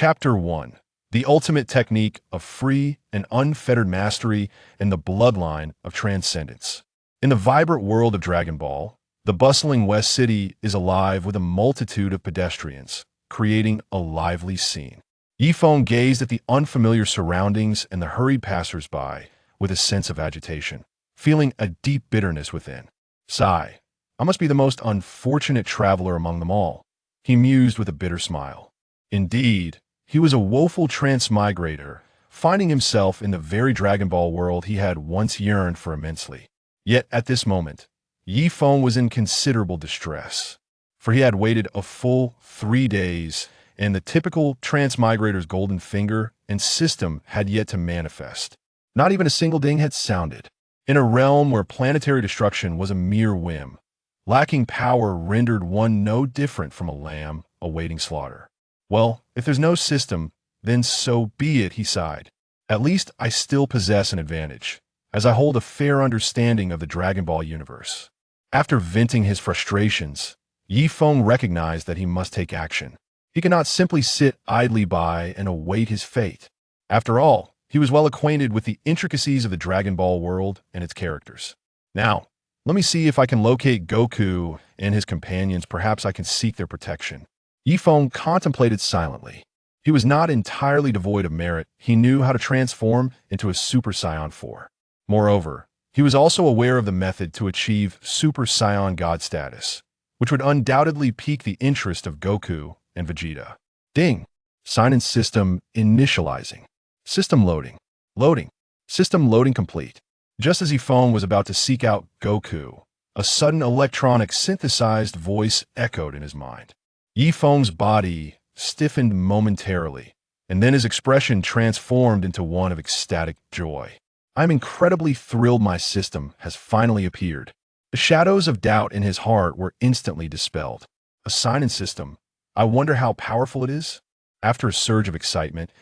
Chapter 1. The Ultimate Technique of Free and Unfettered Mastery in the Bloodline of Transcendence. In the vibrant world of Dragon Ball, the bustling West City is alive with a multitude of pedestrians, creating a lively scene. Feng gazed at the unfamiliar surroundings and the hurried passers-by with a sense of agitation, feeling a deep bitterness within. Sigh, I must be the most unfortunate traveler among them all, he mused with a bitter smile. Indeed, he was a woeful Transmigrator, finding himself in the very Dragon Ball world he had once yearned for immensely. Yet at this moment, Feng was in considerable distress, for he had waited a full 3 days, and the typical Transmigrator's golden finger and system had yet to manifest. Not even a single ding had sounded. In a realm where planetary destruction was a mere whim, lacking power rendered one no different from a lamb awaiting slaughter. Well, if there's no system, then so be it, he sighed. At least I still possess an advantage, as I hold a fair understanding of the Dragon Ball universe. After venting his frustrations, Feng recognized that he must take action. He cannot simply sit idly by and await his fate. After all, he was well acquainted with the intricacies of the Dragon Ball world and its characters. Now, let me see if I can locate Goku and his companions. Perhaps I can seek their protection. Feng contemplated silently. He was not entirely devoid of merit. He knew how to transform into a Super Saiyan 4. Moreover, he was also aware of the method to achieve Super Saiyan God status, which would undoubtedly pique the interest of Goku and Vegeta. Ding! Sign-in system initializing. System loading. Loading. System loading complete. Just as Feng was about to seek out Goku, a sudden electronic synthesized voice echoed in his mind. Feng's body stiffened momentarily, and then his expression transformed into one of ecstatic joy. I'm incredibly thrilled my system has finally appeared. The shadows of doubt in his heart were instantly dispelled. A sign-in system. I wonder how powerful it is? After a surge of excitement,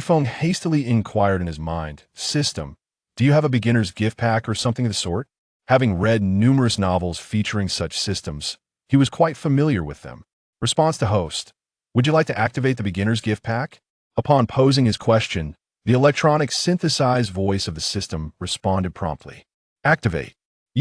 Feng hastily inquired in his mind, System, do you have a beginner's gift pack or something of the sort? Having read numerous novels featuring such systems, he was quite familiar with them. Response to host. Would you like to activate the beginner's gift pack? Upon posing his question, the electronic synthesized voice of the system responded promptly. Activate.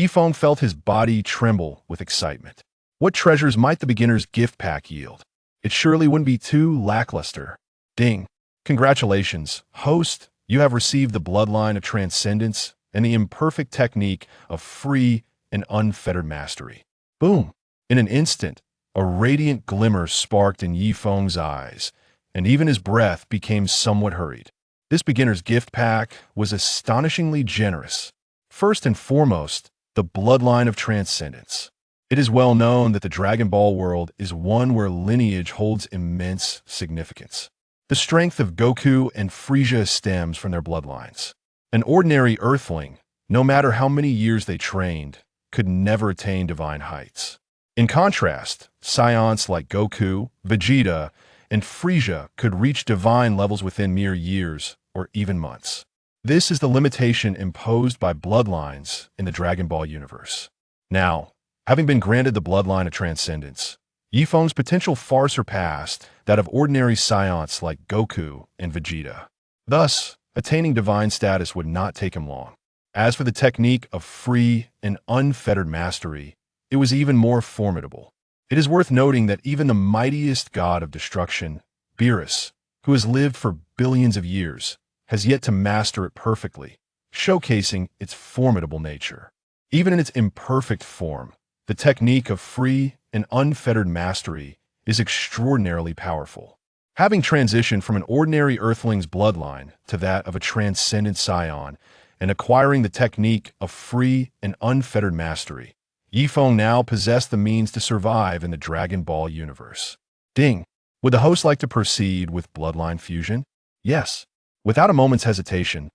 Feng felt his body tremble with excitement. What treasures might the beginner's gift pack yield? It surely wouldn't be too lackluster. Ding. Congratulations, host. You have received the bloodline of transcendence and the imperfect technique of free and unfettered mastery. Boom. In an instant, a radiant glimmer sparked in Feng's eyes, and even his breath became somewhat hurried. This beginner's gift pack was astonishingly generous. First and foremost, the bloodline of transcendence. It is well known that the Dragon Ball world is one where lineage holds immense significance. The strength of Goku and Frieza stems from their bloodlines. An ordinary Earthling, no matter how many years they trained, could never attain divine heights. In contrast, Scions like Goku, Vegeta, and Frieza could reach divine levels within mere years or even months. This is the limitation imposed by bloodlines in the Dragon Ball universe. Now, having been granted the bloodline of transcendence, Feng's potential far surpassed that of ordinary Scions like Goku and Vegeta. Thus, attaining divine status would not take him long. As for the technique of free and unfettered mastery, it was even more formidable. It is worth noting that even the mightiest god of destruction, Beerus, who has lived for billions of years, has yet to master it perfectly, showcasing its formidable nature. Even in its imperfect form, the technique of free and unfettered mastery is extraordinarily powerful. Having transitioned from an ordinary Earthling's bloodline to that of a transcendent Scion and acquiring the technique of free and unfettered mastery, Feng now possessed the means to survive in the Dragon Ball universe. Ding. Would the host like to proceed with bloodline fusion? Yes. Without a moment's hesitation,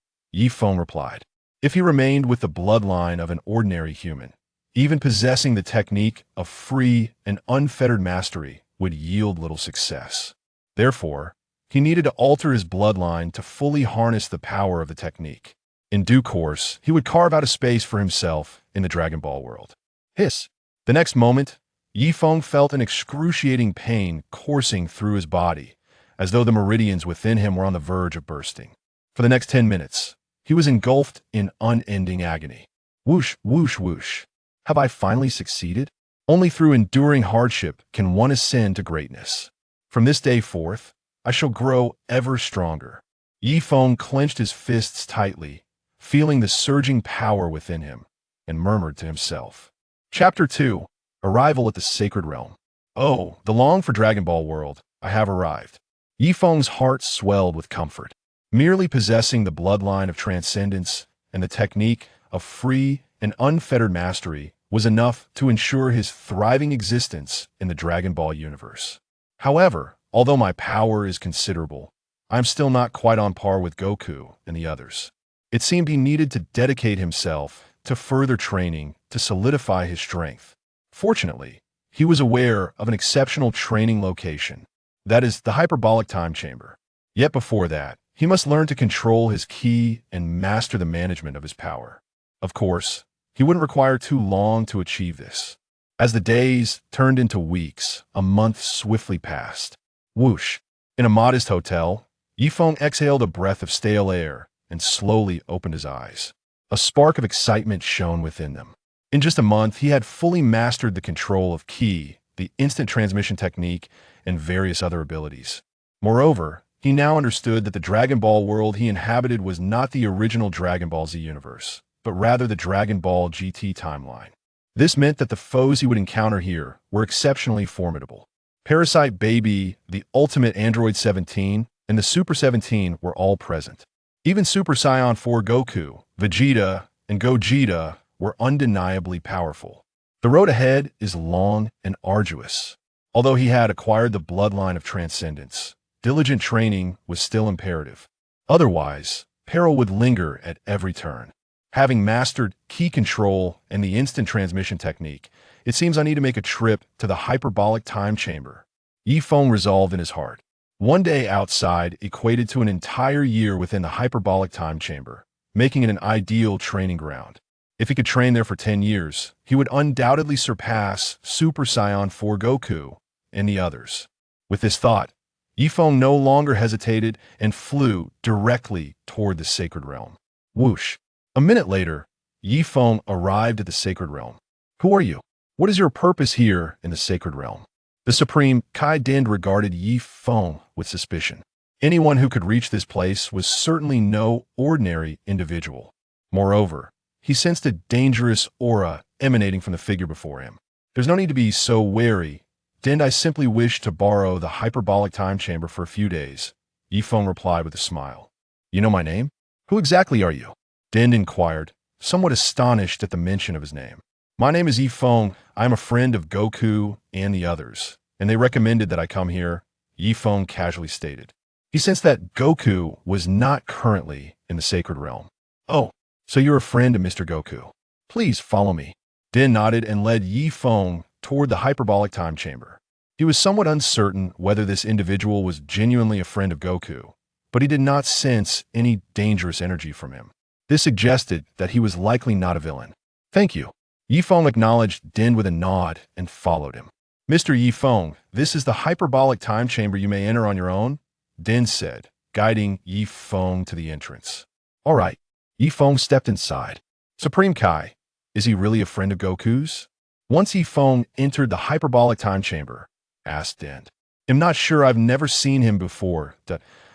Feng replied. If he remained with the bloodline of an ordinary human, even possessing the technique of free and unfettered mastery would yield little success. Therefore, he needed to alter his bloodline to fully harness the power of the technique. In due course, he would carve out a space for himself in the Dragon Ball world. Hiss. The next moment, Feng felt an excruciating pain coursing through his body, as though the meridians within him were on the verge of bursting. For the next 10 minutes, he was engulfed in unending agony. Whoosh, whoosh, whoosh. Have I finally succeeded? Only through enduring hardship can one ascend to greatness. From this day forth, I shall grow ever stronger. Yi Feng clenched his fists tightly, feeling the surging power within him, and murmured to himself. Chapter 2. Arrival at the Sacred Realm. Oh, the long-for Dragon Ball world, I have arrived. Yi Feng's heart swelled with comfort. Merely possessing the bloodline of transcendence and the technique of free and unfettered mastery was enough to ensure his thriving existence in the Dragon Ball universe. However, although my power is considerable, I am still not quite on par with Goku and the others. It seemed he needed to dedicate himself to further training to solidify his strength. Fortunately, he was aware of an exceptional training location, that is, the hyperbolic time chamber. Yet before that, he must learn to control his ki and master the management of his power. Of course, he wouldn't require too long to achieve this. As the days turned into weeks, a month swiftly passed. Whoosh! In a modest hotel, Yi Feng exhaled a breath of stale air and slowly opened his eyes. A spark of excitement shone within them. In just a month, he had fully mastered the control of ki, the instant transmission technique, and various other abilities. Moreover, he now understood that the Dragon Ball world he inhabited was not the original Dragon Ball Z universe, but rather the Dragon Ball GT timeline. This meant that the foes he would encounter here were exceptionally formidable. Parasite Baby, the ultimate Android 17, and the Super 17 were all present. Even Super Saiyan 4 Goku, Vegeta, and Gogeta were undeniably powerful. The road ahead is long and arduous. Although he had acquired the bloodline of transcendence, diligent training was still imperative. Otherwise, peril would linger at every turn. Having mastered ki control and the instant transmission technique, it seems I need to make a trip to the hyperbolic time chamber. Yi Feng resolved in his heart. One day outside equated to an entire year within the hyperbolic time chamber, making it an ideal training ground. If he could train there for 10 years, he would undoubtedly surpass Super Saiyan 4 Goku and the others. With this thought, Yi Feng no longer hesitated and flew directly toward the Sacred Realm. Whoosh! A minute later, Yi Feng arrived at the Sacred Realm. Who are you? What is your purpose here in the Sacred Realm? The Supreme Kai Din regarded Yi Feng with suspicion. Anyone who could reach this place was certainly no ordinary individual. Moreover, he sensed a dangerous aura emanating from the figure before him. There's no need to be so wary. Din, I simply wish to borrow the hyperbolic time chamber for a few days, Yi Feng replied with a smile. You know my name? Who exactly are you? Din inquired, somewhat astonished at the mention of his name. My name is Yi Feng. I am a friend of Goku and the others, and they recommended that I come here, Yi Feng casually stated. He sensed that Goku was not currently in the Sacred Realm. Oh, so you're a friend of Mr. Goku. Please follow me. Din nodded and led Yi Feng toward the hyperbolic time chamber. He was somewhat uncertain whether this individual was genuinely a friend of Goku, but he did not sense any dangerous energy from him. This suggested that he was likely not a villain. Thank you. Yi Feng acknowledged Din with a nod and followed him. Mr. Yi Feng, this is the hyperbolic time chamber. You may enter on your own, Din said, guiding Yi Feng to the entrance. All right. Yi Feng stepped inside. Supreme Kai, is he really a friend of Goku's? Once Yi Feng entered the hyperbolic time chamber, asked Din. I'm not sure, I've never seen him before.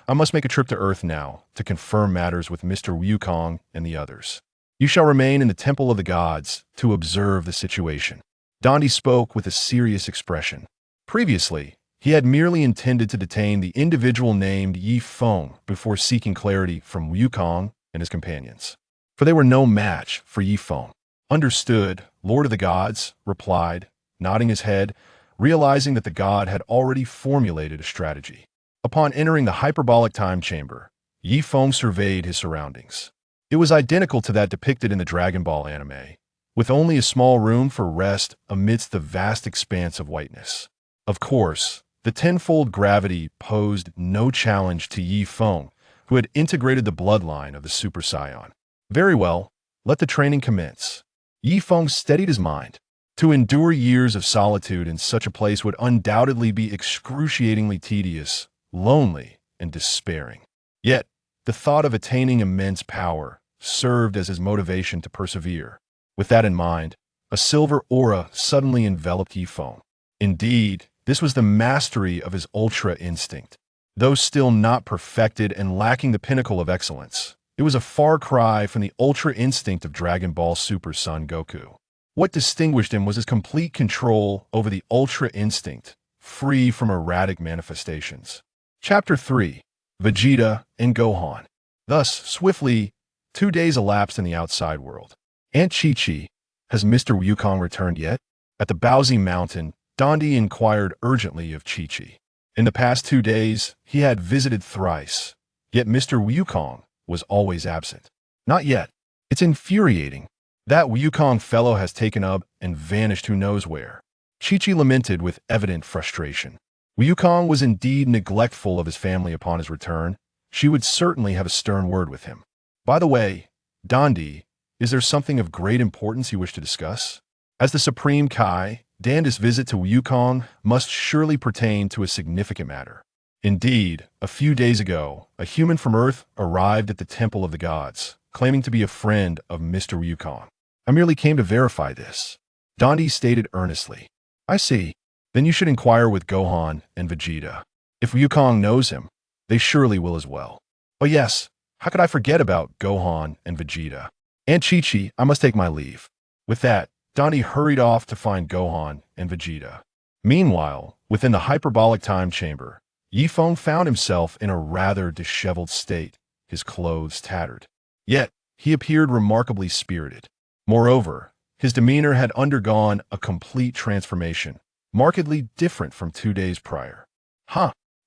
I must make a trip to Earth now to confirm matters with Mr. Wukong and the others. You shall remain in the Temple of the Gods to observe the situation. Dondi spoke with a serious expression. Previously, he had merely intended to detain the individual named Yi Feng before seeking clarity from Wukong and his companions, for they were no match for Yi Feng. Understood, Lord of the Gods, replied, nodding his head, realizing that the god had already formulated a strategy. Upon entering the hyperbolic time chamber, Yi Feng surveyed his surroundings. It was identical to that depicted in the Dragon Ball anime, with only a small room for rest amidst the vast expanse of whiteness. Of course, the tenfold gravity posed no challenge to Yi Feng, who had integrated the bloodline of the Super Saiyan. Very well, let the training commence. Yi Feng steadied his mind. To endure years of solitude in such a place would undoubtedly be excruciatingly tedious, lonely, and despairing. Yet, the thought of attaining immense power served as his motivation to persevere. With that in mind, a silver aura suddenly enveloped Yifeng. Indeed, this was the mastery of his ultra instinct. Though still not perfected and lacking the pinnacle of excellence, it was a far cry from the ultra instinct of Dragon Ball Super Son Goku. What distinguished him was his complete control over the ultra instinct, free from erratic manifestations. Chapter 3: Vegeta and Gohan. Thus, swiftly, 2 days elapsed in the outside world. Aunt Chi-Chi, has Mr. Wukong returned yet? At the Baozi Mountain, Dondi inquired urgently of Chi-Chi. In the past 2 days, he had visited thrice, yet Mr. Wukong was always absent. Not yet. It's infuriating. That Wukong fellow has taken up and vanished who knows where. Chi-Chi lamented with evident frustration. Wukong was indeed neglectful of his family upon his return. She would certainly have a stern word with him. By the way, Dondi, is there something of great importance you wish to discuss? As the Supreme Kai, Danda's visit to Wukong must surely pertain to a significant matter. Indeed, a few days ago, a human from Earth arrived at the Temple of the Gods, claiming to be a friend of Mr. Wukong. I merely came to verify this. Dondi stated earnestly. I see. Then you should inquire with Gohan and Vegeta. If Wukong knows him, they surely will as well. Oh yes, how could I forget about Gohan and Vegeta? Aunt Chi-Chi, I must take my leave. With that, Dondi hurried off to find Gohan and Vegeta. Meanwhile, within the hyperbolic time chamber, Yifeng found himself in a rather disheveled state, his clothes tattered. Yet, he appeared remarkably spirited. Moreover, his demeanor had undergone a complete transformation, markedly different from 2 days prior.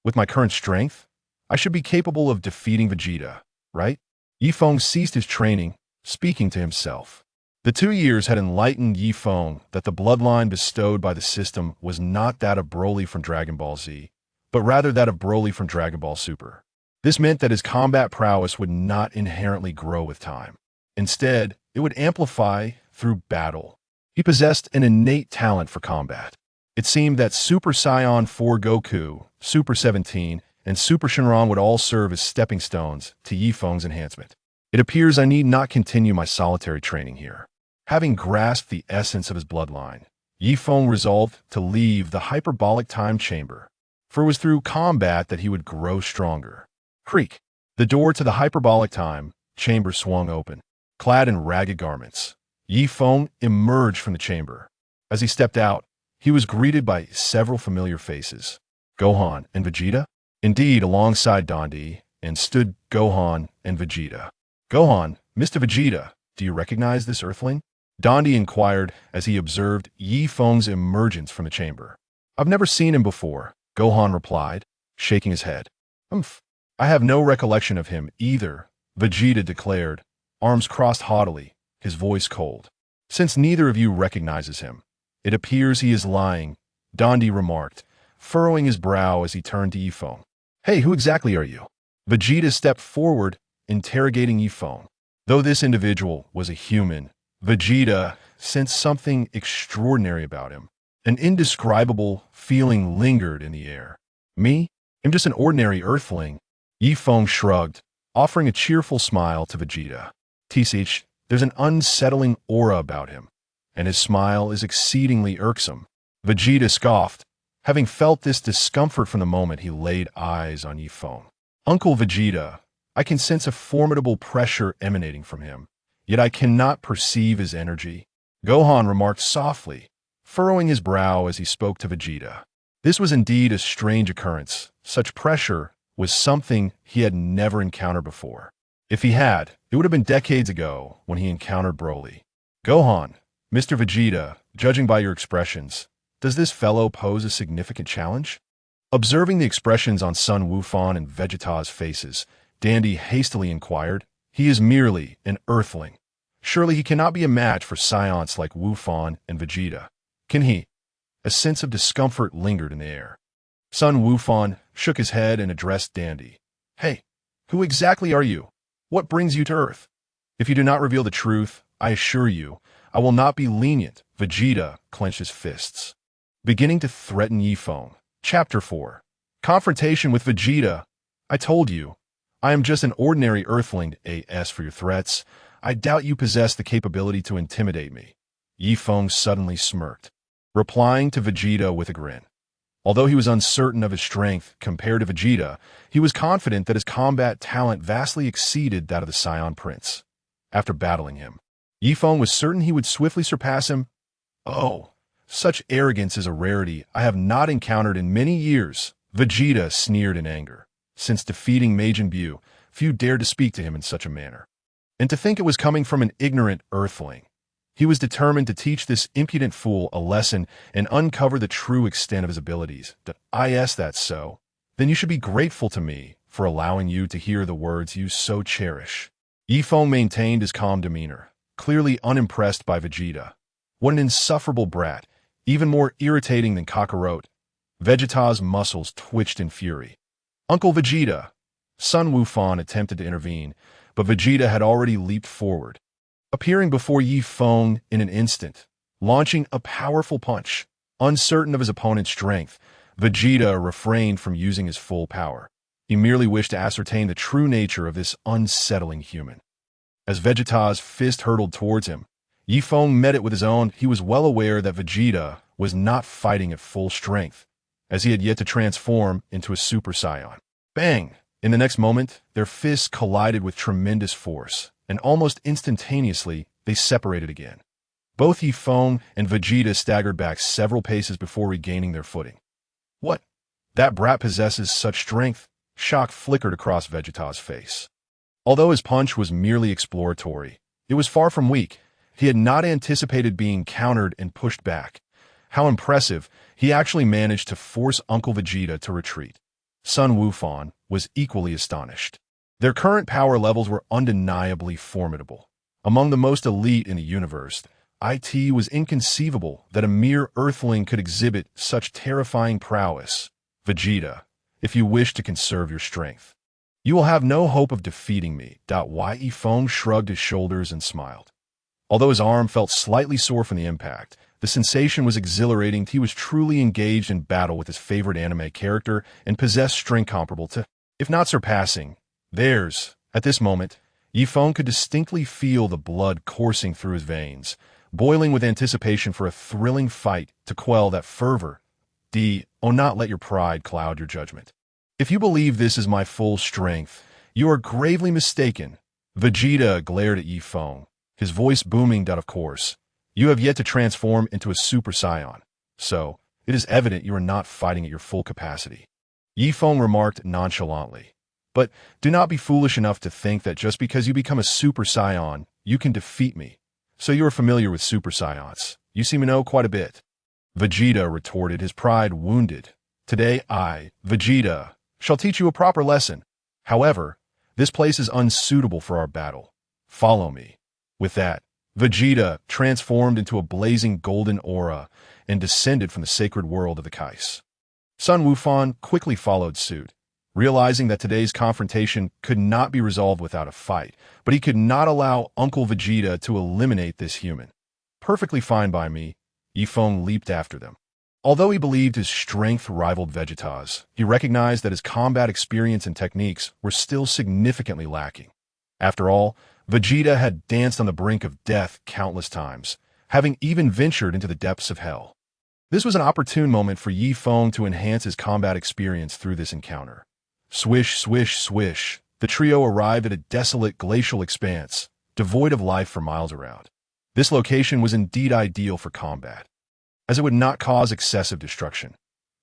With my current strength, I should be capable of defeating Vegeta, right? Yifeng ceased his training, speaking to himself. The 2 years had enlightened Yifeng that the bloodline bestowed by the system was not that of Broly from Dragon Ball Z, but rather that of Broly from Dragon Ball Super. This meant that his combat prowess would not inherently grow with time. Instead, it would amplify through battle. He possessed an innate talent for combat. It seemed that Super Saiyan 4 Goku, Super 17, and Super Shenron would all serve as stepping stones to Yifeng's enhancement. It appears I need not continue my solitary training here. Having grasped the essence of his bloodline, Yifeng resolved to leave the hyperbolic time chamber, for it was through combat that he would grow stronger. Creak! The door to the hyperbolic time chamber swung open. Clad in ragged garments, Yifeng emerged from the chamber. As he stepped out, he was greeted by several familiar faces. Gohan and Vegeta? Indeed, alongside Dondi, and stood Gohan and Vegeta. Gohan, Mr. Vegeta, do you recognize this earthling? Dondi inquired as he observed Yifeng's emergence from the chamber. I've never seen him before, Gohan replied, shaking his head. I have no recollection of him either, Vegeta declared, arms crossed haughtily, his voice cold. Since neither of you recognizes him, it appears he is lying, Dondi remarked, furrowing his brow as he turned to Yifeng. Hey, who exactly are you? Vegeta stepped forward, interrogating Yifeng. Though this individual was a human, Vegeta sensed something extraordinary about him. An indescribable feeling lingered in the air. Me? I'm just an ordinary earthling. Yifeng shrugged, offering a cheerful smile to Vegeta. Tsich, there's an unsettling aura about him, and his smile is exceedingly irksome. Vegeta scoffed, having felt this discomfort from the moment he laid eyes on Yifeng. Uncle Vegeta, I can sense a formidable pressure emanating from him, yet I cannot perceive his energy. Gohan remarked softly, furrowing his brow as he spoke to Vegeta. This was indeed a strange occurrence. Such pressure was something he had never encountered before. If he had, it would have been decades ago when he encountered Broly. Gohan, Mr. Vegeta, judging by your expressions, does this fellow pose a significant challenge? Observing the expressions on Sun Wufan and Vegeta's faces, Dandy hastily inquired, he is merely an earthling. Surely he cannot be a match for scions like Wufan and Vegeta. Can he? A sense of discomfort lingered in the air. Sun Wufan shook his head and addressed Dandy. Hey, who exactly are you? What brings you to Earth? If you do not reveal the truth, I assure you, I will not be lenient. Vegeta clenched his fists, beginning to threaten Yifeng. Chapter 4. Confrontation with Vegeta. I told you. I am just an ordinary earthling. As for your threats, I doubt you possess the capability to intimidate me. Feng suddenly smirked, replying to Vegeta with a grin. Although he was uncertain of his strength compared to Vegeta, he was confident that his combat talent vastly exceeded that of the Scion Prince. After battling him, Feng was certain he would swiftly surpass him. Oh, such arrogance is a rarity I have not encountered in many years, Vegeta sneered in anger. Since defeating Majin Buu, few dared to speak to him in such a manner. And to think it was coming from an ignorant earthling. He was determined to teach this impudent fool a lesson and uncover the true extent of his abilities. That's so. Then you should be grateful to me for allowing you to hear the words you so cherish. Feng maintained his calm demeanor, clearly unimpressed by Vegeta. What an insufferable brat, even more irritating than Kakarot. Vegeta's muscles twitched in fury. Uncle Vegeta! Sun Wukong attempted to intervene, but Vegeta had already leaped forward, appearing before Feng in an instant, launching a powerful punch. Uncertain of his opponent's strength, Vegeta refrained from using his full power. He merely wished to ascertain the true nature of this unsettling human. As Vegeta's fist hurtled towards him, Feng met it with his own. He was well aware that Vegeta was not fighting at full strength, as he had yet to transform into a Super Saiyan. Bang! In the next moment, their fists collided with tremendous force, and almost instantaneously, they separated again. Both Feng and Vegeta staggered back several paces before regaining their footing. What? That brat possesses such strength? Shock flickered across Vegeta's face. Although his punch was merely exploratory, it was far from weak. He had not anticipated being countered and pushed back. How impressive, he actually managed to force Uncle Vegeta to retreat. Sun Wukong was equally astonished. Their current power levels were undeniably formidable. Among the most elite in the universe, it was inconceivable that a mere earthling could exhibit such terrifying prowess. Vegeta, if you wish to conserve your strength, you will have no hope of defeating me. Feng shrugged his shoulders and smiled. Although his arm felt slightly sore from the impact, the sensation was exhilarating. He was truly engaged in battle with his favorite anime character and possessed strength comparable to, if not surpassing, theirs. At this moment, Feng could distinctly feel the blood coursing through his veins, boiling with anticipation for a thrilling fight to quell that fervor. Not let your pride cloud your judgment. If you believe this is my full strength, you are gravely mistaken. Vegeta glared at Feng, his voice booming. Of course, you have yet to transform into a Super Saiyan, so it is evident you are not fighting at your full capacity. Feng remarked nonchalantly. But do not be foolish enough to think that just because you become a Super Saiyan, you can defeat me. So you are familiar with Super Saiyans. You seem to know quite a bit. Vegeta retorted, his pride wounded. Today I, Vegeta, shall teach you a proper lesson. However, this place is unsuitable for our battle. Follow me. With that, Vegeta transformed into a blazing golden aura and descended from the sacred world of the Kaishin. Sun Wukong quickly followed suit, realizing that today's confrontation could not be resolved without a fight, but he could not allow Uncle Vegeta to eliminate this human. Perfectly fine by me, Feng leaped after them. Although he believed his strength rivaled Vegeta's, he recognized that his combat experience and techniques were still significantly lacking. After all, Vegeta had danced on the brink of death countless times, having even ventured into the depths of hell. This was an opportune moment for Feng to enhance his combat experience through this encounter. Swish, swish, swish, the trio arrived at a desolate glacial expanse, devoid of life for miles around. This location was indeed ideal for combat, as it would not cause excessive destruction.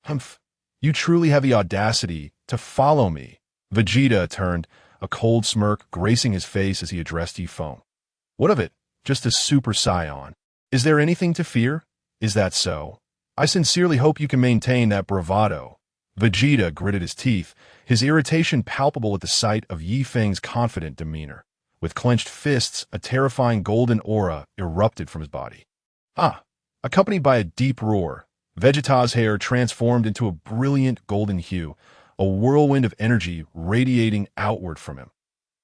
Humph, you truly have the audacity to follow me. Vegeta turned, a cold smirk gracing his face as he addressed Feng. What of it? Just a Super Saiyan. Is there anything to fear? Is that so? I sincerely hope you can maintain that bravado. Vegeta gritted his teeth, his irritation palpable at the sight of Feng's confident demeanor. With clenched fists, a terrifying golden aura erupted from his body. Accompanied by a deep roar, Vegeta's hair transformed into a brilliant golden hue, a whirlwind of energy radiating outward from him.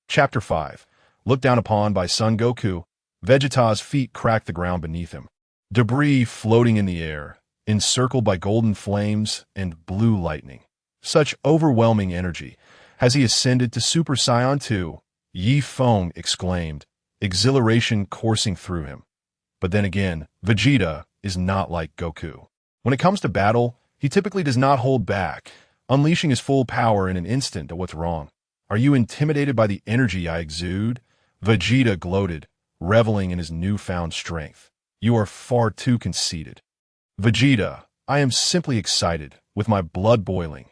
Chapter 5. Looked down upon by Son Goku, Vegeta's feet cracked the ground beneath him. Debris floating in the air, encircled by golden flames and blue lightning. Such overwhelming energy. Has he ascended to Super Saiyan too? Feng exclaimed, exhilaration coursing through him. But then again, Vegeta is not like Goku. When it comes to battle, he typically does not hold back, unleashing his full power in an instant at what's wrong. Are you intimidated by the energy I exude? Vegeta gloated, reveling in his newfound strength. You are far too conceited. Vegeta, I am simply excited, with my blood boiling.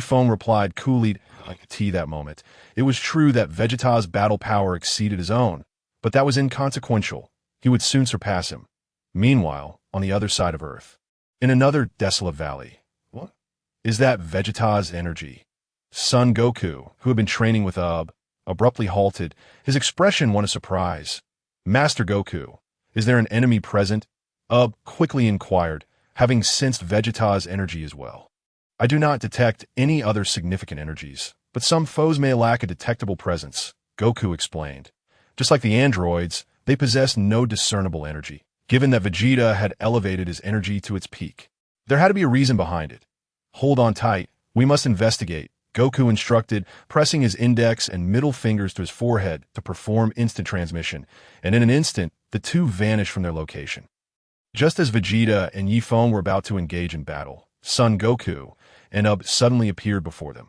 Feng replied coolly, like a tea that moment. It was true that Vegeta's battle power exceeded his own, but that was inconsequential. He would soon surpass him. Meanwhile, on the other side of Earth, in another desolate valley, what is that Vegeta's energy? Son Goku, who had been training with abruptly halted. His expression won a surprise. Master Goku, is there an enemy present? Quickly inquired, having sensed Vegeta's energy as well. I do not detect any other significant energies, but some foes may lack a detectable presence, Goku explained. Just like the androids, they possess no discernible energy, given that Vegeta had elevated his energy to its peak. There had to be a reason behind it. Hold on tight, we must investigate, Goku instructed, pressing his index and middle fingers to his forehead to perform instant transmission, and in an instant, the two vanished from their location. Just as Vegeta and Feng were about to engage in battle, Son Goku and suddenly appeared before them.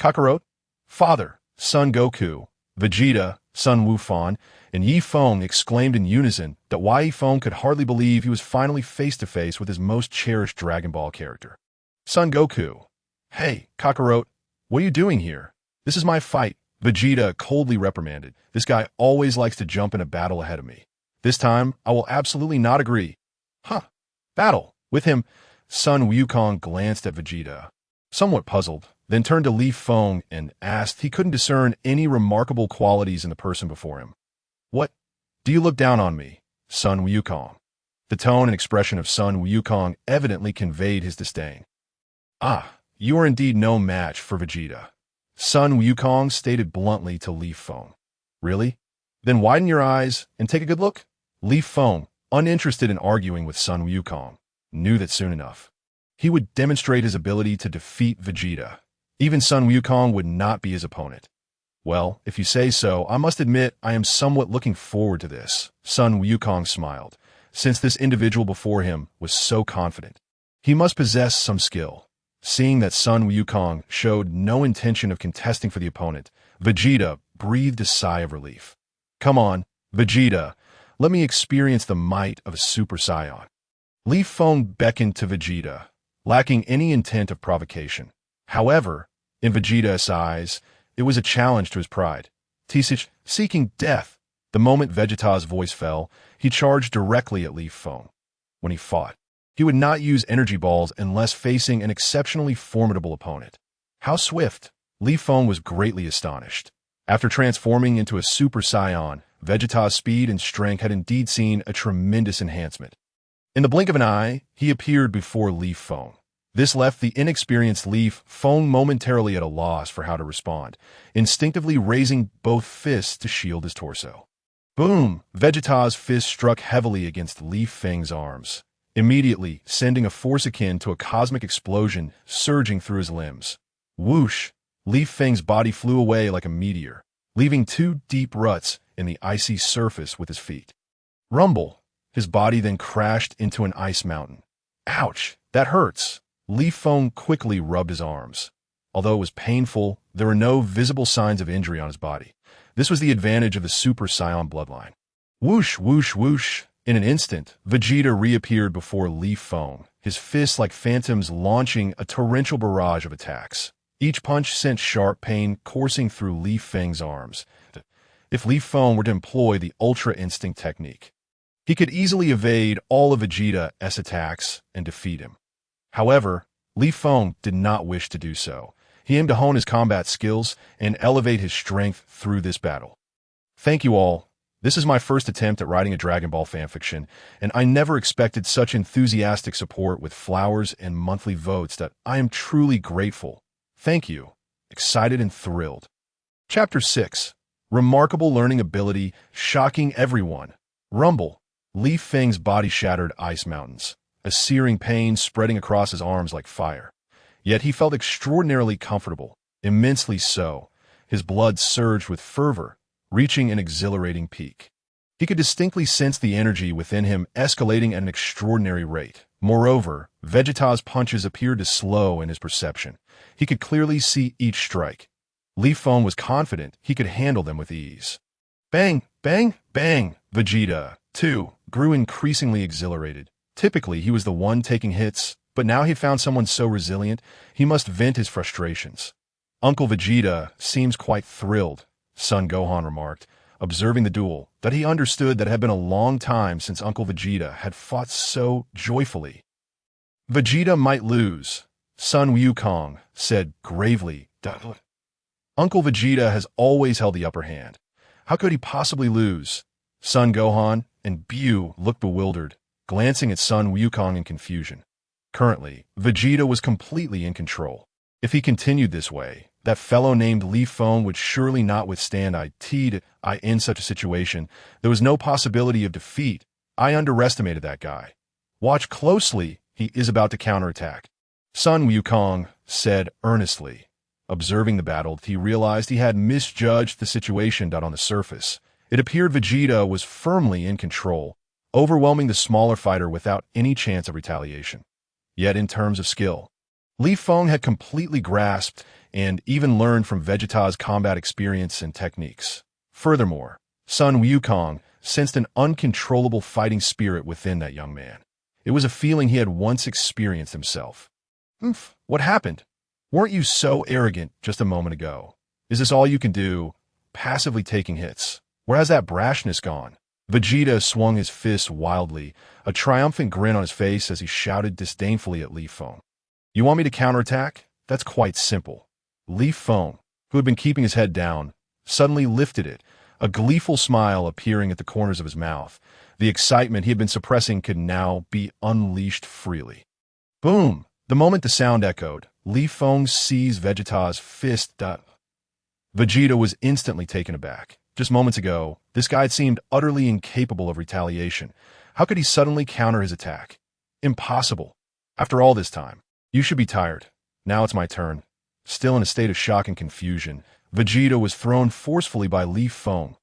Kakarot, Father, Son Goku, Vegeta, Son Wufan, and Feng exclaimed in unison that Feng could hardly believe he was finally face-to-face with his most cherished Dragon Ball character. Son Goku, hey, Kakarot, what are you doing here? This is my fight, Vegeta coldly reprimanded. This guy always likes to jump in a battle ahead of me. This time, I will absolutely not agree. Huh, battle, with him. Son Wukong glanced at Vegeta, somewhat puzzled, then turned to Feng and asked he couldn't discern any remarkable qualities in the person before him. What? Do you look down on me, Son Wukong? The tone and expression of Son Wukong evidently conveyed his disdain. Ah, you are indeed no match for Vegeta, Son Wukong stated bluntly to Feng. Really? Then widen your eyes and take a good look? Feng, uninterested in arguing with Son Wukong, knew that soon enough he would demonstrate his ability to defeat Vegeta. Even Son Wukong would not be his opponent. Well, if you say so, I must admit I am somewhat looking forward to this, Son Wukong smiled, since this individual before him was so confident. He must possess some skill. Seeing that Son Wukong showed no intention of contesting for the opponent, Vegeta breathed a sigh of relief. Come on, Vegeta, let me experience the might of a Super Saiyan. Feng beckoned to Vegeta, lacking any intent of provocation. However, in Vegeta's eyes, it was a challenge to his pride. Seeking death. The moment Vegeta's voice fell, he charged directly at Feng. When he fought, he would not use energy balls unless facing an exceptionally formidable opponent. How swift! Feng was greatly astonished. After transforming into a Super Saiyan, Vegeta's speed and strength had indeed seen a tremendous enhancement. In the blink of an eye, he appeared before Feng. This left the inexperienced Feng momentarily at a loss for how to respond, instinctively raising both fists to shield his torso. Boom! Vegeta's fist struck heavily against Feng's arms, immediately sending a force akin to a cosmic explosion surging through his limbs. Whoosh! Feng's body flew away like a meteor, leaving two deep ruts in the icy surface with his feet. Rumble! His body then crashed into an ice mountain. Ouch! That hurts! Feng quickly rubbed his arms. Although it was painful, there were no visible signs of injury on his body. This was the advantage of the Super Saiyan bloodline. Whoosh, whoosh, whoosh! In an instant, Vegeta reappeared before Feng, his fists like phantoms launching a torrential barrage of attacks. Each punch sent sharp pain coursing through Feng's arms. If Feng were to employ the Ultra Instinct technique, he could easily evade all of Vegeta's attacks and defeat him. However, Feng did not wish to do so. He aimed to hone his combat skills and elevate his strength through this battle. Thank you all. This is my first attempt at writing a Dragon Ball fanfiction, and I never expected such enthusiastic support with flowers and monthly votes that I am truly grateful. Thank you. Excited and thrilled. Chapter 6. Remarkable learning ability, shocking everyone. Rumble. Feng's body shattered ice mountains, a searing pain spreading across his arms like fire. Yet he felt extraordinarily comfortable, immensely so. His blood surged with fervor, reaching an exhilarating peak. He could distinctly sense the energy within him escalating at an extraordinary rate. Moreover, Vegeta's punches appeared to slow in his perception. He could clearly see each strike. Feng was confident he could handle them with ease. Bang, bang, bang! Vegeta, too, grew increasingly exhilarated. Typically, he was the one taking hits, but now he found someone so resilient, he must vent his frustrations. Uncle Vegeta seems quite thrilled, Son Gohan remarked, observing the duel, that he understood that it had been a long time since Uncle Vegeta had fought so joyfully. Vegeta might lose, Son Wukong said gravely. Uncle Vegeta has always held the upper hand. How could he possibly lose? Son Gohan and Bu looked bewildered, glancing at Son Wukong in confusion. Currently, Vegeta was completely in control. If he continued this way, that fellow named Feng would surely not withstand it in such a situation. There was no possibility of defeat. I underestimated that guy. Watch closely, he is about to counterattack. Son Wukong said earnestly. Observing the battle, he realized he had misjudged the situation. On the surface, it appeared Vegeta was firmly in control, overwhelming the smaller fighter without any chance of retaliation. Yet in terms of skill, Feng had completely grasped and even learned from Vegeta's combat experience and techniques. Furthermore, Son Wukong sensed an uncontrollable fighting spirit within that young man. It was a feeling he had once experienced himself. What happened? Weren't you so arrogant just a moment ago? Is this all you can do, passively taking hits? Where has that brashness gone? Vegeta swung his fists wildly, a triumphant grin on his face as he shouted disdainfully at Feng. You want me to counterattack? That's quite simple. Feng, who had been keeping his head down, suddenly lifted it, a gleeful smile appearing at the corners of his mouth. The excitement he had been suppressing could now be unleashed freely. Boom! The moment the sound echoed, Feng seized Vegeta's fist. Vegeta was instantly taken aback. Just moments ago, this guy had seemed utterly incapable of retaliation. How could he suddenly counter his attack? Impossible. After all this time, you should be tired. Now it's my turn. Still in a state of shock and confusion, Vegeta was thrown forcefully by Feng.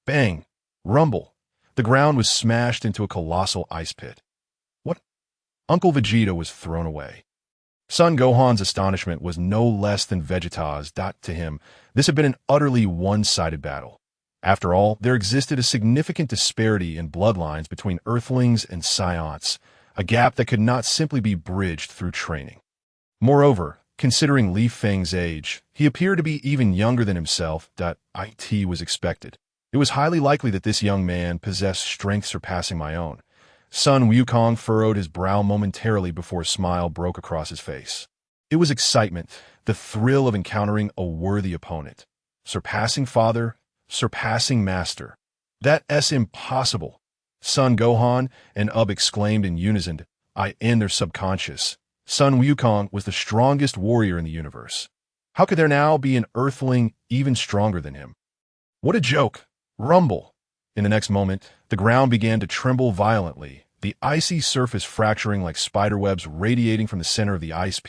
Bang! Rumble! The ground was smashed into a colossal ice pit. What? Uncle Vegeta was thrown away. Son Gohan's astonishment was no less than Vegeta's. To him, this had been an utterly one-sided battle. After all, there existed a significant disparity in bloodlines between Earthlings and Scions, a gap that could not simply be bridged through training. Moreover, considering Feng's age, he appeared to be even younger than himself. It was expected. It was highly likely that this young man possessed strength surpassing my own. Son Wukong furrowed his brow momentarily before a smile broke across his face. It was excitement, the thrill of encountering a worthy opponent. Surpassing father, surpassing master. That's impossible. Son Gohan and exclaimed in unison, in their subconscious. Son Wukong was the strongest warrior in the universe. How could there now be an Earthling even stronger than him? What a joke! Rumble! In the next moment, the ground began to tremble violently, the icy surface fracturing like spiderwebs radiating from the center of the ice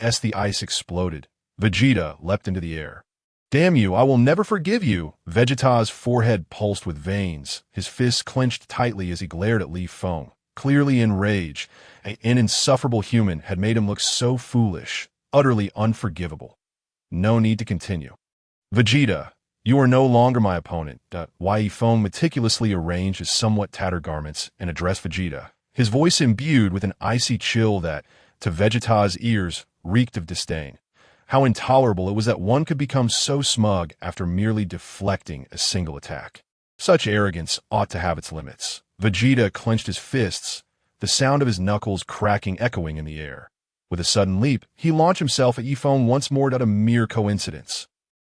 as the ice exploded. Vegeta leapt into the air. Damn you, I will never forgive you! Vegeta's forehead pulsed with veins, his fists clenched tightly as he glared at Feng. Clearly enraged, an insufferable human had made him look so foolish, utterly unforgivable. No need to continue. Vegeta, you are no longer my opponent. Feng meticulously arranged his somewhat tattered garments and addressed Vegeta, his voice imbued with an icy chill that, to Vegeta's ears, reeked of disdain. How intolerable it was that one could become so smug after merely deflecting a single attack. Such arrogance ought to have its limits. Vegeta clenched his fists, the sound of his knuckles cracking echoing in the air. With a sudden leap, he launched himself at Feng once more. A mere coincidence.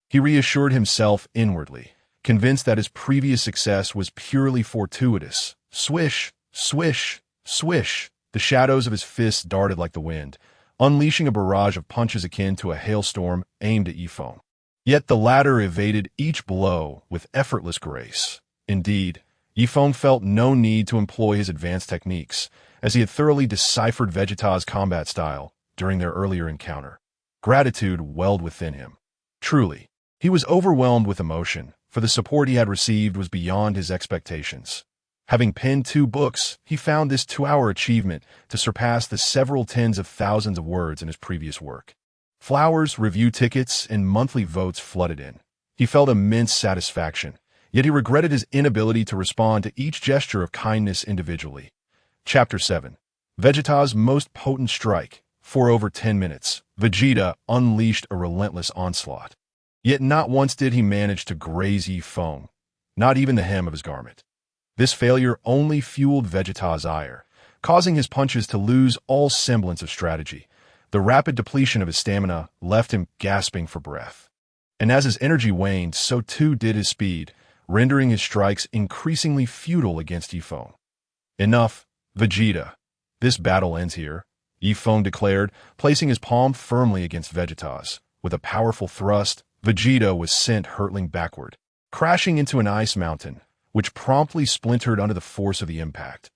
He reassured himself inwardly, convinced that his previous success was purely fortuitous. Swish, swish, swish. The shadows of his fists darted like the wind, unleashing a barrage of punches akin to a hailstorm aimed at Feng. Yet the latter evaded each blow with effortless grace. Indeed, Feng felt no need to employ his advanced techniques, as he had thoroughly deciphered Vegeta's combat style. during their earlier encounter. Gratitude welled within him. Truly, he was overwhelmed with emotion, for the support he had received was beyond his expectations. Having penned 2 books, he found this 2-hour achievement to surpass the several tens of thousands of words in his previous work. Flowers, review tickets, and monthly votes flooded in. He felt immense satisfaction, yet he regretted his inability to respond to each gesture of kindness individually. Chapter 7. Vegeta's most potent strike. For over 10 minutes, Vegeta unleashed a relentless onslaught. Yet not once did he manage to graze Feng, not even the hem of his garment. This failure only fueled Vegeta's ire, causing his punches to lose all semblance of strategy. The rapid depletion of his stamina left him gasping for breath. And as his energy waned, so too did his speed, rendering his strikes increasingly futile against Feng. Enough, Vegeta. This battle ends here, Feng declared, placing his palm firmly against Vegeta's. With a powerful thrust, Vegeta was sent hurtling backward, crashing into an ice mountain, which promptly splintered under the force of the impact.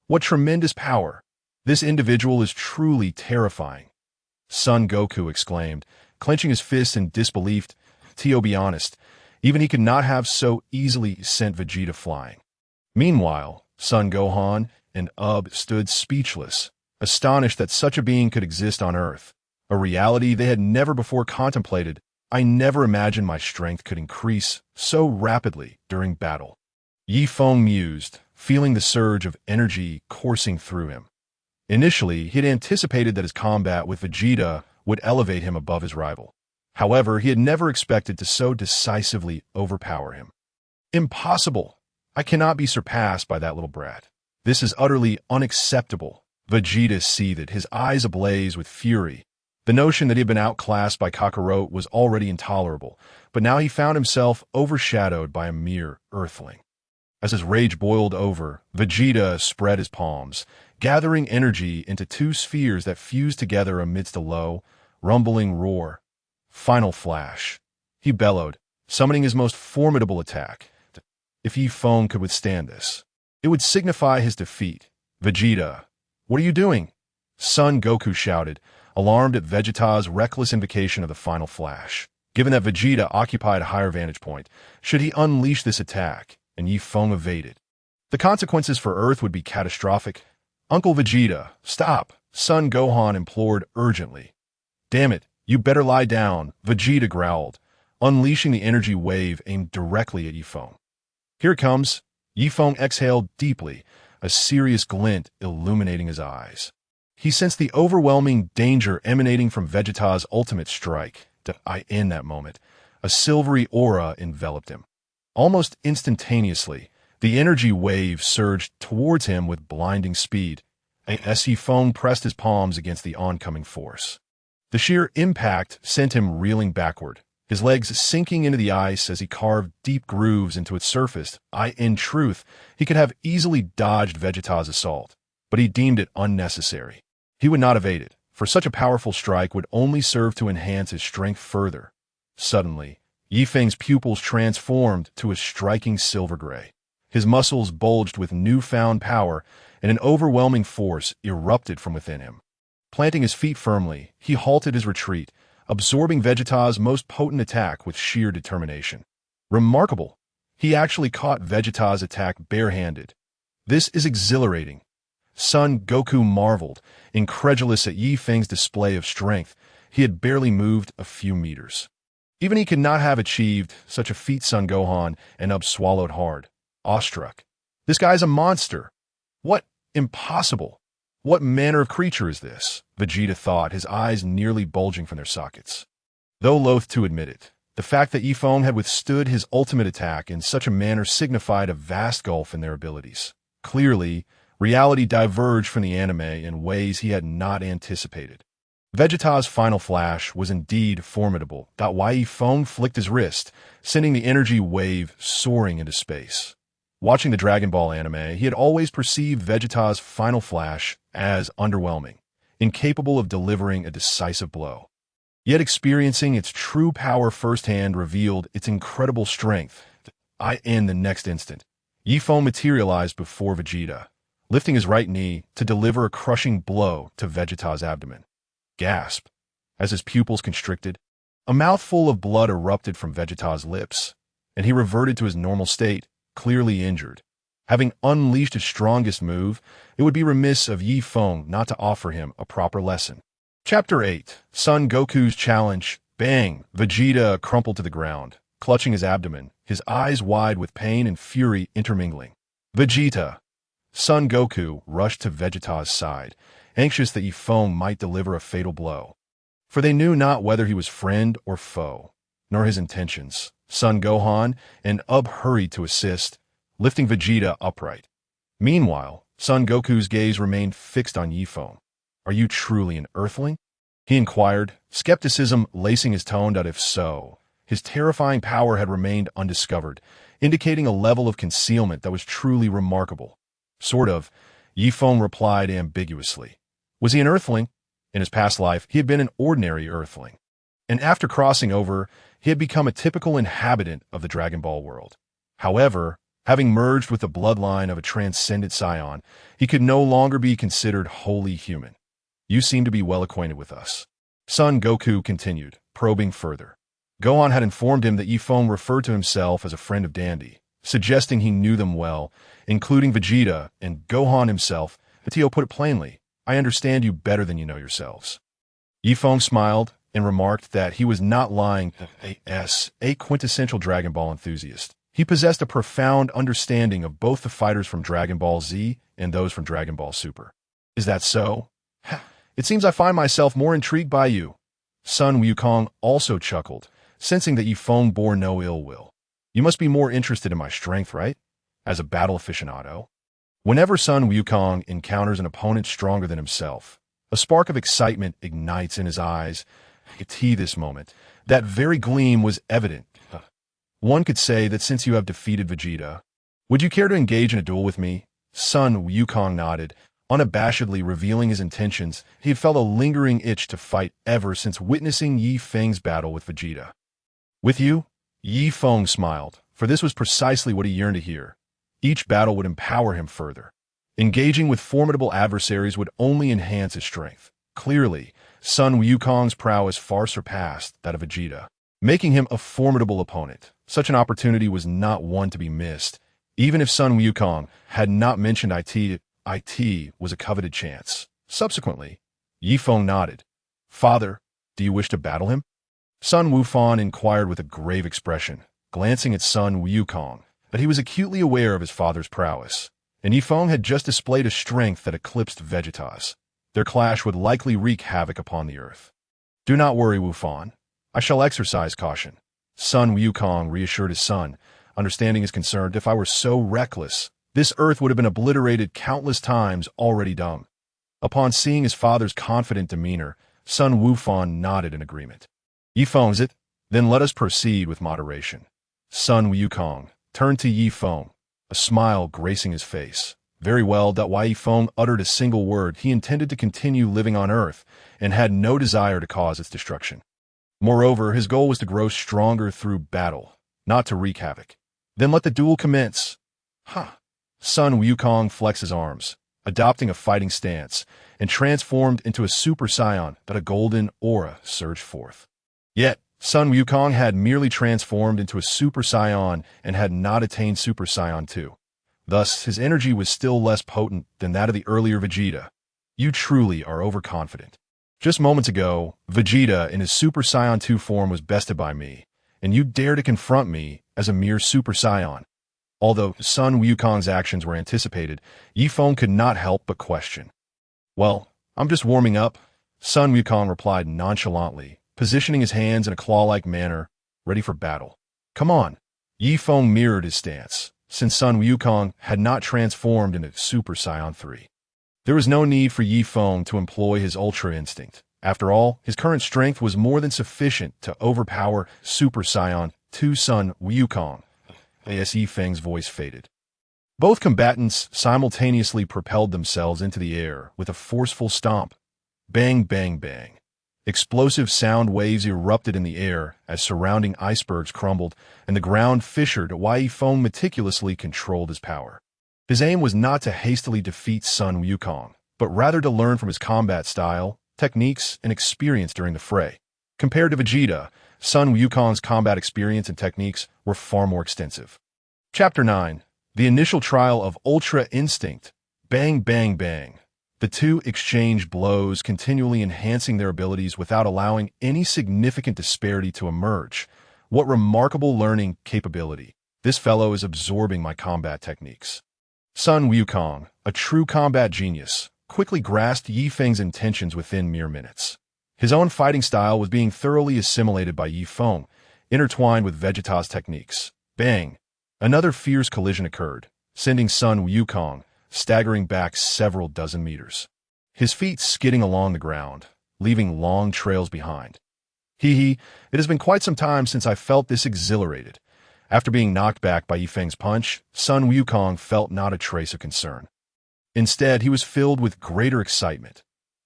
What tremendous power! This individual is truly terrifying, Son Goku exclaimed, clenching his fists in disbelief. To be honest, even he could not have so easily sent Vegeta flying. Meanwhile, Son Gohan and stood speechless, astonished that such a being could exist on Earth, a reality they had never before contemplated. I never imagined my strength could increase so rapidly during battle. Feng mused, feeling the surge of energy coursing through him. Initially, he had anticipated that his combat with Vegeta would elevate him above his rival. However, he had never expected to so decisively overpower him. Impossible! I cannot be surpassed by that little brat. This is utterly unacceptable. Vegeta seethed, his eyes ablaze with fury. The notion that he had been outclassed by Kakarot was already intolerable, but now he found himself overshadowed by a mere earthling. As his rage boiled over, Vegeta spread his palms, gathering energy into 2 spheres that fused together amidst a low, rumbling roar. Final flash. He bellowed, summoning his most formidable attack. If Feng could withstand this, it would signify his defeat. Vegeta, what are you doing? Son Goku shouted, alarmed at Vegeta's reckless invocation of the final flash. Given that Vegeta occupied a higher vantage point, should he unleash this attack, and Feng evaded, the consequences for Earth would be catastrophic. Uncle Vegeta, stop! Son Gohan implored urgently. Damn it, you better lie down, Vegeta growled, unleashing the energy wave aimed directly at Feng. Here it comes. Feng exhaled deeply, a serious glint illuminating his eyes. He sensed the overwhelming danger emanating from Vegeta's ultimate strike. In that moment, a silvery aura enveloped him. Almost instantaneously, the energy wave surged towards him with blinding speed, as Feng pressed his palms against the oncoming force. The sheer impact sent him reeling backward, his legs sinking into the ice as he carved deep grooves into its surface. In truth, he could have easily dodged Vegeta's assault, but he deemed it unnecessary. He would not evade it, for such a powerful strike would only serve to enhance his strength further. Suddenly, Feng's pupils transformed to a striking silver gray. His muscles bulged with newfound power, and an overwhelming force erupted from within him. Planting his feet firmly, he halted his retreat, absorbing Vegeta's most potent attack with sheer determination. Remarkable! He actually caught Vegeta's attack barehanded. This is exhilarating. Son Goku marveled, incredulous at Feng's display of strength. He had barely moved a few meters. Even he could not have achieved such a feat. Son Gohan and swallowed hard, awestruck. This guy's a monster. What? Impossible. What manner of creature is this? Vegeta thought, his eyes nearly bulging from their sockets. Though loath to admit it, the fact that Feng had withstood his ultimate attack in such a manner signified a vast gulf in their abilities. Clearly, reality diverged from the anime in ways he had not anticipated. Vegeta's final flash was indeed formidable. Feng flicked his wrist, sending the energy wave soaring into space. Watching the Dragon Ball anime, he had always perceived Vegeta's final flash as underwhelming, incapable of delivering a decisive blow. Yet experiencing its true power firsthand revealed its incredible strength. In the next instant, Feng materialized before Vegeta, lifting his right knee to deliver a crushing blow to Vegeta's abdomen. gasped as his pupils constricted. A mouthful of blood erupted from Vegeta's lips, and he reverted to his normal state, clearly injured. Having unleashed his strongest move, it would be remiss of Yi Feng not to offer him a proper lesson. Chapter 8. Son Goku's Challenge. Bang! Vegeta crumpled to the ground, clutching his abdomen, his eyes wide with pain and fury intermingling. Vegeta! Son Goku rushed to Vegeta's side, anxious that Yi Feng might deliver a fatal blow. For they knew not whether he was friend or foe, nor his intentions. Son Gohan and Ub hurried to assist, lifting Vegeta upright. Meanwhile, Son Goku's gaze remained fixed on Yi Feng. "Are you truly an Earthling?" he inquired, skepticism lacing his tone that if so, his terrifying power had remained undiscovered, indicating a level of concealment that was truly remarkable. "Sort of," Yi Feng replied ambiguously. Was he an Earthling? In his past life, he had been an ordinary Earthling. And after crossing over, he had become a typical inhabitant of the Dragon Ball world. However, having merged with the bloodline of a transcendent Scion, he could no longer be considered wholly human. "You seem to be well acquainted with us," Son Goku continued, probing further. Gohan had informed him that Yi Feng referred to himself as a friend of Dandy, suggesting he knew them well, including Vegeta and Gohan himself. Tio put it plainly, "I understand you better than you know yourselves." Yi Feng smiled and remarked that he was not lying as a quintessential Dragon Ball enthusiast. He possessed a profound understanding of both the fighters from Dragon Ball Z and those from Dragon Ball Super. "Is that so? It seems I find myself more intrigued by you." Sun Wukong also chuckled, sensing that Yi Feng bore no ill will. "You must be more interested in my strength, right? As a battle aficionado?" Whenever Sun Wukong encounters an opponent stronger than himself, a spark of excitement ignites in his eyes. At this moment, that very gleam was evident. "One could say that since you have defeated Vegeta, would you care to engage in a duel with me?" Sun Wukong nodded, unabashedly revealing his intentions. He had felt a lingering itch to fight ever since witnessing Yi Feng's battle with Vegeta. "With you?" Yi Feng smiled, for this was precisely what he yearned to hear. Each battle would empower him further. Engaging with formidable adversaries would only enhance his strength. Clearly, Sun Wukong's prowess far surpassed that of Vegeta, making him a formidable opponent. Such an opportunity was not one to be missed. Even if Sun Wukong had not mentioned it was a coveted chance. Subsequently, Yi Feng nodded. "Father, do you wish to battle him?" Sun Wufan inquired with a grave expression, glancing at Sun Wukong, but he was acutely aware of his father's prowess, and Yi Feng had just displayed a strength that eclipsed Vegeta's. Their clash would likely wreak havoc upon the earth. "Do not worry, Wufan. I shall exercise caution." Sun Wukong reassured his son, understanding his concern. "If I were so reckless, this earth would have been obliterated countless times, already done." Upon seeing his father's confident demeanor, Sun Wufan nodded in agreement. "Yi Feng's it? Then let us proceed with moderation." Sun Wukong turned to Yi Feng, a smile gracing his face. Very well, while Yi Feng uttered a single word, he intended to continue living on Earth and had no desire to cause its destruction. Moreover, his goal was to grow stronger through battle, not to wreak havoc. "Then let the duel commence." Sun Wukong flexed his arms, adopting a fighting stance, and transformed into a Super Saiyan that a golden aura surged forth. Yet, Sun Wukong had merely transformed into a Super Saiyan and had not attained Super Saiyan 2. Thus, his energy was still less potent than that of the earlier Vegeta. "You truly are overconfident. Just moments ago, Vegeta in his Super Saiyan 2 form was bested by me, and you dare to confront me as a mere Super Saiyan." Although Sun Wukong's actions were anticipated, Yi Feng could not help but question. "Well, I'm just warming up," Sun Wukong replied nonchalantly, positioning his hands in a claw-like manner, ready for battle. "Come on." Yi Feng mirrored his stance, since Sun Wukong had not transformed into Super Saiyan 3. There was no need for Yi Feng to employ his Ultra Instinct. After all, his current strength was more than sufficient to overpower Super Saiyan 2 Sun Wukong. As Yi Feng's voice faded, both combatants simultaneously propelled themselves into the air with a forceful stomp. Bang, bang, bang. Explosive sound waves erupted in the air as surrounding icebergs crumbled and the ground fissured while Yi Feng meticulously controlled his power. His aim was not to hastily defeat Sun Wukong, but rather to learn from his combat style, techniques, and experience during the fray. Compared to Vegeta, Sun Wukong's combat experience and techniques were far more extensive. Chapter 9. The Initial Trial of Ultra Instinct. Bang, bang, bang. The two exchange blows, continually enhancing their abilities without allowing any significant disparity to emerge. What remarkable learning capability. This fellow is absorbing my combat techniques. Sun Wukong, a true combat genius, quickly grasped Yi Feng's intentions within mere minutes. His own fighting style was being thoroughly assimilated by Yi Feng, intertwined with Vegeta's techniques. Bang! Another fierce collision occurred, sending Sun Wukong staggering back several dozen meters. His feet skidding along the ground, leaving long trails behind. It has been quite some time since I felt this exhilarated. After being knocked back by Yi Feng's punch, Sun Wukong felt not a trace of concern. Instead, he was filled with greater excitement.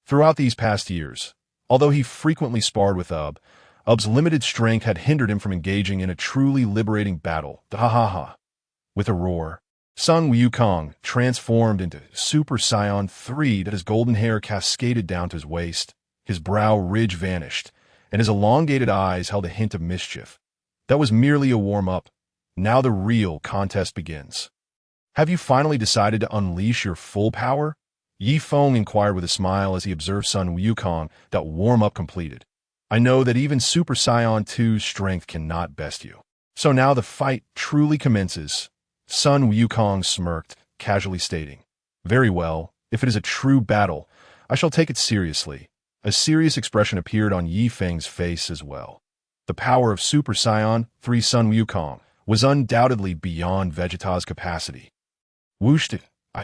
Throughout these past years, although he frequently sparred with Ub's limited strength had hindered him from engaging in a truly liberating battle. With a roar, Sun Wukong transformed into Super Saiyan 3 that his golden hair cascaded down to his waist, his brow ridge vanished, and his elongated eyes held a hint of mischief. That was merely a warm-up. Now the real contest begins. Have you finally decided to unleash your full power? Yi Feng inquired with a smile as he observed Sun Wukong, that warm-up completed. I know that even Super Saiyan 2's strength cannot best you. So now the fight truly commences. Sun Wukong smirked, casually stating, Very well, if it is a true battle, I shall take it seriously. A serious expression appeared on Yi Feng's face as well. The power of Super Saiyan 3 Sun Wukong was undoubtedly beyond Vegeta's capacity. Whoosh!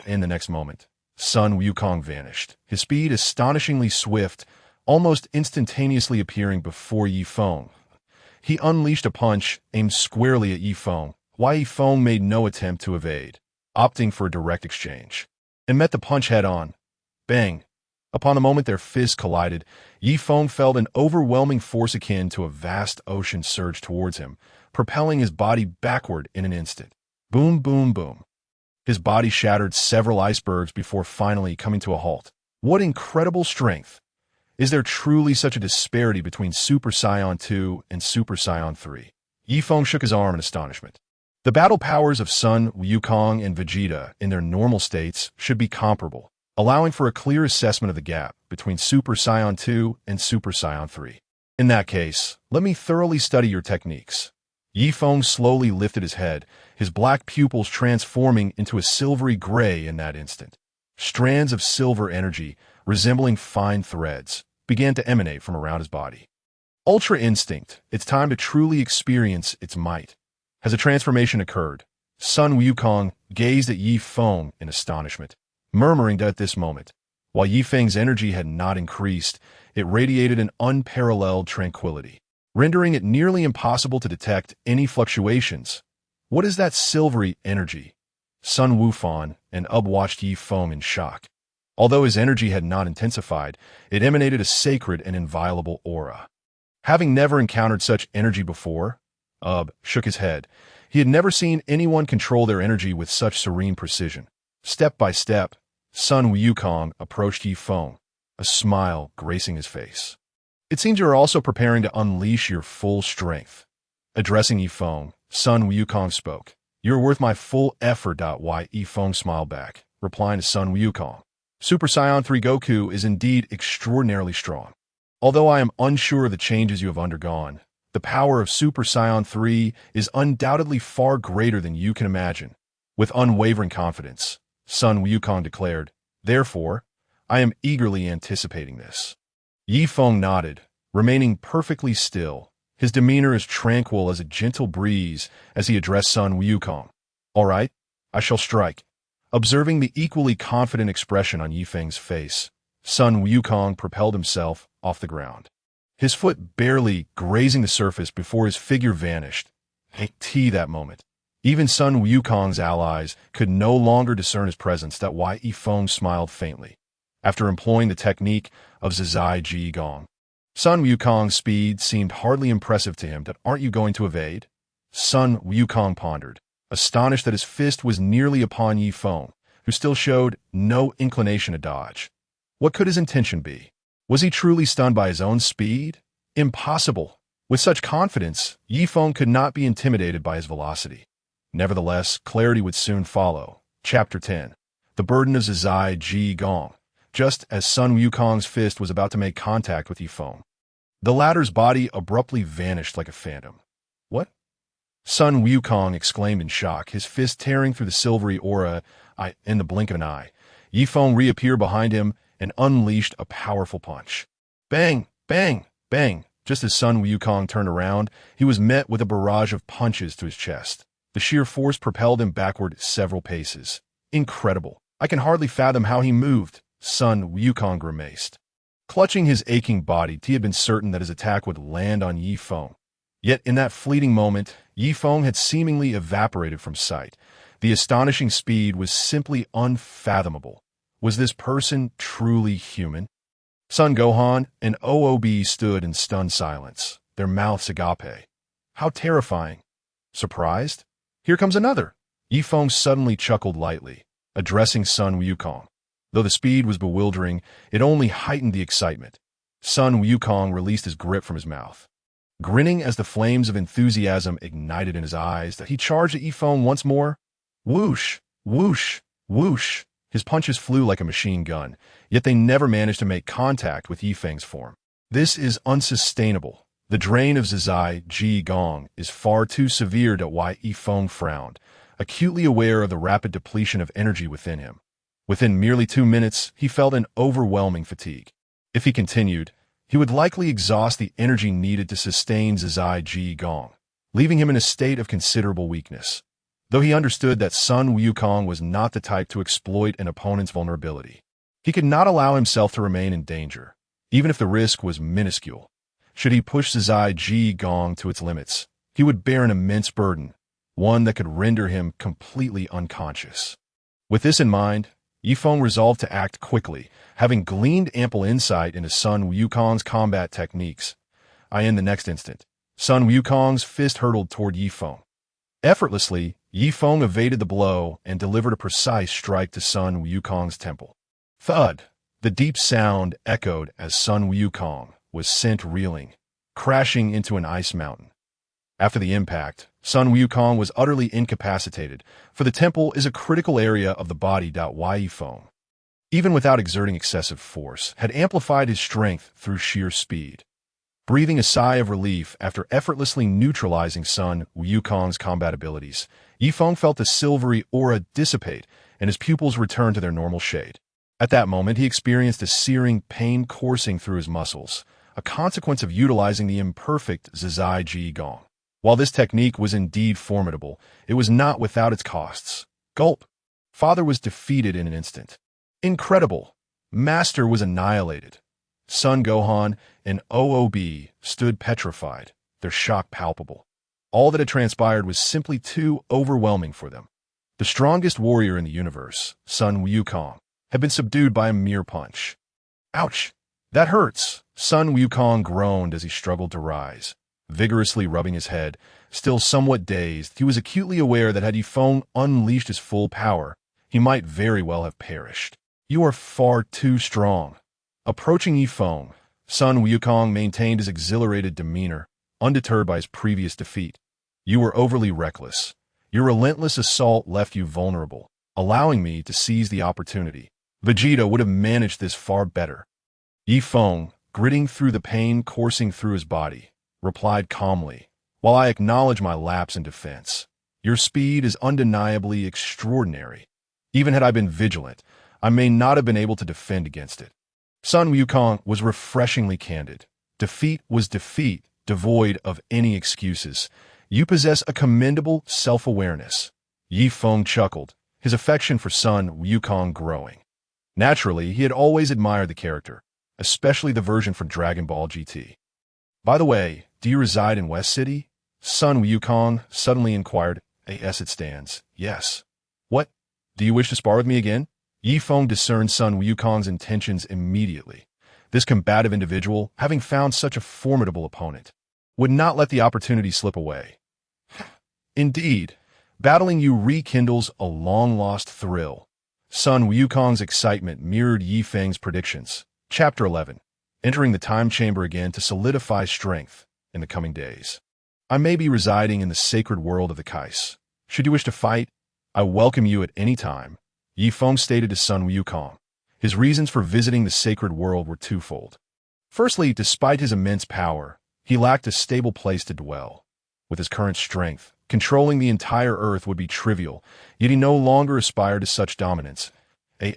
In the next moment, Sun Wukong vanished, his speed astonishingly swift, almost instantaneously appearing before Yi Feng. He unleashed a punch aimed squarely at Yi Feng, while Yi Feng made no attempt to evade, opting for a direct exchange, and met the punch head-on. Bang! Upon the moment their fists collided, Yi Feng felt an overwhelming force akin to a vast ocean surge towards him, propelling his body backward in an instant. Boom, boom, boom. His body shattered several icebergs before finally coming to a halt. What incredible strength! Is there truly such a disparity between Super Saiyan 2 and Super Saiyan 3? Yi Feng shook his arm in astonishment. The battle powers of Sun Wukong and Vegeta in their normal states should be comparable, allowing for a clear assessment of the gap between Super Saiyan 2 and Super Saiyan 3. In that case, let me thoroughly study your techniques. Yi Feng slowly lifted his head, his black pupils transforming into a silvery gray in that instant. Strands of silver energy, resembling fine threads, began to emanate from around his body. Ultra Instinct, it's time to truly experience its might. As a transformation occurred, Sun Wukong gazed at Yi Feng in astonishment, murmuring that at this moment, while Yi Feng's energy had not increased, it radiated an unparalleled tranquility, rendering it nearly impossible to detect any fluctuations. What is that silvery energy? Sun Wufan and watched Yi Feng in shock. Although his energy had not intensified, it emanated a sacred and inviolable aura. Having never encountered such energy before, shook his head. He had never seen anyone control their energy with such serene precision. Step by step, Sun Wukong approached Yi Feng, a smile gracing his face. It seems you are also preparing to unleash your full strength. Addressing Yi Feng, Sun Wukong spoke. You're worth my full effort. Yi Feng smiled back, replying to Sun Wukong. Super Saiyan 3 Goku is indeed extraordinarily strong. Although I am unsure of the changes you have undergone, the power of Super Saiyan 3 is undoubtedly far greater than you can imagine. With unwavering confidence, Sun Wukong declared, Therefore, I am eagerly anticipating this. Yi Feng nodded, remaining perfectly still, his demeanor as tranquil as a gentle breeze as he addressed Sun Wukong. All right, I shall strike. Observing the equally confident expression on Yi Feng's face, Sun Wukong propelled himself off the ground, his foot barely grazing the surface before his figure vanished. That moment, even Sun Wukong's allies could no longer discern his presence. Yi Feng smiled faintly. After employing the technique of Zizai Ji Gong, Sun Wukong's speed seemed hardly impressive to him. Aren't you going to evade? Sun Wukong pondered, astonished that his fist was nearly upon Yi Feng, who still showed no inclination to dodge. What could his intention be? Was he truly stunned by his own speed? Impossible. With such confidence, Feng could not be intimidated by his velocity. Nevertheless, clarity would soon follow. Chapter 10. The Burden of Zizai Ji Gong. Just as Sun Wukong's fist was about to make contact with Feng, the latter's body abruptly vanished like a phantom. What? Sun Wukong exclaimed in shock, his fist tearing through the silvery aura. In the blink of an eye, Feng reappeared behind him and unleashed a powerful punch. Bang! Bang! Bang! Just as Sun Wukong turned around, he was met with a barrage of punches to his chest. The sheer force propelled him backward several paces. Incredible. I can hardly fathom how he moved, Sun Wukong grimaced. Clutching his aching body, he had been certain that his attack would land on Feng. Yet in that fleeting moment, Feng had seemingly evaporated from sight. The astonishing speed was simply unfathomable. Was this person truly human? Son Gohan and OOB stood in stunned silence, their mouths agape. How terrifying. Surprised? Here comes another. Feng suddenly chuckled lightly, addressing Sun Wukong. Though the speed was bewildering, it only heightened the excitement. Sun Wukong released his grip from his mouth. Grinning as the flames of enthusiasm ignited in his eyes, he charged at Feng once more. Whoosh! Whoosh! Whoosh! His punches flew like a machine gun, yet they never managed to make contact with Feng's form. This is unsustainable. The drain of Zizai Ji Gong is far too severe to why Feng frowned, acutely aware of the rapid depletion of energy within him. Within merely 2 minutes, he felt an overwhelming fatigue. If he continued, he would likely exhaust the energy needed to sustain Zizai Ji Gong, leaving him in a state of considerable weakness. Though he understood that Sun Wukong was not the type to exploit an opponent's vulnerability, he could not allow himself to remain in danger, even if the risk was minuscule. Should he push Zizai Ji Gong to its limits, he would bear an immense burden, one that could render him completely unconscious. With this in mind, Feng resolved to act quickly, having gleaned ample insight into Sun Wukong's combat techniques. In the next instant, Sun Wukong's fist hurtled toward Feng. Effortlessly, Feng evaded the blow and delivered a precise strike to Sun Wukong's temple. Thud! The deep sound echoed as Sun Wukong was sent reeling, crashing into an ice mountain. After the impact, Sun Wukong was utterly incapacitated, for the temple is a critical area of the body. Feng, even without exerting excessive force, had amplified his strength through sheer speed. Breathing a sigh of relief after effortlessly neutralizing Sun Wukong's combat abilities, Feng felt the silvery aura dissipate and his pupils return to their normal shade. At that moment, he experienced a searing pain coursing through his muscles, a consequence of utilizing the imperfect Zizai Ji Gong. While this technique was indeed formidable, it was not without its costs. Gulp! Father was defeated in an instant. Incredible! Master was annihilated. Son Gohan and OOB stood petrified, their shock palpable. All that had transpired was simply too overwhelming for them. The strongest warrior in the universe, Sun Wukong, had been subdued by a mere punch. Ouch! That hurts! Sun Wukong groaned as he struggled to rise. Vigorously rubbing his head, still somewhat dazed, he was acutely aware that had Feng unleashed his full power, he might very well have perished. You are far too strong. Approaching Feng, Sun Wukong maintained his exhilarated demeanor, undeterred by his previous defeat. You were overly reckless. Your relentless assault left you vulnerable, allowing me to seize the opportunity. Vegeta would have managed this far better. Feng, gritting through the pain coursing through his body, replied calmly, while I acknowledge my lapse in defense. Your speed is undeniably extraordinary. Even had I been vigilant, I may not have been able to defend against it. Sun Wukong was refreshingly candid. Defeat was defeat, devoid of any excuses. You possess a commendable self-awareness. Feng chuckled, his affection for Sun Wukong growing. Naturally, he had always admired the character, especially the version from Dragon Ball GT. By the way, do you reside in West City? Sun Wukong suddenly inquired. As it stands, yes. What? Do you wish to spar with me again? Feng discerned Sun Wukong's intentions immediately. This combative individual, having found such a formidable opponent, would not let the opportunity slip away. Indeed, battling you rekindles a long-lost thrill. Sun Wukong's excitement mirrored Feng's predictions. Chapter 11. entering the time chamber again to solidify strength in the coming days. I may be residing in the sacred world of the Kais. Should you wish to fight, I welcome you at any time, Yi Feng stated to Sun Wukong. His reasons for visiting the sacred world were twofold. Firstly, despite his immense power, he lacked a stable place to dwell. With his current strength, controlling the entire earth would be trivial, yet he no longer aspired to such dominance.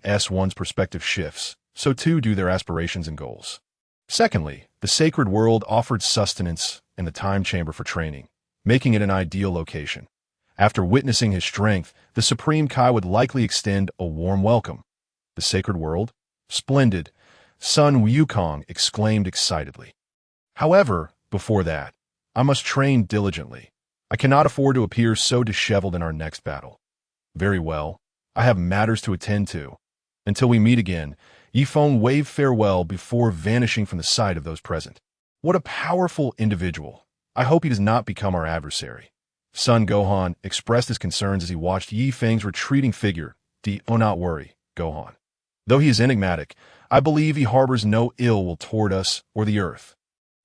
As one's perspective shifts, so too do their aspirations and goals. Secondly, the sacred world offered sustenance and the time chamber for training, making it an ideal location. After witnessing his strength, the Supreme Kai would likely extend a warm welcome. The sacred world? Splendid, Sun Wukong exclaimed excitedly. However, before that, I must train diligently. I cannot afford to appear so disheveled in our next battle. Very well, I have matters to attend to. Until we meet again, Yi Feng waved farewell before vanishing from the sight of those present. What a powerful individual. I hope he does not become our adversary. Son Gohan expressed his concerns as he watched Yi Feng's retreating figure. Do not worry, Gohan. Though he is enigmatic, I believe he harbors no ill will toward us or the earth.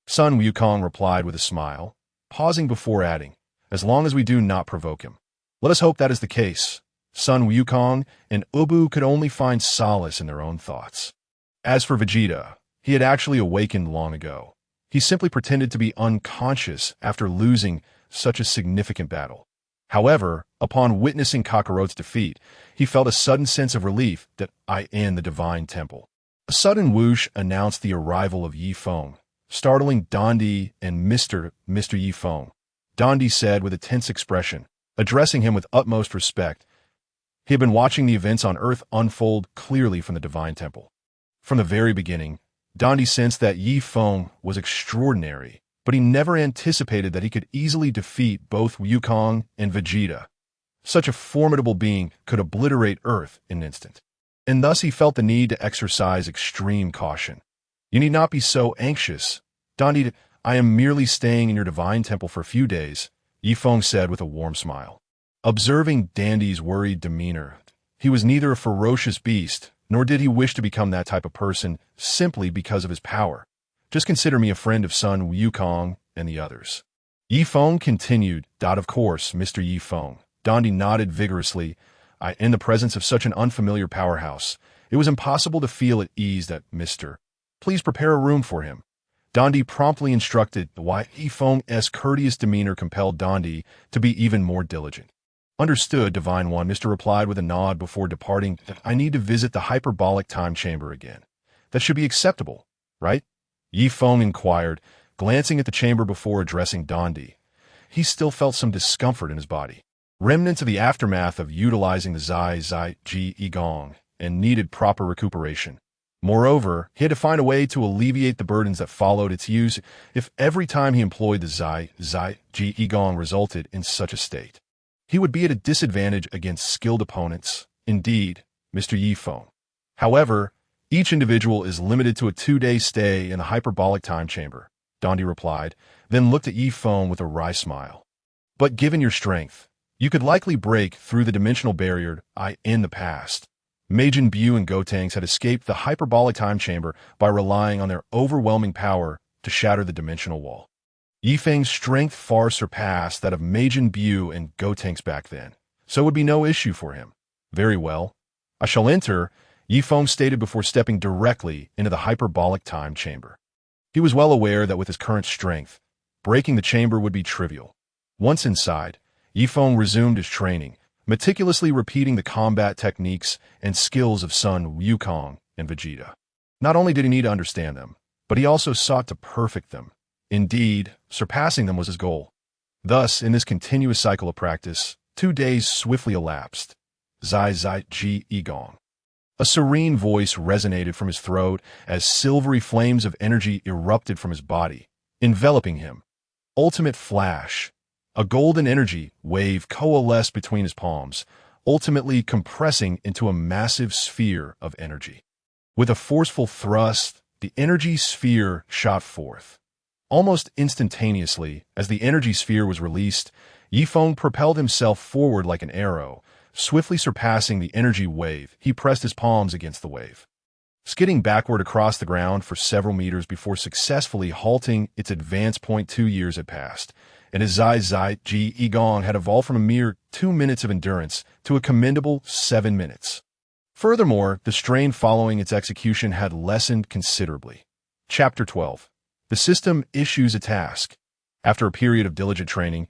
Sun Wukong replied with a smile, pausing before adding, as long as we do not provoke him. Let us hope that is the case. Sun Wukong and Ubu could only find solace in their own thoughts. As for Vegeta, he had actually awakened long ago. He simply pretended to be unconscious after losing such a significant battle. However, upon witnessing Kakarot's defeat, he felt a sudden sense of relief that I in the Divine Temple. A sudden whoosh announced the arrival of Yi Feng, startling Dondi and Mr. Yi Feng. Dondi said with a tense expression, addressing him with utmost respect. He had been watching the events on Earth unfold clearly from the Divine Temple. From the very beginning, Dondi sensed that Yi Feng was extraordinary, but he never anticipated that he could easily defeat both Wukong and Vegeta. Such a formidable being could obliterate Earth in an instant. And thus he felt the need to exercise extreme caution. You need not be so anxious. Dondi, I am merely staying in your Divine Temple for a few days, Yi Feng said with a warm smile. Observing Dandy's worried demeanor, he was neither a ferocious beast, nor did he wish to become that type of person simply because of his power. Just consider me a friend of Sun Wukong and the others. Yi Feng continued, Of course, Mr. Yi Feng. Dondi nodded vigorously. In the presence of such an unfamiliar powerhouse, it was impossible to feel at ease that Mr. Please prepare a room for him. Dondi promptly instructed, why Yi Feng's courteous demeanor compelled Dondi to be even more diligent. Understood, Divine One, Mr. replied with a nod before departing. I need to visit the hyperbolic time chamber again. That should be acceptable, right? Yi Feng inquired, glancing at the chamber before addressing Dondi. He still felt some discomfort in his body. Remnants of the aftermath of utilizing the Zai Ji Gong and needed proper recuperation. Moreover, he had to find a way to alleviate the burdens that followed its use if every time he employed the Zai Ji Gong resulted in such a state. He would be at a disadvantage against skilled opponents. Indeed, Mr. Yi Feng. However, each individual is limited to a 2-day stay in the hyperbolic time chamber, Dondi replied, then looked at Yi Feng with a wry smile. But given your strength, you could likely break through the dimensional barrier in the past. Majin Buu and Gotenks had escaped the hyperbolic time chamber by relying on their overwhelming power to shatter the dimensional wall. Yi Feng's strength far surpassed that of Majin Buu and Gotenks back then, so it would be no issue for him. Very well. I shall enter, Yi Feng stated before stepping directly into the hyperbolic time chamber. He was well aware that with his current strength, breaking the chamber would be trivial. Once inside, Yi Feng resumed his training, meticulously repeating the combat techniques and skills of Sun Wukong and Vegeta. Not only did he need to understand them, but he also sought to perfect them. Indeed, surpassing them was his goal. Thus, in this continuous cycle of practice, 2 days swiftly elapsed. Zai Ji Gong. A serene voice resonated from his throat as silvery flames of energy erupted from his body, enveloping him. Ultimate flash. A golden energy wave coalesced between his palms, ultimately compressing into a massive sphere of energy. With a forceful thrust, the energy sphere shot forth. Almost instantaneously, as the energy sphere was released, Yi Feng propelled himself forward like an arrow. Swiftly surpassing the energy wave, he pressed his palms against the wave. skidding backward across the ground for several meters before successfully halting its advance point. 2 years had passed, and his Zai Ji Gong had evolved from a mere 2 minutes of endurance to a commendable 7 minutes. Furthermore, the strain following its execution had lessened considerably. Chapter 12. The system issues a task. After a period of diligent training,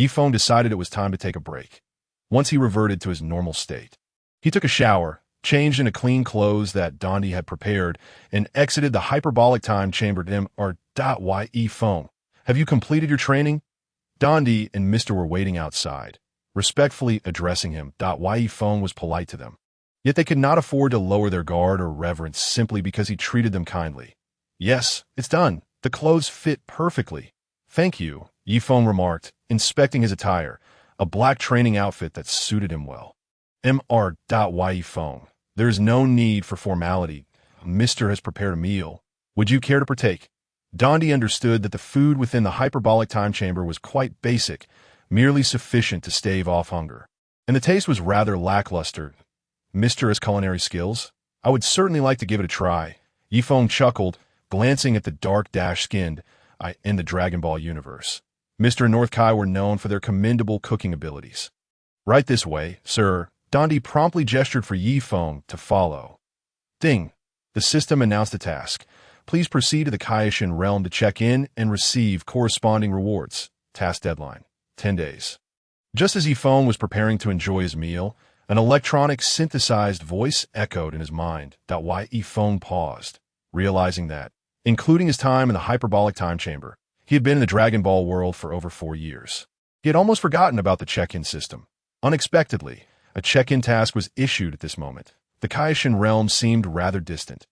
Feng decided it was time to take a break. Once he reverted to his normal state, he took a shower, changed into clean clothes that Dondi had prepared, and exited the hyperbolic time chamber. Feng, have you completed your training? Dondi and Mr. were waiting outside, respectfully addressing him. Feng was polite to them. Yet they could not afford to lower their guard or reverence simply because he treated them kindly. Yes, it's done. The clothes fit perfectly. Thank you, Feng remarked, inspecting his attire, a black training outfit that suited him well. Feng, there is no need for formality. Mr. has prepared a meal. Would you care to partake? Dondi understood that the food within the hyperbolic time chamber was quite basic, merely sufficient to stave off hunger. And the taste was rather lackluster. Mr. has culinary skills? I would certainly like to give it a try. Feng chuckled, glancing at the dark-skinned in the Dragon Ball universe. Mr. and North Kai were known for their commendable cooking abilities. Right this way, sir. Dondi promptly gestured for Feng to follow. Ding! The system announced a task. Please proceed to the Kaishin realm to check in and receive corresponding rewards. Task deadline: 10 days. Just as Feng was preparing to enjoy his meal, an electronic synthesized voice echoed in his mind. Feng paused, realizing that, including his time in the hyperbolic time chamber, he had been in the Dragon Ball world for over 4 years. He had almost forgotten about the check-in system. Unexpectedly, a check-in task was issued at this moment. The Kaishin realm seemed rather distant.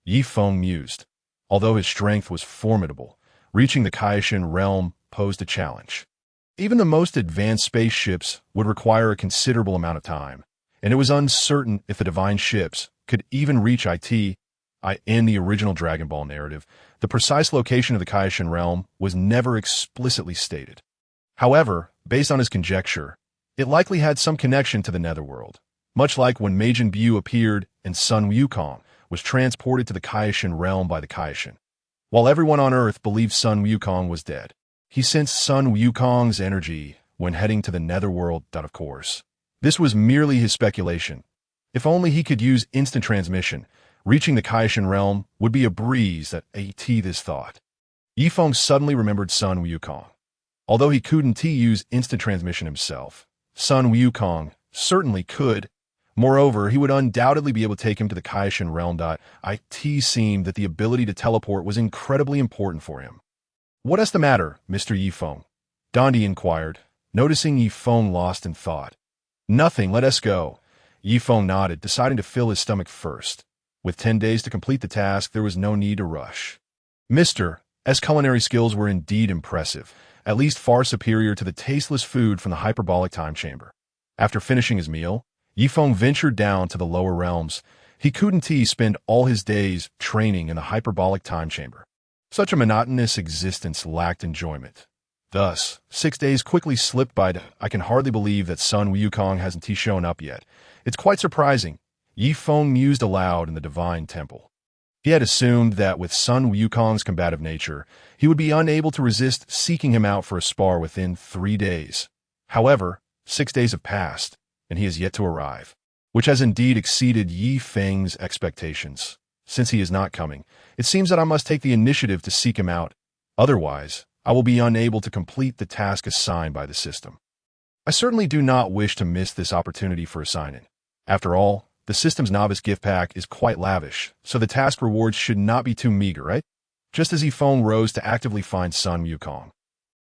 Feng mused. Although his strength was formidable, reaching the Kaishin realm posed a challenge. Even the most advanced spaceships would require a considerable amount of time, and it was uncertain if the divine ships could even reach it. In the original Dragon Ball narrative, the precise location of the Kaishin realm was never explicitly stated. However, based on his conjecture, it likely had some connection to the Netherworld, much like when Majin Buu appeared and Sun Wukong was transported to the Kaishin realm by the Kaishin. While everyone on Earth believed Sun Wukong was dead, he sensed Sun Wukong's energy when heading to the Netherworld. Of course, this was merely his speculation. If only he could use instant transmission, reaching the Kaishin realm would be a breeze. This thought. Feng suddenly remembered Sun Wukong. Although he couldn't use instant transmission himself, Sun Wukong certainly could. Moreover, he would undoubtedly be able to take him to the Kaishin realm. It seemed that the ability to teleport was incredibly important for him. What is the matter, Mr. Feng? Dondi inquired, noticing Feng lost in thought. Nothing, let us go. Feng nodded, deciding to fill his stomach first. With 10 days to complete the task, there was no need to rush. Mr. S. culinary skills were indeed impressive, at least far superior to the tasteless food from the hyperbolic time chamber. After finishing his meal, Feng ventured down to the lower realms. He couldn't spend all his days training in the hyperbolic time chamber. Such a monotonous existence lacked enjoyment. Thus, 6 days quickly slipped by. I can hardly believe that Sun Wukong hasn't shown up yet. It's quite surprising. Feng mused aloud in the divine temple. He had assumed that with Sun Wukong's combative nature, he would be unable to resist seeking him out for a spar within 3 days. However, 6 days have passed, and he has yet to arrive, which has indeed exceeded Feng's expectations. Since he is not coming, it seems that I must take the initiative to seek him out. Otherwise, I will be unable to complete the task assigned by the system. I certainly do not wish to miss this opportunity for a sign-in. After all, the system's novice gift pack is quite lavish, so the task rewards should not be too meager, right? Just as Feng rose to actively find Sun Wukong,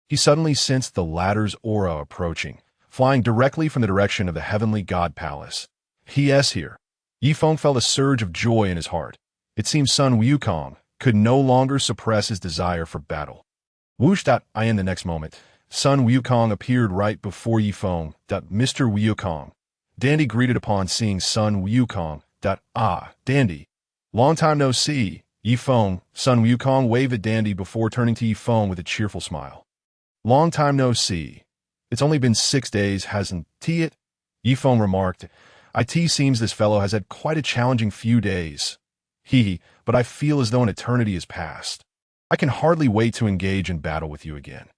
he suddenly sensed the latter's aura approaching, flying directly from the direction of the Heavenly God Palace. He is here. Feng felt a surge of joy in his heart. It seemed Sun Wukong could no longer suppress his desire for battle. Whoosh! In the next moment, Sun Wukong appeared right before Feng. Mr. Wukong. Dandy greeted upon seeing Sun Wukong. Dandy. Long time no see. Feng. Sun Wukong waved at Dandy before turning to Feng with a cheerful smile. Long time no see. It's only been 6 days, hasn't it? Feng remarked. It seems this fellow has had quite a challenging few days. But I feel as though an eternity has passed. I can hardly wait to engage in battle with you again.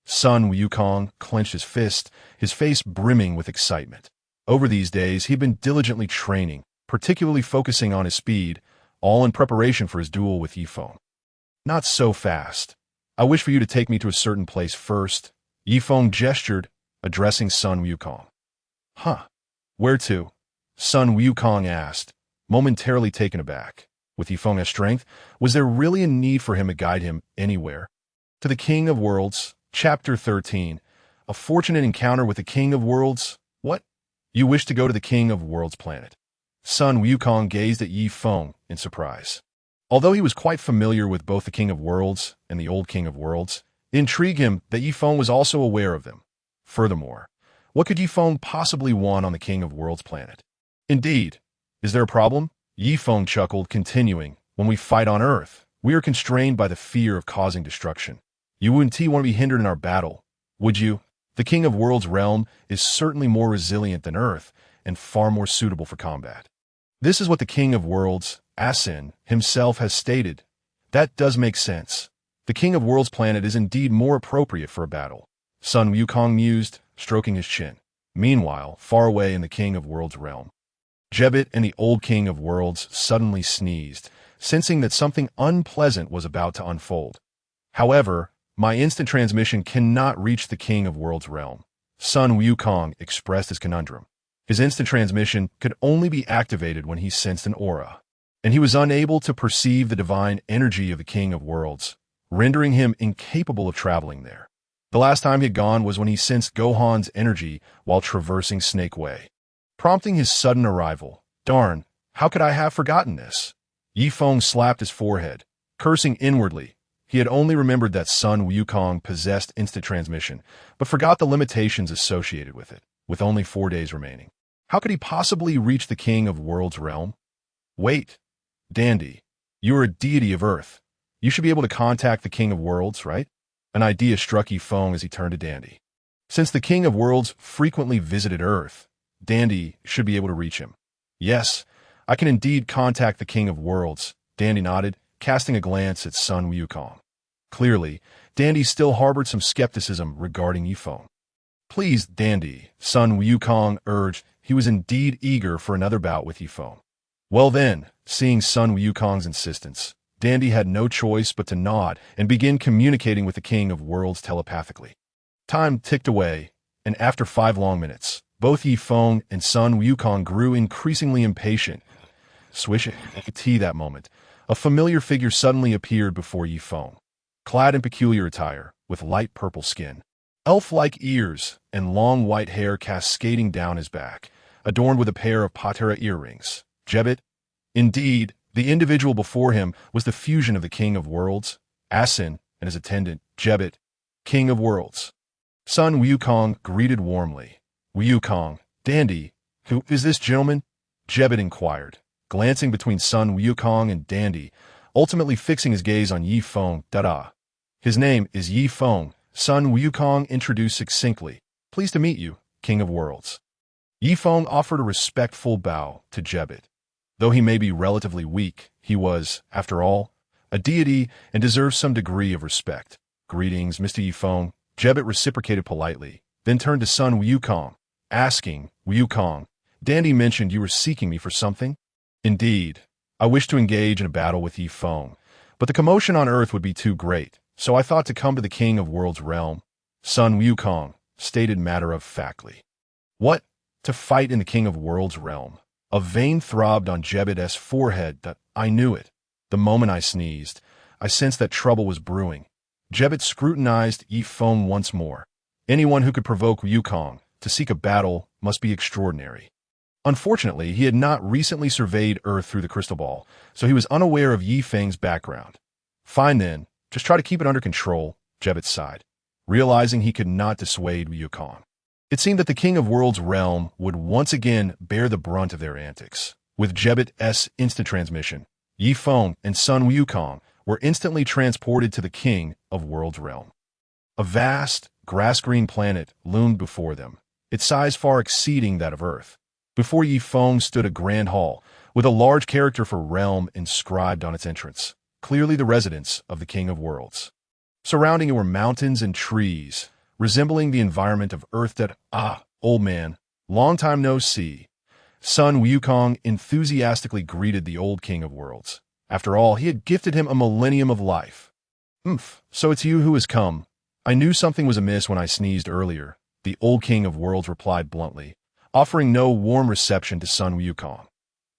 Sun Wukong clenched his fist, his face brimming with excitement. Over these days, he'd been diligently training, particularly focusing on his speed, all in preparation for his duel with Yifeng. Not so fast. I wish for you to take me to a certain place first. Yifeng gestured, addressing Sun Wukong. Huh? Where to? Sun Wukong asked, momentarily taken aback. With Yifeng's strength, was there really a need for him to guide him anywhere? To the King of Worlds, Chapter 13. A fortunate encounter with the King of Worlds? What? You wish to go to the King of Worlds planet? Sun Wukong gazed at Yifeng in surprise. Although he was quite familiar with both the King of Worlds and the old King of Worlds, it intrigued him that Yifeng was also aware of them. Furthermore, what could Yifeng possibly want on the King of Worlds planet? Indeed. Is there a problem? Yifeng chuckled, continuing, when we fight on Earth, we are constrained by the fear of causing destruction. You wouldn't want to be hindered in our battle, would you? The King of Worlds realm is certainly more resilient than Earth and far more suitable for combat. This is what the King of Worlds, Saiyan, himself has stated. That does make sense. The King of Worlds planet is indeed more appropriate for a battle. Sun Wukong mused, stroking his chin. Meanwhile, far away in the King of Worlds realm, Gogeta and the old King of Worlds suddenly sneezed, sensing that something unpleasant was about to unfold. However, my instant transmission cannot reach the King of Worlds realm. Sun Wukong expressed his conundrum. His instant transmission could only be activated when he sensed an aura, and he was unable to perceive the divine energy of the King of Worlds, rendering him incapable of traveling there. The last time he had gone was when he sensed Gohan's energy while traversing Snake Way, prompting his sudden arrival. Darn, how could I have forgotten this? Yifeng slapped his forehead, cursing inwardly. He had only remembered that Sun Wukong possessed instant transmission, but forgot the limitations associated with it, with only 4 days remaining. How could he possibly reach the King of Worlds realm? Wait, Dandy, you are a deity of Earth. You should be able to contact the King of Worlds, right? An idea struck Yifeng as he turned to Dandy. Since the King of Worlds frequently visited Earth, Dandy should be able to reach him. Yes, I can indeed contact the King of Worlds, Dandy nodded, casting a glance at Sun Wukong. Clearly, Dandy still harbored some skepticism regarding Yifeng. Please, Dandy, Sun Wukong urged. He was indeed eager for another bout with Yifeng. Well then, seeing Sun Wukong's insistence, Dandy had no choice but to nod and begin communicating with the King of Worlds telepathically. Time ticked away, and after 5 long minutes, both Yifeng and Sun Wukong grew increasingly impatient. Swish it, that moment, a familiar figure suddenly appeared before Yifeng, clad in peculiar attire, with light purple skin, elf-like ears, and long white hair cascading down his back, adorned with a pair of patera earrings. Gogeta. Indeed, the individual before him was the fusion of the King of Worlds, Saiyan, and his attendant, Gogeta, King of Worlds. Sun Wukong greeted warmly. Wukong, Dandy, who is this gentleman? Gogeta inquired, glancing between Sun Wukong and Dandy, ultimately fixing his gaze on Yifeng. His name is Yifeng, Sun Wukong introduced succinctly. Pleased to meet you, King of Worlds. Yifeng offered a respectful bow to Gogeta. Though he may be relatively weak, he was, after all, a deity and deserves some degree of respect. Greetings, Mr. Yifeng. Gogeta reciprocated politely, then turned to Sun Wukong, asking, Wukong, Dandy mentioned you were seeking me for something? Indeed, I wish to engage in a battle with Yifeng, but the commotion on Earth would be too great, so I thought to come to the King of Worlds realm. Sun Wukong stated matter-of-factly. What? To fight in the King of Worlds realm? A vein throbbed on Gogeta's forehead. That I knew it. The moment I sneezed, I sensed that trouble was brewing. Gogeta scrutinized Yifeng once more. Anyone who could provoke Wukong to seek a battle must be extraordinary. Unfortunately, he had not recently surveyed Earth through the crystal ball, so he was unaware of Yifeng's background. Fine then, just try to keep it under control, Gogeta sighed, realizing he could not dissuade Wukong. It seemed that the King of Worlds realm would once again bear the brunt of their antics. With Gogeta's instant transmission, Yifeng and Sun Wukong were instantly transported to the King of Worlds realm. A vast, grass-green planet loomed before them, its size far exceeding that of Earth. Before Yifeng stood a grand hall, with a large character for realm inscribed on its entrance, clearly the residence of the King of Worlds. Surrounding it were mountains and trees, resembling the environment of Earth that, old man, long time no see. Sun Wukong enthusiastically greeted the old King of Worlds. After all, he had gifted him a millennium of life. So it's you who has come. I knew something was amiss when I sneezed earlier, the old King of Worlds replied bluntly, offering no warm reception to Sun Wukong.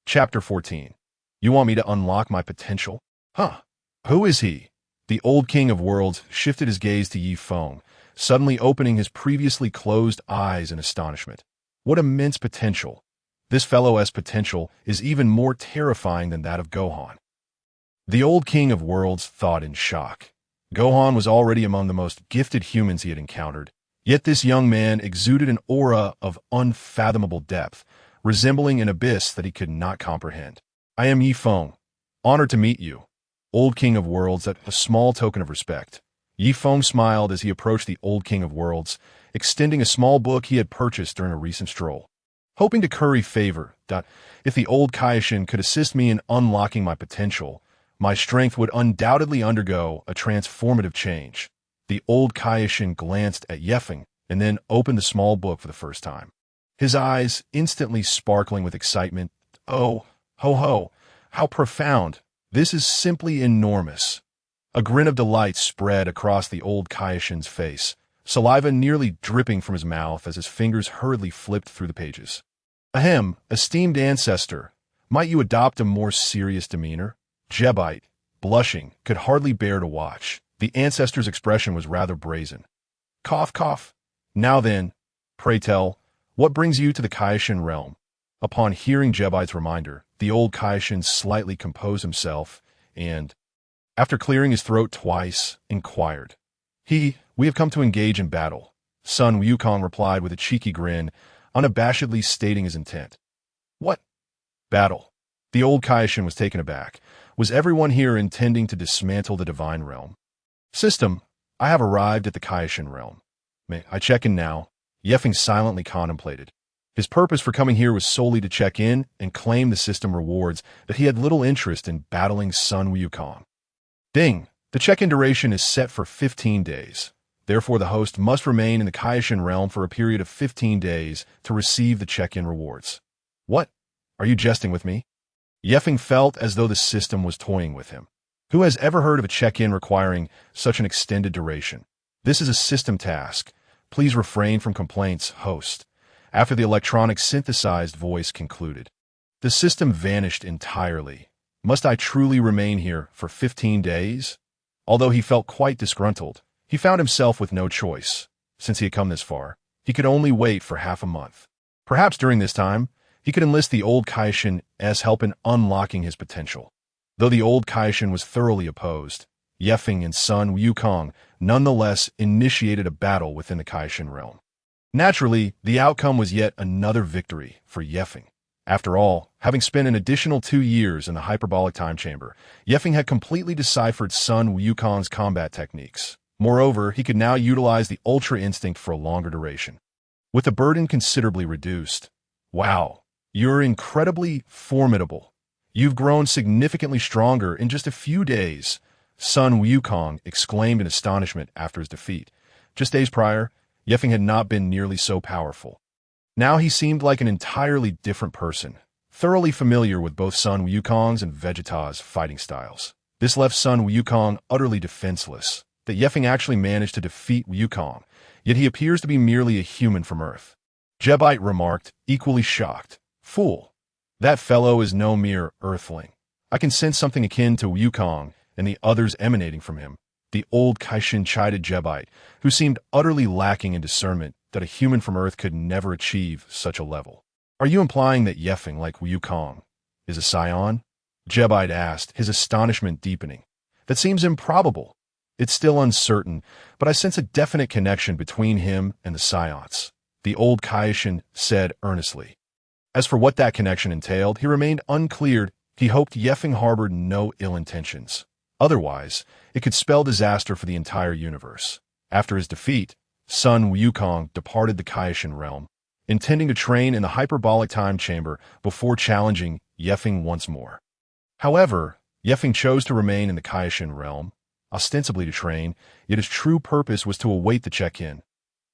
Chapter 14. You want me to unlock my potential? Who is he? The old King of Worlds shifted his gaze to Feng, suddenly opening his previously closed eyes in astonishment. What immense potential! This fellow's potential is even more terrifying than that of Gohan. The old King of Worlds thought in shock. Gohan was already among the most gifted humans he had encountered, yet this young man exuded an aura of unfathomable depth, resembling an abyss that he could not comprehend. I am Feng. Honored to meet you. Old King of Worlds, at a small token of respect. Feng smiled as he approached the old King of Worlds, extending a small book he had purchased during a recent stroll. Hoping to curry favor, if the old Kaishin could assist me in unlocking my potential, my strength would undoubtedly undergo a transformative change. The old Kaishin glanced at Feng and then opened the small book for the first time. His eyes instantly sparkling with excitement. Oh, ho, how profound. This is simply enormous. A grin of delight spread across the old Kaishin's face, saliva nearly dripping from his mouth as his fingers hurriedly flipped through the pages. Ahem, esteemed ancestor, might you adopt a more serious demeanor? Jebite, blushing, could hardly bear to watch. The ancestor's expression was rather brazen. Cough. Now then, pray tell, what brings you to the Kaishin realm? Upon hearing Jebite's reminder, the old Kaishin slightly composed himself and, after clearing his throat twice, inquired. We have come to engage in battle. Sun Wukong replied with a cheeky grin, unabashedly stating his intent. What? Battle? The old Kaishin was taken aback. Was everyone here intending to dismantle the divine realm? System, I have arrived at the Kaishin realm. May I check in now? Feng silently contemplated. His purpose for coming here was solely to check in and claim the system rewards that he had little interest in battling Sun Wukong. Ding! The check-in duration is set for 15 days. Therefore, the host must remain in the Kaishin realm for a period of 15 days to receive the check-in rewards. What? Are you jesting with me? Feng felt as though the system was toying with him. Who has ever heard of a check-in requiring such an extended duration? This is a system task. Please refrain from complaints, host. After the electronic synthesized voice concluded. The system vanished entirely. Must I truly remain here for 15 days? Although he felt quite disgruntled, he found himself with no choice. Since he had come this far, he could only wait for half a month. Perhaps during this time, he could enlist the old Kaishin as help in unlocking his potential. Though the old Kaishin was thoroughly opposed, Feng and Sun Wukong nonetheless initiated a battle within the Kaishin realm. Naturally, the outcome was yet another victory for Feng. After all, having spent an additional 2 years in the hyperbolic time chamber, Feng had completely deciphered Sun Wukong's combat techniques. Moreover, he could now utilize the Ultra Instinct for a longer duration. With the burden considerably reduced. Wow, you're incredibly formidable. You've grown significantly stronger in just a few days, Sun Wukong exclaimed in astonishment after his defeat. Just days prior, Feng had not been nearly so powerful. Now he seemed like an entirely different person, thoroughly familiar with both Sun Wukong's and Vegeta's fighting styles. This left Sun Wukong utterly defenseless. That Feng actually managed to defeat Wukong, yet he appears to be merely a human from Earth. Jebite remarked, equally shocked. Fool. That fellow is no mere earthling. I can sense something akin to Wukong and the others emanating from him. The old Kaishin chided Jebite, who seemed utterly lacking in discernment that a human from Earth could never achieve such a level. Are you implying that Feng, like Wukong, is a Scion? Jebite asked, his astonishment deepening. That seems improbable. It's still uncertain, but I sense a definite connection between him and the Scions, the old Kaishin said earnestly. As for what that connection entailed, he remained uncleared. He hoped Feng harbored no ill intentions. Otherwise, it could spell disaster for the entire universe. After his defeat, Sun Wukong departed the Kaishin realm, intending to train in the hyperbolic time chamber before challenging Yefeng once more. However, Yefeng chose to remain in the Kaishin realm, ostensibly to train, yet his true purpose was to await the check-in.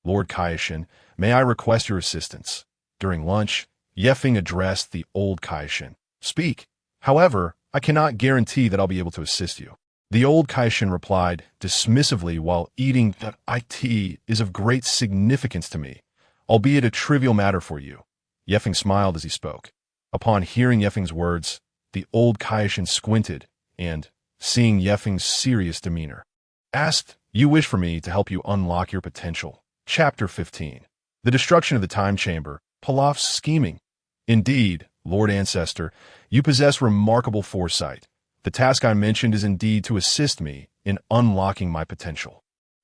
Lord Kaishin, may I request your assistance? During lunch, Yefeng addressed the old Kaishin. Speak. However, I cannot guarantee that I'll be able to assist you. The old Kaishin replied dismissively while eating that it is of great significance to me, albeit a trivial matter for you. Yefeng smiled as he spoke. Upon hearing Yefeng's words, the old Kaishin squinted and, seeing Yefeng's serious demeanor, asked, You wish for me to help you unlock your potential. Chapter 15. The Destruction of the Time Chamber, Pilaf's Scheming. Indeed, Lord Ancestor, you possess remarkable foresight. The task I mentioned is indeed to assist me in unlocking my potential.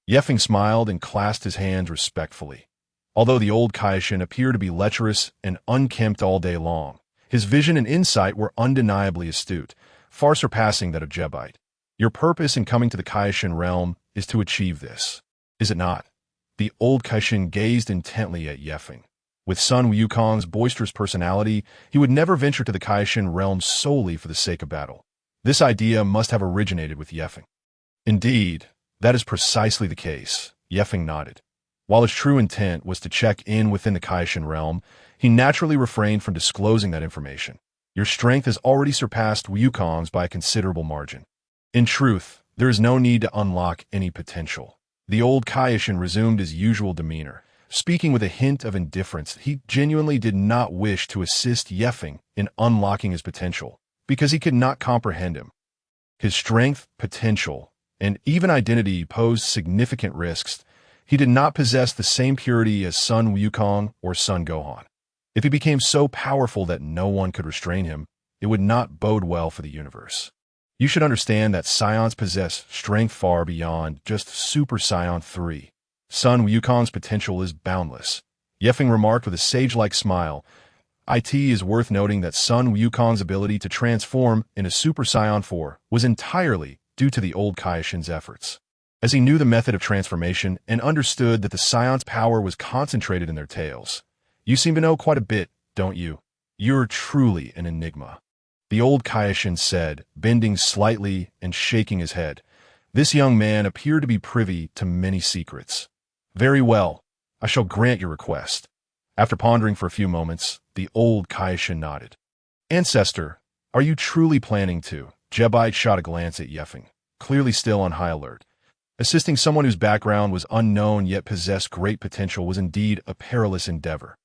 Yefeng smiled and clasped his hands respectfully. Although the old Kaishin appeared to be lecherous and unkempt all day long, his vision and insight were undeniably astute, far surpassing that of Jebite. Your purpose in coming to the Kaishin realm is to achieve this, is it not? The old Kaishin gazed intently at Yefeng. With Sun Wukong's boisterous personality, he would never venture to the Kaishin realm solely for the sake of battle. This idea must have originated with Yefeng. Indeed, that is precisely the case, Yefeng nodded. While his true intent was to check in within the Kaishin realm, he naturally refrained from disclosing that information. Your strength has already surpassed Wukong's by a considerable margin. In truth, there is no need to unlock any potential. The old Kaishin resumed his usual demeanor. Speaking with a hint of indifference, he genuinely did not wish to assist Yefeng in unlocking his potential, because he could not comprehend him. His strength, potential, and even identity posed significant risks. He did not possess the same purity as Sun Wukong or Sun Gohan. If he became so powerful that no one could restrain him, it would not bode well for the universe. You should understand that Scions possess strength far beyond just Super Saiyan 3. Sun Wukong's potential is boundless. Yefeng remarked with a sage-like smile. It is worth noting that Sun Wukong's ability to transform into Super Saiyan 4 was entirely due to the old Kaishin's efforts. As he knew the method of transformation and understood that the Scion's power was concentrated in their tails. You seem to know quite a bit, don't you? You're truly an enigma. The old Kaishin said, bending slightly and shaking his head. This young man appeared to be privy to many secrets. Very well, I shall grant your request. After pondering for a few moments, the old Kaishin nodded. Ancestor, are you truly planning to? Jebite shot a glance at Yefeng, clearly still on high alert. Assisting someone whose background was unknown yet possessed great potential was indeed a perilous endeavor.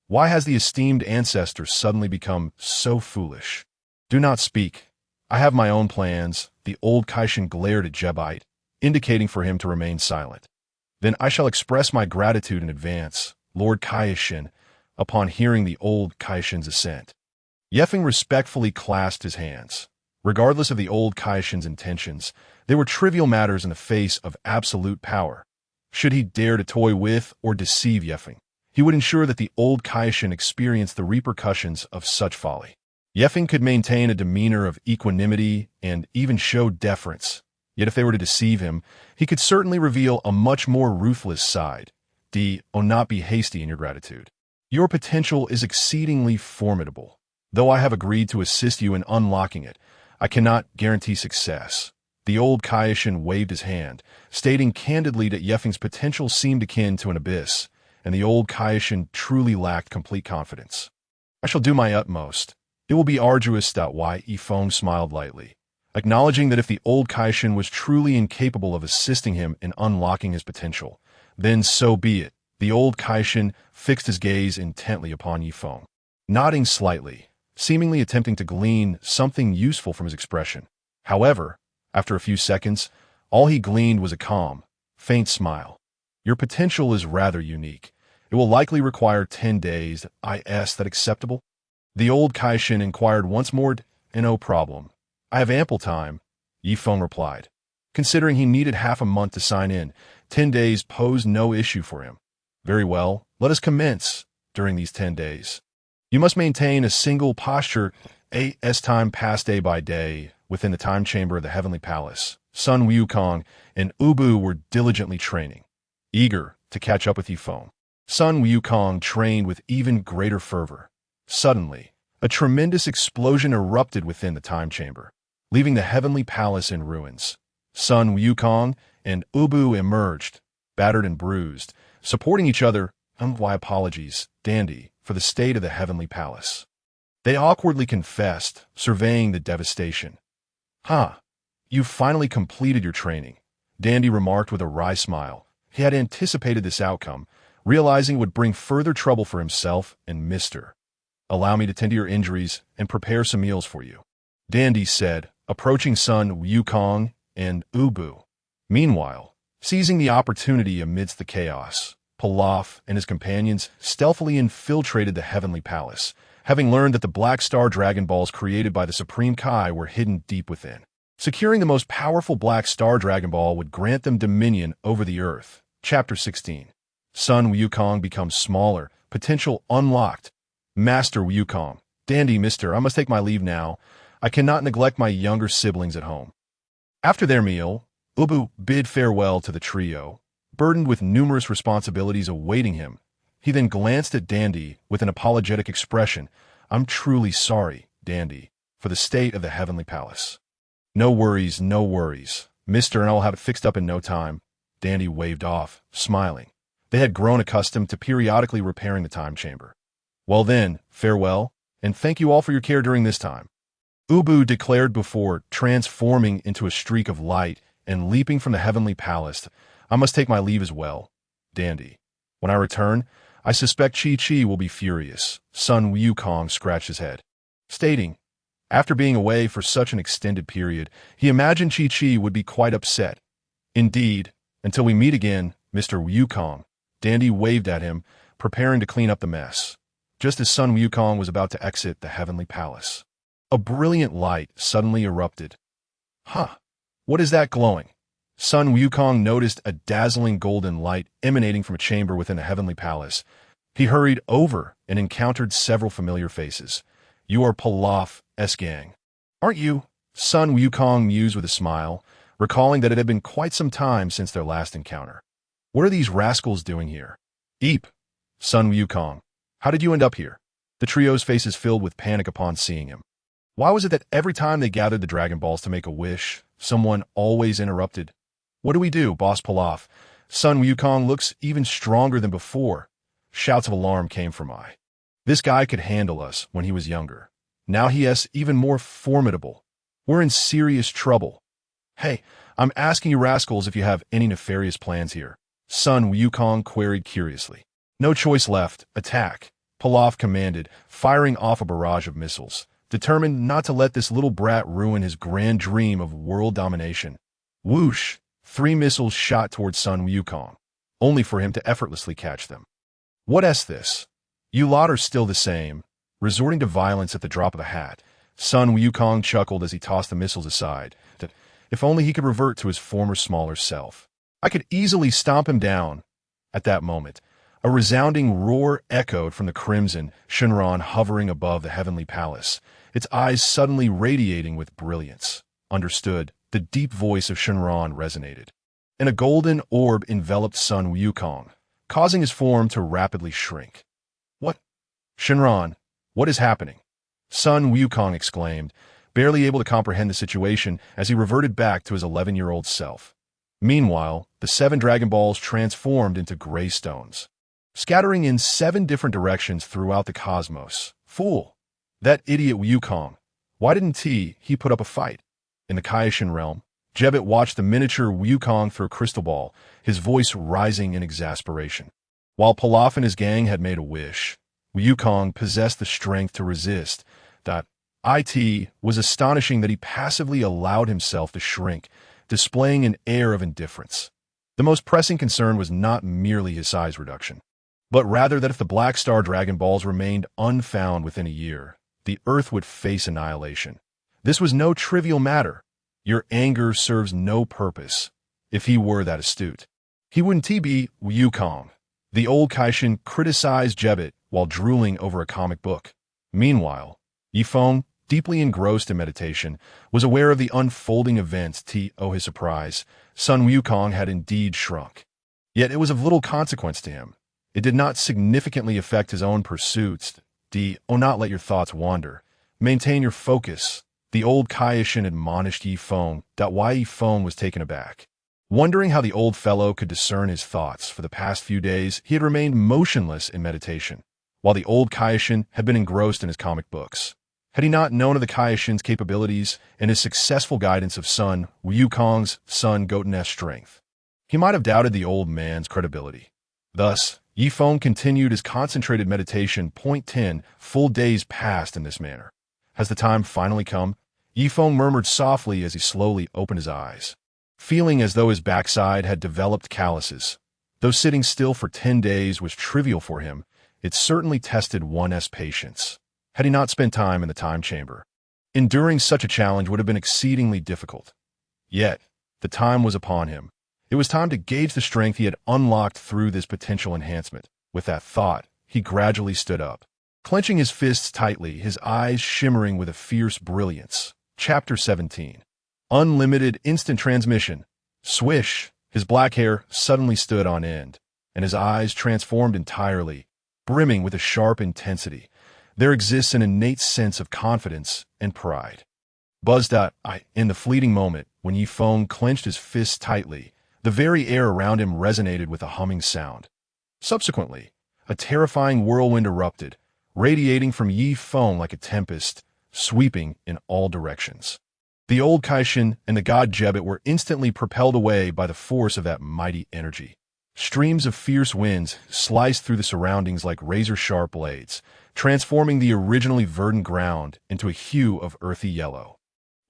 Why has the esteemed ancestor suddenly become so foolish? Do not speak. I have my own plans. The old Kaishin glared at Jebite, indicating for him to remain silent. Then I shall express my gratitude in advance, Lord Kaishin, upon hearing the old Kaishin's assent. Yefeng respectfully clasped his hands. Regardless of the old Kaishin's intentions, they were trivial matters in the face of absolute power. Should he dare to toy with or deceive Yefeng, he would ensure that the old Kaishin experienced the repercussions of such folly. Yefeng could maintain a demeanor of equanimity and even show deference. Yet if they were to deceive him, he could certainly reveal a much more ruthless side. Do not be hasty in your gratitude. Your potential is exceedingly formidable. Though I have agreed to assist you in unlocking it, I cannot guarantee success. The old Kaishin waved his hand, stating candidly that Yefeng's potential seemed akin to an abyss, and the old Kaishin truly lacked complete confidence. I shall do my utmost. It will be arduous. Feng smiled lightly, acknowledging that if the old Kaishin was truly incapable of assisting him in unlocking his potential, then so be it. The old Kaishin fixed his gaze intently upon Feng, nodding slightly, seemingly attempting to glean something useful from his expression. However, after a few seconds, all he gleaned was a calm, faint smile. Your potential is rather unique. It will likely require 10 days. Is that acceptable? The old Kaishin inquired once more. No problem. I have ample time, Feng replied. Considering he needed half a month to sign in, 10 days posed no issue for him. Very well, let us commence. During these 10 days, you must maintain a single posture as time passed day by day within the time chamber of the Heavenly Palace. Sun Wukong and Ubu were diligently training, eager to catch up with Feng. Sun Wukong trained with even greater fervor. Suddenly, A tremendous explosion erupted within the time chamber, leaving the heavenly palace in ruins. Sun Wukong and Ubu emerged, battered and bruised, supporting each other. Why apologies, Dandy, for the state of the heavenly palace. They awkwardly confessed, surveying the devastation. You've finally completed your training, Dandy remarked with a wry smile. He had anticipated this outcome, realizing it would bring further trouble for himself and Mr. Allow me to tend to your injuries and prepare some meals for you, Dandy said, approaching Sun Wukong and Ubu. Meanwhile, seizing the opportunity amidst the chaos, Pilaf and his companions stealthily infiltrated the heavenly palace, having learned that the Black Star Dragon Balls created by the Supreme Kai were hidden deep within. Securing the most powerful Black Star Dragon Ball would grant them dominion over the Earth. Chapter 16. Sun Wukong becomes smaller, potential unlocked. Master Wukong. Dandy, mister, I must take my leave now. I cannot neglect my younger siblings at home. After their meal, Ubu bid farewell to the trio, burdened with numerous responsibilities awaiting him. He then glanced at Dandy with an apologetic expression. I'm truly sorry, Dandy, for the state of the heavenly palace. No worries, mister, and I'll have it fixed up in no time. Dandy waved off, smiling. They had grown accustomed to periodically repairing the time chamber. Well then, farewell, and thank you all for your care during this time, Ubu declared before transforming into a streak of light and leaping from the heavenly palace. I must take my leave as well, Dandy. When I return, I suspect Chi-Chi will be furious. Sun Wukong scratched his head, stating, after being away for such an extended period, he imagined Chi-Chi would be quite upset. Indeed, until we meet again, Mr. Wukong. Dandy waved at him, preparing to clean up the mess, just as Sun Wukong was about to exit the heavenly palace. A brilliant light suddenly erupted. What is that glowing? Sun Wukong noticed a dazzling golden light emanating from a chamber within the heavenly palace. He hurried over and encountered several familiar faces. You are Pilaf's gang, aren't you? Sun Wukong mused with a smile, recalling that it had been quite some time since their last encounter. What are these rascals doing here? Eep, Sun Wukong. How did you end up here? The trio's faces filled with panic upon seeing him. Why was it that every time they gathered the Dragon Balls to make a wish, someone always interrupted? What do we do, Boss Pilaf? Sun Wukong looks even stronger than before. Shouts of alarm came from I. This guy could handle us when he was younger. Now he is even more formidable. We're in serious trouble. Hey, I'm asking you rascals if you have any nefarious plans here. Sun Wukong queried curiously. No choice left. Attack, Pilaf commanded, firing off a barrage of missiles, determined not to let this little brat ruin his grand dream of world domination. Whoosh! 3 missiles shot towards Sun Wukong, only for him to effortlessly catch them. What's this? You lot are still the same, resorting to violence at the drop of a hat. Sun Wukong chuckled as he tossed the missiles aside. If only he could revert to his former smaller self. I could easily stomp him down. At that moment, a resounding roar echoed from the crimson Shenron hovering above the heavenly palace, its eyes suddenly radiating with brilliance. Understood, the deep voice of Shenron resonated. And a golden orb enveloped Sun Wukong, causing his form to rapidly shrink. What? Shenron, what is happening? Sun Wukong exclaimed, barely able to comprehend the situation as he reverted back to his 11-year-old self. Meanwhile, the 7 Dragon Balls transformed into gray stones, scattering in 7 different directions throughout the cosmos. Fool! That idiot Wukong. Why didn't he put up a fight? In the Kaishin realm, Jebet watched the miniature Wukong through a crystal ball, his voice rising in exasperation. While Pilaf and his gang had made a wish, Wukong possessed the strength to resist. It was astonishing that he passively allowed himself to shrink, displaying an air of indifference. The most pressing concern was not merely his size reduction, but rather that if the Black Star Dragon Balls remained unfound within a year, the Earth would face annihilation. This was no trivial matter. Your anger serves no purpose. If he were that astute, he wouldn't be Wukong. The old Kaishin criticized Jebet while drooling over a comic book. Meanwhile, Feng, deeply engrossed in meditation, was aware of the unfolding events. To his surprise, Sun Wukong had indeed shrunk. Yet it was of little consequence to him. It did not significantly affect his own pursuits. Do not let your thoughts wander. Maintain your focus. The old Kaishin admonished Yi Feng. Why Yi Feng was taken aback. Wondering how the old fellow could discern his thoughts, for the past few days he had remained motionless in meditation, while the old Kaishin had been engrossed in his comic books. Had he not known of the Kaishin's capabilities and his successful guidance of Sun Wukong's son Goten's strength, he might have doubted the old man's credibility. Thus, Yi Feng continued his concentrated meditation. 10 full days passed in this manner. Has the time finally come? Yi Feng murmured softly as he slowly opened his eyes, feeling as though his backside had developed calluses. Though sitting still for 10 days was trivial for him, it certainly tested one's patience. Had he not spent time in the time chamber, enduring such a challenge would have been exceedingly difficult. Yet, the time was upon him. It was time to gauge the strength he had unlocked through this potential enhancement. With that thought, he gradually stood up, clenching his fists tightly, his eyes shimmering with a fierce brilliance. Chapter 17. Unlimited instant transmission. Swish! His black hair suddenly stood on end, and his eyes transformed entirely, brimming with a sharp intensity. There exists an innate sense of confidence and pride. Buzzed out in the fleeting moment, when Yi Feng clenched his fists tightly, the very air around him resonated with a humming sound. Subsequently, a terrifying whirlwind erupted, radiating from Yi Feng like a tempest, sweeping in all directions. The old Kaishin and the god Jebet were instantly propelled away by the force of that mighty energy. Streams of fierce winds sliced through the surroundings like razor-sharp blades, transforming the originally verdant ground into a hue of earthy yellow.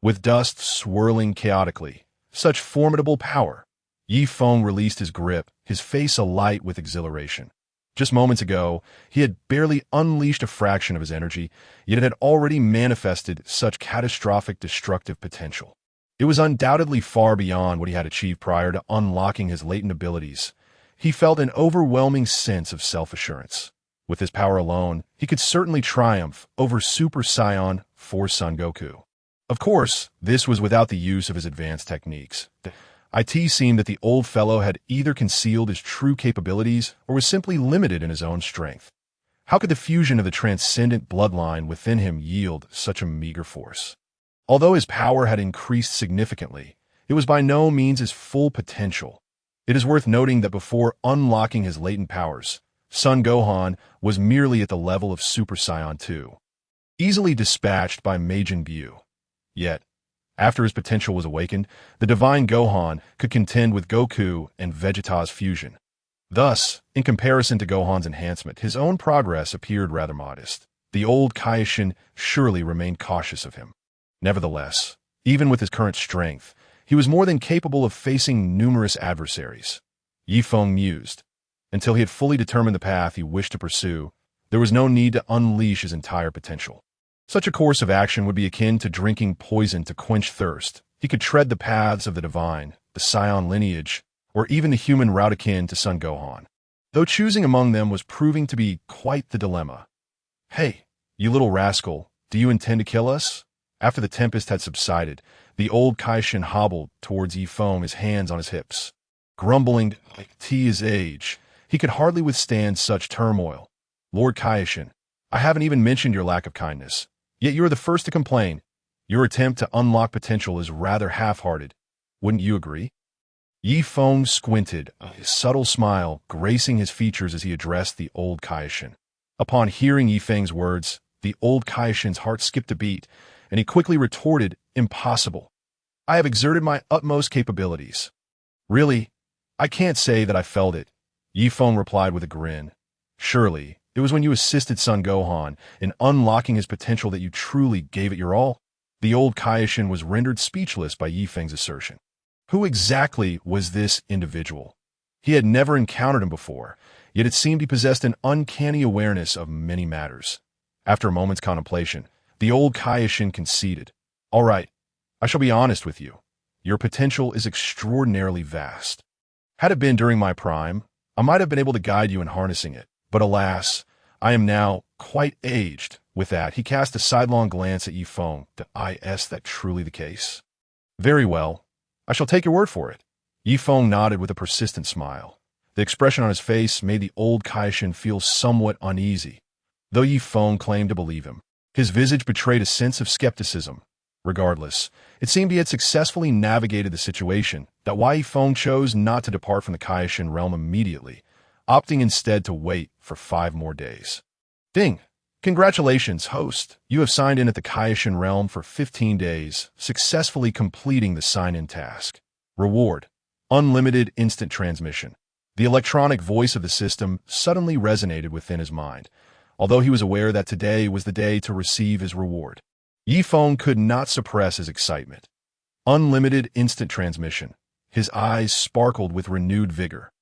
With dust swirling chaotically, such formidable power, Yi Feng released his grip, his face alight with exhilaration. Just moments ago, he had barely unleashed a fraction of his energy, yet it had already manifested such catastrophic destructive potential. It was undoubtedly far beyond what he had achieved prior to unlocking his latent abilities. He felt an overwhelming sense of self-assurance. With his power alone, he could certainly triumph over Super Saiyan 4 Son Goku. Of course, this was without the use of his advanced techniques. It seemed that the old fellow had either concealed his true capabilities or was simply limited in his own strength. How could the fusion of the transcendent bloodline within him yield such a meager force? Although his power had increased significantly, it was by no means his full potential. It is worth noting that before unlocking his latent powers, Son Gohan was merely at the level of Super Saiyan 2, easily dispatched by Majin Buu. Yet, after his potential was awakened, the divine Gohan could contend with Goku and Vegeta's fusion. Thus, in comparison to Gohan's enhancement, his own progress appeared rather modest. The old Kaishin surely remained cautious of him. Nevertheless, even with his current strength, he was more than capable of facing numerous adversaries. Yi Feng mused. Until he had fully determined the path he wished to pursue, there was no need to unleash his entire potential. Such a course of action would be akin to drinking poison to quench thirst. He could tread the paths of the divine, the Scion lineage, or even the human route akin to Son Gohan, though choosing among them was proving to be quite the dilemma. "Hey, you little rascal, do you intend to kill us?" After the tempest had subsided, the old Kaishin hobbled towards Yi Feng, his hands on his hips. Grumbling at his age, he could hardly withstand such turmoil. "Lord Kaishin, I haven't even mentioned your lack of kindness. Yet you are the first to complain. Your attempt to unlock potential is rather half-hearted. Wouldn't you agree?" Yi Feng squinted, a subtle smile gracing his features as he addressed the old Kaishin. Upon hearing Yi Feng's words, the old Kaishin's heart skipped a beat, and he quickly retorted, "Impossible. I have exerted my utmost capabilities." "Really? I can't say that I felt it," Yi Feng replied with a grin. "Surely, it was when you assisted Son Gohan in unlocking his potential that you truly gave it your all." The old Kaishin was rendered speechless by Yi Feng's assertion. Who exactly was this individual? He had never encountered him before, yet it seemed he possessed an uncanny awareness of many matters. After a moment's contemplation, the old Kaishin conceded. "All right, I shall be honest with you. Your potential is extraordinarily vast. Had it been during my prime, I might have been able to guide you in harnessing it. But alas, I am now quite aged." With that, he cast a sidelong glance at Yi Feng. Is that truly the case? "Very well. I shall take your word for it." Yi Feng nodded with a persistent smile. The expression on his face made the old Kaishin feel somewhat uneasy. though Yi Feng claimed to believe him. His visage betrayed a sense of skepticism. Regardless, it seemed he had successfully navigated the situation, that why Yi Feng chose not to depart from the Kaishin realm immediately, opting instead to wait for 5 more days. Ding! Congratulations, host. You have signed in at the Kaishin realm for 15 days, successfully completing the sign-in task. Reward: unlimited instant transmission. The electronic voice of the system suddenly resonated within his mind, although he was aware that today was the day to receive his reward. Yi Feng could not suppress his excitement. Unlimited instant transmission. His eyes sparkled with renewed vigor.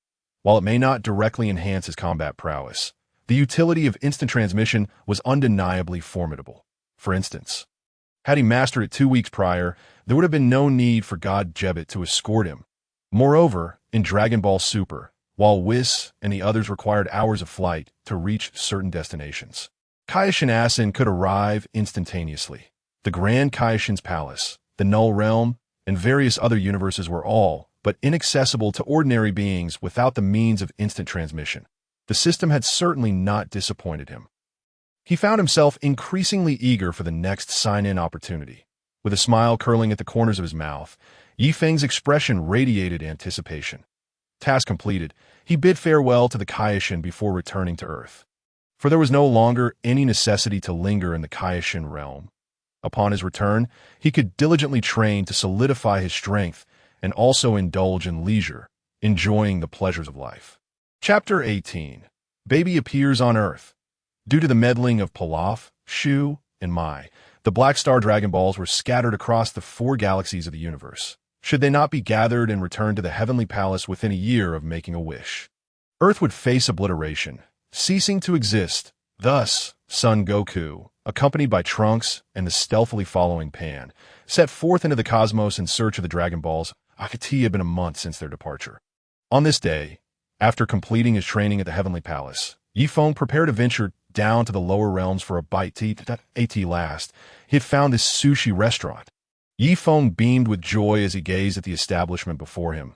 While it may not directly enhance his combat prowess, the utility of instant transmission was undeniably formidable. For instance, had he mastered it 2 weeks prior, there would have been no need for God Jebbet to escort him. Moreover, in Dragon Ball Super, while Whis and the others required hours of flight to reach certain destinations, Kaishin Asin could arrive instantaneously. The Grand Kaishin's Palace, the Null Realm, and various other universes were all but inaccessible to ordinary beings without the means of instant transmission. The system had certainly not disappointed him. He found himself increasingly eager for the next sign-in opportunity. With a smile curling at the corners of his mouth, Yi Feng's expression radiated anticipation. Task completed, he bid farewell to the Kaishin before returning to Earth. For there was no longer any necessity to linger in the Kaishin realm. Upon his return, he could diligently train to solidify his strength and also indulge in leisure, enjoying the pleasures of life. Chapter 18. Baby appears on Earth. Due to the meddling of Pilaf, Shu, and Mai, the Black Star Dragon Balls were scattered across the 4 galaxies of the universe. Should they not be gathered and returned to the Heavenly Palace within a year of making a wish, Earth would face obliteration, ceasing to exist. Thus, Son Goku, accompanied by Trunks and the stealthily following Pan, set forth into the cosmos in search of the Dragon Balls. It had been a month since their departure. On this day, after completing his training at the Heavenly Palace, Yi Feng prepared to venture down to the lower realms for a bite to eat. At last, he had found this sushi restaurant. Yi Feng beamed with joy as he gazed at the establishment before him.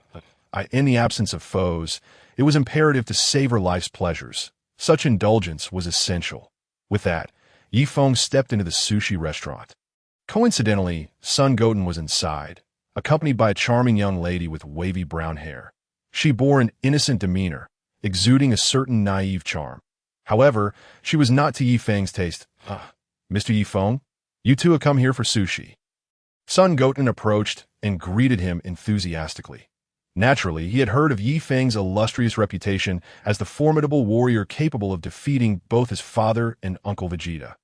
In the absence of foes, it was imperative to savor life's pleasures. Such indulgence was essential. With that, Yi Feng stepped into the sushi restaurant. Coincidentally, Son Goten was inside, accompanied by a charming young lady with wavy brown hair. She bore an innocent demeanor, exuding a certain naive charm. However, she was not to Yi Feng's taste. Mr. Yi Feng, you two have come here for sushi. Son Goten approached and greeted him enthusiastically. Naturally, he had heard of Yi Feng's illustrious reputation as the formidable warrior capable of defeating both his father and Uncle Vegeta.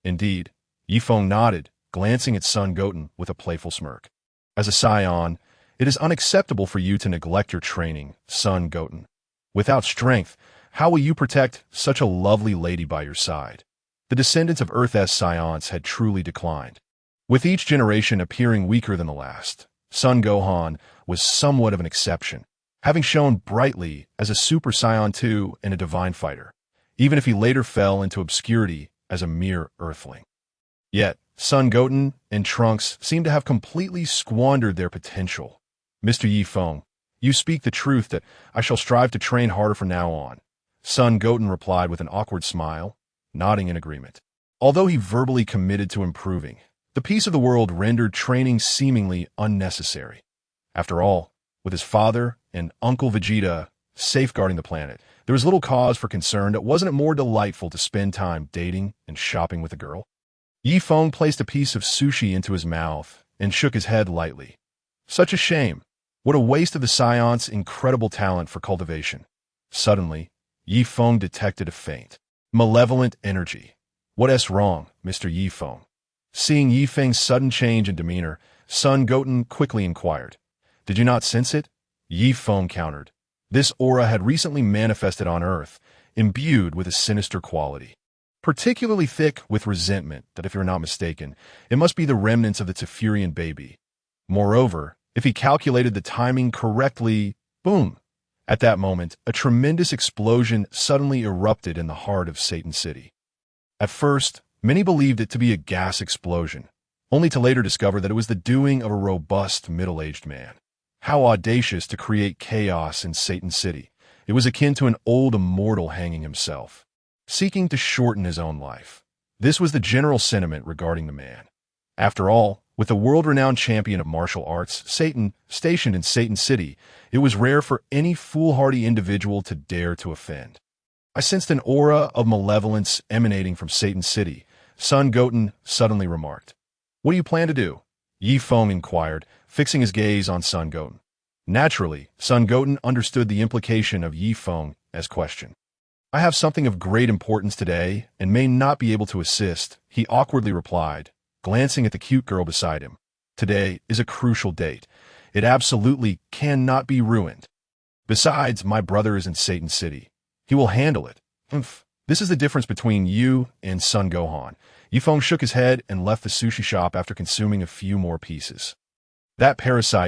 Indeed, Yi Feng nodded, glancing at Son Goten with a playful smirk. As a Scion, it is unacceptable for you to neglect your training, Son Goten. Without strength, how will you protect such a lovely lady by your side? The descendants of Earth's Scions had truly declined, with each generation appearing weaker than the last. Son Gohan was somewhat of an exception, having shone brightly as a Super Saiyan 2 and a divine fighter, even if he later fell into obscurity as a mere earthling. Yet, Son Goten and Trunks seemed to have completely squandered their potential. Mr. Yi Feng, you speak the truth that I shall strive to train harder from now on. Son Goten replied with an awkward smile, nodding in agreement. Although he verbally committed to improving, the peace of the world rendered training seemingly unnecessary. After all, with his father and Uncle Vegeta safeguarding the planet, there was little cause for concern. Wasn't it more delightful to spend time dating and shopping with a girl? Yi Feng placed a piece of sushi into his mouth and shook his head lightly. Such a shame. What a waste of the Scion's incredible talent for cultivation. Suddenly, Yi Feng detected a faint, malevolent energy. What's wrong, Mr. Yi Feng? Seeing Yi Feng's sudden change in demeanor, Son Goten quickly inquired. Did you not sense it? Yi Feng countered. This aura had recently manifested on Earth, imbued with a sinister quality. Particularly thick with resentment that, if you're not mistaken, it must be the remnants of the Tefurian baby. Moreover, if he calculated the timing correctly, boom! At that moment, a tremendous explosion suddenly erupted in the heart of Satan City. At first, many believed it to be a gas explosion, only to later discover that it was the doing of a robust middle-aged man. How audacious to create chaos in Satan City. It was akin to an old immortal hanging himself. seeking to shorten his own life. This was the general sentiment regarding the man. After all, with the world-renowned champion of martial arts, Satan, stationed in Satan City, it was rare for any foolhardy individual to dare to offend. I sensed an aura of malevolence emanating from Satan City, Sun Goten suddenly remarked. What do you plan to do? Yi Feng inquired, fixing his gaze on Sun Goten. Naturally, Sun Goten understood the implication of Yi Feng as question. I have something of great importance today and may not be able to assist, he awkwardly replied, glancing at the cute girl beside him. Today is a crucial date. It absolutely cannot be ruined. Besides, my brother is in Satan City. He will handle it. This is the difference between you and Sun Gohan. Yi Feng shook his head and left the sushi shop after consuming a few more pieces. That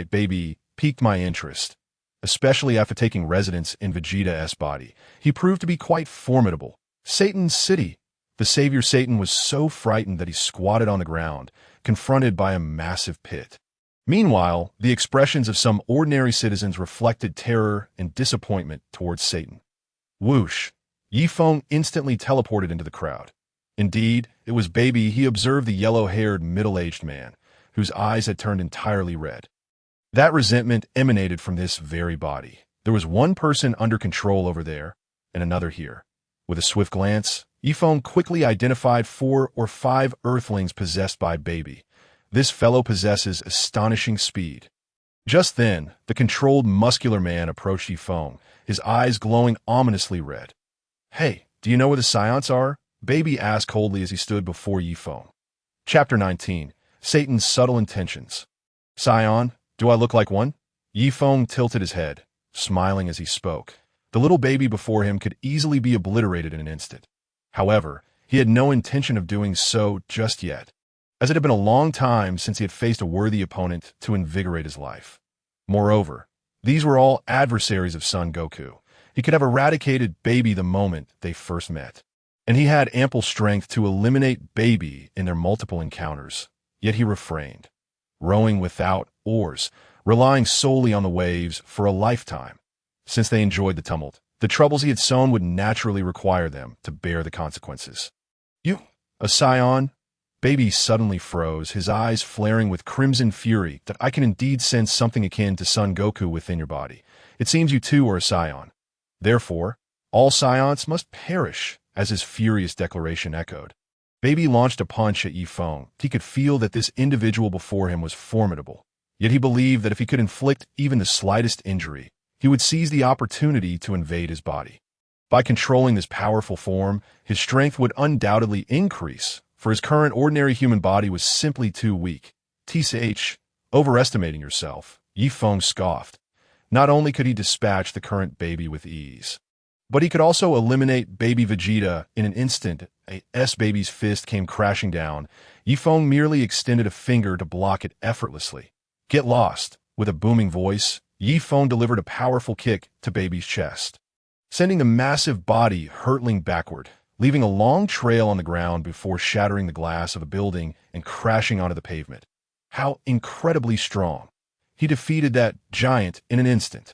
baby piqued my interest, especially after taking residence in Vegeta's body. He proved to be quite formidable. Satan City. The savior Satan was so frightened that he squatted on the ground, confronted by a massive pit. Meanwhile, the expressions of some ordinary citizens reflected terror and disappointment towards Satan. Whoosh! Yi Feng instantly teleported into the crowd. Indeed, it was baby he observed the yellow-haired, middle-aged man, whose eyes had turned entirely red. That resentment emanated from this very body. There was one person under control over there, and another here. With a swift glance, Yi Feng quickly identified 4 or 5 Earthlings possessed by baby. This fellow possesses astonishing speed. Just then, the controlled muscular man approached Yi Feng, his eyes glowing ominously red. Hey, do you know where the Scions are? Baby asked coldly as he stood before Yi Feng. Chapter 19. Satan's Subtle Intentions. Scion, do I look like one? Yi Feng tilted his head, smiling as he spoke. The little baby before him could easily be obliterated in an instant. However, he had no intention of doing so just yet, as it had been a long time since he had faced a worthy opponent to invigorate his life. Moreover, these were all adversaries of Son Goku. He could have eradicated baby the moment they first met, and he had ample strength to eliminate baby in their multiple encounters. Yet he refrained, rowing without oars, relying solely on the waves for a lifetime. Since they enjoyed the tumult, the troubles he had sown would naturally require them to bear the consequences. You, a Scion? Baby suddenly froze, his eyes flaring with crimson fury. That I can indeed sense something akin to Son Goku within your body. It seems you too are a Scion. Therefore, all Scions must perish, as his furious declaration echoed. Baby launched a punch at Yi Feng. He could feel that this individual before him was formidable. Yet he believed that if he could inflict even the slightest injury, he would seize the opportunity to invade his body. By controlling this powerful form, his strength would undoubtedly increase, for his current ordinary human body was simply too weak. TCH, overestimating yourself, Yi Feng scoffed. Not only could he dispatch the current baby with ease, but he could also eliminate baby Vegeta in an instant. Baby's fist came crashing down. Yi Feng merely extended a finger to block it effortlessly. Get lost. With a booming voice, Yi Feng delivered a powerful kick to baby's chest, sending the massive body hurtling backward, leaving a long trail on the ground before shattering the glass of a building and crashing onto the pavement. How incredibly strong. He defeated that giant in an instant.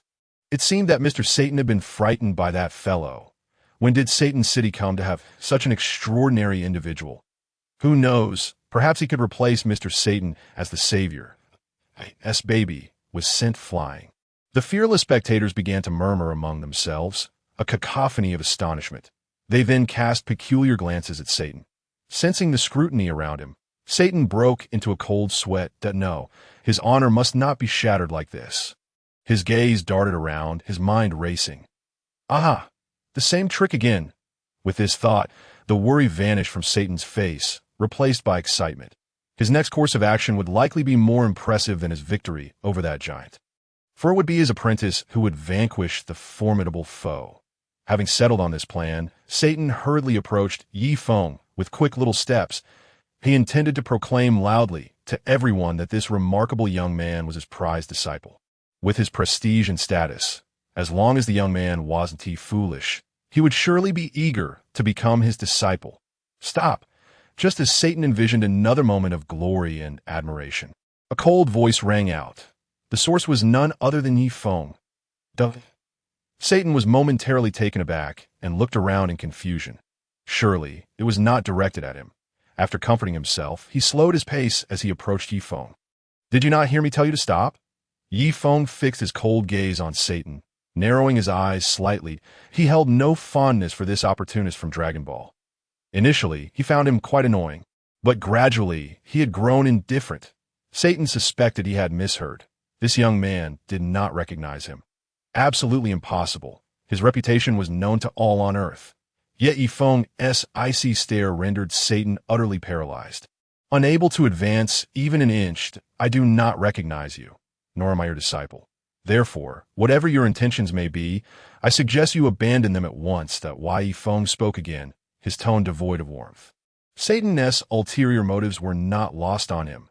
It seemed that Mr. Satan had been frightened by that fellow. When did Satan City come to have such an extraordinary individual? Who knows, perhaps he could replace Mr. Satan as the savior. Baby was sent flying. The fearless spectators began to murmur among themselves, a cacophony of astonishment. They then cast peculiar glances at Satan. Sensing the scrutiny around him, Satan broke into a cold sweat that no, his honor must not be shattered like this. His gaze darted around, his mind racing. Aha! The same trick again. With this thought, the worry vanished from Satan's face, replaced by excitement. His next course of action would likely be more impressive than his victory over that giant, for it would be his apprentice who would vanquish the formidable foe. Having settled on this plan, Satan hurriedly approached Yi Feng with quick little steps. He intended to proclaim loudly to everyone that this remarkable young man was his prized disciple. With his prestige and status, as long as the young man wasn't foolish, he would surely be eager to become his disciple. Stop! Just as Satan envisioned another moment of glory and admiration, a cold voice rang out. The source was none other than Yi Feng. Satan was momentarily taken aback and looked around in confusion. Surely, it was not directed at him. After comforting himself, he slowed his pace as he approached Yi Feng. "Did you not hear me tell you to stop?" Yi Feng fixed his cold gaze on Satan, narrowing his eyes slightly. He held no fondness for this opportunist from Dragon Ball. Initially, he found him quite annoying, but gradually, he had grown indifferent. Satan suspected he had misheard. This young man did not recognize him. Absolutely impossible. His reputation was known to all on Earth. Yet Yi Feng's icy stare rendered Satan utterly paralyzed. Unable to advance even an inch, "I do not recognize you, nor am I your disciple. Therefore, whatever your intentions may be, I suggest you abandon them at once." Yi Feng spoke again, his tone devoid of warmth. Satan's ulterior motives were not lost on him.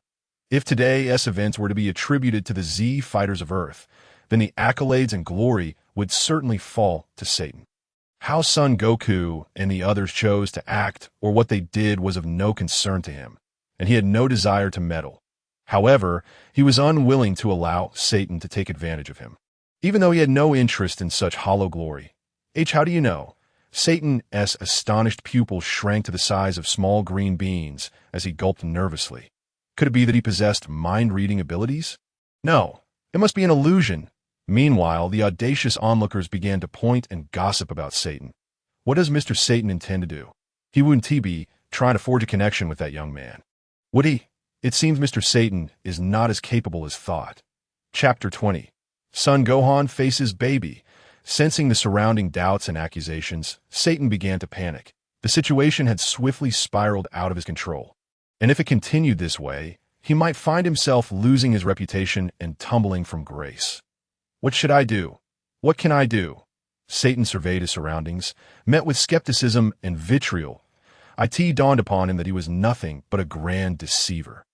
If today's events were to be attributed to the Z fighters of Earth, then the accolades and glory would certainly fall to Satan. How Son Goku and the others chose to act or what they did was of no concern to him, and he had no desire to meddle. However, he was unwilling to allow Satan to take advantage of him, even though he had no interest in such hollow glory. How do you know? Satan's astonished pupils shrank to the size of small green beans as he gulped nervously. Could it be that he possessed mind-reading abilities? No, it must be an illusion. Meanwhile, the audacious onlookers began to point and gossip about Satan. What does Mr. Satan intend to do? He wouldn't be trying to forge a connection with that young man, would he? It seems Mr. Satan is not as capable as thought. Chapter 20. Son Gohan faces baby. Sensing the surrounding doubts and accusations, Satan began to panic. The situation had swiftly spiraled out of his control. And if it continued this way, he might find himself losing his reputation and tumbling from grace. What should I do? What can I do? Satan surveyed his surroundings, met with skepticism and vitriol. It dawned upon him that he was nothing but a grand deceiver.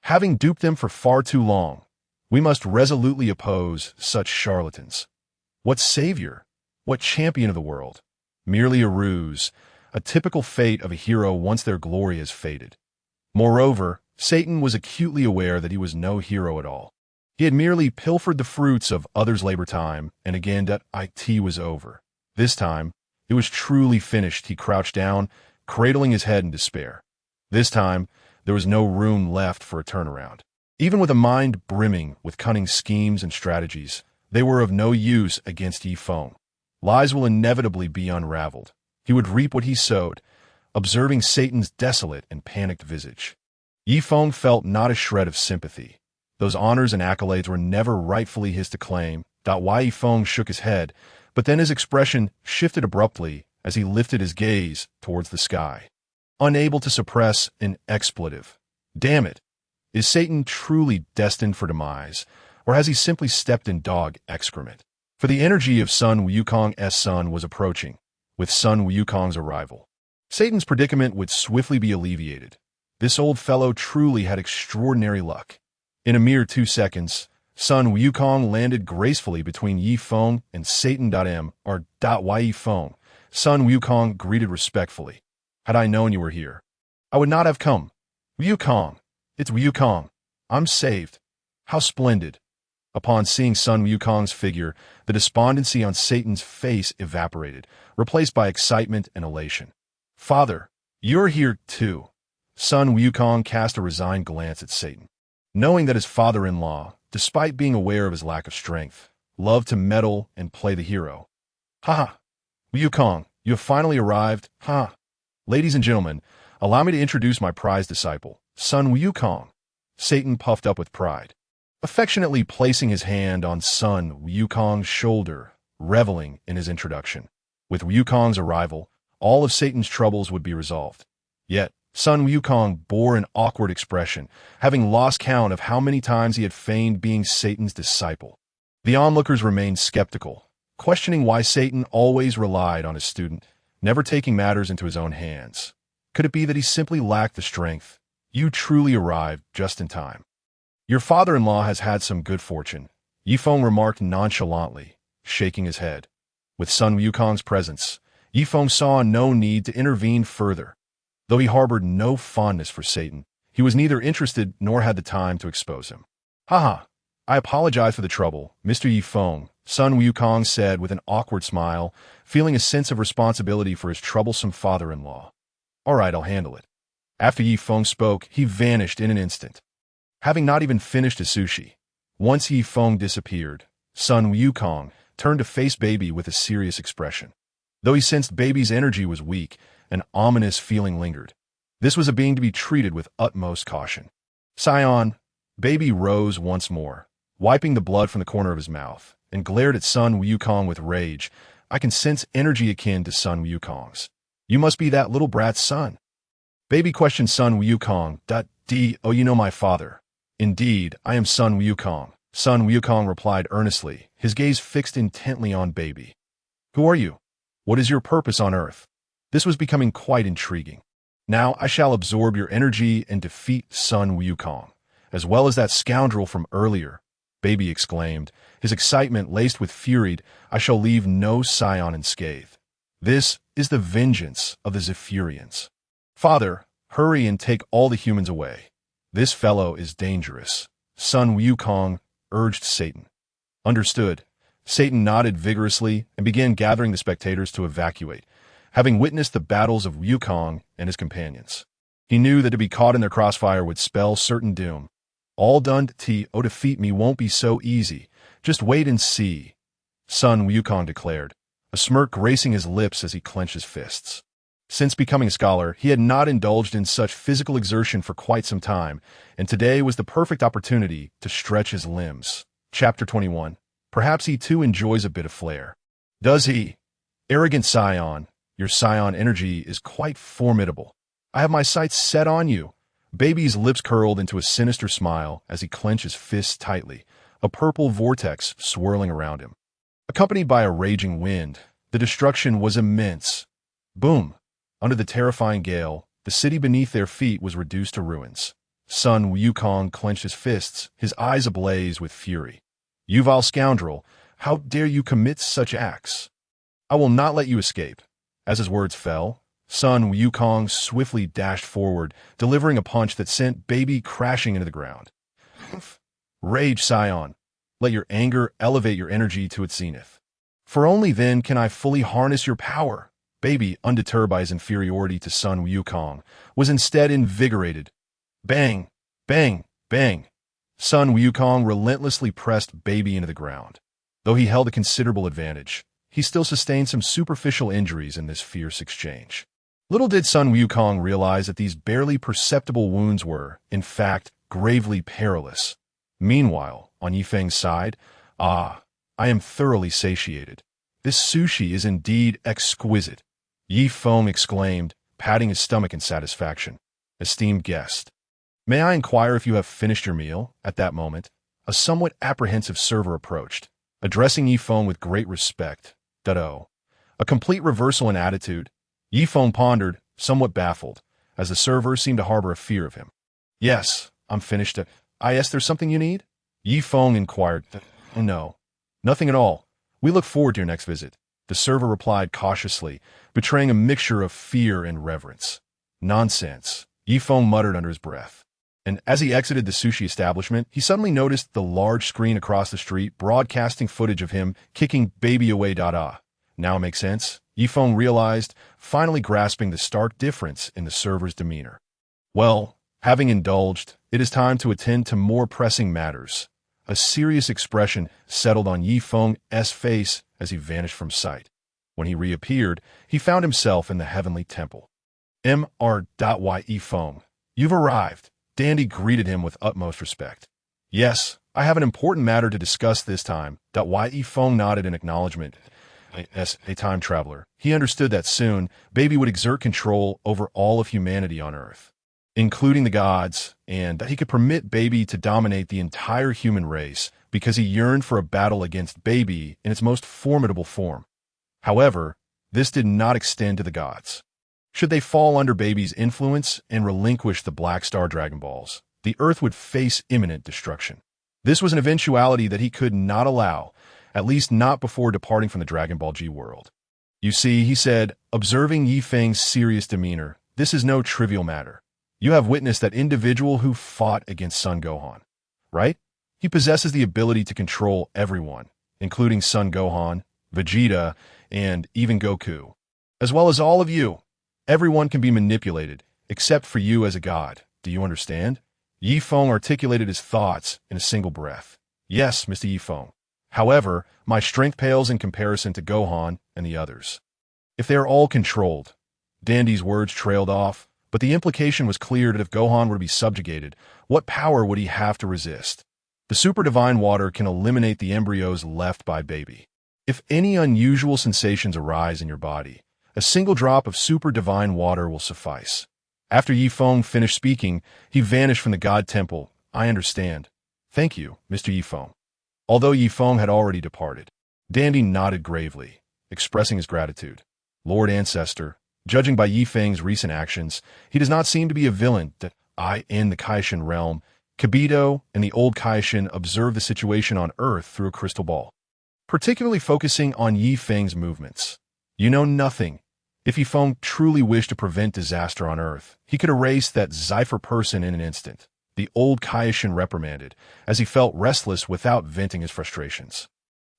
Having duped them for far too long, we must resolutely oppose such charlatans. What savior? What champion of the world? Merely a ruse, a typical fate of a hero once their glory has faded. Moreover, Satan was acutely aware that he was no hero at all. He had merely pilfered the fruits of others' labor time, and again that it was over. This time, it was truly finished. He crouched down, cradling his head in despair. This time, there was no room left for a turnaround. Even with a mind brimming with cunning schemes and strategies, they were of no use against Yi Feng. Lies will inevitably be unraveled. He would reap what he sowed, observing Satan's desolate and panicked visage. Yi Feng felt not a shred of sympathy. Those honors and accolades were never rightfully his to claim. Yi Feng shook his head, but then his expression shifted abruptly as he lifted his gaze towards the sky, unable to suppress an expletive. Damn it! Is Satan truly destined for demise, or has he simply stepped in dog excrement? For the energy of Sun Wukong's son was approaching. With Sun Wukong's arrival, Satan's predicament would swiftly be alleviated. This old fellow truly had extraordinary luck. In a mere 2 seconds, Sun Wukong landed gracefully between Yi Feng and Satan. Yi Feng. Sun Wukong greeted respectfully. Had I known you were here, I would not have come. Wukong. It's Wukong. I'm saved. How splendid. Upon seeing Sun Wukong's figure, the despondency on Satan's face evaporated, replaced by excitement and elation. Father, you're here too. Sun Wukong cast a resigned glance at Satan. Knowing that his father-in-law, despite being aware of his lack of strength, loved to meddle and play the hero. Ha! Wukong, you have finally arrived. Ha! Ladies and gentlemen, allow me to introduce my prized disciple, Sun Wukong. Satan puffed up with pride, affectionately placing his hand on Sun Wukong's shoulder, reveling in his introduction. With Wukong's arrival, all of Satan's troubles would be resolved. Yet, Sun Wukong bore an awkward expression, having lost count of how many times he had feigned being Satan's disciple. The onlookers remained skeptical, questioning why Satan always relied on his student, never taking matters into his own hands. Could it be that he simply lacked the strength? You truly arrived just in time. Your father-in-law has had some good fortune, Yi Feng remarked nonchalantly, shaking his head. With Sun Wukong's presence, Yi Feng saw no need to intervene further. Though he harbored no fondness for Satan, he was neither interested nor had the time to expose him. Haha, I apologize for the trouble, Mr. Yi Feng, Sun Wukong said with an awkward smile, feeling a sense of responsibility for his troublesome father-in-law. All right, I'll handle it. After Yi Feng spoke, he vanished in an instant. Having not even finished his sushi, once Yi Feng disappeared, Sun Wukong turned to face Baby with a serious expression. Though he sensed Baby's energy was weak, an ominous feeling lingered. This was a being to be treated with utmost caution. Scion, Baby rose once more, wiping the blood from the corner of his mouth, and glared at Sun Wukong with rage. I can sense energy akin to Sun Wukong's. You must be that little brat's son. Baby questioned Sun Wukong. Oh, you know my father. Indeed, I am Sun Wukong. Sun Wukong replied earnestly, his gaze fixed intently on Baby. Who are you? What is your purpose on Earth? This was becoming quite intriguing. Now I shall absorb your energy and defeat Sun Wukong, as well as that scoundrel from earlier, Baby exclaimed, his excitement laced with fury. I shall leave no Scion unscathed. This is the vengeance of the Zephyrians. Father, hurry and take all the humans away. This fellow is dangerous. Sun Wukong urged Satan. Understood. Satan nodded vigorously and began gathering the spectators to evacuate, having witnessed the battles of Wukong and his companions. He knew that to be caught in their crossfire would spell certain doom. All done to defeat me won't be so easy. Just wait and see, Sun Wukong declared, a smirk gracing his lips as he clenched his fists. Since becoming a scholar, he had not indulged in such physical exertion for quite some time, and today was the perfect opportunity to stretch his limbs. Chapter 21. Perhaps he too enjoys a bit of flair. Does he? Arrogant Scion, your Scion energy is quite formidable. I have my sights set on you. Baby's lips curled into a sinister smile as he clenched his fists tightly, a purple vortex swirling around him. Accompanied by a raging wind, the destruction was immense. Boom! Under the terrifying gale, the city beneath their feet was reduced to ruins. Sun Wukong clenched his fists, his eyes ablaze with fury. You vile scoundrel, how dare you commit such acts? I will not let you escape. As his words fell, Sun Wukong swiftly dashed forward, delivering a punch that sent Baby crashing into the ground. Rage, Scion. Let your anger elevate your energy to its zenith. For only then can I fully harness your power. Baby, undeterred by his inferiority to Sun Wukong, was instead invigorated. Bang! Bang! Bang! Sun Wukong relentlessly pressed Baby into the ground. Though he held a considerable advantage, he still sustained some superficial injuries in this fierce exchange. Little did Sun Wukong realize that these barely perceptible wounds were, in fact, gravely perilous. Meanwhile, on Yi Feng's side, I am thoroughly satiated. This sushi is indeed exquisite, Yi Feng exclaimed, patting his stomach in satisfaction. Esteemed guest, may I inquire if you have finished your meal? At that moment, a somewhat apprehensive server approached, addressing Yi Feng with great respect. A complete reversal in attitude. Yi Feng pondered, somewhat baffled, as the server seemed to harbor a fear of him. Yes, I'm finished. There's something you need? Yi Feng inquired. No, nothing at all. We look forward to your next visit. The server replied cautiously, betraying a mixture of fear and reverence. Nonsense, Yi Feng muttered under his breath. And as he exited the sushi establishment, he suddenly noticed the large screen across the street broadcasting footage of him kicking Baby away. Now it makes sense, Yi Feng realized, finally grasping the stark difference in the server's demeanor. Well, having indulged, it is time to attend to more pressing matters. A serious expression settled on Yi Feng's face as he vanished from sight. When he reappeared, he found himself in the heavenly temple. Yi Feng, you've arrived. Dandy greeted him with utmost respect. Yes, I have an important matter to discuss this time. Yi Feng nodded in acknowledgement. As a time traveler, he understood that soon, Baby would exert control over all of humanity on Earth, including the gods, and that he could permit Baby to dominate the entire human race because he yearned for a battle against Baby in its most formidable form. However, this did not extend to the gods. Should they fall under Baby's influence and relinquish the Black Star Dragon Balls, the Earth would face imminent destruction. This was an eventuality that he could not allow, at least not before departing from the Dragon Ball G world. You see, he said, observing Yi Feng's serious demeanor, this is no trivial matter. You have witnessed that individual who fought against Son Gohan, right? He possesses the ability to control everyone, including Son Gohan, Vegeta, and even Goku, as well as all of you. Everyone can be manipulated, except for you as a god. Do you understand? Yi Feng articulated his thoughts in a single breath. Yes, Mr. Yi Feng. However, my strength pales in comparison to Gohan and the others. If they are all controlled. Dandy's words trailed off, but the implication was clear that if Gohan were to be subjugated, what power would he have to resist? The super divine water can eliminate the embryos left by baby. If any unusual sensations arise in your body, a single drop of super divine water will suffice. After Yi Feng finished speaking, he vanished from the God Temple. I understand. Thank you, Mr. Yi Feng. Although Yi Feng had already departed, Dandy nodded gravely, expressing his gratitude. Lord Ancestor, judging by Yi Feng's recent actions, he does not seem to be a villain. That in the Kaishin realm, Kibito and the old Kaishin observed the situation on Earth through a crystal ball, particularly focusing on Yi Feng's movements. You know nothing. If Yi Feng truly wished to prevent disaster on Earth, he could erase that Zypher person in an instant. The old Kaishin reprimanded, as he felt restless without venting his frustrations.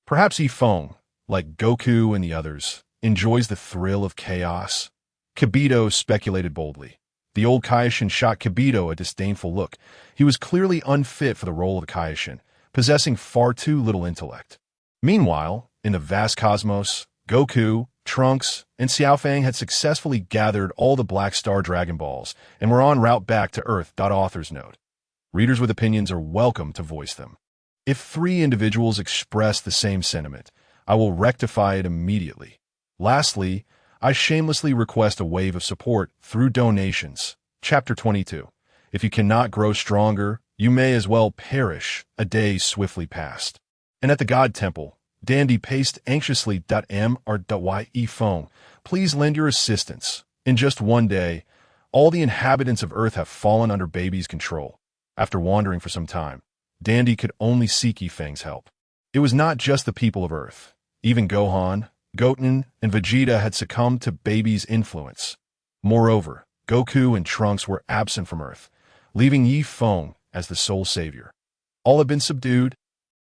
Perhaps Yi Feng, like Goku and the others, enjoys the thrill of chaos. Kibito speculated boldly. The old Kaishin shot Kibito a disdainful look. He was clearly unfit for the role of a Kaishin, possessing far too little intellect. Meanwhile, in the vast cosmos, Goku, Trunks, and Xiaofang had successfully gathered all the Black Star Dragon Balls and were en route back to Earth. Author's note. Readers with opinions are welcome to voice them. If 3 individuals express the same sentiment, I will rectify it immediately. Lastly, I shamelessly request a wave of support through donations. Chapter 22. If you cannot grow stronger, you may as well perish. A day swiftly passed. And at the God Temple, Dandy paced anxiously. Yi Feng, please lend your assistance. In just one day, all the inhabitants of Earth have fallen under baby's control. After wandering for some time, Dandy could only seek Yi Feng's help. It was not just the people of Earth. Even Gohan, Goten, and Vegeta had succumbed to baby's influence. Moreover, Goku and Trunks were absent from Earth, leaving Yi Feng as the sole savior. All had been subdued.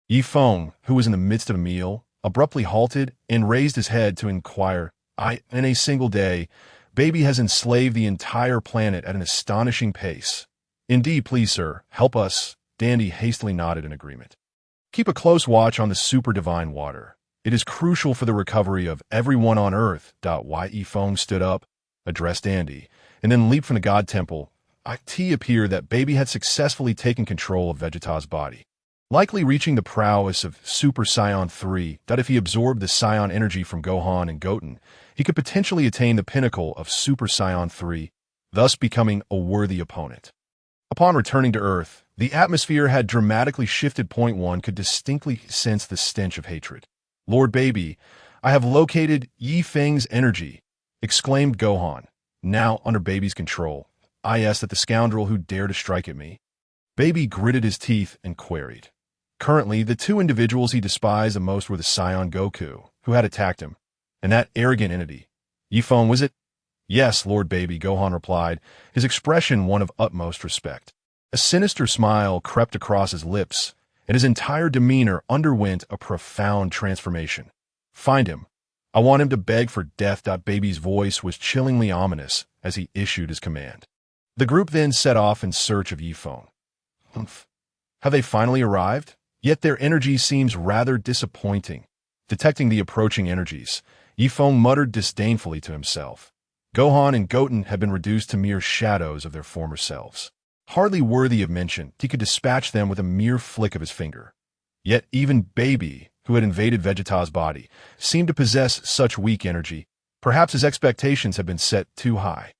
Yi Feng, who was in the midst of a meal, abruptly halted and raised his head to inquire, in a single day, baby has enslaved the entire planet at an astonishing pace. Indeed, please, sir, help us. Dandy hastily nodded in agreement. Keep a close watch on the super divine water. It is crucial for the recovery of everyone on Earth. Yi Feng stood up, addressed Dandy, and then leaped from the God Temple. It appeared that baby had successfully taken control of Vegeta's body, likely reaching the prowess of Super Saiyan 3. If he absorbed the Scion energy from Gohan and Goten, he could potentially attain the pinnacle of Super Saiyan 3, thus becoming a worthy opponent. Upon returning to Earth, the atmosphere had dramatically shifted. One could distinctly sense the stench of hatred. Lord Baby, I have located Yi Feng's energy, exclaimed Gohan, now under Baby's control. I asked at the scoundrel who dared to strike at me. Baby gritted his teeth and queried. Currently, the 2 individuals he despised the most were the Scion Goku, who had attacked him, and that arrogant entity. Yi Feng, was it? Yes, Lord Baby, Gohan replied, his expression one of utmost respect. A sinister smile crept across his lips, and his entire demeanor underwent a profound transformation. Find him. I want him to beg for death. Baby's voice was chillingly ominous as he issued his command. The group then set off in search of Yi Feng. Humph. Have they finally arrived? Yet their energy seems rather disappointing. Detecting the approaching energies, Yi Feng muttered disdainfully to himself. Gohan and Goten had been reduced to mere shadows of their former selves. Hardly worthy of mention, he could dispatch them with a mere flick of his finger. Yet even Baby, who had invaded Vegeta's body, seemed to possess such weak energy. Perhaps his expectations had been set too high.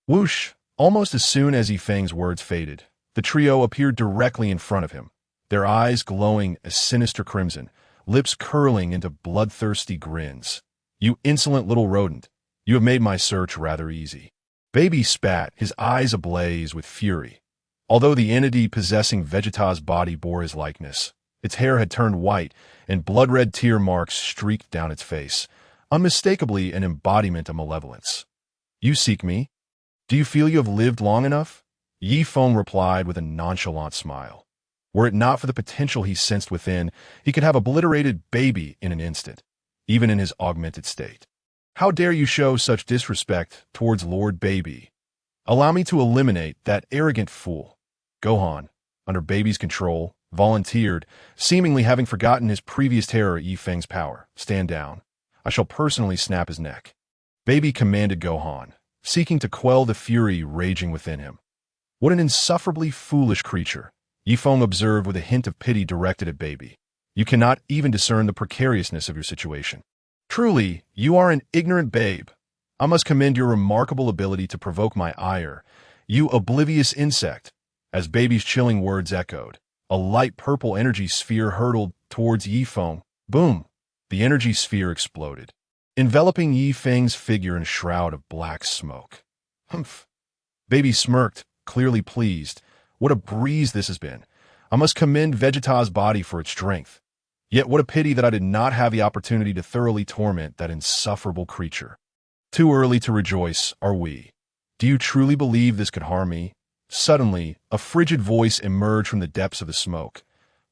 Whoosh! Almost as soon as Yi Feng's words faded, the trio appeared directly in front of him, their eyes glowing a sinister crimson, lips curling into bloodthirsty grins. You insolent little rodent, you have made my search rather easy. Baby spat, his eyes ablaze with fury. Although the entity possessing Vegeta's body bore his likeness, its hair had turned white and blood-red tear marks streaked down its face, unmistakably an embodiment of malevolence. You seek me? Do you feel you have lived long enough? Yi Feng replied with a nonchalant smile. Were it not for the potential he sensed within, he could have obliterated Baby in an instant, even in his augmented state. How dare you show such disrespect towards Lord Baby? Allow me to eliminate that arrogant fool. Gohan, under Baby's control, volunteered, seemingly having forgotten his previous terror at Feng's power. Stand down. I shall personally snap his neck. Baby commanded Gohan, seeking to quell the fury raging within him. What an insufferably foolish creature, Feng observed with a hint of pity directed at Baby. You cannot even discern the precariousness of your situation. Truly, you are an ignorant babe. I must commend your remarkable ability to provoke my ire, you oblivious insect. As Baby's chilling words echoed, a light purple energy sphere hurtled towards Feng. Boom! The energy sphere exploded, enveloping Feng's figure in a shroud of black smoke. Humph! Baby smirked, clearly pleased. What a breeze this has been. I must commend Vegeta's body for its strength. Yet what a pity that I did not have the opportunity to thoroughly torment that insufferable creature. Too early to rejoice, are we? Do you truly believe this could harm me? Suddenly, a frigid voice emerged from the depths of the smoke.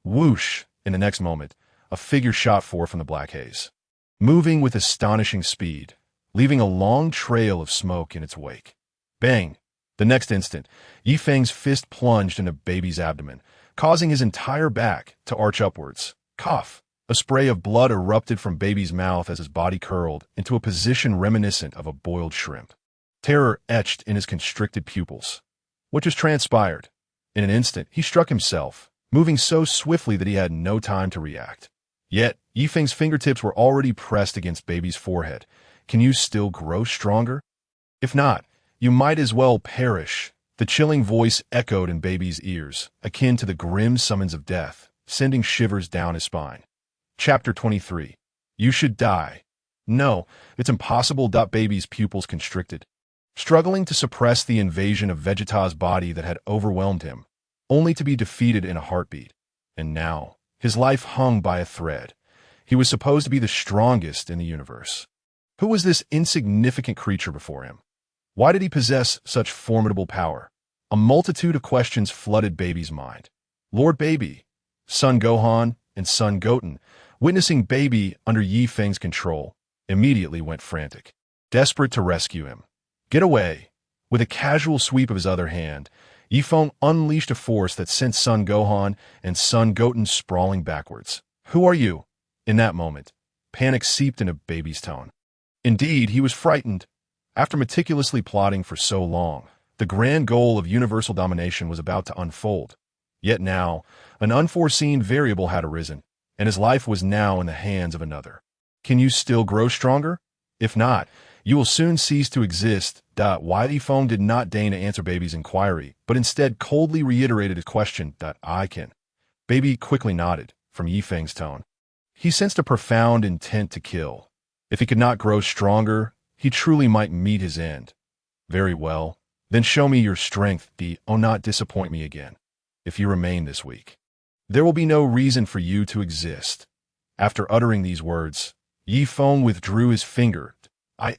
Whoosh! In the next moment, a figure shot forth from the black haze, moving with astonishing speed, leaving a long trail of smoke in its wake. Bang! The next instant, Feng's fist plunged into Baby's abdomen, causing his entire back to arch upwards. Cough! A spray of blood erupted from Baby's mouth as his body curled into a position reminiscent of a boiled shrimp. Terror etched in his constricted pupils. What just transpired? In an instant, he struck himself, moving so swiftly that he had no time to react. Yet, Feng's fingertips were already pressed against Baby's forehead. Can you still grow stronger? If not, you might as well perish. The chilling voice echoed in Baby's ears, akin to the grim summons of death, sending shivers down his spine. Chapter 23. You should die. No, it's impossible. Baby's pupils constricted, struggling to suppress the invasion of Vegeta's body that had overwhelmed him, only to be defeated in a heartbeat. And now, his life hung by a thread. He was supposed to be the strongest in the universe. Who was this insignificant creature before him? Why did he possess such formidable power? A multitude of questions flooded Baby's mind. Lord Baby, Son Gohan, and Son Goten, witnessing Baby under Feng's control, immediately went frantic, desperate to rescue him. Get away! With a casual sweep of his other hand, Feng unleashed a force that sent Son Gohan and Son Goten sprawling backwards. Who are you? In that moment, panic seeped into Baby's tone. Indeed, he was frightened. After meticulously plotting for so long, the grand goal of universal domination was about to unfold. Yet now, an unforeseen variable had arisen, and his life was now in the hands of another. Can you still grow stronger? If not, you will soon cease to exist. Wily Feng did not deign to answer Baby's inquiry, but instead coldly reiterated his question. I can. Baby quickly nodded, from Feng's tone. He sensed a profound intent to kill. If he could not grow stronger, he truly might meet his end. Very well, then show me your strength. Not disappoint me again. If you remain this weak, there will be no reason for you to exist. After uttering these words, Feng withdrew his finger.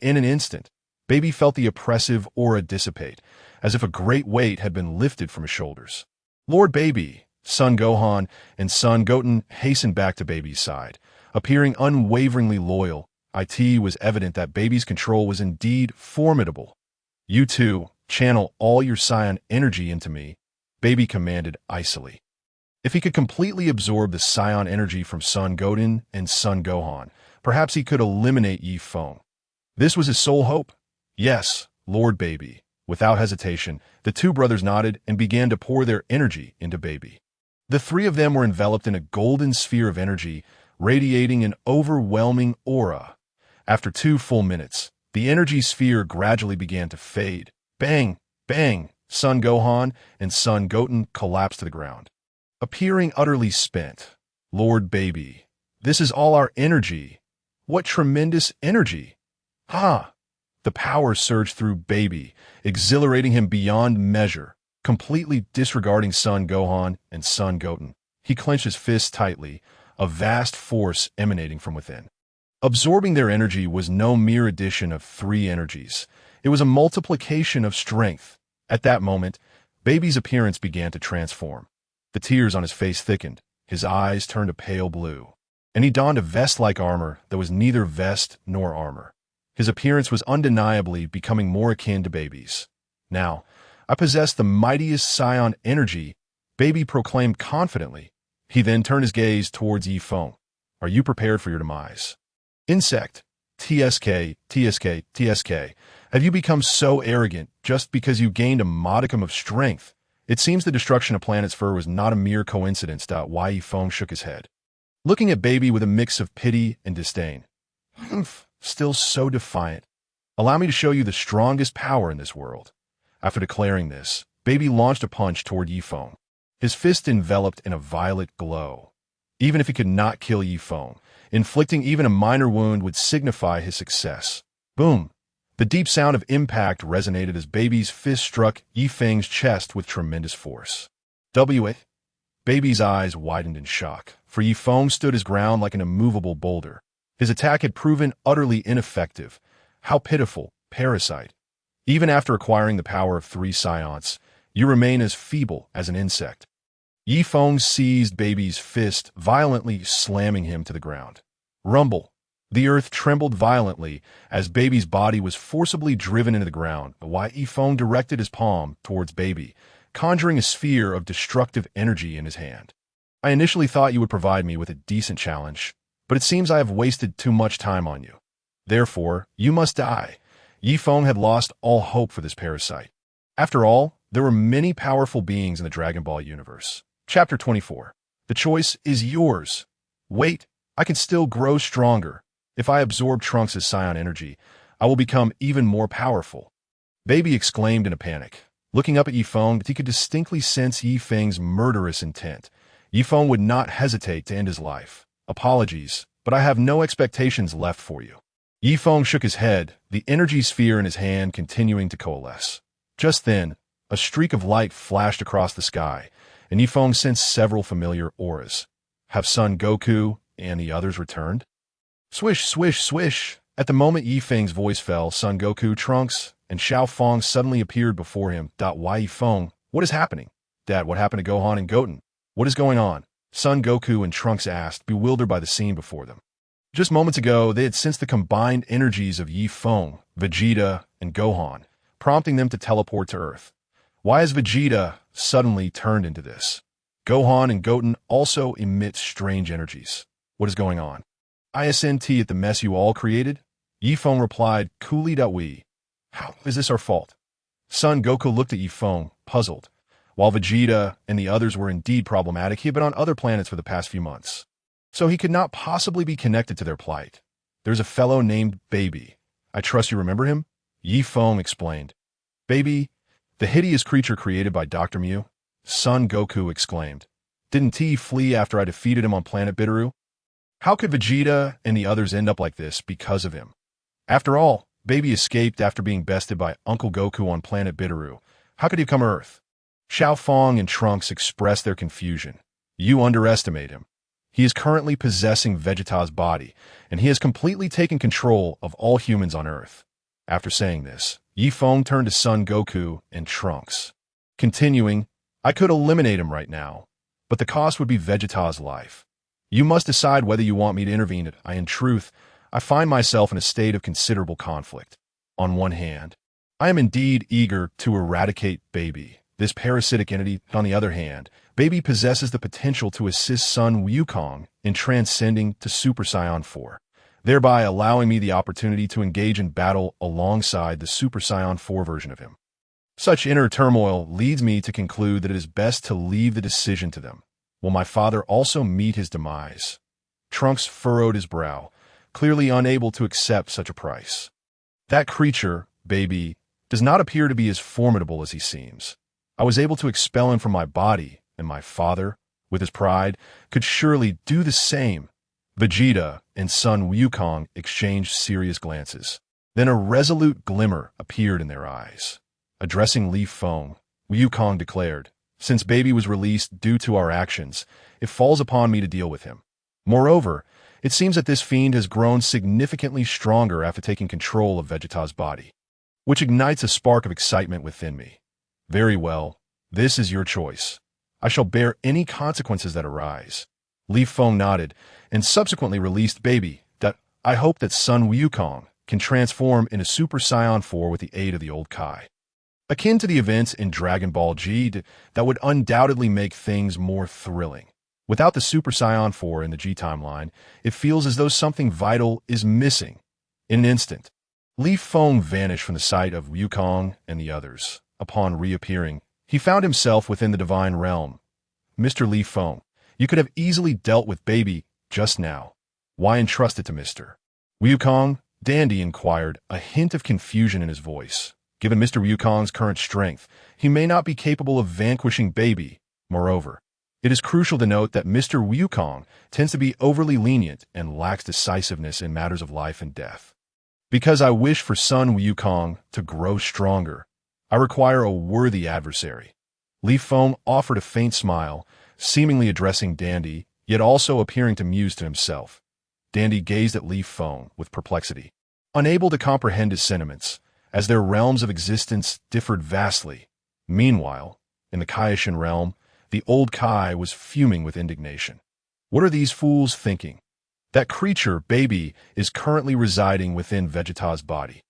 In an instant, Baby felt the oppressive aura dissipate, as if a great weight had been lifted from his shoulders. Lord Baby, Son Gohan, and Son Goten hastened back to Baby's side, appearing unwaveringly loyal. It was evident that Baby's control was indeed formidable. You two, channel all your Scion energy into me, Baby commanded icily. If he could completely absorb the Scion energy from Son Goten and Son Gohan, perhaps he could eliminate Feng. This was his sole hope. Yes, Lord Baby. Without hesitation, the two brothers nodded and began to pour their energy into Baby. The three of them were enveloped in a golden sphere of energy, radiating an overwhelming aura. After 2 full minutes, the energy sphere gradually began to fade. Bang! Bang! Son Gohan and Son Goten collapsed to the ground, appearing utterly spent. Lord Baby, this is all our energy. What tremendous energy! Ha! The power surged through Baby, exhilarating him beyond measure. Completely disregarding Son Gohan and Son Goten, he clenched his fists tightly, a vast force emanating from within. Absorbing their energy was no mere addition of 3 energies. It was a multiplication of strength. At that moment, Baby's appearance began to transform. The tears on his face thickened, his eyes turned a pale blue, and he donned a vest-like armor that was neither vest nor armor. His appearance was undeniably becoming more akin to Baby's. Now, I possess the mightiest Scion energy, Baby proclaimed confidently. He then turned his gaze towards Feng. Are you prepared for your demise? Insect. TSK, TSK, TSK. Have you become so arrogant just because you gained a modicum of strength? It seems the destruction of Planet's Fur was not a mere coincidence. Feng shook his head, looking at Baby with a mix of pity and disdain. Humph, still so defiant. Allow me to show you the strongest power in this world. After declaring this, Baby launched a punch toward Feng, his fist enveloped in a violet glow. Even if he could not kill Feng, inflicting even a minor wound would signify his success. Boom! The deep sound of impact resonated as Baby's fist struck Feng's chest with tremendous force. Baby's eyes widened in shock, for Feng stood his ground like an immovable boulder. His attack had proven utterly ineffective. How pitiful, parasite. Even after acquiring the power of 3 Scions, you remain as feeble as an insect. Feng seized Baby's fist, violently slamming him to the ground. Rumble. The earth trembled violently as Baby's body was forcibly driven into the ground, while Feng directed his palm towards Baby, conjuring a sphere of destructive energy in his hand. I initially thought you would provide me with a decent challenge, but it seems I have wasted too much time on you. Therefore, you must die. Feng had lost all hope for this parasite. After all, there were many powerful beings in the Dragon Ball universe. Chapter 24. The choice is yours. Wait, I can still grow stronger. If I absorb Trunks' Scion energy, I will become even more powerful. Baby exclaimed in a panic, looking up at Feng, but he could distinctly sense Feng's murderous intent. Feng would not hesitate to end his life. Apologies, but I have no expectations left for you. Feng shook his head, the energy sphere in his hand continuing to coalesce. Just then, a streak of light flashed across the sky, and Feng sensed several familiar auras. Have Son Goku and the others returned? Swish, swish, swish. At the moment Feng's voice fell, Son Goku, Trunks, and Xiao Feng suddenly appeared before him. Why Feng? What is happening? Dad, what happened to Gohan and Goten? What is going on? Son Goku and Trunks asked, bewildered by the scene before them. Just moments ago, they had sensed the combined energies of Feng, Vegeta, and Gohan, prompting them to teleport to Earth. Why has Vegeta suddenly turned into this? Gohan and Goten also emit strange energies. What is going on? ISNT at the mess you all created? Feng replied, coolly. How is this our fault? Son Goku looked at Feng, puzzled. While Vegeta and the others were indeed problematic, he had been on other planets for the past few months, so he could not possibly be connected to their plight. There's a fellow named Baby. I trust you remember him? Feng explained. Baby, the hideous creature created by Dr. Mew? Son Goku exclaimed. Didn't he flee after I defeated him on planet Bitteroo? How could Vegeta and the others end up like this because of him? After all, Baby escaped after being bested by Uncle Goku on planet Bitteroo. How could he come to Earth? Xiao Feng and Trunks expressed their confusion. You underestimate him. He is currently possessing Vegeta's body, and he has completely taken control of all humans on Earth. After saying this, Feng turned to Son Goku and Trunks. Continuing, I could eliminate him right now, but the cost would be Vegeta's life. You must decide whether you want me to intervene. In truth, I find myself in a state of considerable conflict. On one hand, I am indeed eager to eradicate Baby, this parasitic entity. On the other hand, Baby possesses the potential to assist Son Wukong in transcending to Super Saiyan 4, thereby allowing me the opportunity to engage in battle alongside the Super Saiyan 4 version of him. Such inner turmoil leads me to conclude that it is best to leave the decision to them. Will my father also meet his demise? Trunks furrowed his brow, clearly unable to accept such a price. That creature, Baby, does not appear to be as formidable as he seems. I was able to expel him from my body, and my father, with his pride, could surely do the same. Vegeta and Son Wukong exchanged serious glances. Then a resolute glimmer appeared in their eyes. Addressing Feng, Wukong declared, since Baby was released due to our actions, it falls upon me to deal with him. Moreover, it seems that this fiend has grown significantly stronger after taking control of Vegeta's body, which ignites a spark of excitement within me. Very well, this is your choice. I shall bear any consequences that arise. Feng nodded, and subsequently released Baby. I hope that Son Wukong can transform into Super Saiyan 4 with the aid of the old Kai. Akin to the events in Dragon Ball G that would undoubtedly make things more thrilling. Without the Super Saiyan 4 in the G timeline, it feels as though something vital is missing. In an instant, Feng vanished from the sight of Wukong and the others. Upon reappearing, he found himself within the divine realm. Mr. Feng, you could have easily dealt with baby just now. Why entrust it to Mr. Wukong? Dandy inquired, a hint of confusion in his voice. Given Mr. Wukong's current strength, he may not be capable of vanquishing baby. Moreover, it is crucial to note that Mr. Wukong tends to be overly lenient and lacks decisiveness in matters of life and death. Because I wish for son Wukong to grow stronger, I require a worthy adversary. Feng offered a faint smile, seemingly addressing Dandy, yet also appearing to muse to himself. Dandy gazed at Feng with perplexity, unable to comprehend his sentiments, as their realms of existence differed vastly. Meanwhile, in the Kaishin realm, the old Kai was fuming with indignation. What are these fools thinking? That creature, baby, is currently residing within Vegeta's body,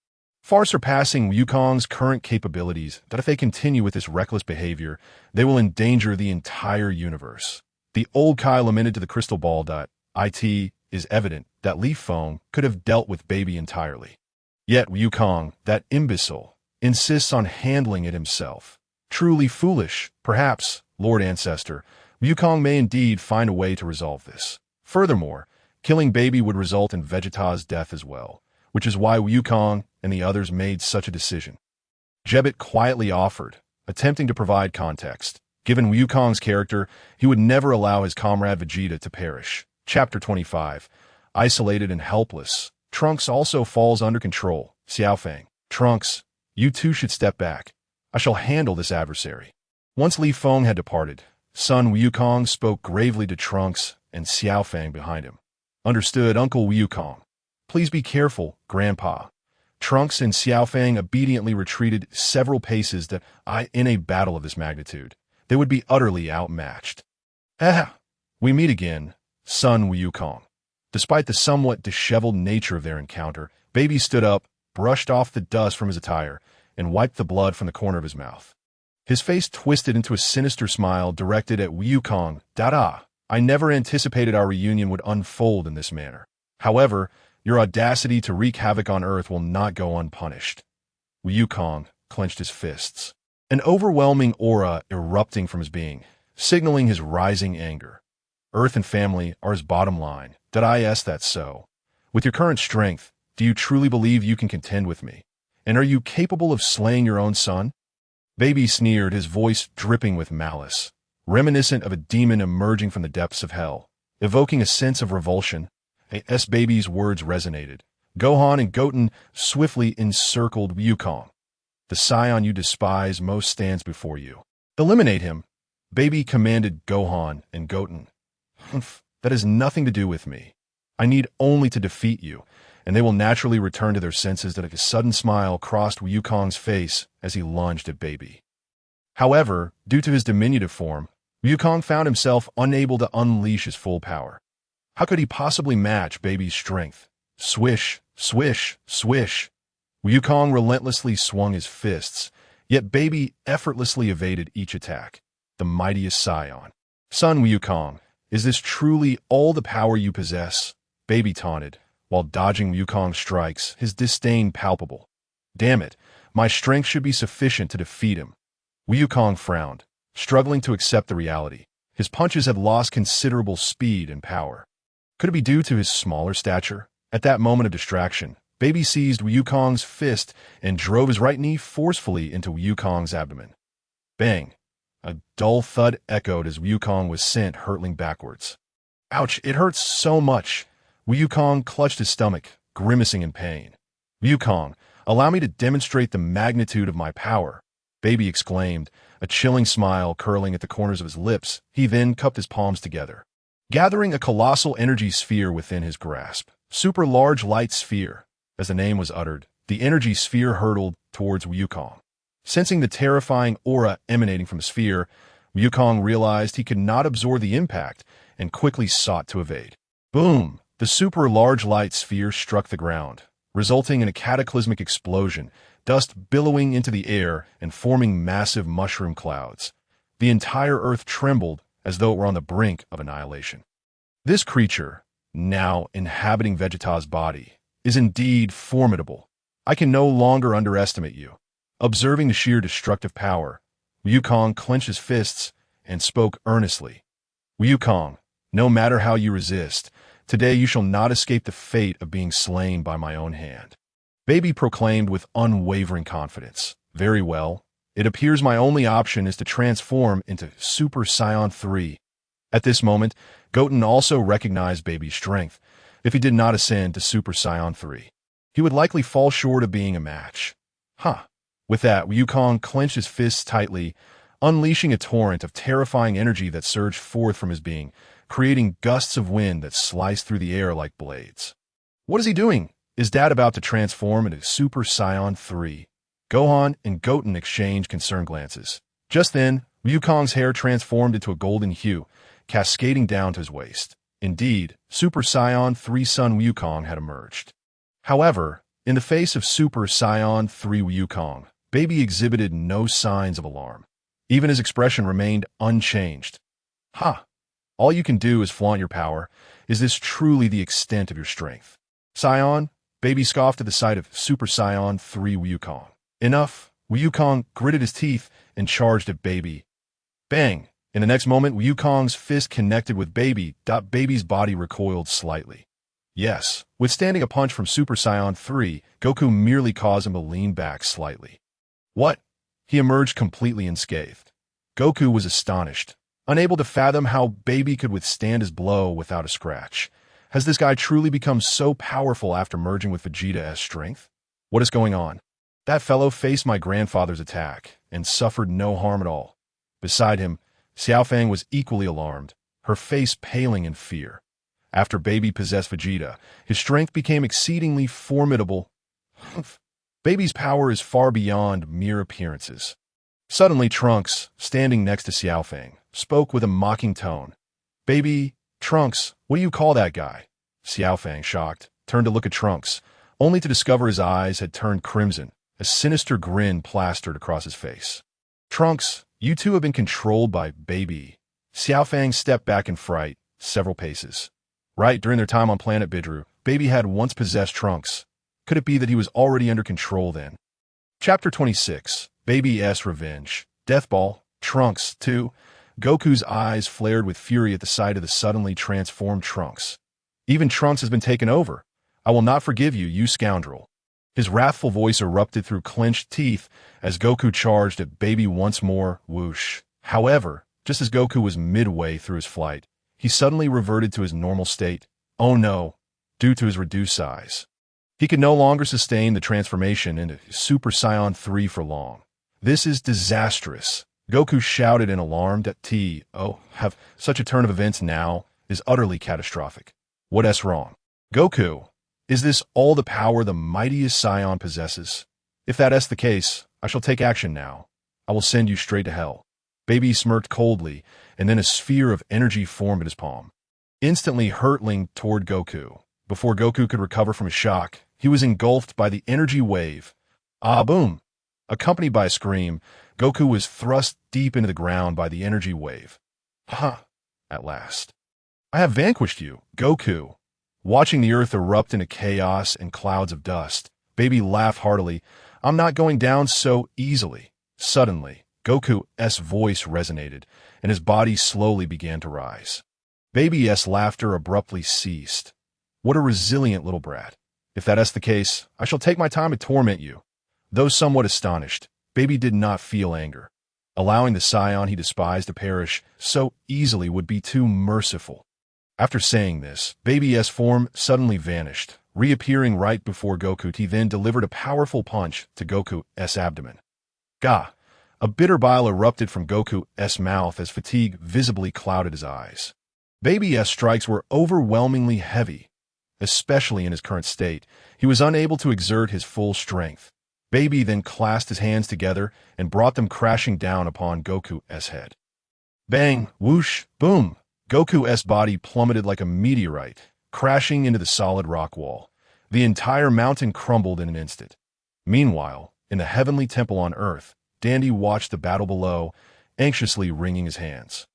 far surpassing Wukong's current capabilities, that if they continue with this reckless behavior, they will endanger the entire universe. The old Kai lamented to the crystal ball. It is evident that Feng could have dealt with baby entirely. Yet Wukong, that imbecile, insists on handling it himself. Truly foolish, perhaps, Lord Ancestor. Wukong may indeed find a way to resolve this. Furthermore, killing baby would result in Vegeta's death as well, which is why Wukong and the others made such a decision. Jebbet quietly offered, attempting to provide context. Given Wukong's character, he would never allow his comrade Vegeta to perish. Chapter 25. Isolated and helpless, Trunks also falls under control. Xiaofeng. Trunks, you two should step back. I shall handle this adversary. Once Feng had departed, son Wukong spoke gravely to Trunks and Xiaofeng behind him. Understood, Uncle Wukong. Please be careful, Grandpa. Trunks and Xiaofeng obediently retreated several paces in a battle of this magnitude, they would be utterly outmatched. We meet again, son Wukong. Despite the somewhat disheveled nature of their encounter, baby stood up, brushed off the dust from his attire, and wiped the blood from the corner of his mouth. His face twisted into a sinister smile directed at Wukong. I never anticipated our reunion would unfold in this manner. However, your audacity to wreak havoc on Earth will not go unpunished. Wukong clenched his fists, an overwhelming aura erupting from his being, signaling his rising anger. Earth and family are his bottom line. That's so. With your current strength, do you truly believe you can contend with me? And are you capable of slaying your own son? Baby sneered, his voice dripping with malice, reminiscent of a demon emerging from the depths of hell, evoking a sense of revulsion. Baby's words resonated. Gohan and Goten swiftly encircled Wukong. The Scion you despise most stands before you. Eliminate him, Baby commanded Gohan and Goten. That has nothing to do with me. I need only to defeat you, and they will naturally return to their senses. A sudden smile crossed Wukong's face as he lunged at Baby. However, due to his diminutive form, Wukong found himself unable to unleash his full power. How could he possibly match Baby's strength? Swish, swish, swish. Wukong relentlessly swung his fists, yet Baby effortlessly evaded each attack. The mightiest Scion. Son Wukong, is this truly all the power you possess? Baby taunted, while dodging Wukong's strikes, his disdain palpable. Damn it, my strength should be sufficient to defeat him. Wukong frowned, struggling to accept the reality. His punches had lost considerable speed and power. Could it be due to his smaller stature? At that moment of distraction, Baby seized Wukong's fist and drove his right knee forcefully into Wukong's abdomen. Bang! A dull thud echoed as Wukong was sent hurtling backwards. Ouch, it hurts so much. Wukong clutched his stomach, grimacing in pain. Wukong, allow me to demonstrate the magnitude of my power, Baby exclaimed, a chilling smile curling at the corners of his lips. He then cupped his palms together, gathering a colossal energy sphere within his grasp. Super large light sphere. As the name was uttered, the energy sphere hurtled towards Wukong. Sensing the terrifying aura emanating from the sphere, Wukong realized he could not absorb the impact and quickly sought to evade. Boom! The super large light sphere struck the ground, resulting in a cataclysmic explosion, dust billowing into the air and forming massive mushroom clouds. The entire earth trembled as though it were on the brink of annihilation. This creature, now inhabiting Vegeta's body, is indeed formidable. I can no longer underestimate you. Observing the sheer destructive power, Wukong clenched his fists and spoke earnestly. Wukong, no matter how you resist, today you shall not escape the fate of being slain by my own hand. Baby proclaimed with unwavering confidence. Very well. It appears my only option is to transform into Super Saiyan 3. At this moment, Goten also recognized Baby's strength. If he did not ascend to Super Saiyan 3, he would likely fall short of being a match. With that, Wukong clenched his fists tightly, unleashing a torrent of terrifying energy that surged forth from his being, creating gusts of wind that sliced through the air like blades. What is he doing? Is Dad about to transform into Super Saiyan 3? Gohan and Goten exchanged concerned glances. Just then, Wukong's hair transformed into a golden hue, cascading down to his waist. Indeed, Super Saiyan 3 son Wukong had emerged. However, in the face of Super Saiyan 3 Wukong, Baby exhibited no signs of alarm. Even his expression remained unchanged. All you can do is flaunt your power. Is this truly the extent of your strength? Scion, Baby scoffed at the sight of Super Saiyan 3 Wukong. Enough! Wukong gritted his teeth and charged at Baby. Bang! In the next moment, Wukong's fist connected with Baby. Baby's body recoiled slightly. Yes, withstanding a punch from Super Saiyan 3, Goku merely caused him to lean back slightly. What? He emerged completely unscathed. Goku was astonished, unable to fathom how Baby could withstand his blow without a scratch. Has this guy truly become so powerful after merging with Vegeta's strength? What is going on? That fellow faced my grandfather's attack and suffered no harm at all. Beside him, Feng was equally alarmed, her face paling in fear. After Baby possessed Vegeta, his strength became exceedingly formidable. Baby's power is far beyond mere appearances. Suddenly, Trunks, standing next to Feng, spoke with a mocking tone. Baby, Trunks, what do you call that guy? Feng, shocked, turned to look at Trunks, only to discover his eyes had turned crimson. A sinister grin plastered across his face. Trunks, you two have been controlled by Baby. Feng stepped back in fright, several paces. Right during their time on planet Bidru, Baby had once possessed Trunks. Could it be that he was already under control then? Chapter 26, Baby's Revenge. Death Ball, Trunks, 2. Goku's eyes flared with fury at the sight of the suddenly transformed Trunks. Even Trunks has been taken over. I will not forgive you, you scoundrel. His wrathful voice erupted through clenched teeth as Goku charged at Baby once more. Whoosh. However, just as Goku was midway through his flight, he suddenly reverted to his normal state. Oh no, due to his reduced size. He could no longer sustain the transformation into Super Saiyan 3 for long. This is disastrous. Goku shouted in alarm that have such a turn of events now is utterly catastrophic. What's wrong? Goku, is this all the power the mightiest Scion possesses? If that's the case, I shall take action now. I will send you straight to hell. Baby smirked coldly, and then a sphere of energy formed in his palm, instantly hurtling toward Goku. Before Goku could recover from his shock, he was engulfed by the energy wave. Boom! Accompanied by a scream, Goku was thrust deep into the ground by the energy wave. At last. I have vanquished you, Goku. Watching the earth erupt into chaos and clouds of dust, Baby laughed heartily. I'm not going down so easily. Suddenly, Goku's voice resonated, and his body slowly began to rise. Baby's laughter abruptly ceased. What a resilient little brat. If that's the case, I shall take my time to torment you. Though somewhat astonished, Baby did not feel anger. Allowing the Scion he despised to perish so easily would be too merciful. After saying this, Baby's form suddenly vanished, reappearing right before Goku. He then delivered a powerful punch to Goku's abdomen. Gah! A bitter bile erupted from Goku's mouth as fatigue visibly clouded his eyes. Baby's strikes were overwhelmingly heavy. Especially in his current state, he was unable to exert his full strength. Baby then clasped his hands together and brought them crashing down upon Goku's head. Bang! Whoosh! Boom! Goku's body plummeted like a meteorite, crashing into the solid rock wall. The entire mountain crumbled in an instant. Meanwhile, in the heavenly temple on Earth, Dandy watched the battle below, anxiously wringing his hands.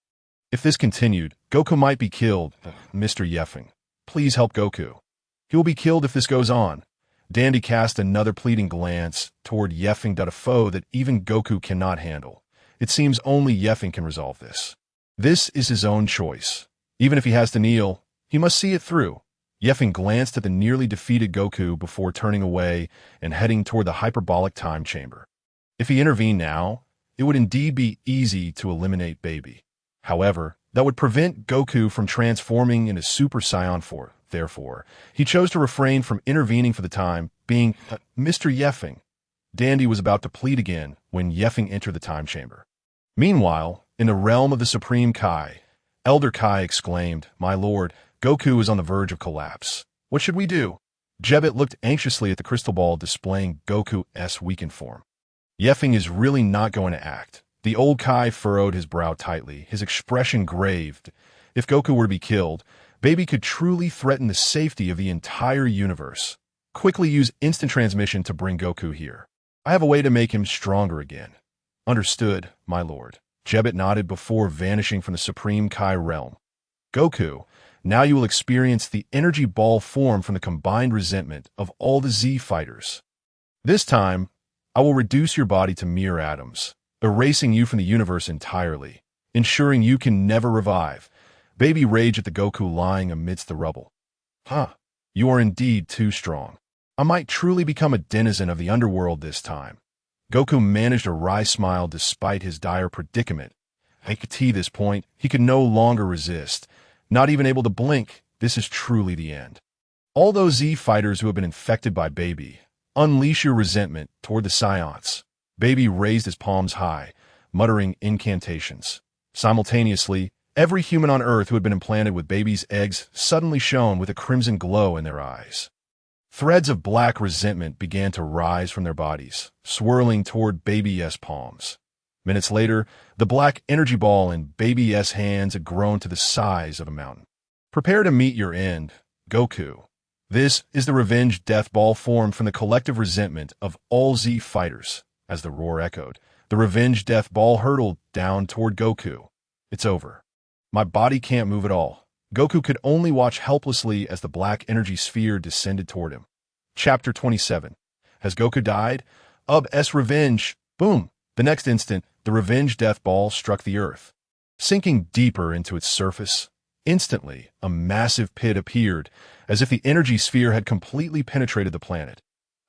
If this continued, Goku might be killed. Mr. Yeffing, please help Goku. He will be killed if this goes on. Dandy cast another pleading glance toward Yeffing, a foe that even Goku cannot handle. It seems only Yeffing can resolve this. This is his own choice. Even if he has to kneel, he must see it through. Yeffing glanced at the nearly defeated Goku before turning away and heading toward the hyperbolic time chamber. If he intervened now, it would indeed be easy to eliminate Baby. However, that would prevent Goku from transforming into Super Saiyan 4. Therefore, he chose to refrain from intervening for the time being. Mr. Yeffing. Dandy was about to plead again when Yeffing entered the time chamber. Meanwhile, in the realm of the Supreme Kai, Elder Kai exclaimed, "My lord, Goku is on the verge of collapse. What should we do?" Jebbet looked anxiously at the crystal ball displaying Goku's weakened form. Yeffing is really not going to act. The old Kai furrowed his brow tightly, his expression grave. If Goku were to be killed, Baby could truly threaten the safety of the entire universe. Quickly use instant transmission to bring Goku here. I have a way to make him stronger again. Understood, my lord. Jebbet nodded before vanishing from the Supreme Kai realm. Goku, now you will experience the energy ball form from the combined resentment of all the Z fighters. This time, I will reduce your body to mere atoms, erasing you from the universe entirely, ensuring you can never revive. Baby raged at the Goku lying amidst the rubble. You are indeed too strong. I might truly become a denizen of the underworld this time. Goku managed a wry smile despite his dire predicament. At this point, he could no longer resist. Not even able to blink, this is truly the end. All those Z fighters who have been infected by Baby, unleash your resentment toward the Scions. Baby raised his palms high, muttering incantations. Simultaneously, every human on Earth who had been implanted with Baby's eggs suddenly shone with a crimson glow in their eyes. Threads of black resentment began to rise from their bodies, swirling toward Baby's palms. Minutes later, the black energy ball in Baby's hands had grown to the size of a mountain. Prepare to meet your end, Goku. This is the revenge death ball formed from the collective resentment of all Z fighters. As the roar echoed, the revenge death ball hurtled down toward Goku. It's over. My body can't move at all. Goku could only watch helplessly as the black energy sphere descended toward him. Chapter 27. Has Goku died? S revenge. Boom. The next instant, the revenge death ball struck the earth. Sinking deeper into its surface, instantly, a massive pit appeared, as if the energy sphere had completely penetrated the planet.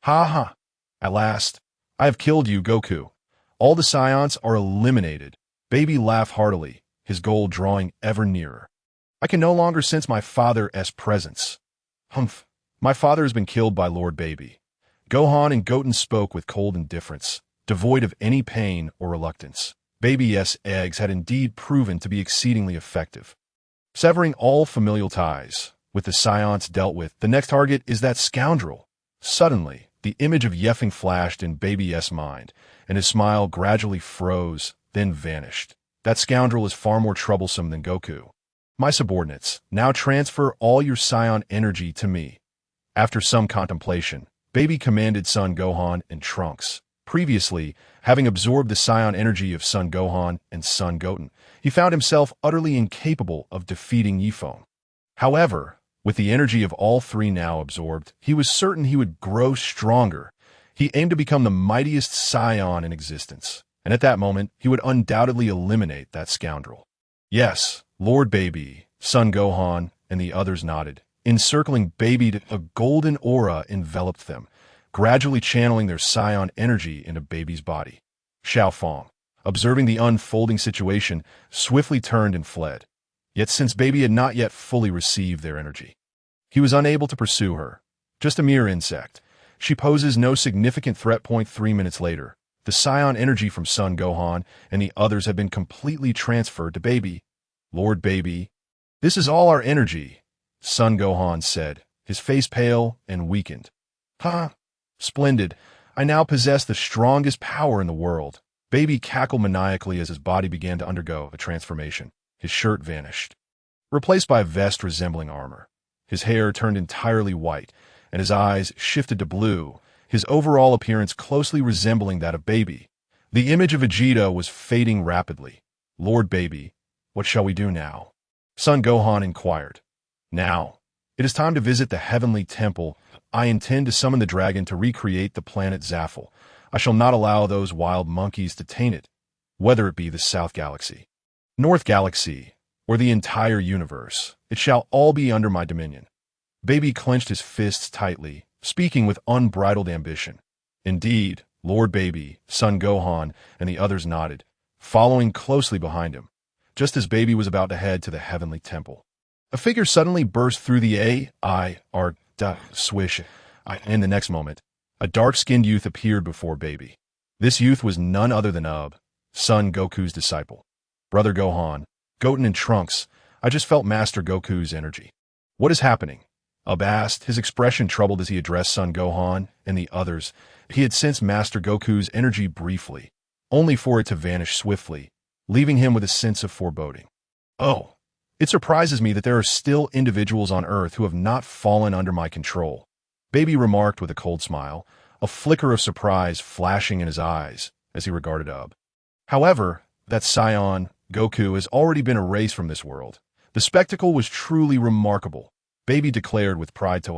Ha ha. At last, I have killed you, Goku. All the Scions are eliminated. Baby laughed heartily, his goal drawing ever nearer. I can no longer sense my father's presence. Humph. My father has been killed by Lord Baby. Gohan and Goten spoke with cold indifference, devoid of any pain or reluctance. Baby's eggs had indeed proven to be exceedingly effective. Severing all familial ties, with the Scions dealt with, the next target is that scoundrel. Suddenly, the image of Yeffing flashed in Baby's mind, and his smile gradually froze, then vanished. That scoundrel is far more troublesome than Goku. My subordinates, now transfer all your Scion energy to me. After some contemplation, Baby commanded Son Gohan and Trunks. Previously, having absorbed the Scion energy of Son Gohan and Son Goten, he found himself utterly incapable of defeating Yifeng. However, with the energy of all three now absorbed, he was certain he would grow stronger. He aimed to become the mightiest Scion in existence, and at that moment, he would undoubtedly eliminate that scoundrel. Yes, Lord Baby, Son Gohan, and the others nodded. Encircling Baby, a golden aura enveloped them, gradually channeling their Scion energy into Baby's body. Xiao Feng, observing the unfolding situation, swiftly turned and fled. Yet since Baby had not yet fully received their energy, he was unable to pursue her. Just a mere insect. She poses no significant threat. 3 minutes later, the Scion energy from Son Gohan and the others had been completely transferred to Baby. Lord Baby, this is all our energy, Son Gohan said, his face pale and weakened. Splendid. I now possess the strongest power in the world. Baby cackled maniacally as his body began to undergo a transformation. His shirt vanished, replaced by a vest resembling armor. His hair turned entirely white, and his eyes shifted to blue, his overall appearance closely resembling that of Baby. The image of Vegeta was fading rapidly. "Lord Baby, what shall we do now?" Son Gohan inquired. "Now, it is time to visit the Heavenly Temple. I intend to summon the dragon to recreate the planet Zaffle. I shall not allow those wild monkeys to taint it, whether it be the South Galaxy, North Galaxy, or the entire universe. It shall all be under my dominion." Baby clenched his fists tightly, speaking with unbridled ambition. "Indeed, Lord Baby," Son Gohan and the others nodded, following closely behind him. Just as Baby was about to head to the Heavenly Temple, a figure suddenly burst through the swish, and the next moment, a dark-skinned youth appeared before Baby. This youth was none other than Son Goku's disciple. "Brother Gohan, Goten and Trunks, I just felt Master Goku's energy." "What is happening?" asked, his expression troubled as he addressed Son Gohan and the others. He had sensed Master Goku's energy briefly, only for it to vanish swiftly, leaving him with a sense of foreboding. "Oh, it surprises me that there are still individuals on Earth who have not fallen under my control," Baby remarked with a cold smile, a flicker of surprise flashing in his eyes as he regarded However, that Scion, Goku, has already been erased from this world. The spectacle was truly remarkable, Baby declared with pride to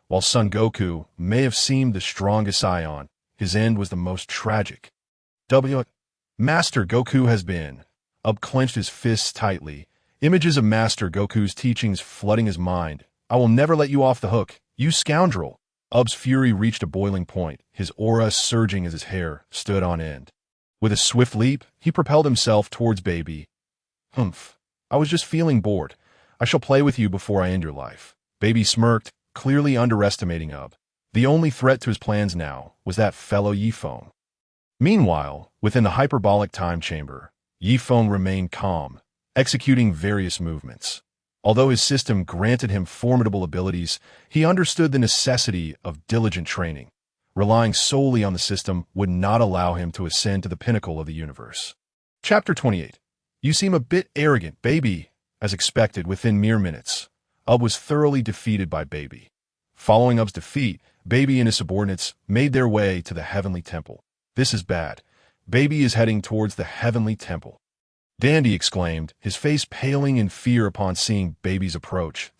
While Son Goku may have seemed the strongest Scion, his end was the most tragic. Master Goku has been. Clenched his fists tightly, images of Master Goku's teachings flooding his mind. "I will never let you off the hook, you scoundrel!" Ub's fury reached a boiling point, his aura surging as his hair stood on end. With a swift leap, he propelled himself towards Baby. "Humph, I was just feeling bored. I shall play with you before I end your life." Baby smirked, clearly underestimating The only threat to his plans now was that fellow Feng. Meanwhile, within the hyperbolic time chamber, Feng remained calm, executing various movements. Although his system granted him formidable abilities, he understood the necessity of diligent training. Relying solely on the system would not allow him to ascend to the pinnacle of the universe. Chapter 28. "You seem a bit arrogant, Baby." As expected, within mere minutes, was thoroughly defeated by Baby. Following Ub's defeat, Baby and his subordinates made their way to the Heavenly Temple. "This is bad. Baby is heading towards the Heavenly Temple," Dandy exclaimed, his face paling in fear upon seeing Baby's approach.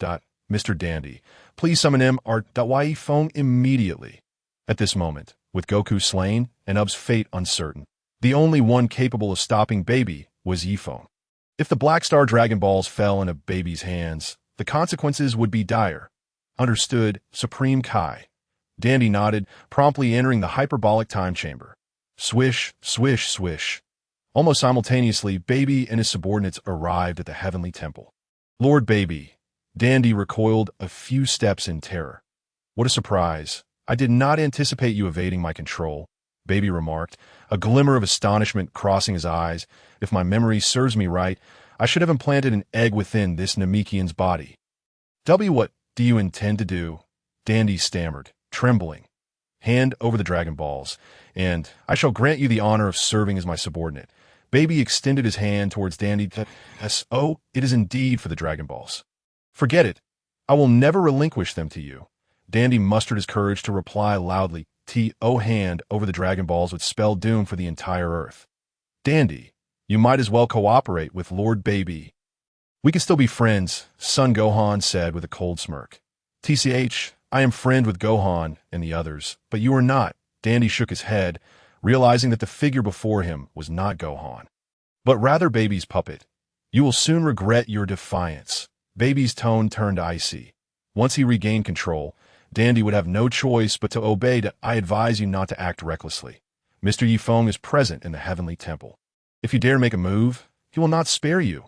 "Mr. Dandy, please summon him Feng immediately." At this moment, with Goku slain and Ub's fate uncertain, the only one capable of stopping Baby was Feng. If the Black Star Dragon Balls fell into Baby's hands, the consequences would be dire. "Understood, Supreme Kai." Dandy nodded, promptly entering the hyperbolic time chamber. Swish, swish, swish. Almost simultaneously, Baby and his subordinates arrived at the Heavenly Temple. "Lord Baby." Dandy recoiled a few steps in terror. "What a surprise. I did not anticipate you evading my control," Baby remarked, a glimmer of astonishment crossing his eyes. "If my memory serves me right, I should have implanted an egg within this Namekian's body." What do you intend to do?" Dandy stammered, trembling. "Hand over the Dragon Balls, and I shall grant you the honor of serving as my subordinate." Baby extended his hand towards Dandy. "Oh, it is indeed for the Dragon Balls." "Forget it. I will never relinquish them to you." Dandy mustered his courage to reply loudly. Hand over the Dragon Balls would spell doom for the entire Earth." "Dandy, you might as well cooperate with Lord Baby." "We can still be friends," Son Gohan said with a cold smirk. I am friend with Gohan and the others, but you are not." Dandy shook his head, realizing that the figure before him was not Gohan, but rather Baby's puppet. "You will soon regret your defiance." Baby's tone turned icy. Once he regained control, Dandy would have no choice but to obey. "I advise you not to act recklessly. Mr. Feng is present in the Heavenly Temple. If you dare make a move, he will not spare you."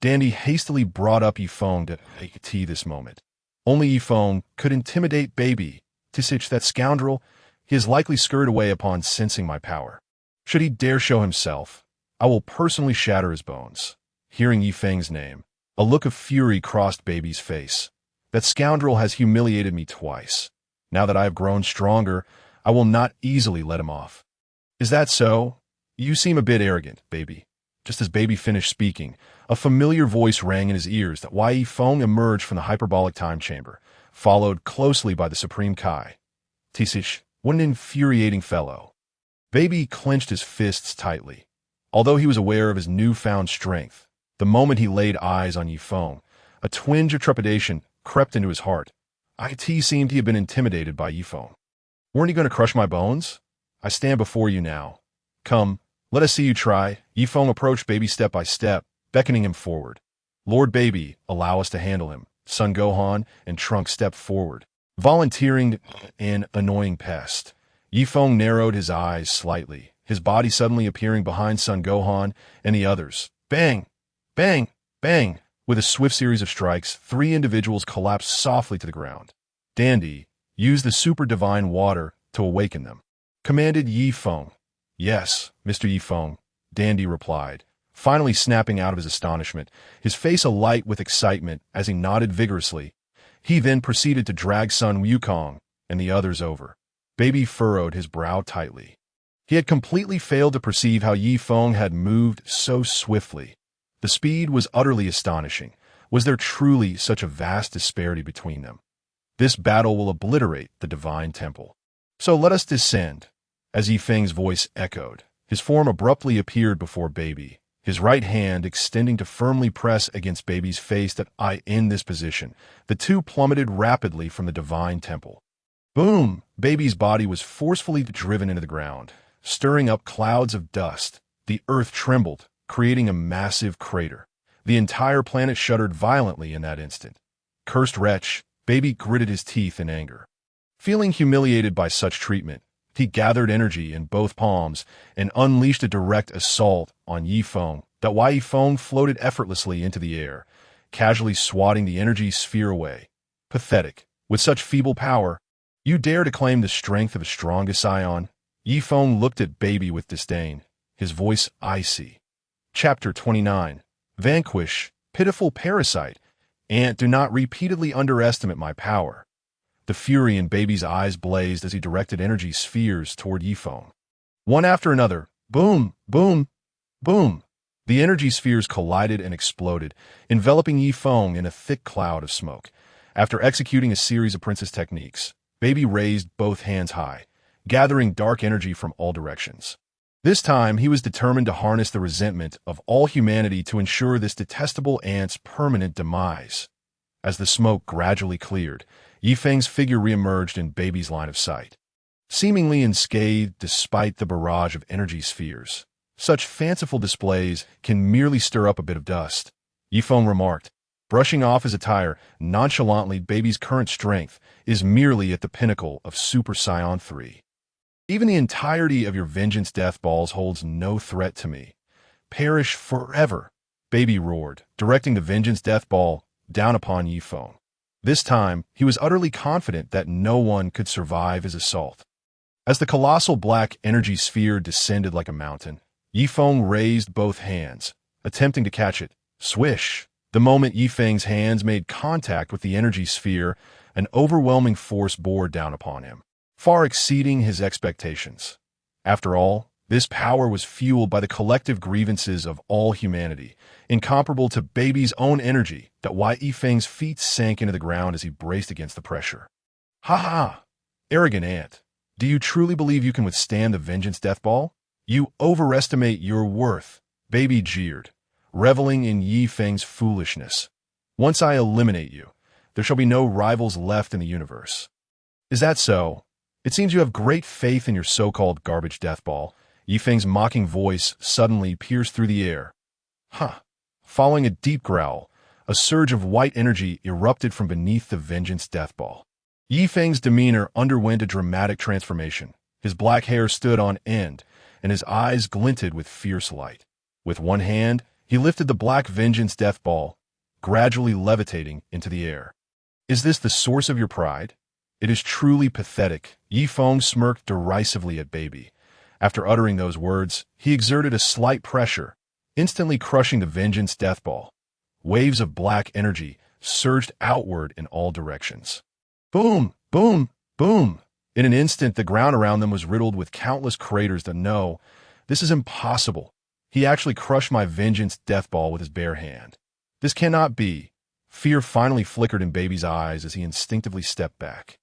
Dandy hastily brought up Feng to this moment. Only Feng could intimidate Baby. "That scoundrel, he has likely scurried away upon sensing my power. Should he dare show himself, I will personally shatter his bones." Hearing Feng's name, a look of fury crossed Baby's face. "That scoundrel has humiliated me twice. Now that I have grown stronger, I will not easily let him off." "Is that so? You seem a bit arrogant, Baby." Just as Baby finished speaking, a familiar voice rang in his ears. Feng emerged from the hyperbolic time chamber, followed closely by the Supreme Kai. Tisish, what an infuriating fellow. Baby clenched his fists tightly. Although he was aware of his newfound strength, the moment he laid eyes on Yifeng, a twinge of trepidation crept into his heart. It seemed he had been intimidated by Yifeng. Weren't you going to crush my bones? I stand before you now. Come, let us see you try. Yifeng approached Baby step by step, beckoning him forward. Lord Baby, allow us to handle him. Son Gohan and Trunks stepped forward, volunteering an annoying pest. Yifeng narrowed his eyes slightly, his body suddenly appearing behind Son Gohan and the others. Bang! Bang! Bang! With a swift series of strikes, 3 individuals collapsed softly to the ground. Dandy, use the super divine water to awaken them, commanded Yifeng. Yes, Mr. Yifeng, Dandy replied, finally snapping out of his astonishment, his face alight with excitement as he nodded vigorously. He then proceeded to drag Sun Wukong and the others over. Baby furrowed his brow tightly. He had completely failed to perceive how Yifeng had moved so swiftly. The speed was utterly astonishing. Was there truly such a vast disparity between them? This battle will obliterate the divine temple. So let us descend. As Yifeng's voice echoed, his form abruptly appeared before Baby, his right hand extending to firmly press against Baby's face. In this position, the two plummeted rapidly from the divine temple. Boom! Baby's body was forcefully driven into the ground, stirring up clouds of dust. The earth trembled, creating a massive crater. The entire planet shuddered violently in that instant. Cursed wretch, Baby gritted his teeth in anger. Feeling humiliated by such treatment, he gathered energy in both palms and unleashed a direct assault on Yifeng. Yifeng floated effortlessly into the air, casually swatting the energy sphere away. Pathetic. With such feeble power, you dare to claim the strength of a strongest Scion? Yifeng looked at Baby with disdain, his voice icy. Chapter 29. Vanquish, pitiful parasite, and do not repeatedly underestimate my power. The fury in Baby's eyes blazed as he directed energy spheres toward Yifeng. One after another, boom, boom, boom. The energy spheres collided and exploded, enveloping Yifeng in a thick cloud of smoke. After executing a series of princess techniques, Baby raised both hands high, gathering dark energy from all directions. This time, he was determined to harness the resentment of all humanity to ensure this detestable ant's permanent demise. As the smoke gradually cleared, Yifeng's figure reemerged in Baby's line of sight. Seemingly unscathed despite the barrage of energy spheres, such fanciful displays can merely stir up a bit of dust, Yifeng remarked, brushing off his attire nonchalantly. Baby's current strength is merely at the pinnacle of Super Saiyan 3. Even the entirety of your vengeance death balls holds no threat to me. Perish forever, Baby roared, directing the vengeance death ball down upon Yifeng. This time, he was utterly confident that no one could survive his assault. As the colossal black energy sphere descended like a mountain, Yifeng raised both hands, attempting to catch it. Swish! The moment Yifeng's hands made contact with the energy sphere, an overwhelming force bore down upon him, far exceeding his expectations. After all, this power was fueled by the collective grievances of all humanity, incomparable to Baby's own energy. Yifeng's feet sank into the ground as he braced against the pressure. Ha ha! Arrogant ant. Do you truly believe you can withstand the vengeance death ball? You overestimate your worth, Baby jeered, reveling in Yifeng's foolishness. Once I eliminate you, there shall be no rivals left in the universe. Is that so? It seems you have great faith in your so-called garbage death ball. Yifeng's mocking voice suddenly pierced through the air. Huh. Following a deep growl, a surge of white energy erupted from beneath the vengeance death ball. Yifeng's demeanor underwent a dramatic transformation. His black hair stood on end, and his eyes glinted with fierce light. With one hand, he lifted the black vengeance death ball, gradually levitating into the air. Is this the source of your pride? It is truly pathetic. Yifeng smirked derisively at Baby. After uttering those words, he exerted a slight pressure, instantly crushing the vengeance death ball. Waves of black energy surged outward in all directions. Boom! Boom! Boom! In an instant, the ground around them was riddled with countless craters. No, this is impossible. He actually crushed my vengeance death ball with his bare hand. This cannot be. Fear finally flickered in Baby's eyes as he instinctively stepped back.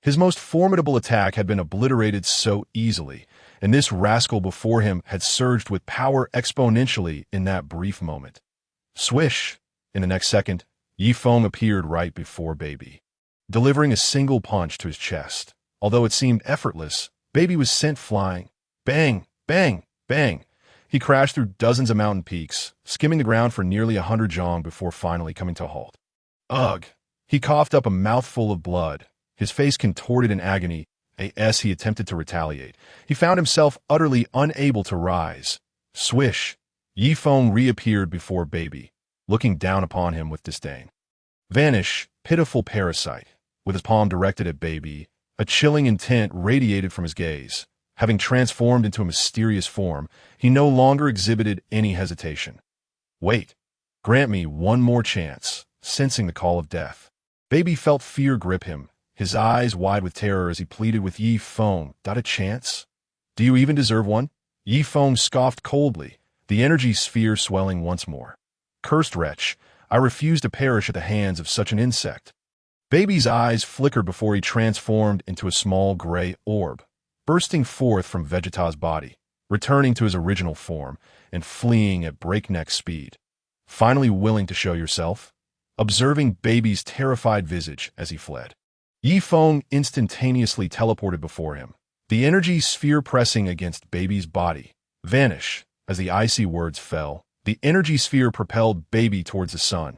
His most formidable attack had been obliterated so easily, and this rascal before him had surged with power exponentially in that brief moment. Swish! In the next second, Feng appeared right before Baby, delivering a single punch to his chest. Although it seemed effortless, Baby was sent flying. Bang! Bang! Bang! He crashed through dozens of mountain peaks, skimming the ground for nearly 100 zhong before finally coming to a halt. Ugh! He coughed up a mouthful of blood, his face contorted in agony. As he attempted to retaliate, he found himself utterly unable to rise. Swish! Feng reappeared before Baby, looking down upon him with disdain. Vanish, pitiful parasite. With his palm directed at Baby, a chilling intent radiated from his gaze. Having transformed into a mysterious form, he no longer exhibited any hesitation. Wait. Grant me one more chance, sensing the call of death. Baby felt fear grip him, his eyes wide with terror as he pleaded with Feng. Got a chance? Do you even deserve one? Feng scoffed coldly, the energy sphere swelling once more. Cursed wretch, I refuse to perish at the hands of such an insect. Baby's eyes flickered before he transformed into a small gray orb, bursting forth from Vegeta's body, returning to his original form, and fleeing at breakneck speed. Finally willing to show yourself? Observing Baby's terrified visage as he fled, Feng instantaneously teleported before him, the energy sphere pressing against Baby's body. Vanish! As the icy words fell, the energy sphere propelled Baby towards the sun.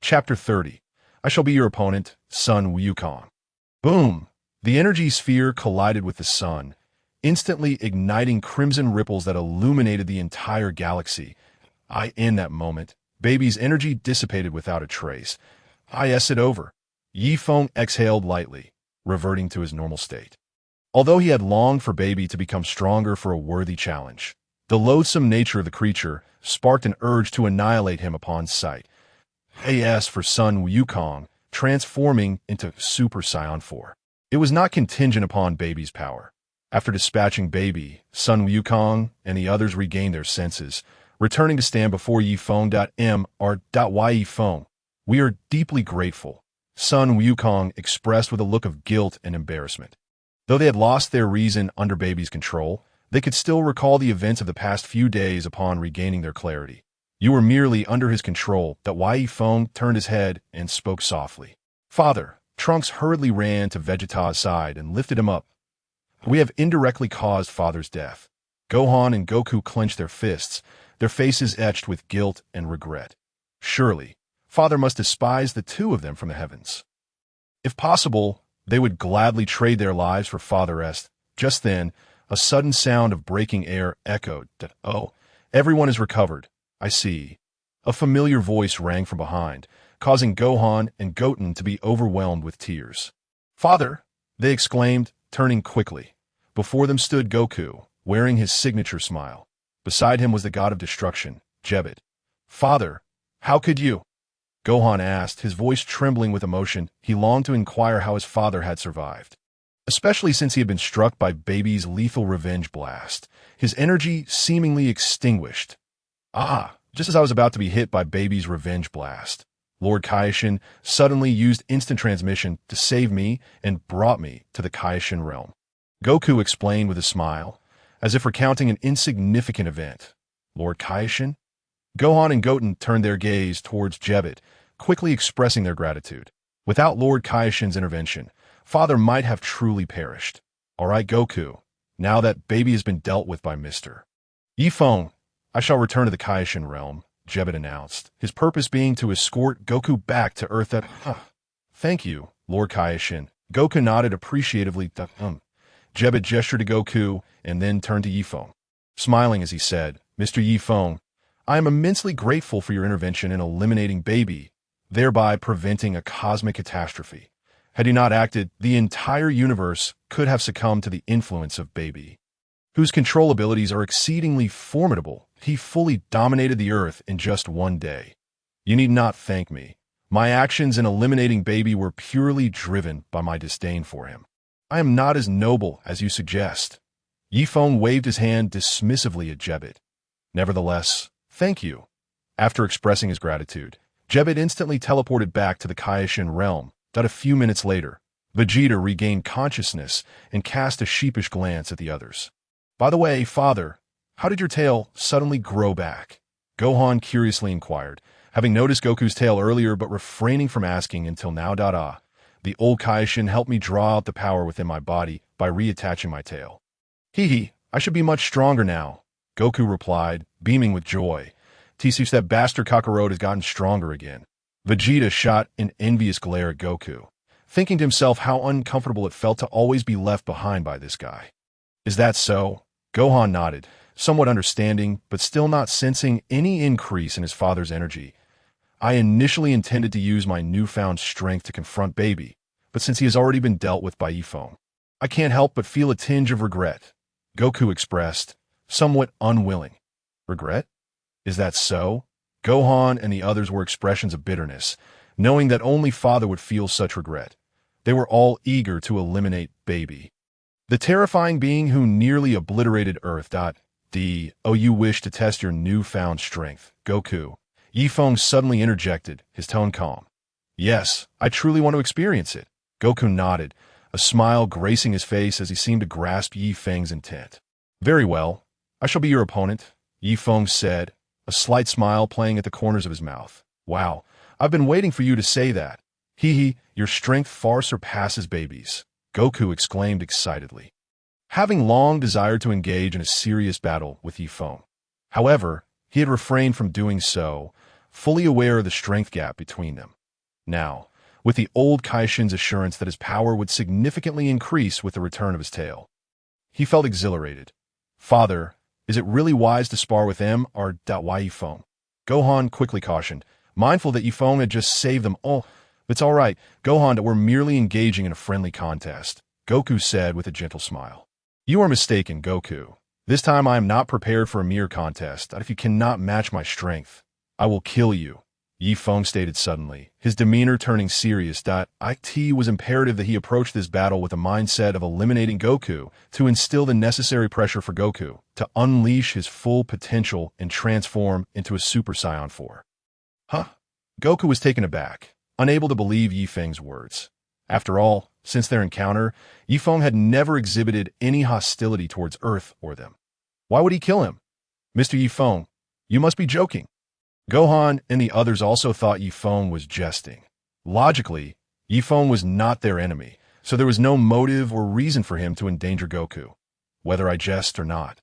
Chapter 30. I shall be your opponent, Sun Wukong. Boom! The energy sphere collided with the sun, instantly igniting crimson ripples that illuminated the entire galaxy. In that moment, Baby's energy dissipated without a trace. It over. Feng exhaled lightly, reverting to his normal state. Although he had longed for Baby to become stronger for a worthy challenge, the loathsome nature of the creature sparked an urge to annihilate him upon sight. As for Sun Wukong, transforming into Super Saiyan 4. It was not contingent upon Baby's power. After dispatching Baby, Sun Wukong and the others regained their senses, returning to stand before Feng. Feng. We are deeply grateful, Sun Wukong expressed with a look of guilt and embarrassment. Though they had lost their reason under Baby's control, they could still recall the events of the past few days upon regaining their clarity. You were merely under his control. Feng turned his head and spoke softly. Father. Trunks hurriedly ran to Vegeta's side and lifted him up. We have indirectly caused Father's death. Gohan and Goku clenched their fists, their faces etched with guilt and regret. Surely, Father must despise the two of them from the heavens. If possible, they would gladly trade their lives for Father-est. Just then, a sudden sound of breaking air echoed. Oh, everyone is recovered. I see. A familiar voice rang from behind, causing Gohan and Goten to be overwhelmed with tears. Father! They exclaimed, turning quickly. Before them stood Goku, wearing his signature smile. Beside him was the god of destruction, Jebet. Father, how could you? Gohan asked, his voice trembling with emotion. He longed to inquire how his father had survived, especially since he had been struck by Baby's lethal revenge blast, his energy seemingly extinguished. Just as I was about to be hit by Baby's revenge blast, Lord Kaishin suddenly used instant transmission to save me and brought me to the Kaishin realm. Goku explained with a smile, as if recounting an insignificant event. Lord Kaishin? Gohan and Goten turned their gaze towards Jebet, quickly expressing their gratitude. Without Lord Kaishin's intervention, Father might have truly perished. All right, Goku. Now that Baby has been dealt with by Mr. Feng, I shall return to the Kaishin realm, Jebet announced, his purpose being to escort Goku back to Earth. Thank you, Lord Kaishin. Goku nodded appreciatively. Jebet gestured to Goku and then turned to Feng, smiling as he said, Mr. Feng, I am immensely grateful for your intervention in eliminating Baby, thereby preventing a cosmic catastrophe. Had he not acted, the entire universe could have succumbed to the influence of Baby, whose control abilities are exceedingly formidable. He fully dominated the Earth in just one day. You need not thank me. My actions in eliminating Baby were purely driven by my disdain for him. I am not as noble as you suggest. Feng waved his hand dismissively at Jebet. Nevertheless, thank you. After expressing his gratitude, Gogeta instantly teleported back to the Kaishin realm. A few minutes later, Vegeta regained consciousness and cast a sheepish glance at the others. "By the way, father, how did your tail suddenly grow back?" Gohan curiously inquired, having noticed Goku's tail earlier but refraining from asking until now. The old Kaishin helped me draw out the power within my body by reattaching my tail. Hee, I should be much stronger now, Goku replied, beaming with joy. Teaches that bastard Kakarot has gotten stronger again. Vegeta shot an envious glare at Goku, thinking to himself how uncomfortable it felt to always be left behind by this guy. Is that so? Gohan nodded, somewhat understanding, but still not sensing any increase in his father's energy. I initially intended to use my newfound strength to confront Baby, but since he has already been dealt with by Feng, I can't help but feel a tinge of regret, Goku expressed, somewhat unwilling. Regret? Is that so? Gohan and the others were expressions of bitterness, knowing that only father would feel such regret. They were all eager to eliminate Baby, the terrifying being who nearly obliterated Earth. You wish to test your newfound strength, Goku? Feng suddenly interjected, his tone calm. Yes, I truly want to experience it. Goku nodded, a smile gracing his face as he seemed to grasp Feng's intent. Very well, I shall be your opponent, Feng said, a slight smile playing at the corners of his mouth. Wow, I've been waiting for you to say that. Your strength far surpasses Baby's, Goku exclaimed excitedly, having long desired to engage in a serious battle with Feng. However, he had refrained from doing so, fully aware of the strength gap between them. Now, with the old Kaishin's assurance that his power would significantly increase with the return of his tail, he felt exhilarated. Father, is it really wise to spar with him, or why Feng? Gohan quickly cautioned, mindful that Feng had just saved them all. It's all right, Gohan, that we're merely engaging in a friendly contest, Goku said with a gentle smile. You are mistaken, Goku. This time I am not prepared for a mere contest. If you cannot match my strength, I will kill you, Feng stated suddenly, his demeanor turning serious. It was imperative that he approach this battle with a mindset of eliminating Goku to instill the necessary pressure for Goku to unleash his full potential and transform into a Super Saiyan 4. Huh? Goku was taken aback, unable to believe Feng's words. After all, since their encounter, Feng had never exhibited any hostility towards Earth or them. Why would he kill him? Mr. Feng, you must be joking. Gohan and the others also thought Feng was jesting. Logically, Feng was not their enemy, so there was no motive or reason for him to endanger Goku, whether I jest or not.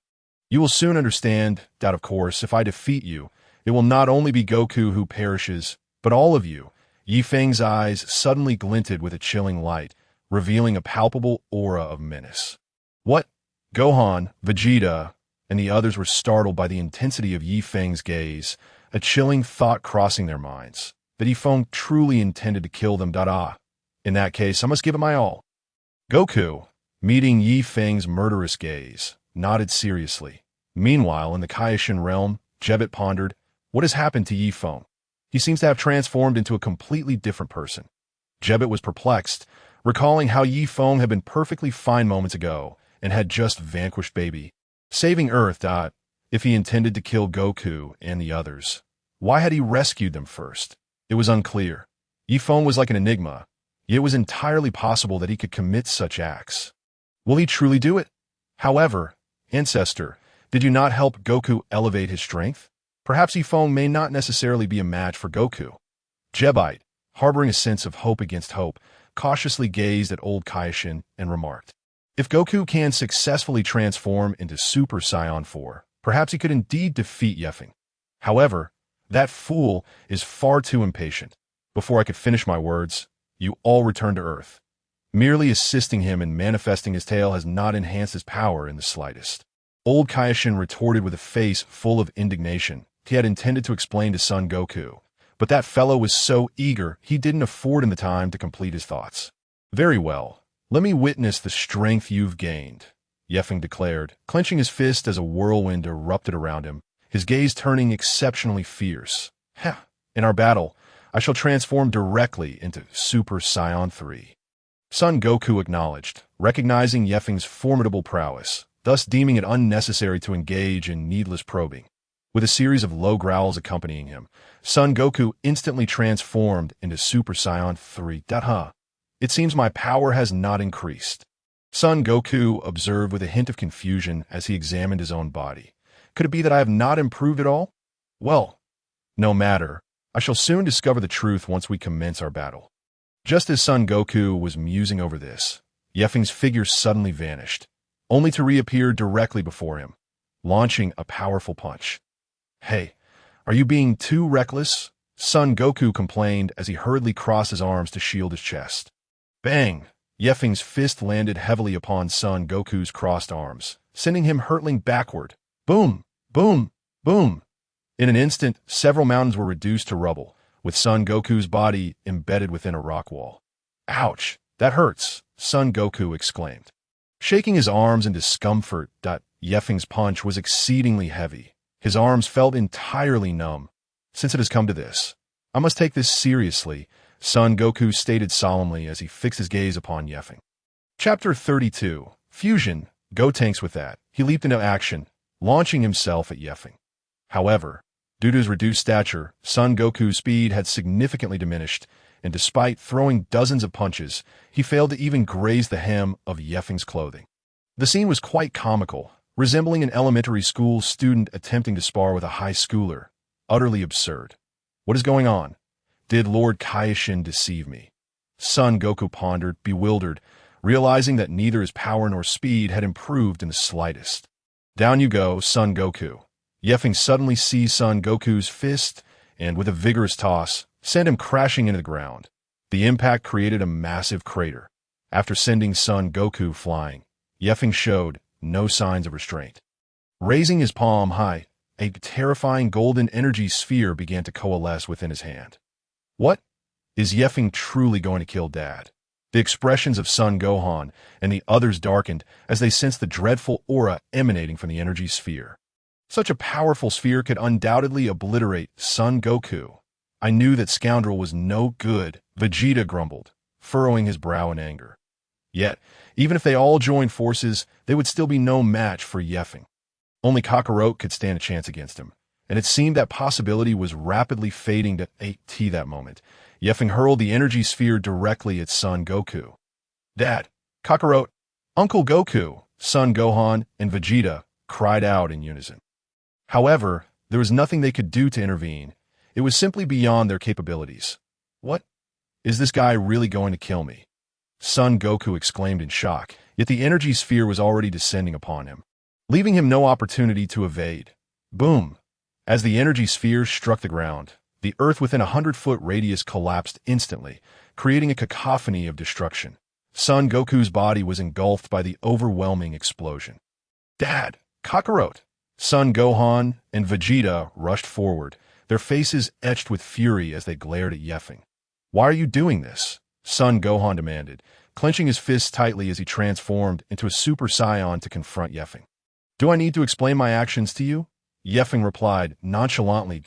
You will soon understand that, of course, if I defeat you, it will not only be Goku who perishes, but all of you. Feng's eyes suddenly glinted with a chilling light, revealing a palpable aura of menace. What? Gohan, Vegeta, and the others were startled by the intensity of Feng's gaze, a chilling thought crossing their minds, that Feng truly intended to kill them. In that case, I must give it my all. Goku, meeting Feng's murderous gaze, nodded seriously. Meanwhile, in the Kaishin realm, Gogeta pondered, what has happened to Feng? He seems to have transformed into a completely different person. Gogeta was perplexed, recalling how Feng had been perfectly fine moments ago and had just vanquished Baby, saving Earth. If he intended to kill Goku and the others, why had he rescued them first? It was unclear. Feng was like an enigma, yet it was entirely possible that he could commit such acts. Will he truly do it? However, Ancestor, did you not help Goku elevate his strength? Perhaps Feng may not necessarily be a match for Goku. Gogeta, harboring a sense of hope against hope, cautiously gazed at old Kaishin and remarked, if Goku can successfully transform into Super Saiyan 4, perhaps he could indeed defeat Feng. However, that fool is far too impatient. Before I could finish my words, you all returned to Earth. Merely assisting him in manifesting his tail has not enhanced his power in the slightest. Old Kaishin retorted with a face full of indignation. He had intended to explain to son Goku, but that fellow was so eager he didn't afford him the time to complete his thoughts. Very well, let me witness the strength you've gained, Feng declared, clenching his fist as a whirlwind erupted around him, his gaze turning exceptionally fierce. In our battle, I shall transform directly into Super Saiyan 3. Son Goku acknowledged, recognizing Feng's formidable prowess, thus deeming it unnecessary to engage in needless probing. With a series of low growls accompanying him, Son Goku instantly transformed into Super Saiyan 3. It seems my power has not increased. Son Goku observed with a hint of confusion as he examined his own body. Could it be that I have not improved at all? Well, no matter. I shall soon discover the truth once we commence our battle. Just as Son Goku was musing over this, Yefeng's figure suddenly vanished, only to reappear directly before him, launching a powerful punch. Hey, are you being too reckless? Son Goku complained as he hurriedly crossed his arms to shield his chest. Bang! Yefeng's fist landed heavily upon Son Goku's crossed arms, sending him hurtling backward. Boom! Boom! Boom! In an instant, several mountains were reduced to rubble, with Son Goku's body embedded within a rock wall. Ouch! That hurts! Son Goku exclaimed. Shaking his arms in discomfort, Yefeng's punch was exceedingly heavy. His arms felt entirely numb. Since it has come to this, I must take this seriously, Son Goku stated solemnly as he fixed his gaze upon Yefeng. Chapter 32. Fusion. Gotenks with that. He leaped into action, launching himself at Yefeng. However, due to his reduced stature, Son Goku's speed had significantly diminished, and despite throwing dozens of punches, he failed to even graze the hem of Yefeng's clothing. The scene was quite comical, resembling an elementary school student attempting to spar with a high schooler. Utterly absurd. What is going on? Did Lord Kaishin deceive me? Son Goku pondered, bewildered, realizing that neither his power nor speed had improved in the slightest. Down you go, Son Goku. Yefeng suddenly seized Son Goku's fist and, with a vigorous toss, sent him crashing into the ground. The impact created a massive crater. After sending Son Goku flying, Yefeng showed no signs of restraint. Raising his palm high, a terrifying golden energy sphere began to coalesce within his hand. What? Is Yefeng truly going to kill Dad? The expressions of Son Gohan and the others darkened as they sensed the dreadful aura emanating from the energy sphere. Such a powerful sphere could undoubtedly obliterate Son Goku. I knew that scoundrel was no good, Vegeta grumbled, furrowing his brow in anger. Yet, even if they all joined forces, they would still be no match for Yefeng. Only Kakarot could stand a chance against him, and it seemed that possibility was rapidly fading to AT that moment. Yefeng hurled the energy sphere directly at Son Goku. Dad, Kakarot, Uncle Goku, Son Gohan, and Vegeta cried out in unison. However, there was nothing they could do to intervene. It was simply beyond their capabilities. What? Is this guy really going to kill me? Son Goku exclaimed in shock, yet the energy sphere was already descending upon him, leaving him no opportunity to evade. Boom! As the energy sphere struck the ground, the earth within a 100-foot radius collapsed instantly, creating a cacophony of destruction. Son Goku's body was engulfed by the overwhelming explosion. Dad! Kakarot! Son Gohan and Vegeta rushed forward, their faces etched with fury as they glared at Yefeng. Why are you doing this? Son Gohan demanded, clenching his fists tightly as he transformed into a Super Saiyan to confront Yefeng. Do I need to explain my actions to you? Yefeng replied nonchalantly,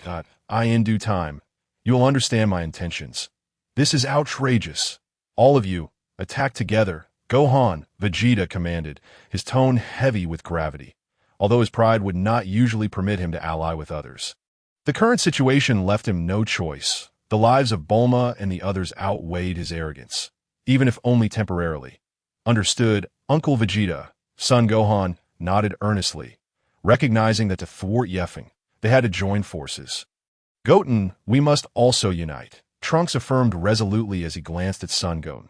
in due time. You will understand my intentions. This is outrageous. All of you, attack together. Gohan, Vegeta commanded, his tone heavy with gravity, although his pride would not usually permit him to ally with others. The current situation left him no choice. The lives of Bulma and the others outweighed his arrogance, even if only temporarily. Understood, Uncle Vegeta. Son Gohan nodded earnestly, recognizing that to thwart Yefeng, they had to join forces. Goten, we must also unite, Trunks affirmed resolutely as he glanced at Son Goten.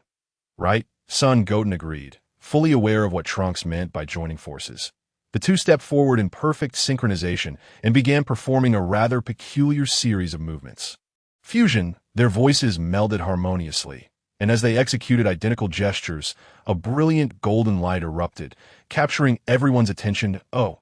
Right? Son Goten agreed, fully aware of what Trunks meant by joining forces. The two stepped forward in perfect synchronization and began performing a rather peculiar series of movements. Fusion, their voices melded harmoniously, and as they executed identical gestures, a brilliant golden light erupted, capturing everyone's attention. Oh,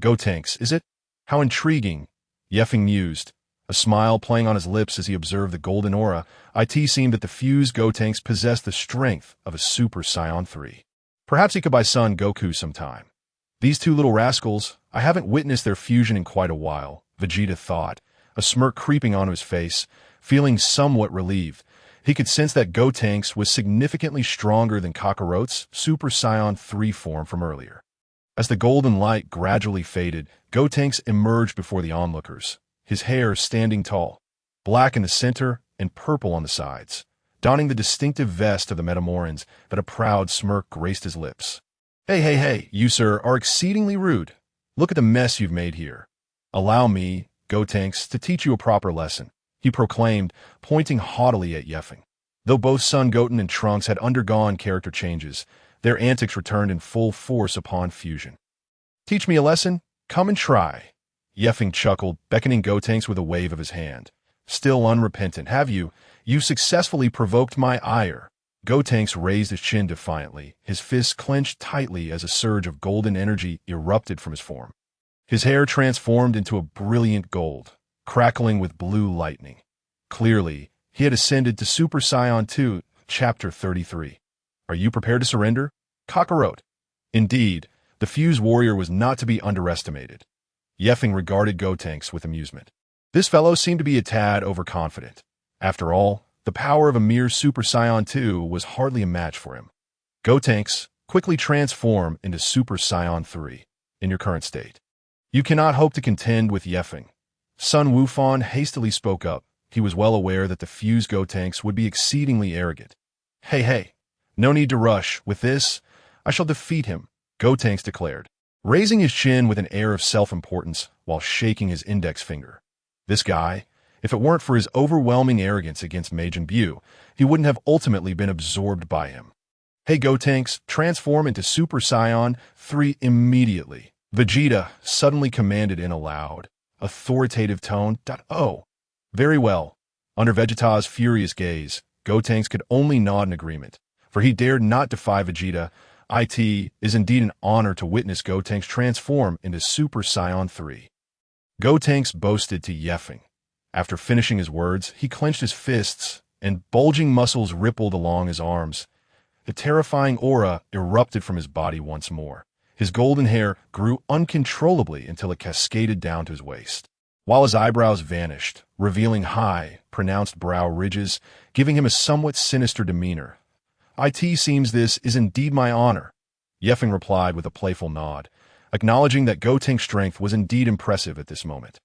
Gotenks, is it? How intriguing, Yefeng mused, a smile playing on his lips as he observed the golden aura. It seemed that the fused Gotenks possessed the strength of a Super Saiyan 3. Perhaps he could buy Son Goku some time. These two little rascals, I haven't witnessed their fusion in quite a while, Vegeta thought, a smirk creeping onto his face, feeling somewhat relieved. He could sense that Gotenks was significantly stronger than Kakarot's Super Saiyan 3 form from earlier. As the golden light gradually faded, Gotenks emerged before the onlookers, his hair standing tall, black in the center and purple on the sides, donning the distinctive vest of the Metamorans that a proud smirk graced his lips. Hey, you, sir, are exceedingly rude. Look at the mess you've made here. Allow me, Gotenks, to teach you a proper lesson, he proclaimed, pointing haughtily at Yefeng. Though both Son Goten and Trunks had undergone character changes, their antics returned in full force upon fusion. Teach me a lesson? Come and try. Yefeng chuckled, beckoning Gotenks with a wave of his hand. Still unrepentant, have you? You successfully provoked my ire. Gotenks raised his chin defiantly, his fists clenched tightly as a surge of golden energy erupted from his form. His hair transformed into a brilliant gold, crackling with blue lightning. Clearly, he had ascended to Super Saiyan 2, Chapter 33. Are you prepared to surrender? Kakarot. Indeed, the fused warrior was not to be underestimated. Yefeng regarded Gotenks with amusement. This fellow seemed to be a tad overconfident. After all, the power of a mere Super Saiyan 2 was hardly a match for him. Gotenks, quickly transform into Super Saiyan 3 in your current state. You cannot hope to contend with Yefeng. Sun Wufan hastily spoke up. He was well aware that the fused Gotenks would be exceedingly arrogant. Hey, no need to rush. With this, I shall defeat him, Gotenks declared, raising his chin with an air of self-importance while shaking his index finger. This guy, if it weren't for his overwhelming arrogance against Majin Buu, he wouldn't have ultimately been absorbed by him. Hey Gotenks, transform into Super Saiyan 3 immediately, Vegeta suddenly commanded in a loud, authoritative tone. Oh, very well. Under Vegeta's furious gaze, Gotenks could only nod in agreement, for he dared not defy Vegeta. It is indeed an honor to witness Gotenks transform into Super Saiyan 3. Gotenks boasted to Yefeng. After finishing his words, he clenched his fists, and bulging muscles rippled along his arms. The terrifying aura erupted from his body once more. His golden hair grew uncontrollably until it cascaded down to his waist, while his eyebrows vanished, revealing high, pronounced brow ridges, giving him a somewhat sinister demeanor. It seems this is indeed my honor, Yefeng replied with a playful nod, acknowledging that Gotenks' strength was indeed impressive at this moment.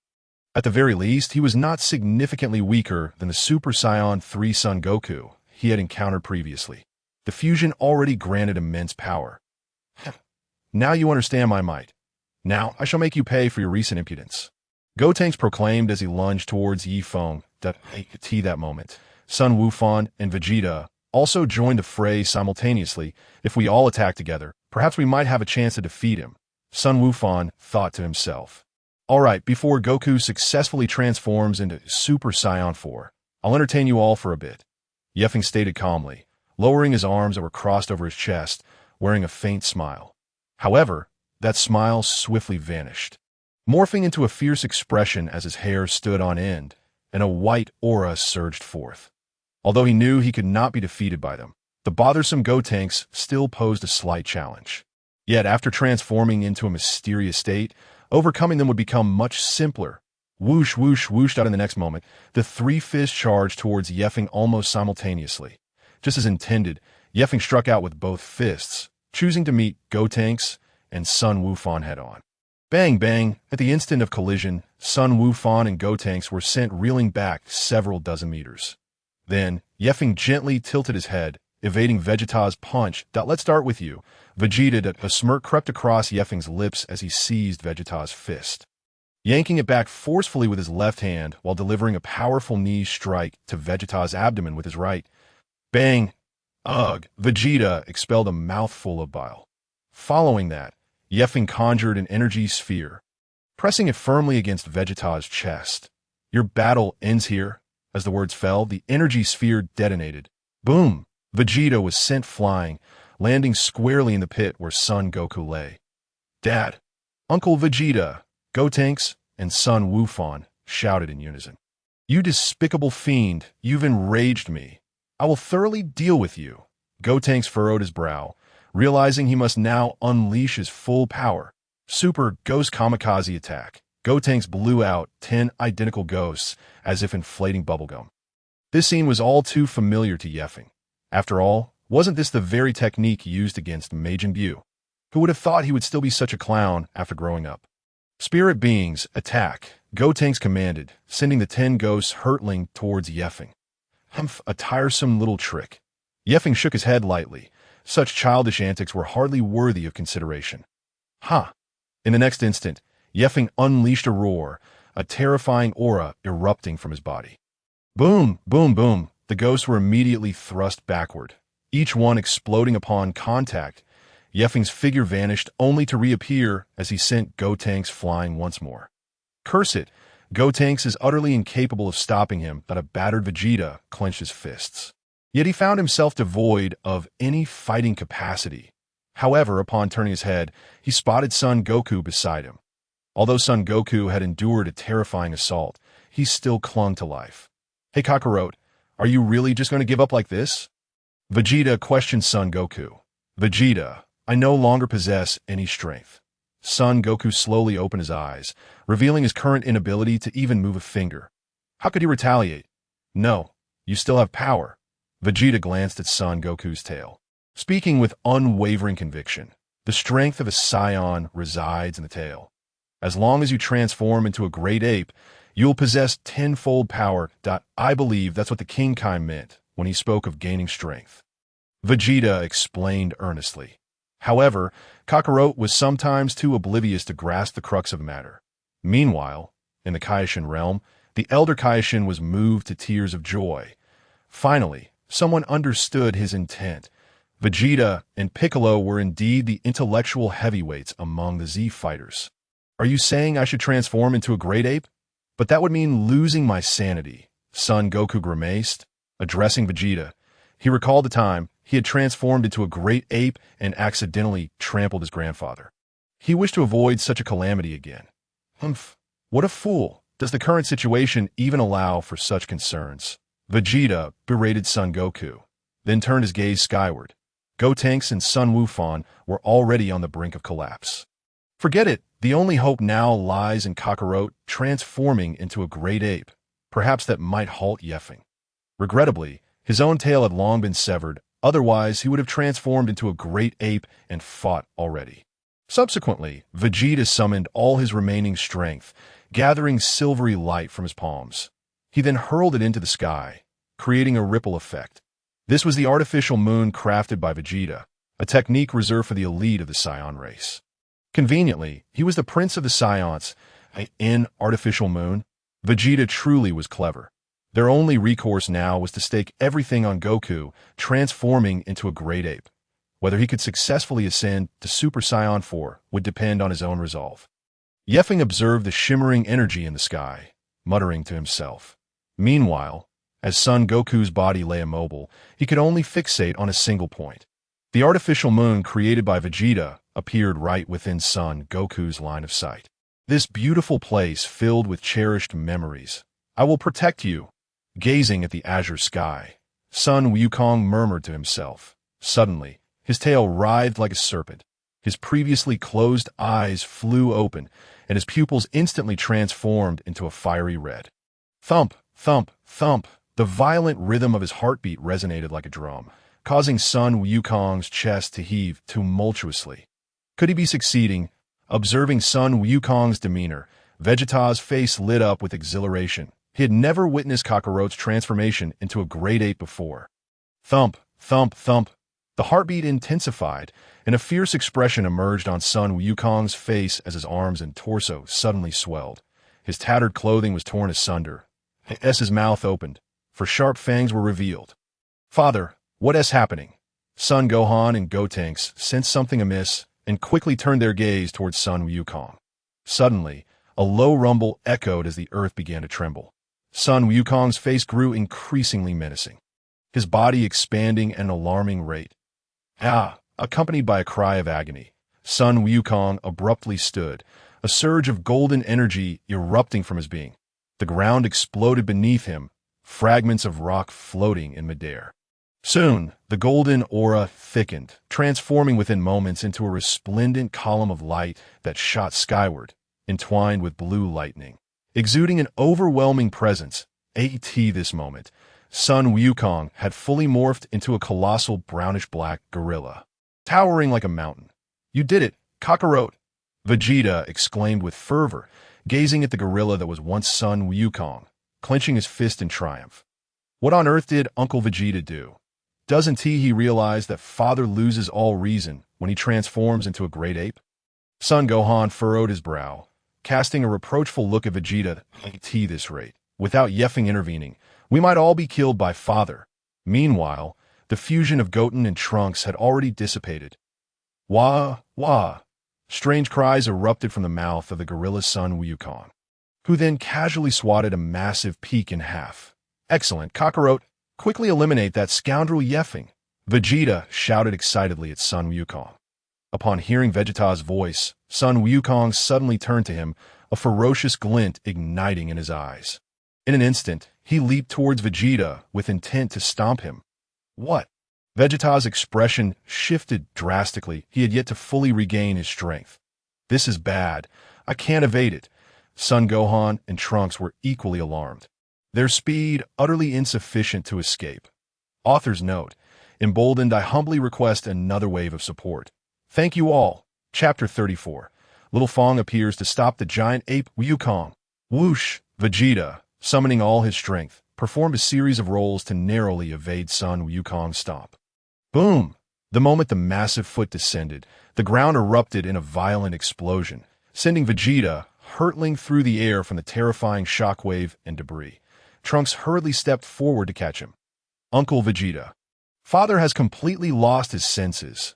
At the very least, he was not significantly weaker than the Super Saiyan 3 Son Goku he had encountered previously. The fusion already granted immense power. Now you understand my might. Now I shall make you pay for your recent impudence, Gotenks proclaimed as he lunged towards Feng. That moment, Sun Wufan and Vegeta also joined the fray simultaneously. If we all attack together, perhaps we might have a chance to defeat him, Sun Wufan thought to himself. All right, before Goku successfully transforms into Super Saiyan 4, I'll entertain you all for a bit, Yefeng stated calmly, lowering his arms that were crossed over his chest, wearing a faint smile. However, that smile swiftly vanished, morphing into a fierce expression as his hair stood on end, and a white aura surged forth. Although he knew he could not be defeated by them, the bothersome Gotenks still posed a slight challenge. Yet after transforming into a mysterious state, overcoming them would become much simpler. Whoosh, whoosh, whooshed out in the next moment, the three fists charged towards Yefeng almost simultaneously. Just as intended, Yefeng struck out with both fists, choosing to meet Gotenks and Sun Wufan head-on. Bang, bang! At the instant of collision, Sun Wufan and Gotenks were sent reeling back several dozen meters. Then, Yefeng gently tilted his head, evading Vegeta's punch. Let's start with you. Vegeta. A smirk crept across Yefeng's lips as he seized Vegeta's fist, yanking it back forcefully with his left hand while delivering a powerful knee strike to Vegeta's abdomen with his right. Bang! Ugh! Vegeta expelled a mouthful of bile. Following that, Yefeng conjured an energy sphere, pressing it firmly against Vegeta's chest. Your battle ends here. As the words fell, the energy sphere detonated. Boom! Vegeta was sent flying, landing squarely in the pit where Son Goku lay. Dad! Uncle Vegeta! Gotenks and Sun Wufan shouted in unison. You despicable fiend, you've enraged me. I will thoroughly deal with you. Gotenks furrowed his brow, realizing he must now unleash his full power. Super Ghost Kamikaze attack. Gotenks blew out 10 identical ghosts as if inflating bubblegum. This scene was all too familiar to Yefeng. After all, wasn't this the very technique used against Majin Buu? Who would have thought he would still be such a clown after growing up? Spirit beings, attack, Gotenks commanded, sending the 10 ghosts hurtling towards Yefeng. Humph, a tiresome little trick. Yefeng shook his head lightly. Such childish antics were hardly worthy of consideration. Ha! In the next instant, Yefeng unleashed a roar, a terrifying aura erupting from his body. Boom, boom, boom. The ghosts were immediately thrust backward, each one exploding upon contact. Yefeng's figure vanished only to reappear as he sent Gotenks flying once more. Curse it! Gotenks is utterly incapable of stopping him, but a battered Vegeta clenched his fists. Yet he found himself devoid of any fighting capacity. However, upon turning his head, he spotted Son Goku beside him. Although Son Goku had endured a terrifying assault, he still clung to life. Hey Kakarot, are you really just going to give up like this? Vegeta questioned Son Goku. Vegeta, I no longer possess any strength. Son Goku slowly opened his eyes, revealing his current inability to even move a finger. How could he retaliate? No, you still have power. Vegeta glanced at Son Goku's tail. Speaking with unwavering conviction, the strength of a Scion resides in the tail. As long as you transform into a great ape, you will possess tenfold power. I believe that's what the King Kai meant when he spoke of gaining strength. Vegeta explained earnestly. However, Kakarot was sometimes too oblivious to grasp the crux of the matter. Meanwhile, in the Kaishin realm, the elder Kaishin was moved to tears of joy. Finally, someone understood his intent. Vegeta and Piccolo were indeed the intellectual heavyweights among the Z fighters. Are you saying I should transform into a great ape? But that would mean losing my sanity, Son Goku grimaced, addressing Vegeta. He recalled the time he had transformed into a great ape and accidentally trampled his grandfather. He wished to avoid such a calamity again. Humph, what a fool. Does the current situation even allow for such concerns? Vegeta berated Son Goku, then turned his gaze skyward. Gotenks and Sun Wukong were already on the brink of collapse. Forget it. The only hope now lies in Kakarot transforming into a great ape. Perhaps that might halt Yefeng. Regrettably, his own tail had long been severed, otherwise he would have transformed into a great ape and fought already. Subsequently, Vegeta summoned all his remaining strength, gathering silvery light from his palms. He then hurled it into the sky, creating a ripple effect. This was the artificial moon crafted by Vegeta, a technique reserved for the elite of the Scion race. Conveniently, he was the prince of the Scions, an artificial moon. Vegeta truly was clever. Their only recourse now was to stake everything on Goku, transforming into a great ape. Whether he could successfully ascend to Super Saiyan 4 would depend on his own resolve. Yefeng observed the shimmering energy in the sky, muttering to himself. Meanwhile, as Son Goku's body lay immobile, he could only fixate on a single point. The artificial moon created by Vegeta appeared right within Son Goku's line of sight. This beautiful place filled with cherished memories. I will protect you. Gazing at the azure sky, Son Wukong murmured to himself. Suddenly, his tail writhed like a serpent. His previously closed eyes flew open, and his pupils instantly transformed into a fiery red. Thump, thump, thump. The violent rhythm of his heartbeat resonated like a drum, causing Son Wukong's chest to heave tumultuously. Could he be succeeding? Observing Son Wukong's demeanor, Vegeta's face lit up with exhilaration. He had never witnessed Kakarot's transformation into a great ape before. Thump, thump, thump. The heartbeat intensified, and a fierce expression emerged on Son Wukong's face as his arms and torso suddenly swelled. His tattered clothing was torn asunder. His mouth opened, for sharp fangs were revealed. Father, what is happening? Son Gohan and Gotenks sensed something amiss and quickly turned their gaze towards Son Wukong. Suddenly, a low rumble echoed as the earth began to tremble. Son Wukong's face grew increasingly menacing, his body expanding at an alarming rate. Accompanied by a cry of agony, Son Wukong abruptly stood, a surge of golden energy erupting from his being. The ground exploded beneath him, fragments of rock floating in midair. Soon, the golden aura thickened, transforming within moments into a resplendent column of light that shot skyward, entwined with blue lightning. Exuding an overwhelming presence, this moment, Son Wukong had fully morphed into a colossal brownish-black gorilla, towering like a mountain. You did it, Kakarot! Vegeta exclaimed with fervor, gazing at the gorilla that was once Sun Wukong, clenching his fist in triumph. What on earth did Uncle Vegeta do? Doesn't he realize that father loses all reason when he transforms into a great ape? Son Gohan furrowed his brow, casting a reproachful look at Vegeta. At this rate, without Yeffing intervening, we might all be killed by father. Meanwhile, the fusion of Goten and Trunks had already dissipated. Wah, wah! Strange cries erupted from the mouth of the gorilla's son Wukong, who then casually swatted a massive peak in half. Excellent, Kakarot! Quickly eliminate that scoundrel Yeffing! Vegeta shouted excitedly at Son Wukong. Upon hearing Vegeta's voice, Son Wukong suddenly turned to him, a ferocious glint igniting in his eyes. In an instant, he leaped towards Vegeta with intent to stomp him. What? Vegeta's expression shifted drastically. He had yet to fully regain his strength. This is bad. I can't evade it. Son Gohan and Trunks were equally alarmed. Their speed utterly insufficient to escape. Author's note: emboldened, I humbly request another wave of support. Thank you all. Chapter 34. Little Feng appears to stop the giant ape Wukong. Whoosh! Vegeta, summoning all his strength, performed a series of rolls to narrowly evade Son Wukong's stomp. Boom! The moment the massive foot descended, the ground erupted in a violent explosion, sending Vegeta hurtling through the air from the terrifying shockwave and debris. Trunks hurriedly stepped forward to catch him. Uncle Vegeta. Father has completely lost his senses.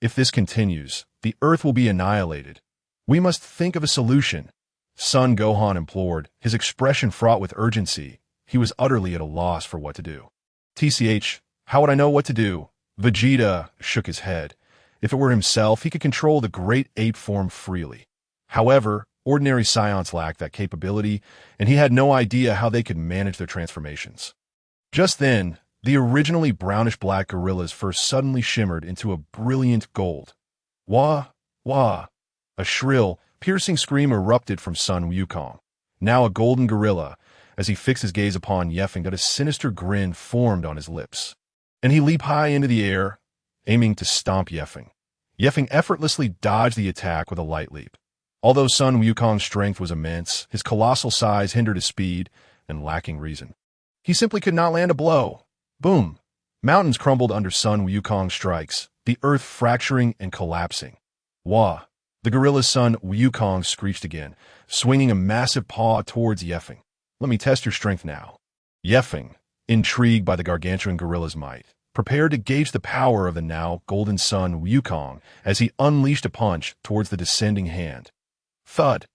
If this continues, the Earth will be annihilated. We must think of a solution. Son Gohan implored, his expression fraught with urgency. He was utterly at a loss for what to do. TCH, how would I know what to do? Vegeta shook his head. If it were himself, he could control the great ape form freely. However, ordinary Scions lacked that capability, and he had no idea how they could manage their transformations. Just then, the originally brownish-black gorilla's fur suddenly shimmered into a brilliant gold. Wah! Wah! A shrill, piercing scream erupted from Son Wukong, now a golden gorilla. As he fixed his gaze upon Yeffing, a sinister grin formed on his lips, and he leaped high into the air, aiming to stomp Yeffing. Yeffing effortlessly dodged the attack with a light leap. Although Son Wukong's strength was immense, his colossal size hindered his speed and lacking reason. He simply could not land a blow. Boom! Mountains crumbled under Son Wukong's strikes, the earth fracturing and collapsing. Wah! The gorilla's son Wukong screeched again, swinging a massive paw towards Yeffing. Let me test your strength now. Yeffing, intrigued by the gargantuan gorilla's might, prepared to gauge the power of the now golden son Wukong as he unleashed a punch towards the descending hand. Thud!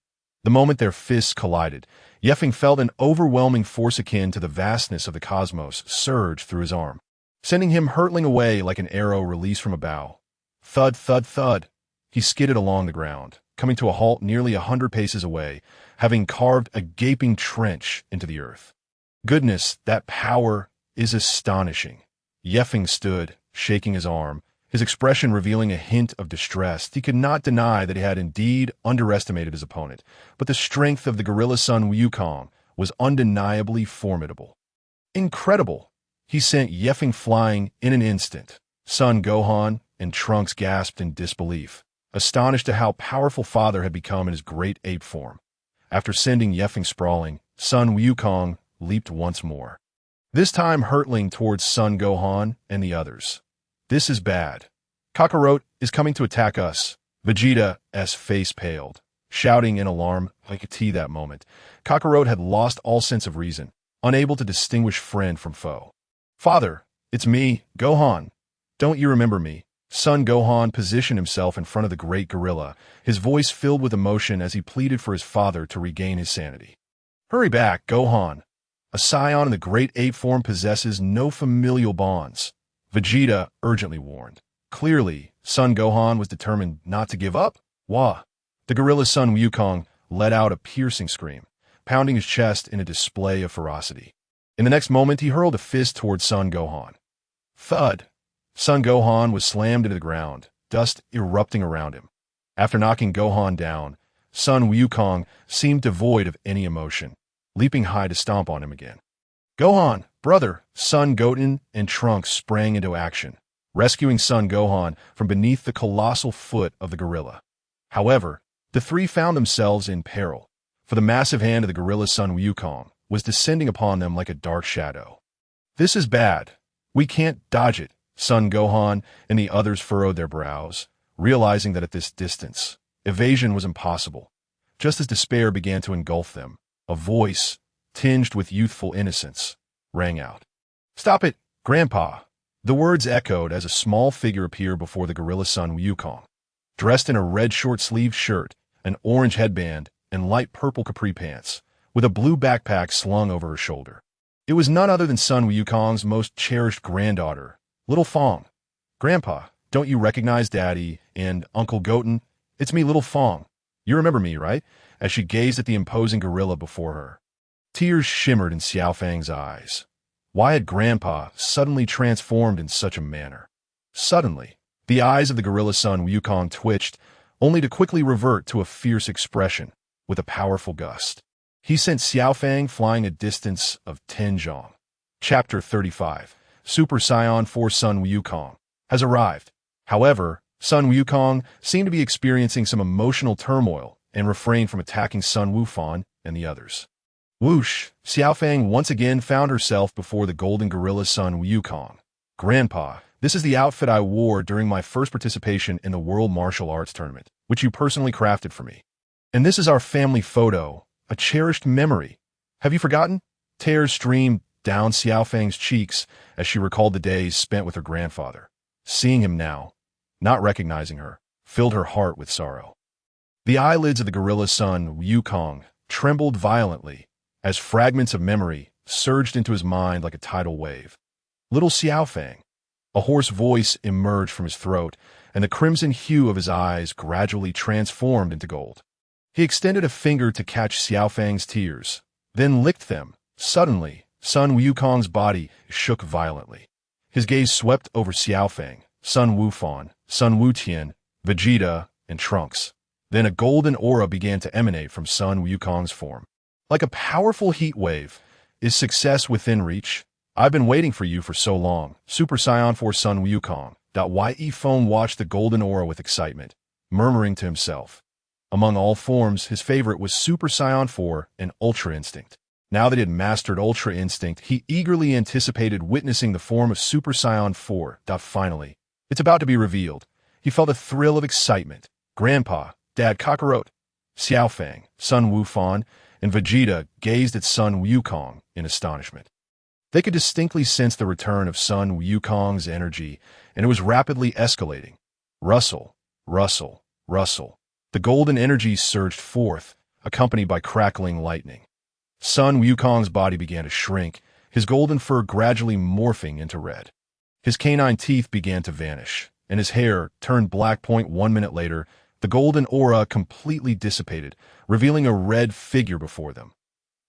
The moment their fists collided, Yeffing felt an overwhelming force akin to the vastness of the cosmos surge through his arm, sending him hurtling away like an arrow released from a bow. Thud, thud, thud! He skidded along the ground, coming to a halt nearly 100 paces away, having carved a gaping trench into the earth. Goodness, that power is astonishing. Yeffing stood, shaking his arm, his expression revealing a hint of distress. He could not deny that he had indeed underestimated his opponent, but the strength of the gorilla son Wukong was undeniably formidable. Incredible! He sent Yeffing flying in an instant. Son Gohan and Trunks gasped in disbelief, astonished at how powerful father had become in his great ape form. After sending Yeffing sprawling, Son Wukong leaped once more, this time hurtling towards Son Gohan and the others. This is bad. Kakarot is coming to attack us. Vegeta's face paled, shouting in alarm like a T that moment. Kakarot had lost all sense of reason, unable to distinguish friend from foe. Father, it's me, Gohan. Don't you remember me? Son Gohan positioned himself in front of the great gorilla, his voice filled with emotion as he pleaded for his father to regain his sanity. Hurry back, Gohan. A Scion in the great ape form possesses no familial bonds, Vegeta urgently warned. Clearly, Son Gohan was determined not to give up. Wah! The gorilla's son Wukong let out a piercing scream, pounding his chest in a display of ferocity. In the next moment, he hurled a fist towards Son Gohan. Thud! Son Gohan was slammed into the ground, dust erupting around him. After knocking Gohan down, Son Wukong seemed devoid of any emotion, leaping high to stomp on him again. Gohan, brother, Son Goten and Trunks sprang into action, rescuing Son Gohan from beneath the colossal foot of the gorilla. However, the three found themselves in peril, for the massive hand of the gorilla's son Wukong was descending upon them like a dark shadow. "This is bad. We can't dodge it," Son Gohan and the others furrowed their brows, realizing that at this distance, evasion was impossible. Just as despair began to engulf them, a voice, tinged with youthful innocence, rang out. "Stop it, Grandpa!" The words echoed as a small figure appeared before the gorilla's son Wukong. Dressed in a red short-sleeved shirt, an orange headband, and light purple capri pants, with a blue backpack slung over her shoulder. It was none other than Son Wukong's most cherished granddaughter, little Feng. "Grandpa, don't you recognize Daddy and Uncle Goten? It's me, little Feng. You remember me, right?" As she gazed at the imposing gorilla before her. Tears shimmered in Xiao Fang's eyes. Why had Grandpa suddenly transformed in such a manner? Suddenly, the eyes of the gorilla's son Wukong twitched, only to quickly revert to a fierce expression, with a powerful gust. He sent Xiao Fang flying a distance of 10 zhong. Chapter 35. Super Saiyan 4 Son Wukong has arrived. However, Son Wukong seemed to be experiencing some emotional turmoil and refrained from attacking Son Wufan and the others. Whoosh! Xiao Fang once again found herself before the golden gorilla's son Wukong. "Grandpa, this is the outfit I wore during my first participation in the World Martial Arts Tournament, which you personally crafted for me. And this is our family photo, a cherished memory. Have you forgotten?" Tears streamed down Xiao Fang's cheeks as she recalled the days spent with her grandfather. Seeing him now, not recognizing her, filled her heart with sorrow. The eyelids of the gorilla's son Wukong trembled violently as fragments of memory surged into his mind like a tidal wave. "Little Xiao Fang." A hoarse voice emerged from his throat, and the crimson hue of his eyes gradually transformed into gold. He extended a finger to catch Xiao Fang's tears, then licked them. Suddenly, Son Wukong's body shook violently. His gaze swept over Xiao Fang, Son Wufan, Son Wutian, Vegeta, and Trunks. Then a golden aura began to emanate from Son Wukong's form. Like a powerful heat wave, "Is success within reach? I've been waiting for you for so long." Super Saiyan 4 Son Wukong. Ye Feng watched the golden aura with excitement, murmuring to himself. Among all forms, his favorite was Super Saiyan 4 and Ultra Instinct. Now that he had mastered Ultra Instinct, he eagerly anticipated witnessing the form of Super Saiyan 4. Finally, it's about to be revealed. He felt a thrill of excitement. Grandpa, Dad Kakarot, Xiao Fang, Son Wufan, and Vegeta gazed at Son Wukong in astonishment. They could distinctly sense the return of Son Wukong's energy, and it was rapidly escalating. Rustle, rustle, rustle. The golden energy surged forth, accompanied by crackling lightning. Son Wukong's body began to shrink, his golden fur gradually morphing into red. His canine teeth began to vanish, and his hair turned black. 1 minute later, the golden aura completely dissipated, revealing a red figure before them.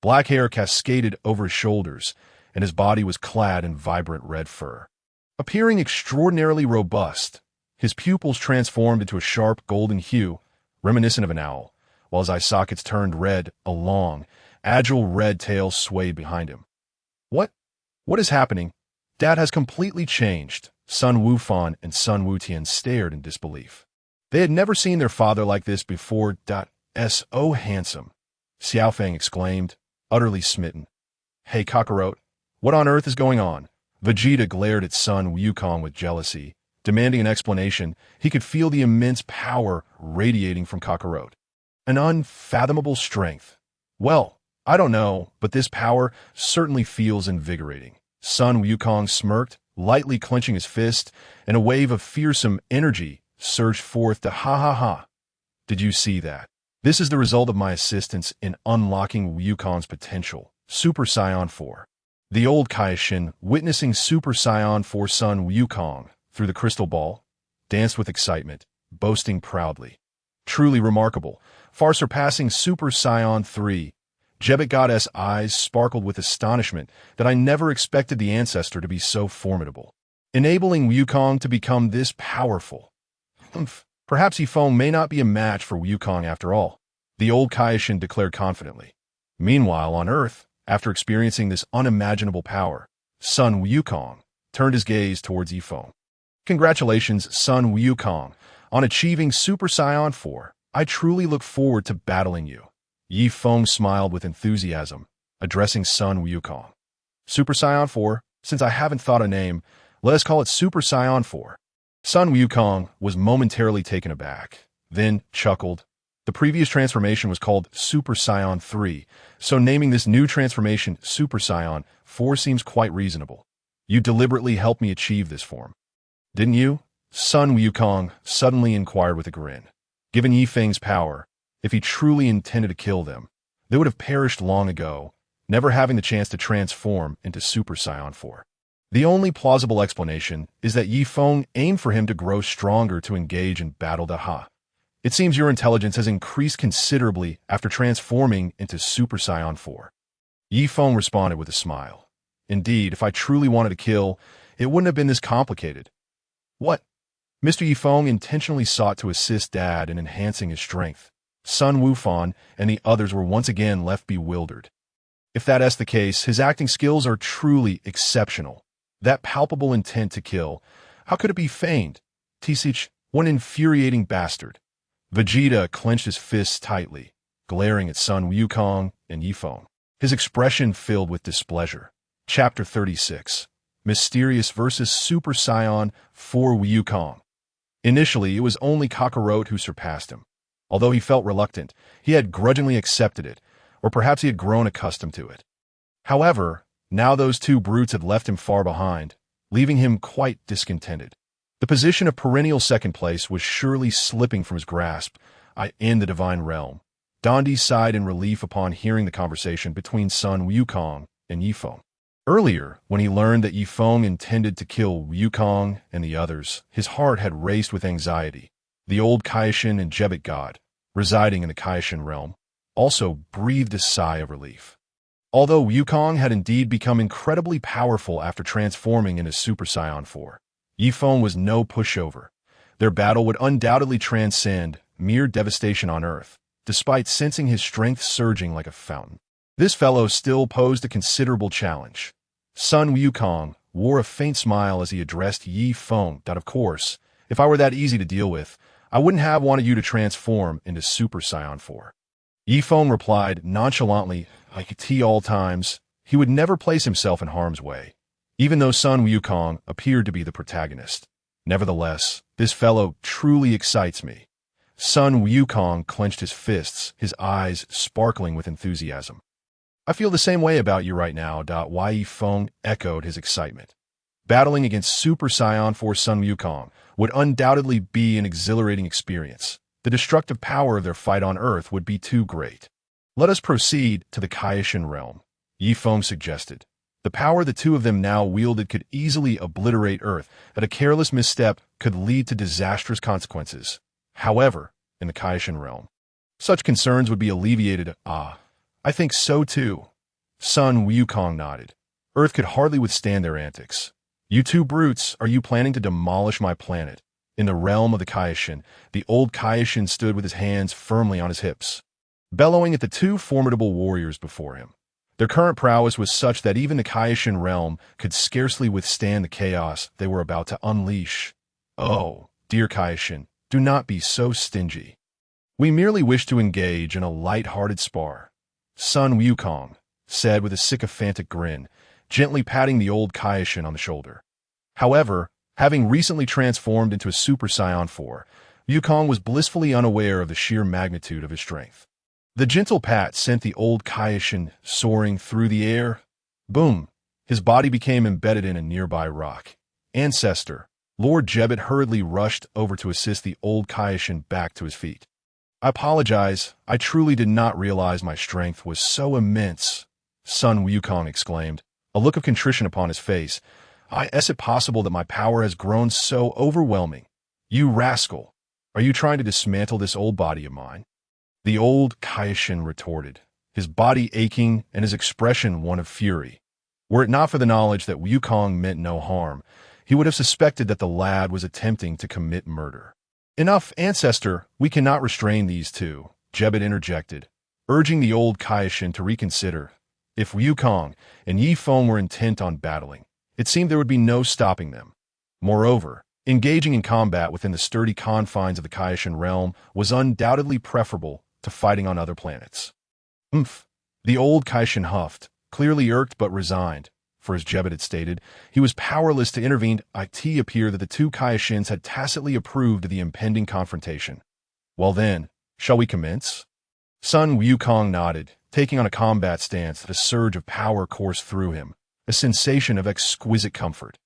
Black hair cascaded over his shoulders, and his body was clad in vibrant red fur. Appearing extraordinarily robust, his pupils transformed into a sharp golden hue, reminiscent of an owl, while his eye sockets turned red. A long, agile red tail swayed behind him. What is happening? Dad has completely changed." Son Wufan and Son Wutian stared in disbelief. They had never seen their father like this before. "So handsome," Xiao Fang exclaimed, utterly smitten. "Hey Kakarot, what on earth is going on?" Vegeta glared at Son Wukong with jealousy, demanding an explanation. He could feel the immense power radiating from Kakarot. An unfathomable strength. "Well, I don't know, but this power certainly feels invigorating." Son Wukong smirked, lightly clenching his fist, and a wave of fearsome energy surged forth. Ha ha ha. "Did you see that? This is the result of my assistance in unlocking Wukong's potential." Super Saiyan 4. The old Kaishin, witnessing Super Saiyan 4 Son Wukong through the crystal ball, danced with excitement, boasting proudly. "Truly remarkable, far surpassing Super Saiyan 3. Jebet Goddess' eyes sparkled with astonishment that I never expected the ancestor to be so formidable, enabling Wukong to become this powerful. Perhaps Yifeng may not be a match for Wukong after all," the old Kaishin declared confidently. Meanwhile, on Earth, after experiencing this unimaginable power, Son Wukong turned his gaze towards Yifeng. Congratulations, son Wukong, on achieving Super Saiyan 4. I truly look forward to battling you. Yi Feng smiled with enthusiasm, addressing son Wukong. Super Saiyan 4? Since I haven't thought a name, let us call it Super Saiyan 4. Son Wukong was momentarily taken aback, then chuckled. The previous transformation was called Super Saiyan 3, so naming this new transformation Super Saiyan 4 seems quite reasonable. You deliberately helped me achieve this form, didn't you? Son Wukong suddenly inquired with a grin. Given Yi Feng's power, if he truly intended to kill them, they would have perished long ago, never having the chance to transform into Super Saiyan 4. The only plausible explanation is that Yi Feng aimed for him to grow stronger to engage in battle. It seems your intelligence has increased considerably after transforming into Super Saiyan 4. Yi Feng responded with a smile. Indeed, if I truly wanted to kill, it wouldn't have been this complicated. What? Mr. Yi Feng intentionally sought to assist Dad in enhancing his strength. Sun Wufan and the others were once again left bewildered. If that's the case, his acting skills are truly exceptional. That palpable intent to kill, how could it be feigned? Tisich, what an infuriating bastard. Vegeta clenched his fists tightly, glaring at Sun Wukong and Yi Feng, his expression filled with displeasure. Chapter 36. Mysterious vs. Super Saiyan 4 Wukong. Initially, it was only Kakarot who surpassed him. Although he felt reluctant, he had grudgingly accepted it, or perhaps he had grown accustomed to it. However, now those two brutes had left him far behind, leaving him quite discontented. The position of perennial second place was surely slipping from his grasp. In the divine realm, Dondi sighed in relief upon hearing the conversation between Sun Wukong and Yi Feng. Earlier, when he learned that Yi Feng intended to kill Wukong and the others, his heart had raced with anxiety. The old Kaishin and Jebit god, residing in the Kaishin realm, also breathed a sigh of relief. Although Wukong had indeed become incredibly powerful after transforming into Super Saiyan 4, Yi Feng was no pushover. Their battle would undoubtedly transcend mere devastation on Earth, despite sensing his strength surging like a fountain. This fellow still posed a considerable challenge. Sun Wukong wore a faint smile as he addressed Yi Feng. Of course, if I were that easy to deal with, I wouldn't have wanted you to transform into Super Saiyan 4. Yi Feng replied nonchalantly, like at all times, he would never place himself in harm's way, even though Sun Wukong appeared to be the protagonist. Nevertheless, this fellow truly excites me. Sun Wukong clenched his fists, his eyes sparkling with enthusiasm. I feel the same way about you right now. Yi Feng echoed his excitement. Battling against Super Saiyan 4 Sun Wukong would undoubtedly be an exhilarating experience. The destructive power of their fight on Earth would be too great. Let us proceed to the Kaishin realm, Yi Feng suggested. The power the two of them now wielded could easily obliterate Earth, that a careless misstep could lead to disastrous consequences. However, in the Kaishin realm, such concerns would be alleviated. I think so too. Sun Wukong nodded. Earth could hardly withstand their antics. You two brutes, are you planning to demolish my planet? In the realm of the Kaishin, the old Kaishin stood with his hands firmly on his hips, bellowing at the two formidable warriors before him. Their current prowess was such that even the Kaishin realm could scarcely withstand the chaos they were about to unleash. Oh, dear Kaishin, do not be so stingy. We merely wish to engage in a light-hearted spar, Sun Wukong said with a sycophantic grin, gently patting the old Kaishin on the shoulder. However, having recently transformed into a Super Saiyan 4, Wukong was blissfully unaware of the sheer magnitude of his strength. The gentle pat sent the old Kaishin soaring through the air. Boom! His body became embedded in a nearby rock. Ancestor, Lord Jebit hurriedly rushed over to assist the old Kaishin back to his feet. I apologize, I truly did not realize my strength was so immense, Sun Wukong exclaimed, a look of contrition upon his face. Is it possible that my power has grown so overwhelming? You rascal! Are you trying to dismantle this old body of mine? The old Kaishin retorted, his body aching and his expression one of fury. Were it not for the knowledge that Wukong meant no harm, he would have suspected that the lad was attempting to commit murder. Enough, Ancestor, we cannot restrain these two, Jebit interjected, urging the old Kaishin to reconsider. If Wukong and Yi Feng were intent on battling, it seemed there would be no stopping them. Moreover, Engaging in combat within the sturdy confines of the Kaishin realm was undoubtedly preferable to fighting on other planets. Umph. The old Kaishin huffed, clearly irked but resigned, for as Gogeta had stated, he was powerless to intervene. It appeared that the two Kaishins had tacitly approved of the impending confrontation. Well then, shall we commence? Sun Wukong nodded, taking on a combat stance that a surge of power coursed through him, a sensation of exquisite comfort.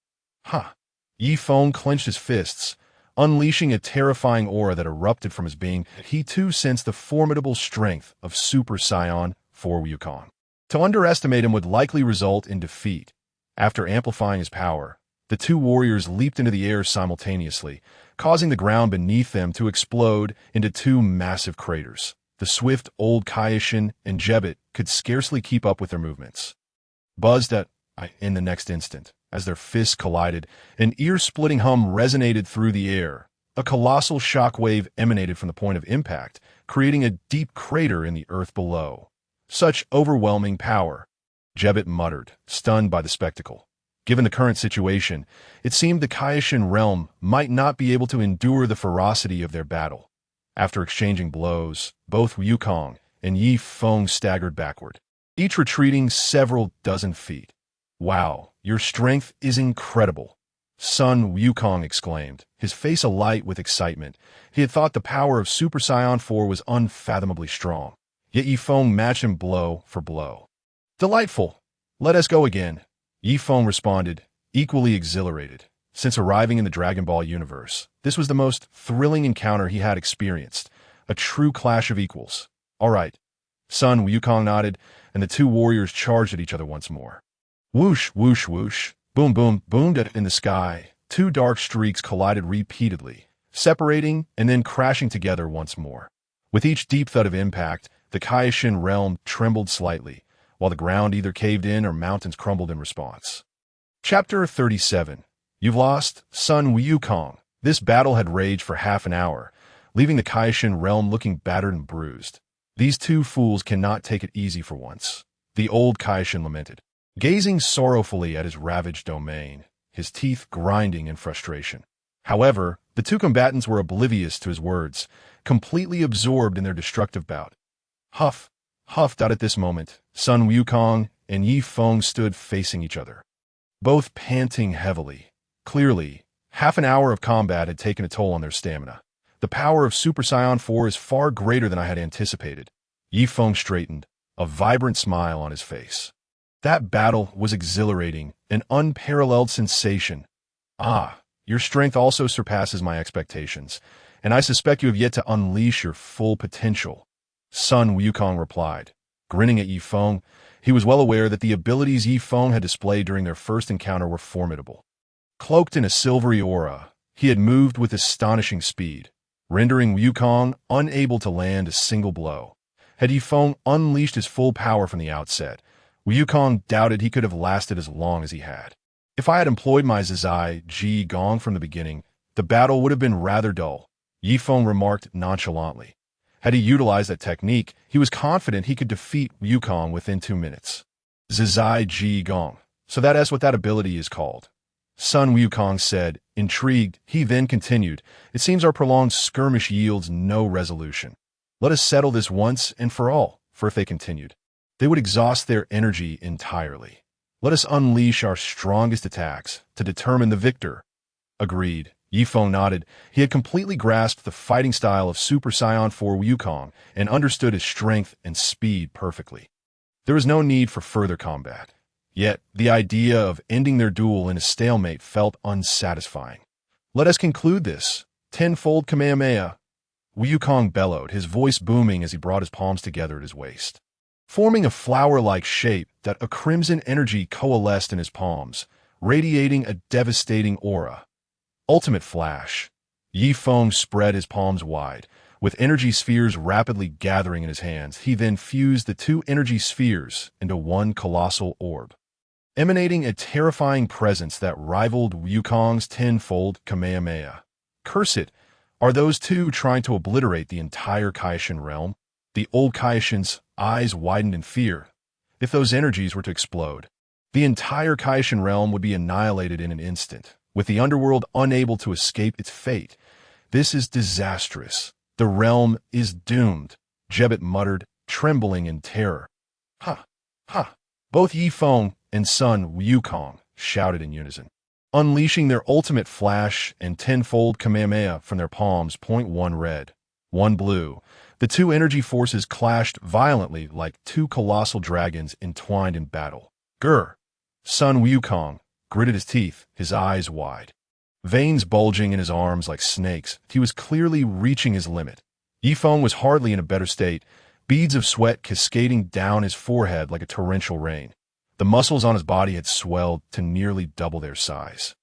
Yi Feng clenched his fists, unleashing a terrifying aura that erupted from his being. He too sensed the formidable strength of Super Saiyan for Wukong. To underestimate him would likely result in defeat. After amplifying his power, the two warriors leaped into the air simultaneously, causing the ground beneath them to explode into two massive craters. The swift old Kaishin and Gogeta could scarcely keep up with their movements. Buzzed in the next instant, as their fists collided, an ear-splitting hum resonated through the air. A colossal shockwave emanated from the point of impact, creating a deep crater in the earth below. Such overwhelming power, Gogeta muttered, stunned by the spectacle. Given the current situation, it seemed the Kaishin realm might not be able to endure the ferocity of their battle. After exchanging blows, both Wukong and Yi Feng staggered backward, each retreating several dozen feet. Wow, your strength is incredible, Sun Wukong exclaimed, his face alight with excitement. He had thought the power of Super Saiyan 4 was unfathomably strong, yet Yi Feng matched him blow for blow. Delightful. Let us go again, Yi Feng responded, equally exhilarated. Since arriving in the Dragon Ball universe, this was the most thrilling encounter he had experienced, a true clash of equals. All right. Sun Wukong nodded, and the two warriors charged at each other once more. Whoosh, whoosh, whoosh, boom, boom, boomed in the sky. Two dark streaks collided repeatedly, separating and then crashing together once more. With each deep thud of impact, the Kaishin realm trembled slightly, while the ground either caved in or mountains crumbled in response. Chapter 37. You've lost, Sun Wukong. This battle had raged for half an hour, leaving the Kaishin realm looking battered and bruised. These two fools cannot take it easy for once, the old Kaishin lamented, gazing sorrowfully at his ravaged domain, his teeth grinding in frustration. However, the two combatants were oblivious to his words, completely absorbed in their destructive bout. Huffed out at this moment, Sun Wukong and Yi Feng stood facing each other, both panting heavily. Clearly, half an hour of combat had taken a toll on their stamina. The power of Super Saiyan 4 is far greater than I had anticipated. Yi Feng straightened, a vibrant smile on his face. That battle was exhilarating, an unparalleled sensation. Your strength also surpasses my expectations, and I suspect you have yet to unleash your full potential, Sun Wukong replied. Grinning at Yi Feng, he was well aware that the abilities Yi Feng had displayed during their first encounter were formidable. Cloaked in a silvery aura, he had moved with astonishing speed, rendering Wukong unable to land a single blow. Had Yi Feng unleashed his full power from the outset, Wukong doubted he could have lasted as long as he had. If I had employed my Zai Ji Gong from the beginning, the battle would have been rather dull, Yi Feng remarked nonchalantly. Had he utilized that technique, he was confident he could defeat Wukong within 2 minutes. Zai Ji Gong. So that's what that ability is called, Sun Wukong said, intrigued. He then continued, It seems our prolonged skirmish yields no resolution. Let us settle this once and for all, for if they continued, they would exhaust their energy entirely. Let us unleash our strongest attacks to determine the victor. Agreed. Yi Feng nodded. He had completely grasped the fighting style of Super Saiyan 4 Wukong and understood his strength and speed perfectly. There was no need for further combat. Yet, the idea of ending their duel in a stalemate felt unsatisfying. Let us conclude this. Tenfold Kamehameha. Wukong bellowed, his voice booming as he brought his palms together at his waist. Forming a flower-like shape that a crimson energy coalesced in his palms, radiating a devastating aura. Ultimate Flash. Yi Feng spread his palms wide, with energy spheres rapidly gathering in his hands. He then fused the two energy spheres into one colossal orb, emanating a terrifying presence that rivaled Wukong's tenfold Kamehameha. Curse it, are those two trying to obliterate the entire Kaishin realm? The old Kaishin's eyes widened in fear. If those energies were to explode, the entire Kaishin realm would be annihilated in an instant. with the underworld unable to escape its fate. This is disastrous. The realm is doomed, Jebet muttered, trembling in terror. Ha! Ha! Both Yi Feng and Sun Wukong shouted in unison, unleashing their ultimate flash and tenfold Kamehameha from their palms. One red, one blue. The two energy forces clashed violently like two colossal dragons entwined in battle. Grr! Sun Wukong gritted his teeth, his eyes wide. Veins bulging in his arms like snakes, he was clearly reaching his limit. Yi Feng was hardly in a better state, beads of sweat cascading down his forehead like a torrential rain. The muscles on his body had swelled to nearly double their size.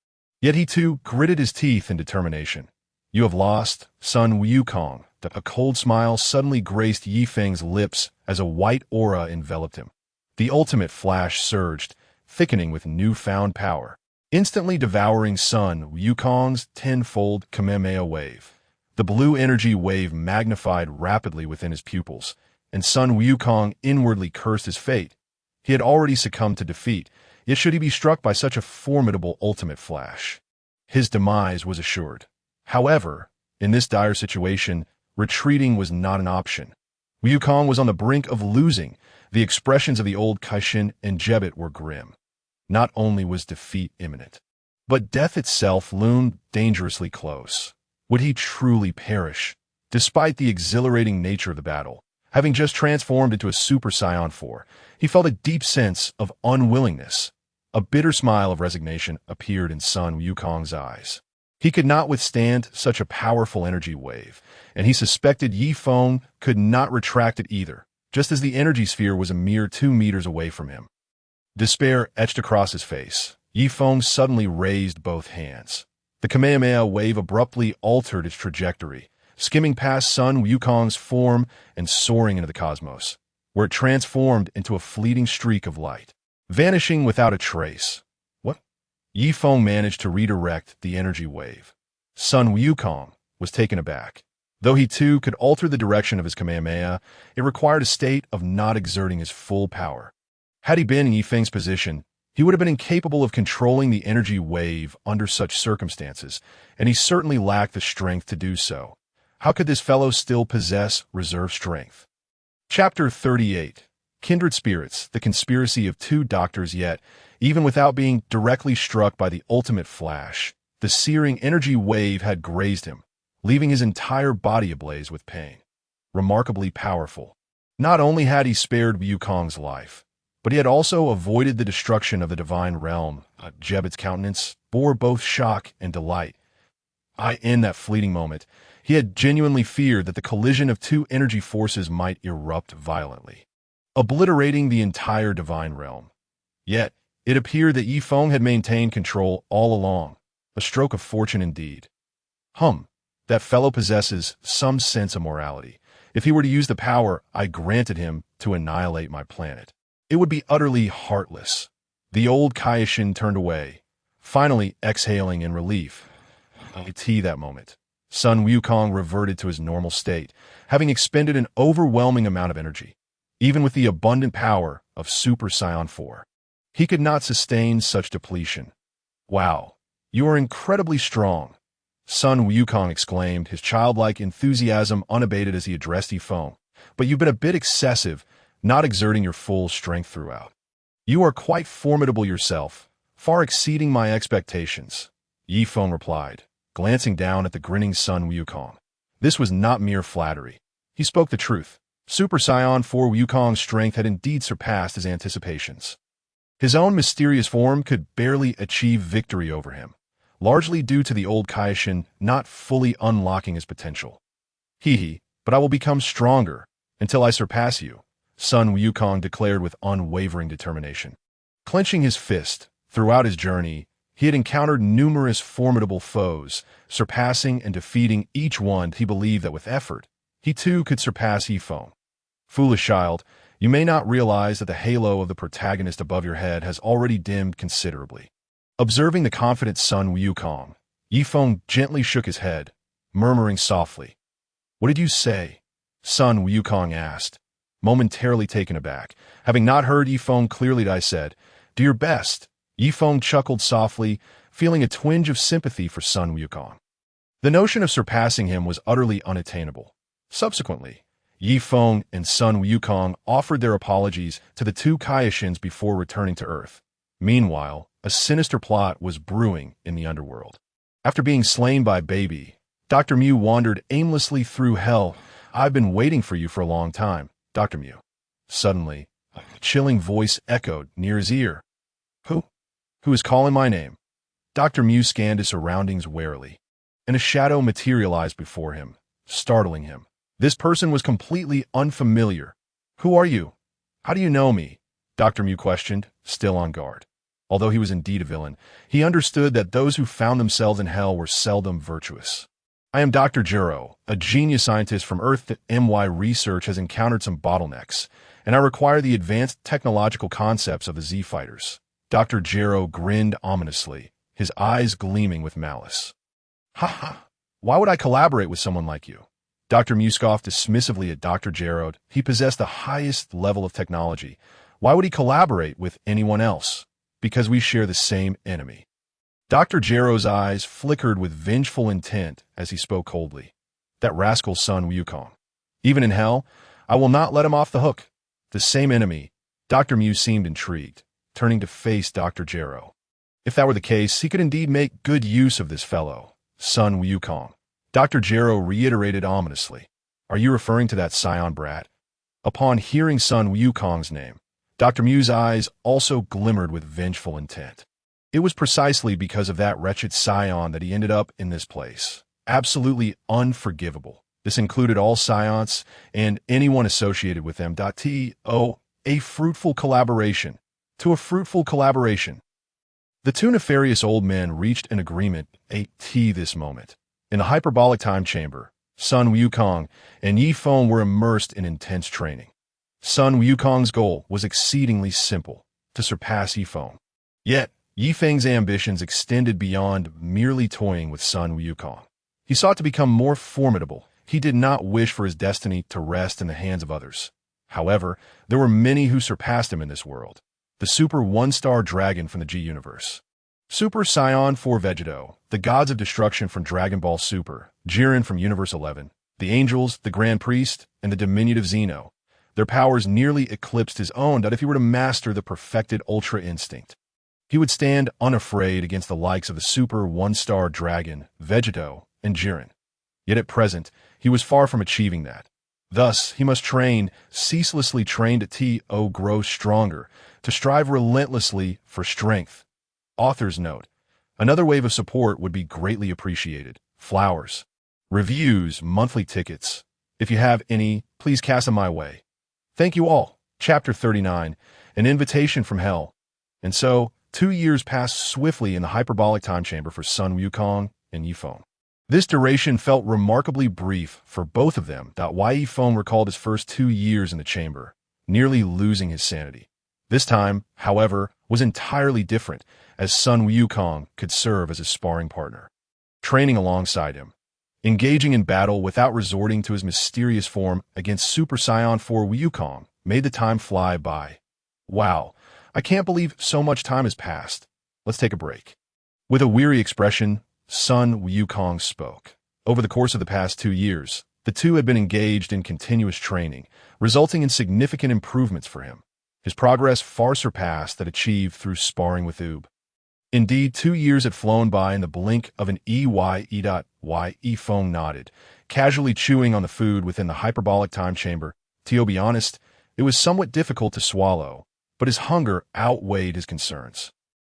Yet he too gritted his teeth in determination. You have lost, Sun Wukong. A cold smile suddenly graced Yi Feng's lips as a white aura enveloped him. The ultimate flash surged, thickening with newfound power, instantly devouring Sun Wukong's tenfold Kamehameha wave. The blue energy wave magnified rapidly within his pupils, and Sun Wukong inwardly cursed his fate. He had already succumbed to defeat, yet should he be struck by such a formidable ultimate flash, his demise was assured. However, in this dire situation, retreating was not an option. Wukong was on the brink of losing. The expressions of the old Kaishin and Jebet were grim. Not only was defeat imminent, but death itself loomed dangerously close. Would he truly perish? Despite the exhilarating nature of the battle, having just transformed into a Super Saiyan 4, he felt a deep sense of unwillingness. A bitter smile of resignation appeared in Sun Wukong's eyes. He could not withstand such a powerful energy wave, and he suspected Yi Feng could not retract it either, just as the energy sphere was a mere 2 meters away from him. Despair etched across his face. Yi Feng suddenly raised both hands. The Kamehameha wave abruptly altered its trajectory, skimming past Sun Wukong's form and soaring into the cosmos, where it transformed into a fleeting streak of light, vanishing without a trace. What? Yi Feng managed to redirect the energy wave. Sun Wukong was taken aback. Though he too could alter the direction of his Kamehameha, it required a state of not exerting his full power. Had he been in Yi Feng's position, he would have been incapable of controlling the energy wave under such circumstances, and he certainly lacked the strength to do so. How could this fellow still possess reserve strength? Chapter 38. Kindred Spirits, the conspiracy of two doctors. Yet, even without being directly struck by the ultimate flash, the searing energy wave had grazed him, leaving his entire body ablaze with pain. Remarkably powerful. Not only had he spared Wukong's life, but he had also avoided the destruction of the divine realm. Jebet's countenance bore both shock and delight. In that fleeting moment, he had genuinely feared that the collision of two energy forces might erupt violently, obliterating the entire divine realm. Yet, it appeared that Yi Feng had maintained control all along. A stroke of fortune indeed. That fellow possesses some sense of morality. If he were to use the power I granted him to annihilate my planet, it would be utterly heartless. The old Kaishin turned away, finally exhaling in relief. That moment, Sun Wukong reverted to his normal state, having expended an overwhelming amount of energy. Even with the abundant power of Super Saiyan 4, he could not sustain such depletion. Wow, you are incredibly strong, Sun Wukong exclaimed, his childlike enthusiasm unabated as he addressed Yi Feng. But you've been a bit excessive, not exerting your full strength throughout. You are quite formidable yourself, far exceeding my expectations, Yi Feng replied, glancing down at the grinning Sun Wukong. This was not mere flattery. He spoke the truth. Super Saiyan 4 Wukong's strength had indeed surpassed his anticipations. His own mysterious form could barely achieve victory over him, largely due to the old Kaishin not fully unlocking his potential. But I will become stronger until I surpass you, Sun Wukong declared with unwavering determination. Clenching his fist, throughout his journey, he had encountered numerous formidable foes, surpassing and defeating each one. He believed that with effort, he too could surpass Yi Feng. Foolish child, you may not realize that the halo of the protagonist above your head has already dimmed considerably. Observing the confident Sun Wukong, Yi Feng gently shook his head, murmuring softly. What did you say? Sun Wukong asked, momentarily taken aback. Having not heard Yi Feng clearly, I said, do your best. Yifeng chuckled softly, feeling a twinge of sympathy for Sun Wukong. The notion of surpassing him was utterly unattainable. Subsequently, Yifeng and Sun Wukong offered their apologies to the two Kaishins before returning to Earth. Meanwhile, a sinister plot was brewing in the underworld. After being slain by Baby, Dr. Mew wandered aimlessly through hell. "I've been waiting for you for a long time, Dr. Mew." Suddenly, a chilling voice echoed near his ear. Who? Who is calling my name?" Dr. Mew scanned his surroundings warily, and a shadow materialized before him, startling him. This person was completely unfamiliar. "Who are you? How do you know me?" Dr. Mew questioned, still on guard. Although he was indeed a villain, he understood that those who found themselves in hell were seldom virtuous. "I am Dr. Juro, a genius scientist from Earth. My research has encountered some bottlenecks, and I require the advanced technological concepts of the Z-Fighters." Dr. Juro grinned ominously, his eyes gleaming with malice. "Ha ha! Why would I collaborate with someone like you?" Dr. Mew scoffed dismissively at Dr. Juro. He possessed the highest level of technology. Why would he collaborate with anyone else? Because we share the same enemy. Dr. Jiro's eyes flickered with vengeful intent as he spoke coldly. "That rascal Sun Wukong. Even in hell, I will not let him off the hook." The same enemy. Dr. Mew seemed intrigued, turning to face Dr. Jiro. If that were the case, he could indeed make good use of this fellow, Sun Wukong. Dr. Jiro reiterated ominously. "Are you referring to that Scion brat?" Upon hearing Sun Wukong's name, Dr. Mew's eyes also glimmered with vengeful intent. It was precisely because of that wretched Scion that he ended up in this place. Absolutely unforgivable. This included all Scions and anyone associated with them. A fruitful collaboration. To a fruitful collaboration. The two nefarious old men reached an agreement at this moment. In the hyperbolic time chamber, Sun Wukong and Yifeng were immersed in intense training. Sun Wukong's goal was exceedingly simple, to surpass Yifeng. Yet, Yifeng's ambitions extended beyond merely toying with Sun Wukong. He sought to become more formidable. He did not wish for his destiny to rest in the hands of others. However, there were many who surpassed him in this world. The Super One-Star Dragon from the G-Universe. Super Saiyan 4 Vegeta, the gods of destruction from Dragon Ball Super, Jiren from Universe 11, the Angels, the Grand Priest, and the diminutive Xeno. Their powers nearly eclipsed his own. That if he were to master the perfected Ultra Instinct, he would stand unafraid against the likes of the Super One-Star Dragon, Vegeta, and Jiren. Yet at present, he was far from achieving that. Thus, he must train, ceaselessly train to grow stronger, to strive relentlessly for strength. Author's note. Another wave of support would be greatly appreciated. Flowers, reviews, monthly tickets. If you have any, please cast them my way. Thank you all. Chapter 39, An Invitation from Hell. And so, 2 years passed swiftly in the hyperbolic time chamber for Sun Wukong and Yifeng. This duration felt remarkably brief for both of them. Yifeng recalled his first 2 years in the chamber, nearly losing his sanity. This time, however, was entirely different, as Sun Wukong could serve as his sparring partner. Training alongside him, engaging in battle without resorting to his mysterious form against Super Saiyan 4 Wukong made the time fly by. Wow, I can't believe so much time has passed. Let's take a break. With a weary expression, Sun Wukong spoke. Over the course of the past 2 years, the two had been engaged in continuous training, resulting in significant improvements for him. His progress far surpassed that achieved through sparring with Oob. Indeed, 2 years had flown by in the blink of an Yifeng nodded, casually chewing on the food within the hyperbolic time chamber. To be honest, it was somewhat difficult to swallow, but his hunger outweighed his concerns.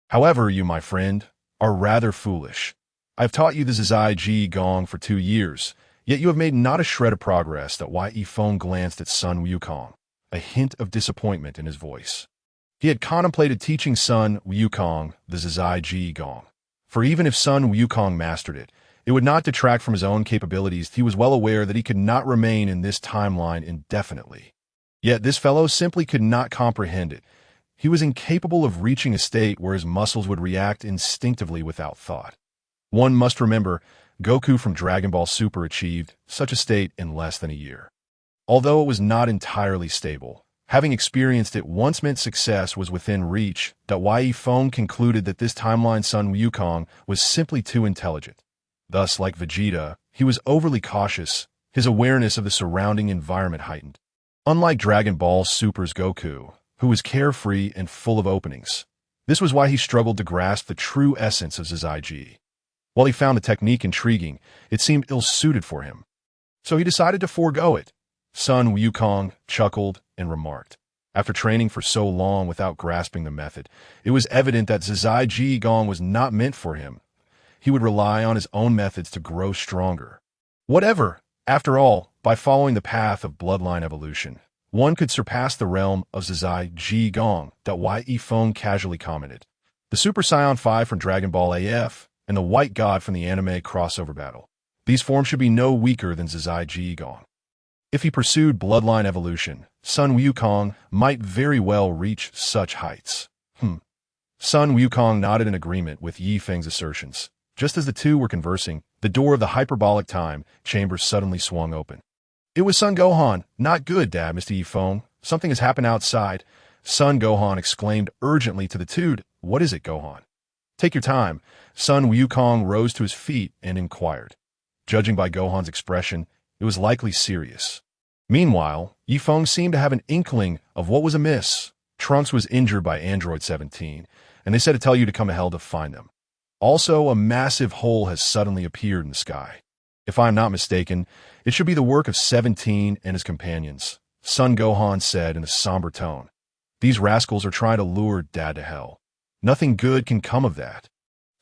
"However, you, my friend, are rather foolish. I have taught you the Zizai Ji Gong for 2 years, yet you have made not a shred of progress." Yifeng glanced at Sun Wukong, a hint of disappointment in his voice. He had contemplated teaching Sun Wukong the Zizai Ji Gong, for even if Sun Wukong mastered it, it would not detract from his own capabilities. He was well aware that he could not remain in this timeline indefinitely. Yet this fellow simply could not comprehend it. He was incapable of reaching a state where his muscles would react instinctively without thought. One must remember, Goku from Dragon Ball Super achieved such a state in less than a year. Although it was not entirely stable, Having experienced it once meant success was within reach. Feng concluded that this timeline Sun Wukong was simply too intelligent. Thus, like Vegeta, he was overly cautious, his awareness of the surrounding environment heightened. Unlike Dragon Ball Super's Goku, who was carefree and full of openings, this was why he struggled to grasp the true essence of Zamasu. While he found the technique intriguing, it seemed ill-suited for him. So he decided to forego it. Sun Wukong chuckled and remarked, after training for so long without grasping the method, it was evident that Zamasu Gong was not meant for him. He would rely on his own methods to grow stronger. Whatever, after all, by following the path of bloodline evolution, one could surpass the realm of Zamasu Gong. Feng casually commented. The Super Saiyan 5 from Dragon Ball AF and the White God from the anime crossover battle. These forms should be no weaker than Zamasu Gong. If he pursued bloodline evolution, Sun Wukong might very well reach such heights. Sun Wukong nodded in agreement with Yi Feng's assertions. Just as the two were conversing, the door of the hyperbolic time chamber suddenly swung open. It was Son Gohan. Not good, Dad, Mr. Yi Feng. Something has happened outside. Son Gohan exclaimed urgently to the two. What is it, Gohan? Take your time. Sun Wukong rose to his feet and inquired. Judging by Gohan's expression, it was likely serious. Meanwhile, Yi Feng seemed to have an inkling of what was amiss. Trunks was injured by Android 17, and they said to tell you to come to hell to find them. Also, a massive hole has suddenly appeared in the sky. If I am not mistaken, it should be the work of 17 and his companions, Son Gohan said in a somber tone. These rascals are trying to lure Dad to hell. Nothing good can come of that.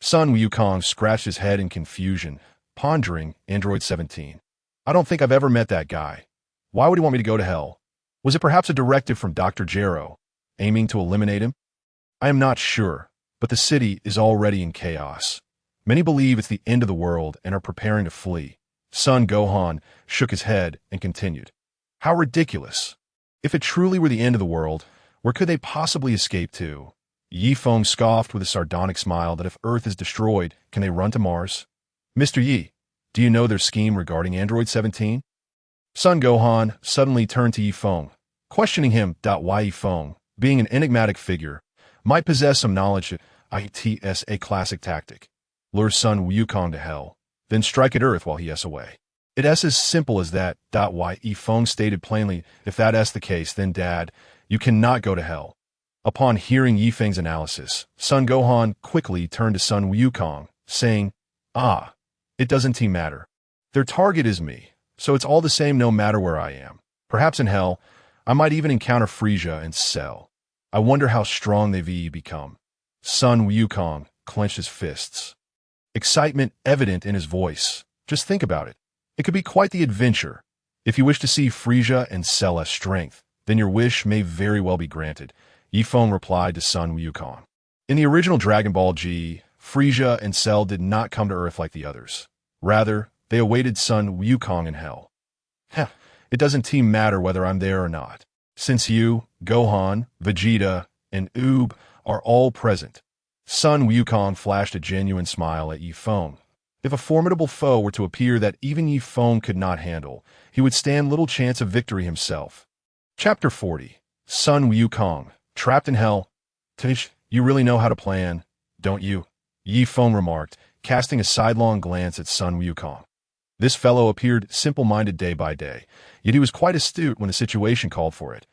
Sun Wukong scratched his head in confusion, pondering Android 17. I don't think I've ever met that guy. Why would he want me to go to hell? Was it perhaps a directive from Dr. Gero, aiming to eliminate him? I am not sure, but the city is already in chaos. Many believe it's the end of the world and are preparing to flee. Son Gohan shook his head and continued. How ridiculous. If it truly were the end of the world, where could they possibly escape to? Yi Feng scoffed with a sardonic smile that if Earth is destroyed, can they run to Mars? Mr. Yi, do you know their scheme regarding Android 17? Son Gohan suddenly turned to Yi Feng, questioning him. Why Yi Feng, being an enigmatic figure, might possess some knowledge. It's a classic tactic. Lure Sun Wukong to hell, then strike at Earth while he is away. It's as simple as that. Yi Feng stated plainly, if that's the case, then Dad, you cannot go to hell. Upon hearing Yi Feng's analysis, Son Gohan quickly turned to Sun Wukong, saying, it doesn't matter. Their target is me, so it's all the same no matter where I am. Perhaps in hell, I might even encounter Frieza and Cell. I wonder how strong they've become. Sun Wukong clenched his fists. Excitement evident in his voice. Just think about it. It could be quite the adventure. If you wish to see Frieza and Cell's strength, then your wish may very well be granted, Yi Feng replied to Sun Wukong. In the original Dragon Ball G, Frieza and Cell did not come to Earth like the others. Rather, they awaited Sun Wukong in hell. It doesn't matter whether I'm there or not, since you, Gohan, Vegeta, and Oob are all present. Sun Wukong flashed a genuine smile at Yi Feng. If a formidable foe were to appear that even Yi Feng could not handle, he would stand little chance of victory himself. Chapter 40. Sun Wukong, trapped in hell. Tish, you really know how to plan, don't you? Yi Feng remarked, casting a sidelong glance at Sun Wukong. This fellow appeared simple-minded day by day, yet he was quite astute when the situation called for it,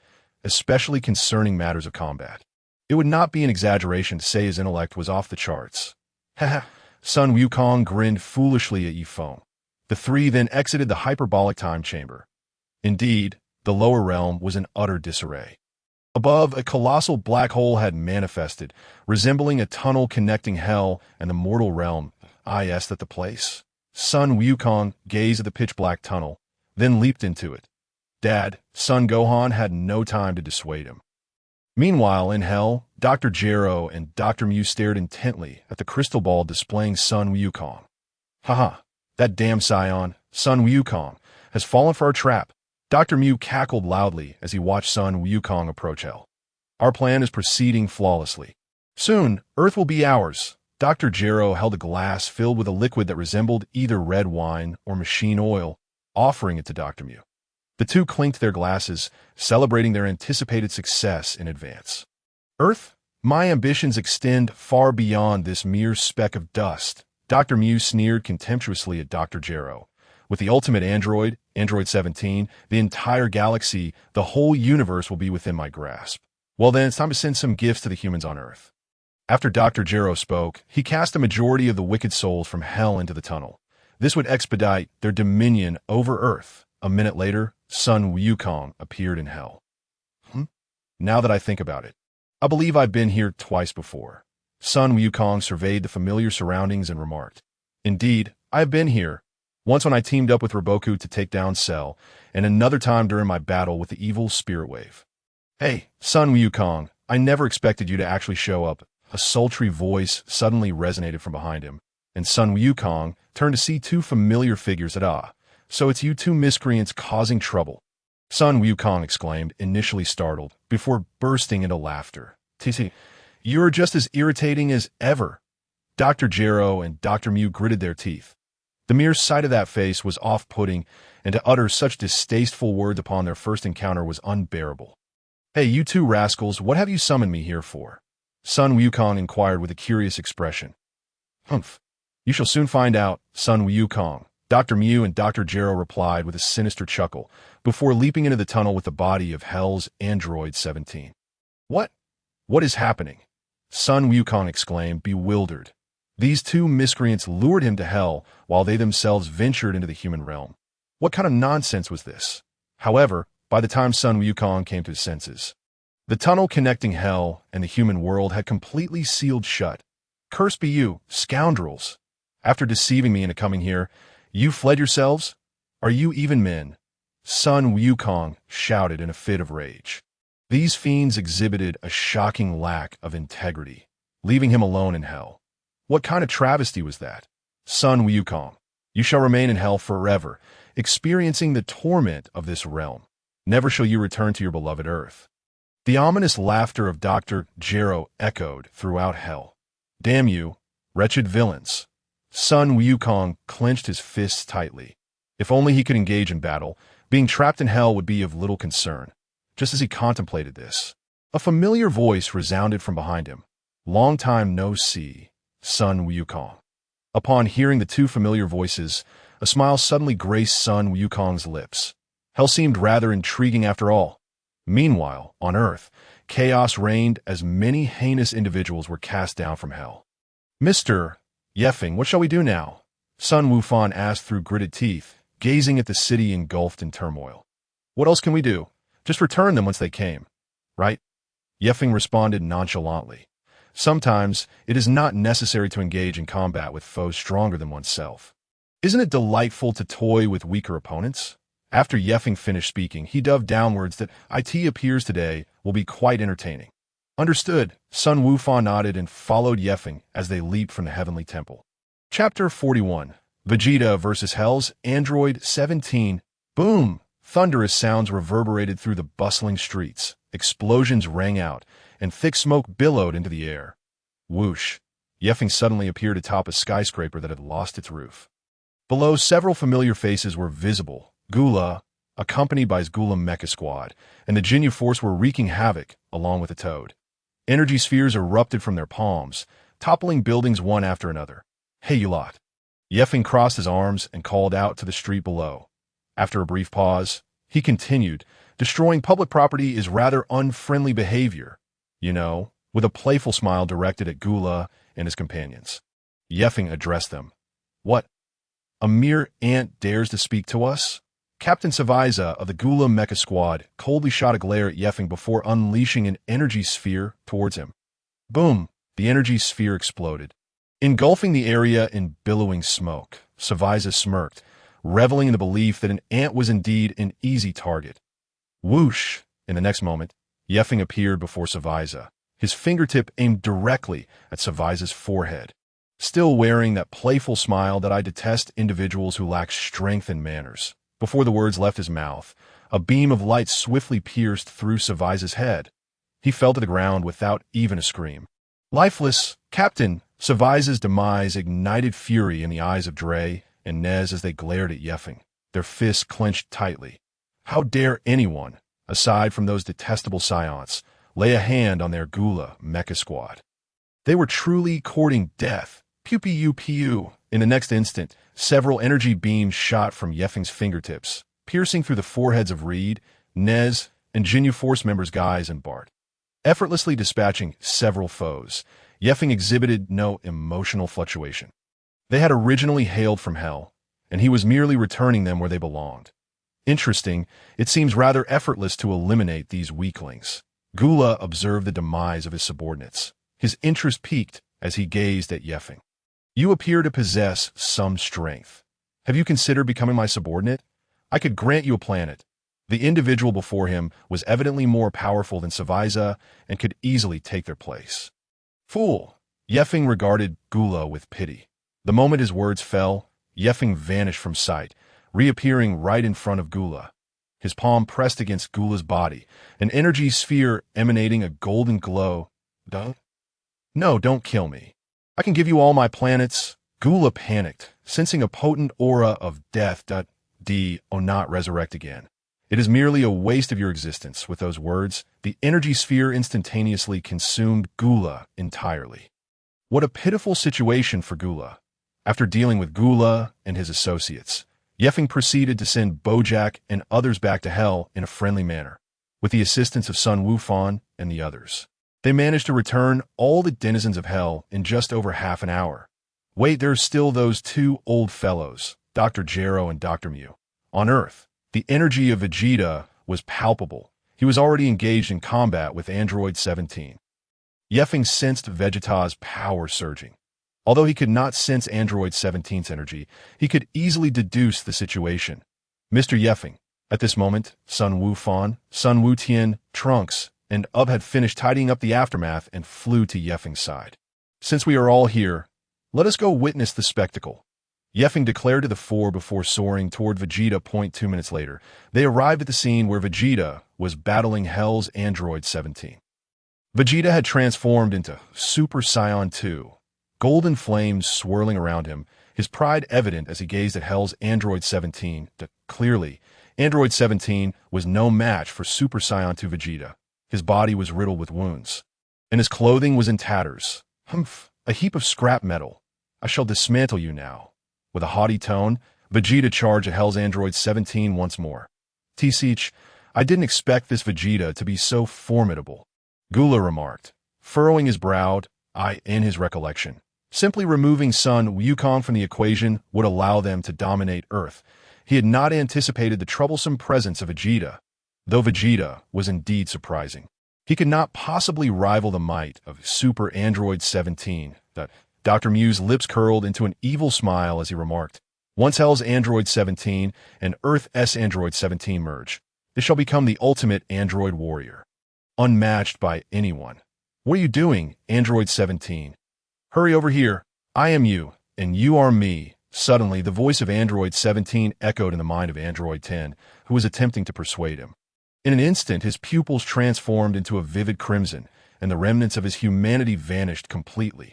especially concerning matters of combat. It would not be an exaggeration to say his intellect was off the charts. Sun Wukong grinned foolishly at Yi Feng. The three then exited the hyperbolic time chamber. Indeed, the lower realm was in utter disarray. Above, a colossal black hole had manifested, resembling a tunnel connecting hell and the mortal realm. At the place. Sun Wukong gazed at the pitch-black tunnel, then leaped into it. Dad, Son Gohan had no time to dissuade him. Meanwhile, in hell, Dr. Gero and Dr. Mu stared intently at the crystal ball displaying Sun Wukong. That damn Scion, Sun Wukong, has fallen for our trap. Dr. Mu cackled loudly as he watched Sun Wukong approach hell. Our plan is proceeding flawlessly. Soon, Earth will be ours. Dr. Gero held a glass filled with a liquid that resembled either red wine or machine oil, offering it to Dr. Mu. The two clinked their glasses, celebrating their anticipated success in advance. Earth, my ambitions extend far beyond this mere speck of dust, Dr. Mew sneered contemptuously at Dr. Gero. With the ultimate android, Android 17, the entire galaxy, the whole universe will be within my grasp. Well then, it's time to send some gifts to the humans on Earth. After Dr. Gero spoke, he cast a majority of the wicked souls from hell into the tunnel. This would expedite their dominion over Earth. A minute later, Sun Wukong appeared in hell. Now that I think about it, I believe I've been here twice before. Sun Wukong surveyed the familiar surroundings and remarked, "Indeed, I've been here. Once when I teamed up with Roboku to take down Cell, and another time during my battle with the evil Spirit Wave." "Hey, Sun Wukong, I never expected you to actually show up." A sultry voice suddenly resonated from behind him, and Sun Wukong turned to see two familiar figures at So it's you two miscreants causing trouble. Sun Wukong exclaimed, initially startled, before bursting into laughter. "TC, you're just as irritating as ever." Dr. Gero and Dr. Mew gritted their teeth. The mere sight of that face was off-putting, and to utter such distasteful words upon their first encounter was unbearable. "Hey, you two rascals, what have you summoned me here for?" Sun Wukong inquired with a curious expression. "Humph. You shall soon find out, Sun Wukong." Dr. Mew and Dr. Gero replied with a sinister chuckle, before leaping into the tunnel with the body of Hell's Android 17. What is happening?" Sun Wukong exclaimed, bewildered. These two miscreants lured him to hell while they themselves ventured into the human realm. What kind of nonsense was this? However, by the time Sun Wukong came to his senses, the tunnel connecting hell and the human world had completely sealed shut. "Cursed be you, scoundrels! After deceiving me into coming here, you fled yourselves? Are you even men?" Sun Wukong shouted in a fit of rage. These fiends exhibited a shocking lack of integrity, leaving him alone in hell. What kind of travesty was that? "Sun Wukong, you shall remain in hell forever, experiencing the torment of this realm. Never shall you return to your beloved Earth." The ominous laughter of Dr. Gero echoed throughout hell. "Damn you, wretched villains." Sun Wukong clenched his fists tightly. If only he could engage in battle, being trapped in hell would be of little concern. Just as he contemplated this, a familiar voice resounded from behind him. "Long time no see, Sun Wukong." Upon hearing the two familiar voices, a smile suddenly graced Sun Wukong's lips. Hell seemed rather intriguing after all. Meanwhile, on Earth, chaos reigned as many heinous individuals were cast down from hell. "Mr. Feng, what shall we do now?" Sun Wufan asked through gritted teeth, gazing at the city engulfed in turmoil. "What else can we do? Just return them once they came, right?" Feng responded nonchalantly. "Sometimes it is not necessary to engage in combat with foes stronger than oneself. Isn't it delightful to toy with weaker opponents?" After Feng finished speaking, he dove downwards that "It appears today will be quite entertaining." "Understood." Sun Wufan nodded and followed Feng as they leaped from the heavenly temple. Chapter 41. Vegeta vs. Hell's Android 17. Boom! Thunderous sounds reverberated through the bustling streets. Explosions rang out, and thick smoke billowed into the air. Whoosh! Feng suddenly appeared atop a skyscraper that had lost its roof. Below, several familiar faces were visible. Gula, accompanied by his Gula Mecha Squad, and the Ginyu Force were wreaking havoc, along with the Toad. Energy spheres erupted from their palms, toppling buildings one after another. "Hey, you lot." Feng crossed his arms and called out to the street below. After a brief pause, he continued, "Destroying public property is rather unfriendly behavior, you know," with a playful smile directed at Gula and his companions. Feng addressed them. "What? A mere ant dares to speak to us?" Captain Savaiza of the Gula Mecha Squad coldly shot a glare at Feng before unleashing an energy sphere towards him. Boom! The energy sphere exploded, engulfing the area in billowing smoke. Savaiza smirked, reveling in the belief that an ant was indeed an easy target. Whoosh! In the next moment, Feng appeared before Savaiza, his fingertip aimed directly at Savaiza's forehead. Still wearing that playful smile that I detest individuals who lack strength and manners. Before the words left his mouth, a beam of light swiftly pierced through Savaiza's head. He fell to the ground without even a scream. Lifeless, Captain! Savaiza's demise ignited fury in the eyes of Dre and Nez as they glared at Feng, their fists clenched tightly. How dare anyone, aside from those detestable Scions, lay a hand on their Gula mecha squad? They were truly courting death. Pew pew pew. In the next instant, several energy beams shot from Yefeng's fingertips, piercing through the foreheads of Reed, Nez, and Jinyu Force members Guise and Bart. Effortlessly dispatching several foes, Yefeng exhibited no emotional fluctuation. They had originally hailed from hell, and he was merely returning them where they belonged. Interesting, it seems rather effortless to eliminate these weaklings. Gula observed the demise of his subordinates. His interest peaked as he gazed at Yefeng. You appear to possess some strength. Have you considered becoming my subordinate? I could grant you a planet. The individual before him was evidently more powerful than Savaiza and could easily take their place. Fool! Yefeng regarded Gula with pity. The moment his words fell, Yefeng vanished from sight, reappearing right in front of Gula. His palm pressed against Gula's body, an energy sphere emanating a golden glow. No, don't kill me. I can give you all my planets. Gula panicked, sensing a potent aura of death. Do not resurrect again. It is merely a waste of your existence. With those words, the energy sphere instantaneously consumed Gula entirely. What a pitiful situation for Gula. After dealing with Gula and his associates, Yefeng proceeded to send Bojack and others back to hell in a friendly manner, with the assistance of Sun Wufan and the others. They managed to return all the denizens of hell in just over half an hour. Wait, there's still those two old fellows, Dr. Gero and Dr. Mew. On Earth, the energy of Vegeta was palpable. He was already engaged in combat with Android 17. Yefeng sensed Vegeta's power surging. Although he could not sense Android 17's energy, he could easily deduce the situation. Mr. Yefeng. At this moment, Sun Wufan, Sun Wutian, Trunks, and Ub had finished tidying up the aftermath and flew to Yefeng's side. Since we are all here, let us go witness the spectacle. Yefeng declared to the four before soaring toward Vegeta. 2 minutes later, they arrived at the scene where Vegeta was battling Hell's Android 17. Vegeta had transformed into Super Saiyan 2, golden flames swirling around him, his pride evident as he gazed at Hell's Android 17. Clearly, Android 17 was no match for Super Saiyan 2 Vegeta. His body was riddled with wounds, and his clothing was in tatters. Humph, a heap of scrap metal. I shall dismantle you now. With a haughty tone, Vegeta charged at Hell's Android 17 once more. T-Seach, I didn't expect this Vegeta to be so formidable, Gula remarked, furrowing his brow. In his recollection, simply removing Sun Wukong from the equation would allow them to dominate Earth. He had not anticipated the troublesome presence of Vegeta, though Vegeta was indeed surprising. He could not possibly rival the might of Super Android 17. Dr. Mew's lips curled into an evil smile as he remarked, once Hell's Android 17 and Earth's Android 17 merge, it shall become the ultimate android warrior, unmatched by anyone. What are you doing, Android 17? Hurry over here. I am you, and you are me. Suddenly, the voice of Android 17 echoed in the mind of Android 10, who was attempting to persuade him. In an instant, his pupils transformed into a vivid crimson, and the remnants of his humanity vanished completely.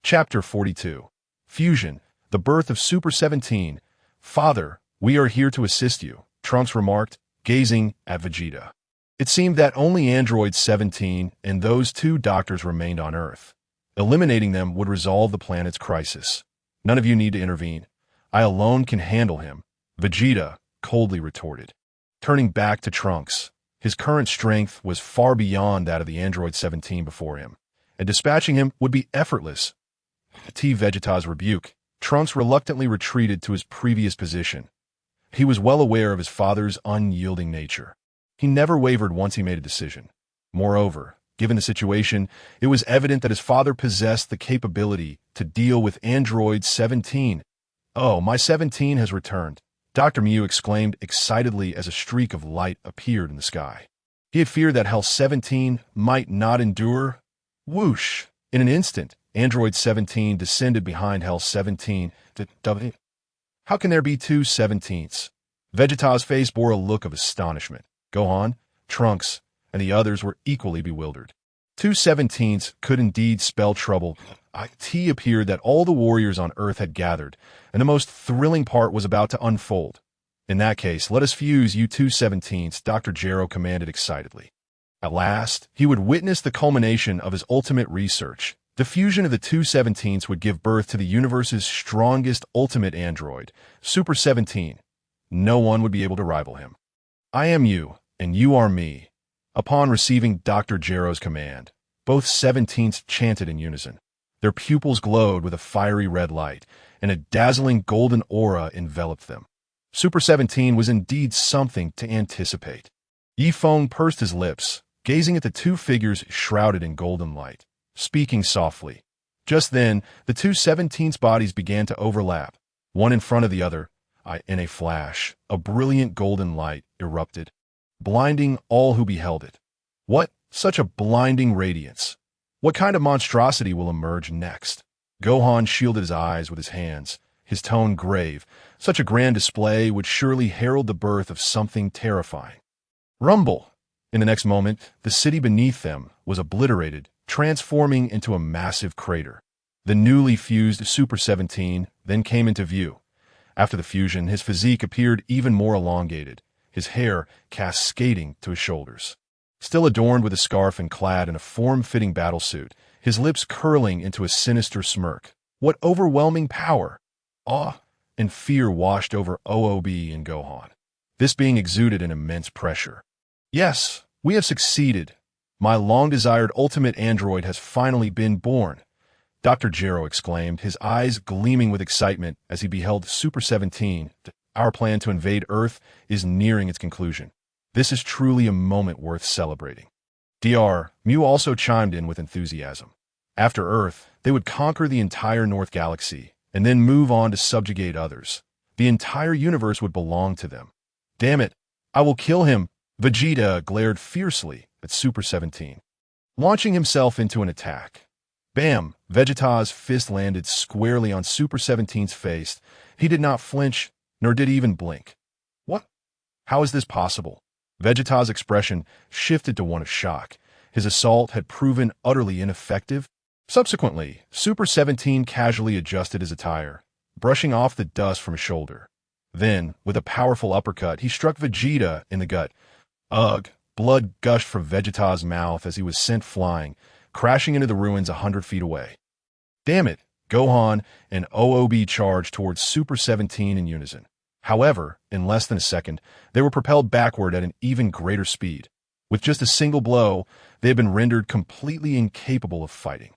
Chapter 42. Fusion, the birth of Super 17. Father, we are here to assist you, Trunks remarked, gazing at Vegeta. It seemed that only Android 17 and those two doctors remained on Earth. Eliminating them would resolve the planet's crisis. None of you need to intervene. I alone can handle him, Vegeta coldly retorted. Turning back to Trunks, his current strength was far beyond that of the Android 17 before him, and dispatching him would be effortless. To Vegeta's rebuke, Trunks reluctantly retreated to his previous position. He was well aware of his father's unyielding nature. He never wavered once he made a decision. Moreover, given the situation, it was evident that his father possessed the capability to deal with Android 17. Oh, my 17 has returned, Dr. Mew exclaimed excitedly as a streak of light appeared in the sky. He had feared that Hell 17 might not endure. Whoosh! In an instant, Android 17 descended behind Hell 17. How can there be two 17s? Vegeta's face bore a look of astonishment. Gohan, Trunks, and the others were equally bewildered. Two 17s could indeed spell trouble. It appeared that all the warriors on Earth had gathered, and the most thrilling part was about to unfold. In that case, let us fuse you 217s, Dr. Gero commanded excitedly. At last, he would witness the culmination of his ultimate research. The fusion of the 217s would give birth to the universe's strongest ultimate android, Super 17. No one would be able to rival him. I am you, and you are me. Upon receiving Dr. Gero's command, both 17s chanted in unison. Their pupils glowed with a fiery red light, and a dazzling golden aura enveloped them. Super 17 was indeed something to anticipate. Feng pursed his lips, gazing at the two figures shrouded in golden light, speaking softly. Just then, the two 17's bodies began to overlap, one in front of the other. In a flash, a brilliant golden light erupted, blinding all who beheld it. What? Such a blinding radiance! What kind of monstrosity will emerge next? Gohan shielded his eyes with his hands, his tone grave. Such a grand display would surely herald the birth of something terrifying. Rumble! In the next moment, the city beneath them was obliterated, transforming into a massive crater. The newly fused Super 17 then came into view. After the fusion, his physique appeared even more elongated, his hair cascading to his shoulders. Still adorned with a scarf and clad in a form-fitting battlesuit, his lips curling into a sinister smirk. What overwhelming power! Awe and fear washed over OOB and Gohan. This being exuded an immense pressure. Yes, we have succeeded. My long-desired ultimate android has finally been born. Dr. Gero exclaimed, his eyes gleaming with excitement as he beheld Super 17. Our plan to invade Earth is nearing its conclusion. This is truly a moment worth celebrating. Dr. Mew also chimed in with enthusiasm. After Earth, they would conquer the entire North Galaxy, and then move on to subjugate others. The entire universe would belong to them. Damn it, I will kill him! Vegeta glared fiercely at Super 17, launching himself into an attack. Bam! Vegeta's fist landed squarely on Super 17's face. He did not flinch, nor did he even blink. What? How is this possible? Vegeta's expression shifted to one of shock. His assault had proven utterly ineffective. Subsequently, Super 17 casually adjusted his attire, brushing off the dust from his shoulder. Then, with a powerful uppercut, he struck Vegeta in the gut. Ugh! Blood gushed from Vegeta's mouth as he was sent flying, crashing into the ruins 100 feet away. Damn it! Gohan and OOB charged towards Super 17 in unison. However, in less than a second, they were propelled backward at an even greater speed. With just a single blow, they had been rendered completely incapable of fighting.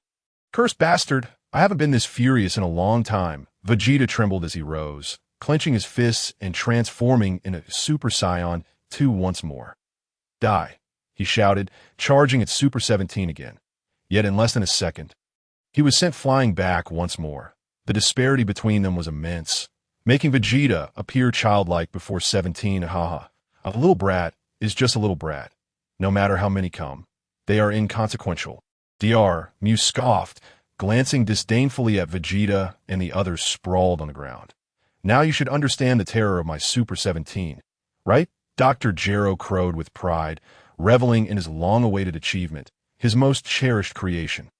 Cursed bastard! I haven't been this furious in a long time. Vegeta trembled as he rose, clenching his fists and transforming into Super Saiyan 2 once more. Die! He shouted, charging at Super 17 again. Yet in less than a second, he was sent flying back once more. The disparity between them was immense, making Vegeta appear childlike before 17. Haha. A little brat is just a little brat. No matter how many come, they are inconsequential. Dr. Mew scoffed, glancing disdainfully at Vegeta and the others sprawled on the ground. Now you should understand the terror of my Super 17, right? Dr. Gero crowed with pride, reveling in his long-awaited achievement, his most cherished creation.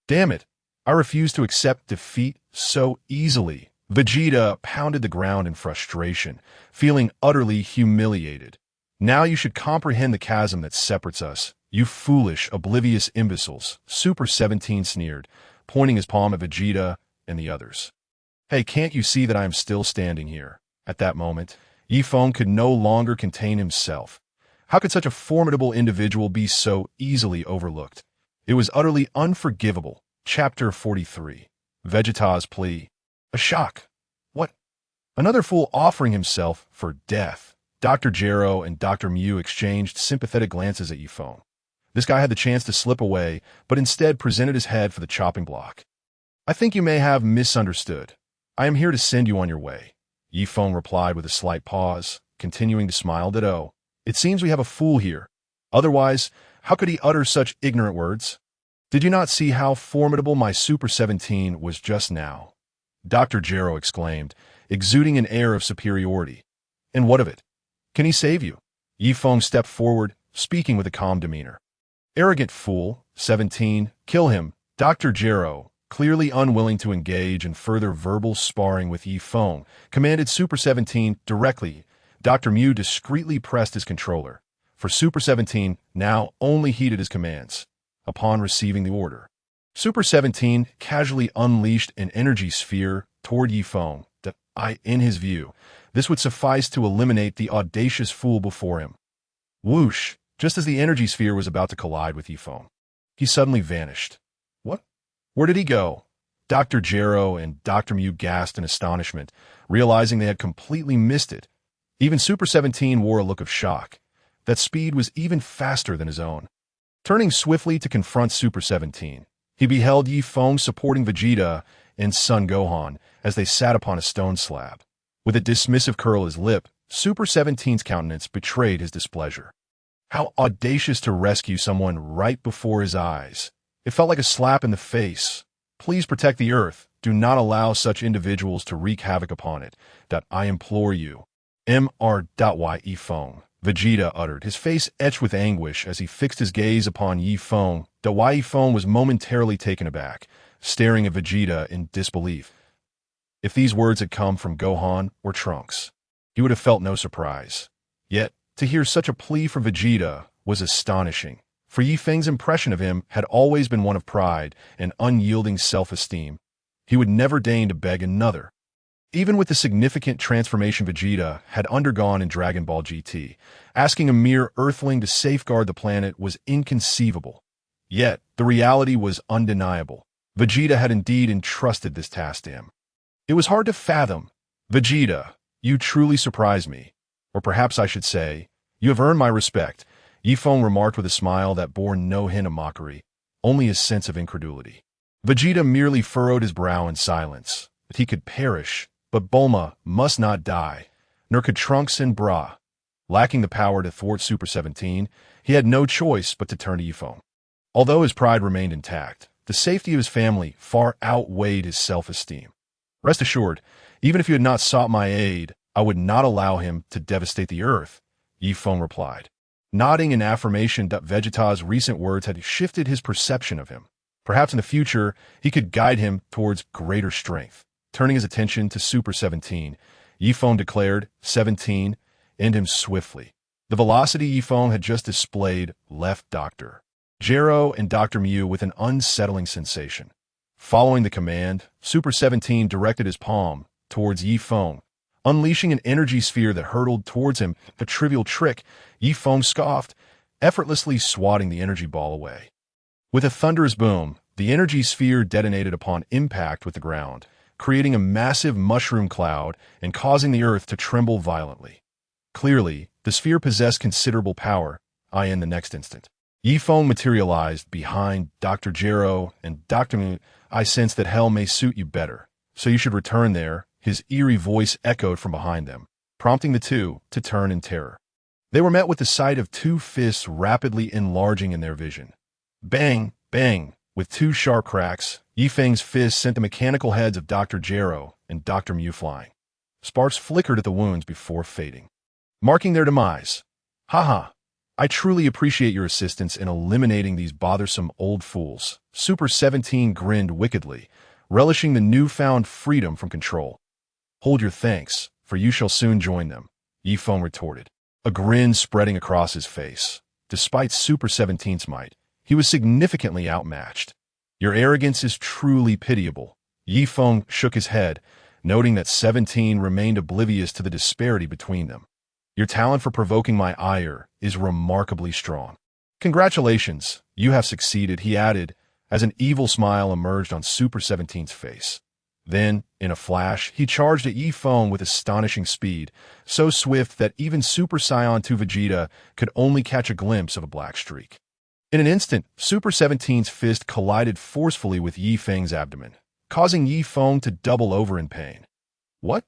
Damn it! I refuse to accept defeat so easily. Vegeta pounded the ground in frustration, feeling utterly humiliated. Now you should comprehend the chasm that separates us, you foolish, oblivious imbeciles, Super 17 sneered, pointing his palm at Vegeta and the others. Hey, can't you see that I am still standing here? At that moment, Feng could no longer contain himself. How could such a formidable individual be so easily overlooked? It was utterly unforgivable. Chapter 43. Vegeta's plea. A shock. What? Another fool offering himself for death. Dr. Gero and Dr. Mew exchanged sympathetic glances at Feng. This guy had the chance to slip away, but instead presented his head for the chopping block. I think you may have misunderstood. I am here to send you on your way. Feng replied with a slight pause, continuing to smile. Ditto. It seems we have a fool here. Otherwise, how could he utter such ignorant words? Did you not see how formidable my Super 17 was just now? Dr. Gero exclaimed, exuding an air of superiority. And what of it? Can he save you? Feng stepped forward, speaking with a calm demeanor. Arrogant fool, 17, kill him. Dr. Gero, clearly unwilling to engage in further verbal sparring with Feng, commanded Super 17 directly. Dr. Mew discreetly pressed his controller, for Super 17 now only heeded his commands. Upon receiving the order, Super 17 casually unleashed an energy sphere toward Feng that, in his view, this would suffice to eliminate the audacious fool before him. Whoosh! Just as the energy sphere was about to collide with Feng, he suddenly vanished. What? Where did he go? Dr. Gero and Dr. Mew gasped in astonishment, realizing they had completely missed it. Even Super 17 wore a look of shock. That speed was even faster than his own. Turning swiftly to confront Super 17, he beheld Feng supporting Vegeta and Son Gohan as they sat upon a stone slab. With a dismissive curl of his lip, Super 17's countenance betrayed his displeasure. How audacious to rescue someone right before his eyes. It felt like a slap in the face. Please protect the Earth. Do not allow such individuals to wreak havoc upon it. I implore you. Mr.Y. Feng, Vegeta uttered, his face etched with anguish as he fixed his gaze upon Feng. Feng was momentarily taken aback, staring at Vegeta in disbelief. If these words had come from Gohan or Trunks, he would have felt no surprise. Yet, to hear such a plea from Vegeta was astonishing, for Feng's impression of him had always been one of pride and unyielding self-esteem. He would never deign to beg another. Even with the significant transformation Vegeta had undergone in Dragon Ball GT, asking a mere Earthling to safeguard the planet was inconceivable. Yet, the reality was undeniable. Vegeta had indeed entrusted this task to him. It was hard to fathom. Vegeta, you truly surprise me. Or perhaps I should say, you have earned my respect, Feng remarked with a smile that bore no hint of mockery, only a sense of incredulity. Vegeta merely furrowed his brow in silence. That he could perish, but Bulma must not die, nor could Trunks and Bra. Lacking the power to thwart Super 17, he had no choice but to turn to Feng. Although his pride remained intact, the safety of his family far outweighed his self-esteem. Rest assured, even if you had not sought my aid, I would not allow him to devastate the Earth, Feng replied, nodding in affirmation that Vegeta's recent words had shifted his perception of him. Perhaps in the future, he could guide him towards greater strength. Turning his attention to Super 17, Feng declared, 17, end him swiftly. The velocity Feng had just displayed left Dr. Gero and Dr. Mew with an unsettling sensation. Following the command, Super 17 directed his palm towards Feng, unleashing an energy sphere that hurtled towards him. A trivial trick, Feng scoffed, effortlessly swatting the energy ball away. With a thunderous boom, the energy sphere detonated upon impact with the ground, creating a massive mushroom cloud and causing the Earth to tremble violently. Clearly, the sphere possessed considerable power. In the next instant, Feng materialized behind Dr. Gero and Dr. Mew. I sense that hell may suit you better, so you should return there, his eerie voice echoed from behind them, prompting the two to turn in terror. They were met with the sight of two fists rapidly enlarging in their vision. Bang, bang, with two sharp cracks, Feng's fists sent the mechanical heads of Dr. Gero and Dr. Mew flying. Sparks flickered at the wounds before fading, marking their demise. Haha, I truly appreciate your assistance in eliminating these bothersome old fools. Super 17 grinned wickedly, relishing the newfound freedom from control. Hold your thanks, for you shall soon join them, Feng retorted, a grin spreading across his face. Despite Super 17's might, he was significantly outmatched. Your arrogance is truly pitiable. Feng shook his head, noting that 17 remained oblivious to the disparity between them. Your talent for provoking my ire is remarkably strong. Congratulations, you have succeeded, he added, as an evil smile emerged on Super 17's face. Then, in a flash, he charged at Feng with astonishing speed, so swift that even Super Saiyan 2 Vegeta could only catch a glimpse of a black streak. In an instant, Super 17's fist collided forcefully with Feng's abdomen, causing Feng to double over in pain. What?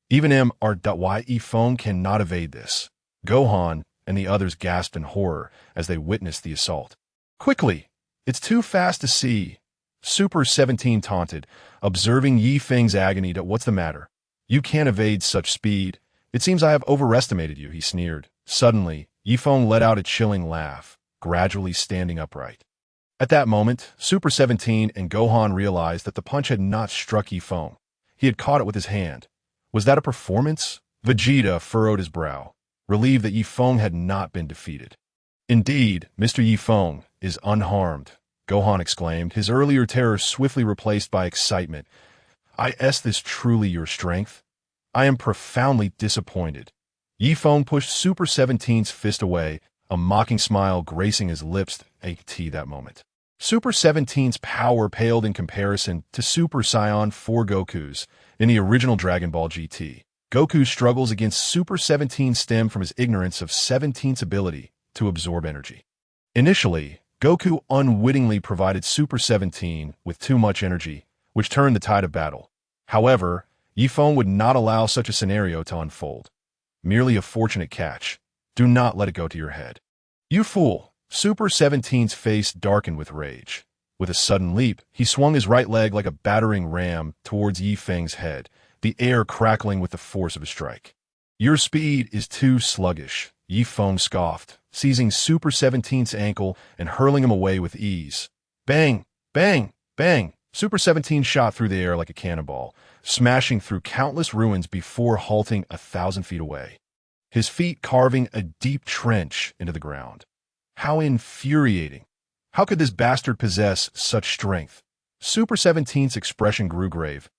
Even Mr.Y. Feng cannot evade this. Gohan and the others gasped in horror as they witnessed the assault. Quickly! It's too fast to see. Super 17 taunted, observing Feng's agony. What's the matter? You can't evade such speed. It seems I have overestimated you, he sneered. Suddenly, Feng let out a chilling laugh, gradually standing upright. At that moment, Super 17 and Gohan realized that the punch had not struck Feng. He had caught it with his hand. Was that a performance? Vegeta furrowed his brow, relieved that Yi Feng had not been defeated. Indeed, Mr. Yi Feng is unharmed, Gohan exclaimed, his earlier terror swiftly replaced by excitement. Is this truly your strength? I am profoundly disappointed. Yi Feng pushed Super 17's fist away, a mocking smile gracing his lips at that moment. Super 17's power paled in comparison to Super Saiyan 4 Goku's in the original Dragon Ball GT. Goku's struggles against Super 17 stem from his ignorance of 17's ability to absorb energy. Initially, Goku unwittingly provided Super 17 with too much energy, which turned the tide of battle. However, Yi Feng would not allow such a scenario to unfold. Merely a fortunate catch. Do not let it go to your head. You fool! Super 17's face darkened with rage. With a sudden leap, he swung his right leg like a battering ram towards Yi Feng's head, the air crackling with the force of a strike. Your speed is too sluggish, Yi Feng scoffed, seizing Super 17's ankle and hurling him away with ease. Bang! Bang! Bang! Super 17 shot through the air like a cannonball, smashing through countless ruins before halting 1,000 feet away. His feet carving a deep trench into the ground. How infuriating! How could this bastard possess such strength? Super 17's expression grew grave.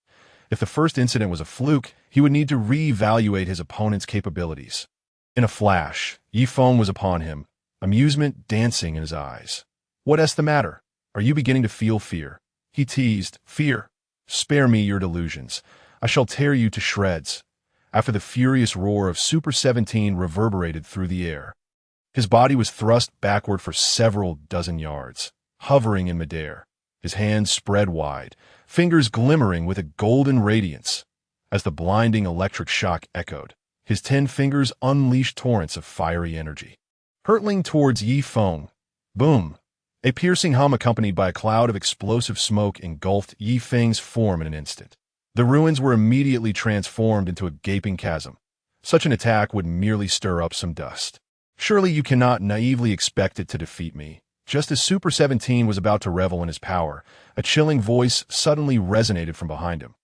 If the first incident was a fluke, he would need to re-evaluate his opponent's capabilities. In a flash, Yi Feng was upon him, amusement dancing in his eyes. What's the matter? Are you beginning to feel fear? He teased. Fear? Spare me your delusions. I shall tear you to shreds. After the furious roar of Super 17 reverberated through the air, his body was thrust backward for several dozen yards, hovering in midair, his hands spread wide, fingers glimmering with a golden radiance. As the blinding electric shock echoed, his 10 fingers unleashed torrents of fiery energy. Hurtling towards Yi Feng. Boom! A piercing hum accompanied by a cloud of explosive smoke engulfed Yi Feng's form in an instant. The ruins were immediately transformed into a gaping chasm. Such an attack would merely stir up some dust. Surely you cannot naively expect it to defeat me. Just as Super 17 was about to revel in his power, a chilling voice suddenly resonated from behind him.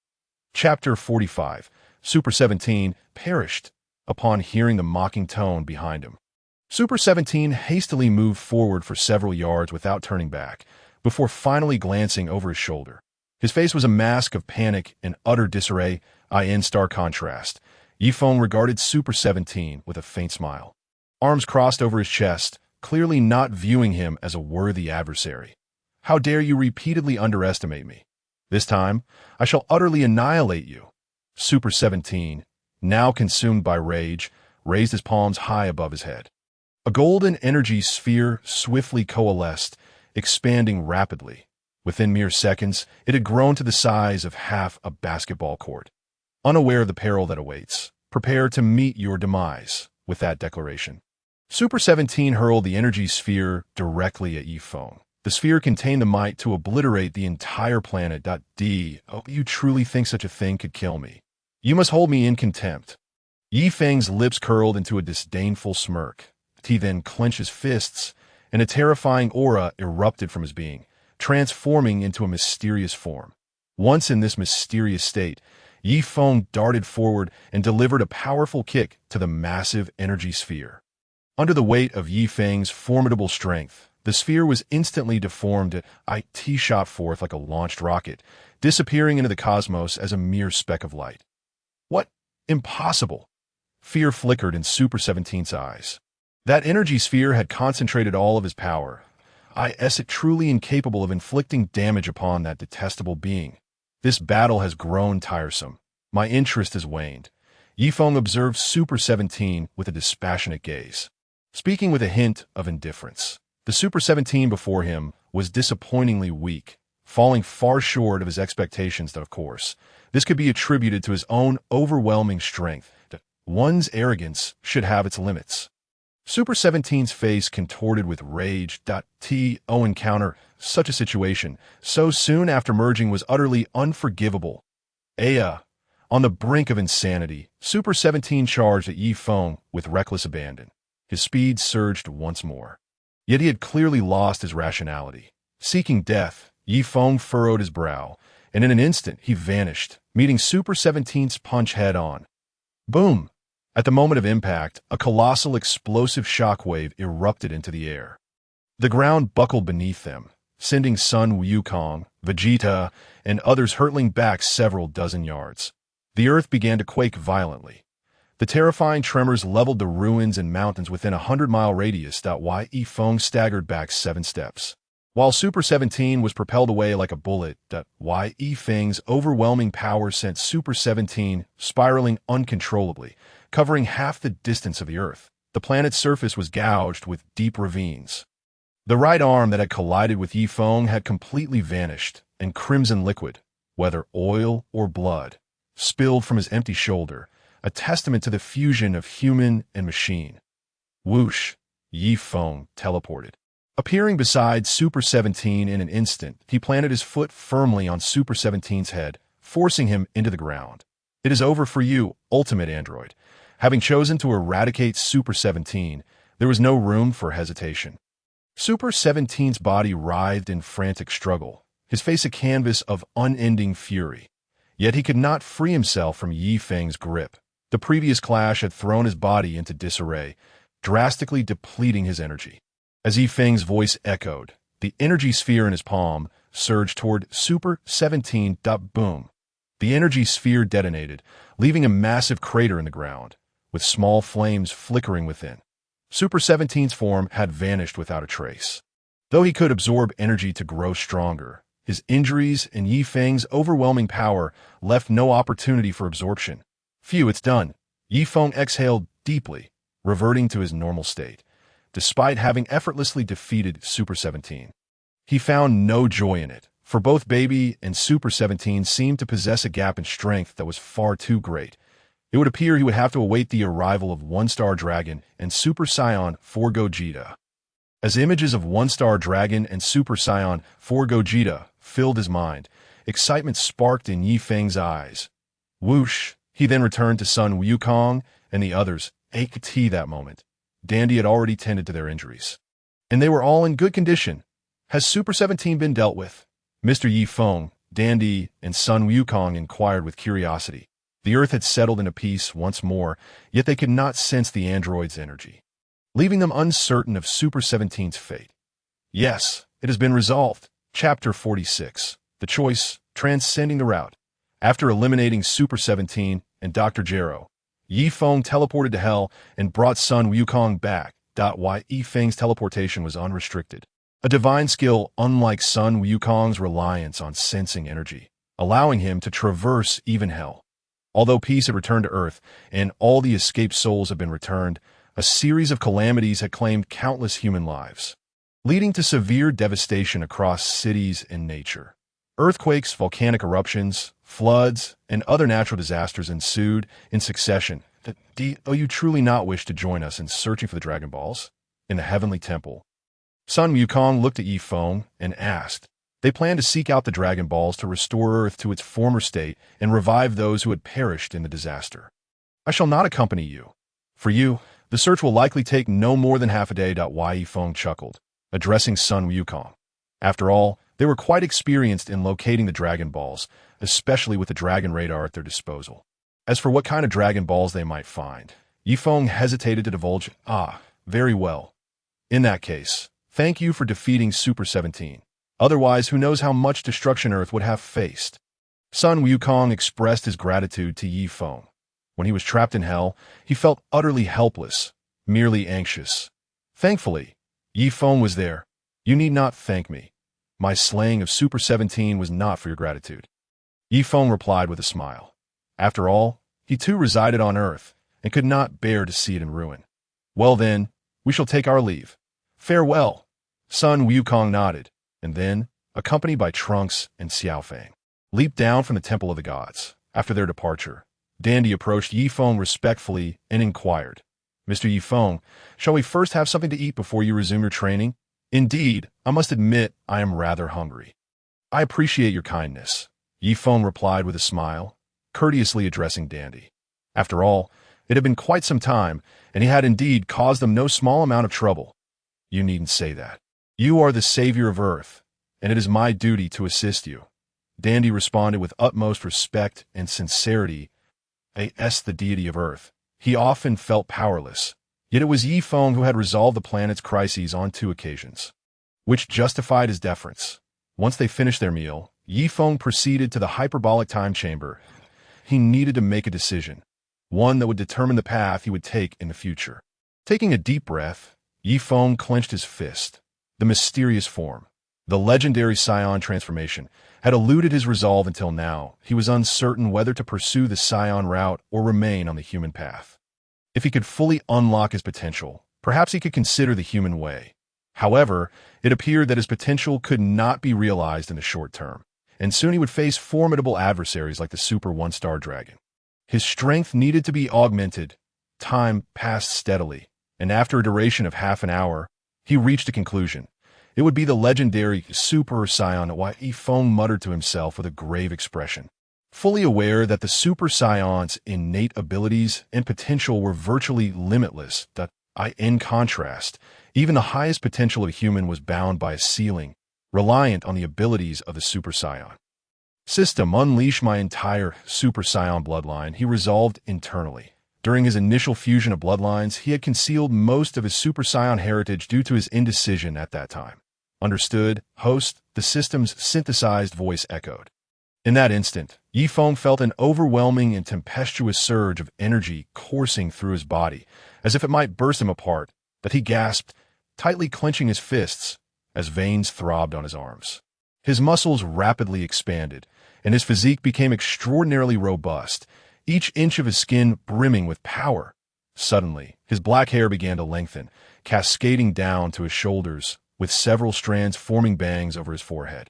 Chapter 45. Super 17 perished upon hearing the mocking tone behind him. Super 17 hastily moved forward for several yards without turning back, before finally glancing over his shoulder. His face was a mask of panic and utter disarray, in stark contrast. Yi Feng regarded Super 17 with a faint smile. Arms crossed over his chest, clearly not viewing him as a worthy adversary. How dare you repeatedly underestimate me? This time, I shall utterly annihilate you. Super 17, now consumed by rage, raised his palms high above his head. A golden energy sphere swiftly coalesced, expanding rapidly. Within mere seconds, it had grown to the size of half a basketball court. Unaware of the peril that awaits, prepare to meet your demise. With that declaration, Super 17 hurled the energy sphere directly at Yi Feng. The sphere contained the might to obliterate the entire planet. Oh, you truly think such a thing could kill me? You must hold me in contempt. Yi Feng's lips curled into a disdainful smirk. He then clenched his fists, and a terrifying aura erupted from his being, transforming into a mysterious form. Once in this mysterious state, Yi Feng darted forward and delivered a powerful kick to the massive energy sphere. Under the weight of Yi Feng's formidable strength, the sphere was instantly deformed. It shot forth like a launched rocket, disappearing into the cosmos as a mere speck of light. What? Impossible! Fear flickered in Super 17's eyes. That energy sphere had concentrated all of his power. Is it truly incapable of inflicting damage upon that detestable being? This battle has grown tiresome. My interest has waned. Yi Feng observed Super 17 with a dispassionate gaze, speaking with a hint of indifference. The Super 17 before him was disappointingly weak, falling far short of his expectations, of course. This could be attributed to his own overwhelming strength. One's arrogance should have its limits. Super 17's face contorted with rage. Encounter such a situation so soon after merging was utterly unforgivable. On the brink of insanity, Super 17 charged at Yi Feng with reckless abandon. His speed surged once more. Yet he had clearly lost his rationality. Seeking death, Yi Feng furrowed his brow, and in an instant he vanished, meeting Super 17's punch head-on. Boom! At the moment of impact, a colossal explosive shockwave erupted into the air. The ground buckled beneath them, sending Sun Wukong, Vegeta, and others hurtling back several dozen yards. The earth began to quake violently. The terrifying tremors leveled the ruins and mountains within a 100-mile radius. Feng staggered back 7 steps. While Super 17 was propelled away like a bullet, Feng's overwhelming power sent Super 17 spiraling uncontrollably, covering half the distance of the Earth. The planet's surface was gouged with deep ravines. The right arm that had collided with Feng had completely vanished, and crimson liquid, whether oil or blood, spilled from his empty shoulder, a testament to the fusion of human and machine. Whoosh! Feng teleported. Appearing beside Super 17 in an instant, he planted his foot firmly on Super 17's head, forcing him into the ground. It is over for you, ultimate android. Having chosen to eradicate Super 17, there was no room for hesitation. Super 17's body writhed in frantic struggle, his face a canvas of unending fury. Yet he could not free himself from Feng's grip. The previous clash had thrown his body into disarray, drastically depleting his energy. As Feng's voice echoed, the energy sphere in his palm surged toward Super 17. Boom. The energy sphere detonated, leaving a massive crater in the ground, with small flames flickering within. Super 17's form had vanished without a trace. Though he could absorb energy to grow stronger, his injuries and Feng's overwhelming power left no opportunity for absorption. Phew, it's done. Feng exhaled deeply, reverting to his normal state. Despite having effortlessly defeated Super 17, he found no joy in it, for both Baby and Super 17 seemed to possess a gap in strength that was far too great. It would appear he would have to await the arrival of One-Star Dragon and Super Saiyan for Gogeta. As images of One-Star Dragon and Super Saiyan for Gogeta filled his mind, excitement sparked in Feng's eyes. Whoosh! He then returned to Sun Wukong and the others. That moment, Dandy had already tended to their injuries, and they were all in good condition. Has Super 17 been dealt with? Mr. Feng, Dandy, and Sun Wukong inquired with curiosity. The Earth had settled into peace once more, yet they could not sense the android's energy, leaving them uncertain of Super 17's fate. Yes, it has been resolved. Chapter 46. The Choice, Transcending the Route. After eliminating Super 17 and Dr. Gero, Feng teleported to Hell and brought Sun Wukong back. Feng's teleportation was unrestricted, a divine skill unlike Sun Wukong's reliance on sensing energy, allowing him to traverse even Hell. Although peace had returned to Earth and all the escaped souls had been returned, a series of calamities had claimed countless human lives, leading to severe devastation across cities and nature. Earthquakes, volcanic eruptions, floods, and other natural disasters ensued in succession. Do you truly not wish to join us in searching for the Dragon Balls in the Heavenly Temple? Sun Wukong looked at Feng and asked. They planned to seek out the Dragon Balls to restore Earth to its former state and revive those who had perished in the disaster. I shall not accompany you. For you, the search will likely take no more than half a day. Feng chuckled, addressing Sun Wukong. After all, they were quite experienced in locating the Dragon Balls, especially with the Dragon Radar at their disposal. As for what kind of Dragon Balls they might find, Feng hesitated to divulge. Very well. In that case, thank you for defeating Super 17. Otherwise, who knows how much destruction Earth would have faced. Sun Wukong expressed his gratitude to Feng. When he was trapped in Hell, he felt utterly helpless, merely anxious. Thankfully, Feng was there. You need not thank me. My slaying of Super 17 was not for your gratitude. Feng replied with a smile. After all, he too resided on Earth, and could not bear to see it in ruin. Well then, we shall take our leave. Farewell. Sun Wukong nodded, and then, accompanied by Trunks and Xiaofeng, leaped down from the Temple of the Gods. After their departure, Dandy approached Feng respectfully and inquired, Mr. Feng, shall we first have something to eat before you resume your training? Indeed, I must admit I am rather hungry. I appreciate your kindness, Feng replied with a smile, courteously addressing Dandy. After all, it had been quite some time, and he had indeed caused them no small amount of trouble. You needn't say that. You are the savior of Earth, and it is my duty to assist you. Dandy responded with utmost respect and sincerity. As the deity of Earth, he often felt powerless. Yet it was Yi Feng who had resolved the planet's crises on 2 occasions, which justified his deference. Once they finished their meal, Yi Feng proceeded to the hyperbolic time chamber. He needed to make a decision, one that would determine the path he would take in the future. Taking a deep breath, Yi Feng clenched his fist. The mysterious form, the legendary Scion transformation, had eluded his resolve until now. He was uncertain whether to pursue the Scion route or remain on the human path. If he could fully unlock his potential, perhaps he could consider the human way. However, it appeared that his potential could not be realized in the short term, and soon he would face formidable adversaries like the Super One-Star Dragon. His strength needed to be augmented. Time passed steadily, and after a duration of half an hour, he reached a conclusion. It would be the legendary Super Scion. Yi Feng muttered to himself with a grave expression, fully aware that the Super Scion's innate abilities and potential were virtually limitless. In contrast, even the highest potential of a human was bound by a ceiling, reliant on the abilities of the Super Scion. System, unleash my entire Super Scion bloodline, he resolved internally. During his initial fusion of bloodlines, he had concealed most of his Super Scion heritage due to his indecision at that time. Understood, host, the system's synthesized voice echoed. In that instant, Yi Feng felt an overwhelming and tempestuous surge of energy coursing through his body, as if it might burst him apart, that he gasped, tightly clenching his fists, as veins throbbed on his arms. His muscles rapidly expanded, and his physique became extraordinarily robust, each inch of his skin brimming with power. Suddenly, his black hair began to lengthen, cascading down to his shoulders, with several strands forming bangs over his forehead.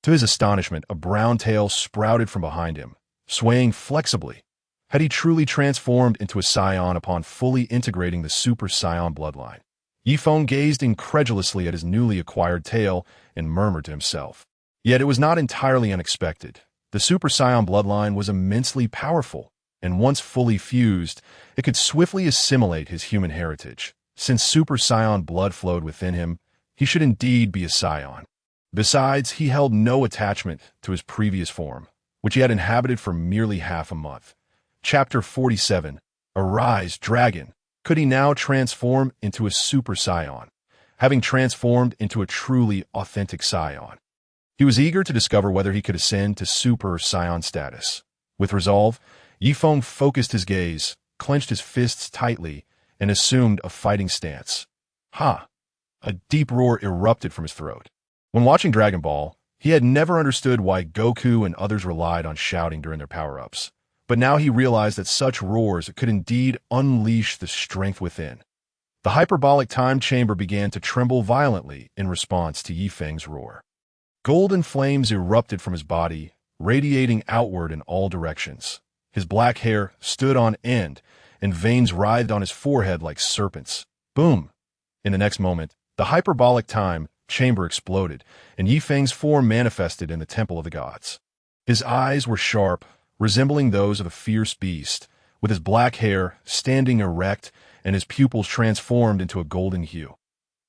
To his astonishment, a brown tail sprouted from behind him, swaying flexibly. Had he truly transformed into a Scion upon fully integrating the Super Scion bloodline? Yi Feng gazed incredulously at his newly acquired tail and murmured to himself. Yet it was not entirely unexpected. The Super Scion bloodline was immensely powerful, and once fully fused, it could swiftly assimilate his human heritage. Since Super Scion blood flowed within him, he should indeed be a Scion. Besides, he held no attachment to his previous form, which he had inhabited for merely half a month. Chapter 47. Arise, Dragon! Could he now transform into a Super Scion, having transformed into a truly authentic Scion? He was eager to discover whether he could ascend to Super Scion status. With resolve, Yi Feng focused his gaze, clenched his fists tightly, and assumed a fighting stance. Ha! A deep roar erupted from his throat. When watching Dragon Ball, he had never understood why Goku and others relied on shouting during their power-ups. But now he realized that such roars could indeed unleash the strength within. The hyperbolic time chamber began to tremble violently in response to Yi Feng's roar. Golden flames erupted from his body, radiating outward in all directions. His black hair stood on end, and veins writhed on his forehead like serpents. Boom! In the next moment, the hyperbolic time chamber exploded, and Yi Feng's form manifested in the Temple of the Gods. His eyes were sharp, resembling those of a fierce beast, with his black hair standing erect and his pupils transformed into a golden hue.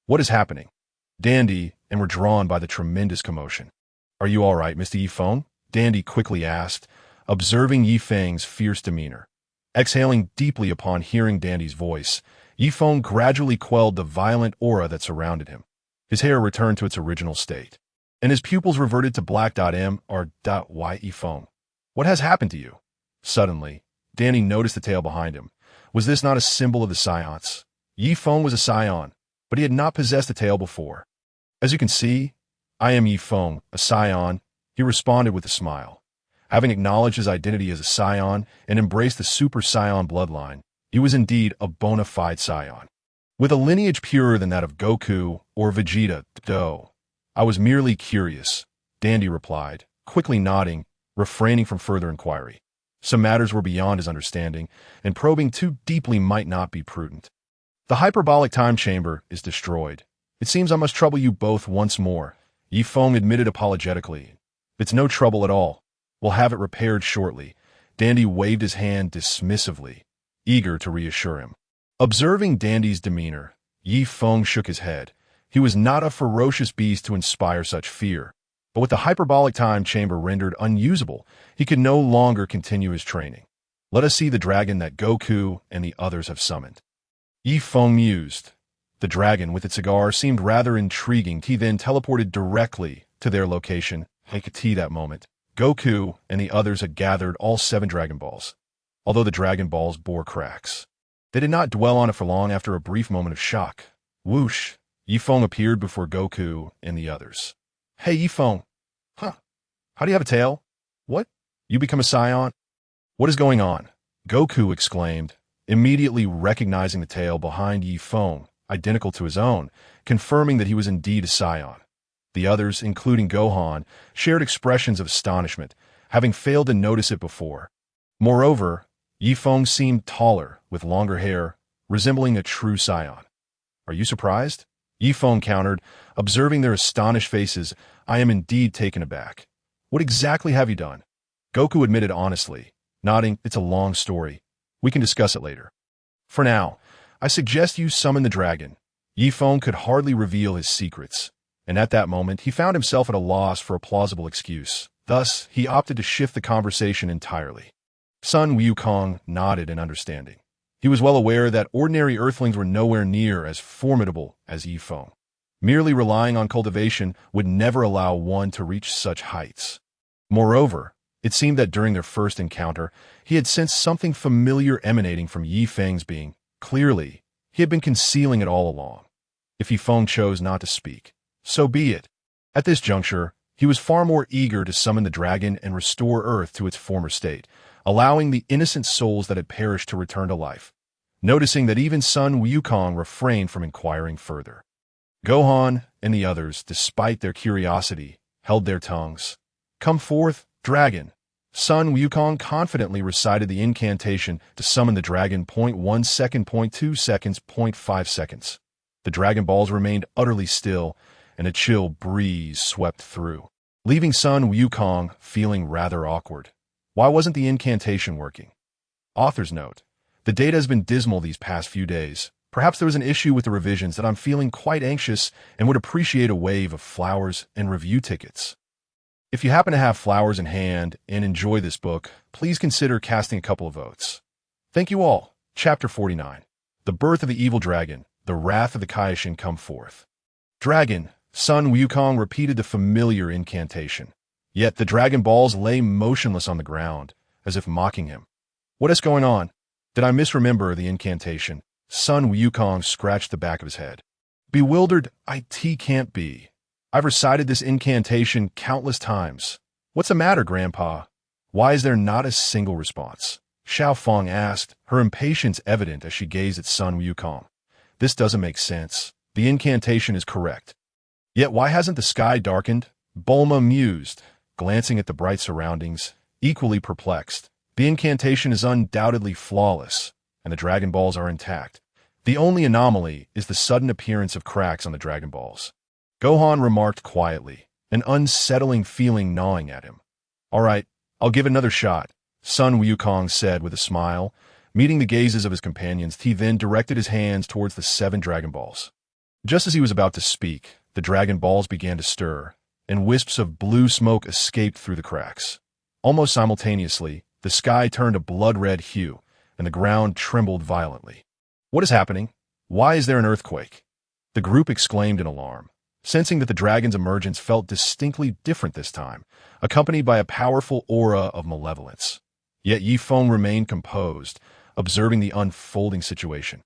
What is happening? Dandy and were drawn by the tremendous commotion. Are you all right, Mr. Yi Feng? Dandy quickly asked, observing Yi Feng's fierce demeanor. Exhaling deeply upon hearing Dandy's voice, Yi Feng gradually quelled the violent aura that surrounded him. His hair returned to its original state, and his pupils reverted to black.m.y. Yi Feng. What has happened to you? Suddenly, Dandy noticed the tail behind him. Was this not a symbol of the Scions? Yi Feng was a Scion, but he had not possessed a tail before. As you can see, I am Yi Feng, a Scion, he responded with a smile. Having acknowledged his identity as a Scion and embraced the Super Scion bloodline, he was indeed a bona fide Scion. With a lineage purer than that of Goku or Vegeta, though. I was merely curious, Dandy replied, quickly nodding, refraining from further inquiry. Some matters were beyond his understanding, and probing too deeply might not be prudent. The hyperbolic time chamber is destroyed. It seems I must trouble you both once more, Yi Feng admitted apologetically. It's no trouble at all. We'll have it repaired shortly. Dandy waved his hand dismissively, eager to reassure him. Observing Dandy's demeanor, Yi Feng shook his head. He was not a ferocious beast to inspire such fear, but with the hyperbolic time chamber rendered unusable, he could no longer continue his training. Let us see the dragon that Goku and the others have summoned. Feng mused. The dragon with its cigar seemed rather intriguing. He then teleported directly to their location. They could see that moment. Goku and the others had gathered all 7 Dragon Balls, although the Dragon Balls bore cracks. They did not dwell on it for long. After a brief moment of shock, whoosh, Feng appeared before Goku and the others. Hey, Feng. Huh. How do you have a tail? What? You become a Scion? What is going on? Goku exclaimed, immediately recognizing the tail behind Feng, identical to his own, confirming that he was indeed a Scion. The others, including Gohan, shared expressions of astonishment, having failed to notice it before. Moreover, Feng seemed taller, with longer hair, resembling a true Scion. Are you surprised? Feng countered, observing their astonished faces. I am indeed taken aback. What exactly have you done? Goku admitted honestly, nodding. It's a long story. We can discuss it later. For now, I suggest you summon the dragon. Feng could hardly reveal his secrets, and at that moment he found himself at a loss for a plausible excuse. Thus, he opted to shift the conversation entirely. Sun Wukong nodded in understanding. He was well aware that ordinary Earthlings were nowhere near as formidable as Feng. Merely relying on cultivation would never allow one to reach such heights. Moreover, it seemed that during their first encounter, he had sensed something familiar emanating from Feng's being. Clearly, he had been concealing it all along. If Feng chose not to speak, so be it. At this juncture, he was far more eager to summon the dragon and restore Earth to its former state, allowing the innocent souls that had perished to return to life. Noticing that even Sun Wukong refrained from inquiring further. Gohan and the others, despite their curiosity, held their tongues. Come forth, dragon. Sun Wukong confidently recited the incantation to summon the dragon. 1 second, 0.2 seconds, 0.5 seconds. The Dragon Balls remained utterly still, and a chill breeze swept through, leaving Sun Wukong feeling rather awkward. Why wasn't the incantation working? Author's note. The data has been dismal these past few days. Perhaps there was an issue with the revisions that I'm feeling quite anxious and would appreciate a wave of flowers and review tickets. If you happen to have flowers in hand and enjoy this book, please consider casting a couple of votes. Thank you all. Chapter 49. The Birth of the Evil Dragon. The Wrath of the Kaishin come forth. Dragon. Sun Wukong repeated the familiar incantation. Yet the Dragon Balls lay motionless on the ground, as if mocking him. What is going on? Did I misremember the incantation? Sun Wukong scratched the back of his head. Bewildered, it can't be. I've recited this incantation countless times. What's the matter, Grandpa? Why is there not a single response? Xiao Feng asked, her impatience evident as she gazed at Sun Wukong. This doesn't make sense. The incantation is correct. Yet why hasn't the sky darkened? Bulma mused, glancing at the bright surroundings, equally perplexed. The incantation is undoubtedly flawless, and the Dragon Balls are intact. The only anomaly is the sudden appearance of cracks on the Dragon Balls. Gohan remarked quietly, an unsettling feeling gnawing at him. All right, I'll give it another shot, Sun Wukong said with a smile. Meeting the gazes of his companions, he then directed his hands towards the 7 Dragon Balls. Just as he was about to speak, the Dragon Balls began to stir, and wisps of blue smoke escaped through the cracks. Almost simultaneously, the sky turned a blood-red hue, and the ground trembled violently. What is happening? Why is there an earthquake? The group exclaimed in alarm, sensing that the dragon's emergence felt distinctly different this time, accompanied by a powerful aura of malevolence. Yet Feng remained composed, observing the unfolding situation.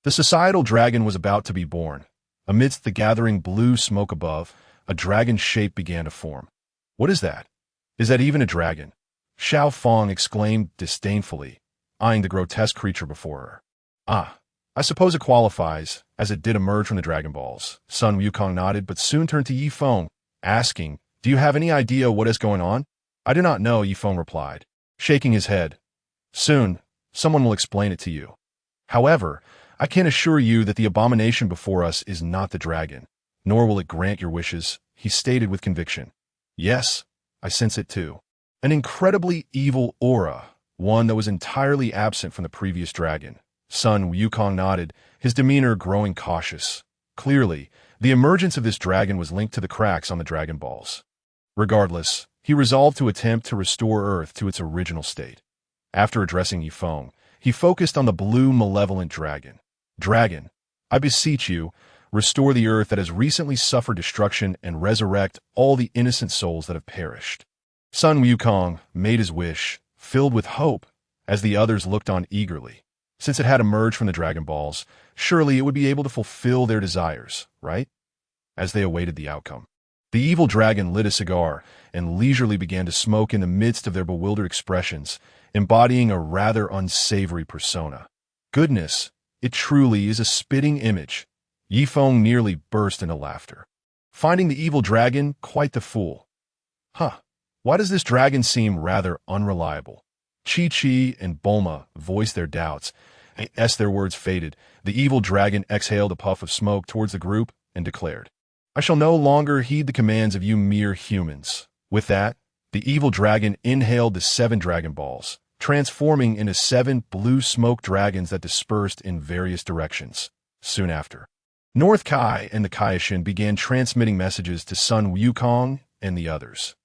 The societal dragon was about to be born. Amidst the gathering blue smoke above, a dragon shape began to form. What is that? Is that even a dragon? Xiao Feng exclaimed disdainfully, eyeing the grotesque creature before her. Ah, I suppose it qualifies, as it did emerge from the Dragon Balls. Sun Wukong nodded, but soon turned to Feng, asking, Do you have any idea what is going on? I do not know, Feng replied, shaking his head. Soon, someone will explain it to you. However, I can assure you that the abomination before us is not the dragon, nor will it grant your wishes, he stated with conviction. Yes, I sense it too. An incredibly evil aura, one that was entirely absent from the previous dragon. Sun Wukong nodded, his demeanor growing cautious. Clearly, the emergence of this dragon was linked to the cracks on the Dragon Balls. Regardless, he resolved to attempt to restore Earth to its original state. After addressing Yifeng, he focused on the blue malevolent dragon. Dragon, I beseech you, restore the earth that has recently suffered destruction and resurrect all the innocent souls that have perished. Sun Wukong made his wish, filled with hope, as the others looked on eagerly. Since it had emerged from the Dragon Balls, surely it would be able to fulfill their desires, right? As they awaited the outcome, the evil dragon lit a cigar and leisurely began to smoke in the midst of their bewildered expressions, embodying a rather unsavory persona. Goodness, it truly is a spitting image. Yifeng nearly burst into laughter, finding the evil dragon quite the fool. Huh, why does this dragon seem rather unreliable? Chi-Chi and Bulma voiced their doubts. As their words faded, the evil dragon exhaled a puff of smoke towards the group and declared, I shall no longer heed the commands of you mere humans. With that, the evil dragon inhaled the 7 Dragon Balls, transforming into 7 blue smoke dragons that dispersed in various directions. Soon after, North Kai and the Kaishin began transmitting messages to Sun Wukong and the others.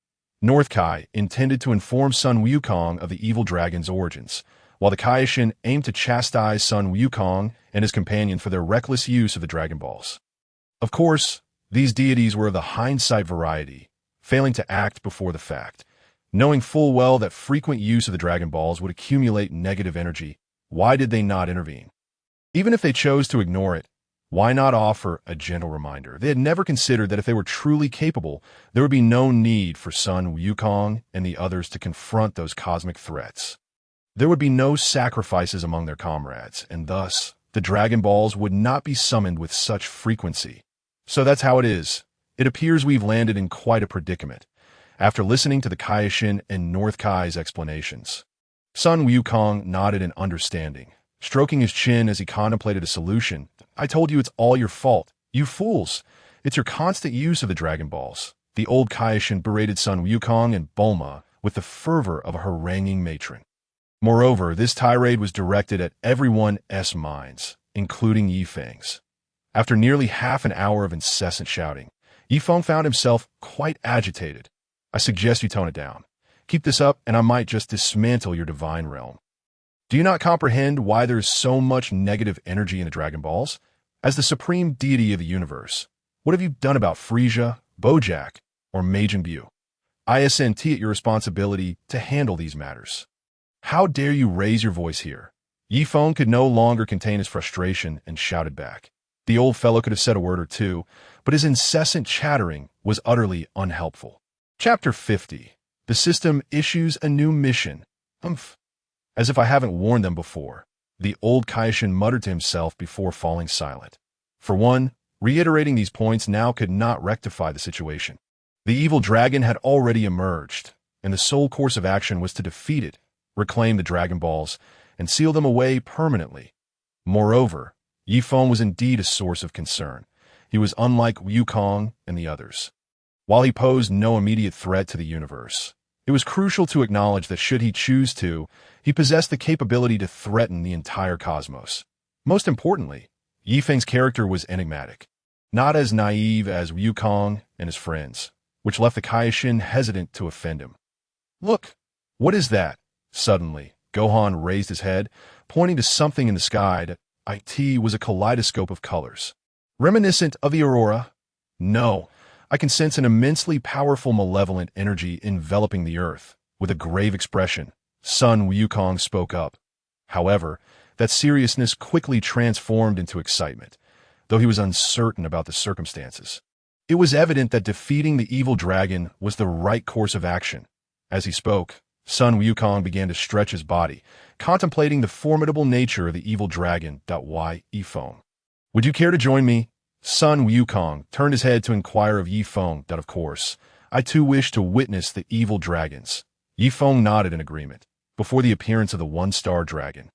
North Kai intended to inform Sun Wukong of the evil dragon's origins, while the Kaishin aimed to chastise Sun Wukong and his companion for their reckless use of the Dragon Balls. Of course, these deities were of the hindsight variety, failing to act before the fact. Knowing full well that frequent use of the Dragon Balls would accumulate negative energy, why did they not intervene? Even if they chose to ignore it, why not offer a gentle reminder? They had never considered that if they were truly capable, there would be no need for Sun Wukong and the others to confront those cosmic threats. There would be no sacrifices among their comrades, and thus, the Dragon Balls would not be summoned with such frequency. So that's how it is. It appears we've landed in quite a predicament. After listening to the Kaishin and North Kai's explanations, Sun Wukong nodded in understanding, stroking his chin as he contemplated a solution. I told you it's all your fault. You fools. It's your constant use of the Dragon Balls. The old Kaishin berated Sun Wukong and Bulma with the fervor of a haranguing matron. Moreover, this tirade was directed at everyone's minds, including Yifeng's. After nearly half an hour of incessant shouting, Yifeng found himself quite agitated. I suggest you tone it down. Keep this up, and I might just dismantle your divine realm. Do you not comprehend why there is so much negative energy in the Dragon Balls? As the supreme deity of the universe, what have you done about Frieza, Bojack, or Majin Buu? I assent at your responsibility to handle these matters. How dare you raise your voice here? Yifeng could no longer contain his frustration and shouted back. The old fellow could have said a word or two, but his incessant chattering was utterly unhelpful. Chapter 50. The system issues a new mission. As if I haven't warned them before, the old Kaishin muttered to himself before falling silent. For one, reiterating these points now could not rectify the situation. The evil dragon had already emerged, and the sole course of action was to defeat it, reclaim the Dragon Balls, and seal them away permanently. Moreover, Yifeng was indeed a source of concern. He was unlike Wukong and the others. While he posed no immediate threat to the universe, it was crucial to acknowledge that should he choose to, he possessed the capability to threaten the entire cosmos. Most importantly, Yifeng's character was enigmatic, not as naive as Wukong and his friends, which left the Kaishin hesitant to offend him. Look, what is that? Suddenly, Gohan raised his head, pointing to something in the sky that it was a kaleidoscope of colors. Reminiscent of the aurora? No, I can sense an immensely powerful malevolent energy enveloping the earth. With a grave expression, Sun Wukong spoke up. However, that seriousness quickly transformed into excitement, though he was uncertain about the circumstances. It was evident that defeating the evil dragon was the right course of action. As he spoke, Sun Wukong began to stretch his body, contemplating the formidable nature of the evil dragon. Yifeng. Would you care to join me? Sun Wukong turned his head to inquire of Yifeng. Of course, I too wish to witness the evil dragons. Yifeng nodded in agreement, before the appearance of the 1-star dragon.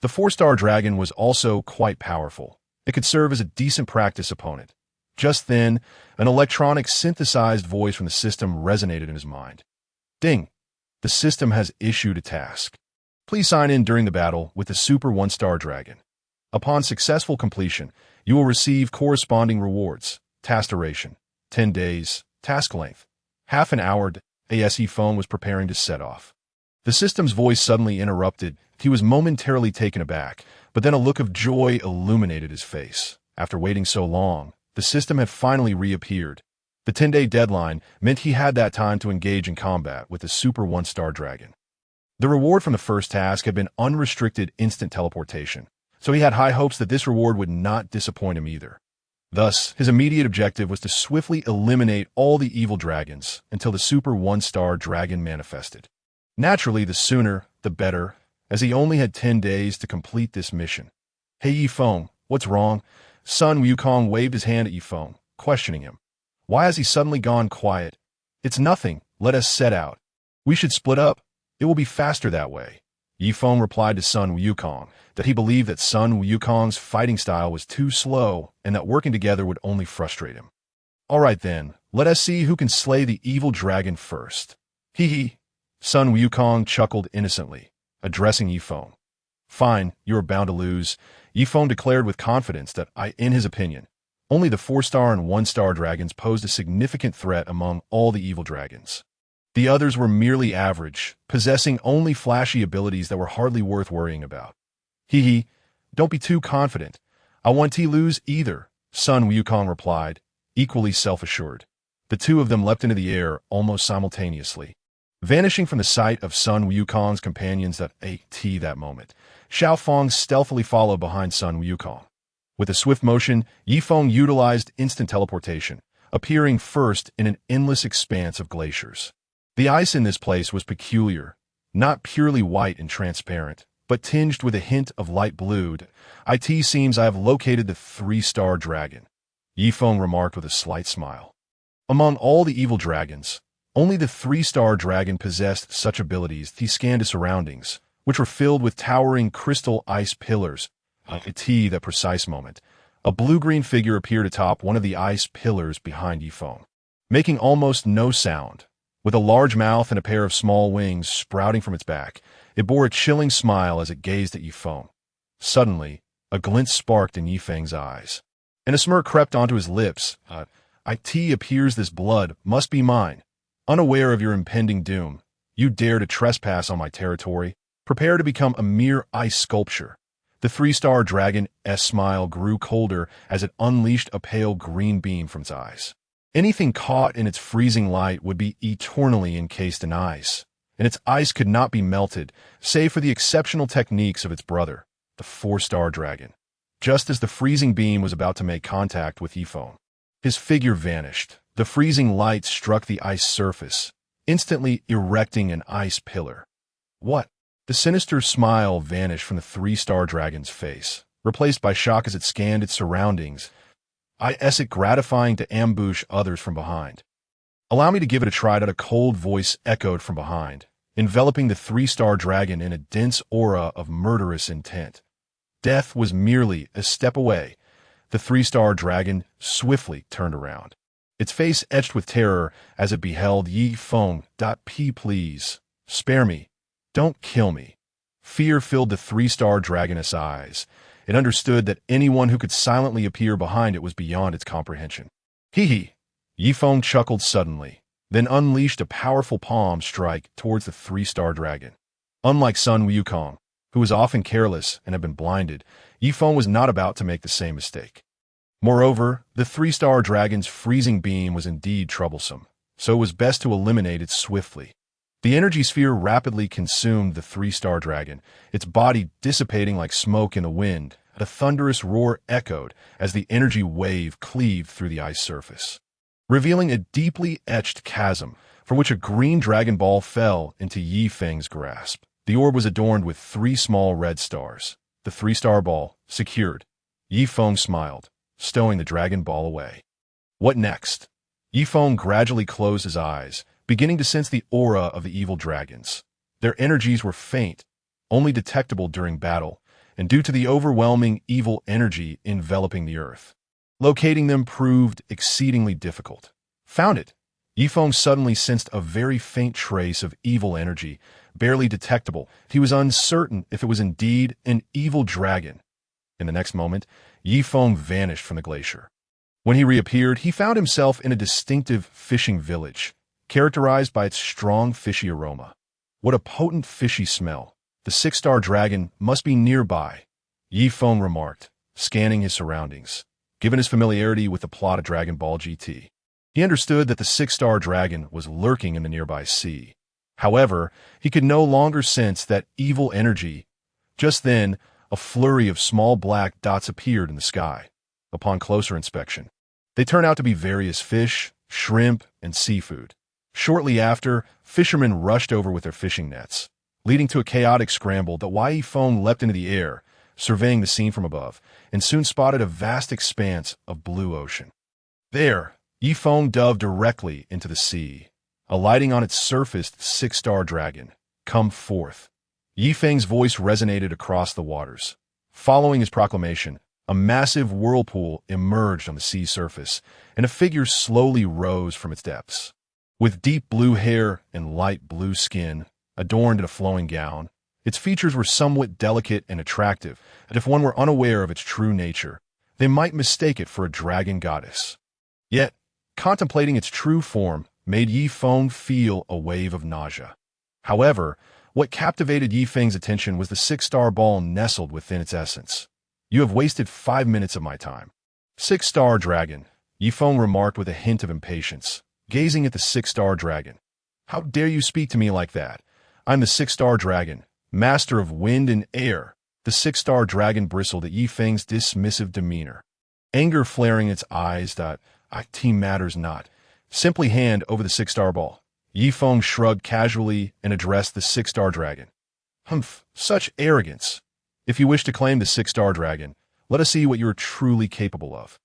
The 4-star dragon was also quite powerful. It could serve as a decent practice opponent. Just then, an electronic synthesized voice from the system resonated in his mind. Ding! The system has issued a task. Please sign in during the battle with the Super 1-star dragon. Upon successful completion, you will receive corresponding rewards. Task duration: 10 days. Task length: half an hour. As Feng was preparing to set off, The system's voice suddenly interrupted. He was momentarily taken aback, but then a look of joy illuminated his face. After waiting so long, the system had finally reappeared. The 10-day deadline meant he had that time to engage in combat with the Super 1-Star Dragon. The reward from the first task had been unrestricted instant teleportation, so he had high hopes that this reward would not disappoint him either. Thus, his immediate objective was to swiftly eliminate all the evil dragons until the Super 1-Star Dragon manifested. Naturally, the sooner, the better, as he only had 10 days to complete this mission. "Hey Feng, what's wrong?" Sun Wukong waved his hand at Feng, questioning him. "Why has he suddenly gone quiet?" "It's nothing, let us set out. We should split up. It will be faster that way." Feng replied to Sun Wukong that he believed that Sun Wukong's fighting style was too slow and that working together would only frustrate him. "All right then, let us see who can slay the evil dragon first." "Hee hee." Sun Wukong chuckled innocently, addressing Feng. "Fine, you are bound to lose." Feng declared with confidence that, in his opinion, only the 4-star and 1-star dragons posed a significant threat among all the evil dragons. The others were merely average, possessing only flashy abilities that were hardly worth worrying about. "Hee hee, don't be too confident. I won't lose either," Sun Wukong replied, equally self-assured. The two of them leapt into the air almost simultaneously. Vanishing from the sight of Sun Wukong's companions that moment, Xiao Feng stealthily followed behind Sun Wukong. With a swift motion, Feng utilized instant teleportation, appearing first in an endless expanse of glaciers. The ice in this place was peculiar, not purely white and transparent, but tinged with a hint of light blue. "It seems I have located the 3-star dragon," Feng remarked with a slight smile. Among all the evil dragons, only the 3-star dragon possessed such abilities. He scanned his surroundings, which were filled with towering crystal ice pillars. At that precise moment, a blue-green figure appeared atop one of the ice pillars behind Feng, making almost no sound. With a large mouth and a pair of small wings sprouting from its back, it bore a chilling smile as it gazed at Feng. Suddenly, a glint sparked in Feng's eyes, and a smirk crept onto his lips. "It appears this blood must be mine. Unaware of your impending doom, you dare to trespass on my territory. Prepare to become a mere ice sculpture." The 3-star dragon's smile grew colder as it unleashed a pale green beam from its eyes. Anything caught in its freezing light would be eternally encased in ice, and its ice could not be melted, save for the exceptional techniques of its brother, the 4-star dragon. Just as the freezing beam was about to make contact with Feng, his figure vanished. The freezing light struck the ice surface, instantly erecting an ice pillar. "What?" The sinister smile vanished from the 3-star dragon's face, replaced by shock as it scanned its surroundings. "Is it gratifying to ambush others from behind?" "Allow me to give it a try," that a cold voice echoed from behind, enveloping the 3-star dragon in a dense aura of murderous intent. Death was merely a step away. The 3-star dragon swiftly turned around, its face etched with terror as it beheld Feng. "Please, spare me. Don't kill me." Fear filled the 3-star dragon's eyes. It understood that anyone who could silently appear behind it was beyond its comprehension. "Hee hee." Feng chuckled suddenly, then unleashed a powerful palm strike towards the 3-star dragon. Unlike Sun Wukong, who was often careless and had been blinded, Feng was not about to make the same mistake. Moreover, the 3-star dragon's freezing beam was indeed troublesome, so it was best to eliminate it swiftly. The energy sphere rapidly consumed the 3-star dragon, its body dissipating like smoke in the wind. A thunderous roar echoed as the energy wave cleaved through the ice surface, revealing a deeply etched chasm from which a green dragon ball fell into Feng's grasp. The orb was adorned with 3 small red stars. The 3-star ball secured. Feng smiled, stowing the dragon ball away. What next? Feng gradually closed his eyes, beginning to sense the aura of the evil dragons. Their energies were faint, only detectable during battle, and due to the overwhelming evil energy enveloping the earth, locating them proved exceedingly difficult. Found it! Feng suddenly sensed a very faint trace of evil energy, barely detectable. He was uncertain if it was indeed an evil dragon. In the next moment, Feng vanished from the glacier. When he reappeared, he found himself in a distinctive fishing village, characterized by its strong fishy aroma. What a potent fishy smell. The six-star dragon must be nearby, Yi Feng remarked, scanning his surroundings. Given his familiarity with the plot of Dragon Ball GT, he understood that the six-star dragon was lurking in the nearby sea. However, he could no longer sense that evil energy. Just then, a flurry of small black dots appeared in the sky. Upon closer inspection, they turned out to be various fish, shrimp, and seafood. Shortly after, fishermen rushed over with their fishing nets, leading to a chaotic scramble that Yi Feng leapt into the air, surveying the scene from above, and soon spotted a vast expanse of blue ocean. There, Yi Feng dove directly into the sea. Alighting on its surface, the six-star dragon, "Come forth." Yi Feng's voice resonated across the waters. Following his proclamation, a massive whirlpool emerged on the sea surface, and a figure slowly rose from its depths. With deep blue hair and light blue skin, adorned in a flowing gown, its features were somewhat delicate and attractive, and if one were unaware of its true nature, they might mistake it for a dragon goddess. Yet, contemplating its true form made Yi Feng feel a wave of nausea. However, what captivated Yi Feng's attention was the six-star ball nestled within its essence. "You have wasted 5 minutes of my time." "Six-star dragon," Yi Feng remarked with a hint of impatience, gazing at the six-star dragon. "How dare you speak to me like that? I'm the six-star dragon, master of wind and air." The six-star dragon bristled at Yi Feng's dismissive demeanor. Anger flaring its eyes, "Team matters not. Simply hand over the six-star ball." Yi Feng shrugged casually and addressed the six-star dragon. "Humph, such arrogance. If you wish to claim the six-star dragon, let us see what you are truly capable of."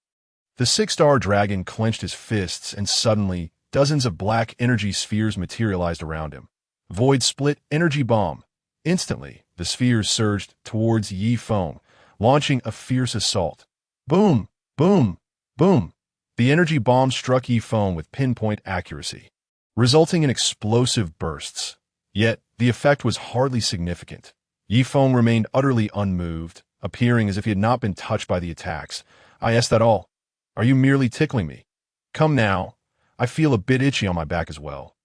The six-star dragon clenched his fists, and suddenly, dozens of black energy spheres materialized around him. Void split energy bomb. Instantly, the spheres surged towards Yi Feng, launching a fierce assault. Boom! Boom! Boom! The energy bomb struck Yi Feng with pinpoint accuracy, resulting in explosive bursts. Yet, the effect was hardly significant. Yi Feng remained utterly unmoved, appearing as if he had not been touched by the attacks. "Is that all? Are you merely tickling me? Come now. I feel a bit itchy on my back as well.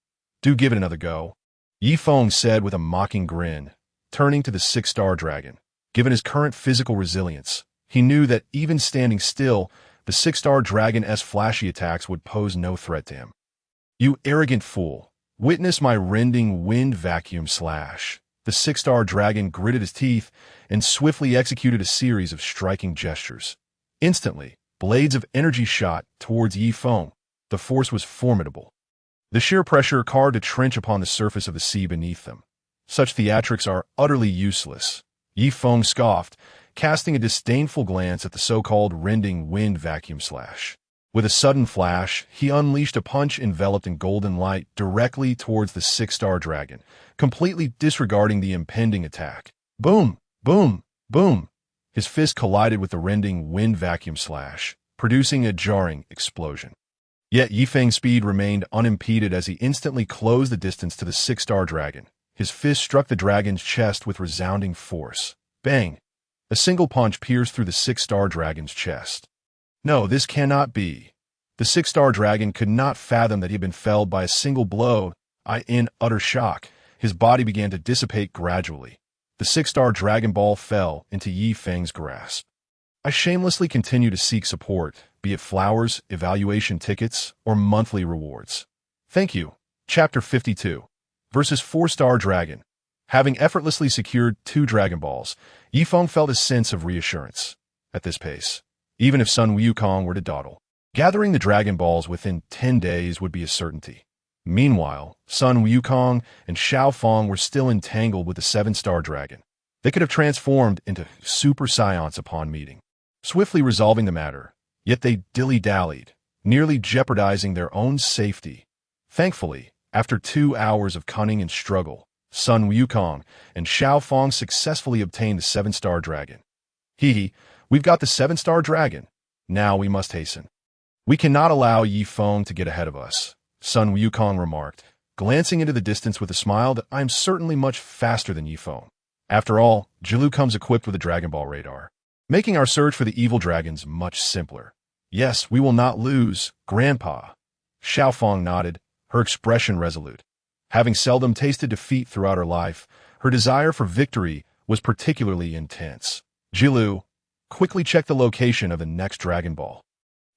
Do give it another go," Yi Feng said with a mocking grin, turning to the six-star dragon. Given his current physical resilience, he knew that even standing still, the six-star dragon's flashy attacks would pose no threat to him. "You arrogant fool. Witness my rending wind vacuum slash." The six-star dragon gritted his teeth and swiftly executed a series of striking gestures. Instantly, blades of energy shot towards Yi Feng. The force was formidable. The sheer pressure carved a trench upon the surface of the sea beneath them. "Such theatrics are utterly useless," Yi Feng scoffed, casting a disdainful glance at the so-called rending wind vacuum slash. With a sudden flash, he unleashed a punch enveloped in golden light directly towards the six-star dragon, completely disregarding the impending attack. Boom! Boom! Boom! His fist collided with the rending wind vacuum slash, producing a jarring explosion. Yet Yi Feng's speed remained unimpeded as he instantly closed the distance to the six-star dragon. His fist struck the dragon's chest with resounding force. Bang! A single punch pierced through the six-star dragon's chest. No, this cannot be. The six-star dragon could not fathom that he had been felled by a single blow. In utter shock, his body began to dissipate gradually. The six-star Dragon Ball fell into Yi Feng's grasp. I shamelessly continue to seek support, be it flowers, evaluation tickets, or monthly rewards. Thank you. Chapter 52. Versus 4-star Dragon. Having effortlessly secured 2 Dragon Balls, Yi Feng felt a sense of reassurance. At this pace, even if Sun Wukong were to dawdle, gathering the Dragon Balls within 10 days would be a certainty. Meanwhile, Sun Wukong and Xiao Feng were still entangled with the 7-star dragon. They could have transformed into Super Saiyan upon meeting, swiftly resolving the matter, yet they dilly-dallied, nearly jeopardizing their own safety. Thankfully, after 2 hours of cunning and struggle, Sun Wukong and Xiao Feng successfully obtained the 7-star dragon. We've got the 7-star dragon. Now we must hasten. We cannot allow Yi Feng to get ahead of us, Sun Wukong remarked, glancing into the distance with a smile that I'm certainly much faster than Yi Feng. After all, Jilu comes equipped with a Dragon Ball radar, making our search for the evil dragons much simpler. Yes, we will not lose, Grandpa. Xiao Feng nodded, her expression resolute. Having seldom tasted defeat throughout her life, her desire for victory was particularly intense. Jilu, quickly check the location of the next Dragon Ball.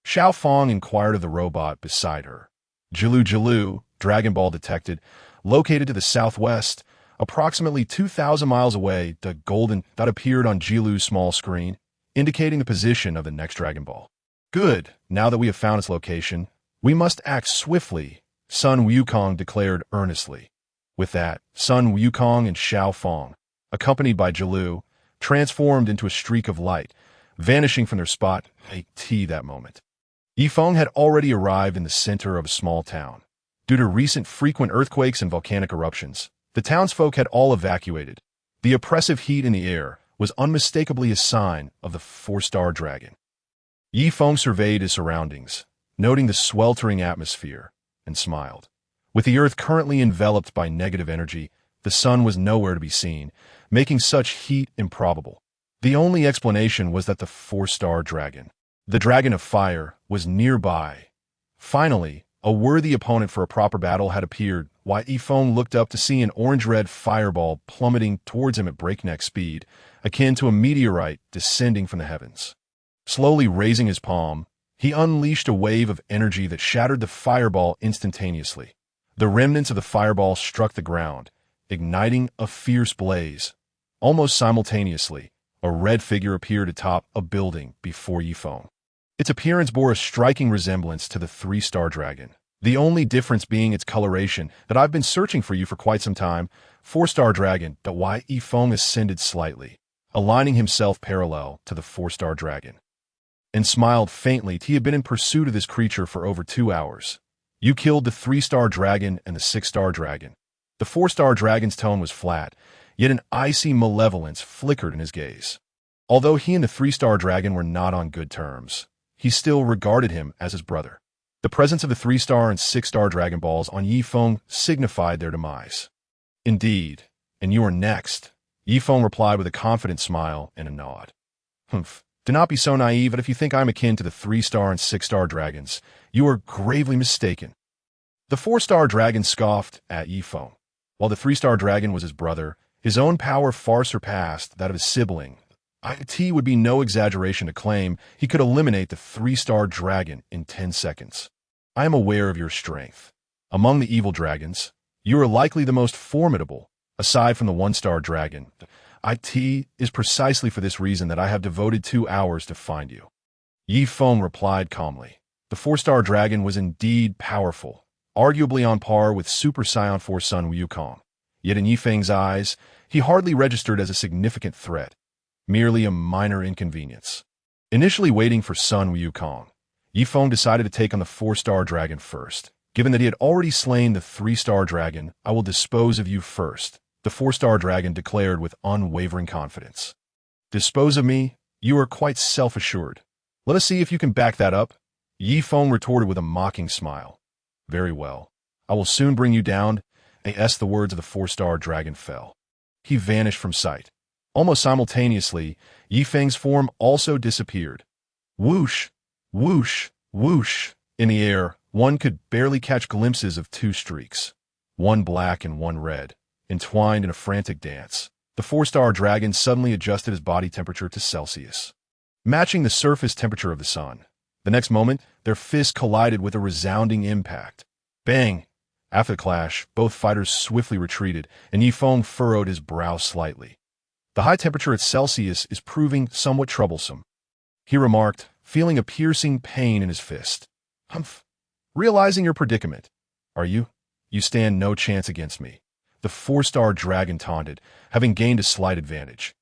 Xiao Feng inquired of the robot beside her. Jilu, Dragon Ball detected, located to the southwest, approximately 2,000 miles away. The golden dot appeared on Jilu's small screen, indicating the position of the next Dragon Ball. Good, now that we have found its location, we must act swiftly, Sun Wukong declared earnestly. With that, Sun Wukong and Xiao Feng, accompanied by Jilu, transformed into a streak of light, vanishing from their spot at that moment. Yifeng had already arrived in the center of a small town. Due to recent frequent earthquakes and volcanic eruptions, the townsfolk had all evacuated. The oppressive heat in the air was unmistakably a sign of the 4-star dragon. Yifeng surveyed his surroundings, noting the sweltering atmosphere, and smiled. With the earth currently enveloped by negative energy, the sun was nowhere to be seen, making such heat improbable. The only explanation was that the 4-star dragon, the Dragon of Fire, was nearby. Finally, a worthy opponent for a proper battle had appeared, while Yifeng looked up to see an orange-red fireball plummeting towards him at breakneck speed, akin to a meteorite descending from the heavens. Slowly raising his palm, he unleashed a wave of energy that shattered the fireball instantaneously. The remnants of the fireball struck the ground, igniting a fierce blaze. Almost simultaneously, a red figure appeared atop a building before Yifeng. Its appearance bore a striking resemblance to the 3-star dragon, the only difference being its coloration that I've been searching for you for quite some time. 4-star dragon. Why Yifeng ascended slightly, aligning himself parallel to the 4-star dragon, and smiled faintly. He had been in pursuit of this creature for over 2 hours. You killed the 3-star dragon and the 6-star dragon. The 4-star dragon's tone was flat, yet an icy malevolence flickered in his gaze. Although he and the 3-star dragon were not on good terms, he still regarded him as his brother. The presence of the 3-star and 6-star Dragon Balls on Yifeng signified their demise. Indeed, and you are next, Yifeng replied with a confident smile and a nod. Humph. Do not be so naive that if you think I am akin to the 3-star and 6-star dragons, you are gravely mistaken. The 4-star dragon scoffed at Yifeng. While the 3-star dragon was his brother, his own power far surpassed that of his sibling. It would be no exaggeration to claim he could eliminate the 3-star dragon in 10 seconds. I am aware of your strength. Among the evil dragons, you are likely the most formidable, aside from the 1-star dragon. It is precisely for this reason that I have devoted 2 hours to find you. Yifeng replied calmly. The 4-star dragon was indeed powerful, arguably on par with Super Saiyan 4 Sun Wukong. Yet in Yifeng's eyes, he hardly registered as a significant threat, merely a minor inconvenience. Initially waiting for Sun Wukong, Yifeng decided to take on the 4-star dragon first. Given that he had already slain the 3-star dragon, I will dispose of you first, the 4-star dragon declared with unwavering confidence. Dispose of me? You are quite self-assured. Let us see if you can back that up. Yifeng retorted with a mocking smile. Very well. I will soon bring you down. As the words of the 4-star dragon fell, he vanished from sight. Almost simultaneously, Yifeng's form also disappeared. Whoosh, whoosh, whoosh. In the air, one could barely catch glimpses of 2 streaks, one black and one red, entwined in a frantic dance. The 4-star dragon suddenly adjusted his body temperature to Celsius, matching the surface temperature of the sun. The next moment, their fists collided with a resounding impact. Bang! After the clash, both fighters swiftly retreated, and Yifeng furrowed his brow slightly. The high temperature at Celsius is proving somewhat troublesome, he remarked, feeling a piercing pain in his fist. Humph. Realizing your predicament. Are you? You stand no chance against me, the 4-star dragon taunted, having gained a slight advantage.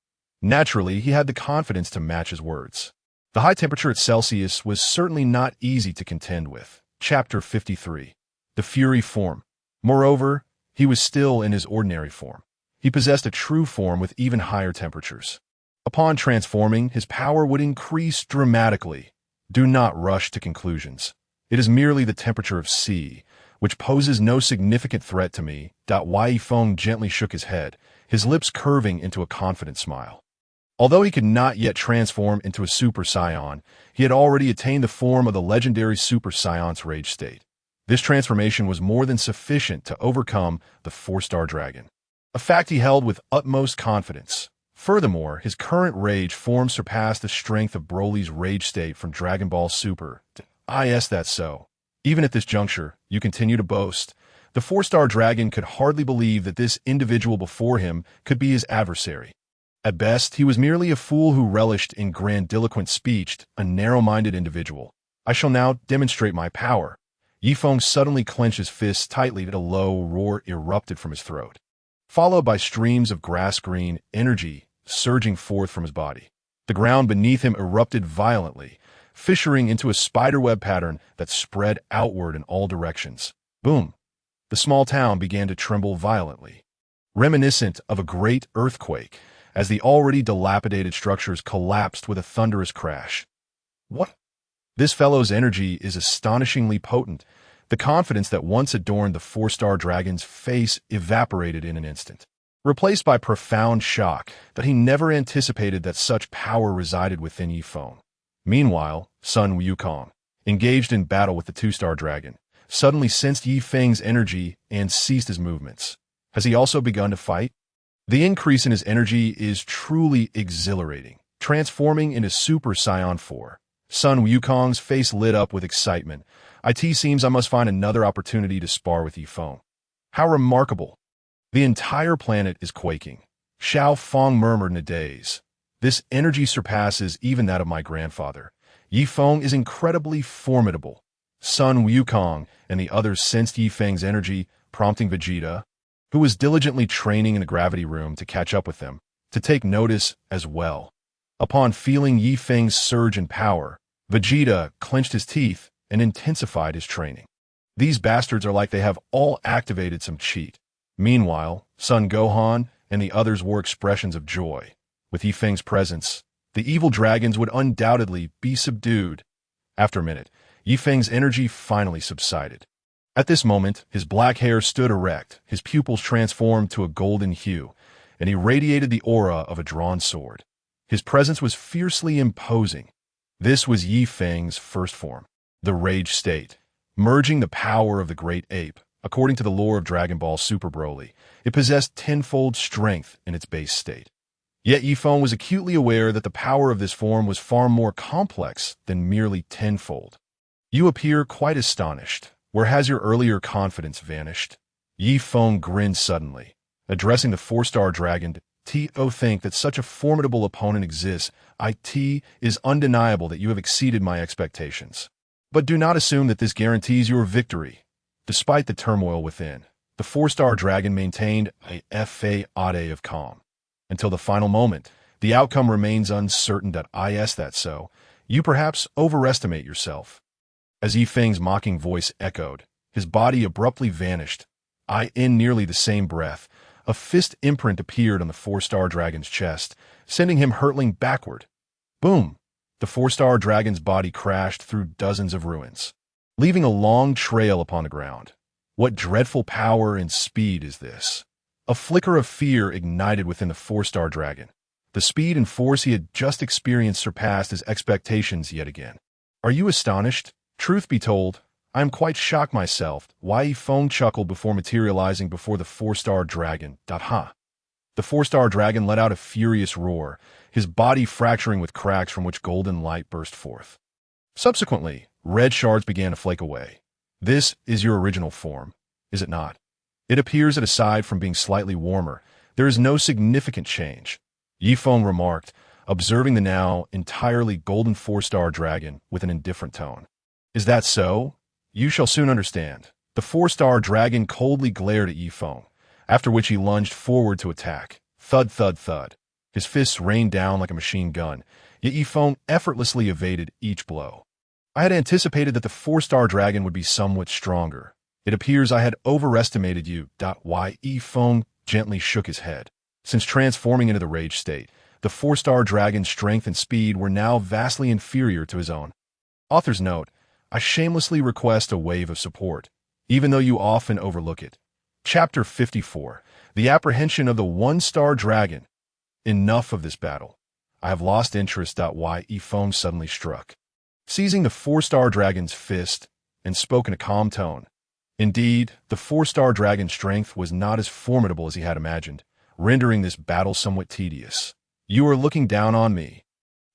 Naturally, he had the confidence to match his words. The high temperature at Celsius was certainly not easy to contend with. Chapter 53. The Fury Form. Moreover, he was still in his ordinary form. He possessed a true form with even higher temperatures. Upon transforming, his power would increase dramatically. Do not rush to conclusions. It is merely the temperature of C, which poses no significant threat to me. Wai Feng gently shook his head, his lips curving into a confident smile. Although he could not yet transform into a Super Saiyan, he had already attained the form of the legendary Super Saiyans Rage State. This transformation was more than sufficient to overcome the 4-star dragon, a fact he held with utmost confidence. Furthermore, his current rage form surpassed the strength of Broly's rage state from Dragon Ball Super. That's so. Even at this juncture, you continue to boast. The 4-star dragon could hardly believe that this individual before him could be his adversary. At best, he was merely a fool who relished in grandiloquent speech, a narrow-minded individual. I shall now demonstrate my power. Feng suddenly clenched his fists tightly and a low roar erupted from his throat, followed by streams of grass-green energy surging forth from his body. The ground beneath him erupted violently, fissuring into a spiderweb pattern that spread outward in all directions. Boom! The small town began to tremble violently, reminiscent of a great earthquake, as the already dilapidated structures collapsed with a thunderous crash. What? This fellow's energy is astonishingly potent. The confidence that once adorned the 4-star dragon's face evaporated in an instant, replaced by profound shock that he never anticipated that such power resided within Feng. Meanwhile, Sun Wukong, engaged in battle with the 2-star dragon, suddenly sensed Feng's energy and ceased his movements. Has he also begun to fight? The increase in his energy is truly exhilarating, transforming into Super Saiyan 4. Sun Wukong's face lit up with excitement. It seems I must find another opportunity to spar with Feng. How remarkable! The entire planet is quaking. Xiao Feng murmured in a daze. This energy surpasses even that of my grandfather. Feng is incredibly formidable. Sun Wukong and the others sensed Feng's energy, prompting Vegeta, who was diligently training in the gravity room to catch up with them, to take notice as well. Upon feeling Feng's surge in power, Vegeta clenched his teeth and intensified his training. These bastards are like they have all activated some cheat. Meanwhile, Son Gohan and the others wore expressions of joy. With Feng's presence, the evil dragons would undoubtedly be subdued. After a minute, Feng's energy finally subsided. At this moment, his black hair stood erect, his pupils transformed to a golden hue, and he radiated the aura of a drawn sword. His presence was fiercely imposing. This was Feng's first form, the Rage State, merging the power of the Great Ape. According to the lore of Dragon Ball Super Broly, it possessed tenfold strength in its base state. Yet Feng was acutely aware that the power of this form was far more complex than merely tenfold. You appear quite astonished. Where has your earlier confidence vanished? Feng grinned suddenly, addressing the 4-star dragon. Think that such a formidable opponent exists. It is undeniable that you have exceeded my expectations. But do not assume that this guarantees your victory. Despite the turmoil within, the 4-star dragon maintained a fade of calm. Until the final moment, the outcome remains uncertain. That's so. You perhaps overestimate yourself. As Feng's mocking voice echoed, his body abruptly vanished. In nearly the same breath, a fist imprint appeared on the 4-star dragon's chest, sending him hurtling backward. Boom! The 4-star dragon's body crashed through dozens of ruins, leaving a long trail upon the ground. What dreadful power and speed is this? A flicker of fear ignited within the 4-star dragon. The speed and force he had just experienced surpassed his expectations yet again. Are you astonished? Truth be told, I am quite shocked myself. Feng chuckled before materializing before the 4-star dragon. The 4-star dragon let out a furious roar, his body fracturing with cracks from which golden light burst forth. Subsequently, red shards began to flake away. This is your original form, is it not? It appears that aside from being slightly warmer, there is no significant change, Feng remarked, observing the now entirely golden 4-star dragon with an indifferent tone. Is that so? You shall soon understand. The 4-star dragon coldly glared at Feng, after which he lunged forward to attack. Thud, thud, thud. His fists rained down like a machine gun, yet Feng effortlessly evaded each blow. I had anticipated that the 4-star dragon would be somewhat stronger. It appears I had overestimated you. Feng gently shook his head. Since transforming into the rage state, the 4-star dragon's strength and speed were now vastly inferior to his own. Author's note: I shamelessly request a wave of support, even though you often overlook it. Chapter 54. The Apprehension of the 1-Star Dragon. Enough of this battle. I have lost interest. Feng suddenly struck, seizing the 4-star dragon's fist, and spoke in a calm tone. Indeed, the four-star dragon's strength was not as formidable as he had imagined, rendering this battle somewhat tedious. "You are looking down on me."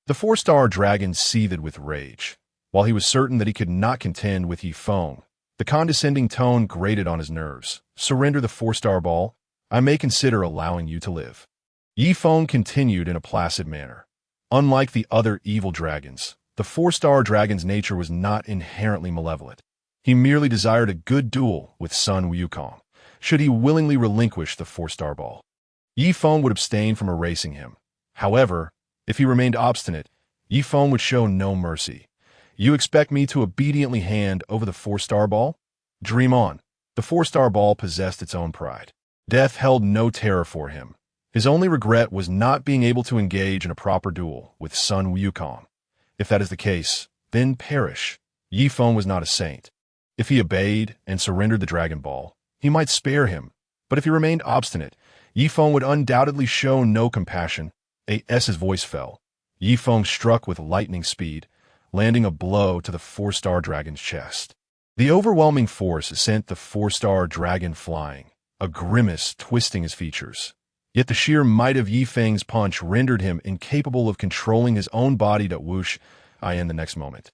The four-star dragon seethed with rage. While he was certain that he could not contend with Feng, the condescending tone grated on his nerves. "Surrender the four-star ball. I may consider allowing you to live." Feng continued in a placid manner. Unlike the other evil dragons, the four-star dragon's nature was not inherently malevolent. He merely desired a good duel with Sun Wukong, should he willingly relinquish the four-star ball. Feng would abstain from erasing him. However, if he remained obstinate, Feng would show no mercy. "You expect me to obediently hand over the four-star ball? Dream on." The four-star ball possessed its own pride. Death held no terror for him. His only regret was not being able to engage in a proper duel with Sun Wukong. If that is the case, then perish. Feng was not a saint. If he obeyed and surrendered the Dragon Ball, he might spare him, but if he remained obstinate, Feng would undoubtedly show no compassion. His voice fell. Feng struck with lightning speed, landing a blow to the four-star dragon's chest. The overwhelming force sent the four-star dragon flying, a grimace twisting his features. Yet the sheer might of Feng's punch rendered him incapable of controlling his own body to whoosh in the next moment.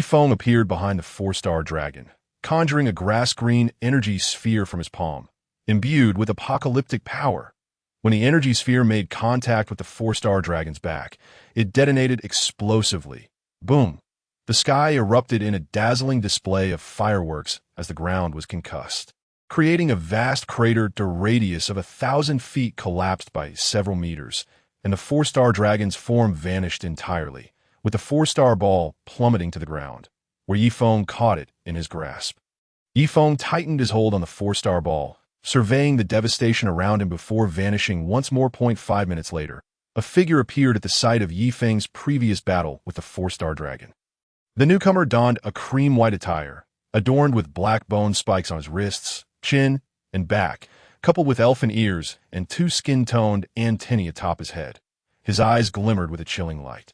Feng appeared behind the four-star dragon, conjuring a grass-green energy sphere from his palm, imbued with apocalyptic power. When the energy sphere made contact with the four-star dragon's back, it detonated explosively. Boom! The sky erupted in a dazzling display of fireworks as the ground was concussed, creating a vast crater. The radius of 1,000 feet collapsed by several meters, and the four-star dragon's form vanished entirely, with the four-star ball plummeting to the ground, where Feng caught it in his grasp. Feng tightened his hold on the four-star ball, surveying the devastation around him before vanishing once more. 5 minutes later, a figure appeared at the site of Feng's previous battle with the four-star dragon. The newcomer donned a cream-white attire, adorned with black bone spikes on his wrists, chin, and back, coupled with elfin ears and 2 skin-toned antennae atop his head. His eyes glimmered with a chilling light.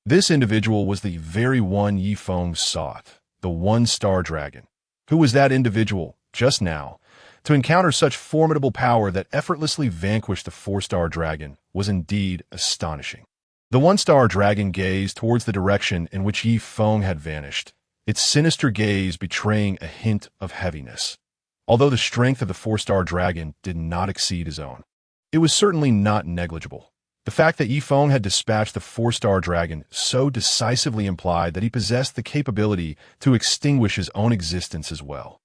This individual was the very one Feng sought, the one-star dragon. Who was that individual, just now? To encounter such formidable power that effortlessly vanquished the four-star dragon was indeed astonishing. The one-star dragon gazed towards the direction in which Feng had vanished, its sinister gaze betraying a hint of heaviness. Although the strength of the four-star dragon did not exceed his own, it was certainly not negligible. The fact that Feng had dispatched the four-star dragon so decisively implied that he possessed the capability to extinguish his own existence as well.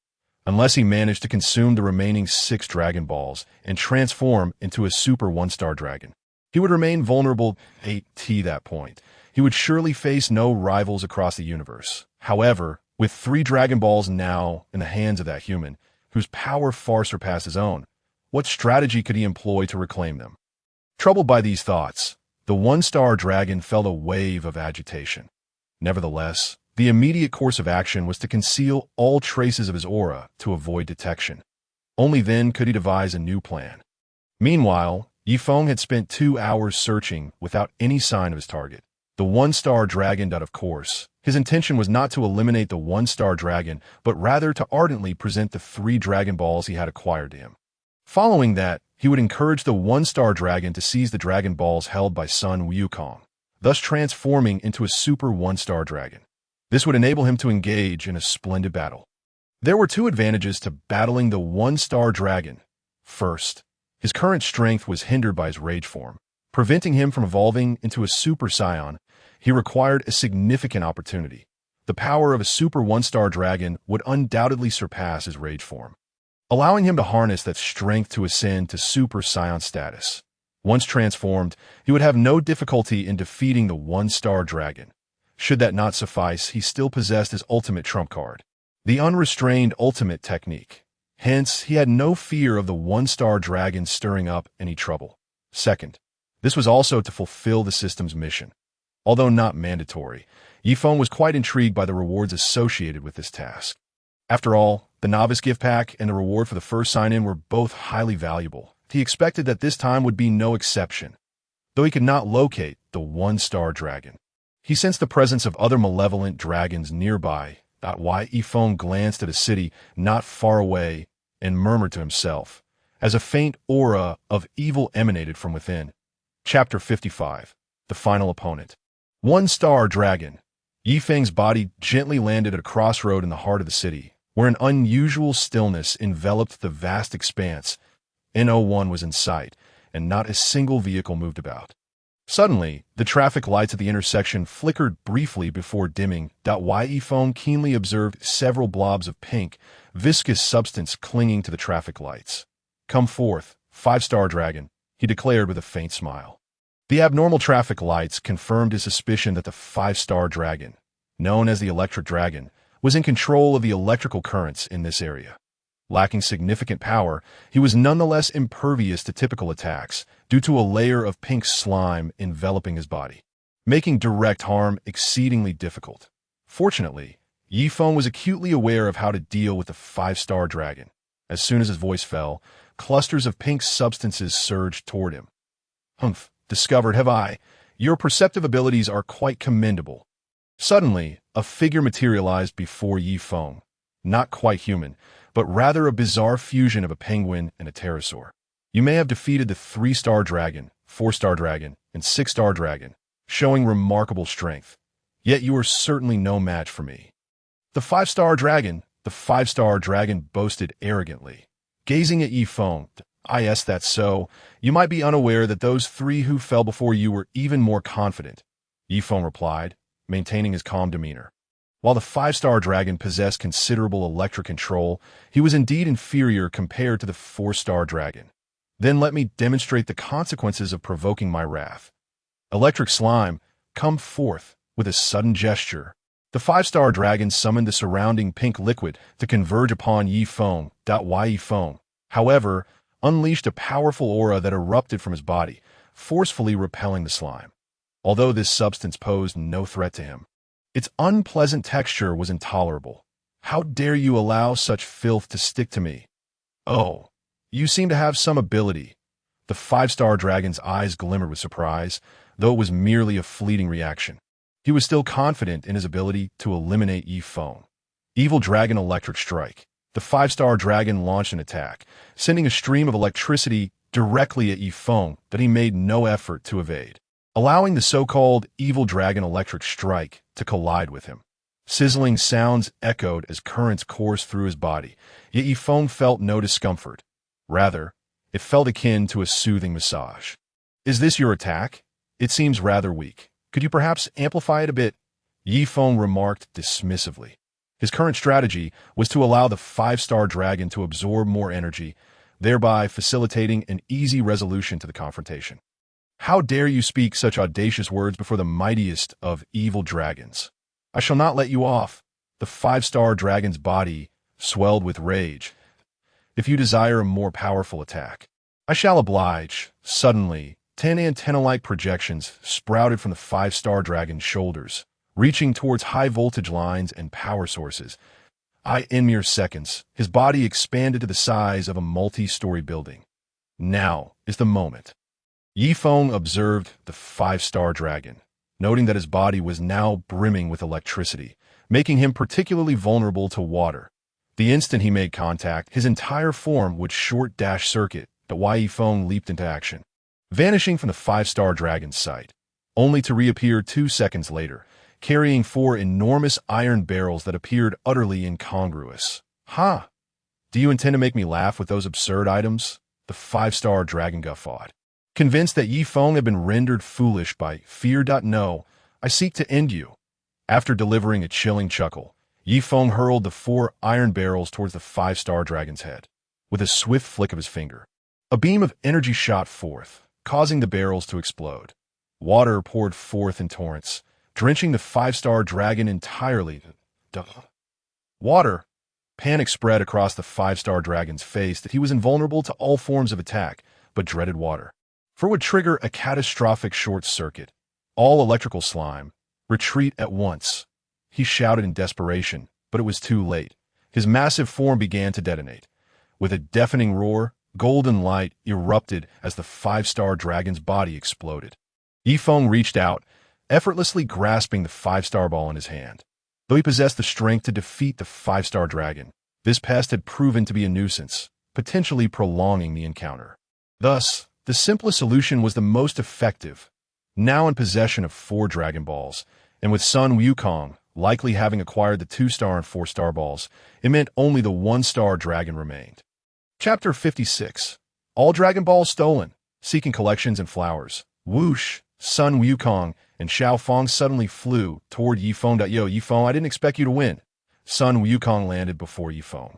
Unless he managed to consume the remaining 6 Dragon Balls and transform into a super one-star dragon, he would remain vulnerable at that point. He would surely face no rivals across the universe. However, with 3 Dragon Balls now in the hands of that human, whose power far surpassed his own, what strategy could he employ to reclaim them? Troubled by these thoughts, the one-star dragon felt a wave of agitation. Nevertheless, the immediate course of action was to conceal all traces of his aura to avoid detection. Only then could he devise a new plan. Meanwhile, Feng had spent 2 hours searching without any sign of his target, the one-star dragon. Of course, his intention was not to eliminate the one-star dragon, but rather to ardently present the 3 Dragon Balls he had acquired to him. Following that, he would encourage the one-star dragon to seize the Dragon Balls held by Sun Wukong, thus transforming into a super one-star dragon. This would enable him to engage in a splendid battle. There were 2 advantages to battling the one-star dragon. First, his current strength was hindered by his rage form, preventing him from evolving into a super Scion. He required a significant opportunity. The power of a super one-star dragon would undoubtedly surpass his rage form, allowing him to harness that strength to ascend to super Scion status. Once transformed, he would have no difficulty in defeating the one-star dragon. Should that not suffice, he still possessed his ultimate trump card, the unrestrained ultimate technique. Hence, he had no fear of the one-star dragon stirring up any trouble. Second, this was also to fulfill the system's mission. Although not mandatory, Feng was quite intrigued by the rewards associated with this task. After all, the novice gift pack and the reward for the first sign-in were both highly valuable. He expected that this time would be no exception. Though he could not locate the one-star dragon, he sensed the presence of other malevolent dragons nearby, Feng glanced at a city not far away and murmured to himself, as a faint aura of evil emanated from within. Chapter 55. The Final Opponent. One-star dragon. Feng's body gently landed at a crossroad in the heart of the city, where an unusual stillness enveloped the vast expanse. N01 was in sight, and not a single vehicle moved about. Suddenly, the traffic lights at the intersection flickered briefly before dimming. Feng keenly observed several blobs of pink, viscous substance clinging to the traffic lights. "Come forth, five-star dragon," he declared with a faint smile. The abnormal traffic lights confirmed his suspicion that the five-star dragon, known as the Electric Dragon, was in control of the electrical currents in this area. Lacking significant power, he was nonetheless impervious to typical attacks due to a layer of pink slime enveloping his body, making direct harm exceedingly difficult. Fortunately, Feng was acutely aware of how to deal with the five-star dragon. As soon as his voice fell, clusters of pink substances surged toward him. "Humph, discovered have I. Your perceptive abilities are quite commendable." Suddenly, a figure materialized before Feng. Not quite human, but rather a bizarre fusion of a penguin and a pterosaur. "You may have defeated the 3-star dragon, 4-star dragon, and 6-star dragon, showing remarkable strength. Yet you are certainly no match for me." The 5-star dragon boasted arrogantly, gazing at Feng. "Yes, that's so. You might be unaware that those 3 who fell before you were even more confident," Feng replied, maintaining his calm demeanor. While the 5-star dragon possessed considerable electric control, he was indeed inferior compared to the 4-star dragon. "Then let me demonstrate the consequences of provoking my wrath. Electric slime, come forth." With a sudden gesture, the 5-star dragon summoned the surrounding pink liquid to converge upon Feng. Feng, however, unleashed a powerful aura that erupted from his body, forcefully repelling the slime. Although this substance posed no threat to him, its unpleasant texture was intolerable. "How dare you allow such filth to stick to me?" "Oh, you seem to have some ability." The 5-star dragon's eyes glimmered with surprise, though it was merely a fleeting reaction. He was still confident in his ability to eliminate Feng. Evil Dragon Electric Strike. The 5-star dragon launched an attack, sending a stream of electricity directly at Feng that he made no effort to evade, allowing the so-called Evil Dragon Electric Strike to collide with him. Sizzling sounds echoed as currents coursed through his body, yet Feng felt no discomfort. Rather, it felt akin to a soothing massage. "Is this your attack? It seems rather weak. Could you perhaps amplify it a bit?" Feng remarked dismissively. His current strategy was to allow the 5-star dragon to absorb more energy, thereby facilitating an easy resolution to the confrontation. "How dare you speak such audacious words before the mightiest of evil dragons? I shall not let you off." The 5-star dragon's body swelled with rage. "If you desire a more powerful attack, I shall oblige." Suddenly, 10 antenna-like projections sprouted from the 5-star dragon's shoulders, reaching towards high-voltage lines and power sources. In mere seconds, his body expanded to the size of a multi-story building. Now is the moment. Feng observed the 5-star dragon, noting that his body was now brimming with electricity, making him particularly vulnerable to water. The instant he made contact, his entire form would short-dash circuit, but Feng leaped into action, vanishing from the 5-star dragon's sight, only to reappear 2 seconds later, carrying 4 enormous iron barrels that appeared utterly incongruous. "Ha! Do you intend to make me laugh with those absurd items?" The 5-star dragon guffawed. Convinced that Feng had been rendered foolish by fear. "No, I seek to end you." After delivering a chilling chuckle, Feng hurled the 4 iron barrels towards the 5-star dragon's head. With a swift flick of his finger, a beam of energy shot forth, causing the barrels to explode. Water poured forth in torrents, drenching the 5-star dragon entirely. Water! Panic spread across the 5-star dragon's face that he was invulnerable to all forms of attack, but dreaded water, for it would trigger a catastrophic short circuit. "All electrical slime, retreat at once!" He shouted in desperation, but it was too late. His massive form began to detonate. With a deafening roar, golden light erupted as the 5-star dragon's body exploded. Feng reached out, effortlessly grasping the 5-star ball in his hand. Though he possessed the strength to defeat the 5-star dragon, this pest had proven to be a nuisance, potentially prolonging the encounter. Thus, the simplest solution was the most effective. Now in possession of 4 Dragon Balls, and with Sun Wukong likely having acquired the 2-star and 4-star balls, it meant only the 1-star dragon remained. Chapter 56. All Dragon Balls stolen, seeking collections and flowers. Whoosh! Sun Wukong and Xiao Feng suddenly flew toward Yi Feng. Yo, Yi Feng, I didn't expect you to win. Sun Wukong landed before Yi Feng.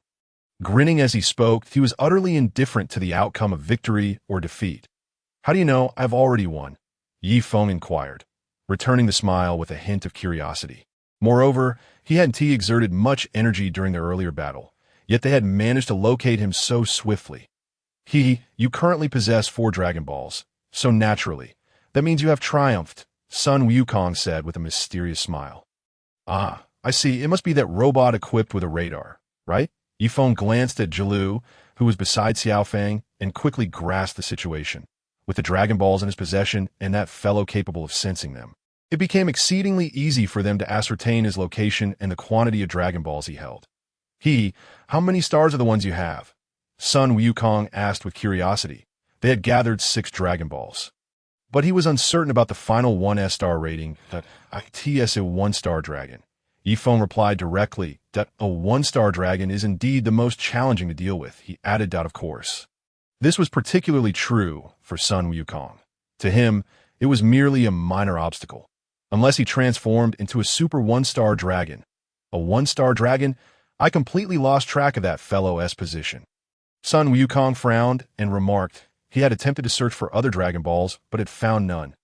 Grinning as he spoke, he was utterly indifferent to the outcome of victory or defeat. How do you know I've already won? Yi Feng inquired, returning the smile with a hint of curiosity. Moreover, he hadn't exerted much energy during their earlier battle, yet they had managed to locate him so swiftly. You currently possess 4 Dragon Balls, so naturally, that means you have triumphed, Sun Wukong said with a mysterious smile. Ah, I see, it must be that robot equipped with a radar, right? Yi Feng glanced at Jilu, who was beside Xiao Feng, and quickly grasped the situation. With the Dragon Balls in his possession and that fellow capable of sensing them, it became exceedingly easy for them to ascertain his location and the quantity of Dragon Balls he held. How many stars are the ones you have? Sun Wukong asked with curiosity. They had gathered 6 Dragon Balls. But he was uncertain about the final 1-star rating, that ITS a 1-star dragon. Yi Feng replied directly that a 1-star dragon is indeed the most challenging to deal with, he added that of course. This was particularly true for Sun Wukong. To him, it was merely a minor obstacle, unless he transformed into a super 1-star dragon. A 1-star dragon? I completely lost track of that fellow's position. Sun Wukong frowned and remarked he had attempted to search for other Dragon Balls, but had found none.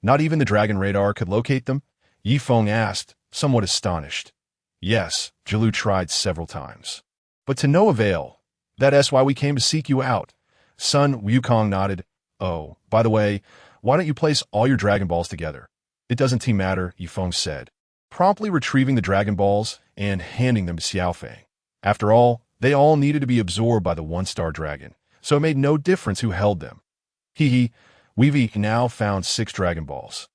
Not even the Dragon Radar could locate them? Yi Feng asked, somewhat astonished. Yes, Jilu tried several times. But to no avail. That's why we came to seek you out. Sun Wukong nodded. Oh, by the way, why don't you place all your Dragon Balls together? It doesn't matter, Yi Feng said, promptly retrieving the Dragon Balls and handing them to Xiao Feng. After all, they all needed to be absorbed by the 1-star dragon, so it made no difference who held them. We've now found 6 Dragon Balls.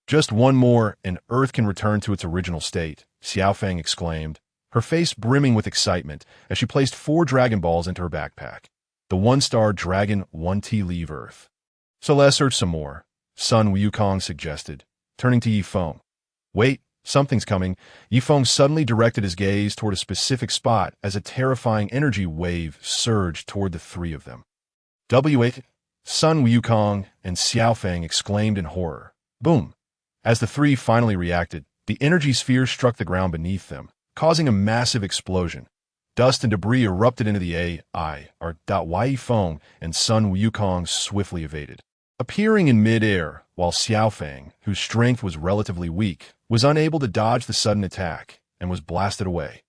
Just one more and Earth can return to its original state, Xiao Feng exclaimed, her face brimming with excitement as she placed 4 Dragon Balls into her backpack. The 1-star dragon 1T leave Earth. So let's search some more, Sun Wukong suggested, turning to Yi Feng. Wait, something's coming. Yi Feng suddenly directed his gaze toward a specific spot as a terrifying energy wave surged toward the 3 of them. W8, Sun Wukong and Xiao Feng exclaimed in horror. Boom! As the 3 finally reacted, the energy sphere struck the ground beneath them, causing a massive explosion. Dust and debris erupted into the air. Yi Feng and Sun Wukong swiftly evaded, appearing in mid-air, while Xiao Feng, whose strength was relatively weak, was unable to dodge the sudden attack and was blasted away.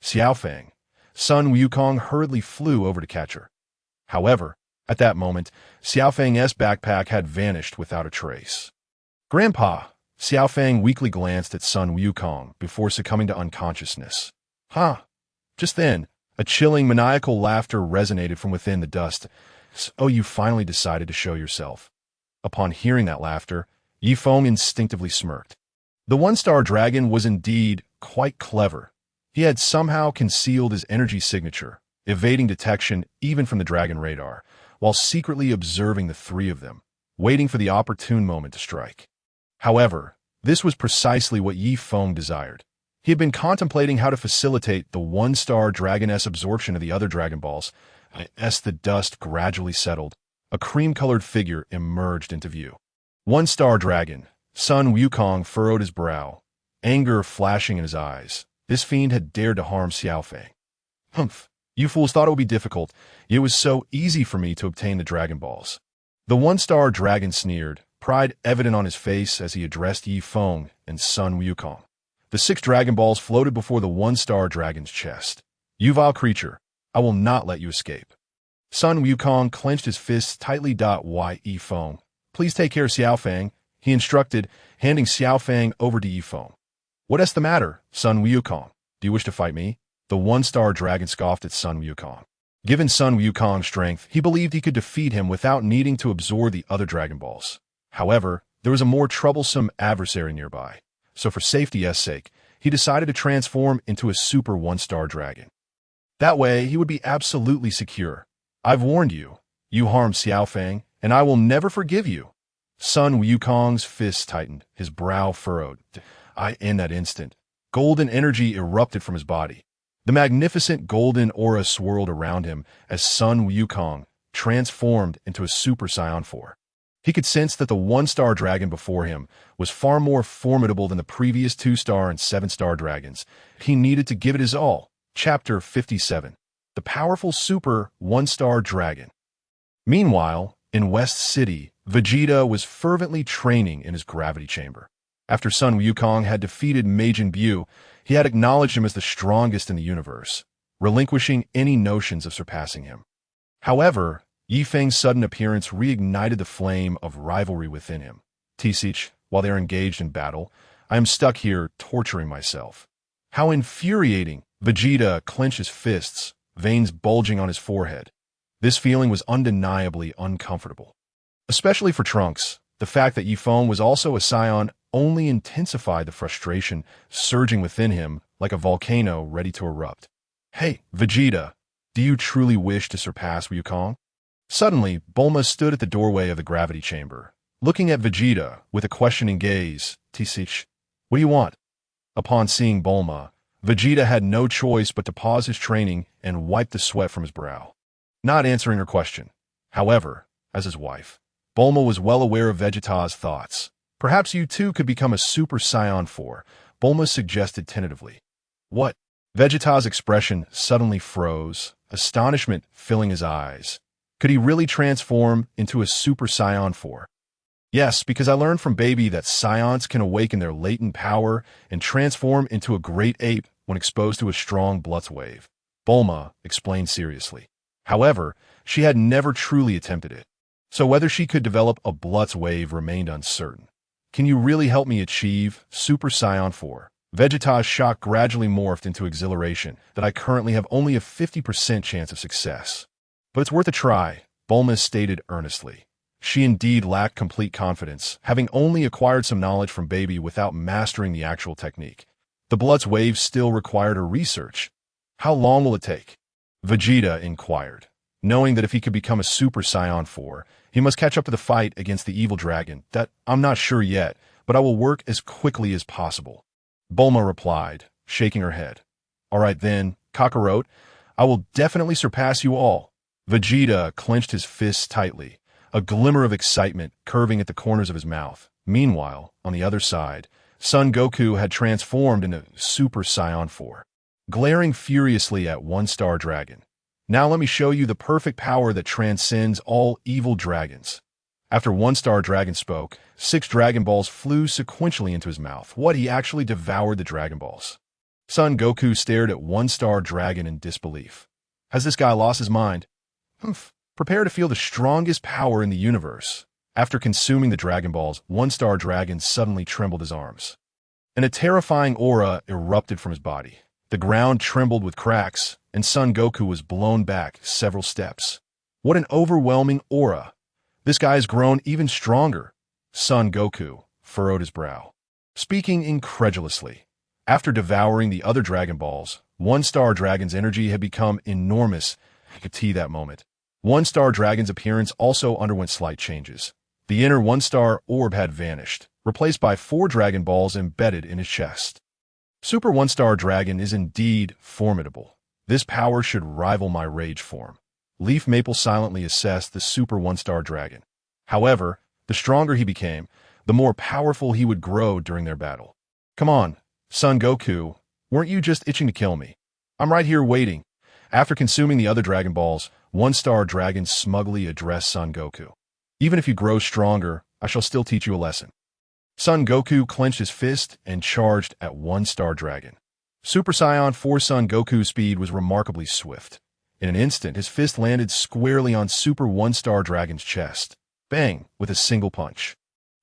Xiao Feng, Sun Wukong hurriedly flew over to catch her. However, at that moment, Xiao Feng's backpack had vanished without a trace. Grandpa! Xiao Feng weakly glanced at Sun Wukong before succumbing to unconsciousness. Just then, a chilling, maniacal laughter resonated from within the dust. Oh, you finally decided to show yourself. Upon hearing that laughter, Yi Feng instinctively smirked. The 1-star dragon was indeed quite clever. He had somehow concealed his energy signature, evading detection even from the Dragon Radar, while secretly observing the 3 of them, waiting for the opportune moment to strike. However, this was precisely what Yi Feng desired. He had been contemplating how to facilitate the 1-star dragon's absorption of the other Dragon Balls. As the dust gradually settled, a cream-colored figure emerged into view. 1-star dragon. Sun Wukong furrowed his brow, anger flashing in his eyes. This fiend had dared to harm Xiao Feng. Humph! You fools thought it would be difficult. It was so easy for me to obtain the Dragon Balls. The 1-star dragon sneered, pride evident on his face as he addressed Yi Feng and Sun Wukong. The 6 Dragon Balls floated before the 1-star dragon's chest. You vile creature, I will not let you escape. Sun Wukong clenched his fists tightly. Yi Feng, please take care of Xiao Feng, he instructed, handing Xiao Feng over to Yi Feng. What's the matter, Sun Wukong? Do you wish to fight me? The 1-star dragon scoffed at Sun Wukong. Given Sun Wukong's strength, he believed he could defeat him without needing to absorb the other Dragon Balls. However, there was a more troublesome adversary nearby, so for safety's sake, he decided to transform into a super one-star dragon. That way, he would be absolutely secure. I've warned you. You harmed Feng, and I will never forgive you. Sun Wukong's fists tightened, his brow furrowed. In that instant, golden energy erupted from his body. The magnificent golden aura swirled around him as Sun Wukong transformed into a Super Saiyan 4. He could sense that the one-star dragon before him was far more formidable than the previous 2-star and 7-star dragons. He needed to give it his all. Chapter 57. The Powerful Super One-Star Dragon. Meanwhile, in West City, Vegeta was fervently training in his gravity chamber. After Sun Wukong had defeated Majin Buu, he had acknowledged him as the strongest in the universe, relinquishing any notions of surpassing him. However, Feng's sudden appearance reignited the flame of rivalry within him. Tisich, while they are engaged in battle, I am stuck here torturing myself. How infuriating! Vegeta clenched his fists, veins bulging on his forehead. This feeling was undeniably uncomfortable. Especially for Trunks, the fact that Feng was also a Scion only intensified the frustration surging within him like a volcano ready to erupt. Hey, Vegeta, do you truly wish to surpass Wukong? Suddenly, Bulma stood at the doorway of the gravity chamber, looking at Vegeta with a questioning gaze. Tisich, what do you want? Upon seeing Bulma, Vegeta had no choice but to pause his training and wipe the sweat from his brow. Not answering her question. However, as his wife, Bulma was well aware of Vegeta's thoughts. Perhaps you too could become a Super Saiyan 4, Bulma suggested tentatively. What? Vegeta's expression suddenly froze, astonishment filling his eyes. Could he really transform into a Super Saiyan 4? Yes, because I learned from Baby that Scions can awaken their latent power and transform into a great ape when exposed to a strong blood wave. Bulma explained seriously. However, she had never truly attempted it. So whether she could develop a blood wave remained uncertain. Can you really help me achieve Super Saiyan 4? Vegeta's shock gradually morphed into exhilaration that I currently have only a 50% chance of success. But it's worth a try, Bulma stated earnestly. She indeed lacked complete confidence, having only acquired some knowledge from Baby without mastering the actual technique. The blood's wave still required her research. How long will it take? Vegeta inquired, knowing that if he could become a Super Saiyan 4, he must catch up to the fight against the evil dragon. That I'm not sure yet, but I will work as quickly as possible. Bulma replied, shaking her head. All right then, Kakarot, I will definitely surpass you all. Vegeta clenched his fists tightly, a glimmer of excitement curving at the corners of his mouth. Meanwhile, on the other side, Son Goku had transformed into Super Saiyan 4, glaring furiously at one-star dragon. Now let me show you the perfect power that transcends all evil dragons. After one-star dragon spoke, 6 Dragon Balls flew sequentially into his mouth. What, he actually devoured the Dragon Balls? Son Goku stared at one-star dragon in disbelief. Has this guy lost his mind? Prepare to feel the strongest power in the universe. After consuming the Dragon Balls, one-star dragon suddenly trembled his arms. And a terrifying aura erupted from his body. The ground trembled with cracks, and Son Goku was blown back several steps. What an overwhelming aura! This guy has grown even stronger. Son Goku furrowed his brow, speaking incredulously. After devouring the other Dragon Balls, one-star dragon's energy had become enormous. I could see that moment. One-star dragon's appearance also underwent slight changes. The inner one-star orb had vanished, replaced by 4 Dragon Balls embedded in his chest. Super one-star dragon is indeed formidable. This power should rival my rage form. Leaf Maple silently assessed the Super one-star dragon. However, the stronger he became, the more powerful he would grow during their battle. Come on, Son Goku, weren't you just itching to kill me? I'm right here waiting. After consuming the other Dragon Balls, one-star dragon smugly addressed Son Goku. Even if you grow stronger, I shall still teach you a lesson. Son Goku clenched his fist and charged at one-star dragon. Super Saiyan 4 Son Goku's speed was remarkably swift. In an instant, his fist landed squarely on Super one-star dragon's chest. Bang! With a single punch.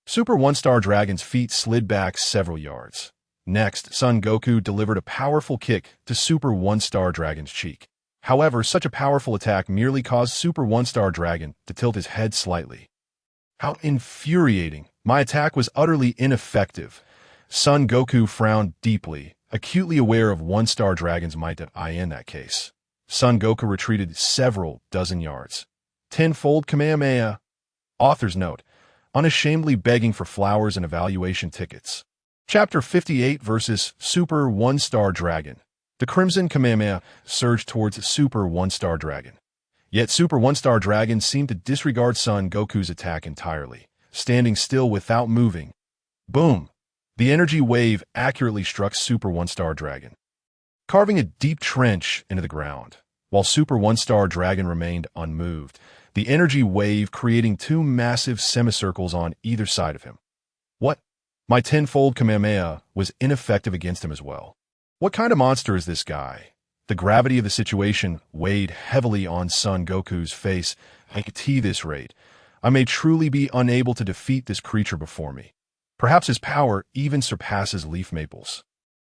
Super one-star dragon's feet slid back several yards. Next, Son Goku delivered a powerful kick to Super one-star dragon's cheek. However, such a powerful attack merely caused Super one-star dragon to tilt his head slightly. How infuriating! My attack was utterly ineffective. Son Goku frowned deeply acutely aware of one-star dragon's might in that case. Son Goku retreated several dozen yards. Tenfold Kamehameha. Author's note, unashamedly begging for flowers and evaluation tickets. Chapter 58 versus Super One-Star Dragon. The Crimson Kamehameha surged towards Super One-Star Dragon. Yet Super One-Star Dragon seemed to disregard Son Goku's attack entirely, standing still without moving. Boom! The energy wave accurately struck Super One-Star Dragon, carving a deep trench into the ground. While Super One-Star Dragon remained unmoved, the energy wave creating two massive semicircles on either side of him. What? My tenfold Kamehameha was ineffective against him as well. What kind of monster is this guy? The gravity of the situation weighed heavily on Son Goku's face. At this rate, I may truly be unable to defeat this creature before me. Perhaps his power even surpasses Leaf Maple's.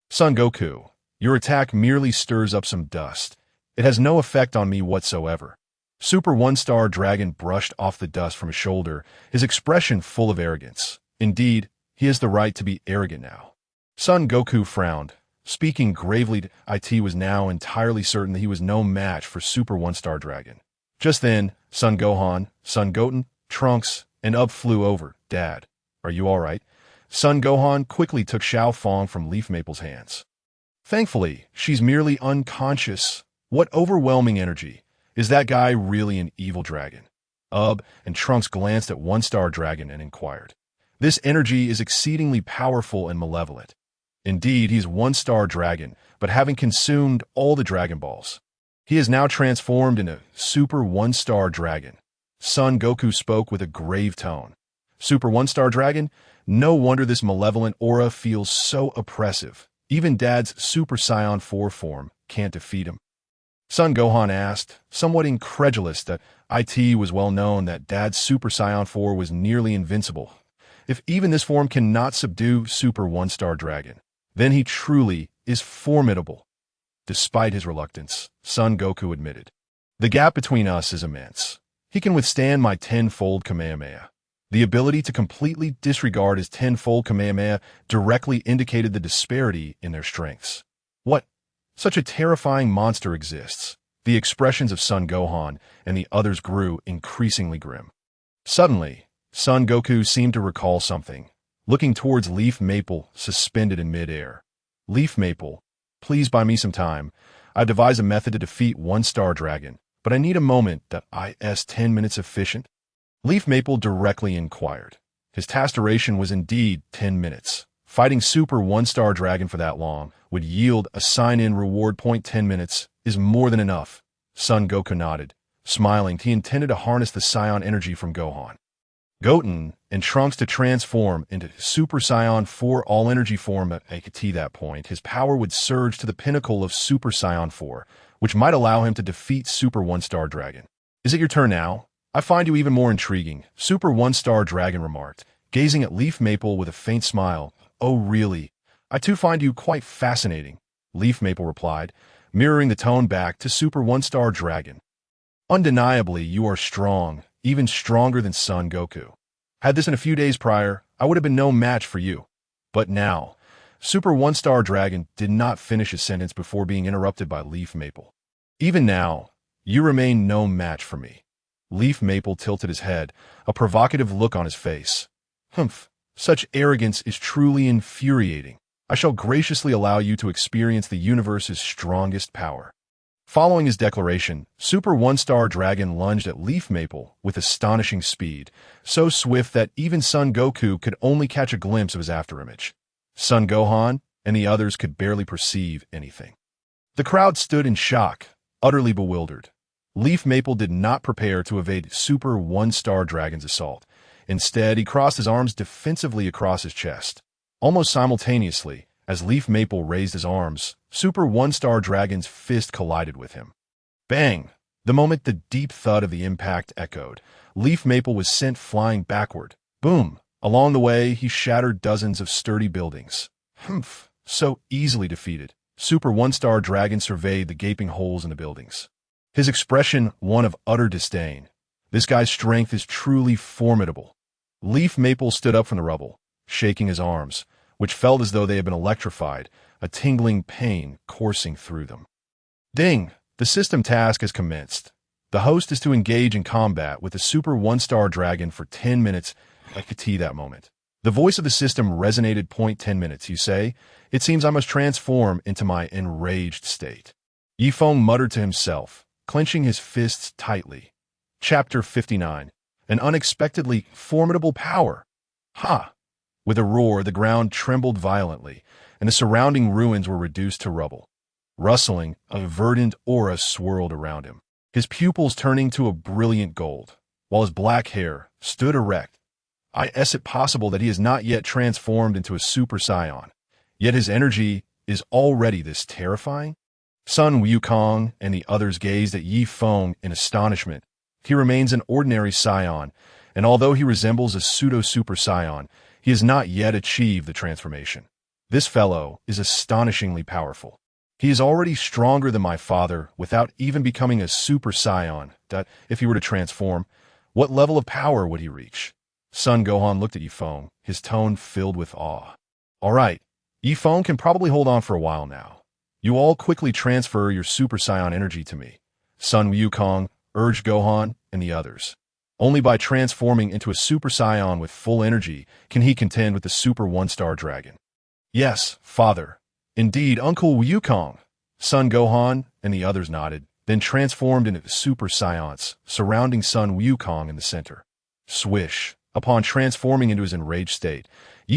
Son Goku, your attack merely stirs up some dust. It has no effect on me whatsoever. Super One-Star Dragon brushed off the dust from his shoulder, his expression full of arrogance. Indeed, he has the right to be arrogant now. Son Goku frowned. Speaking gravely, it was now entirely certain that he was no match for Super One-Star Dragon. Just then, Son Gohan, Son Goten, Trunks, and Up flew over. Dad, are you all right? Son Gohan quickly took Xiao Fong from Leaf Maple's hands. Thankfully, she's merely unconscious. What overwhelming energy. Is that guy really an evil dragon? And Trunks glanced at One-Star Dragon and inquired. This energy is exceedingly powerful and malevolent. Indeed, he's One-Star Dragon, but having consumed all the Dragon Balls, he is now transformed into Super One-Star Dragon. Son Goku spoke with a grave tone. Super One-Star Dragon? No wonder this malevolent aura feels so oppressive. Even Dad's Super Saiyan 4 form can't defeat him. Son Gohan asked, somewhat incredulous that it was well known that Dad's Super Saiyan 4 was nearly invincible. If even this form cannot subdue Super One-Star Dragon, then he truly is formidable. Despite his reluctance, Son Goku admitted, the gap between us is immense. He can withstand my tenfold Kamehameha. The ability to completely disregard his tenfold Kamehameha directly indicated the disparity in their strengths. What? Such a terrifying monster exists. The expressions of Son Gohan and the others grew increasingly grim. Suddenly, Son Goku seemed to recall something, looking towards Leaf Maple suspended in mid-air. Leaf Maple, please buy me some time. I've devised a method to defeat One-Star Dragon, but I need a moment. Is 10 minutes sufficient? Leaf Maple directly inquired. His task duration was indeed 10 minutes. Fighting Super One-Star Dragon for that long would yield a sign-in reward point. 10 minutes is more than enough. Son Goku nodded. Smiling, he intended to harness the Scion energy from Gohan, Goten, and Trunks to transform into Super Saiyan 4 all-energy form. At that point, his power would surge to the pinnacle of Super Saiyan 4, which might allow him to defeat Super One-Star Dragon. Is it your turn now? I find you even more intriguing, Super One-Star Dragon remarked, gazing at Leaf Maple with a faint smile. Oh, really? I too find you quite fascinating, Leaf Maple replied, mirroring the tone back to Super One-Star Dragon. Undeniably, you are strong, even stronger than Son Goku. Had this in a few days prior, I would have been no match for you. But now, Super One-Star Dragon did not finish his sentence before being interrupted by Leaf Maple. Even now, you remain no match for me. Leaf Maple tilted his head, a provocative look on his face. Humph, such arrogance is truly infuriating. I shall graciously allow you to experience the universe's strongest power. Following his declaration, Super One-Star Dragon lunged at Leaf Maple with astonishing speed, so swift that even Son Goku could only catch a glimpse of his afterimage. Son Gohan and the others could barely perceive anything. The crowd stood in shock, utterly bewildered. Leaf Maple did not prepare to evade Super One-Star Dragon's assault. Instead, he crossed his arms defensively across his chest. Almost simultaneously, as Leaf Maple raised his arms, Super One-Star Dragon's fist collided with him. Bang! The moment the deep thud of the impact echoed, Leaf Maple was sent flying backward. Boom! Along the way, he shattered dozens of sturdy buildings. Humph! So easily defeated. Super One-Star Dragon surveyed the gaping holes in the buildings, his expression one of utter disdain. This guy's strength is truly formidable. Leaf Maple stood up from the rubble, shaking his arms. which felt as though they had been electrified, a tingling pain coursing through them. Ding! The system task has commenced. The host is to engage in combat with the Super 1-Star Dragon for 10 minutes. I could tea that moment. The voice of the system resonated. 10 minutes, you say? It seems I must transform into my enraged state. Feng muttered to himself, clenching his fists tightly. Chapter 59. An unexpectedly formidable power. Ha! With a roar, the ground trembled violently, and the surrounding ruins were reduced to rubble. Rustling, a verdant aura swirled around him, his pupils turning to a brilliant gold, while his black hair stood erect. Is it possible that he has not yet transformed into a Super Scion, yet his energy is already this terrifying? Sun Wukong and the others gazed at Feng in astonishment. He remains an ordinary Scion, and although he resembles a pseudo-Super Scion, he has not yet achieved the transformation. This fellow is astonishingly powerful. He is already stronger than my father without even becoming a Super Scion. If he were to transform, what level of power would he reach? Son Gohan looked at Feng, his tone filled with awe. All right, Feng can probably hold on for a while now. You all quickly transfer your Super Saiyan energy to me. Sun Wukong urged Gohan and the others. Only by transforming into a Super Saiyan with full energy can he contend with the Super 1-Star Dragon. Yes, father. Indeed, Uncle Wukong. Son Gohan and the others nodded, then transformed into Super Saiyans, surrounding Sun Wukong in the center. Swish. Upon transforming into his enraged state,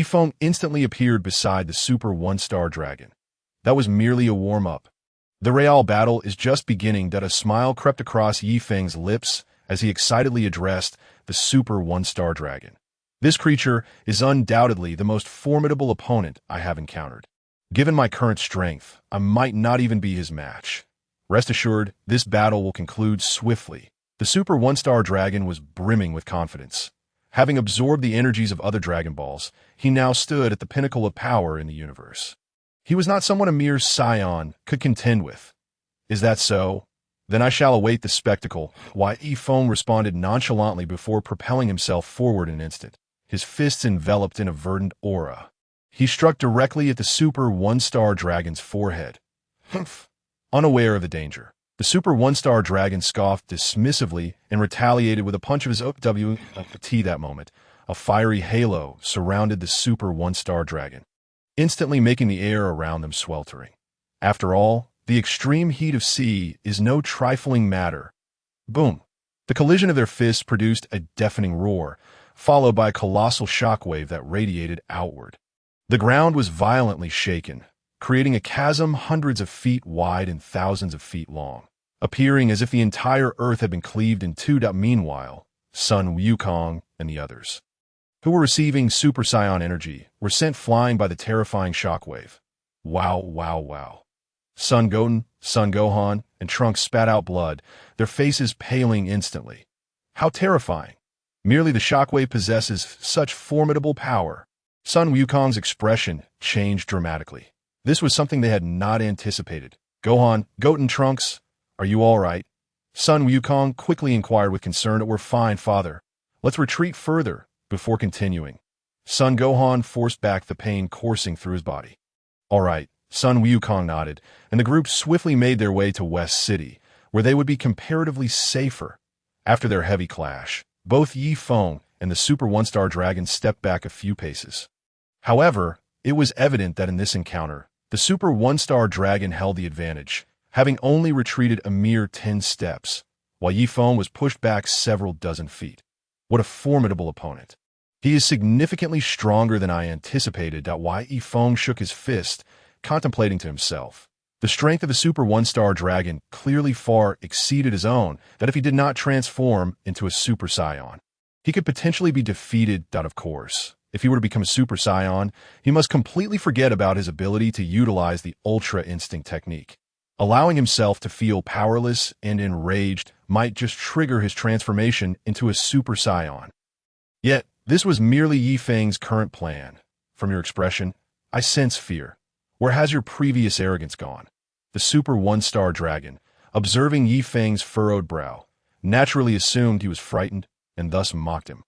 Feng instantly appeared beside the Super 1-Star Dragon. That was merely a warm-up. The real battle is just beginning. A smile crept across Feng's lips as he excitedly addressed the Super 1-Star Dragon. This creature is undoubtedly the most formidable opponent I have encountered. Given my current strength, I might not even be his match. Rest assured, this battle will conclude swiftly. The Super 1-Star Dragon was brimming with confidence. Having absorbed the energies of other Dragon Balls, he now stood at the pinnacle of power in the universe. He was not someone a mere Scion could contend with. Is that so? Then I shall await the spectacle. Feng responded nonchalantly before propelling himself forward an instant, his fists enveloped in a verdant aura. He struck directly at the Super 1-Star Dragon's forehead. Humph! Unaware of the danger, the Super 1-Star Dragon scoffed dismissively and retaliated with a punch of his OW. That moment, a fiery halo surrounded the Super 1-Star Dragon, instantly making the air around them sweltering. After all, the extreme heat of sea is no trifling matter. Boom! The collision of their fists produced a deafening roar, followed by a colossal shockwave that radiated outward. The ground was violently shaken, creating a chasm hundreds of feet wide and thousands of feet long, appearing as if the entire earth had been cleaved in two. Meanwhile, Sun Wukong and the others, who were receiving Super Saiyan energy, were sent flying by the terrifying shockwave. Wow, wow, wow. Son Gohan, and Trunks spat out blood, their faces paling instantly. How terrifying. Merely the shockwave possesses such formidable power. Sun Wukong's expression changed dramatically. This was something they had not anticipated. Gohan, Trunks, are you all right? Sun Wukong quickly inquired with concern. We're fine, father. Let's retreat further before continuing. Son Gohan forced back the pain coursing through his body. All right, Sun Wukong nodded, and the group swiftly made their way to West City, where they would be comparatively safer. After their heavy clash, both Feng and the Super 1-Star Dragon stepped back a few paces. However, it was evident that in this encounter, the Super 1-Star Dragon held the advantage, having only retreated a mere 10 steps, while Feng was pushed back several dozen feet. What a formidable opponent. He is significantly stronger than I anticipated. Feng shook his fist, contemplating to himself. The strength of the Super 1-Star Dragon clearly far exceeded his own, that if he did not transform into a Super Saiyan, he could potentially be defeated. Of course, if he were to become a Super Saiyan, he must completely forget about his ability to utilize the Ultra Instinct technique. Allowing himself to feel powerless and enraged might just trigger his transformation into a Super Saiyan. Yet, this was merely Feng's current plan. From your expression, I sense fear. Where has your previous arrogance gone? The Super 1-Star Dragon, observing Feng's furrowed brow, naturally assumed he was frightened and thus mocked him.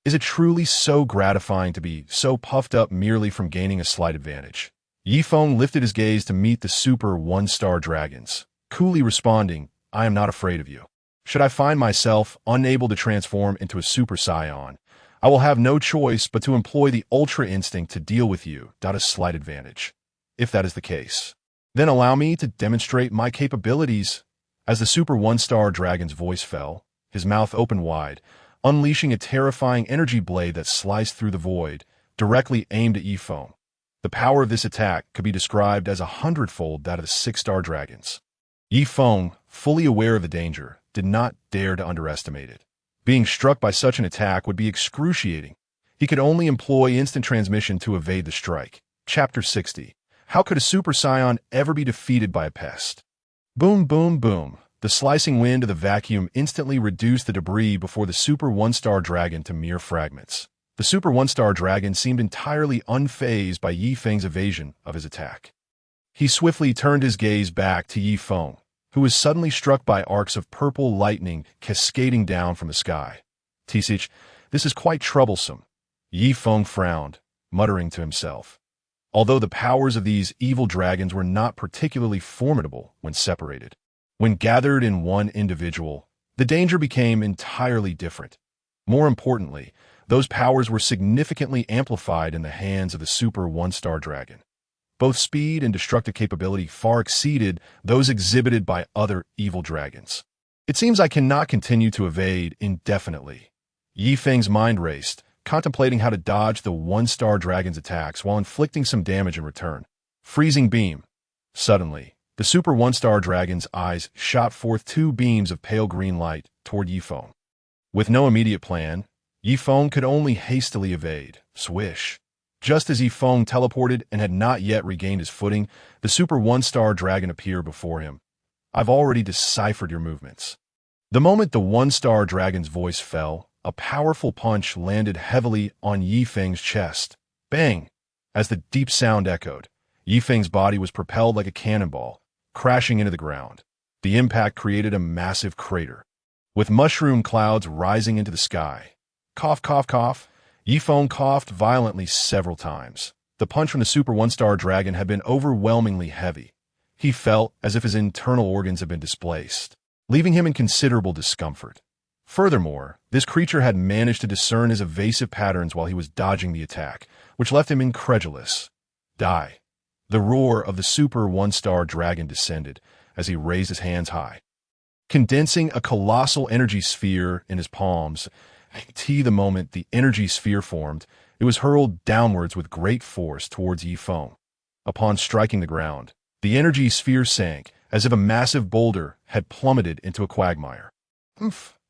Is it truly so gratifying to be so puffed up merely from gaining a slight advantage? Yi Feng lifted his gaze to meet the super one-star dragons, coolly responding, I am not afraid of you. Should I find myself unable to transform into a super Scion, I will have no choice but to employ the Ultra Instinct to deal with you, a slight advantage. If that is the case, then allow me to demonstrate my capabilities. As the super one-star dragon's voice fell, his mouth opened wide, unleashing a terrifying energy blade that sliced through the void, directly aimed at Yi Feng. The power of this attack could be described as 100-fold that of the six-star dragons. Yi Feng, fully aware of the danger, did not dare to underestimate it. Being struck by such an attack would be excruciating. He could only employ instant transmission to evade the strike. Chapter 60. How could a Super Saiyan ever be defeated by a pest? Boom, boom, boom. The slicing wind of the vacuum instantly reduced the debris before the Super One-Star Dragon to mere fragments. The Super One-Star Dragon seemed entirely unfazed by Yi Feng's evasion of his attack. He swiftly turned his gaze back to Yi Feng, who was suddenly struck by arcs of purple lightning cascading down from the sky. Tisich, this is quite troublesome. Yi Feng frowned, muttering to himself. Although the powers of these evil dragons were not particularly formidable when separated, when gathered in one individual, the danger became entirely different. More importantly, those powers were significantly amplified in the hands of the Super One-Star Dragon. Both speed and destructive capability far exceeded those exhibited by other evil dragons. It seems I cannot continue to evade indefinitely. Yi Feng's mind raced, contemplating how to dodge the one-star dragon's attacks while inflicting some damage in return. Freezing beam. Suddenly, the Super One-Star Dragon's eyes shot forth two beams of pale green light toward Yi Feng. With no immediate plan, Yi Feng could only hastily evade. Swish. Just as Yi Feng teleported and had not yet regained his footing, the Super One-Star Dragon appeared before him. I've already deciphered your movements. The moment the One-Star Dragon's voice fell, a powerful punch landed heavily on Yi Feng's chest. Bang! As the deep sound echoed, Yi Feng's body was propelled like a cannonball, crashing into the ground. The impact created a massive crater, with mushroom clouds rising into the sky. Cough, cough, cough. Yi Feng coughed violently several times. The punch from the Super One-Star Dragon had been overwhelmingly heavy. He felt as if his internal organs had been displaced, leaving him in considerable discomfort. Furthermore, this creature had managed to discern his evasive patterns while he was dodging the attack, which left him incredulous. Die. The roar of the Super One-Star Dragon descended as he raised his hands high, condensing a colossal energy sphere in his palms. The moment the energy sphere formed, it was hurled downwards with great force towards Yi Feng. Upon striking the ground, the energy sphere sank as if a massive boulder had plummeted into a quagmire.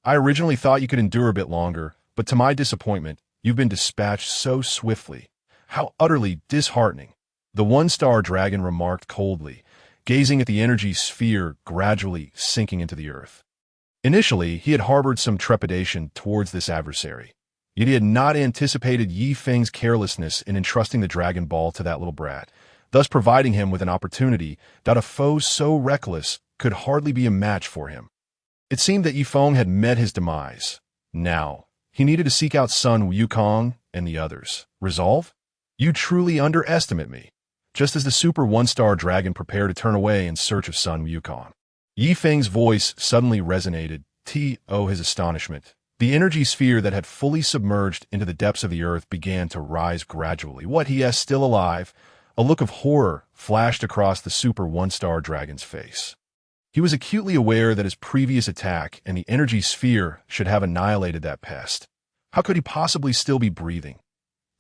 I originally thought you could endure a bit longer, but to my disappointment, you've been dispatched so swiftly. How utterly disheartening. The One-Star Dragon remarked coldly, gazing at the energy sphere gradually sinking into the earth. Initially, he had harbored some trepidation towards this adversary, yet he had not anticipated Yi Feng's carelessness in entrusting the Dragon Ball to that little brat, thus providing him with an opportunity that a foe so reckless could hardly be a match for him. It seemed that Yi Feng had met his demise. Now, he needed to seek out Sun Wukong and the others. Resolve? You truly underestimate me. Just as the Super One-Star Dragon prepared to turn away in search of Sun Wukong, Yi Feng's voice suddenly resonated. His astonishment. The energy sphere that had fully submerged into the depths of the earth began to rise gradually. What, he is still alive? A look of horror flashed across the Super One-Star Dragon's face. He was acutely aware that his previous attack and the energy sphere should have annihilated that pest. How could he possibly still be breathing?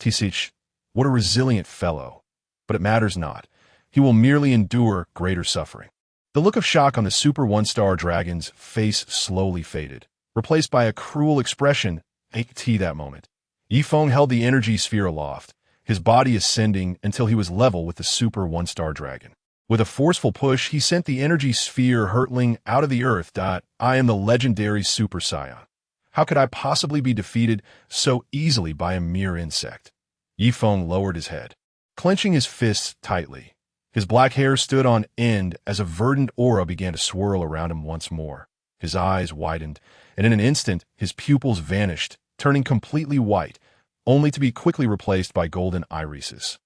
Tisich, what a resilient fellow. But it matters not. He will merely endure greater suffering. The look of shock on the Super One-Star Dragon's face slowly faded, replaced by a cruel expression. That moment, Yi Feng held the energy sphere aloft, his body ascending until he was level with the Super One-Star Dragon. With a forceful push, he sent the energy sphere hurtling out of the earth. I am the legendary Super Saiyan. How could I possibly be defeated so easily by a mere insect? Yi Feng lowered his head, clenching his fists tightly. His black hair stood on end as a verdant aura began to swirl around him once more. His eyes widened, and in an instant his pupils vanished, turning completely white, only to be quickly replaced by golden irises.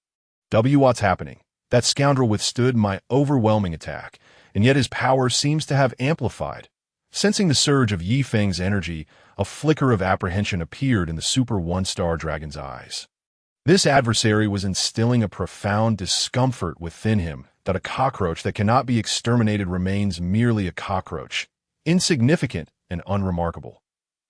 What's happening? That scoundrel withstood my overwhelming attack, and yet his power seems to have amplified. Sensing the surge of Yi Feng's energy, a flicker of apprehension appeared in the Super One-Star Dragon's eyes. This adversary was instilling a profound discomfort within him that a cockroach that cannot be exterminated remains merely a cockroach, insignificant and unremarkable.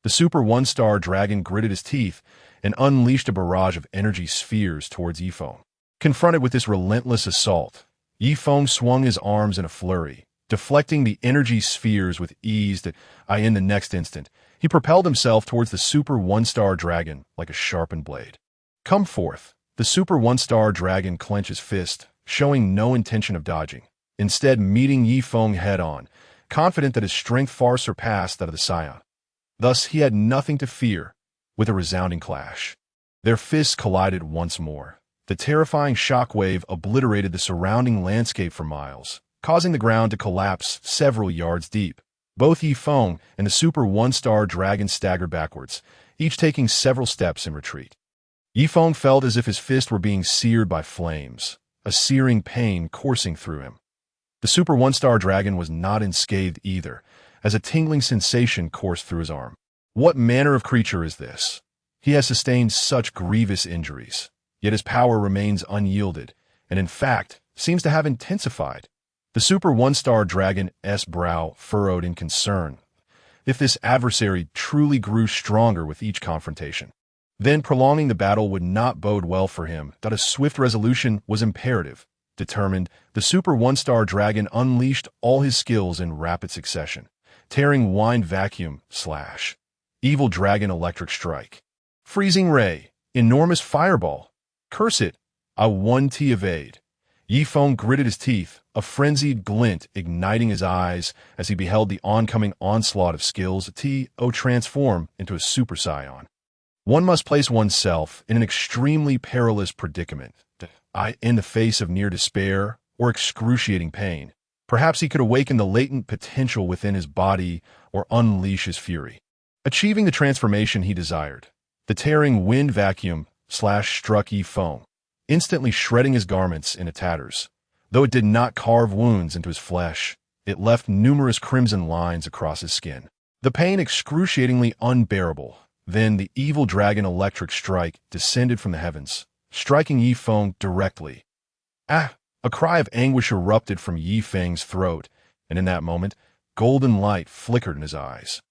The Super One-Star Dragon gritted his teeth and unleashed a barrage of energy spheres towards Yi Feng. Confronted with this relentless assault, Yi Feng swung his arms in a flurry, deflecting the energy spheres with ease. In the next instant, he propelled himself towards the Super One-Star Dragon like a sharpened blade. Come forth. The Super One-Star Dragon clenched his fist, showing no intention of dodging, instead meeting Yi Feng head-on, confident that his strength far surpassed that of the Scion. Thus, he had nothing to fear. With a resounding clash, their fists collided once more. The terrifying shockwave obliterated the surrounding landscape for miles, causing the ground to collapse several yards deep. Both Yi Feng and the Super One-Star Dragon staggered backwards, each taking several steps in retreat. Yi Feng felt as if his fist were being seared by flames, a searing pain coursing through him. The Super One-Star Dragon was not unscathed either, as a tingling sensation coursed through his arm. What manner of creature is this? He has sustained such grievous injuries, yet his power remains unyielded, and in fact, seems to have intensified. The Super One-Star Dragon's brow furrowed in concern. If this adversary truly grew stronger with each confrontation, then prolonging the battle would not bode well for him. That a swift resolution was imperative. Determined, the Super One-Star Dragon unleashed all his skills in rapid succession, tearing Wind Vacuum / Evil Dragon Electric Strike, Freezing Ray, Enormous Fireball, Curse It, I 1T Evade. Yi Feng gritted his teeth, a frenzied glint igniting his eyes as he beheld the oncoming onslaught of skills transform into a Super Saiyan. One must place oneself in an extremely perilous predicament, in the face of near despair or excruciating pain. Perhaps he could awaken the latent potential within his body or unleash his fury. Achieving the transformation he desired, the tearing wind vacuum struck Yi Feng, instantly shredding his garments into tatters. Though it did not carve wounds into his flesh, it left numerous crimson lines across his skin. The pain excruciatingly unbearable. Then the evil dragon electric strike descended from the heavens, striking Yi Feng directly. A cry of anguish erupted from Yi Feng's throat, and in that moment, golden light flickered in his eyes.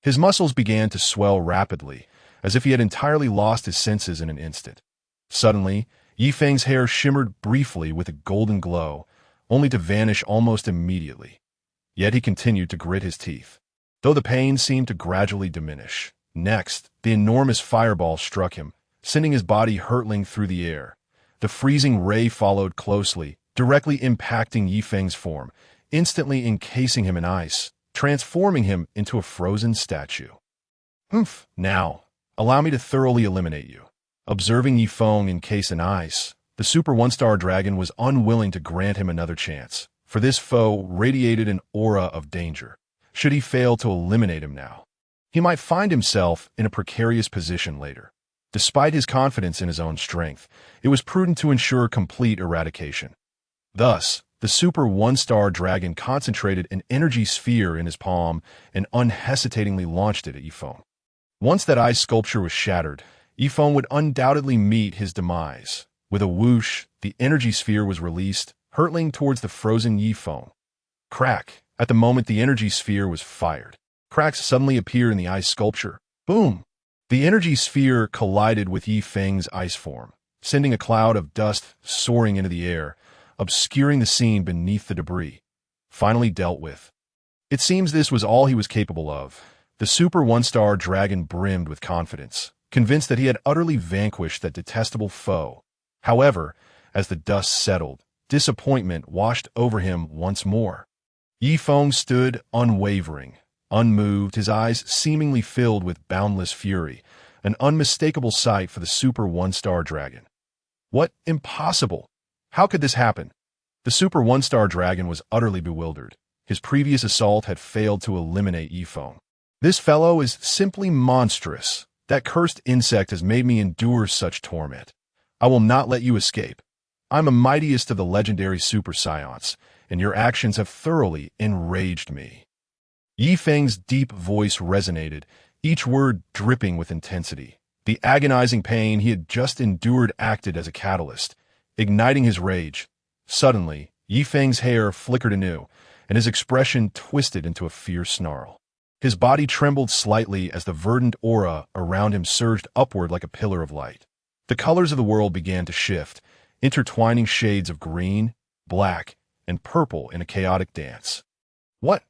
His muscles began to swell rapidly, as if he had entirely lost his senses in an instant. Suddenly, Yi Feng's hair shimmered briefly with a golden glow, only to vanish almost immediately. Yet he continued to grit his teeth, though the pain seemed to gradually diminish. Next, the enormous fireball struck him, sending his body hurtling through the air. The freezing ray followed closely, directly impacting Yi Feng's form, instantly encasing him in ice, transforming him into a frozen statue. Now, allow me to thoroughly eliminate you. Observing Yi Feng encased in ice, the Super One-Star Dragon was unwilling to grant him another chance, for this foe radiated an aura of danger. Should he fail to eliminate him now, he might find himself in a precarious position later. Despite his confidence in his own strength, it was prudent to ensure complete eradication. Thus, the Super One-Star Dragon concentrated an energy sphere in his palm and unhesitatingly launched it at Yi Feng. Once that ice sculpture was shattered, Yi Feng would undoubtedly meet his demise. With a whoosh, the energy sphere was released, hurtling towards the frozen Yi Feng. Crack! At the moment the energy sphere was fired, cracks suddenly appeared in the ice sculpture. Boom! The energy sphere collided with Yi Feng's ice form, sending a cloud of dust soaring into the air, obscuring the scene beneath the debris. Finally dealt with. It seems this was all he was capable of. The Super One-Star Dragon brimmed with confidence, convinced that he had utterly vanquished that detestable foe. However, as the dust settled, disappointment washed over him once more. Yi Feng stood unwavering, unmoved, his eyes seemingly filled with boundless fury, an unmistakable sight for the Super One-Star Dragon. What? Impossible! How could this happen? The Super One-Star Dragon was utterly bewildered. His previous assault had failed to eliminate Yi Feng. This fellow is simply monstrous. That cursed insect has made me endure such torment. I will not let you escape. I'm a mightiest of the legendary Super Scions, and your actions have thoroughly enraged me." Yi Feng's deep voice resonated, each word dripping with intensity. The agonizing pain he had just endured acted as a catalyst, igniting his rage. Suddenly, Yi Feng's hair flickered anew, and his expression twisted into a fierce snarl. His body trembled slightly as the verdant aura around him surged upward like a pillar of light. The colors of the world began to shift, intertwining shades of green, black, and purple in a chaotic dance. What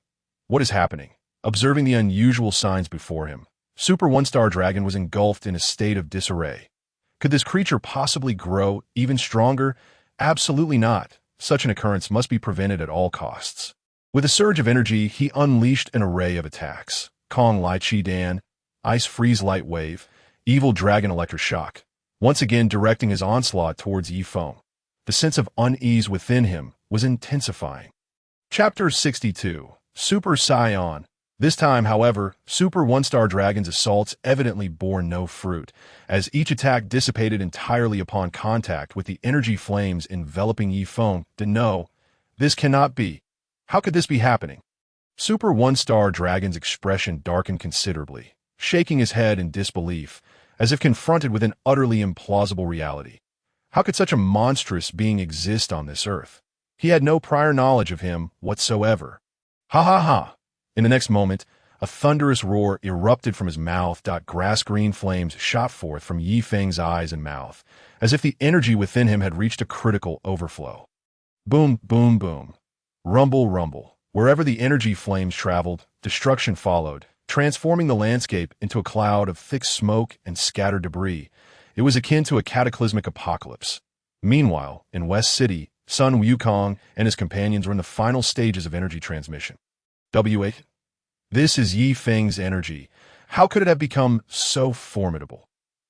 is happening? Observing the unusual signs before him, Super One-Star Dragon was engulfed in a state of disarray. Could this creature possibly grow even stronger? Absolutely not. Such an occurrence must be prevented at all costs. With a surge of energy, he unleashed an array of attacks. Kong Lai Chi Dan, Ice Freeze Light Wave, Evil Dragon Electroshock, once again directing his onslaught towards Yi Feng. The sense of unease within him was intensifying. Chapter 62. Super Scion. This time, however, Super One-Star Dragon's assaults evidently bore no fruit, as each attack dissipated entirely upon contact with the energy flames enveloping Yi Feng. No, this cannot be. How could this be happening? Super One-Star Dragon's expression darkened considerably, shaking his head in disbelief, as if confronted with an utterly implausible reality. How could such a monstrous being exist on this earth? He had no prior knowledge of him whatsoever. Ha ha ha! In the next moment, a thunderous roar erupted from his mouth. Grass-green flames shot forth from Yi Feng's eyes and mouth, as if the energy within him had reached a critical overflow. Boom, boom, boom. Rumble, rumble. Wherever the energy flames traveled, destruction followed, transforming the landscape into a cloud of thick smoke and scattered debris. It was akin to a cataclysmic apocalypse. Meanwhile, in West City, Sun Wukong and his companions were in the final stages of energy transmission. W8. This is Yi Feng's energy. How could it have become so formidable?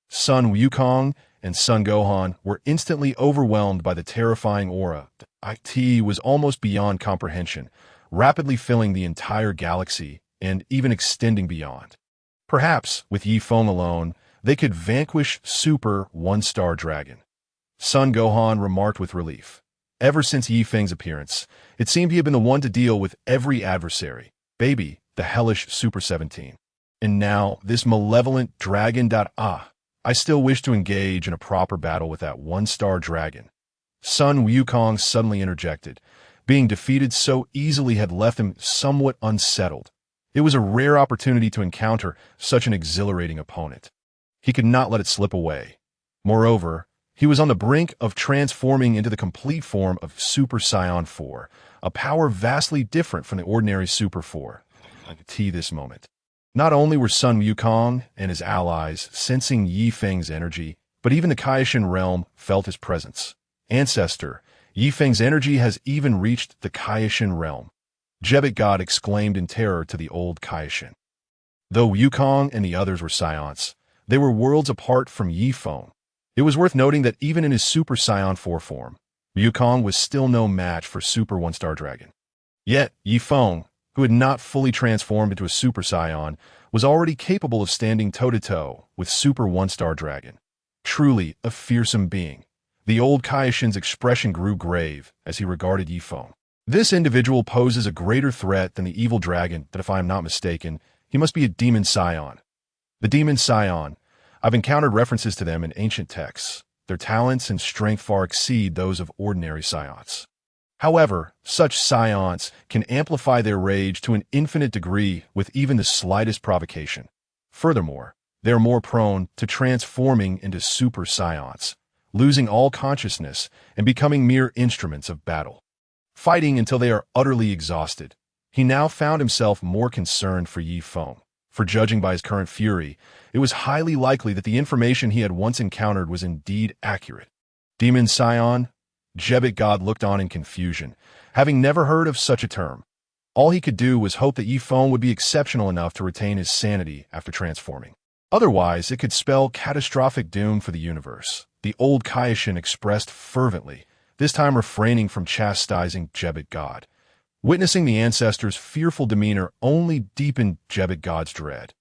Sun Wukong and Sun Gohan were instantly overwhelmed by the terrifying aura. The IT was almost beyond comprehension, rapidly filling the entire galaxy and even extending beyond. Perhaps, with Yi Feng alone, they could vanquish Super One-Star Dragon. Sun Gohan remarked with relief. Ever since Yi Feng's appearance, it seemed he had been the one to deal with every adversary. Baby, the hellish Super 17. And now, this malevolent dragon. I still wish to engage in a proper battle with that one-star dragon. Sun Wukong suddenly interjected. Being defeated so easily had left him somewhat unsettled. It was a rare opportunity to encounter such an exhilarating opponent. He could not let it slip away. Moreover, he was on the brink of transforming into the complete form of Super Saiyan 4, a power vastly different from the ordinary Super 4. I could see this moment. Not only were Sun Wukong and his allies sensing Yi Feng's energy, but even the Kaishin realm felt his presence. Ancestor, Yi Feng's energy has even reached the Kaishin realm. Jebit God exclaimed in terror to the old Kaishin. Though Wukong and the others were Scions, they were worlds apart from Yi Feng. It was worth noting that even in his Super Saiyan 4 form, Wukong was still no match for Super One-Star Dragon. Yet, Yi Feng, who had not fully transformed into a Super Saiyan, was already capable of standing toe-to-toe with Super One-Star Dragon. Truly a fearsome being. The old Kaishin's expression grew grave as he regarded Yi Feng. This individual poses a greater threat than the evil dragon that, if I am not mistaken, he must be a demon Scion. The demon Scion. I've encountered references to them in ancient texts. Their talents and strength far exceed those of ordinary Scions. However, such Scions can amplify their rage to an infinite degree with even the slightest provocation. Furthermore, they are more prone to transforming into Super Scions, losing all consciousness and becoming mere instruments of battle, fighting until they are utterly exhausted. He now found himself more concerned for Yi Feng. For judging by his current fury, it was highly likely that the information he had once encountered was indeed accurate. Demon Scion? Jebit God looked on in confusion, having never heard of such a term. All he could do was hope that Yi Feng would be exceptional enough to retain his sanity after transforming. Otherwise, it could spell catastrophic doom for the universe. The old Kaishin expressed fervently, this time refraining from chastising Jebit God. Witnessing the ancestor's fearful demeanor only deepened Jebit God's dread.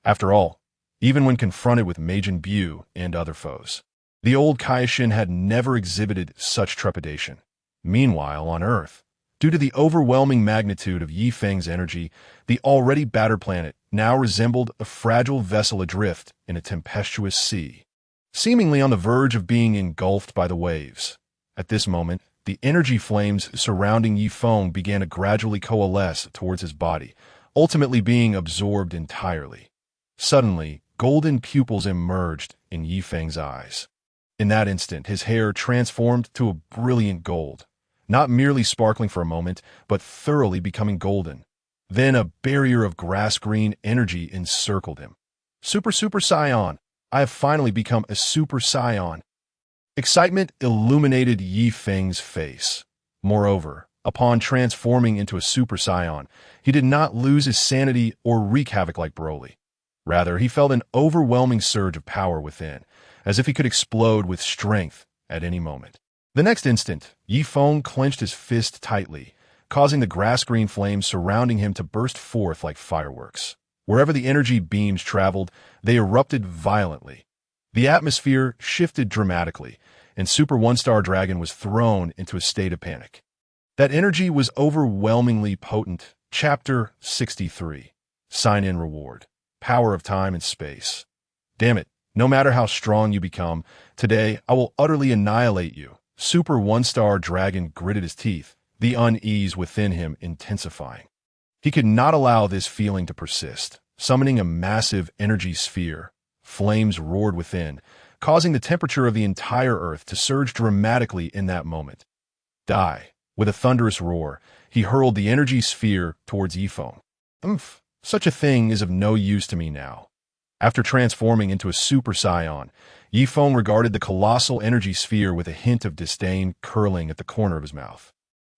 After all, even when confronted with Majin Buu and other foes. The old Kaishin had never exhibited such trepidation. Meanwhile, on Earth, due to the overwhelming magnitude of Yi Feng's energy, the already battered planet now resembled a fragile vessel adrift in a tempestuous sea, seemingly on the verge of being engulfed by the waves. At this moment, the energy flames surrounding Yi Feng began to gradually coalesce towards his body, ultimately being absorbed entirely. Suddenly, golden pupils emerged in Yi Feng's eyes. In that instant, his hair transformed to a brilliant gold, not merely sparkling for a moment, but thoroughly becoming golden. Then a barrier of grass-green energy encircled him. Super Scion! I have finally become a Super Scion! Excitement illuminated Yi Feng's face. Moreover, upon transforming into a Super Scion, he did not lose his sanity or wreak havoc like Broly. Rather, he felt an overwhelming surge of power within, as if he could explode with strength at any moment. The next instant, Yi Feng clenched his fist tightly, causing the grass-green flames surrounding him to burst forth like fireworks. Wherever the energy beams traveled, they erupted violently. The atmosphere shifted dramatically, and Super One-Star Dragon was thrown into a state of panic. That energy was overwhelmingly potent. Chapter 63. Sign-in Reward. Power of Time and Space. Damn it, no matter how strong you become, today I will utterly annihilate you. Super One-Star Dragon gritted his teeth, the unease within him intensifying. He could not allow this feeling to persist. Summoning a massive energy sphere, flames roared within, causing the temperature of the entire Earth to surge dramatically in that moment. Die! With a thunderous roar, he hurled the energy sphere towards Yi Feng. Such a thing is of no use to me now. After transforming into a Super Saiyan, Yi Feng regarded the colossal energy sphere with a hint of disdain curling at the corner of his mouth.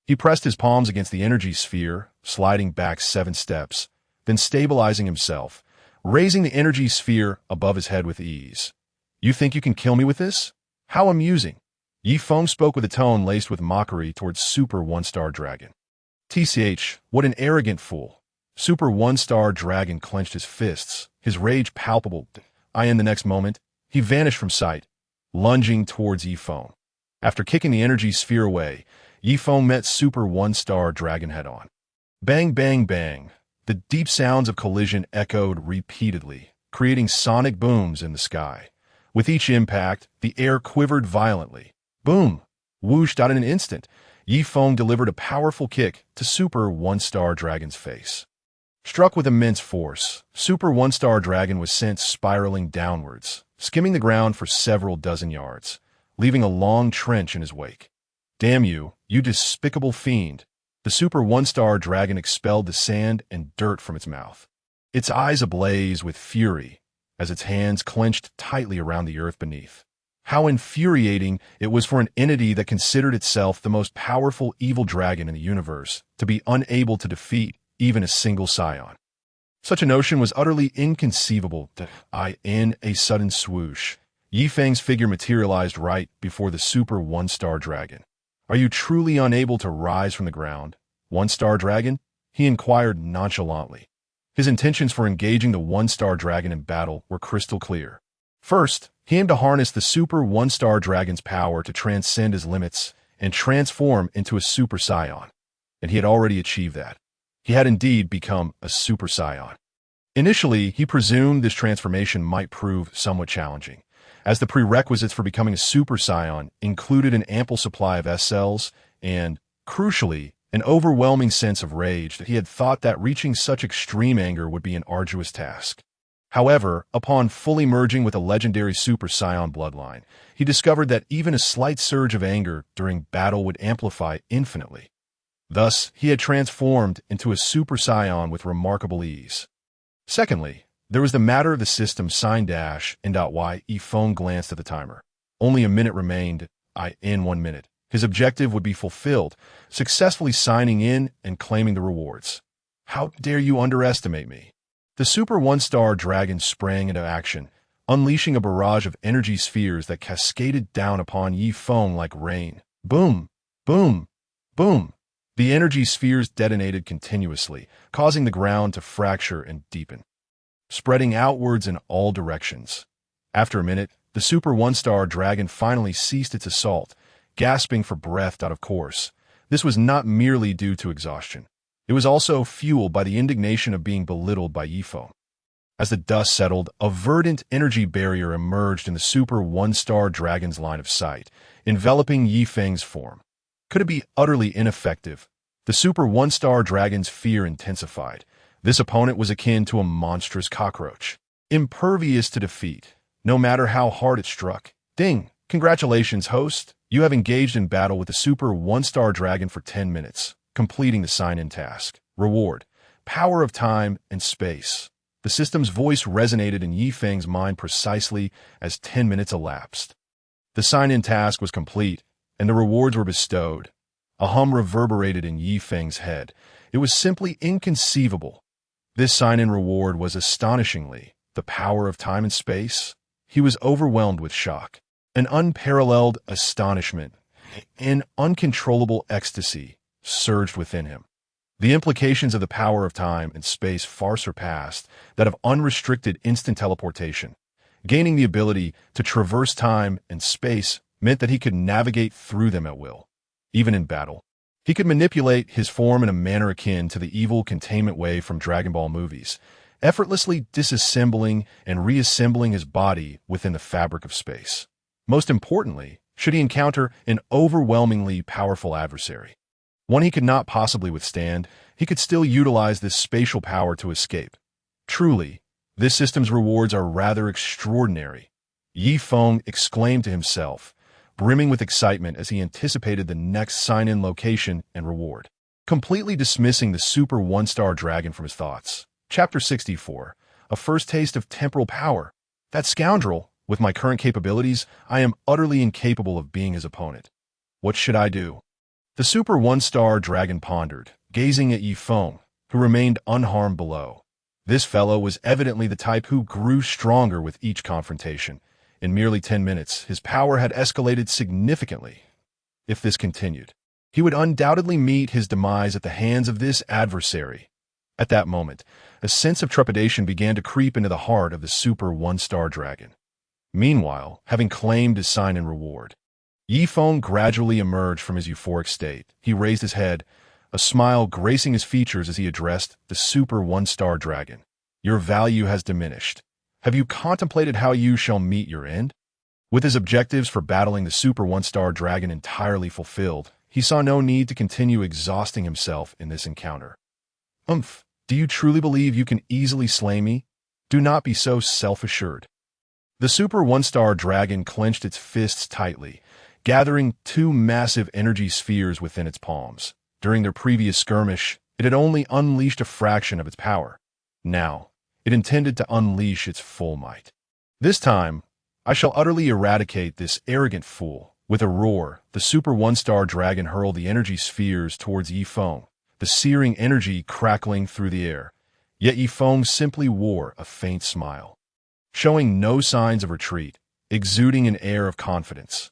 He pressed his palms against the energy sphere, sliding back 7 steps, then stabilizing himself, raising the energy sphere above his head with ease. You think you can kill me with this? How amusing. Yi Feng spoke with a tone laced with mockery towards Super One-Star Dragon. TCH, what an arrogant fool. Super One-Star Dragon clenched his fists, his rage palpable. In the next moment, he vanished from sight, lunging towards Yi Feng. After kicking the energy sphere away, Yi Feng met Super One-Star Dragon head-on. Bang, bang, bang. The deep sounds of collision echoed repeatedly, creating sonic booms in the sky. With each impact, the air quivered violently. Boom! Whooshed out in an instant, Yi Feng delivered a powerful kick to Super One-Star Dragon's face. Struck with immense force, Super One-Star Dragon was sent spiraling downwards, skimming the ground for several dozen yards, leaving a long trench in his wake. Damn you, you despicable fiend! The Super One-Star Dragon expelled the sand and dirt from its mouth. Its eyes ablaze with fury, as its hands clenched tightly around the earth beneath. How infuriating it was for an entity that considered itself the most powerful evil dragon in the universe to be unable to defeat even a single Scion. Such a notion was utterly inconceivable. In a sudden swoosh, Yi Feng's figure materialized right before the Super One-Star Dragon. Are you truly unable to rise from the ground, One-Star Dragon? He inquired nonchalantly. His intentions for engaging the One-Star Dragon in battle were crystal clear. First, he aimed to harness the Super One-Star Dragon's power to transcend his limits and transform into a Super Saiyan. And he had already achieved that. He had indeed become a Super Saiyan. Initially, he presumed this transformation might prove somewhat challenging, as the prerequisites for becoming a Super Saiyan included an ample supply of S cells and, crucially, an overwhelming sense of rage that he had thought that reaching such extreme anger would be an arduous task. However, upon fully merging with a legendary Super Saiyan bloodline, he discovered that even a slight surge of anger during battle would amplify infinitely. Thus, he had transformed into a Super Saiyan with remarkable ease. Secondly, there was the matter of the system sign-in.y. Yi Feng glanced at the timer. Only a minute remained. In 1 minute, his objective would be fulfilled, successfully signing in and claiming the rewards. How dare you underestimate me? The Super One-Star Dragon sprang into action, unleashing a barrage of energy spheres that cascaded down upon Yi Feng like rain. Boom! Boom! Boom! The energy spheres detonated continuously, causing the ground to fracture and deepen. spreading outwards in all directions. After a minute, the Super One-Star Dragon finally ceased its assault, gasping for breath out of course. This was not merely due to exhaustion. It was also fueled by the indignation of being belittled by Feng. As the dust settled, a verdant energy barrier emerged in the Super One-Star Dragon's line of sight, enveloping Feng's form. Could it be utterly ineffective? The Super One-Star Dragon's fear intensified. This opponent was akin to a monstrous cockroach, impervious to defeat, no matter how hard it struck. Ding! Congratulations, host! You have engaged in battle with the Super One-Star Dragon for 10 minutes, completing the sign-in task. Reward: Power of Time and Space. The system's voice resonated in Feng's mind precisely as 10 minutes elapsed. The sign-in task was complete, and the rewards were bestowed. A hum reverberated in Feng's head. It was simply inconceivable. This sign-in reward was astonishingly the power of time and space. He was overwhelmed with shock. An unparalleled astonishment, an uncontrollable ecstasy surged within him. The implications of the power of time and space far surpassed that of unrestricted instant teleportation. Gaining the ability to traverse time and space meant that he could navigate through them at will. Even in battle, he could manipulate his form in a manner akin to the evil containment wave from Dragon Ball movies, effortlessly disassembling and reassembling his body within the fabric of space. Most importantly, should he encounter an overwhelmingly powerful adversary, one he could not possibly withstand, he could still utilize this spatial power to escape. Truly, this system's rewards are rather extraordinary. Feng exclaimed to himself, brimming with excitement as he anticipated the next sign-in location and reward. Completely dismissing the Super One-Star Dragon from his thoughts. Chapter 64. A first taste of temporal power. That scoundrel, with my current capabilities, I am utterly incapable of being his opponent. What should I do? The Super One-Star Dragon pondered, gazing at Feng, who remained unharmed below. This fellow was evidently the type who grew stronger with each confrontation. In merely 10 minutes, his power had escalated significantly. If this continued, he would undoubtedly meet his demise at the hands of this adversary. At that moment, a sense of trepidation began to creep into the heart of the Super One-Star Dragon. Meanwhile, having claimed his sign and reward, Feng gradually emerged from his euphoric state. He raised his head, a smile gracing his features as he addressed the Super One-Star Dragon. Your value has diminished. Have you contemplated how you shall meet your end? With his objectives for battling the Super One-Star Dragon entirely fulfilled, he saw no need to continue exhausting himself in this encounter. Do you truly believe you can easily slay me? Do not be so self-assured. The Super One-Star Dragon clenched its fists tightly, gathering two massive energy spheres within its palms. During their previous skirmish, it had only unleashed a fraction of its power. Now, it intended to unleash its full might. This time, I shall utterly eradicate this arrogant fool. With a roar, the Super One-Star Dragon hurled the energy spheres towards Feng, the searing energy crackling through the air. Yet Feng simply wore a faint smile, showing no signs of retreat, exuding an air of confidence.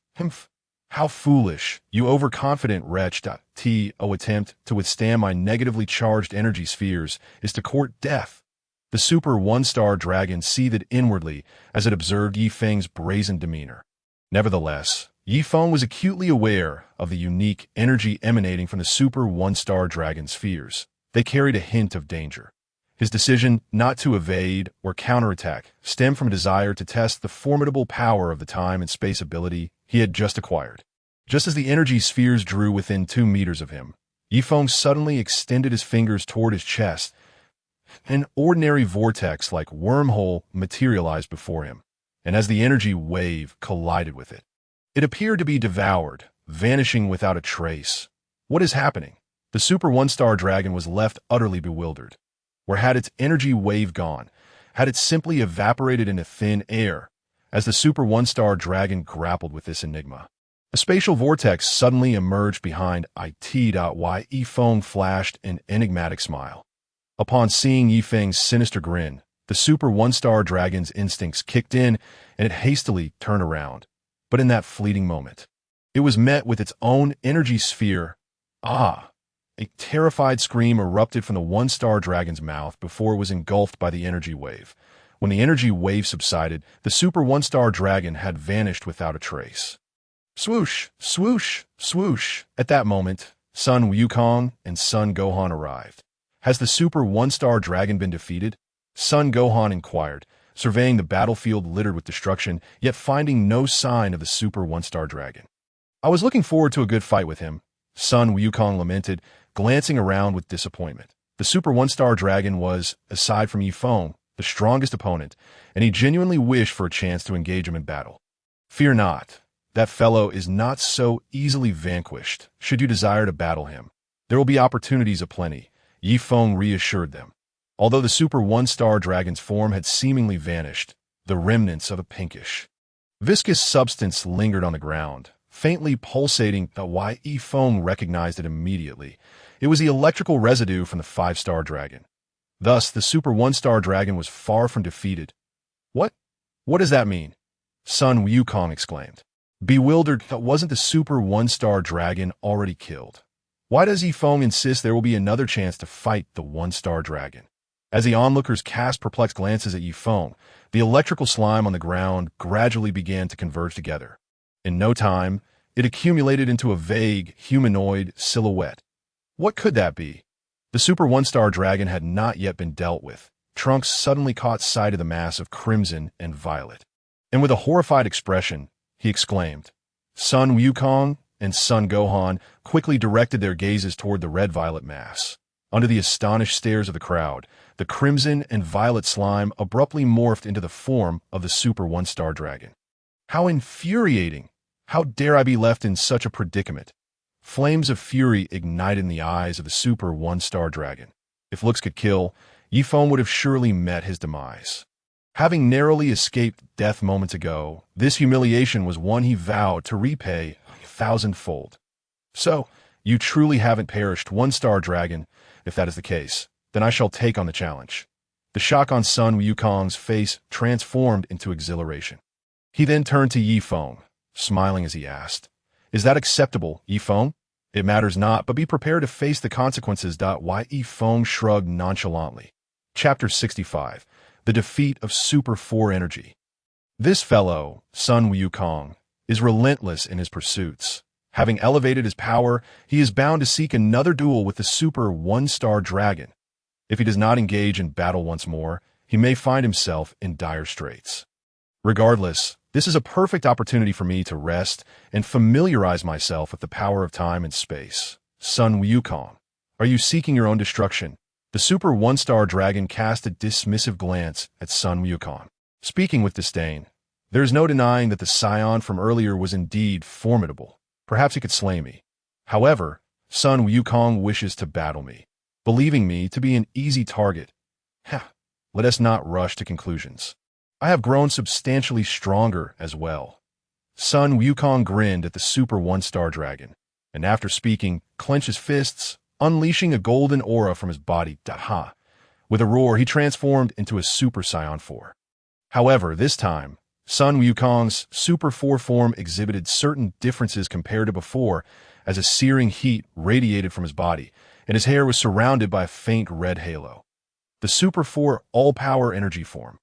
How foolish, you overconfident wretch. Attempt to withstand my negatively charged energy spheres is to court death. The Super One-Star Dragon seethed inwardly as it observed Feng's brazen demeanor. Nevertheless, Feng was acutely aware of the unique energy emanating from the Super One-Star Dragon's spheres. They carried a hint of danger. His decision not to evade or counterattack stemmed from a desire to test the formidable power of the time and space ability he had just acquired. Just as the energy spheres drew within 2 meters of him, Feng suddenly extended his fingers toward his chest. An ordinary vortex-like wormhole materialized before him, and as the energy wave collided with it, it appeared to be devoured, vanishing without a trace. What is happening? The Super One-Star Dragon was left utterly bewildered. Where had its energy wave gone? Had it simply evaporated into thin air? As the Super One-Star Dragon grappled with this enigma, a spatial vortex suddenly emerged behind it. Feng flashed an enigmatic smile. Upon seeing Feng's sinister grin, the Super One-Star Dragon's instincts kicked in and it hastily turned around. But in that fleeting moment, it was met with its own energy sphere. A terrified scream erupted from the one-star dragon's mouth before it was engulfed by the energy wave. When the energy wave subsided, the super one-star dragon had vanished without a trace. Swoosh, swoosh, swoosh. At that moment, Sun Wukong and Son Gohan arrived. Has the super one-star dragon been defeated? Son Gohan inquired, surveying the battlefield littered with destruction, yet finding no sign of the super one-star dragon. I was looking forward to a good fight with him, Son Wukong lamented, glancing around with disappointment. The super one-star dragon was, aside from Yi Feng, the strongest opponent, and he genuinely wished for a chance to engage him in battle. Fear not. That fellow is not so easily vanquished, should you desire to battle him. There will be opportunities aplenty, Yi Feng reassured them. Although the super one-star dragon's form had seemingly vanished, the remnants of a pinkish, viscous substance lingered on the ground, faintly pulsating. Why Yi Feng recognized it immediately. It was the electrical residue from the five-star dragon. Thus, the super one-star dragon was far from defeated. What? What does that mean? Son Wukong exclaimed. Bewildered, wasn't the super one-star dragon already killed? Why does Yi Feng insist there will be another chance to fight the one-star dragon? As the onlookers cast perplexed glances at Yi Feng, the electrical slime on the ground gradually began to converge together. In no time, it accumulated into a vague, humanoid silhouette. What could that be? The super one-star dragon had not yet been dealt with. Trunks suddenly caught sight of the mass of crimson and violet. And with a horrified expression, he exclaimed. Son Wukong and Son Gohan quickly directed their gazes toward the red-violet mass. Under the astonished stares of the crowd, the crimson and violet slime abruptly morphed into the form of the super one-star dragon. How infuriating! How dare I be left in such a predicament? Flames of fury ignited in the eyes of the super one-star dragon. If looks could kill, Yi Feng would have surely met his demise. Having narrowly escaped death moments ago, this humiliation was one he vowed to repay 1,000-fold. So, you truly haven't perished, one-star dragon. If that is the case, then I shall take on the challenge. The shock on Son Wukong's face transformed into exhilaration. He then turned to Yi Feng, smiling as he asked, Is that acceptable, Yi Feng? It matters not, but be prepared to face the consequences. Why Yi Feng shrugged nonchalantly. Chapter 65. The Defeat of Super 4 Energy. This fellow, Son Wukong, is relentless in his pursuits. Having elevated his power, he is bound to seek another duel with the super one-star dragon. If he does not engage in battle once more, he may find himself in dire straits. Regardless, this is a perfect opportunity for me to rest and familiarize myself with the power of time and space. Son Wukong, are you seeking your own destruction? The super one-star dragon cast a dismissive glance at Son Wukong. Speaking with disdain, there is no denying that the Scion from earlier was indeed formidable. Perhaps he could slay me. However, Son Wukong wishes to battle me, believing me to be an easy target. Let us not rush to conclusions. I have grown substantially stronger as well. Son Wukong grinned at the super one-star dragon, and after speaking, clenched his fists, unleashing a golden aura from his body. With a roar, he transformed into a Super Saiyan 4. However, this time, Son Wukong's Super 4 form exhibited certain differences compared to before, as a searing heat radiated from his body, and his hair was surrounded by a faint red halo. The Super 4 all-power energy form.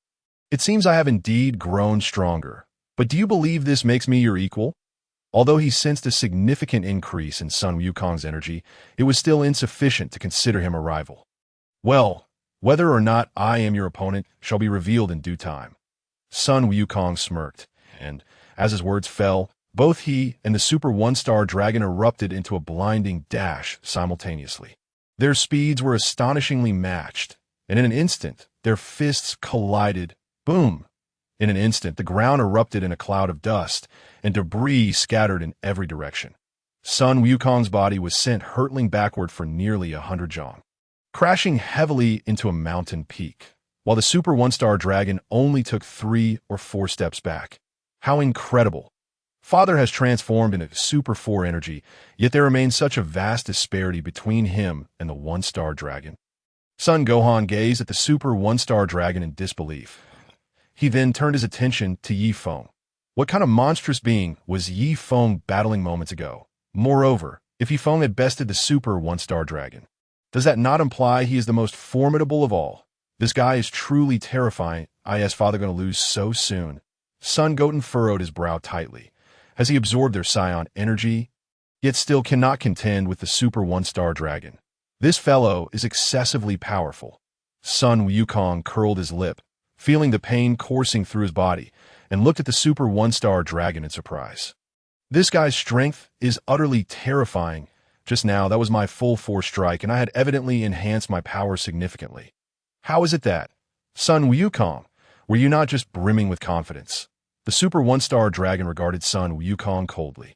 It seems I have indeed grown stronger, but do you believe this makes me your equal? Although he sensed a significant increase in Son Wukong's energy, it was still insufficient to consider him a rival. Well, whether or not I am your opponent shall be revealed in due time. Son Wukong smirked, and, as his words fell, both he and the super one-star dragon erupted into a blinding dash simultaneously. Their speeds were astonishingly matched, and in an instant, their fists collided. Boom! In an instant, the ground erupted in a cloud of dust, and debris scattered in every direction. Son Wukong's body was sent hurtling backward for nearly 100 jong, crashing heavily into a mountain peak, while the super one-star dragon only took 3 or 4 steps back. How incredible! Father has transformed into Super 4 energy, yet there remains such a vast disparity between him and the one-star dragon. Son Gohan gazed at the super one-star dragon in disbelief. He then turned his attention to Yi Feng. What kind of monstrous being was Yi Feng battling moments ago? Moreover, if Yi Feng had bested the Super One-Star Dragon? Does that not imply he is the most formidable of all? This guy is truly terrifying. Is Father going to lose so soon? Son Goten furrowed his brow tightly. Has he absorbed their Scion energy? Yet still cannot contend with the Super One-Star Dragon. This fellow is excessively powerful. Sun Wukong curled his lip, feeling the pain coursing through his body, and looked at the Super One-Star Dragon in surprise. This guy's strength is utterly terrifying. Just now, that was my full force strike, and I had evidently enhanced my power significantly. How is it that? Sun Wukong, were you not just brimming with confidence? The Super One-Star Dragon regarded Sun Wukong coldly,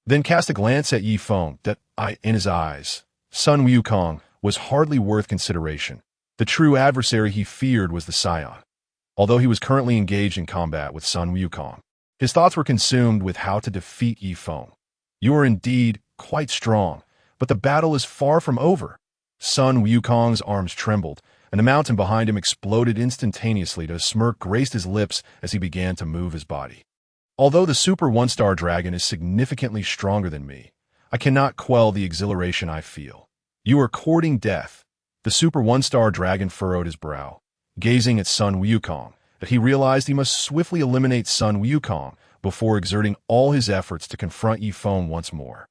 then cast a glance at Yi Feng that, in his eyes. Sun Wukong was hardly worth consideration. The true adversary he feared was the Scion. Although he was currently engaged in combat with Sun Wukong, his thoughts were consumed with how to defeat Yi Feng. You are indeed quite strong, but the battle is far from over. Sun Wukong's arms trembled, and the mountain behind him exploded instantaneously. A smirk graced his lips as he began to move his body. Although the Super One-Star Dragon is significantly stronger than me, I cannot quell the exhilaration I feel. You are courting death. The Super One-Star Dragon furrowed his brow, gazing at Sun Wukong, that he realized he must swiftly eliminate Sun Wukong before exerting all his efforts to confront Yi Feng once more.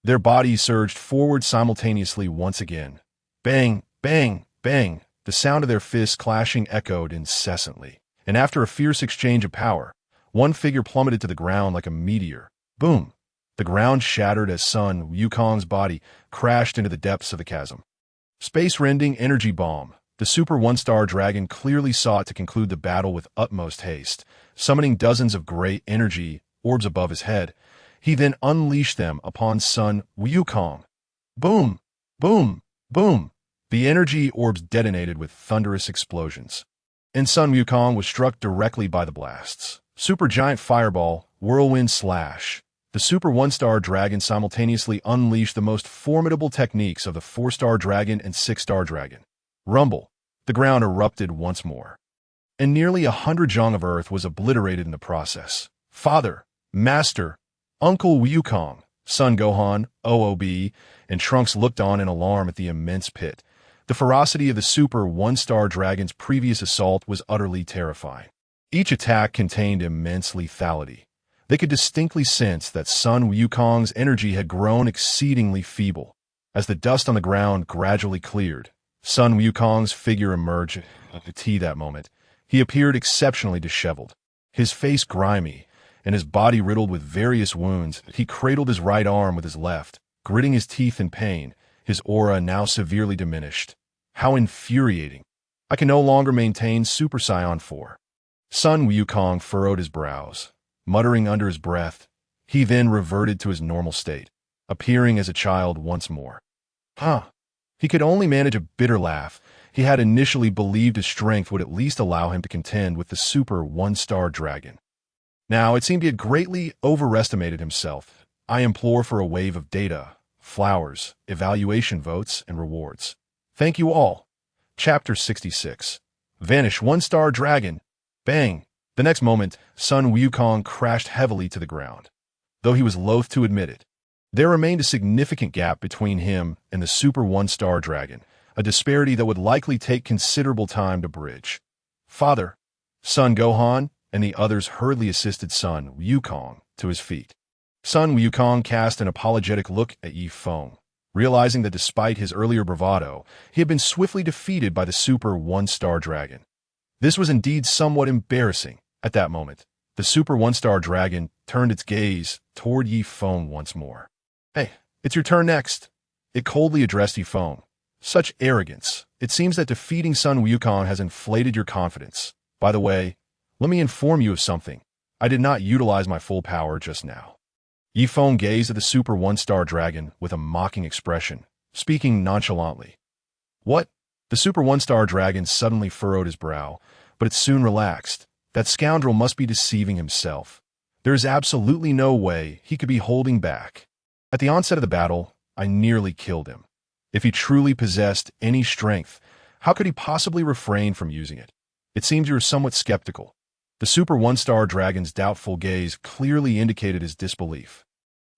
Their bodies surged forward simultaneously once again. Bang, bang, bang. The sound of their fists clashing echoed incessantly, and after a fierce exchange of power, one figure plummeted to the ground like a meteor. Boom! The ground shattered as Sun Wukong's body crashed into the depths of the chasm. Space-rending energy bomb. The Super One-Star Dragon clearly sought to conclude the battle with utmost haste, summoning dozens of gray energy orbs above his head. He then unleashed them upon Sun Wukong. Boom! Boom! Boom! The energy orbs detonated with thunderous explosions, and Sun Wukong was struck directly by the blasts. Supergiant Fireball, Whirlwind Slash. The Super One-Star Dragon simultaneously unleashed the most formidable techniques of the 4-Star Dragon and 6-Star Dragon. Rumble. The ground erupted once more, and nearly 100 Zhang of Earth was obliterated in the process. Father, Master, Uncle Wukong, Son Gohan, OOB, and Trunks looked on in alarm at the immense pit. The ferocity of the Super One-Star Dragon's previous assault was utterly terrifying. Each attack contained immense lethality. They could distinctly sense that Sun Wukong's energy had grown exceedingly feeble. As the dust on the ground gradually cleared, Sun Wukong's figure emerged that moment. He appeared exceptionally disheveled, his face grimy, and his body riddled with various wounds. He cradled his right arm with his left, gritting his teeth in pain, his aura now severely diminished. How infuriating. I can no longer maintain Super Saiyan 4. Sun Wukong furrowed his brows, muttering under his breath. He then reverted to his normal state, appearing as a child once more. He could only manage a bitter laugh. He had initially believed his strength would at least allow him to contend with the Super One-Star Dragon. Now, it seemed he had greatly overestimated himself. I implore for a wave of data, flowers, evaluation votes, and rewards. Thank you all. Chapter 66. Vanish One-Star Dragon. Bang! The next moment, Sun Wukong crashed heavily to the ground. Though he was loath to admit it, there remained a significant gap between him and the Super One-Star Dragon, a disparity that would likely take considerable time to bridge. Father, Son Gohan, and the others hurriedly assisted Sun Wukong to his feet. Sun Wukong cast an apologetic look at Yi Feng, realizing that despite his earlier bravado, he had been swiftly defeated by the Super One-Star Dragon. This was indeed somewhat embarrassing. At that moment, the Super One-Star Dragon turned its gaze toward Yi Feng once more. Hey, it's your turn next. It coldly addressed Yi Feng. Such arrogance. It seems that defeating Sun Wukong has inflated your confidence. By the way, let me inform you of something. I did not utilize my full power just now. Yi Feng gazed at the Super One-Star Dragon with a mocking expression, speaking nonchalantly. What? The Super One-Star Dragon suddenly furrowed his brow, but it soon relaxed. That scoundrel must be deceiving himself. There is absolutely no way he could be holding back. At the onset of the battle, I nearly killed him. If he truly possessed any strength, how could he possibly refrain from using it? It seems you are somewhat skeptical. The Super One-Star Dragon's doubtful gaze clearly indicated his disbelief.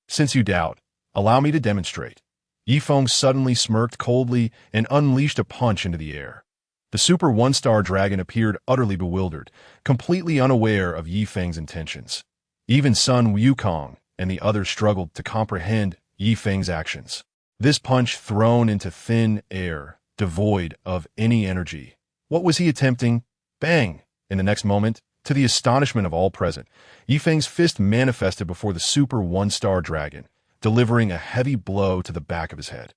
Since you doubt, Allow me to demonstrate. Yifeng suddenly smirked coldly and unleashed a punch into the air. The Super One-Star Dragon appeared utterly bewildered, completely unaware of Yifeng's intentions. Even Sun Wukong and the others struggled to comprehend Yifeng's actions. This punch thrown into thin air, devoid of any energy. What was he attempting? Bang! In the next moment, to the astonishment of all present, Yifeng's fist manifested before the Super One-Star Dragon, delivering a heavy blow to the back of his head.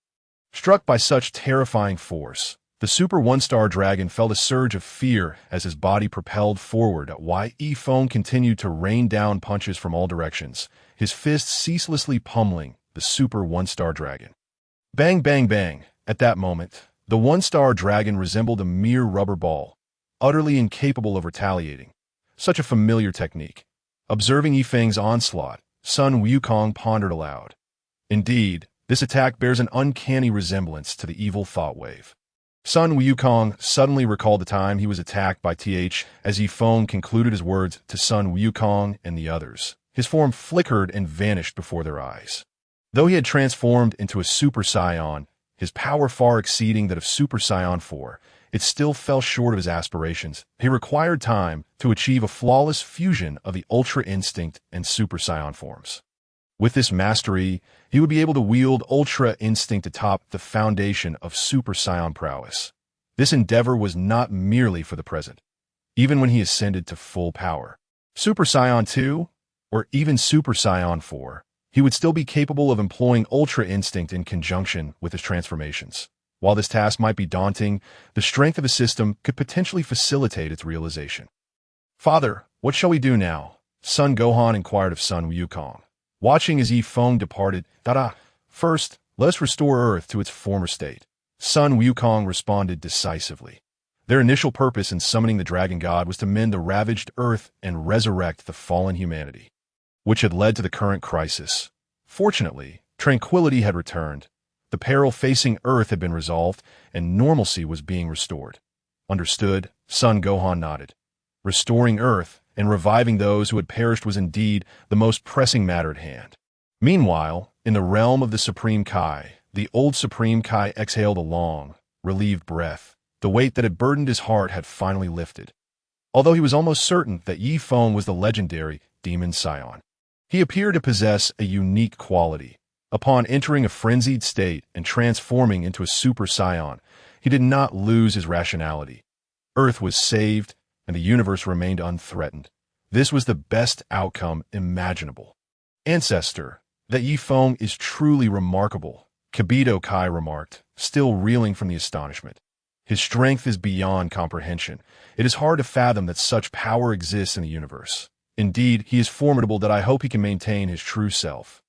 Struck by such terrifying force, the Super One-Star Dragon felt a surge of fear as his body propelled forward while Yifeng continued to rain down punches from all directions, his fists ceaselessly pummeling the Super One-Star Dragon. Bang, bang, bang. At that moment, the One-Star Dragon resembled a mere rubber ball, utterly incapable of retaliating. Such a familiar technique. Observing Yifeng's onslaught, Sun Wukong pondered aloud. Indeed, this attack bears an uncanny resemblance to the evil thought wave. Sun Wukong suddenly recalled the time he was attacked by as Yifeng concluded his words to Sun Wukong and the others. His form flickered and vanished before their eyes. Though he had transformed into a Super Saiyan, his power far exceeding that of Super Saiyan 4, it still fell short of his aspirations. He required time to achieve a flawless fusion of the Ultra Instinct and Super Saiyan forms. With this mastery, he would be able to wield Ultra Instinct atop the foundation of Super Saiyan prowess. This endeavor was not merely for the present. Even when he ascended to full power, Super Saiyan 2, or even Super Saiyan 4, he would still be capable of employing Ultra Instinct in conjunction with his transformations. While this task might be daunting, the strength of his system could potentially facilitate its realization. "Father, what shall we do now?" Son Gohan inquired of Sun Wukong. Watching as Yifeng departed, "First, let us restore Earth to its former state." Sun Wukong responded decisively. Their initial purpose in summoning the Dragon God was to mend the ravaged Earth and resurrect the fallen humanity, which had led to the current crisis. Fortunately, tranquility had returned. The peril facing Earth had been resolved, and normalcy was being restored. Understood, Son Gohan nodded. Restoring Earth and reviving those who had perished was indeed the most pressing matter at hand. Meanwhile, in the realm of the Supreme Kai, the old Supreme Kai exhaled a long, relieved breath. The weight that had burdened his heart had finally lifted. Although he was almost certain that Yifeng was the legendary Demon Scion, he appeared to possess a unique quality. Upon entering a frenzied state and transforming into a Super Saiyan, he did not lose his rationality. Earth was saved, and the universe remained unthreatened. This was the best outcome imaginable. Ancestor, that Yifeng is truly remarkable, Kabuto Kai remarked, still reeling from the astonishment. His strength is beyond comprehension. It is hard to fathom that such power exists in the universe. Indeed, he is formidable that I hope he can maintain his true self.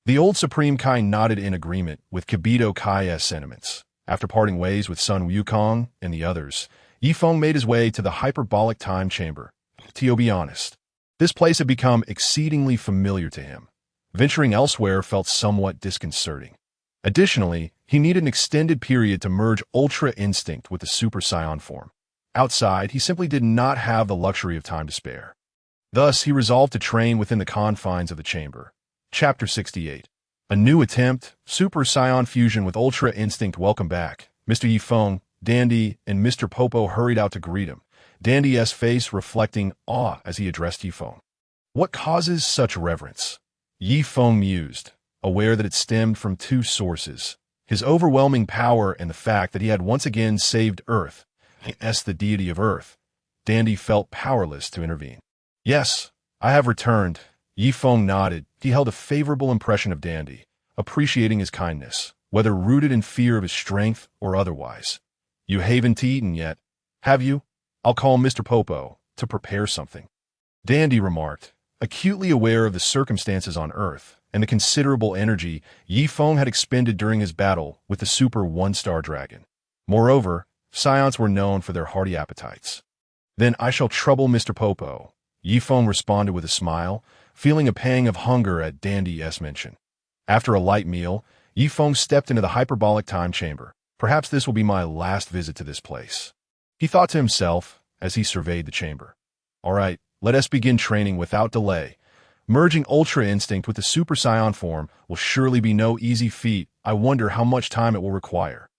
The old Supreme Kai nodded in agreement with Kabuto Kai's sentiments. After parting ways with Sun Wukong and the others, Yifeng made his way to the hyperbolic time chamber. To be honest, this place had become exceedingly familiar to him. Venturing elsewhere felt somewhat disconcerting. Additionally, he needed an extended period to merge Ultra Instinct with the Super Saiyan form. Outside, he simply did not have the luxury of time to spare. Thus, he resolved to train within the confines of the chamber. Chapter 68. A new attempt, Super Saiyan fusion with Ultra Instinct. Welcome back. Mr. Yifeng, Dandy, and Mr. Popo hurried out to greet him, Dandy's face reflecting awe as he addressed Yifeng. What causes such reverence? Yifeng mused, aware that it stemmed from two sources: his overwhelming power and the fact that he had once again saved Earth, the deity of Earth. Dandy felt powerless to intervene. "Yes, I have returned." Yifeng nodded. He held a favorable impression of Dandy, appreciating his kindness, whether rooted in fear of his strength or otherwise. "You haven't eaten yet, have you? I'll call Mr. Popo to prepare something," Dandy remarked, acutely aware of the circumstances on Earth and the considerable energy Yifeng had expended during his battle with the Super One-Star Dragon. Moreover, Scions were known for their hearty appetites. "Then I shall trouble Mr. Popo," Yifeng responded with a smile, feeling a pang of hunger at Dandy's mention. After a light meal, Yifeng stepped into the hyperbolic time chamber. Perhaps this will be my last visit to this place, he thought to himself as he surveyed the chamber. "All right, let us begin training without delay." Merging Ultra Instinct with the Super Saiyan form will surely be no easy feat. I wonder how much time it will require.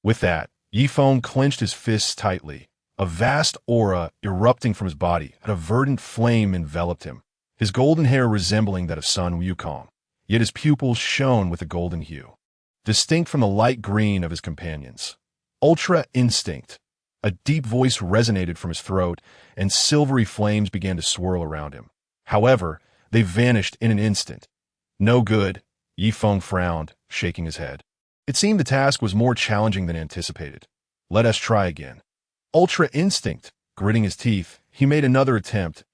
With that, Feng clenched his fists tightly. A vast aura erupting from his body, and a verdant flame enveloped him, his golden hair resembling that of Sun Wukong, yet his pupils shone with a golden hue, distinct from the light green of his companions. Ultra Instinct. A deep voice resonated from his throat, and silvery flames began to swirl around him. However, they vanished in an instant. No good, Feng frowned, shaking his head. It seemed the task was more challenging than anticipated. Let us try again. Ultra Instinct. Gritting his teeth, he made another attempt.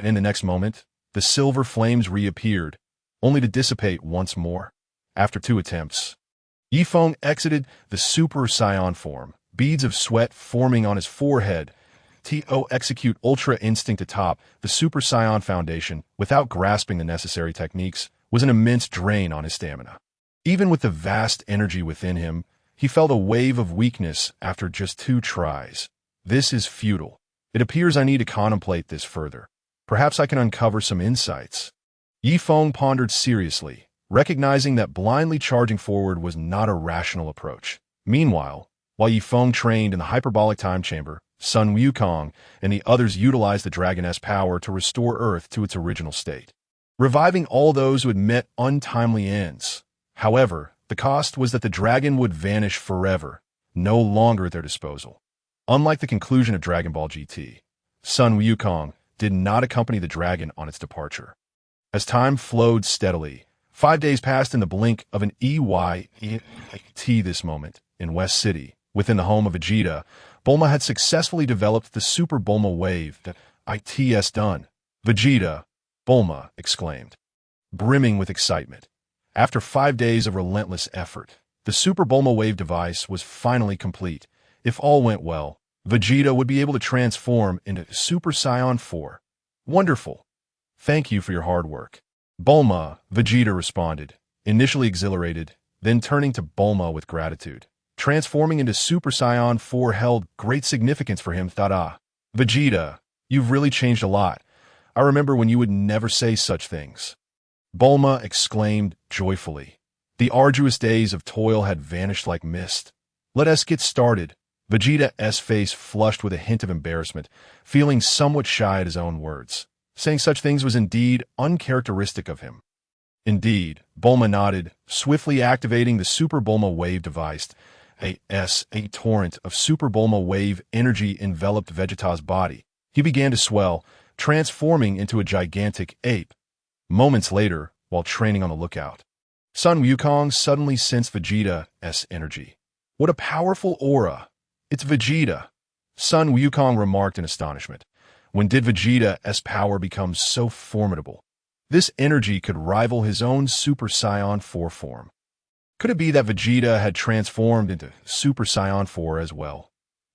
In the next moment, the silver flames reappeared, only to dissipate once more. After 2 attempts, Feng exited the Super Saiyan form, beads of sweat forming on his forehead. To execute Ultra Instinct atop the Super Saiyan foundation without grasping the necessary techniques was an immense drain on his stamina. Even with the vast energy within him, he felt a wave of weakness after just 2 tries. This is futile. It appears I need to contemplate this further. Perhaps I can uncover some insights. Feng pondered seriously, recognizing that blindly charging forward was not a rational approach. Meanwhile, while Feng trained in the hyperbolic time chamber, Sun Wukong and the others utilized the Dragoness power to restore Earth to its original state, reviving all those who had met untimely ends. However, the cost was that the dragon would vanish forever, no longer at their disposal. Unlike the conclusion of Dragon Ball GT, Sun Wukong did not accompany the dragon on its departure. As time flowed steadily, 5 days passed in the blink of an EYT. This moment, in West City, within the home of Vegeta, Bulma had successfully developed the Super Bulma wave. That ITS done. Vegeta, Bulma exclaimed, brimming with excitement. After 5 days of relentless effort, the Super Bulma wave device was finally complete. If all went well, Vegeta would be able to transform into Super Saiyan 4. Wonderful. Thank you for your hard work. Bulma, Vegeta responded, initially exhilarated, then turning to Bulma with gratitude. Transforming into Super Saiyan 4 held great significance for him. Vegeta, you've really changed a lot. I remember when you would never say such things. Bulma exclaimed joyfully. The arduous days of toil had vanished like mist. Let us get started. Vegeta's face flushed with a hint of embarrassment, feeling somewhat shy at his own words. Saying such things was indeed uncharacteristic of him. Indeed, Bulma nodded, swiftly activating the Super Bulma wave device. A torrent of Super Bulma wave energy enveloped Vegeta's body. He began to swell, transforming into a gigantic ape. Moments later, while training on the lookout, Sun Wukong suddenly sensed Vegeta's energy. What a powerful aura! It's Vegeta! Sun Wukong remarked in astonishment. When did Vegeta's power become so formidable? This energy could rival his own Super Saiyan 4 form. Could it be that Vegeta had transformed into Super Saiyan 4 as well?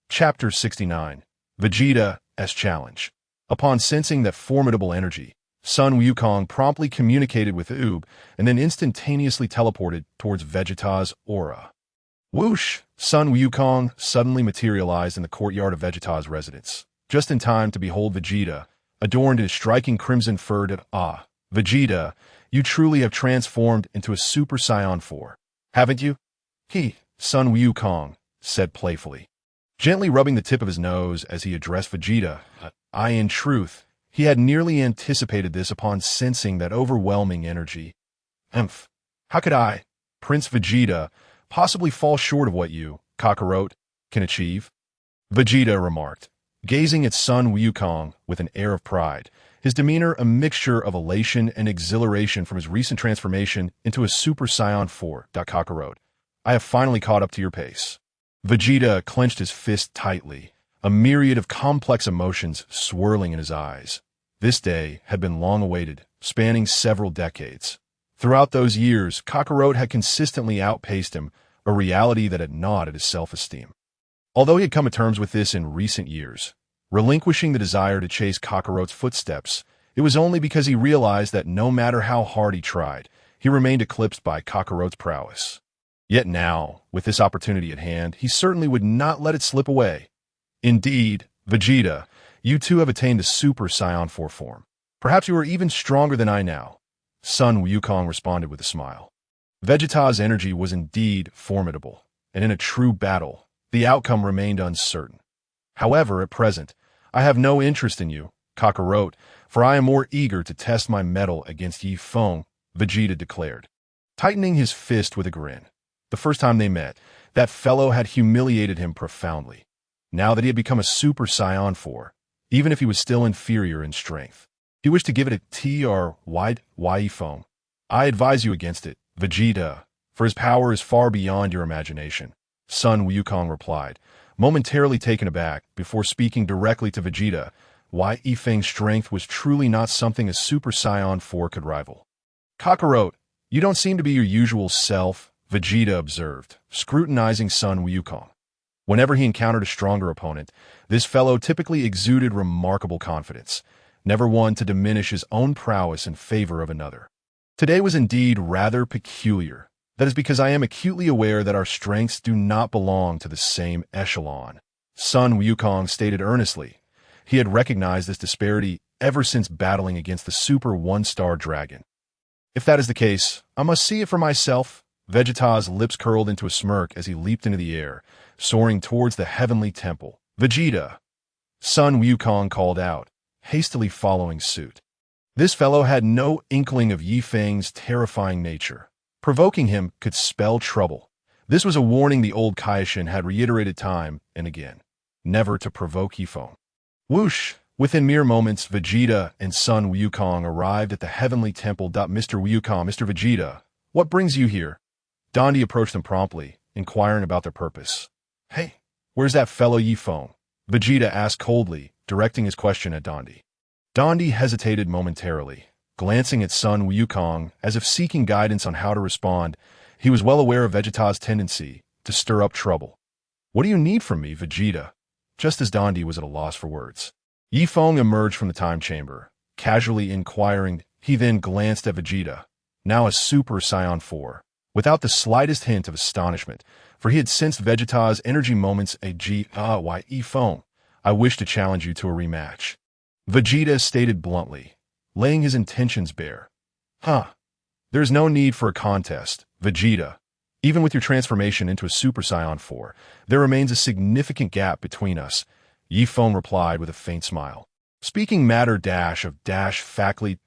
Chapter 69. Vegeta's Challenge. Upon sensing that formidable energy, Sun Wukong promptly communicated with Oob and then instantaneously teleported towards Vegeta's aura. Whoosh! Sun Wukong suddenly materialized in the courtyard of Vegeta's residence, just in time to behold Vegeta, adorned in striking crimson fur. Vegeta, you truly have transformed into a Super Saiyan 4, haven't you? Sun Wukong said playfully, gently rubbing the tip of his nose as he addressed Vegeta. In truth, he had nearly anticipated this upon sensing that overwhelming energy. How could I, Prince Vegeta, possibly fall short of what you, Kakarot, can achieve? Vegeta remarked, gazing at Sun Wukong with an air of pride, his demeanor a mixture of elation and exhilaration from his recent transformation into a Super Saiyan 4. Kakarot, I have finally caught up to your pace. Vegeta clenched his fist tightly, a myriad of complex emotions swirling in his eyes. This day had been long awaited, spanning several decades. Throughout those years, Kakarot had consistently outpaced him, a reality that had gnawed at his self-esteem. Although he had come to terms with this in recent years, relinquishing the desire to chase Kakarot's footsteps, it was only because he realized that no matter how hard he tried, he remained eclipsed by Kakarot's prowess. Yet now, with this opportunity at hand, he certainly would not let it slip away. Indeed, Vegeta, you too have attained the Super Saiyan 4 form. Perhaps you are even stronger than I now, Sun Wukong responded with a smile. Vegeta's energy was indeed formidable, and in a true battle, the outcome remained uncertain. However, at present, I have no interest in you, Kakarot, for I am more eager to test my mettle against Yi Feng, Vegeta declared, tightening his fist with a grin. The first time they met, that fellow had humiliated him profoundly. Now that he had become a Super Saiyan 4, even if he was still inferior in strength, he wished to give it a Yi Feng. I advise you against it, Vegeta, for his power is far beyond your imagination, Sun Wukong replied, momentarily taken aback before speaking directly to Vegeta. Yi Feng's strength was truly not something a Super Saiyan 4 could rival. Kakarot, you don't seem to be your usual self, Vegeta observed, scrutinizing Sun Wukong. Whenever he encountered a stronger opponent, this fellow typically exuded remarkable confidence, never one to diminish his own prowess in favor of another. Today was indeed rather peculiar. That is because I am acutely aware that our strengths do not belong to the same echelon, Sun Wukong stated earnestly. He had recognized this disparity ever since battling against the Super One-Star Dragon. If that is the case, I must see it for myself. Vegeta's lips curled into a smirk as he leaped into the air, soaring towards the heavenly temple. Vegeta! Sun Wukong called out, hastily following suit. This fellow had no inkling of Yi Feng's terrifying nature. Provoking him could spell trouble. This was a warning the old Kaishin had reiterated time and again, never to provoke Yi Feng. Whoosh! Within mere moments, Vegeta and Sun Wukong arrived at the heavenly temple. Mr. Wukong, Mr. Vegeta, what brings you here? Dondi approached them promptly, inquiring about their purpose. Hey, where's that fellow Yi Feng? Vegeta asked coldly, directing his question at Dondi. Dondi hesitated momentarily, glancing at Sun Wukong as if seeking guidance on how to respond. He was well aware of Vegeta's tendency to stir up trouble. What do you need from me, Vegeta? Just as Dondi was at a loss for words, Yi Feng emerged from the time chamber, casually inquiring. He then glanced at Vegeta, now a Super Saiyan 4, without the slightest hint of astonishment, for he had sensed Vegeta's energy moments. Yi Feng, I wish to challenge you to a rematch, Vegeta stated bluntly, laying his intentions bare. There is no need for a contest, Vegeta. Even with your transformation into a Super Saiyan 4, there remains a significant gap between us, Yi Feng replied with a faint smile. Speaking matter faculty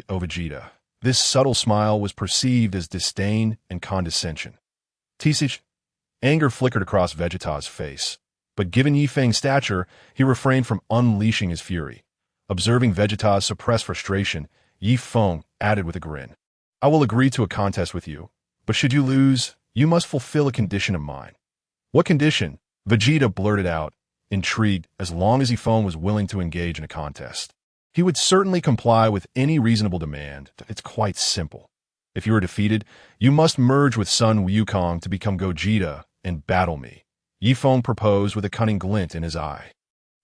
o Vegeta. This subtle smile was perceived as disdain and condescension. Tisich, anger flickered across Vegeta's face, but given Yi Feng's stature, he refrained from unleashing his fury. Observing Vegeta's suppressed frustration, Yi Feng added with a grin. I will agree to a contest with you, but should you lose, you must fulfill a condition of mine. What condition? Vegeta blurted out, intrigued. As long as Yi Feng was willing to engage in a contest, he would certainly comply with any reasonable demand. It's quite simple. If you are defeated, you must merge with Sun Wukong to become Gogeta and battle me, Yi Feng proposed with a cunning glint in his eye.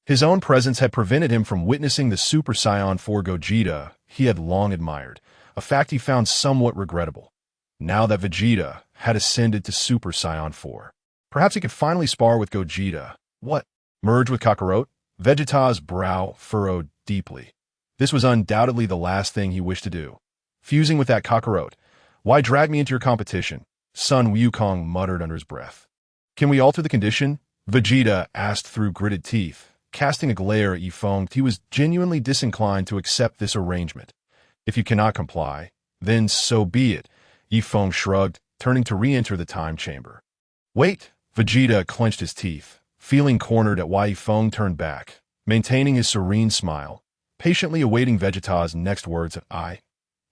His own presence had prevented him from witnessing the Super Saiyan 4 Gogeta he had long admired, a fact he found somewhat regrettable. Now that Vegeta had ascended to Super Saiyan 4, perhaps he could finally spar with Gogeta. What? Merge with Kakarot? Vegeta's brow furrowed deeply. This was undoubtedly the last thing he wished to do. Fusing with that Kakarot. Why drag me into your competition? Sun Wukong muttered under his breath. Can we alter the condition? Vegeta asked through gritted teeth, casting a glare at Yi Feng. He was genuinely disinclined to accept this arrangement. If you cannot comply, then so be it, Yi Feng shrugged, turning to re-enter the time chamber. Wait! Vegeta clenched his teeth, feeling cornered at why Yi Feng turned back, maintaining his serene smile, patiently awaiting Vegeta's next words. I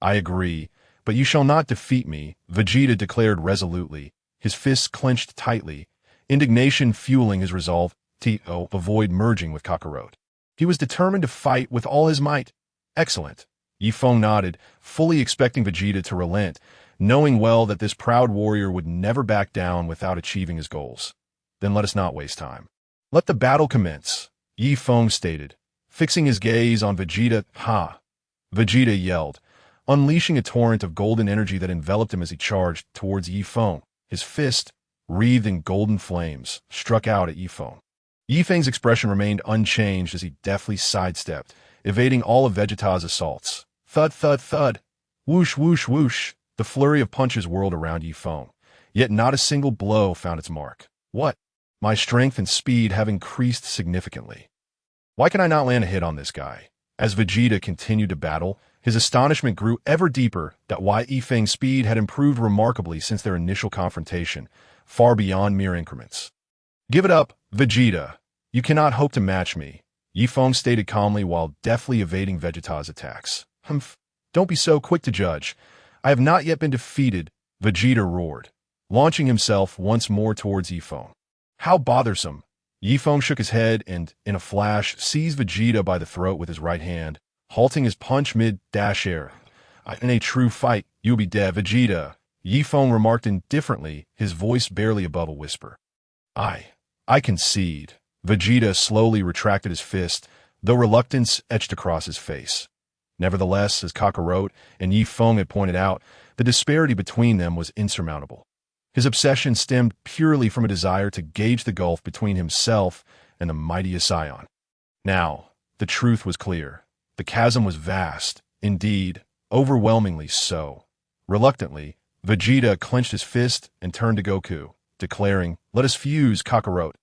agree, but you shall not defeat me, Vegeta declared resolutely, his fists clenched tightly, indignation fueling his resolve to avoid merging with Kakarot. He was determined to fight with all his might. Excellent. Yi Feng nodded, fully expecting Vegeta to relent, knowing well that this proud warrior would never back down without achieving his goals. Then let us not waste time. Let the battle commence, Yi Feng stated, fixing his gaze on Vegeta. Vegeta yelled, unleashing a torrent of golden energy that enveloped him as he charged towards Yi Feng. His fist, wreathed in golden flames, struck out at Yi Feng. Yi Feng's expression remained unchanged as he deftly sidestepped, evading all of Vegeta's assaults. Thud, thud, thud. Whoosh, whoosh, whoosh. The flurry of punches whirled around Feng, yet not a single blow found its mark. What? My strength and speed have increased significantly. Why can I not land a hit on this guy? As Vegeta continued to battle, his astonishment grew ever deeper that why Feng's speed had improved remarkably since their initial confrontation, far beyond mere increments. Give it up, Vegeta. You cannot hope to match me, Feng stated calmly while deftly evading Vegeta's attacks. Humph. Don't be so quick to judge. I have not yet been defeated, Vegeta roared, launching himself once more towards Feng. How bothersome. Feng shook his head and, in a flash, seized Vegeta by the throat with his right hand, halting his punch mid-dash air. In a true fight, you'll be dead, Vegeta, Feng remarked indifferently, his voice barely above a whisper. I concede. Vegeta slowly retracted his fist, though reluctance etched across his face. Nevertheless, as Kakarot and Feng had pointed out, the disparity between them was insurmountable. His obsession stemmed purely from a desire to gauge the gulf between himself and the mightiest Scion. Now, the truth was clear. The chasm was vast, indeed, overwhelmingly so. Reluctantly, Vegeta clenched his fist and turned to Goku, declaring, "Let us fuse, Kakarot."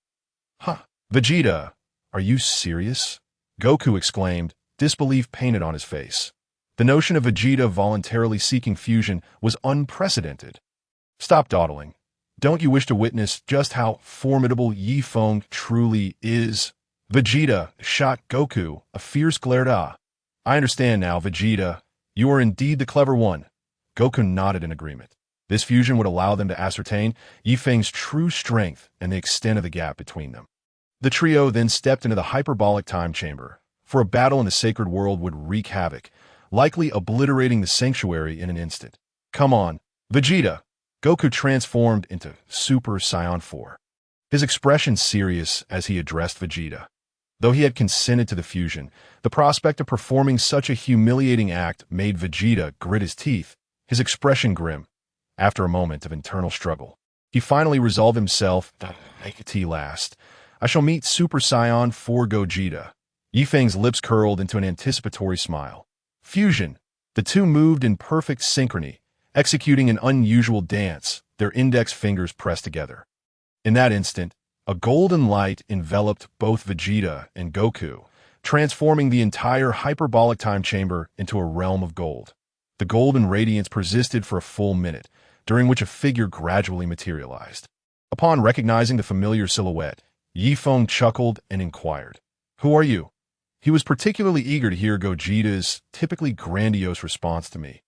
Huh, Vegeta, are you serious? Goku exclaimed, disbelief painted on his face. The notion of Vegeta voluntarily seeking fusion was unprecedented. Stop dawdling. Don't you wish to witness just how formidable Feng truly is? Vegeta shot Goku a fierce glare. I understand now, Vegeta. You are indeed the clever one. Goku nodded in agreement. This fusion would allow them to ascertain Feng's true strength and the extent of the gap between them. The trio then stepped into the hyperbolic time chamber, for a battle in the sacred world would wreak havoc, likely obliterating the sanctuary in an instant. Come on, Vegeta! Goku transformed into Super Saiyan 4. His expression serious as he addressed Vegeta. Though he had consented to the fusion, the prospect of performing such a humiliating act made Vegeta grit his teeth, his expression grim. After a moment of internal struggle, he finally resolved himself to make it last. I shall meet Super Saiyan 4 Gogeta. Feng's lips curled into an anticipatory smile. Fusion. The two moved in perfect synchrony, executing an unusual dance, their index fingers pressed together. In that instant, a golden light enveloped both Vegeta and Goku, transforming the entire hyperbolic time chamber into a realm of gold. The golden radiance persisted for a full minute, during which a figure gradually materialized. Upon recognizing the familiar silhouette, Feng chuckled and inquired, "Who are you?" He was particularly eager to hear Gogeta's typically grandiose response to me.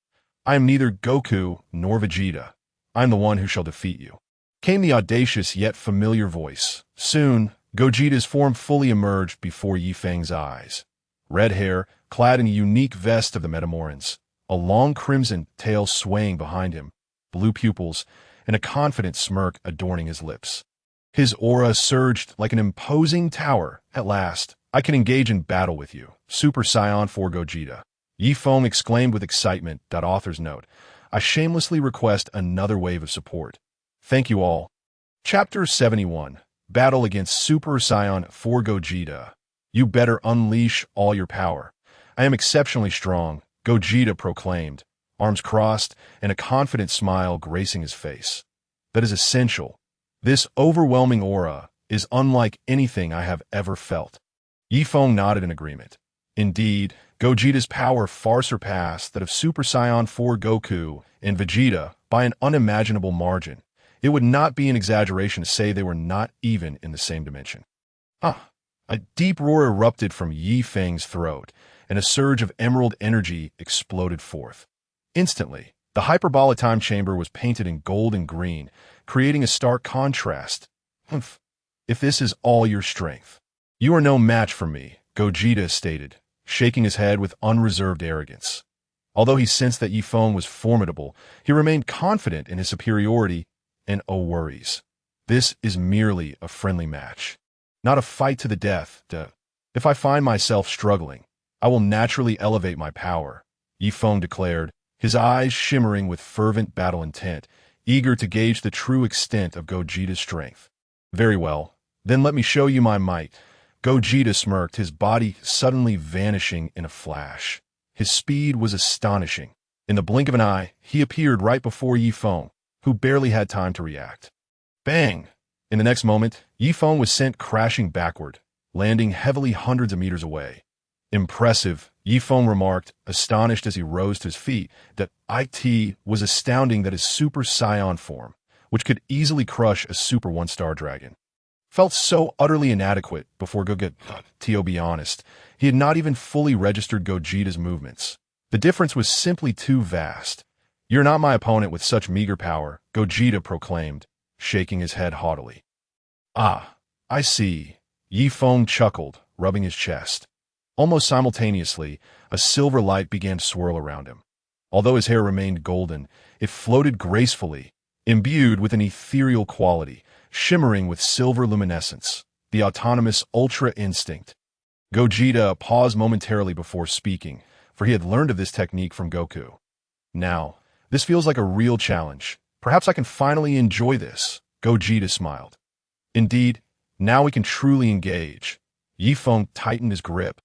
"I am neither Goku nor Vegeta. I am the one who shall defeat you," came the audacious yet familiar voice. Soon, Gogeta's form fully emerged before Feng's eyes. Red hair, clad in a unique vest of the Metamorans, a long crimson tail swaying behind him, blue pupils, and a confident smirk adorning his lips. His aura surged like an imposing tower. "At last, I can engage in battle with you, Super Saiyan 4 Gogeta." Feng exclaimed with excitement. Author's note. I shamelessly request another wave of support. Thank you all. Chapter 71. Battle against Super Saiyan 4 Gogeta. You better unleash all your power. I am exceptionally strong, Gogeta proclaimed, arms crossed and a confident smile gracing his face. That is essential. This overwhelming aura is unlike anything I have ever felt. Feng nodded in agreement. Indeed, Gogeta's power far surpassed that of Super Saiyan 4 Goku and Vegeta by an unimaginable margin. It would not be an exaggeration to say they were not even in the same dimension. A deep roar erupted from Feng's throat, and a surge of emerald energy exploded forth. Instantly, the hyperbolic time chamber was painted in gold and green, creating a stark contrast. Humph. If this is all your strength, you are no match for me, Gogeta stated, shaking his head with unreserved arrogance. Although he sensed that Feng was formidable, he remained confident in his superiority, and oh worries. This is merely a friendly match, not a fight to the death. If I find myself struggling, I will naturally elevate my power, Feng declared, his eyes shimmering with fervent battle intent, eager to gauge the true extent of Gogeta's strength. Very well, then let me show you my might. Gogeta smirked, his body suddenly vanishing in a flash. His speed was astonishing. In the blink of an eye, he appeared right before Feng, who barely had time to react. Bang! In the next moment, Feng was sent crashing backward, landing heavily hundreds of meters away. Impressive, Feng remarked, astonished as he rose to his feet. That it was astounding that his Super Saiyan form, which could easily crush a Super 1-star dragon, felt so utterly inadequate before Gogeta. To be honest, he had not even fully registered Gogeta's movements. The difference was simply too vast. "You're not my opponent with such meager power," Gogeta proclaimed, shaking his head haughtily. "Ah, I see." Feng chuckled, rubbing his chest. Almost simultaneously, a silver light began to swirl around him. Although his hair remained golden, it floated gracefully, imbued with an ethereal quality, shimmering with silver luminescence, the autonomous Ultra Instinct. Gogeta paused momentarily before speaking, for he had learned of this technique from Goku. "Now, this feels like a real challenge. Perhaps I can finally enjoy this," Gogeta smiled. "Indeed, now we can truly engage." Feng tightened his grip,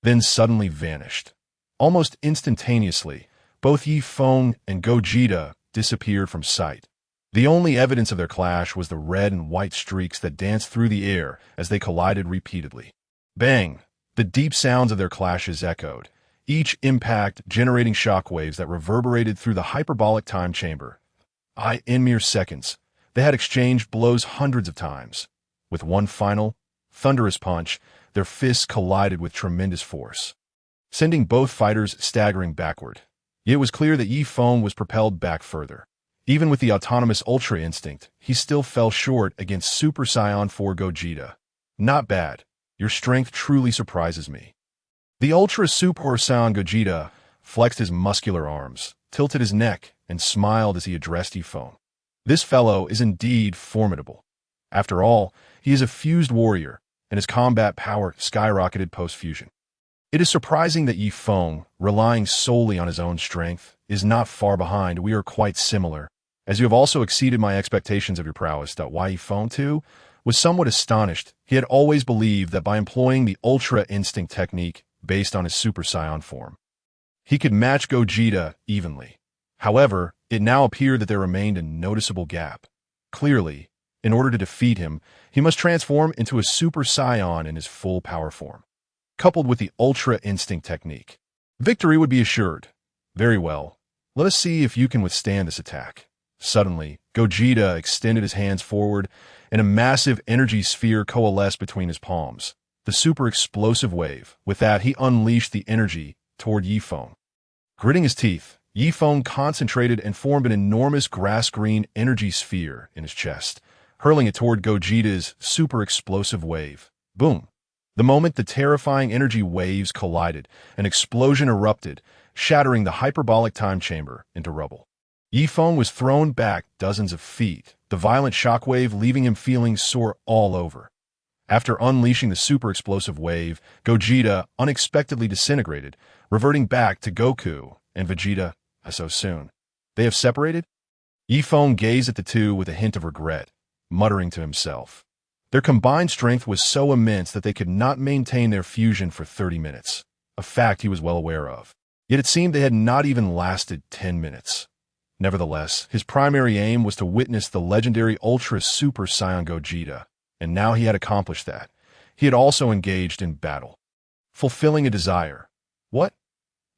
then suddenly vanished. Almost instantaneously, both Feng and Gogeta disappeared from sight. The only evidence of their clash was the red and white streaks that danced through the air as they collided repeatedly. Bang! The deep sounds of their clashes echoed, each impact generating shockwaves that reverberated through the hyperbolic time chamber. In mere seconds, they had exchanged blows hundreds of times. With one final, thunderous punch, their fists collided with tremendous force, sending both fighters staggering backward. Yet it was clear that Feng was propelled back further. Even with the autonomous Ultra Instinct, he still fell short against Super Saiyan 4 Gogeta. "Not bad. Your strength truly surprises me." The Ultra Super Saiyan Gogeta flexed his muscular arms, tilted his neck, and smiled as he addressed Feng. "This fellow is indeed formidable. After all, he is a fused warrior, and his combat power skyrocketed post-fusion. It is surprising that Feng, relying solely on his own strength, is not far behind. We are quite similar, as you have also exceeded my expectations of your prowess." Feng, too, was somewhat astonished. He had always believed that by employing the Ultra Instinct technique based on his Super Saiyan form, he could match Gogeta evenly. However, it now appeared that there remained a noticeable gap. Clearly, in order to defeat him, he must transform into a Super Saiyan in his full power form, coupled with the Ultra Instinct technique. Victory would be assured. "Very well. Let us see if you can withstand this attack." Suddenly, Gogeta extended his hands forward, and a massive energy sphere coalesced between his palms. The super explosive wave. With that, he unleashed the energy toward Feng. Gritting his teeth, Feng concentrated and formed an enormous grass-green energy sphere in his chest, hurling it toward Gogeta's super explosive wave. Boom! The moment the terrifying energy waves collided, an explosion erupted, shattering the hyperbolic time chamber into rubble. Feng was thrown back dozens of feet, the violent shockwave leaving him feeling sore all over. After unleashing the super explosive wave, Gogeta unexpectedly disintegrated, reverting back to Goku and Vegeta. So soon. They have separated? Feng gazed at the two with a hint of regret, muttering to himself. Their combined strength was so immense that they could not maintain their fusion for 30 minutes, a fact he was well aware of. Yet it seemed they had not even lasted 10 minutes. Nevertheless, his primary aim was to witness the legendary Ultra Super Saiyan Gogeta, and now he had accomplished that. He had also engaged in battle, fulfilling a desire. What?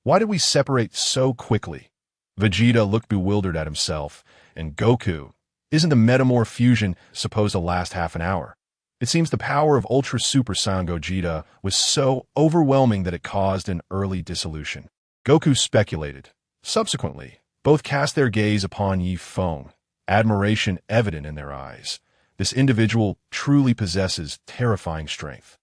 Why did we separate so quickly? Vegeta looked bewildered at himself, and Goku, isn't the Metamorph fusion supposed to last half an hour? It seems the power of Ultra Super Saiyan Gogeta was so overwhelming that it caused an early dissolution. Goku speculated. Subsequently, both cast their gaze upon Feng, admiration evident in their eyes. This individual truly possesses terrifying strength.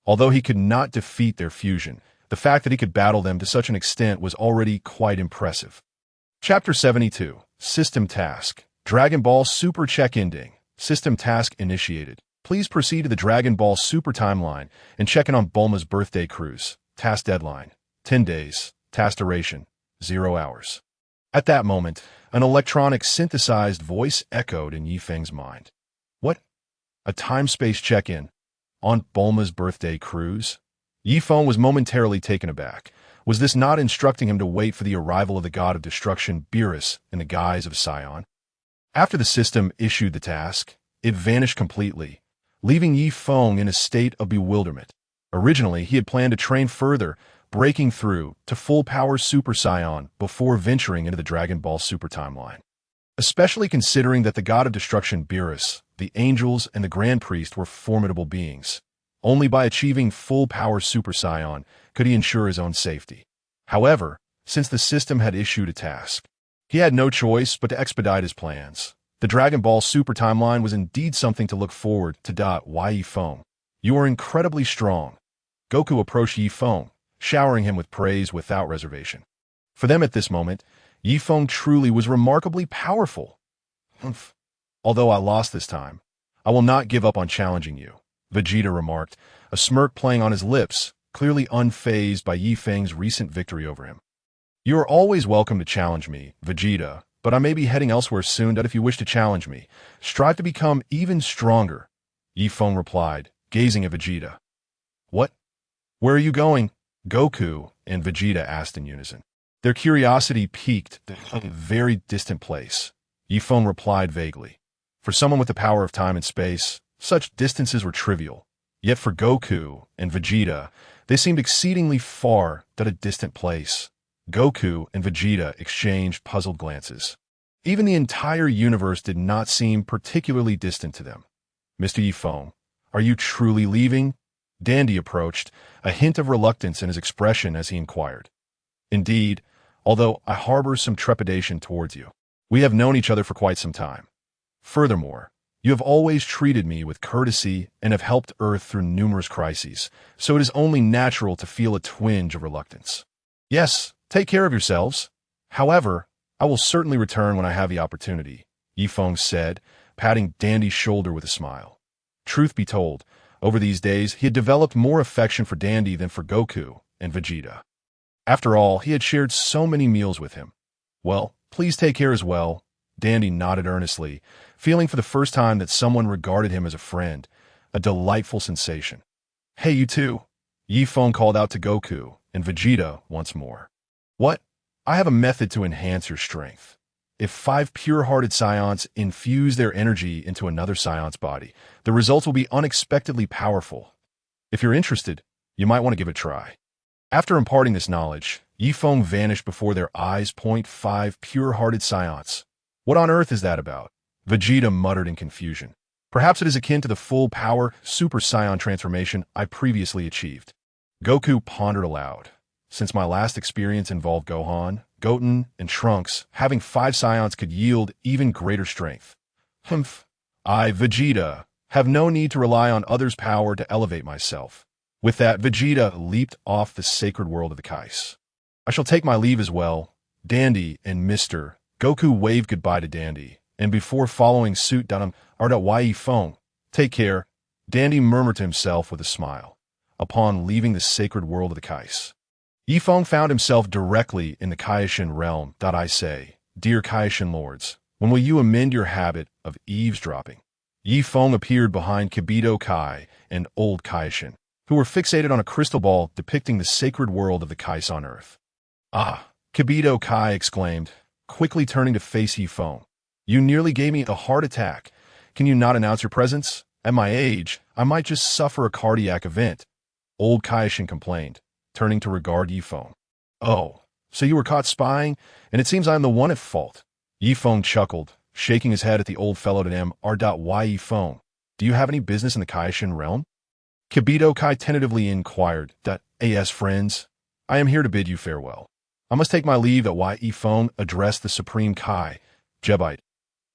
Although he could not defeat their fusion, the fact that he could battle them to such an extent was already quite impressive. Chapter 72, System Task. Dragon Ball Super Check Ending. System Task Initiated. Please proceed to the Dragon Ball Super timeline and check in on Bulma's birthday cruise. Task deadline: 10 days. Task duration: 0 hours. At that moment, an electronic synthesized voice echoed in Feng's mind. What? A time-space check-in? on Bulma's birthday cruise? Yi Feng was momentarily taken aback. Was this not instructing him to wait for the arrival of the god of destruction, Beerus, in the guise of Scion? After the system issued the task, it vanished completely, leaving Yi Feng in a state of bewilderment. Originally, he had planned to train further, breaking through to full-power Super Saiyan before venturing into the Dragon Ball Super timeline. Especially considering that the god of destruction Beerus, the angels, and the Grand Priest were formidable beings. Only by achieving full-power Super Saiyan could he ensure his own safety. However, since the system had issued a task, he had no choice but to expedite his plans. The Dragon Ball Super timeline was indeed something to look forward to. Yi Feng, you are incredibly strong. Goku approached Yi Feng, showering him with praise without reservation. For them at this moment, Yi Feng truly was remarkably powerful. Humph. Although I lost this time, I will not give up on challenging you, Vegeta remarked, a smirk playing on his lips, clearly unfazed by Yi Feng's recent victory over him. You are always welcome to challenge me, Vegeta, but I may be heading elsewhere soon. If you wish to challenge me, strive to become even stronger, Yi Feng replied, gazing at Vegeta. What? Where are you going? Goku and Vegeta asked in unison. Their curiosity piqued at a very distant place. Yi Feng replied vaguely. For someone with the power of time and space, such distances were trivial. Yet for Goku and Vegeta, they seemed exceedingly far at a distant place. Goku and Vegeta exchanged puzzled glances. Even the entire universe did not seem particularly distant to them. Mr. Yi Feng, are you truly leaving? Dandy approached, a hint of reluctance in his expression as he inquired. Indeed, although I harbor some trepidation towards you. We have known each other for quite some time. Furthermore, you have always treated me with courtesy and have helped Earth through numerous crises, so it is only natural to feel a twinge of reluctance. Yes, take care of yourselves. However, I will certainly return when I have the opportunity, Yi Feng said, patting Dandy's shoulder with a smile. Truth be told, over these days he had developed more affection for Dandy than for Goku and Vegeta. After all, he had shared so many meals with him. Well, please take care as well. Dandy nodded earnestly, feeling for the first time that someone regarded him as a friend, a delightful sensation. Hey, you two, Yi Feng called out to Goku and Vegeta once more. What? I have a method to enhance your strength. If 5 pure-hearted Scions infuse their energy into another Scion's body, the results will be unexpectedly powerful. If you're interested, you might want to give it a try. After imparting this knowledge, Yi Feng vanished before their eyes. 5 pure-hearted Scions. What on earth is that about? Vegeta muttered in confusion. Perhaps it is akin to the full-power Super Saiyan transformation I previously achieved. Goku pondered aloud. Since my last experience involved Gohan, Goten, and Trunks, having 5 Scions could yield even greater strength. Humph. I, Vegeta, have no need to rely on others' power to elevate myself. With that, Vegeta leaped off the sacred world of the Kais. I shall take my leave as well. Dandy and Mr. Goku waved goodbye to Dandy, and before following suit down Yi Feng, take care, Dandy murmured to himself with a smile. Upon leaving the sacred world of the Kais, Yi Feng found himself directly in the Kaishin realm. I say, dear Kaishin lords, when will you amend your habit of eavesdropping? Yi Feng appeared behind Kibito Kai and old Kaishin, who were fixated on a crystal ball depicting the sacred world of the Kais on Earth. Ah, Kibito Kai exclaimed, quickly turning to face Yi Feng. You nearly gave me a heart attack. Can you not announce your presence? At my age, I might just suffer a cardiac event. Old Kaishin complained, turning to regard Yi Feng. Oh, so you were caught spying, and it seems I am the one at fault. Yi Feng chuckled, shaking his head at the old fellow to him. Yi Feng, do you have any business in the Kaishin realm? Kibito Kai tentatively inquired. As friends, I am here to bid you farewell. I must take my leave. Yi Feng addressed the Supreme Kai, Jebite.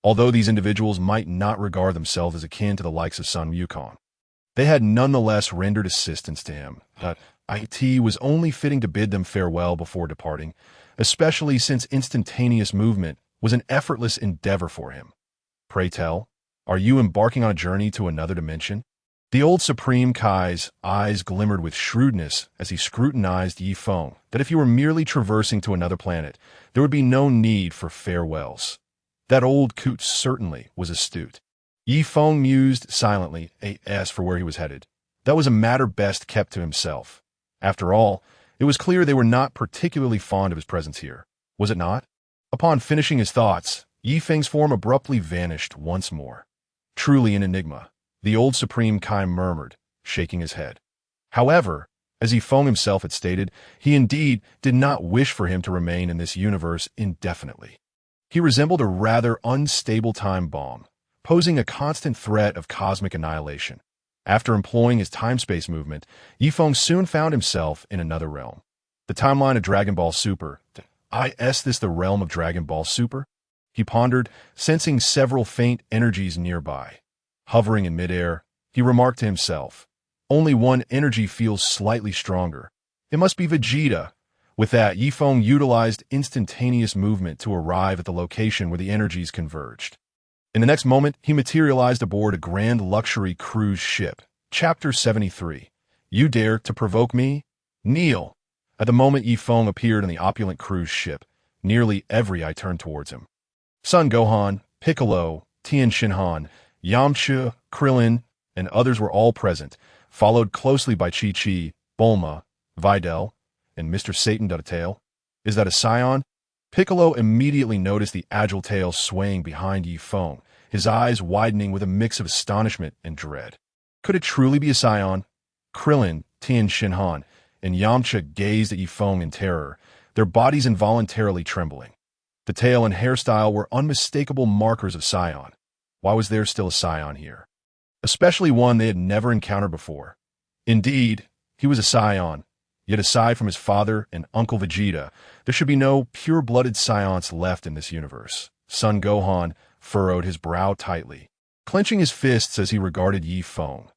Although these individuals might not regard themselves as akin to the likes of Sun Wukong, they had nonetheless rendered assistance to him. It was only fitting to bid them farewell before departing, especially since instantaneous movement was an effortless endeavor for him. Pray tell, are you embarking on a journey to another dimension? The old Supreme Kai's eyes glimmered with shrewdness as he scrutinized Yi Feng, that if he were merely traversing to another planet, there would be no need for farewells. That old coot certainly was astute. Yi Feng mused silently, as for where he was headed. That was a matter best kept to himself. After all, it was clear they were not particularly fond of his presence here, was it not? Upon finishing his thoughts, Yi Feng's form abruptly vanished once more. Truly an enigma, the old Supreme Kai murmured, shaking his head. However, as Yi Feng himself had stated, he indeed did not wish for him to remain in this universe indefinitely. He resembled a rather unstable time bomb, posing a constant threat of cosmic annihilation. After employing his time-space movement, Yi Feng soon found himself in another realm. The timeline of Dragon Ball Super. Is this the realm of Dragon Ball Super? He pondered, sensing several faint energies nearby. Hovering in midair, he remarked to himself, only one energy feels slightly stronger. It must be Vegeta. With that, Yi Feng utilized instantaneous movement to arrive at the location where the energies converged. In the next moment, he materialized aboard a grand luxury cruise ship. Chapter 73. You dare to provoke me? Kneel! At the moment Yi Feng appeared on the opulent cruise ship, nearly every eye turned towards him. Son Gohan, Piccolo, Tien Shinhan, Yamcha, Krillin, and others were all present, followed closely by Chi-Chi, Bulma, Videl, and Mr. Satan Tail. Is that a Scion? Piccolo immediately noticed the agile tail swaying behind Yi Feng, his eyes widening with a mix of astonishment and dread. Could it truly be a Scion? Krillin, Tien Shinhan, and Yamcha gazed at Yi Feng in terror, their bodies involuntarily trembling. The tail and hairstyle were unmistakable markers of Scion. Why was there still a Scion here? Especially one they had never encountered before. Indeed, he was a Scion. Yet aside from his father and Uncle Vegeta, there should be no pure-blooded Scions left in this universe. Son Gohan furrowed his brow tightly, clenching his fists as he regarded Yi Feng.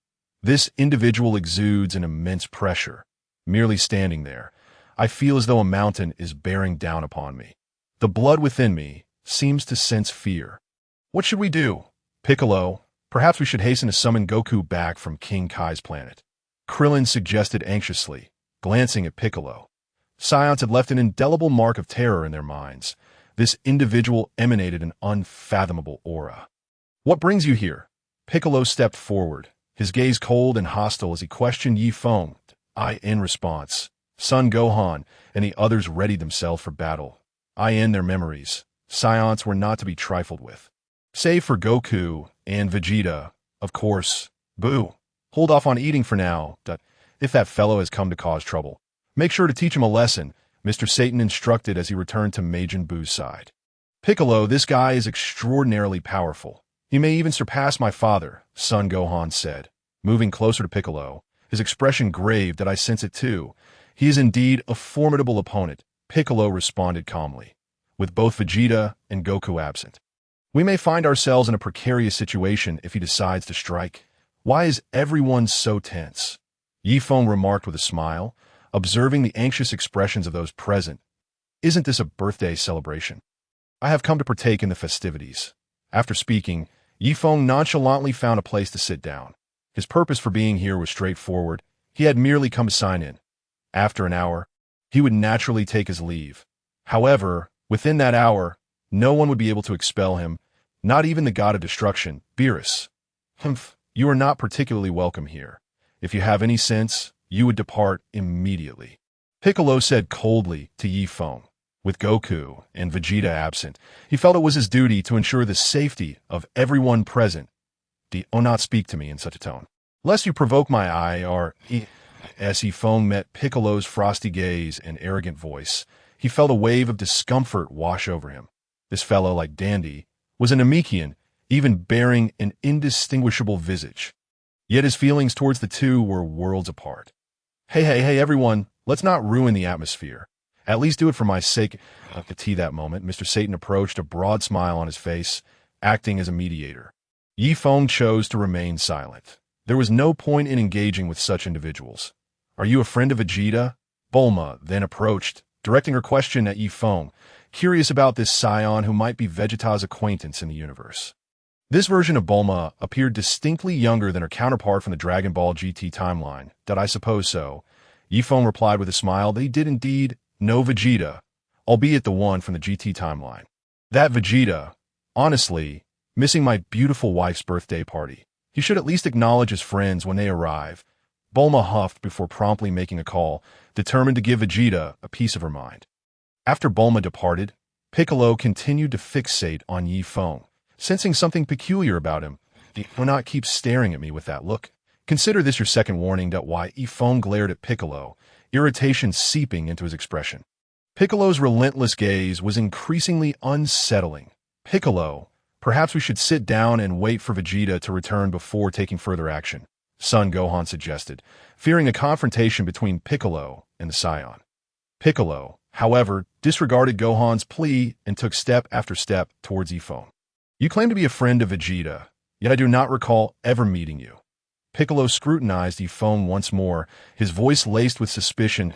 This individual exudes an immense pressure. Merely standing there, I feel as though a mountain is bearing down upon me. The blood within me seems to sense fear. What should we do? Piccolo, perhaps we should hasten to summon Goku back from King Kai's planet. Krillin suggested anxiously, glancing at Piccolo. Scions had left an indelible mark of terror in their minds. This individual emanated an unfathomable aura. What brings you here? Piccolo stepped forward, his gaze cold and hostile as he questioned Yi Feng. In response, Son Gohan and the others readied themselves for battle. In their memories, Scions were not to be trifled with. Save for Goku and Vegeta, of course. Boo. Hold off on eating for now. If that fellow has come to cause trouble, make sure to teach him a lesson, Mr. Satan instructed as he returned to Majin Buu's side. Piccolo, this guy is extraordinarily powerful. He may even surpass my father, Son Gohan said. Moving closer to Piccolo, his expression grave that I sense it too. He is indeed a formidable opponent, Piccolo responded calmly, with both Vegeta and Goku absent. We may find ourselves in a precarious situation if he decides to strike. Why is everyone so tense? Yi Feng remarked with a smile, observing the anxious expressions of those present. Isn't this a birthday celebration? I have come to partake in the festivities. After speaking, Yi Feng nonchalantly found a place to sit down. His purpose for being here was straightforward. He had merely come to sign in. After an hour, he would naturally take his leave. However, within that hour, no one would be able to expel him, not even the god of destruction, Beerus. You are not particularly welcome here. If you have any sense, you would depart immediately. Piccolo said coldly to Yi Feng. With Goku and Vegeta absent, he felt it was his duty to ensure the safety of everyone present. Do not speak to me in such a tone, lest you provoke my ire. As Yi Feng met Piccolo's frosty gaze and arrogant voice, he felt a wave of discomfort wash over him. This fellow, like Dandy, was an Namekian, even bearing an indistinguishable visage. Yet his feelings towards the two were worlds apart. Hey, everyone, let's not ruin the atmosphere. At least do it for my sake. At that moment, Mr. Satan approached, a broad smile on his face, acting as a mediator. Yi Feng chose to remain silent. There was no point in engaging with such individuals. Are you a friend of Vegeta? Bulma then approached, directing her question at Yi Feng, curious about this Scion who might be Vegeta's acquaintance in the universe. This version of Bulma appeared distinctly younger than her counterpart from the Dragon Ball GT timeline. Did I suppose so? Yi Feng replied with a smile that he did indeed know Vegeta, albeit the one from the GT timeline. That Vegeta, honestly, missing my beautiful wife's birthday party. He should at least acknowledge his friends when they arrive. Bulma huffed before promptly making a call, determined to give Vegeta a piece of her mind. After Bulma departed, Piccolo continued to fixate on Yi Feng, sensing something peculiar about him. "Do not keep staring at me with that look." Consider this your second warning. Why Yi Feng glared at Piccolo, irritation seeping into his expression. Piccolo's relentless gaze was increasingly unsettling. "Piccolo, perhaps we should sit down and wait for Vegeta to return before taking further action," Son Gohan suggested, fearing a confrontation between Piccolo and the Scion. Piccolo, however, disregarded Gohan's plea and took step after step towards Yi Feng. "You claim to be a friend of Vegeta, yet I do not recall ever meeting you." Piccolo scrutinized Yi Feng once more, his voice laced with suspicion.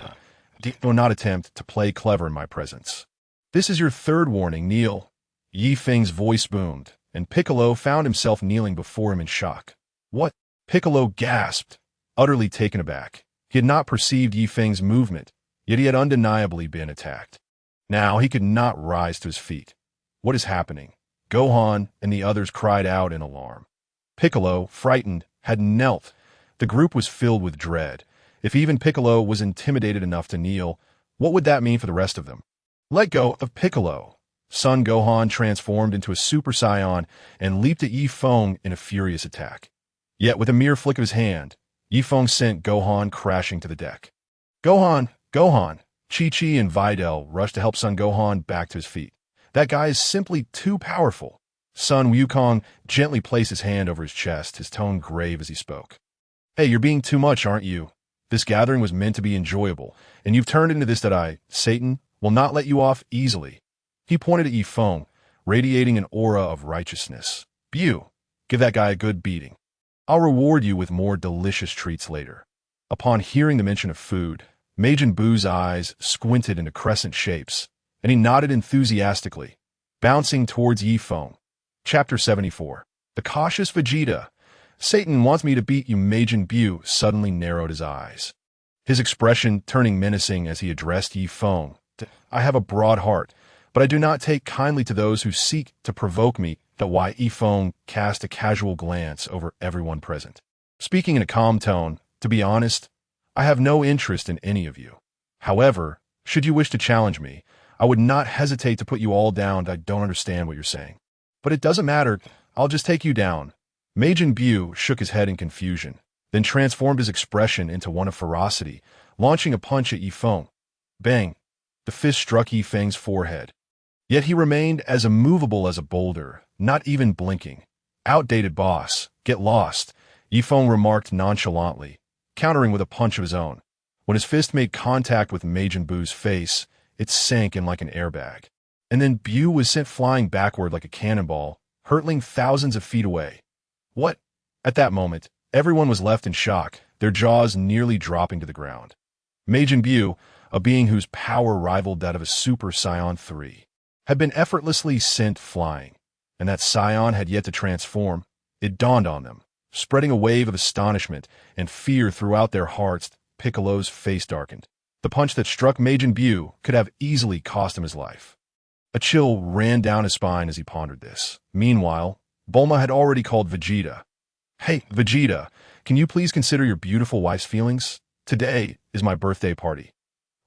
"Do not attempt to play clever in my presence. This is your third warning, kneel." Yi Feng's voice boomed, and Piccolo found himself kneeling before him in shock. "What?" Piccolo gasped, utterly taken aback. He had not perceived Yi Feng's movement, yet he had undeniably been attacked. Now he could not rise to his feet. "What is happening?" Gohan and the others cried out in alarm. Piccolo, frightened, had knelt. The group was filled with dread. If even Piccolo was intimidated enough to kneel, what would that mean for the rest of them? "Let go of Piccolo!" Son Gohan transformed into a Super Saiyan and leaped at Yi Feng in a furious attack. Yet with a mere flick of his hand, Yi Feng sent Gohan crashing to the deck. "Gohan! Gohan!" Chi-Chi and Videl rushed to help Son Gohan back to his feet. "That guy is simply too powerful." Son Wukong gently placed his hand over his chest, his tone grave as he spoke. "Hey, you're being too much, aren't you? This gathering was meant to be enjoyable, and you've turned into this that Satan, will not let you off easily." He pointed at Yi Feng, radiating an aura of righteousness. "Bu, give that guy a good beating. I'll reward you with more delicious treats later." Upon hearing the mention of food, Majin Buu's eyes squinted into crescent shapes, and he nodded enthusiastically, bouncing towards Yi Feng. Chapter 74. The Cautious Vegeta. "Satan wants me to beat you." Majin Buu suddenly narrowed his eyes, his expression turning menacing as he addressed Yi Feng. "I have a broad heart, but I do not take kindly to those who seek to provoke me." Why Yi Feng cast a casual glance over everyone present. Speaking in a calm tone, "To be honest, I have no interest in any of you. However, should you wish to challenge me, I would not hesitate to put you all down. I don't understand what you're saying. But it doesn't matter, I'll just take you down." Majin Buu shook his head in confusion, then transformed his expression into one of ferocity, launching a punch at Yi Feng. Bang! The fist struck Yi Feng's forehead. Yet he remained as immovable as a boulder, not even blinking. "Outdated boss, get lost," Yi Feng remarked nonchalantly, countering with a punch of his own. When his fist made contact with Majin Buu's face, it sank in like an airbag. And then Bu was sent flying backward like a cannonball, hurtling thousands of feet away. "What?" At that moment, everyone was left in shock, their jaws nearly dropping to the ground. Majin Buu, a being whose power rivaled that of a Super Saiyan 3, had been effortlessly sent flying, and that Scion had yet to transform. It dawned on them, spreading a wave of astonishment and fear throughout their hearts. Piccolo's face darkened. The punch that struck Majin Buu could have easily cost him his life. A chill ran down his spine as he pondered this. Meanwhile, Bulma had already called Vegeta. "Hey, Vegeta, can you please consider your beautiful wife's feelings? Today is my birthday party.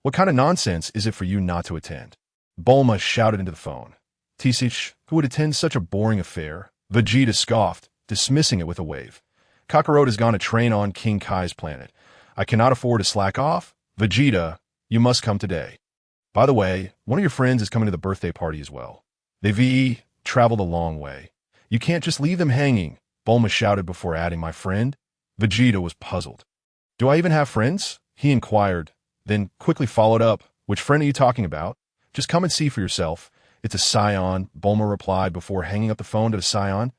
What kind of nonsense is it for you not to attend?" Bulma shouted into the phone. "Tisich, who would attend such a boring affair?" Vegeta scoffed, dismissing it with a wave. "Kakarot has gone to train on King Kai's planet. I cannot afford to slack off. Vegeta, you must come today. By the way, one of your friends is coming to the birthday party as well. They've traveled a long way. You can't just leave them hanging," Bulma shouted before adding, "my friend." Vegeta was puzzled. "Do I even have friends?" he inquired, then quickly followed up. "Which friend are you talking about? Just come and see for yourself." "It's a Scion," Bulma replied before hanging up the phone to the Scion.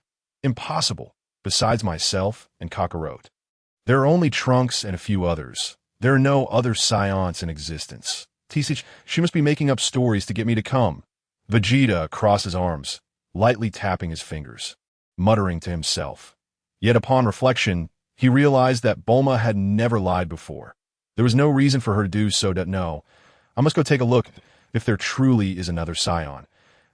"Impossible. Besides myself and Kakarot, there are only Trunks and a few others. There are no other Scions in existence. Tisich, she must be making up stories to get me to come." Vegeta crossed his arms, lightly tapping his fingers, muttering to himself. Yet upon reflection, he realized that Bulma had never lied before. There was no reason for her to do so. No, I must go take a look. If there truly is another Scion,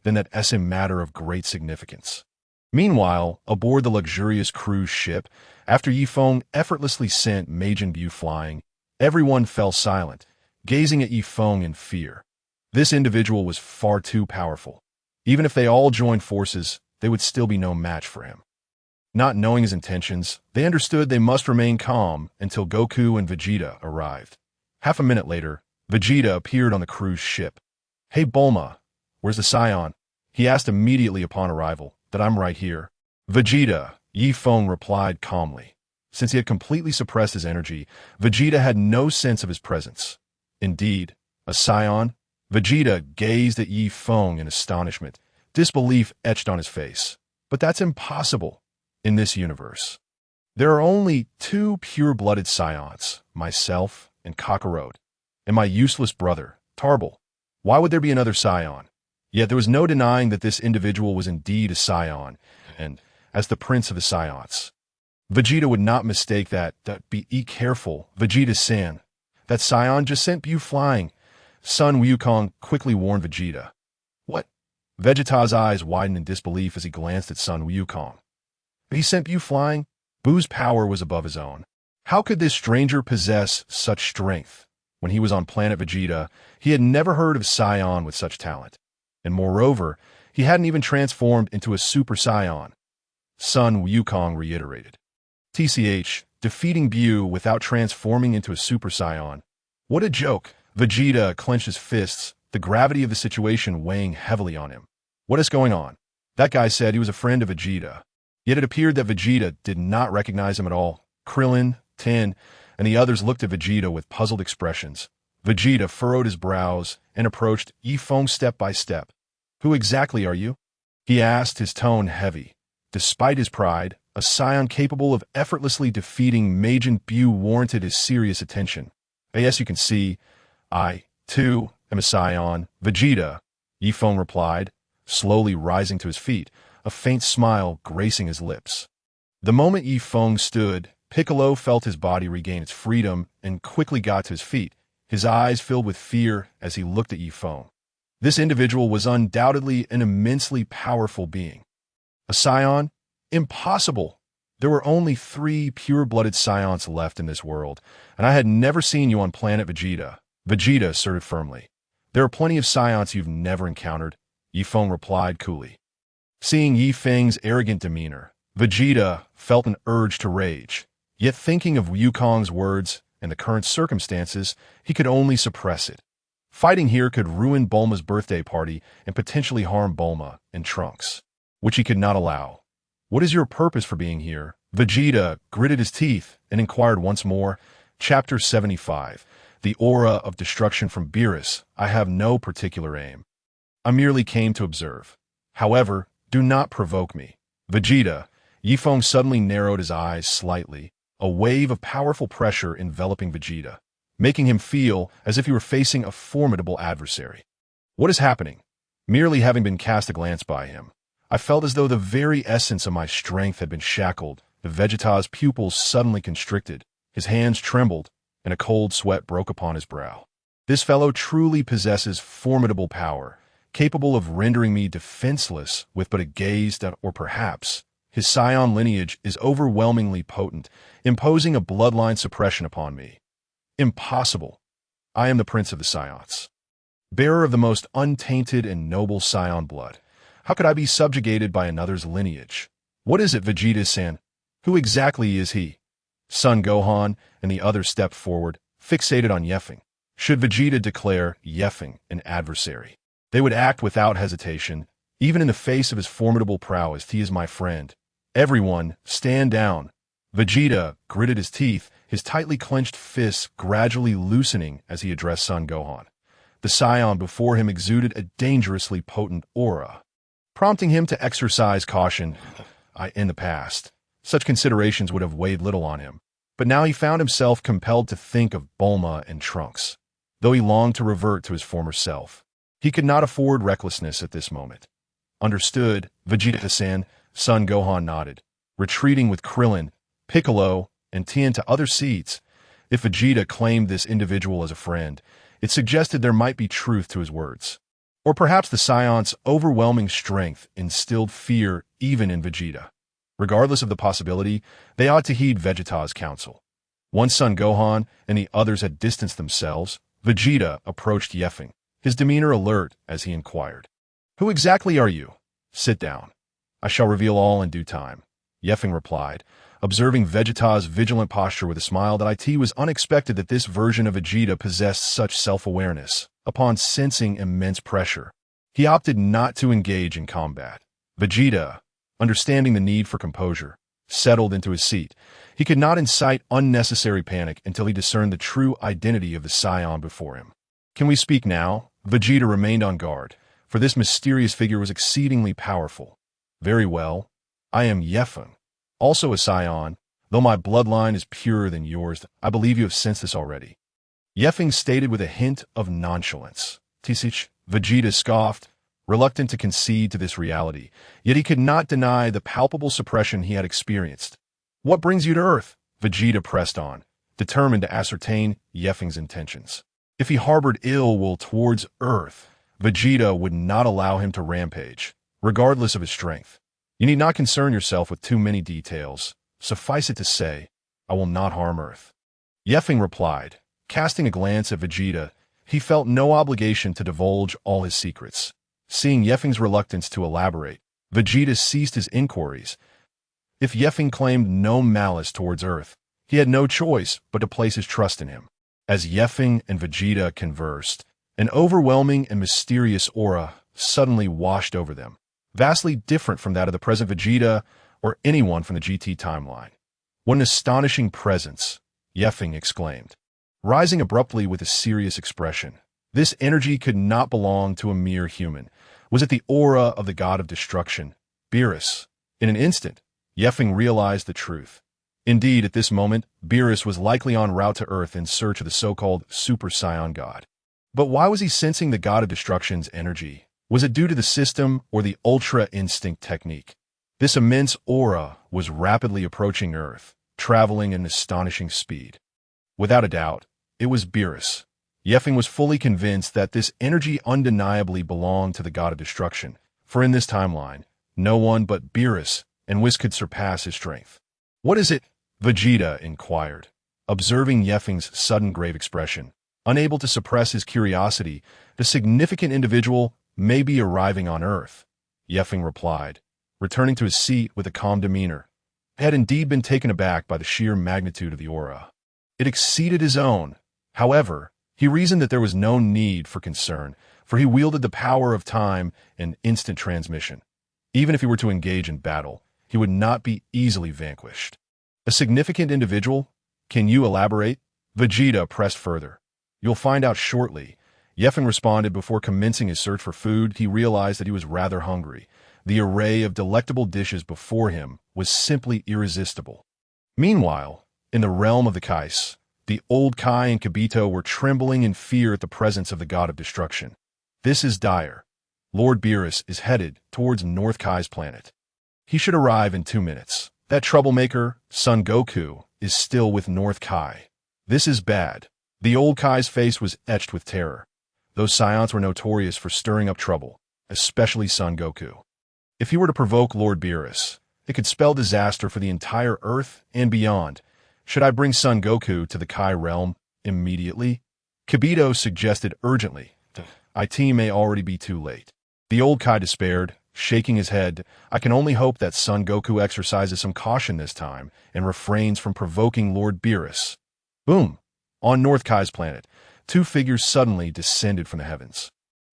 then that is a matter of great significance. Meanwhile, aboard the luxurious cruise ship, after Yi Feng effortlessly sent Majin Buu flying, everyone fell silent, gazing at Yi Feng in fear. This individual was far too powerful. Even if they all joined forces, they would still be no match for him. Not knowing his intentions, they understood they must remain calm until Goku and Vegeta arrived. Half a minute later, Vegeta appeared on the cruise ship. "Hey Bulma, where's the Scion?" he asked immediately upon arrival. "That I'm right here." "Vegeta," Yi Feng replied calmly. Since he had completely suppressed his energy, Vegeta had no sense of his presence. Indeed, a Scion? Vegeta gazed at Yi Feng in astonishment, disbelief etched on his face. But that's impossible in this universe. There are only two pure-blooded Scions, myself and Kakarot, and my useless brother, Tarbell. Why would there be another Scion? Yet there was no denying that this individual was indeed a Scion, and as the prince of the Scions. Vegeta would not mistake that. Be careful, Vegeta-san. That Scion just sent Buu flying. Sun Wukong quickly warned Vegeta. What? Vegeta's eyes widened in disbelief as he glanced at Sun Wukong. He sent Buu flying? Buu's power was above his own. How could this stranger possess such strength? When he was on planet Vegeta, he had never heard of Scion with such talent. And moreover, he hadn't even transformed into a Super Saiyan. Sun Wukong reiterated. TCH, defeating Buu without transforming into a Super Saiyan. What a joke! Vegeta clenched his fists, the gravity of the situation weighing heavily on him. What is going on? That guy said he was a friend of Vegeta. Yet it appeared that Vegeta did not recognize him at all. Krillin, Ten, and the others looked at Vegeta with puzzled expressions. Vegeta furrowed his brows and approached Yi Feng step by step. "Who exactly are you?" he asked, his tone heavy. Despite his pride, a Scion capable of effortlessly defeating Majin Buu warranted his serious attention. "As you can see, I, too, am a Scion, Vegeta," Yi Feng replied, slowly rising to his feet, a faint smile gracing his lips. The moment Yi Feng stood, Piccolo felt his body regain its freedom and quickly got to his feet, his eyes filled with fear as he looked at Yi Feng. This individual was undoubtedly an immensely powerful being. A Scion? Impossible! There were only 3 pure-blooded Scions left in this world, and I had never seen you on planet Vegeta. Vegeta asserted firmly. "There are plenty of Scions you've never encountered," Yi Feng replied coolly. Seeing Yi Feng's arrogant demeanor, Vegeta felt an urge to rage. Yet thinking of Wukong's words and the current circumstances, he could only suppress it. Fighting here could ruin Bulma's birthday party and potentially harm Bulma and Trunks, which he could not allow. "What is your purpose for being here?" Vegeta gritted his teeth and inquired once more. Chapter 75. The Aura of Destruction from Beerus. "I have no particular aim. I merely came to observe. However, do not provoke me." "Vegeta," Yi Feng suddenly narrowed his eyes slightly, a wave of powerful pressure enveloping Vegeta, making him feel as if he were facing a formidable adversary. "What is happening?" Merely having been cast a glance by him, I felt as though the very essence of my strength had been shackled. The Vegeta's pupils suddenly constricted, his hands trembled, and a cold sweat broke upon his brow. This fellow truly possesses formidable power, capable of rendering me defenseless with but a gaze, or perhaps his Scion lineage is overwhelmingly potent, imposing a bloodline suppression upon me. Impossible. I am the Prince of the Scions, bearer of the most untainted and noble Scion blood. How could I be subjugated by another's lineage? What is it, Vegeta-san? Who exactly is he? Son Gohan and the others stepped forward, fixated on Yefeng. Should Vegeta declare Yefeng an adversary, they would act without hesitation, even in the face of his formidable prowess. He is my friend. Everyone, stand down. Vegeta gritted his teeth, his tightly clenched fists gradually loosening as he addressed Son Gohan. The Scion before him exuded a dangerously potent aura, prompting him to exercise caution. In the past, such considerations would have weighed little on him, but now he found himself compelled to think of Bulma and Trunks. Though he longed to revert to his former self, he could not afford recklessness at this moment. Understood, Vegeta-san, Son Gohan nodded, retreating with Krillin, Piccolo, and Tien to other seats. If Vegeta claimed this individual as a friend, it suggested there might be truth to his words. Or perhaps the Scion's overwhelming strength instilled fear even in Vegeta. Regardless of the possibility, they ought to heed Vegeta's counsel. Once son Gohan and the others had distanced themselves, Vegeta approached Yefeng, his demeanor alert as he inquired. "Who exactly are you?" "Sit down. I shall reveal all in due time," Yefeng replied, observing Vegeta's vigilant posture with a smile that it was unexpected that this version of Vegeta possessed such self-awareness. Upon sensing immense pressure, he opted not to engage in combat. Vegeta, understanding the need for composure, settled into his seat. He could not incite unnecessary panic until he discerned the true identity of the Scion before him. "Can we speak now?" Vegeta remained on guard, for this mysterious figure was exceedingly powerful. "Very well. I am Yefeng, also a Scion. Though my bloodline is purer than yours, I believe you have sensed this already," Yefeng stated with a hint of nonchalance. "Tisich," Vegeta scoffed, reluctant to concede to this reality, yet he could not deny the palpable suppression he had experienced. "What brings you to Earth?" Vegeta pressed on, determined to ascertain Yefeng's intentions. If he harbored ill will towards Earth, Vegeta would not allow him to rampage, regardless of his strength. "You need not concern yourself with too many details. Suffice it to say, I will not harm Earth," Yefeng replied. Casting a glance at Vegeta, he felt no obligation to divulge all his secrets. Seeing Yefeng's reluctance to elaborate, Vegeta ceased his inquiries. If Yefeng claimed no malice towards Earth, he had no choice but to place his trust in him. As Yefeng and Vegeta conversed, an overwhelming and mysterious aura suddenly washed over them, vastly different from that of the present Vegeta or anyone from the GT timeline. "What an astonishing presence," Yefeng exclaimed, rising abruptly with a serious expression. This energy could not belong to a mere human. Was it the aura of the god of destruction, Beerus? In an instant, Yefeng realized the truth. Indeed, at this moment, Beerus was likely en route to Earth in search of the so-called Super Saiyan god. But why was he sensing the god of destruction's energy? Was it due to the system or the Ultra Instinct technique? This immense aura was rapidly approaching Earth, traveling at an astonishing speed. Without a doubt, it was Beerus. Yefeng was fully convinced that this energy undeniably belonged to the god of destruction, for in this timeline, no one but Beerus and Whis could surpass his strength. "What is it?" Vegeta inquired, observing Yefeng's sudden grave expression. Unable to suppress his curiosity, the significant individual may be arriving on Earth, Yefeng replied, returning to his seat with a calm demeanor. He had indeed been taken aback by the sheer magnitude of the aura. It exceeded his own. However, he reasoned that there was no need for concern, for he wielded the power of time and instant transmission. Even if he were to engage in battle, he would not be easily vanquished. "A significant individual? Can you elaborate?" Vegeta pressed further. "You'll find out shortly," Yefeng responded. Before commencing his search for food, he realized that he was rather hungry. The array of delectable dishes before him was simply irresistible. Meanwhile, in the realm of the Kais, the old Kai and Kibito were trembling in fear at the presence of the god of destruction. "This is dire. Lord Beerus is headed towards North Kai's planet. He should arrive in 2 minutes. That troublemaker, Son Goku, is still with North Kai. This is bad." The old Kai's face was etched with terror. Those Scions were notorious for stirring up trouble, especially Son Goku. If he were to provoke Lord Beerus, it could spell disaster for the entire Earth and beyond. "Should I bring Son Goku to the Kai realm immediately?" Kibito suggested urgently. "It may already be too late." The old Kai despaired, shaking his head. "I can only hope that Son Goku exercises some caution this time and refrains from provoking Lord Beerus." Boom! On North Kai's planet, 2 figures suddenly descended from the heavens.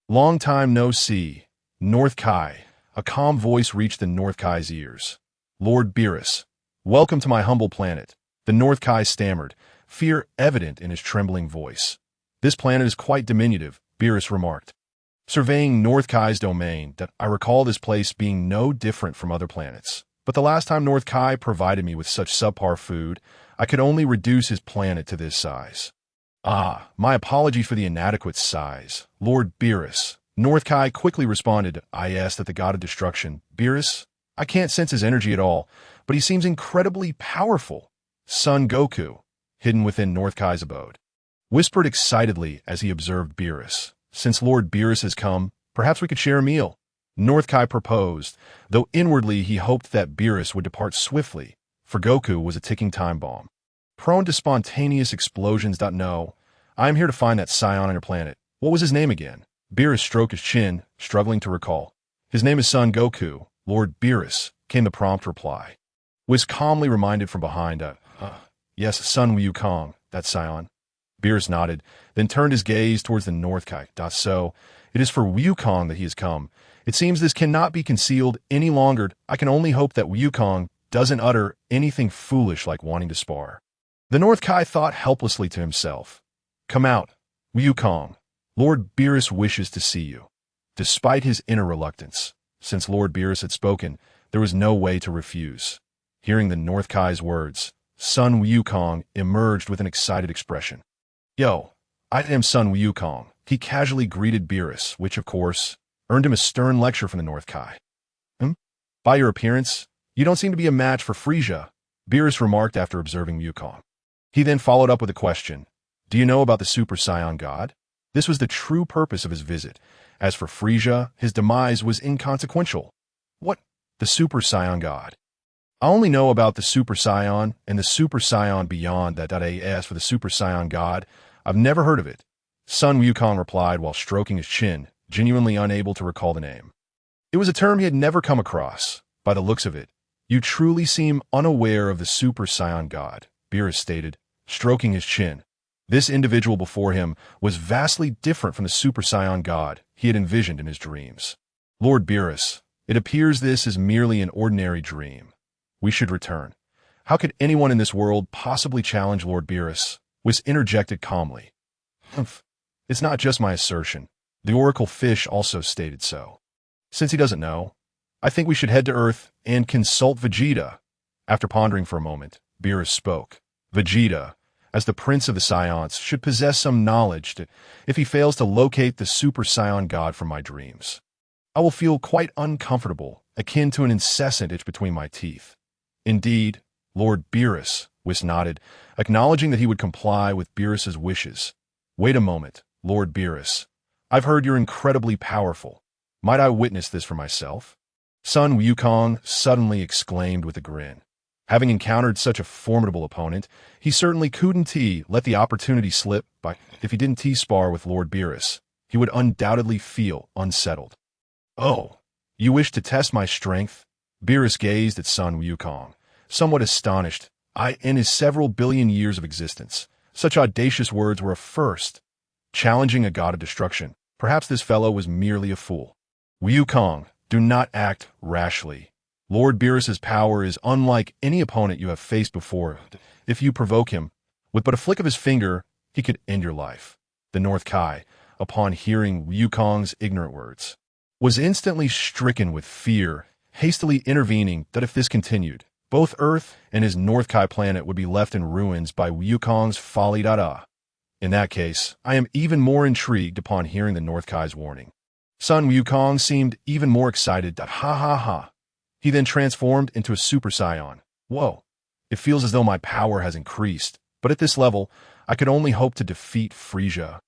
"Long time no see, North Kai." A calm voice reached the North Kai's ears. "Lord Beerus, welcome to my humble planet." The North Kai stammered, fear evident in his trembling voice. "This planet is quite diminutive," Beerus remarked, surveying North Kai's domain. "I recall this place being no different from other planets. But the last time North Kai provided me with such subpar food, I could only reduce his planet to this size." "Ah, my apology for the inadequate size, Lord Beerus." North Kai quickly responded. "I asked at the god of destruction. Beerus? I can't sense his energy at all, but he seems incredibly powerful." Son Goku, hidden within North Kai's abode, whispered excitedly as he observed Beerus. "Since Lord Beerus has come, Perhaps we could share a meal. North Kai proposed, though inwardly he hoped that Beerus would depart swiftly, for Goku was a ticking time bomb. Prone to spontaneous explosions. No, I am here to find that Scion on your planet. What was his name again? Beerus stroked his chin, struggling to recall. His name is Son Goku, Lord Beerus, came the prompt reply. Whis calmly reminded from behind, yes, Son Wukong, that's Scion. Beerus nodded, then turned his gaze towards the North Kai. So, it is for Wukong that he has come. It seems this cannot be concealed any longer. I can only hope that Wukong doesn't utter anything foolish like wanting to spar. The North Kai thought helplessly to himself. Come out, Wukong. Lord Beerus wishes to see you. Despite his inner reluctance, since Lord Beerus had spoken, there was no way to refuse. Hearing the North Kai's words, Son Wukong emerged with an excited expression. Yo, I am Son Wukong. He casually greeted Beerus, which, of course, earned him a stern lecture from the North Kai. By your appearance, you don't seem to be a match for Frieza, Beerus remarked after observing Wukong. He then followed up with a question. Do you know about the Super Saiyan God? This was the true purpose of his visit. As for Frieza, his demise was inconsequential. What? The Super Saiyan God? I only know about the Super Saiyan and the Super Saiyan beyond that. As for the Super Saiyan God, I've never heard of it. Son Wukong replied while stroking his chin, genuinely unable to recall the name. It was a term he had never come across. By the looks of it, you truly seem unaware of the Super Saiyan God, Beerus stated, stroking his chin. This individual before him was vastly different from the Super Saiyan God he had envisioned in his dreams. Lord Beerus, it appears this is merely an ordinary dream. We should return. How could anyone in this world possibly challenge Lord Beerus? Whis interjected calmly. It's not just my assertion. The Oracle Fish also stated so. Since he doesn't know, I think we should head to Earth and consult Vegeta. After pondering for a moment, Beerus spoke. Vegeta, as the Prince of the Saiyans, should possess some knowledge if he fails to locate the Super Saiyan God from my dreams. I will feel quite uncomfortable, akin to an incessant itch between my teeth. Indeed, Lord Beerus, Whis nodded, acknowledging that he would comply with Beerus's wishes. Wait a moment, Lord Beerus. I've heard you're incredibly powerful. Might I witness this for myself? Son Wukong suddenly exclaimed with a grin. Having encountered such a formidable opponent, he certainly couldn't let the opportunity slip if he didn't T-spar with Lord Beerus. He would undoubtedly feel unsettled. Oh, you wish to test my strength? Beerus gazed at Son Wukong, somewhat astonished. In his several billion years of existence, such audacious words were a first. Challenging a god of destruction. Perhaps this fellow was merely a fool. Wukong, do not act rashly. Lord Beerus's power is unlike any opponent you have faced before. If you provoke him, with but a flick of his finger, he could end your life. The North Kai, upon hearing Wukong's ignorant words, was instantly stricken with fear, hastily intervening that if this continued, both Earth and his North Kai planet would be left in ruins by Wukong's folly. In that case, I am even more intrigued upon hearing the North Kai's warning. Son Wukong seemed even more excited. Ha. He then transformed into a Super Saiyan. Whoa, it feels as though my power has increased, but at this level, I could only hope to defeat Frieza.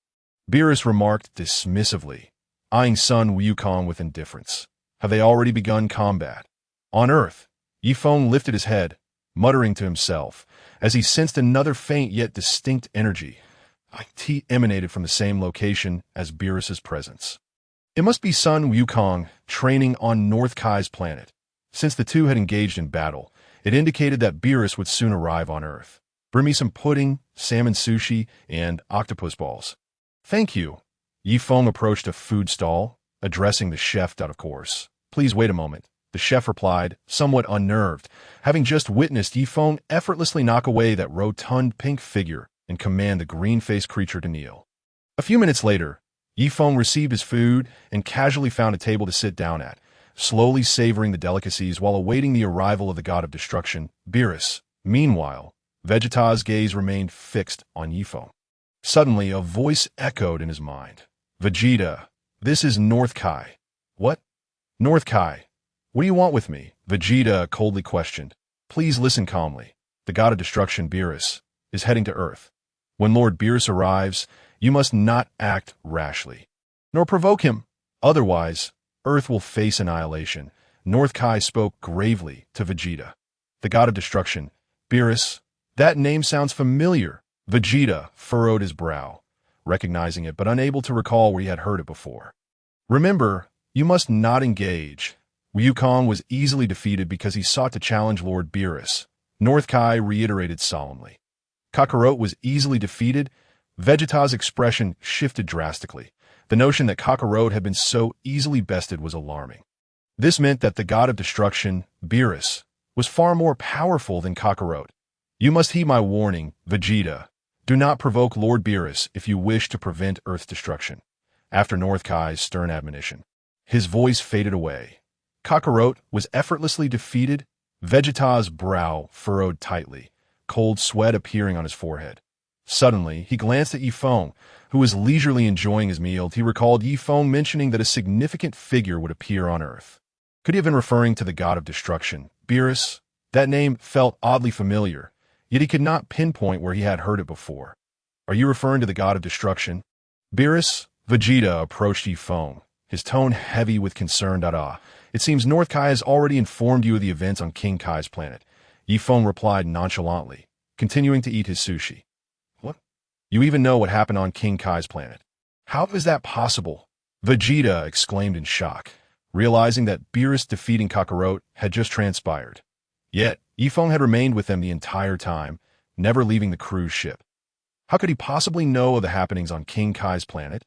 Beerus remarked dismissively, eyeing Son Wukong with indifference. Have they already begun combat? On Earth, Feng lifted his head, muttering to himself, as he sensed another faint yet distinct energy. It emanated from the same location as Beerus's presence. It must be Son Wukong training on North Kai's planet. Since the two had engaged in battle, it indicated that Beerus would soon arrive on Earth. Bring me some pudding, salmon sushi, and octopus balls. Thank you. Feng approached a food stall, addressing the chef, of course. Please wait a moment. The chef replied, somewhat unnerved, having just witnessed Feng effortlessly knock away that rotund pink figure and command the green-faced creature to kneel. A few minutes later, Feng received his food and casually found a table to sit down at, slowly savoring the delicacies while awaiting the arrival of the god of destruction, Beerus. Meanwhile, Vegeta's gaze remained fixed on Feng. Suddenly, a voice echoed in his mind. Vegeta, this is North Kai. What? North Kai. What do you want with me? Vegeta coldly questioned. Please listen calmly. The god of destruction, Beerus, is heading to Earth. When Lord Beerus arrives, you must not act rashly, nor provoke him. Otherwise, Earth will face annihilation. North Kai spoke gravely to Vegeta. The god of destruction, Beerus. That name sounds familiar. Vegeta furrowed his brow, recognizing it but unable to recall where he had heard it before. Remember, you must not engage. Wukong was easily defeated because he sought to challenge Lord Beerus. North Kai reiterated solemnly. Kakarot was easily defeated. Vegeta's expression shifted drastically. The notion that Kakarot had been so easily bested was alarming. This meant that the god of destruction, Beerus, was far more powerful than Kakarot. You must heed my warning, Vegeta. Do not provoke Lord Beerus if you wish to prevent Earth's destruction. After North Kai's stern admonition, his voice faded away. Kakarot was effortlessly defeated. Vegeta's brow furrowed tightly, cold sweat appearing on his forehead. Suddenly, he glanced at Feng, who was leisurely enjoying his meal. He recalled Feng mentioning that a significant figure would appear on Earth. Could he have been referring to the god of destruction, Beerus? That name felt oddly familiar, yet he could not pinpoint where he had heard it before. Are you referring to the god of destruction, Beerus? Vegeta approached Feng, his tone heavy with concern. It seems North Kai has already informed you of the events on King Kai's planet. Feng replied nonchalantly, continuing to eat his sushi. What? You even know what happened on King Kai's planet? How is that possible? Vegeta exclaimed in shock, realizing that Beerus defeating Kakarot had just transpired. Yet, Feng had remained with them the entire time, never leaving the cruise ship. How could he possibly know of the happenings on King Kai's planet?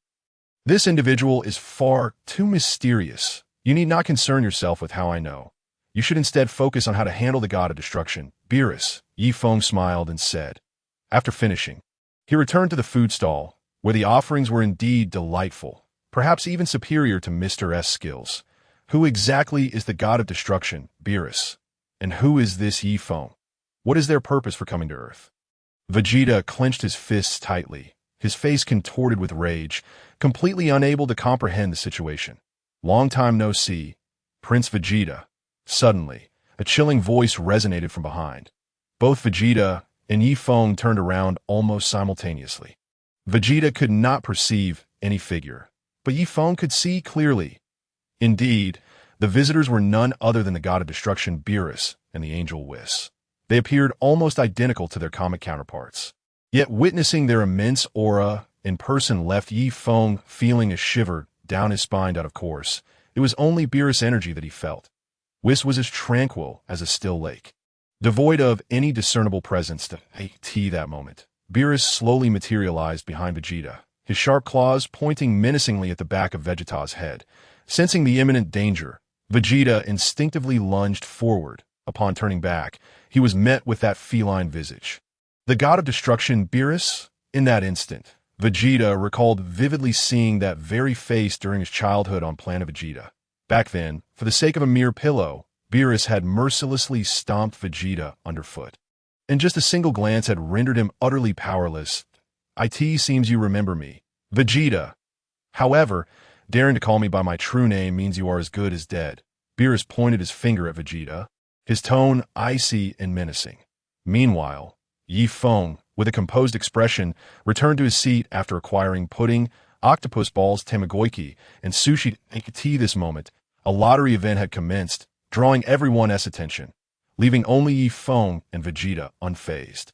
This individual is far too mysterious. You need not concern yourself with how I know. You should instead focus on how to handle the god of destruction, Beerus. Feng smiled and said. After finishing, he returned to the food stall, where the offerings were indeed delightful, perhaps even superior to Mr. S' skills. Who exactly is the god of destruction, Beerus? And who is this Feng? What is their purpose for coming to Earth? Vegeta clenched his fists tightly, his face contorted with rage, completely unable to comprehend the situation. Long time no see, Prince Vegeta. Suddenly, a chilling voice resonated from behind. Both Vegeta and Feng turned around almost simultaneously. Vegeta could not perceive any figure, but Feng could see clearly. Indeed, the visitors were none other than the god of destruction Beerus and the angel Whis. They appeared almost identical to their comic counterparts. Yet witnessing their immense aura in person left Feng feeling a shiver down his spine. Of course, it was only Beerus' energy that he felt. Whis was as tranquil as a still lake, devoid of any discernible presence to that moment. Beerus slowly materialized behind Vegeta, his sharp claws pointing menacingly at the back of Vegeta's head. Sensing the imminent danger, Vegeta instinctively lunged forward. Upon turning back, he was met with that feline visage. The god of destruction, Beerus? In that instant, Vegeta recalled vividly seeing that very face during his childhood on planet Vegeta. Back then, for the sake of a mere pillow, Beerus had mercilessly stomped Vegeta underfoot. And just a single glance had rendered him utterly powerless. It seems you remember me, Vegeta. However, daring to call me by my true name means you are as good as dead. Beerus pointed his finger at Vegeta, his tone icy and menacing. Meanwhile, Feng, with a composed expression, returned to his seat after acquiring pudding, octopus balls, tamagoyaki, and sushi. This moment, a lottery event had commenced, drawing everyone's attention, leaving only Feng and Vegeta unfazed.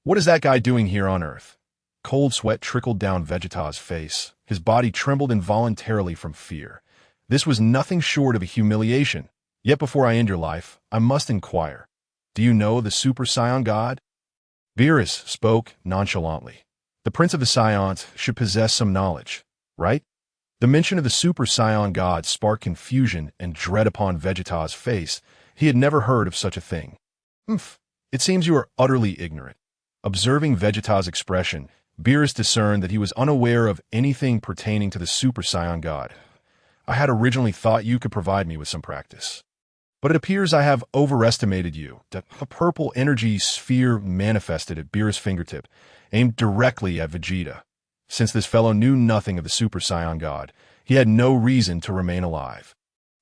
What is that guy doing here on Earth? Cold sweat trickled down Vegeta's face. His body trembled involuntarily from fear. This was nothing short of a humiliation. Yet before I end your life, I must inquire. Do you know the Super Saiyan God? Beerus spoke nonchalantly. The Prince of the Scions should possess some knowledge, right? The mention of the Super Saiyan God sparked confusion and dread upon Vegeta's face. He had never heard of such a thing. It seems you are utterly ignorant. Observing Vegeta's expression, Beerus discerned that he was unaware of anything pertaining to the Super Saiyan God. I had originally thought you could provide me with some practice. But it appears I have overestimated you. A purple energy sphere manifested at Beerus' fingertip, aimed directly at Vegeta. Since this fellow knew nothing of the Super Saiyan God, he had no reason to remain alive.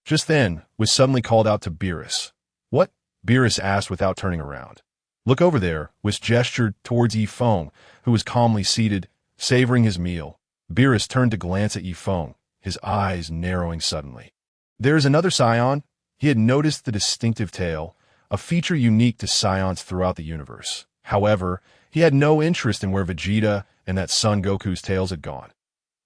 Just then, Whis suddenly called out to Beerus. What? Beerus asked without turning around. Look over there, Whis gestured towards Feng, who was calmly seated, savoring his meal. Beerus turned to glance at Feng, his eyes narrowing suddenly. There is another Scion. He had noticed the distinctive tail, a feature unique to Scions throughout the universe. However, he had no interest in where Vegeta and that son Goku's tails had gone.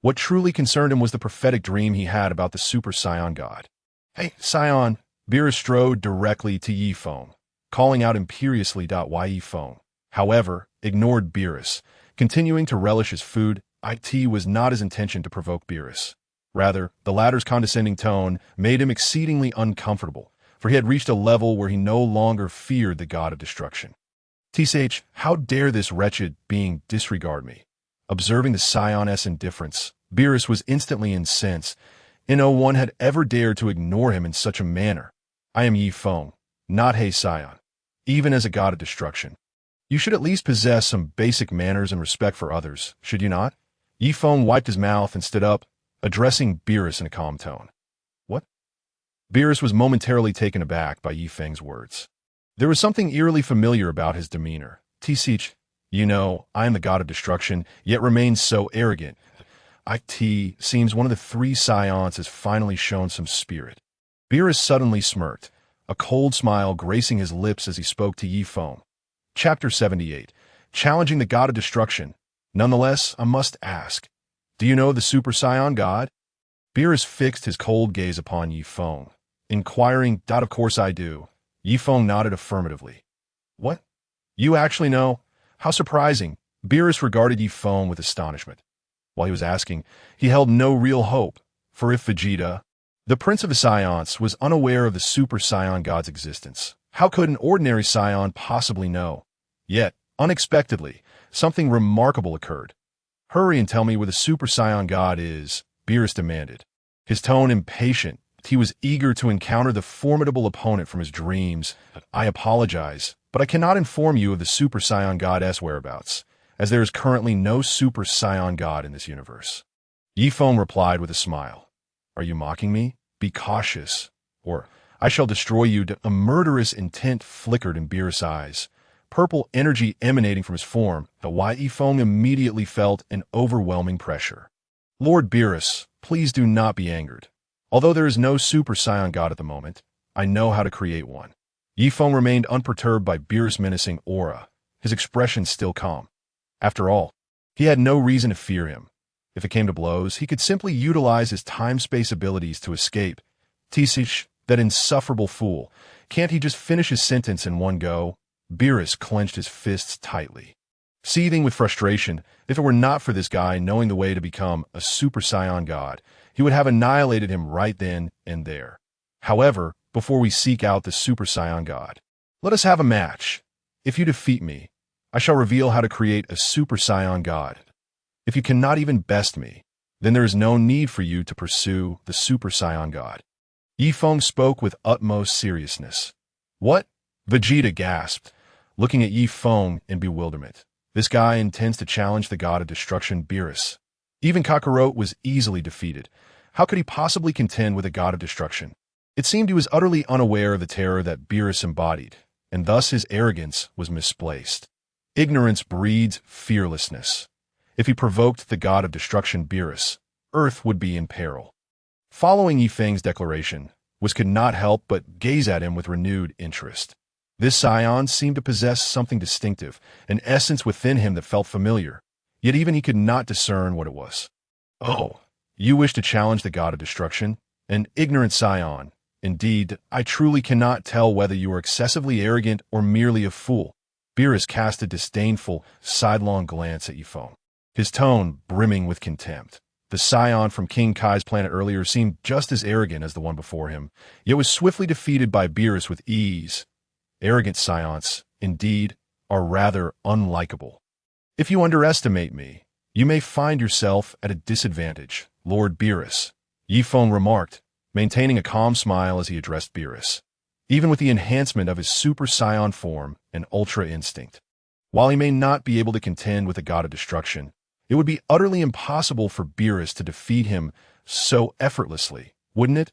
What truly concerned him was the prophetic dream he had about the Super Saiyan God. "Hey, Scion!" Beerus strode directly to Yi Feng, calling out imperiously. Yi Feng, however, ignored Beerus, continuing to relish his food. It was not his intention to provoke Beerus. Rather, the latter's condescending tone made him exceedingly uncomfortable, for he had reached a level where he no longer feared the god of destruction. "Tsh, how dare this wretched being disregard me?" Observing the Scion's indifference, Beerus was instantly incensed, and no one had ever dared to ignore him in such a manner. "I am Yi Feng, not He Scion. Even as a god of destruction, you should at least possess some basic manners and respect for others, should you not?" Yi Feng wiped his mouth and stood up, addressing Beerus in a calm tone. "What?" Beerus was momentarily taken aback by Yi Feng's words. There was something eerily familiar about his demeanor. "Tsh, you know, I am the god of destruction, yet remains so arrogant. It seems one of the three Scions has finally shown some spirit." Beerus suddenly smirked, a cold smile gracing his lips as he spoke to Yi Feng. Chapter 78. Challenging the God of Destruction. Nonetheless, I must ask, do you know the Super Saiyan God? Beerus fixed his cold gaze upon Yi Feng, inquiring. "Of course I do." Yi Feng nodded affirmatively. "What? You actually know? How surprising." Beerus regarded Yi Feng with astonishment. While he was asking, he held no real hope, for if Vegeta, the Prince of the Scions, was unaware of the Super Saiyan God's existence, how could an ordinary Scion possibly know? Yet, unexpectedly, something remarkable occurred. "Hurry and tell me where the Super Saiyan God is," Beerus demanded. His tone impatient, he was eager to encounter the formidable opponent from his dreams. "I apologize, but I cannot inform you of the Super Saiyan God's whereabouts, as there is currently no Super Saiyan God in this universe." Yi Feng replied with a smile. "Are you mocking me? Be cautious, or I shall destroy you." A murderous intent flickered in Beerus' eyes, purple energy emanating from his form. Yi Feng immediately felt an overwhelming pressure. "Lord Beerus, please do not be angered. Although there is no Super Saiyan God at the moment, I know how to create one." Yi Feng remained unperturbed by Beerus' menacing aura, his expression still calm. After all, he had no reason to fear him. If it came to blows, he could simply utilize his time-space abilities to escape. "Tsh, that insufferable fool. Can't he just finish his sentence in one go?" Beerus clenched his fists tightly, seething with frustration. If it were not for this guy knowing the way to become a Super Saiyan God, he would have annihilated him right then and there. However, before we seek out the Super Saiyan God, let us have a match. If you defeat me, I shall reveal how to create a Super Saiyan God. If you cannot even best me, then there is no need for you to pursue the Super Saiyan God. Yi Feng spoke with utmost seriousness. "What?" Vegeta gasped, looking at Yi Feng in bewilderment. This guy intends to challenge the god of destruction, Beerus. Even Kakarot was easily defeated. How could he possibly contend with a god of destruction? It seemed he was utterly unaware of the terror that Beerus embodied, and thus his arrogance was misplaced. Ignorance breeds fearlessness. If he provoked the god of destruction, Beerus, Earth would be in peril. Following Yi Feng's declaration, Whis could not help but gaze at him with renewed interest. This Scion seemed to possess something distinctive, an essence within him that felt familiar, yet even he could not discern what it was. "Oh, you wish to challenge the god of destruction? An ignorant Scion. Indeed, I truly cannot tell whether you are excessively arrogant or merely a fool." Beerus cast a disdainful, sidelong glance at Yi Feng, his tone brimming with contempt. The Scion from King Kai's planet earlier seemed just as arrogant as the one before him, yet was swiftly defeated by Beerus with ease. Arrogant Scions, indeed, are rather unlikable. "If you underestimate me, you may find yourself at a disadvantage, Lord Beerus," Yi Feng remarked, maintaining a calm smile as he addressed Beerus, even with the enhancement of his Super Saiyan form and Ultra Instinct. While he may not be able to contend with the god of destruction, it would be utterly impossible for Beerus to defeat him so effortlessly, wouldn't it?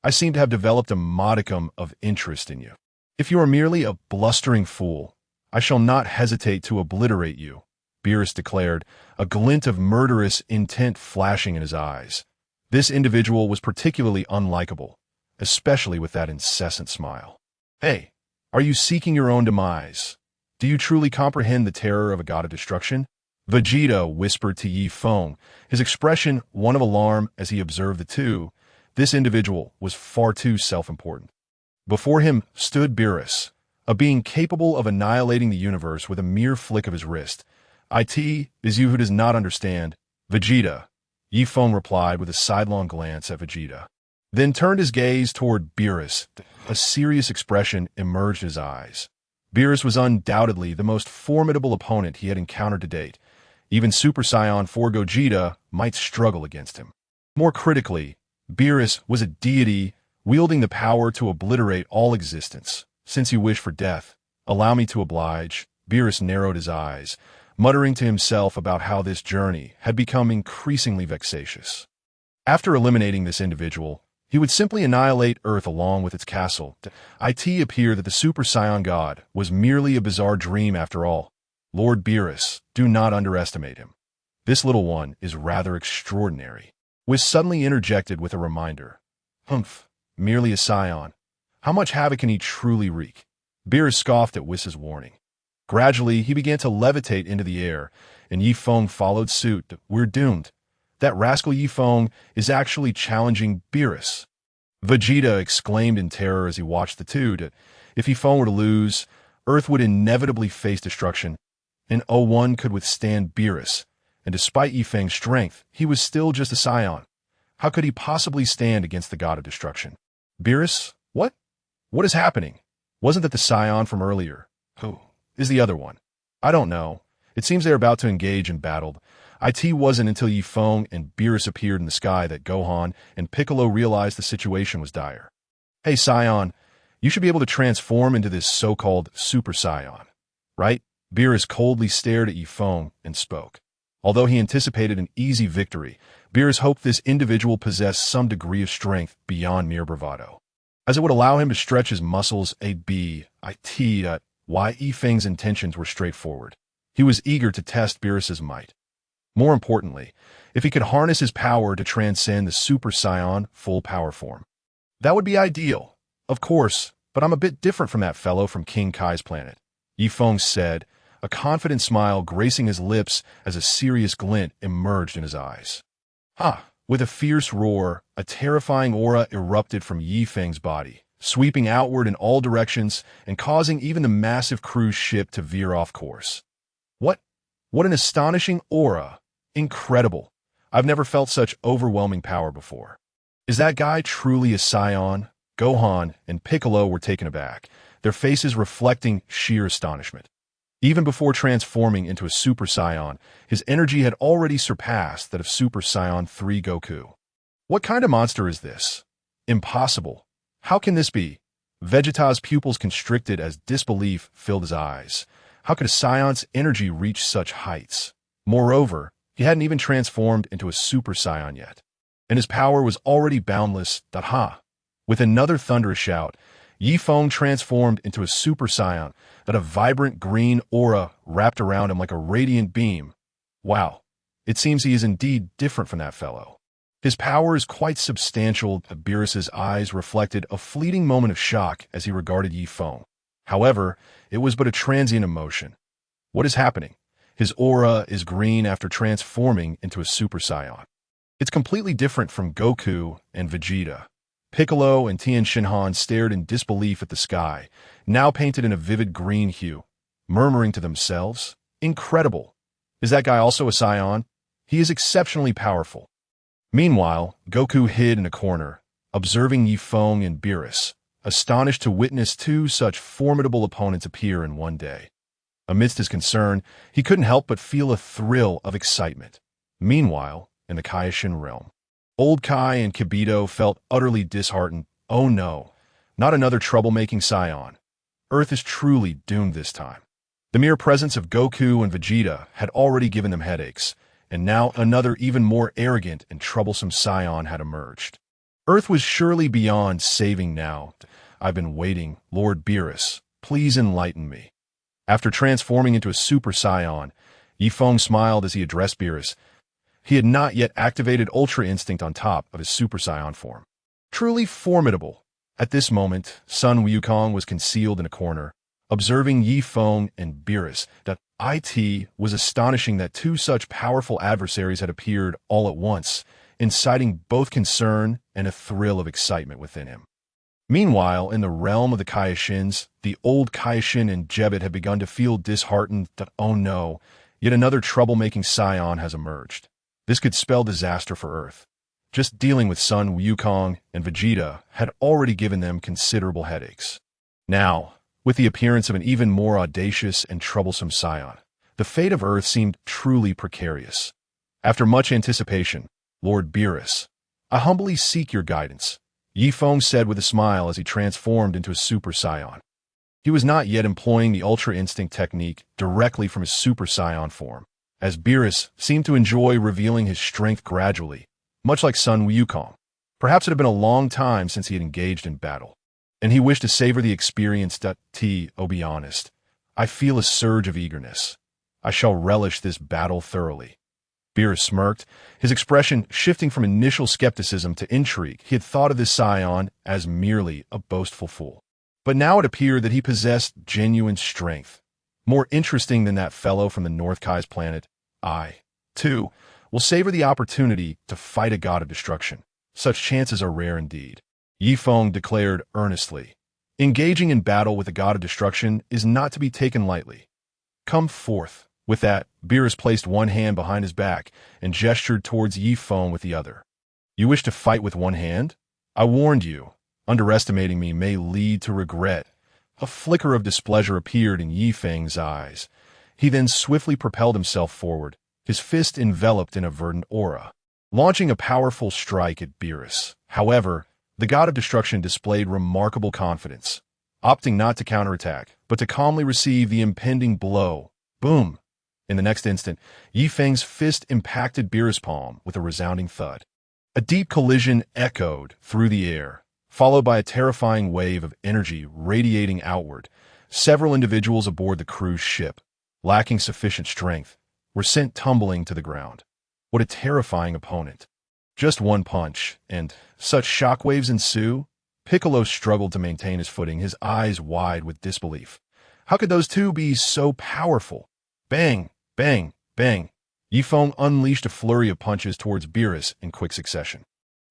I seem to have developed a modicum of interest in you. If you are merely a blustering fool, I shall not hesitate to obliterate you," Beerus declared, a glint of murderous intent flashing in his eyes. This individual was particularly unlikable, especially with that incessant smile. Hey, are you seeking your own demise? Do you truly comprehend the terror of a god of destruction? Vegeta whispered to Yi Feng, his expression one of alarm as he observed the two. This individual was far too self-important. Before him stood Beerus, a being capable of annihilating the universe with a mere flick of his wrist. "It is you who does not understand, Vegeta," Yi Feng replied with a sidelong glance at Vegeta. Then turned his gaze toward Beerus. A serious expression emerged in his eyes. Beerus was undoubtedly the most formidable opponent he had encountered to date. Even Super Saiyan 4 Gogeta might struggle against him. More critically, Beerus was a deity wielding the power to obliterate all existence. "Since you wish for death, allow me to oblige." Beerus narrowed his eyes, muttering to himself about how this journey had become increasingly vexatious. After eliminating this individual, he would simply annihilate Earth along with its castle. It appeared that the Super Saiyan God was merely a bizarre dream after all. Lord Beerus, do not underestimate him. This little one is rather extraordinary. Was suddenly interjected with a reminder. Humph, merely a Scion. How much havoc can he truly wreak? Beerus scoffed at Whis' warning. Gradually, he began to levitate into the air, and Yi Feng followed suit. "We're doomed. That rascal Yi Feng is actually challenging Beerus." Vegeta exclaimed in terror as he watched the two. If Yi Feng were to lose, Earth would inevitably face destruction, and one could withstand Beerus. And despite Yi Feng's strength, he was still just a Scion. How could he possibly stand against the god of destruction? Beerus? What? What is happening? Wasn't that the Scion from earlier? Who is the other one? I don't know. It seems they're about to engage in battle. It wasn't until Yi Feng and Beerus appeared in the sky that Gohan and Piccolo realized the situation was dire. "Hey, Scion, you should be able to transform into this so-called Super Saiyan, right?" Beerus coldly stared at Yi Feng and spoke. Although he anticipated an easy victory, Beerus hoped this individual possessed some degree of strength beyond mere bravado, as it would allow him to stretch his muscles. Why Yi Feng's intentions were straightforward. He was eager to test Beerus's might. More importantly, if he could harness his power to transcend the Super Saiyan full power form. That would be ideal, of course, but I'm a bit different from that fellow from King Kai's planet, Yi Feng said, a confident smile gracing his lips as a serious glint emerged in his eyes. With a fierce roar, a terrifying aura erupted from Yi Feng's body, sweeping outward in all directions and causing even the massive cruise ship to veer off course. What an astonishing aura! Incredible. I've never felt such overwhelming power before. Is that guy truly a Scion? Gohan and Piccolo were taken aback, their faces reflecting sheer astonishment. Even before transforming into a Super Saiyan, his energy had already surpassed that of Super Saiyan 3 Goku. What kind of monster is this? Impossible. How can this be? Vegeta's pupils constricted as disbelief filled his eyes. How could a Scion's energy reach such heights? Moreover, he hadn't even transformed into a Super Saiyan yet, and his power was already boundless. With another thunderous shout, Yi Feng transformed into a Super Saiyan, that a vibrant green aura wrapped around him like a radiant beam. Wow, it seems he is indeed different from that fellow. His power is quite substantial. Beerus's eyes reflected a fleeting moment of shock as he regarded Yi Feng. However, it was but a transient emotion. What is happening? His aura is green after transforming into a Super Saiyan. It's completely different from Goku and Vegeta. Piccolo and Tien Shinhan stared in disbelief at the sky, now painted in a vivid green hue, murmuring to themselves, "Incredible! Is that guy also a Scion? He is exceptionally powerful." Meanwhile, Goku hid in a corner, observing Yi Feng and Beerus, astonished to witness two such formidable opponents appear in one day. Amidst his concern, he couldn't help but feel a thrill of excitement. Meanwhile, in the Kaishin realm, Old Kai and Kibito felt utterly disheartened. Oh no, not another troublemaking Scion. Earth is truly doomed this time. The mere presence of Goku and Vegeta had already given them headaches, and now another even more arrogant and troublesome Scion had emerged. Earth was surely beyond saving now. I've been waiting, Lord Beerus. Please enlighten me. After transforming into a Super Saiyan, Yi Feng smiled as he addressed Beerus. He had not yet activated Ultra Instinct on top of his Super Saiyan form. Truly formidable. At this moment, Sun Wukong was concealed in a corner, observing Yi Feng and Beerus. It was astonishing that two such powerful adversaries had appeared all at once, inciting both concern and a thrill of excitement within him. Meanwhile, in the realm of the Kaishins, the old Kaishin and Jebet had begun to feel disheartened that, oh no, yet another troublemaking Scion has emerged. This could spell disaster for Earth. Just dealing with Sun Wukong and Vegeta had already given them considerable headaches. Now, with the appearance of an even more audacious and troublesome Scion, the fate of Earth seemed truly precarious. After much anticipation, Lord Beerus, I humbly seek your guidance, Yi Feng said with a smile as he transformed into a Super Saiyan. He was not yet employing the Ultra Instinct technique directly from his Super Saiyan form, as Beerus seemed to enjoy revealing his strength gradually, much like Sun Wukong. Perhaps it had been a long time since he had engaged in battle, and he wished to savor the experience. To be honest, I feel a surge of eagerness. I shall relish this battle thoroughly. Beerus smirked, his expression shifting from initial skepticism to intrigue. He had thought of this Scion as merely a boastful fool. But now it appeared that he possessed genuine strength. More interesting than that fellow from the North Kai's planet, I, too, will savor the opportunity to fight a god of destruction. Such chances are rare indeed, Yi Feng declared earnestly. Engaging in battle with a god of destruction is not to be taken lightly. Come forth. With that, Beerus placed one hand behind his back and gestured towards Yi Feng with the other. You wish to fight with one hand? I warned you. Underestimating me may lead to regret. A flicker of displeasure appeared in Yi Feng's eyes. He then swiftly propelled himself forward, his fist enveloped in a verdant aura, launching a powerful strike at Beerus. However, the god of destruction displayed remarkable confidence, opting not to counterattack, but to calmly receive the impending blow. Boom! In the next instant, Yi Feng's fist impacted Beerus' palm with a resounding thud. A deep collision echoed through the air, followed by a terrifying wave of energy radiating outward. Several individuals aboard the cruise ship, lacking sufficient strength, were sent tumbling to the ground. What a terrifying opponent. Just one punch, and such shockwaves ensue. Piccolo struggled to maintain his footing, his eyes wide with disbelief. How could those two be so powerful? Bang! Bang! Bang! Yi Feng unleashed a flurry of punches towards Beerus in quick succession.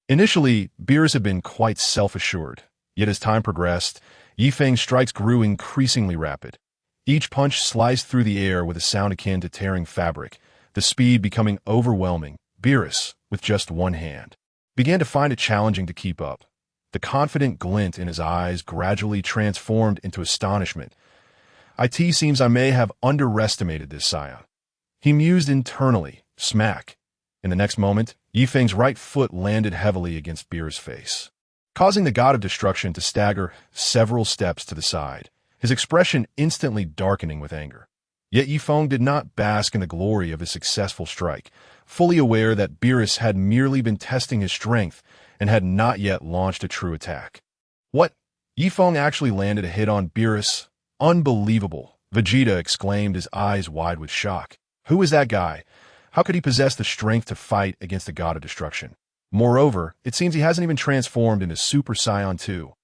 Initially, Beerus had been quite self-assured, yet as time progressed, Yi Feng's strikes grew increasingly rapid. Each punch sliced through the air with a sound akin to tearing fabric, the speed becoming overwhelming. Beerus, with just one hand, began to find it challenging to keep up. The confident glint in his eyes gradually transformed into astonishment. It seems I may have underestimated this Scion. He mused internally. Smack. In the next moment, Yi Feng's right foot landed heavily against Beerus' face, causing the god of destruction to stagger several steps to the side, his expression instantly darkening with anger. Yet Yi Feng did not bask in the glory of his successful strike, fully aware that Beerus had merely been testing his strength and had not yet launched a true attack. What? Yi Feng actually landed a hit on Beerus? Unbelievable, Vegeta exclaimed, his eyes wide with shock. Who is that guy? How could he possess the strength to fight against the god of destruction? Moreover, it seems he hasn't even transformed into Super Saiyan 2.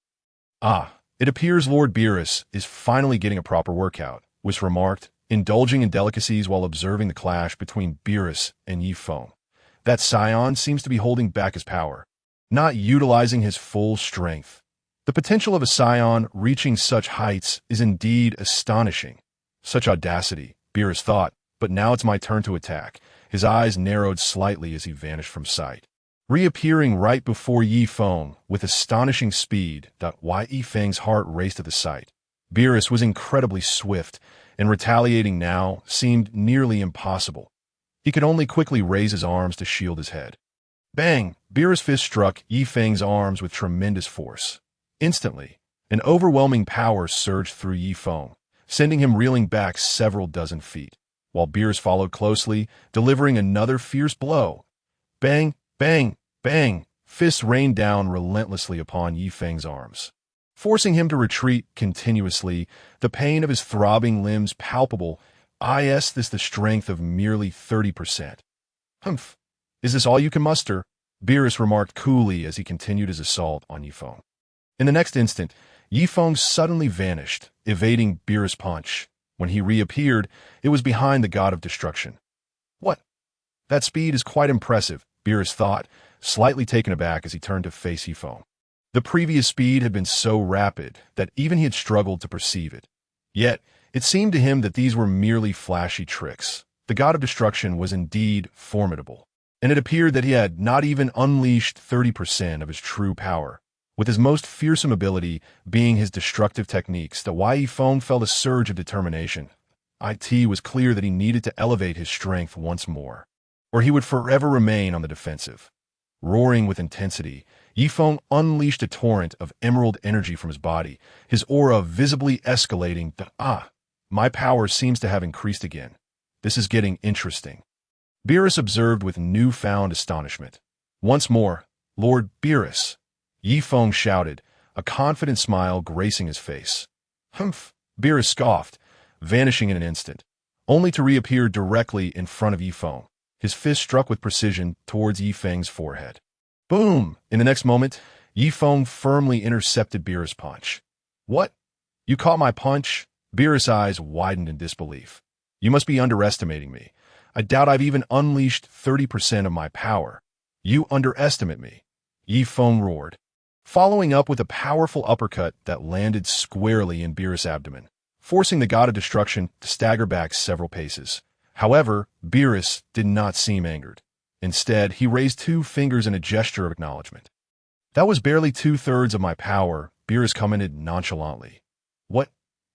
It appears Lord Beerus is finally getting a proper workout, was remarked, indulging in delicacies while observing the clash between Beerus and Yi Feng. That Scion seems to be holding back his power, not utilizing his full strength. The potential of a Scion reaching such heights is indeed astonishing. Such audacity, Beerus thought, but now it's my turn to attack. His eyes narrowed slightly as he vanished from sight, reappearing right before Yi Feng with astonishing speed. Yi Feng's heart raced at the sight. Beerus was incredibly swift, and retaliating now seemed nearly impossible. He could only quickly raise his arms to shield his head. Bang! Beerus' fist struck Yi Feng's arms with tremendous force. Instantly, an overwhelming power surged through Yi Feng, sending him reeling back several dozen feet, while Beerus followed closely, delivering another fierce blow. Bang! Bang! Bang! Fists rained down relentlessly upon Yi Feng's arms, forcing him to retreat continuously, the pain of his throbbing limbs palpable. This the strength of merely 30%. Humph! Is this all you can muster? Beerus remarked coolly as he continued his assault on Yifeng. In the next instant, Yifeng suddenly vanished, evading Beerus' punch. When he reappeared, it was behind the god of destruction. What? That speed is quite impressive, Beerus thought, slightly taken aback as he turned to face Yifeng. The previous speed had been so rapid that even he had struggled to perceive it. Yet, it seemed to him that these were merely flashy tricks. The god of destruction was indeed formidable, and it appeared that he had not even unleashed 30% of his true power, with his most fearsome ability being his destructive techniques. That why Yifeng felt a surge of determination. It was clear that he needed to elevate his strength once more, or he would forever remain on the defensive. Roaring with intensity, Yifeng unleashed a torrent of emerald energy from his body, his aura visibly escalating. My power seems to have increased again. This is getting interesting. Beerus observed with newfound astonishment. Once more, Lord Beerus, Yifeng shouted, a confident smile gracing his face. Humph, Beerus scoffed, vanishing in an instant, only to reappear directly in front of Yifeng. His fist struck with precision towards Yifeng's forehead. Boom! In the next moment, Yifeng firmly intercepted Beerus' punch. What? You caught my punch? Beerus' eyes widened in disbelief. You must be underestimating me. I doubt I've even unleashed 30% of my power. You underestimate me, Yifeng roared, following up with a powerful uppercut that landed squarely in Beerus' abdomen, forcing the god of destruction to stagger back several paces. However, Beerus did not seem angered. Instead, he raised 2 fingers in a gesture of acknowledgement. That was barely 2/3 of my power, Beerus commented nonchalantly. What?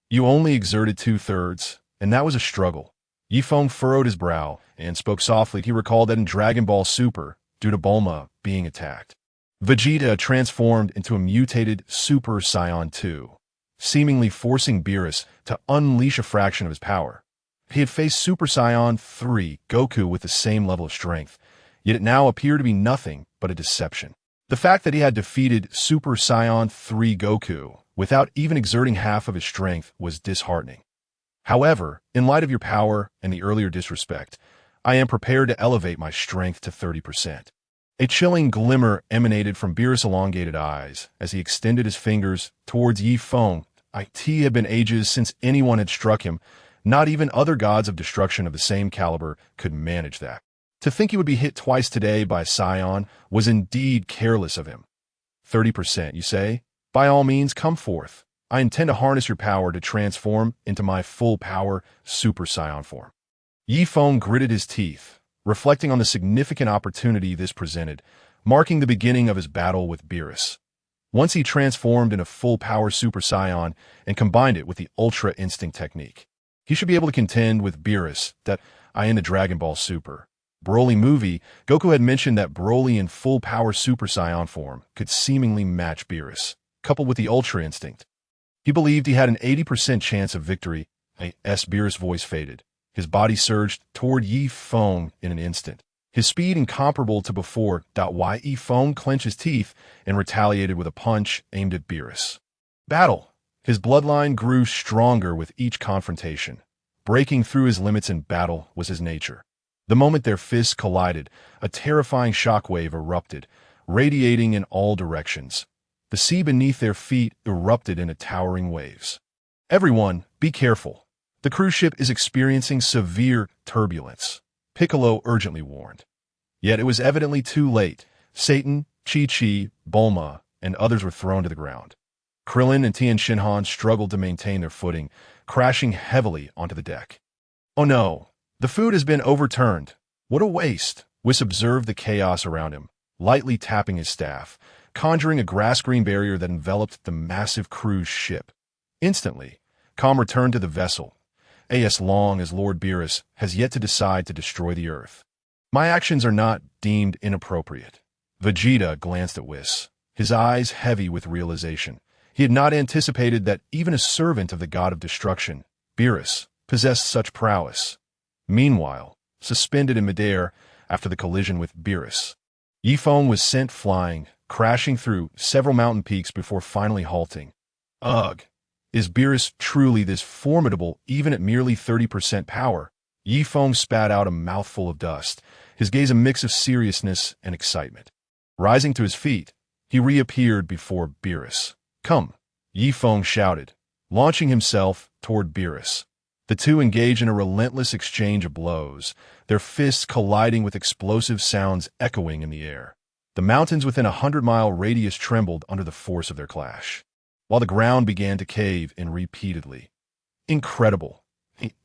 You only exerted 2/3, and that was a struggle. Yifeng furrowed his brow and spoke softly. He recalled that in Dragon Ball Super, due to Bulma being attacked, Vegeta transformed into a mutated Super Saiyan 2, seemingly forcing Beerus to unleash a fraction of his power. He had faced Super Saiyan 3 Goku with the same level of strength, yet it now appeared to be nothing but a deception. The fact that he had defeated Super Saiyan 3 Goku without even exerting half of his strength was disheartening. However, in light of your power and the earlier disrespect, I am prepared to elevate my strength to 30%. A chilling glimmer emanated from Beerus' elongated eyes as he extended his fingers towards Yifeng. It had been ages since anyone had struck him. Not even other gods of destruction of the same caliber could manage that. To think he would be hit twice today by Scion was indeed careless of him. 30%, you say? By all means, come forth. I intend to harness your power to transform into my full power Super Saiyan form. Yifeng gritted his teeth, reflecting on the significant opportunity this presented, marking the beginning of his battle with Beerus. Once he transformed into full power Super Saiyan and combined it with the Ultra Instinct technique, he should be able to contend with Beerus in the Dragon Ball Super Broly movie. Goku had mentioned that Broly in full power Super Saiyan form could seemingly match Beerus, coupled with the Ultra Instinct. He believed he had an 80% chance of victory. Beerus' voice faded. His body surged toward Yifeng in an instant, his speed incomparable to before. Yifeng clenched his teeth and retaliated with a punch aimed at Beerus. Battle! His bloodline grew stronger with each confrontation. Breaking through his limits in battle was his nature. The moment their fists collided, a terrifying shockwave erupted, radiating in all directions. The sea beneath their feet erupted into towering waves. Everyone, be careful. The cruise ship is experiencing severe turbulence, Piccolo urgently warned. Yet it was evidently too late. Satan, Chi-Chi, Bulma, and others were thrown to the ground. Krillin and Tien Shinhan struggled to maintain their footing, crashing heavily onto the deck. Oh no, the food has been overturned. What a waste! Whis observed the chaos around him, lightly tapping his staff, conjuring a grass-green barrier that enveloped the massive cruise ship. Instantly, calm returned to the vessel, as long as Lord Beerus has yet to decide to destroy the Earth. My actions are not deemed inappropriate. Vegeta glanced at Whis, his eyes heavy with realization. He had not anticipated that even a servant of the god of destruction, Beerus, possessed such prowess. Meanwhile, suspended in midair after the collision with Beerus, Yifeng was sent flying, crashing through several mountain peaks before finally halting. Ugh! Is Beerus truly this formidable even at merely 30% power? Yi Feng spat out a mouthful of dust, his gaze a mix of seriousness and excitement. Rising to his feet, he reappeared before Beerus. "Come," Yi Feng shouted, launching himself toward Beerus. The two engaged in a relentless exchange of blows, their fists colliding with explosive sounds echoing in the air. The mountains within a 100-mile radius trembled under the force of their clash, while the ground began to cave in repeatedly. Incredible.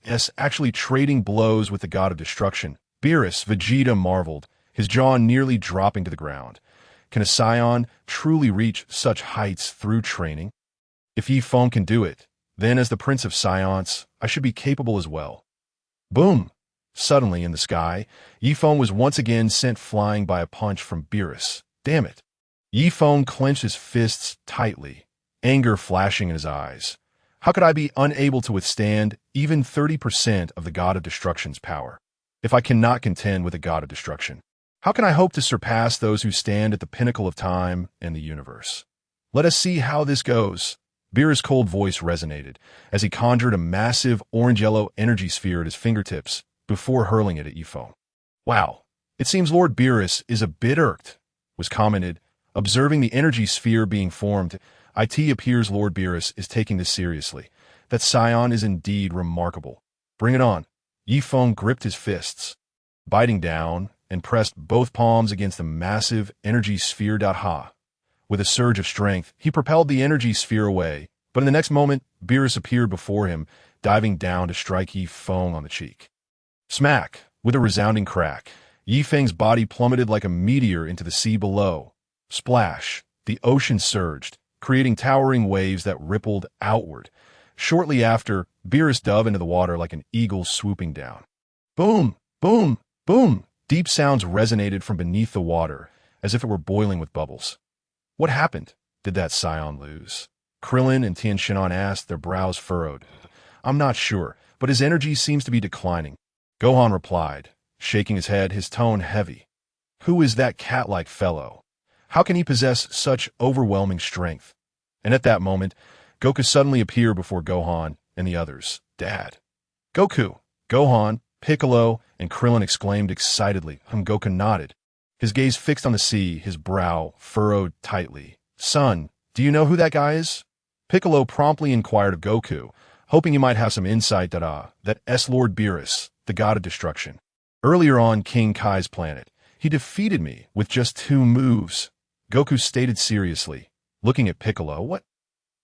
Yes, actually trading blows with the god of destruction. Beerus, Vegeta marveled, his jaw nearly dropping to the ground. Can a Scion truly reach such heights through training? If Yi Feng can do it, then as the Prince of Scions, I should be capable as well. Boom! Suddenly in the sky, Yi Feng was once again sent flying by a punch from Beerus. Damn it! Yi Feng clenched his fists tightly, anger flashing in his eyes. How could I be unable to withstand even 30% of the God of Destruction's power? If I cannot contend with the God of Destruction, how can I hope to surpass those who stand at the pinnacle of time and the universe? Let us see how this goes. Beerus' cold voice resonated as he conjured a massive orange-yellow energy sphere at his fingertips before hurling it at Yi Feng. Wow, it seems Lord Beerus is a bit irked, was commented, observing the energy sphere being formed. It appears Lord Beerus is taking this seriously. That Scion is indeed remarkable. Bring it on. Yi Feng gripped his fists, biting down, and pressed both palms against the massive energy sphere. Ha! With a surge of strength, he propelled the energy sphere away, but in the next moment, Beerus appeared before him, diving down to strike Yi Feng on the cheek. Smack! With a resounding crack, Yi Feng's body plummeted like a meteor into the sea below. Splash! The ocean surged, creating towering waves that rippled outward. Shortly after, Beerus dove into the water like an eagle swooping down. Boom! Boom! Boom! Deep sounds resonated from beneath the water, as if it were boiling with bubbles. What happened? Did that Scion lose? Krillin and Tien Shinhan asked, their brows furrowed. I'm not sure, but his energy seems to be declining. Gohan replied, shaking his head, his tone heavy. Who is that cat-like fellow? How can he possess such overwhelming strength? And at that moment, Goku suddenly appeared before Gohan and the others. Dad. Goku! Gohan, Piccolo, and Krillin exclaimed excitedly. Goku nodded, his gaze fixed on the sea, his brow furrowed tightly. Son, do you know who that guy is? Piccolo promptly inquired of Goku, hoping he might have some insight that Lord Beerus, the god of destruction. Earlier on King Kai's planet, he defeated me with just 2 moves. Goku stated seriously, looking at Piccolo. What?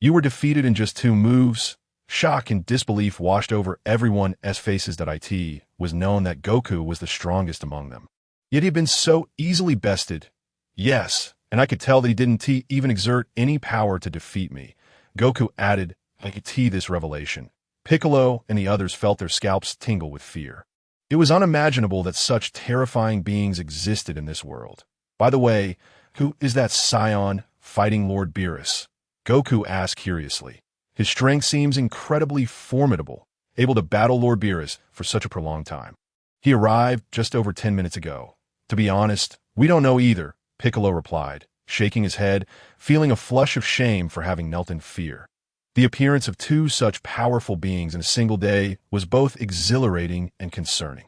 You were defeated in just 2 moves? Shock and disbelief washed over everyone's faces. It was known that Goku was the strongest among them. Yet he had been so easily bested. Yes, and I could tell that he didn't even exert any power to defeat me. Goku added, I could see this revelation. Piccolo and the others felt their scalps tingle with fear. It was unimaginable that such terrifying beings existed in this world. By the way, who is that Scion fighting Lord Beerus? Goku asked curiously. His strength seems incredibly formidable, able to battle Lord Beerus for such a prolonged time. He arrived just over 10 minutes ago. To be honest, we don't know either, Piccolo replied, shaking his head, feeling a flush of shame for having knelt in fear. The appearance of 2 such powerful beings in a single day was both exhilarating and concerning.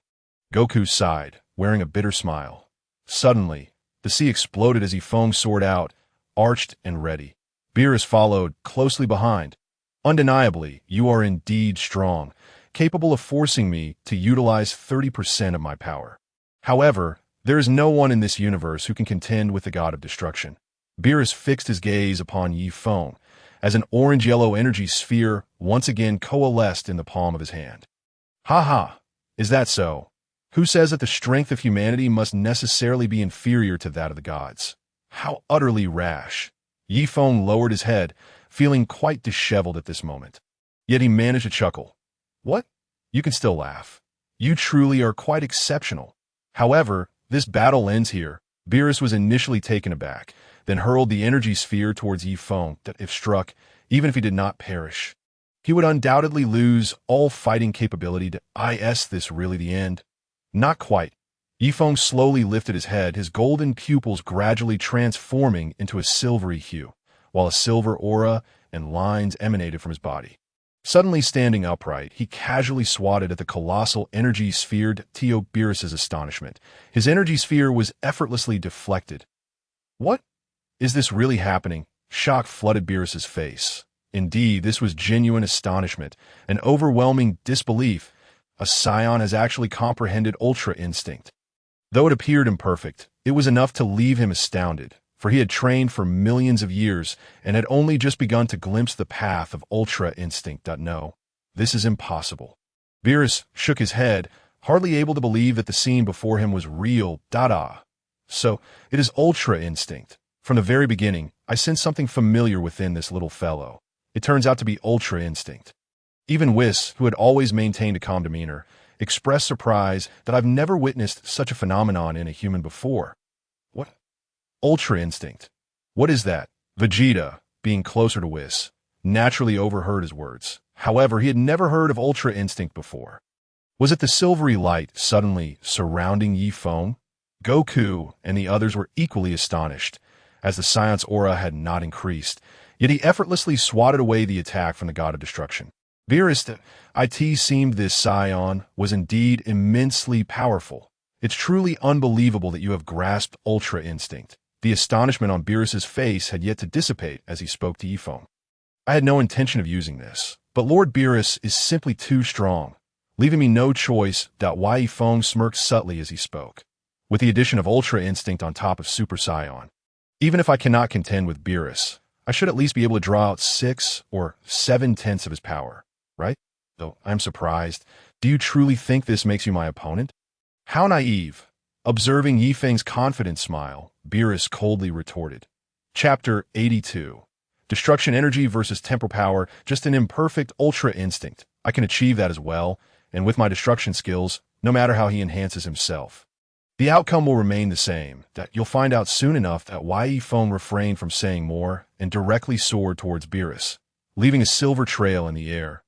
Goku sighed, wearing a bitter smile. Suddenly, the sea exploded as Yi Feng soared out, arched and ready. Beerus followed closely behind. Undeniably, you are indeed strong, capable of forcing me to utilize 30% of my power. However, there is no one in this universe who can contend with the god of destruction. Beerus fixed his gaze upon Yi Feng, as an orange-yellow energy sphere once again coalesced in the palm of his hand. Ha ha! Is that so? Who says that the strength of humanity must necessarily be inferior to that of the gods? How utterly rash! Yi Feng lowered his head, feeling quite disheveled at this moment. Yet he managed to chuckle. What? You can still laugh. You truly are quite exceptional. However, this battle ends here. Beerus was initially taken aback, then hurled the energy sphere towards Yi Feng that if struck, even if he did not perish, he would undoubtedly lose all fighting capability. Is this really the end? Not quite. Yi Feng slowly lifted his head, his golden pupils gradually transforming into a silvery hue, while a silver aura and lines emanated from his body. Suddenly standing upright, he casually swatted at the colossal energy sphere to Beerus's astonishment. His energy sphere was effortlessly deflected. What? Is this really happening? Shock flooded Beerus's face. Indeed, this was genuine astonishment, an overwhelming disbelief. A Scion has actually comprehended Ultra Instinct. Though it appeared imperfect, it was enough to leave him astounded, for he had trained for millions of years and had only just begun to glimpse the path of Ultra Instinct. No, this is impossible. Beerus shook his head, hardly able to believe that the scene before him was real. So, it is Ultra Instinct. From the very beginning, I sensed something familiar within this little fellow. It turns out to be Ultra Instinct. Even Whis, who had always maintained a calm demeanor, expressed surprise that I've never witnessed such a phenomenon in a human before. What? Ultra Instinct. What is that? Vegeta, being closer to Whis, naturally overheard his words. However, he had never heard of Ultra Instinct before. Was it the silvery light suddenly surrounding Yi Feng? Goku and the others were equally astonished, as the Scion's aura had not increased, yet he effortlessly swatted away the attack from the God of Destruction. Beerus, it seemed this Scion was indeed immensely powerful. It's truly unbelievable that you have grasped Ultra Instinct. The astonishment on Beerus's face had yet to dissipate as he spoke to Yi Feng. I had no intention of using this, but Lord Beerus is simply too strong, leaving me no choice. Yi Feng smirked subtly as he spoke. With the addition of Ultra Instinct on top of Super Scion, even if I cannot contend with Beerus, I should at least be able to draw out 6 or 7/10 of his power, right? Though I'm surprised. Do you truly think this makes you my opponent? How naive. Observing Yi Feng's confident smile, Beerus coldly retorted. Chapter 82. Destruction Energy versus Temporal Power, just an imperfect Ultra Instinct. I can achieve that as well, and with my destruction skills, no matter how he enhances himself. The outcome will remain the same, that you'll find out soon enough that Yi Feng refrained from saying more and directly soared towards Beerus, leaving a silver trail in the air.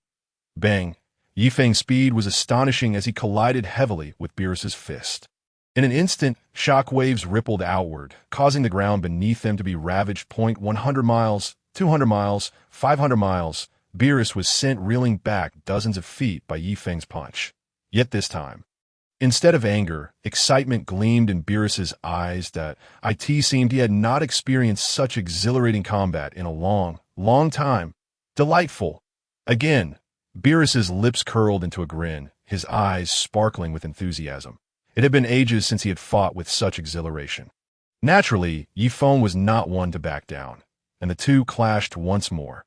Bang! Yi Feng's speed was astonishing as he collided heavily with Beerus's fist. In an instant, shock waves rippled outward, causing the ground beneath them to be ravaged. 100 miles, 200 miles, 500 miles. Beerus was sent reeling back dozens of feet by Yi Feng's punch. Yet this time, instead of anger, excitement gleamed in Beerus's eyes. That it seemed he had not experienced such exhilarating combat in a long, long time. Delightful. Again, Beerus's lips curled into a grin, his eyes sparkling with enthusiasm. It had been ages since he had fought with such exhilaration. Naturally, Yi Feng was not one to back down, and the two clashed once more.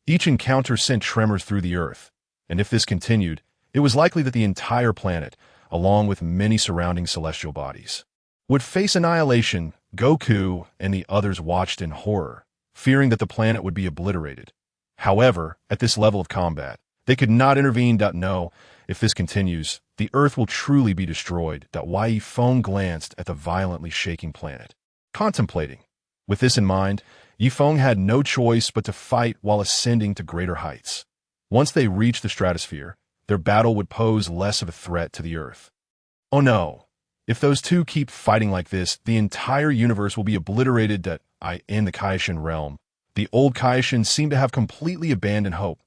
Each encounter sent tremors through the earth, and if this continued, it was likely that the entire planet, along with many surrounding celestial bodies, would face annihilation. Goku and the others watched in horror, fearing that the planet would be obliterated. However, at this level of combat, they could not intervene. No, if this continues, the Earth will truly be destroyed. Yi Feng glanced at the violently shaking planet, contemplating. With this in mind, Yi Feng had no choice but to fight while ascending to greater heights. Once they reached the stratosphere, their battle would pose less of a threat to the Earth. Oh no! If those two keep fighting like this, the entire universe will be obliterated. In the Kaishin realm, the old Kaishin seemed to have completely abandoned hope.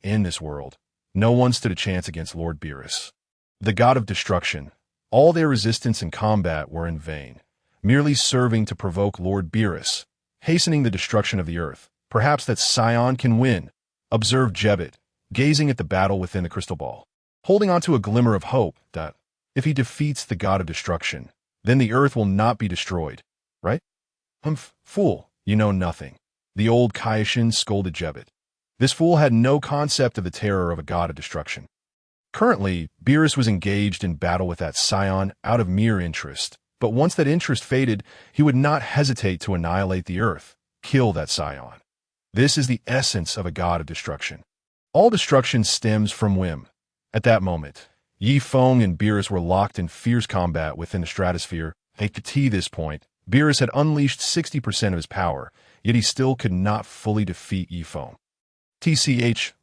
In this world, no one stood a chance against Lord Beerus, the God of Destruction. All their resistance and combat were in vain, merely serving to provoke Lord Beerus, hastening the destruction of the Earth. Perhaps that Scion can win, observed Jebet, gazing at the battle within the crystal ball, holding on to a glimmer of hope that, if he defeats the God of Destruction, then the Earth will not be destroyed, right? Fool, you know nothing. The old Kaishin scolded Jebet. This fool had no concept of the terror of a God of Destruction. Currently, Beerus was engaged in battle with that Scion out of mere interest, but once that interest faded, he would not hesitate to annihilate the Earth, kill that Scion. This is the essence of a God of Destruction. All destruction stems from whim. At that moment, Yi Feng and Beerus were locked in fierce combat within the stratosphere. At this point, Beerus had unleashed 60% of his power, yet he still could not fully defeat Yi Feng.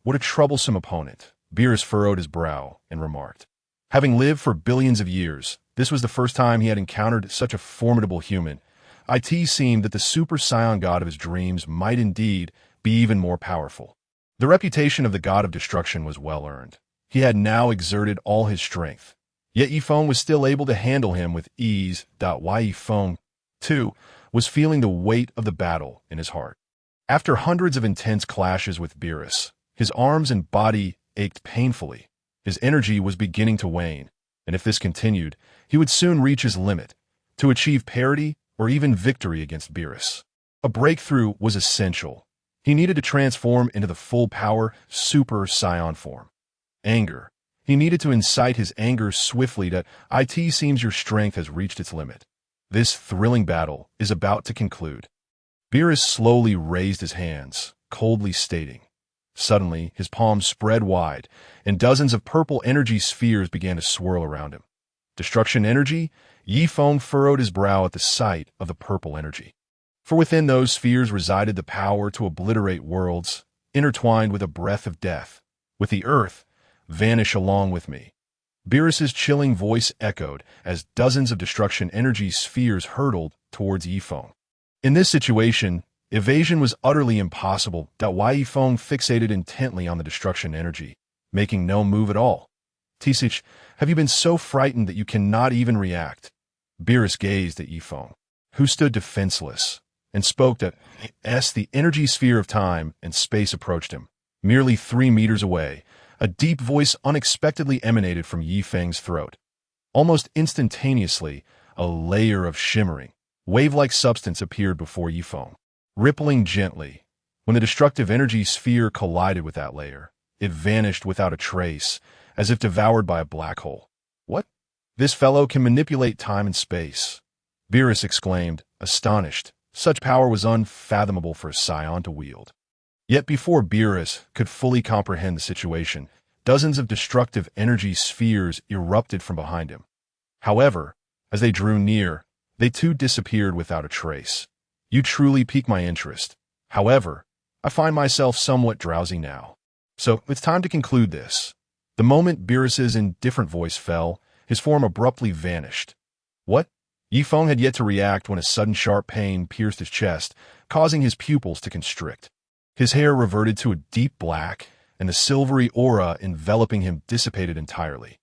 What a troublesome opponent. Beerus furrowed his brow and remarked. Having lived for billions of years, this was the first time he had encountered such a formidable human. It seemed that the Super Saiyan God of his dreams might indeed be even more powerful. The reputation of the god of destruction was well earned. He had now exerted all his strength. Yet Yifeng was still able to handle him with ease. Yifeng, too, was feeling the weight of the battle in his heart. After hundreds of intense clashes with Beerus, his arms and body ached painfully. His energy was beginning to wane, and if this continued, he would soon reach his limit to achieve parity or even victory against Beerus. A breakthrough was essential. He needed to transform into the full-power Super Saiyan form. Anger. He needed to incite his anger swiftly that it seems your strength has reached its limit. This thrilling battle is about to conclude. Beerus slowly raised his hands, coldly stating. Suddenly, his palms spread wide, and dozens of purple energy spheres began to swirl around him. Destruction energy? Yifeng furrowed his brow at the sight of the purple energy. For within those spheres resided the power to obliterate worlds, intertwined with a breath of death. With the earth, vanish along with me. Beerus's chilling voice echoed as dozens of destruction energy spheres hurtled towards Yifeng. In this situation, evasion was utterly impossible. Yifeng fixated intently on the destruction energy, making no move at all. Tisich, have you been so frightened that you cannot even react? Beerus gazed at Yifeng, who stood defenseless, and spoke as the energy sphere of time and space approached him. Merely 3 meters away, a deep voice unexpectedly emanated from Yifeng's throat. Almost instantaneously, a layer of shimmering, wave-like substance appeared before Yifeng, rippling gently. When the destructive energy sphere collided with that layer, it vanished without a trace, as if devoured by a black hole. What? This fellow can manipulate time and space. Beerus exclaimed, astonished. Such power was unfathomable for a Scion to wield. Yet before Beerus could fully comprehend the situation, dozens of destructive energy spheres erupted from behind him. However, as they drew near, they too disappeared without a trace. You truly pique my interest. However, I find myself somewhat drowsy now. So it's time to conclude this. The moment Beerus's indifferent voice fell, his form abruptly vanished. What? Yifeng had yet to react when a sudden sharp pain pierced his chest, causing his pupils to constrict. His hair reverted to a deep black, and the silvery aura enveloping him dissipated entirely.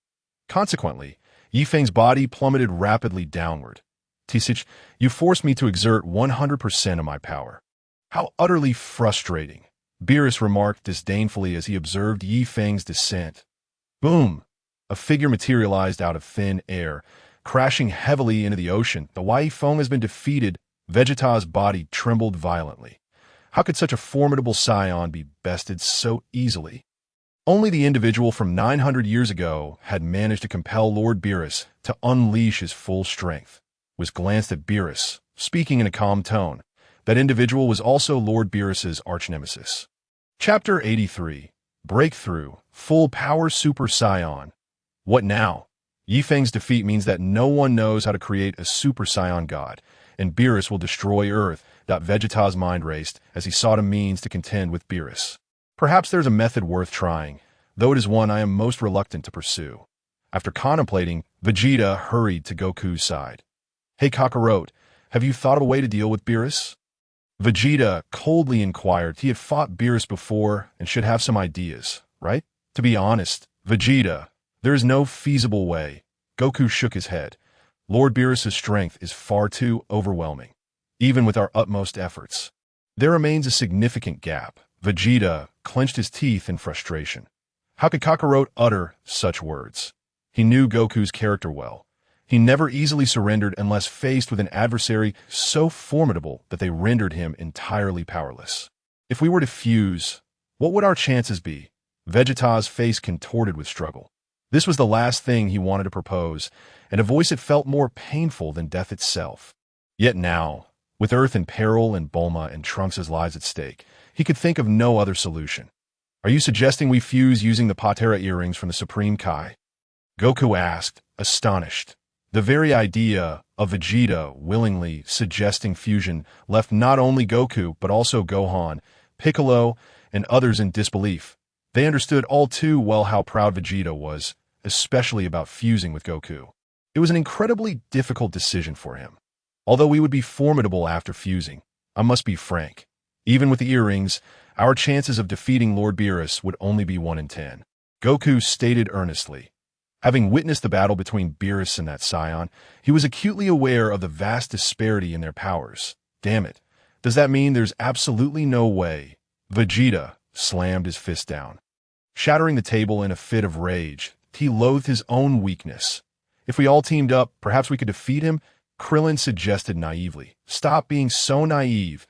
Consequently, Yifeng's body plummeted rapidly downward. Tisich, you forced me to exert 100% of my power. How utterly frustrating, Beerus remarked disdainfully as he observed Yifeng's descent. Boom! A figure materialized out of thin air, crashing heavily into the ocean. The Yifeng has been defeated. Vegeta's body trembled violently. How could such a formidable Scion be bested so easily? Only the individual from 900 years ago had managed to compel Lord Beerus to unleash his full strength. Was glanced at Beerus, speaking in a calm tone. That individual was also Lord Beerus's arch-nemesis. Chapter 83. Breakthrough. Full Power Super Saiyan. What now? Yifeng's defeat means that no one knows how to create a Super Saiyan god, and Beerus will destroy Earth. Vegeta's mind raced as he sought a means to contend with Beerus. Perhaps there's a method worth trying, though it is one I am most reluctant to pursue. After contemplating, Vegeta hurried to Goku's side. Hey Kakarot, have you thought of a way to deal with Beerus? Vegeta coldly inquired. He had fought Beerus before and should have some ideas, right? To be honest, Vegeta, there is no feasible way. Goku shook his head. Lord Beerus's strength is far too overwhelming, even with our utmost efforts. There remains a significant gap. Vegeta clenched his teeth in frustration. How could Kakarot utter such words? He knew Goku's character well. He never easily surrendered unless faced with an adversary so formidable that they rendered him entirely powerless. If we were to fuse, what would our chances be? Vegeta's face contorted with struggle. This was the last thing he wanted to propose, and a voice that felt more painful than death itself. Yet now, with Earth in peril and Bulma and Trunks' lives at stake, he could think of no other solution. Are you suggesting we fuse using the Patera earrings from the Supreme Kai? Goku asked, astonished. The very idea of Vegeta willingly suggesting fusion left not only Goku but also Gohan, Piccolo, and others in disbelief. They understood all too well how proud Vegeta was, especially about fusing with Goku. It was an incredibly difficult decision for him. Although we would be formidable after fusing, I must be frank. Even with the earrings, Our chances of defeating Lord Beerus would only be 1 in 10. Goku stated earnestly. Having witnessed the battle between Beerus and that Scion, he was acutely aware of the vast disparity in their powers. Damn it. Does that mean there's absolutely no way? Vegeta slammed his fist down. Shattering the table in a fit of rage, he loathed his own weakness. If we all teamed up, perhaps we could defeat him? Krillin suggested naively. Stop being so naive.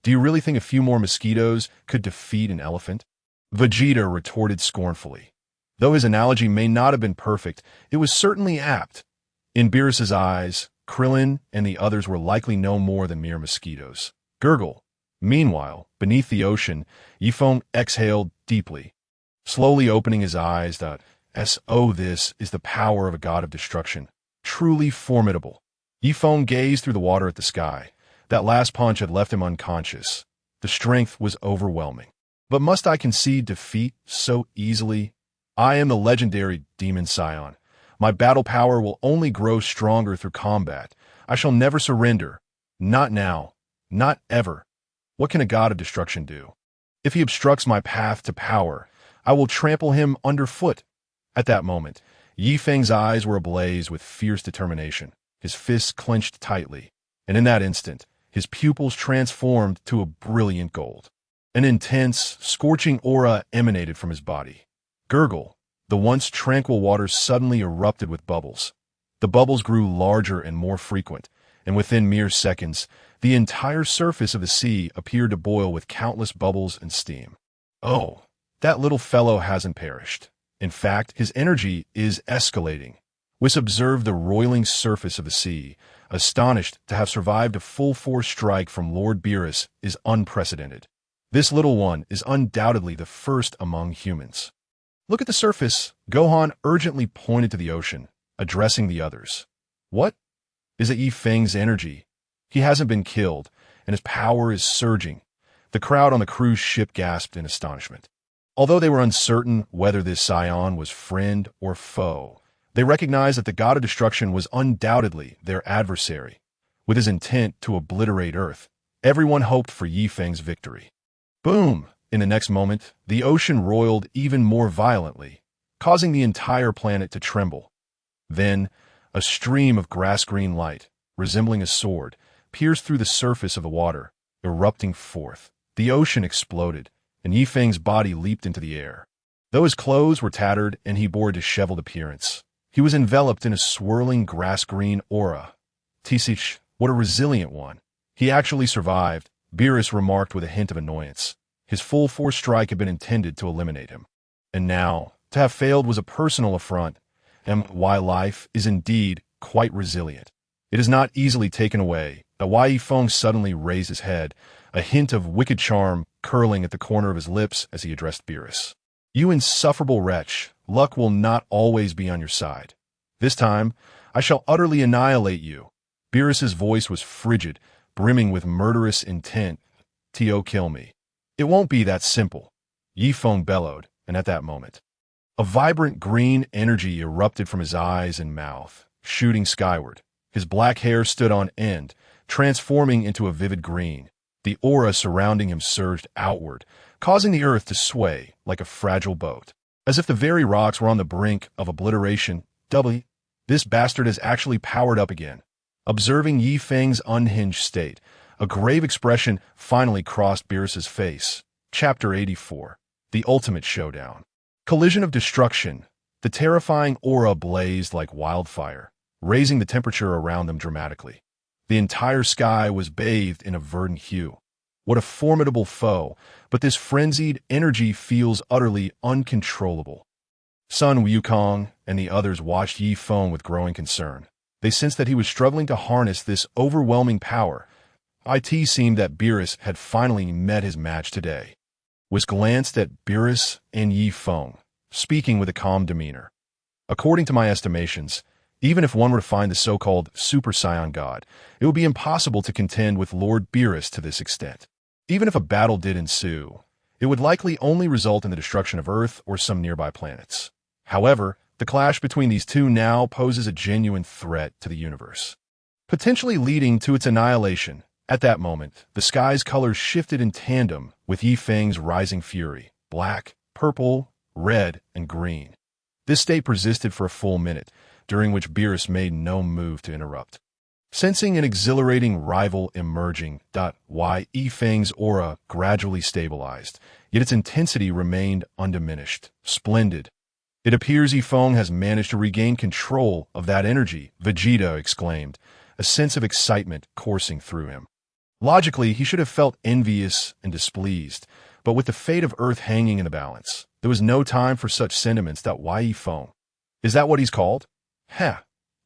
Do you really think a few more mosquitoes could defeat an elephant? Vegeta retorted scornfully. Though his analogy may not have been perfect, it was certainly apt. In Beerus's eyes, Krillin and the others were likely no more than mere mosquitoes. Gurgle. Meanwhile, beneath the ocean, Yifeng exhaled deeply. Slowly opening his eyes, this is the power of a god of destruction. Truly formidable. Yifeng gazed through the water at the sky. That last punch had left him unconscious. The strength was overwhelming. But must I concede defeat so easily? I am the legendary Demon Scion. My battle power will only grow stronger through combat. I shall never surrender. Not now. Not ever. What can a god of destruction do? If he obstructs my path to power, I will trample him underfoot. At that moment, Yifeng's eyes were ablaze with fierce determination. His fists clenched tightly, and in that instant, his pupils transformed to a brilliant gold. An intense, scorching aura emanated from his body. Gurgle. The once tranquil waters suddenly erupted with bubbles. The bubbles grew larger and more frequent, and within mere seconds, the entire surface of the sea appeared to boil with countless bubbles and steam. Oh, that little fellow hasn't perished. In fact, his energy is escalating. Whis observed the roiling surface of the sea, astonished to have survived a full-force strike from Lord Beerus is unprecedented. This little one is undoubtedly the first among humans. Look at the surface. Gohan urgently pointed to the ocean, addressing the others. What? Is it Yifeng's energy? He hasn't been killed, and his power is surging. The crowd on the cruise ship gasped in astonishment. Although they were uncertain whether this Scion was friend or foe, they recognized that the god of destruction was undoubtedly their adversary. With his intent to obliterate Earth, everyone hoped for Yifeng's victory. Boom! In the next moment, the ocean roiled even more violently, causing the entire planet to tremble. Then, a stream of grass-green light, resembling a sword, pierced through the surface of the water, erupting forth. The ocean exploded, and Yifeng's body leaped into the air. Though his clothes were tattered and he bore a disheveled appearance, he was enveloped in a swirling grass-green aura. Tisich, what a resilient one. He actually survived, Beerus remarked with a hint of annoyance. His full-force strike had been intended to eliminate him. And now, to have failed was a personal affront, and why life is indeed quite resilient. It is not easily taken away. Wai Feng suddenly raised his head, a hint of wicked charm curling at the corner of his lips as he addressed Beerus. You insufferable wretch, luck will not always be on your side. This time, I shall utterly annihilate you. Beerus's voice was frigid, brimming with murderous intent. T.O. kill me. It won't be that simple. Yifeng bellowed, and at that moment, a vibrant green energy erupted from his eyes and mouth, shooting skyward. His black hair stood on end, transforming into a vivid green. The aura surrounding him surged outward, causing the earth to sway like a fragile boat. As if the very rocks were on the brink of obliteration, this bastard is actually powered up again. Observing Yifeng's unhinged state, a grave expression finally crossed Beerus's face. Chapter 84. The Ultimate Showdown. Collision of Destruction. The terrifying aura blazed like wildfire, raising the temperature around them dramatically. The entire sky was bathed in a verdant hue. What a formidable foe, but this frenzied energy feels utterly uncontrollable. Sun Wukong and the others watched Yifeng with growing concern. They sensed that he was struggling to harness this overwhelming power. It seemed that Beerus had finally met his match today. Whis glanced at Beerus and Yifeng, speaking with a calm demeanor. According to my estimations, even if one were to find the so-called Super Saiyan God, it would be impossible to contend with Lord Beerus to this extent. Even if a battle did ensue, it would likely only result in the destruction of Earth or some nearby planets. However, the clash between these two now poses a genuine threat to the universe, potentially leading to its annihilation. At that moment, the sky's colors shifted in tandem with Yi Feng's rising fury: black, purple, red, and green. This state persisted for a full minute, during which Beerus made no move to interrupt. Sensing an exhilarating rival emerging, Yi Feng's aura gradually stabilized, yet its intensity remained undiminished. Splendid. It appears Yi Feng has managed to regain control of that energy, Vegeta exclaimed, a sense of excitement coursing through him. Logically, he should have felt envious and displeased, but with the fate of Earth hanging in the balance, there was no time for such sentiments. Yi Feng. Is that what he's called? Heh.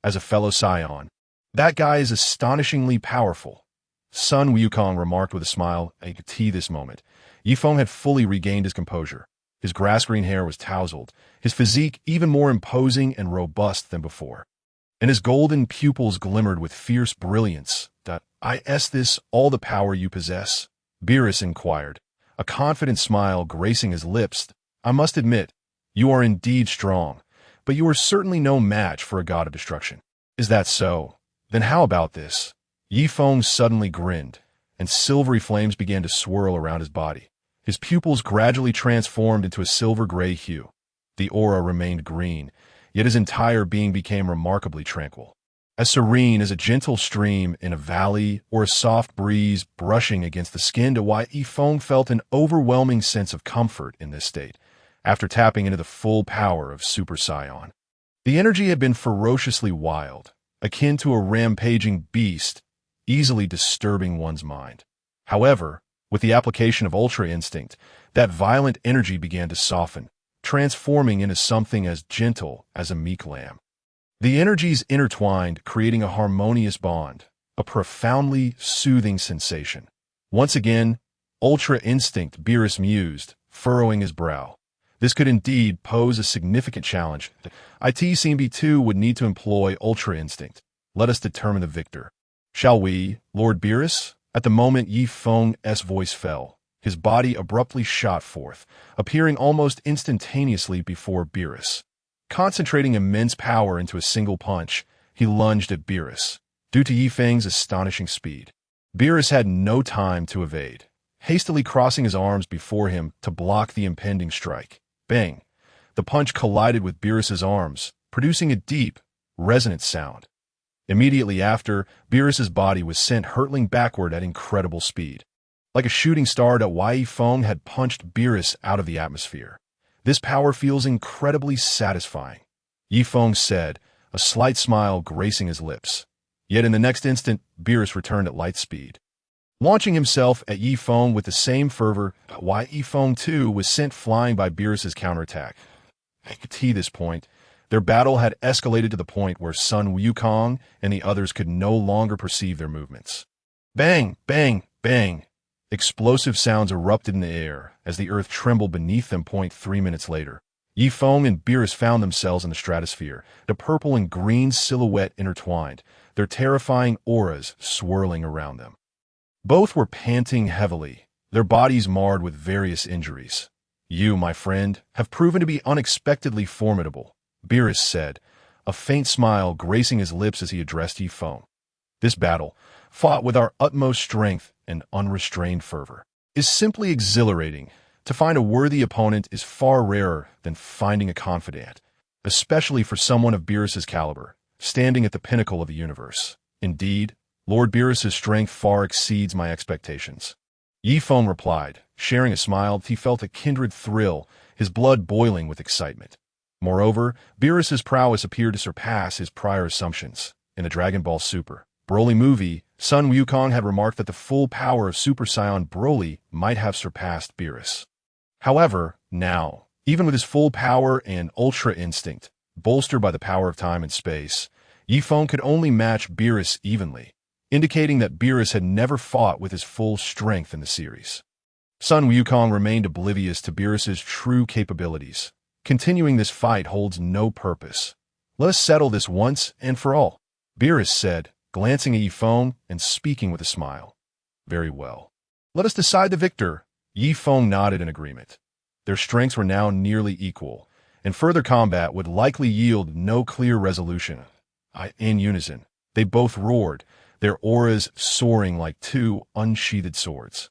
As a fellow Scion, that guy is astonishingly powerful. Sun Wukong remarked with a smile at this moment. Yi Feng had fully regained his composure. His grass-green hair was tousled, his physique even more imposing and robust than before, and his golden pupils glimmered with fierce brilliance. Is this all the power you possess? Beerus inquired, a confident smile gracing his lips. I must admit, you are indeed strong, but you are certainly no match for a god of destruction. Is that so? Then how about this? Yi Feng suddenly grinned, and silvery flames began to swirl around his body. His pupils gradually transformed into a silver-gray hue. The aura remained green, yet his entire being became remarkably tranquil. As serene as a gentle stream in a valley or a soft breeze brushing against the skin. Yi Feng felt an overwhelming sense of comfort in this state, after tapping into the full power of Super Saiyan. The energy had been ferociously wild, akin to a rampaging beast, easily disturbing one's mind. However, with the application of Ultra Instinct, that violent energy began to soften, transforming into something as gentle as a meek lamb. The energies intertwined, creating a harmonious bond, a profoundly soothing sensation. Once again, Ultra Instinct, Beerus mused, furrowing his brow. This could indeed pose a significant challenge. CMB2 would need to employ Ultra Instinct. Let us determine the victor. Shall we, Lord Beerus? At the moment Yi Feng's voice fell, his body abruptly shot forth, appearing almost instantaneously before Beerus. Concentrating immense power into a single punch, he lunged at Beerus. Due to Yi Feng's astonishing speed, Beerus had no time to evade, hastily crossing his arms before him to block the impending strike. Bang! The punch collided with Beerus's arms, producing a deep, resonant sound. Immediately after, Beerus's body was sent hurtling backward at incredible speed. Like a shooting star, Yi Feng had punched Beerus out of the atmosphere. This power feels incredibly satisfying, Yi Feng said, a slight smile gracing his lips. Yet in the next instant, Beerus returned at light speed. Launching himself at Yi Feng with the same fervor, Yi Feng too was sent flying by Beerus's counterattack. At this point, their battle had escalated to the point where Sun Wukong and the others could no longer perceive their movements. Bang! Bang! Bang! Explosive sounds erupted in the air as the earth trembled beneath them. 3 minutes later, Yi Feng and Beerus found themselves in the stratosphere, the purple and green silhouette intertwined, their terrifying auras swirling around them. Both were panting heavily, their bodies marred with various injuries. You, my friend, have proven to be unexpectedly formidable, Beerus said, a faint smile gracing his lips as he addressed Yi Feng. This battle, fought with our utmost strength and unrestrained fervor, is simply exhilarating. To find a worthy opponent is far rarer than finding a confidant, especially for someone of Beerus's caliber, standing at the pinnacle of the universe. Indeed, Lord Beerus's strength far exceeds my expectations. Yi Feng replied, sharing a smile. He felt a kindred thrill, his blood boiling with excitement. Moreover, Beerus's prowess appeared to surpass his prior assumptions. In the Dragon Ball Super Broly movie, Sun Wukong had remarked that the full power of Super Saiyan Broly might have surpassed Beerus. However, now, even with his full power and Ultra Instinct, bolstered by the power of time and space, Yi Feng could only match Beerus evenly, indicating that Beerus had never fought with his full strength in the series. Sun Wukong remained oblivious to Beerus's true capabilities. Continuing this fight holds no purpose. Let us settle this once and for all, Beerus said, glancing at Yi Feng and speaking with a smile. Very well. Let us decide the victor. Yi Feng nodded in agreement. Their strengths were now nearly equal, and further combat would likely yield no clear resolution. In unison, they both roared, their auras soaring like two unsheathed swords.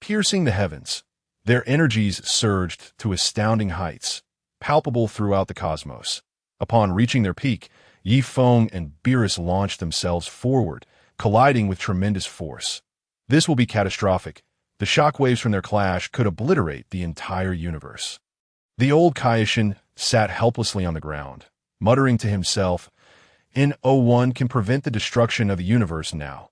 Piercing the heavens, their energies surged to astounding heights, palpable throughout the cosmos. Upon reaching their peak, Feng and Beerus launched themselves forward, colliding with tremendous force. This will be catastrophic. The shockwaves from their clash could obliterate the entire universe. The old Kaishin sat helplessly on the ground, muttering to himself, "N01 can prevent the destruction of the universe now."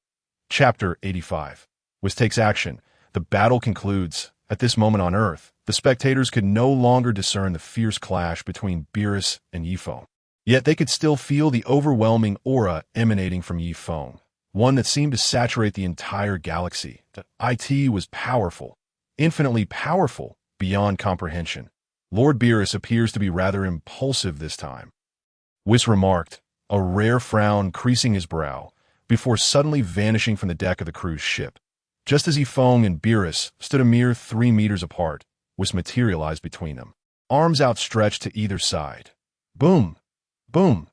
Chapter 85. Whis takes action. The battle concludes. At this moment on Earth, the spectators could no longer discern the fierce clash between Beerus and Feng. Yet they could still feel the overwhelming aura emanating from Feng, one that seemed to saturate the entire galaxy. The IT was powerful, infinitely powerful, beyond comprehension. Lord Beerus appears to be rather impulsive this time, Whis remarked, a rare frown creasing his brow, before suddenly vanishing from the deck of the cruise ship. Just as Feng and Beerus stood a mere 3 meters apart, Whis materialized between them, arms outstretched to either side. Boom! Boom!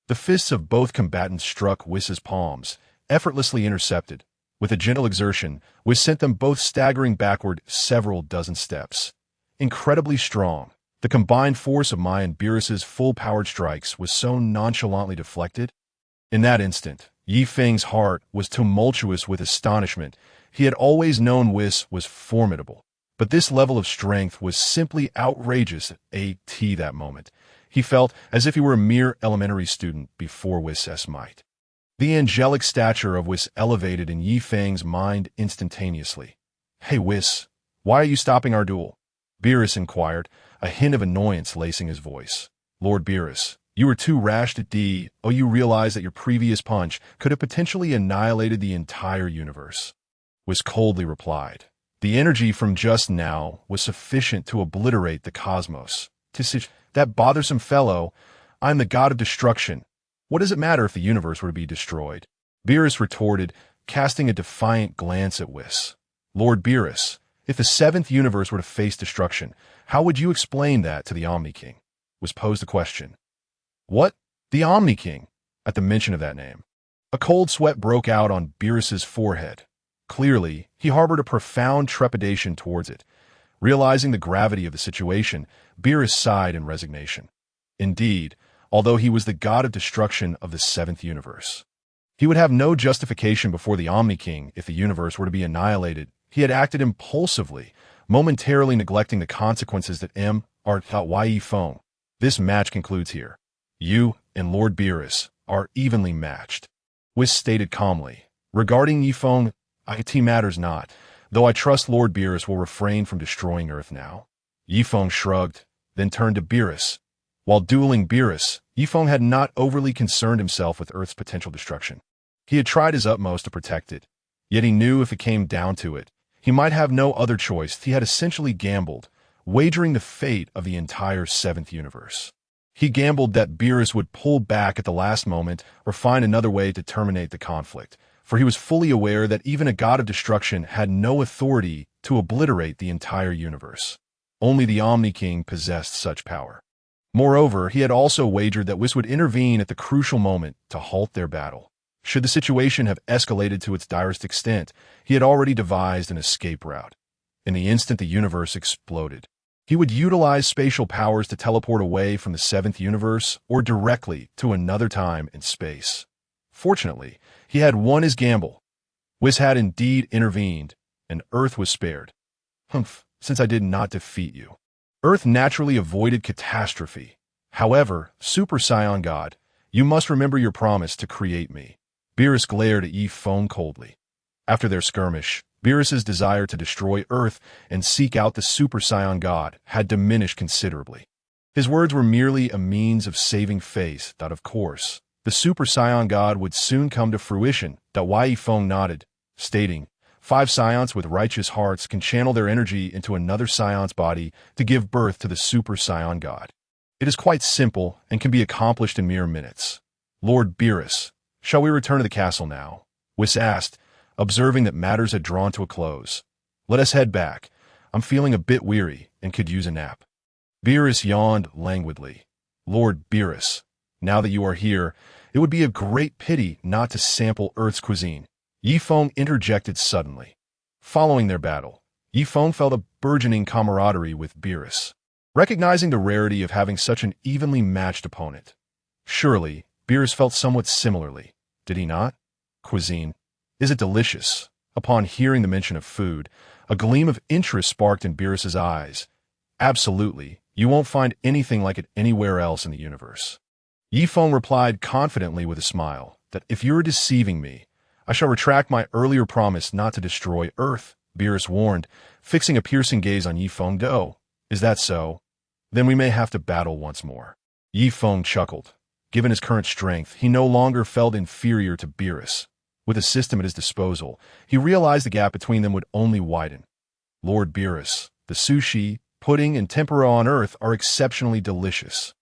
The fists of both combatants struck Whis's palms, effortlessly intercepted. With a gentle exertion, Whis sent them both staggering backward several dozen steps. Incredibly strong, the combined force of Mai and Beerus's full-powered strikes was so nonchalantly deflected. In that instant, Feng's heart was tumultuous with astonishment. He had always known Whis was formidable, but this level of strength was simply outrageous at that moment. He felt as if he were a mere elementary student before Whis' might. The angelic stature of Whis elevated in Feng's mind instantaneously. "Hey Whis, why are you stopping our duel?" Beerus inquired, a hint of annoyance lacing his voice. "Lord Beerus, you were too rash to you realize that your previous punch could have potentially annihilated the entire universe," Whis coldly replied. "The energy from just now was sufficient to obliterate the cosmos. That bothersome fellow, I'm the god of destruction. What does it matter if the universe were to be destroyed?" Beerus retorted, casting a defiant glance at Whis. "Lord Beerus, if the 7th universe were to face destruction, how would you explain that to the Omni King?" Whis posed the question. "What? The Omni King?" At the mention of that name, a cold sweat broke out on Beerus's forehead. Clearly, he harbored a profound trepidation towards it. Realizing the gravity of the situation, Beerus sighed in resignation. Indeed, although he was the god of destruction of the 7th universe, he would have no justification before the Omni King if the universe were to be annihilated. He had acted impulsively, momentarily neglecting the consequences that Feng. This match concludes here. You and Lord Beerus are evenly matched, Whis stated calmly. "Regarding Feng, it matters not, though I trust Lord Beerus will refrain from destroying Earth now." Feng shrugged, then turned to Beerus. While dueling Beerus, Feng had not overly concerned himself with Earth's potential destruction. He had tried his utmost to protect it, yet he knew if it came down to it, he might have no other choice. He had essentially gambled, wagering the fate of the entire 7th universe. He gambled that Beerus would pull back at the last moment or find another way to terminate the conflict, for he was fully aware that even a god of destruction had no authority to obliterate the entire universe. Only the Omni King possessed such power. Moreover, he had also wagered that Whis would intervene at the crucial moment to halt their battle. Should the situation have escalated to its direst extent, he had already devised an escape route. In the instant the universe exploded, he would utilize spatial powers to teleport away from the 7th universe or directly to another time and space. Fortunately, he had won his gamble. Whis had indeed intervened, and Earth was spared. "Humph, since I did not defeat you." Earth naturally avoided catastrophe. "However, Super Saiyan God, you must remember your promise to create me." Beerus glared at Feng coldly. After their skirmish, Beerus's desire to destroy Earth and seek out the Super Saiyan God had diminished considerably. His words were merely a means of saving face. Of course, the Super Saiyan God would soon come to fruition. Feng nodded, stating, 5 Scions with righteous hearts can channel their energy into another Scion's body to give birth to the Super Saiyan God. It is quite simple and can be accomplished in mere minutes. Lord Beerus, shall we return to the castle now? Whis asked, observing that matters had drawn to a close. Let us head back. I'm feeling a bit weary and could use a nap. Beerus yawned languidly. Lord Beerus, now that you are here, It would be a great pity not to sample Earth's cuisine. Yi Feng interjected suddenly. Following their battle, Yi Feng felt a burgeoning camaraderie with Beerus, recognizing the rarity of having such an evenly matched opponent. Surely, Beerus felt somewhat similarly, did he not? Cuisine. Is it delicious? Upon hearing the mention of food, a gleam of interest sparked in Beerus's eyes. Absolutely, you won't find anything like it anywhere else in the universe. Yi Feng replied confidently with a smile, that if you're deceiving me, I shall retract my earlier promise not to destroy Earth, Beerus warned, fixing a piercing gaze on Yi Feng. "Oh, is that so? Then we may have to battle once more." Yi Feng chuckled. Given his current strength, he no longer felt inferior to Beerus. With a system at his disposal, he realized the gap between them would only widen. "Lord Beerus, the sushi, pudding, and tempura on Earth are exceptionally delicious,"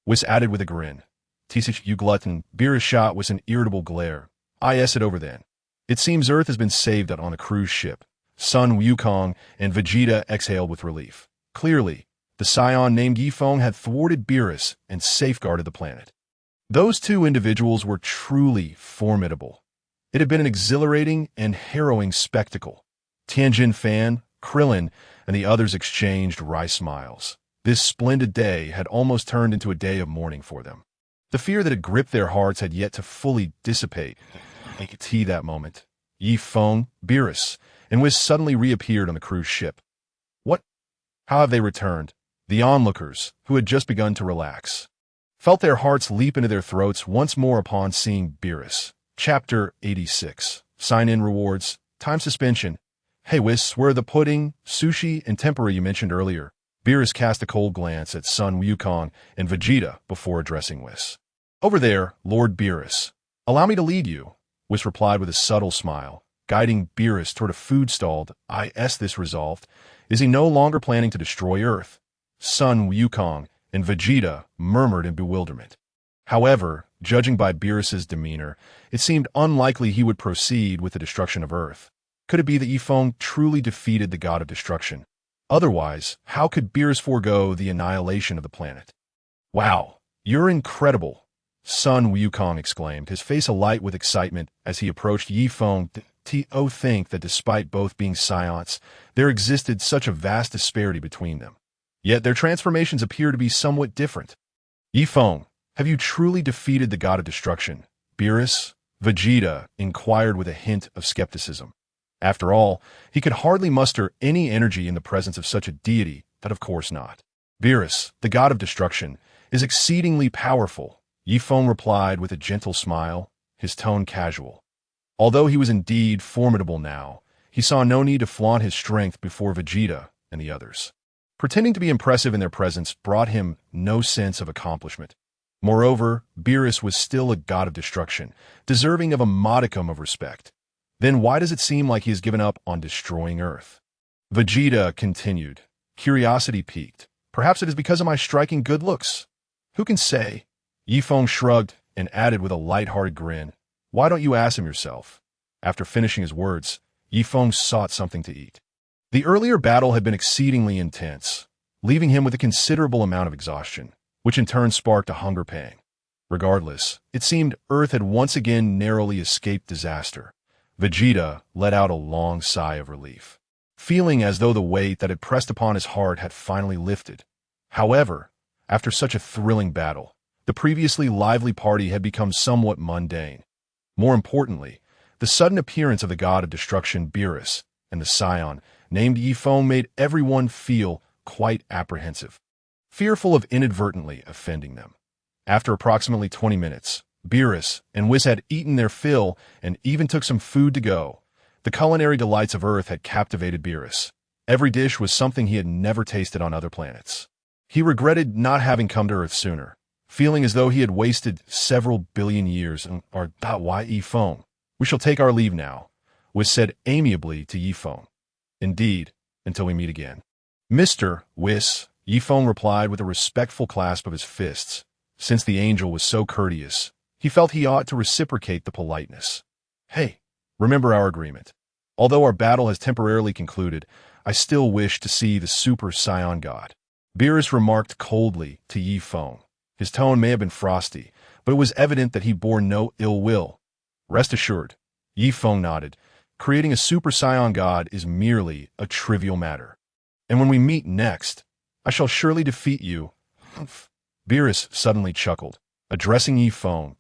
Whis added with a grin. "Tisich, you glutton," Beerus shot with an irritable glare. "I it over then. It seems Earth has been saved on a cruise ship." Sun Wukong and Vegeta exhaled with relief. Clearly, the Scion named Yi Feng had thwarted Beerus and safeguarded the planet. Those two individuals were truly formidable. It had been an exhilarating and harrowing spectacle. Tianjin Fan, Krillin, and the others exchanged wry smiles. This splendid day had almost turned into a day of mourning for them. The fear that had gripped their hearts had yet to fully dissipate. They could see that moment. Yi Feng, Beerus, and Whis suddenly reappeared on the cruise ship. What? How have they returned? The onlookers, who had just begun to relax, felt their hearts leap into their throats once more upon seeing Beerus. Chapter 86. Sign-in rewards. Time suspension. "Hey Whis, where are the pudding, sushi, and tempura you mentioned earlier?" Beerus cast a cold glance at Sun Wukong and Vegeta before addressing Whis. "Over there, Lord Beerus. Allow me to lead you," Whis replied with a subtle smile, guiding Beerus toward a food stall. This resolved. Is he no longer planning to destroy Earth? Sun Wukong and Vegeta murmured in bewilderment. However, judging by Beerus's demeanor, it seemed unlikely he would proceed with the destruction of Earth. Could it be that Yi Feng truly defeated the god of destruction? Otherwise, how could Beerus forego the annihilation of the planet? "Wow, you're incredible," Sun Wukong exclaimed, his face alight with excitement as he approached Yi Feng. Think that despite both being Scions, there existed such a vast disparity between them. Yet their transformations appear to be somewhat different. "Yi Feng, have you truly defeated the god of destruction?" Beerus, Vegeta inquired with a hint of skepticism. After all, he could hardly muster any energy in the presence of such a deity, but of course not. "Beerus, the god of destruction, is exceedingly powerful," Yi Feng replied with a gentle smile, his tone casual. Although he was indeed formidable now, he saw no need to flaunt his strength before Vegeta and the others. Pretending to be impressive in their presence brought him no sense of accomplishment. Moreover, Beerus was still a god of destruction, deserving of a modicum of respect. Then why does it seem like he has given up on destroying Earth? Vegeta continued, curiosity piqued. "Perhaps it is because of my striking good looks. Who can say?" Yi Feng shrugged and added with a light-hearted grin, "Why don't you ask him yourself?" After finishing his words, Yi Feng sought something to eat. The earlier battle had been exceedingly intense, leaving him with a considerable amount of exhaustion, which in turn sparked a hunger pang. Regardless, it seemed Earth had once again narrowly escaped disaster. Vegeta let out a long sigh of relief, feeling as though the weight that had pressed upon his heart had finally lifted. However, after such a thrilling battle, the previously lively party had become somewhat mundane. More importantly, the sudden appearance of the god of destruction Beerus and the Scion named Yi Feng made everyone feel quite apprehensive, fearful of inadvertently offending them. After approximately 20 minutes, Beerus and Whis had eaten their fill and even took some food to go. The culinary delights of Earth had captivated Beerus. Every dish was something he had never tasted on other planets. He regretted not having come to Earth sooner, feeling as though he had wasted several billion years. Why Yi Feng? "We shall take our leave now," Whis said amiably to Yi Feng. "Indeed, until we meet again." "Mr. Whis," Yi Feng replied with a respectful clasp of his fists. Since the angel was so courteous, he felt he ought to reciprocate the politeness. "Hey, remember our agreement. Although our battle has temporarily concluded, I still wish to see the Super Saiyan God," Beerus remarked coldly to Yi Feng. His tone may have been frosty, but it was evident that he bore no ill will. Rest assured, Yi Feng nodded. Creating a Super Saiyan God is merely a trivial matter. And when we meet next, I shall surely defeat you. Beerus suddenly chuckled, addressing Yi Feng.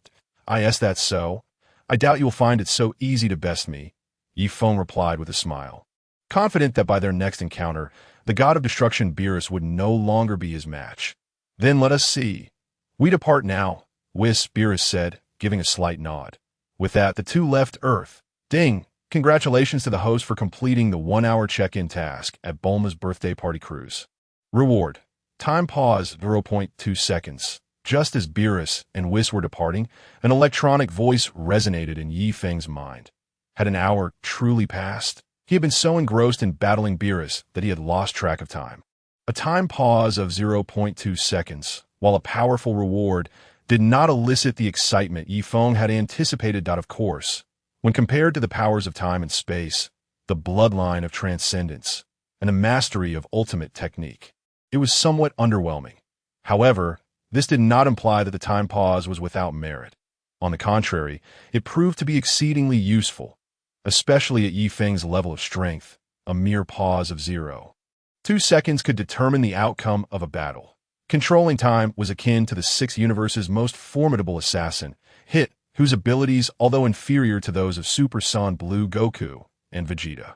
Yes, that's so. I doubt you will find it so easy to best me, Yi Feng replied with a smile. Confident that by their next encounter, the god of destruction Beerus would no longer be his match. Then let us see. We depart now, Beerus said, giving a slight nod. With that, the two left Earth. Ding! Congratulations to the host for completing the 1-hour check-in task at Bulma's birthday party cruise. Reward. Time pause 0.2 seconds. Just as Beerus and Whis were departing, an electronic voice resonated in Yi Feng's mind. Had an hour truly passed? He had been so engrossed in battling Beerus that he had lost track of time. A time pause of 0.2 seconds, while a powerful reward did not elicit the excitement Yi Feng had anticipated. Of course, when compared to the powers of time and space, the bloodline of transcendence, and a mastery of ultimate technique, it was somewhat underwhelming. However, this did not imply that the time pause was without merit. On the contrary, it proved to be exceedingly useful, especially at Yi Feng's level of strength, a mere pause of 0.2 seconds could determine the outcome of a battle. Controlling time was akin to the Sixth Universe's most formidable assassin, Hit, whose abilities, although inferior to those of Super Saiyan Blue Goku and Vegeta,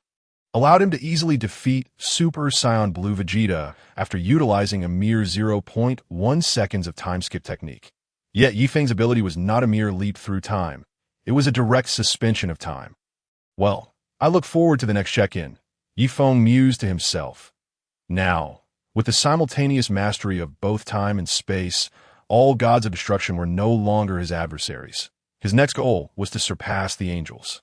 allowed him to easily defeat Super Saiyan Blue Vegeta after utilizing a mere 0.1 seconds of time skip technique. Yet Yi Feng's ability was not a mere leap through time. It was a direct suspension of time. Well, I look forward to the next check-in, Yi Feng mused to himself. Now, with the simultaneous mastery of both time and space, all gods of destruction were no longer his adversaries. His next goal was to surpass the angels.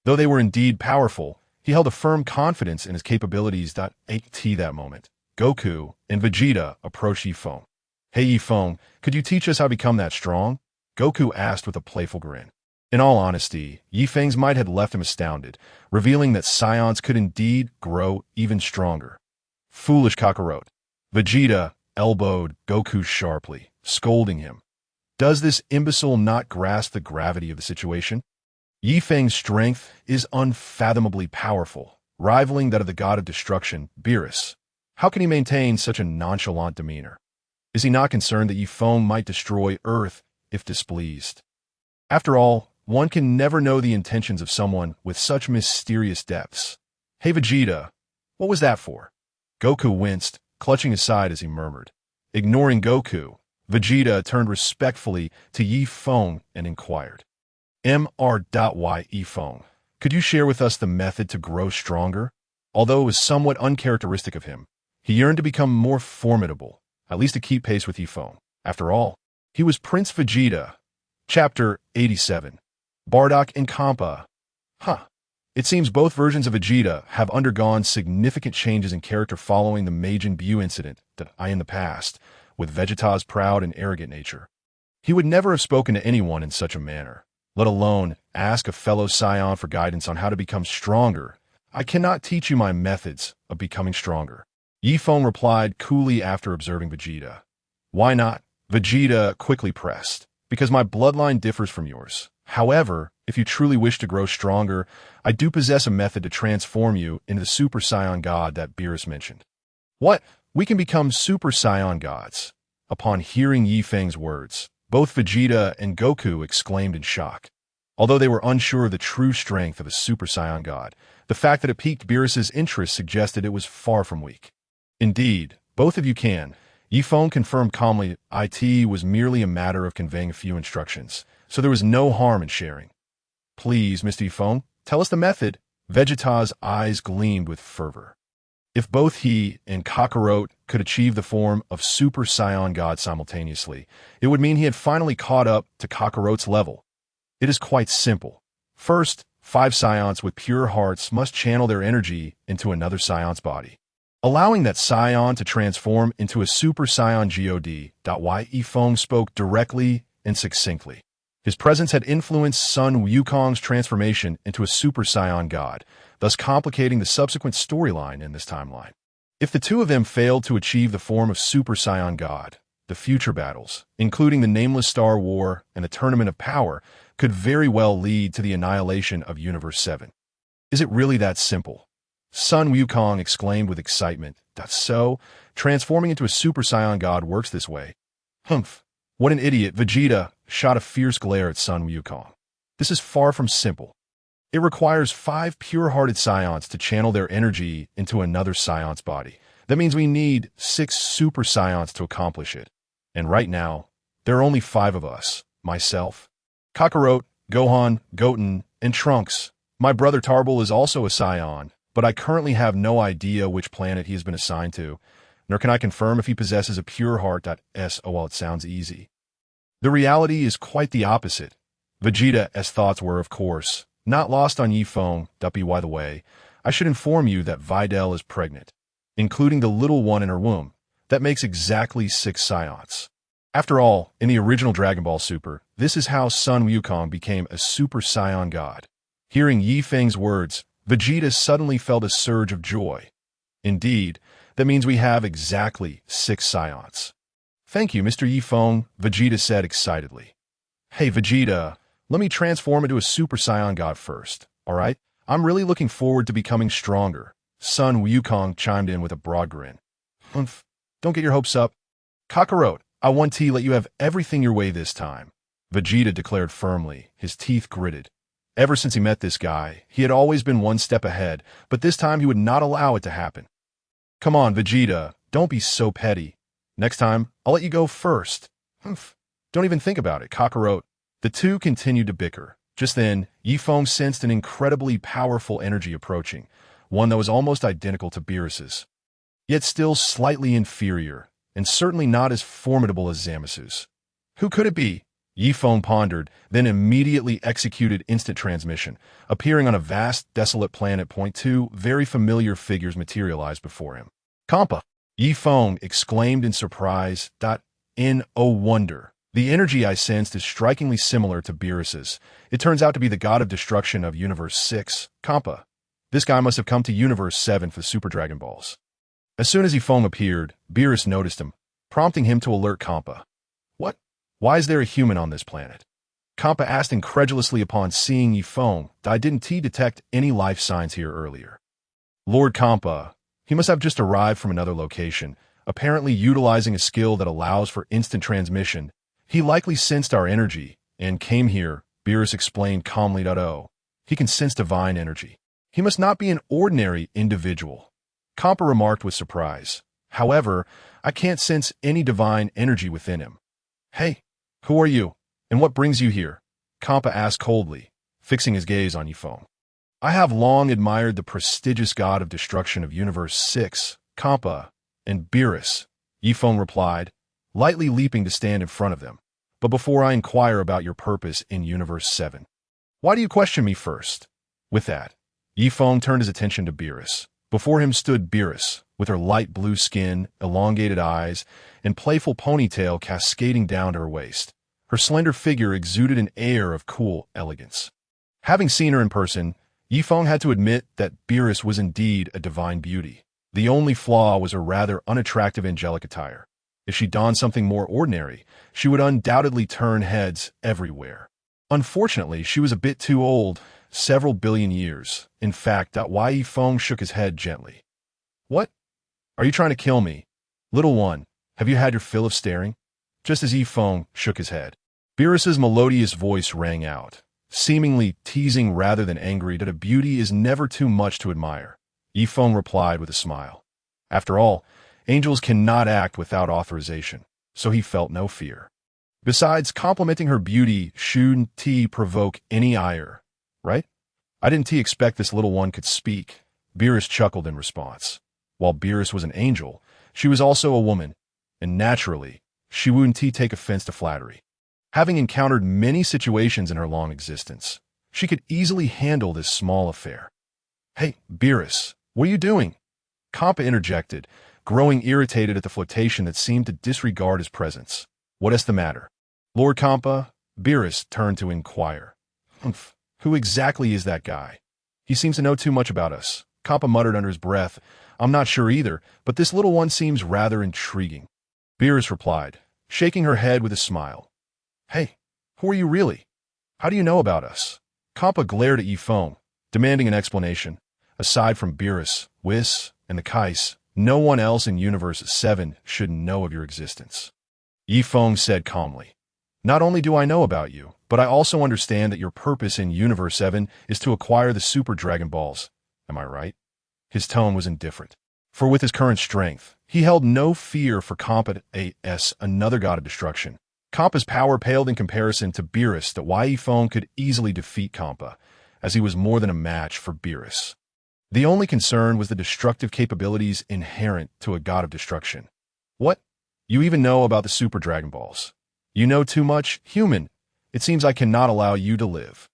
Though they were indeed powerful, he held a firm confidence in his capabilities. At that moment, Goku and Vegeta approached Yi Feng. Hey Yi Feng, could you teach us how to become that strong? Goku asked with a playful grin. In all honesty, Yi Feng's might had left him astounded, revealing that Scions could indeed grow even stronger. Foolish Kakarot. Vegeta elbowed Goku sharply, scolding him. Does this imbecile not grasp the gravity of the situation? Yi Feng's strength is unfathomably powerful, rivaling that of the god of destruction, Beerus. How can he maintain such a nonchalant demeanor? Is he not concerned that Yi Feng might destroy Earth if displeased? After all, one can never know the intentions of someone with such mysterious depths. Hey Vegeta, what was that for? Goku winced, clutching his side as he murmured. Ignoring Goku, Vegeta turned respectfully to Yi Feng and inquired. Mr. Yi Feng, could you share with us the method to grow stronger? Although it was somewhat uncharacteristic of him, he yearned to become more formidable, at least to keep pace with Yi Feng. After all, he was Prince Vegeta. Chapter 87. Bardock and Kampa. It seems both versions of Vegeta have undergone significant changes in character following the Majin Buu incident in the past, with Vegeta's proud and arrogant nature. He would never have spoken to anyone in such a manner, let alone ask a fellow Scion for guidance on how to become stronger. I cannot teach you my methods of becoming stronger, Yi Feng replied coolly after observing Vegeta. Why not? Vegeta quickly pressed. Because my bloodline differs from yours. However, if you truly wish to grow stronger, I do possess a method to transform you into the Super Saiyan God that Beerus mentioned. What? We can become Super Saiyan gods. Upon hearing Yi Feng's words, both Vegeta and Goku exclaimed in shock. Although they were unsure of the true strength of a Super Saiyan God, the fact that it piqued Beerus's interest suggested it was far from weak. Indeed, both of you can. Yi Feng confirmed calmly it was merely a matter of conveying a few instructions, so there was no harm in sharing. Please, Mr. Yi Feng, tell us the method. Vegeta's eyes gleamed with fervor. If both he and Kakarot could achieve the form of Super Saiyan God simultaneously, it would mean he had finally caught up to Kakarot's level. It is quite simple. First, 5 Scions with pure hearts must channel their energy into another Scion's body, allowing that Scion to transform into a Super Saiyan God. Yi Feng spoke directly and succinctly. His presence had influenced Sun Wukong's transformation into a Super Saiyan God, thus complicating the subsequent storyline in this timeline. If the two of them failed to achieve the form of Super Saiyan God, the future battles, including the Nameless Star War and the Tournament of Power, could very well lead to the annihilation of Universe 7. Is it really that simple? Sun Wukong exclaimed with excitement. So, transforming into a Super Saiyan God works this way. Humph. What an idiot. Vegeta shot a fierce glare at Sun Wukong. This is far from simple. It requires 5 pure-hearted Scions to channel their energy into another Scion's body. That means we need 6 Super Scions to accomplish it. And right now, there are only 5 of us. Myself, Kakarot, Gohan, Goten, and Trunks. My brother Tarbell is also a Scion, but I currently have no idea which planet he has been assigned to, nor can I confirm if he possesses a pure heart. Well, it sounds easy. The reality is quite the opposite. Vegeta's thoughts were, of course, not lost on Yi Feng. By the way, I should inform you that Videl is pregnant, including the little one in her womb. That makes exactly 6 Scions. After all, in the original Dragon Ball Super, this is how Sun Wukong became a Super Saiyan God. Hearing Yi Feng's words, Vegeta suddenly felt a surge of joy. Indeed, that means we have exactly 6 Scions. Thank you, Mr. Yi Feng, Vegeta said excitedly. Hey, Vegeta, let me transform into a Super Saiyan God first, alright? I'm really looking forward to becoming stronger. Sun Wukong chimed in with a broad grin. Humph, don't get your hopes up. Kakarot, I want to let you have everything your way this time, Vegeta declared firmly, his teeth gritted. Ever since he met this guy, he had always been one step ahead, but this time he would not allow it to happen. Come on, Vegeta, don't be so petty. Next time, I'll let you go first. Humph, don't even think about it, Kakarot. The two continued to bicker. Just then, Yi Feng sensed an incredibly powerful energy approaching, one that was almost identical to Beerus's, yet still slightly inferior, and certainly not as formidable as Zamasu's. Who could it be? Yi Feng pondered, then immediately executed instant transmission. Appearing on a vast, desolate planet, 2 very familiar figures materialized before him. Kampa! Yi Feng exclaimed in surprise. Oh wonder. The energy I sensed is strikingly similar to Beerus's. It turns out to be the god of destruction of Universe 6, Kampa. This guy must have come to Universe 7 for Super Dragon Balls. As soon as Yi Feng appeared, Beerus noticed him, prompting him to alert Kampa. What? Why is there a human on this planet? Kampa asked incredulously upon seeing Yi Feng. Didn't he detect any life signs here earlier? Lord Kampa, he must have just arrived from another location, apparently utilizing a skill that allows for instant transmission. He likely sensed our energy, and came here, Beerus explained calmly. He can sense divine energy. He must not be an ordinary individual. Kampa remarked with surprise. However, I can't sense any divine energy within him. Hey, who are you, and what brings you here? Kampa asked coldly, fixing his gaze on Yi Feng. I have long admired the prestigious god of destruction of Universe 6, Kampa, and Beerus, Yi Feng replied, lightly leaping to stand in front of them. But before I inquire about your purpose in Universe 7, why do you question me first? With that, Yi Feng turned his attention to Beerus. Before him stood Beerus, with her light blue skin, elongated eyes, and playful ponytail cascading down to her waist. Her slender figure exuded an air of cool elegance. Having seen her in person, Yi Feng had to admit that Beerus was indeed a divine beauty. The only flaw was her rather unattractive angelic attire. If she donned something more ordinary, she would undoubtedly turn heads everywhere. Unfortunately, she was a bit too old, several billion years. In fact, Yi Feng shook his head gently. What? Are you trying to kill me? Little one, have you had your fill of staring? Just as Yi Feng shook his head, Beerus's melodious voice rang out, seemingly teasing rather than angry that a beauty is never too much to admire. Yi Feng replied with a smile. After all, angels cannot act without authorization, so he felt no fear. Besides, complimenting her beauty shouldn't provoke any ire, right? I didn't expect this little one could speak. Beerus chuckled in response. While Beerus was an angel, she was also a woman, and naturally, she wouldn't take offense to flattery. Having encountered many situations in her long existence, she could easily handle this small affair. Hey, Beerus, what are you doing? Kampa interjected, growing irritated at the flirtation that seemed to disregard his presence. What is the matter? Lord Kampa, Beerus turned to inquire. Humph, who exactly is that guy? He seems to know too much about us. Kampa muttered under his breath. I'm not sure either, but this little one seems rather intriguing. Beerus replied, shaking her head with a smile. Hey, who are you really? How do you know about us? Kampa glared at Feng, demanding an explanation. Aside from Beerus, Whis, and the Kais, no one else in Universe 7 should know of your existence. Feng said calmly. Not only do I know about you, but I also understand that your purpose in Universe 7 is to acquire the Super Dragon Balls. Am I right? His tone was indifferent. For with his current strength, he held no fear for Kampa as another god of destruction. Kampa's power paled in comparison to Beerus that Feng could easily defeat Kampa, as he was more than a match for Beerus. The only concern was the destructive capabilities inherent to a god of destruction. What? You even know about the Super Dragon Balls? You know too much, human. It seems I cannot allow you to live.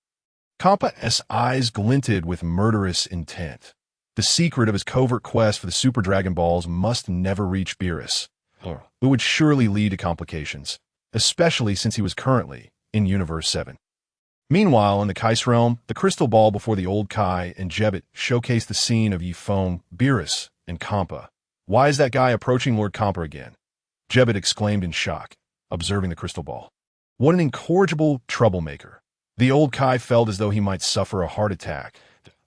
Kampa's eyes glinted with murderous intent. The secret of his covert quest for the Super Dragon Balls must never reach Beerus. It would surely lead to complications, especially since he was currently in Universe 7. Meanwhile, in the Kais realm, the crystal ball before the old Kai and Jebet showcased the scene of Feng, Beerus, and Kampa. Why is that guy approaching Lord Kampa again? Jebet exclaimed in shock, observing the crystal ball. What an incorrigible troublemaker. The old Kai felt as though he might suffer a heart attack.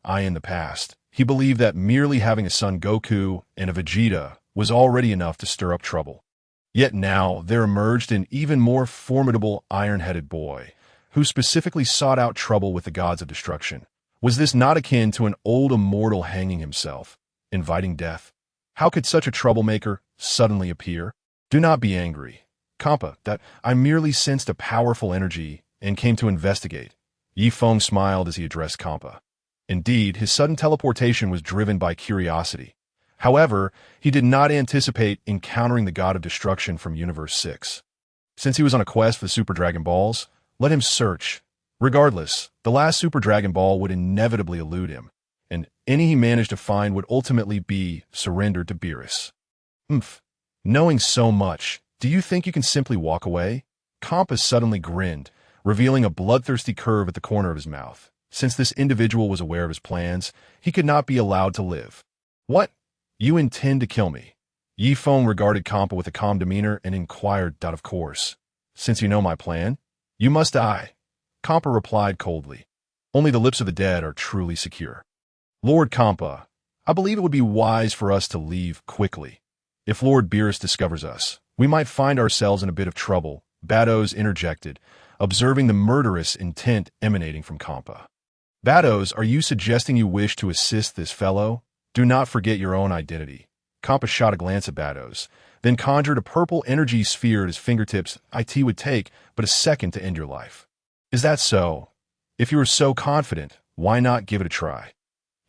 In the past, he believed that merely having a son Goku and a Vegeta was already enough to stir up trouble. Yet now there emerged an even more formidable iron-headed boy, who specifically sought out trouble with the gods of destruction. Was this not akin to an old immortal hanging himself, inviting death? How could such a troublemaker suddenly appear? Do not be angry, Kampa, that I merely sensed a powerful energy and came to investigate. Feng smiled as he addressed Kampa. Indeed, his sudden teleportation was driven by curiosity. However, he did not anticipate encountering the god of destruction from Universe 6. Since he was on a quest for the Super Dragon Balls, let him search. Regardless, the last Super Dragon Ball would inevitably elude him, and any he managed to find would ultimately be surrendered to Beerus. Knowing so much, do you think you can simply walk away? Kampa suddenly grinned, revealing a bloodthirsty curve at the corner of his mouth. Since this individual was aware of his plans, he could not be allowed to live. What? You intend to kill me? Feng regarded Kampa with a calm demeanor and inquired, of course. Since you know my plan, you must die. Kampa replied coldly. Only the lips of the dead are truly secure. Lord Kampa, I believe it would be wise for us to leave quickly. If Lord Beerus discovers us, we might find ourselves in a bit of trouble, Bados interjected, observing the murderous intent emanating from Kampa. Bados, are you suggesting you wish to assist this fellow? Do not forget your own identity. Kampa shot a glance at Bados, then conjured a purple energy sphere at his fingertips. It would take but a second to end your life. Is that so? If you are so confident, why not give it a try?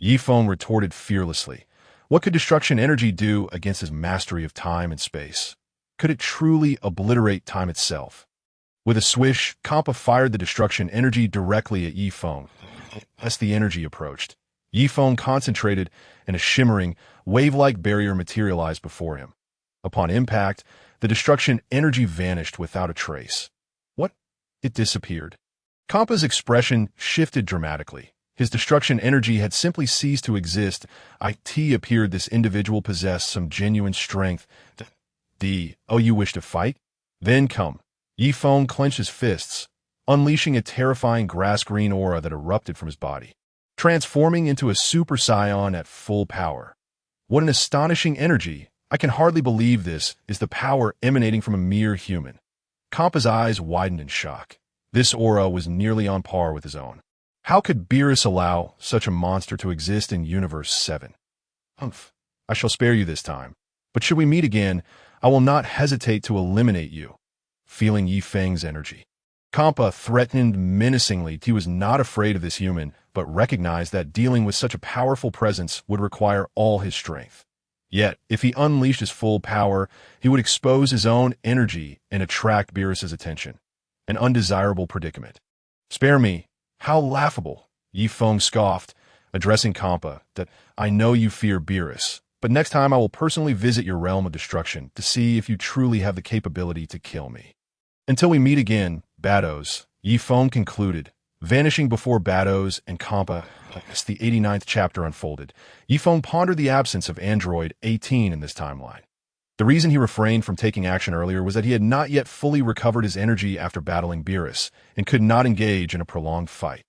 Feng retorted fearlessly. What could destruction energy do against his mastery of time and space? Could it truly obliterate time itself? With a swish, Kampa fired the destruction energy directly at Feng. As the energy approached, Feng concentrated, and a shimmering, wave-like barrier materialized before him. Upon impact, the destruction energy vanished without a trace. What? It disappeared. Kampa's expression shifted dramatically. His destruction energy had simply ceased to exist. It appeared this individual possessed some genuine strength. Oh, you wish to fight? Then come. Feng clenched his fists, unleashing a terrifying grass-green aura that erupted from his body, transforming into a Super Saiyan at full power. What an astonishing energy! I can hardly believe this is the power emanating from a mere human. Kampa's eyes widened in shock. This aura was nearly on par with his own. How could Beerus allow such a monster to exist in Universe 7? I shall spare you this time, but should we meet again, I will not hesitate to eliminate you. Feeling Feng's energy, Kampa threatened menacingly. He was not afraid of this human, but recognized that dealing with such a powerful presence would require all his strength. Yet, if he unleashed his full power, he would expose his own energy and attract Beerus's attention. An undesirable predicament. Spare me. How laughable, Feng scoffed, addressing Kampa, that I know you fear Beerus, but next time I will personally visit your realm of destruction to see if you truly have the capability to kill me. Until we meet again, Bados, Feng concluded, vanishing before Bados and Kampa as the 89th chapter unfolded. Feng pondered the absence of Android 18 in this timeline. The reason he refrained from taking action earlier was that he had not yet fully recovered his energy after battling Beerus, and could not engage in a prolonged fight.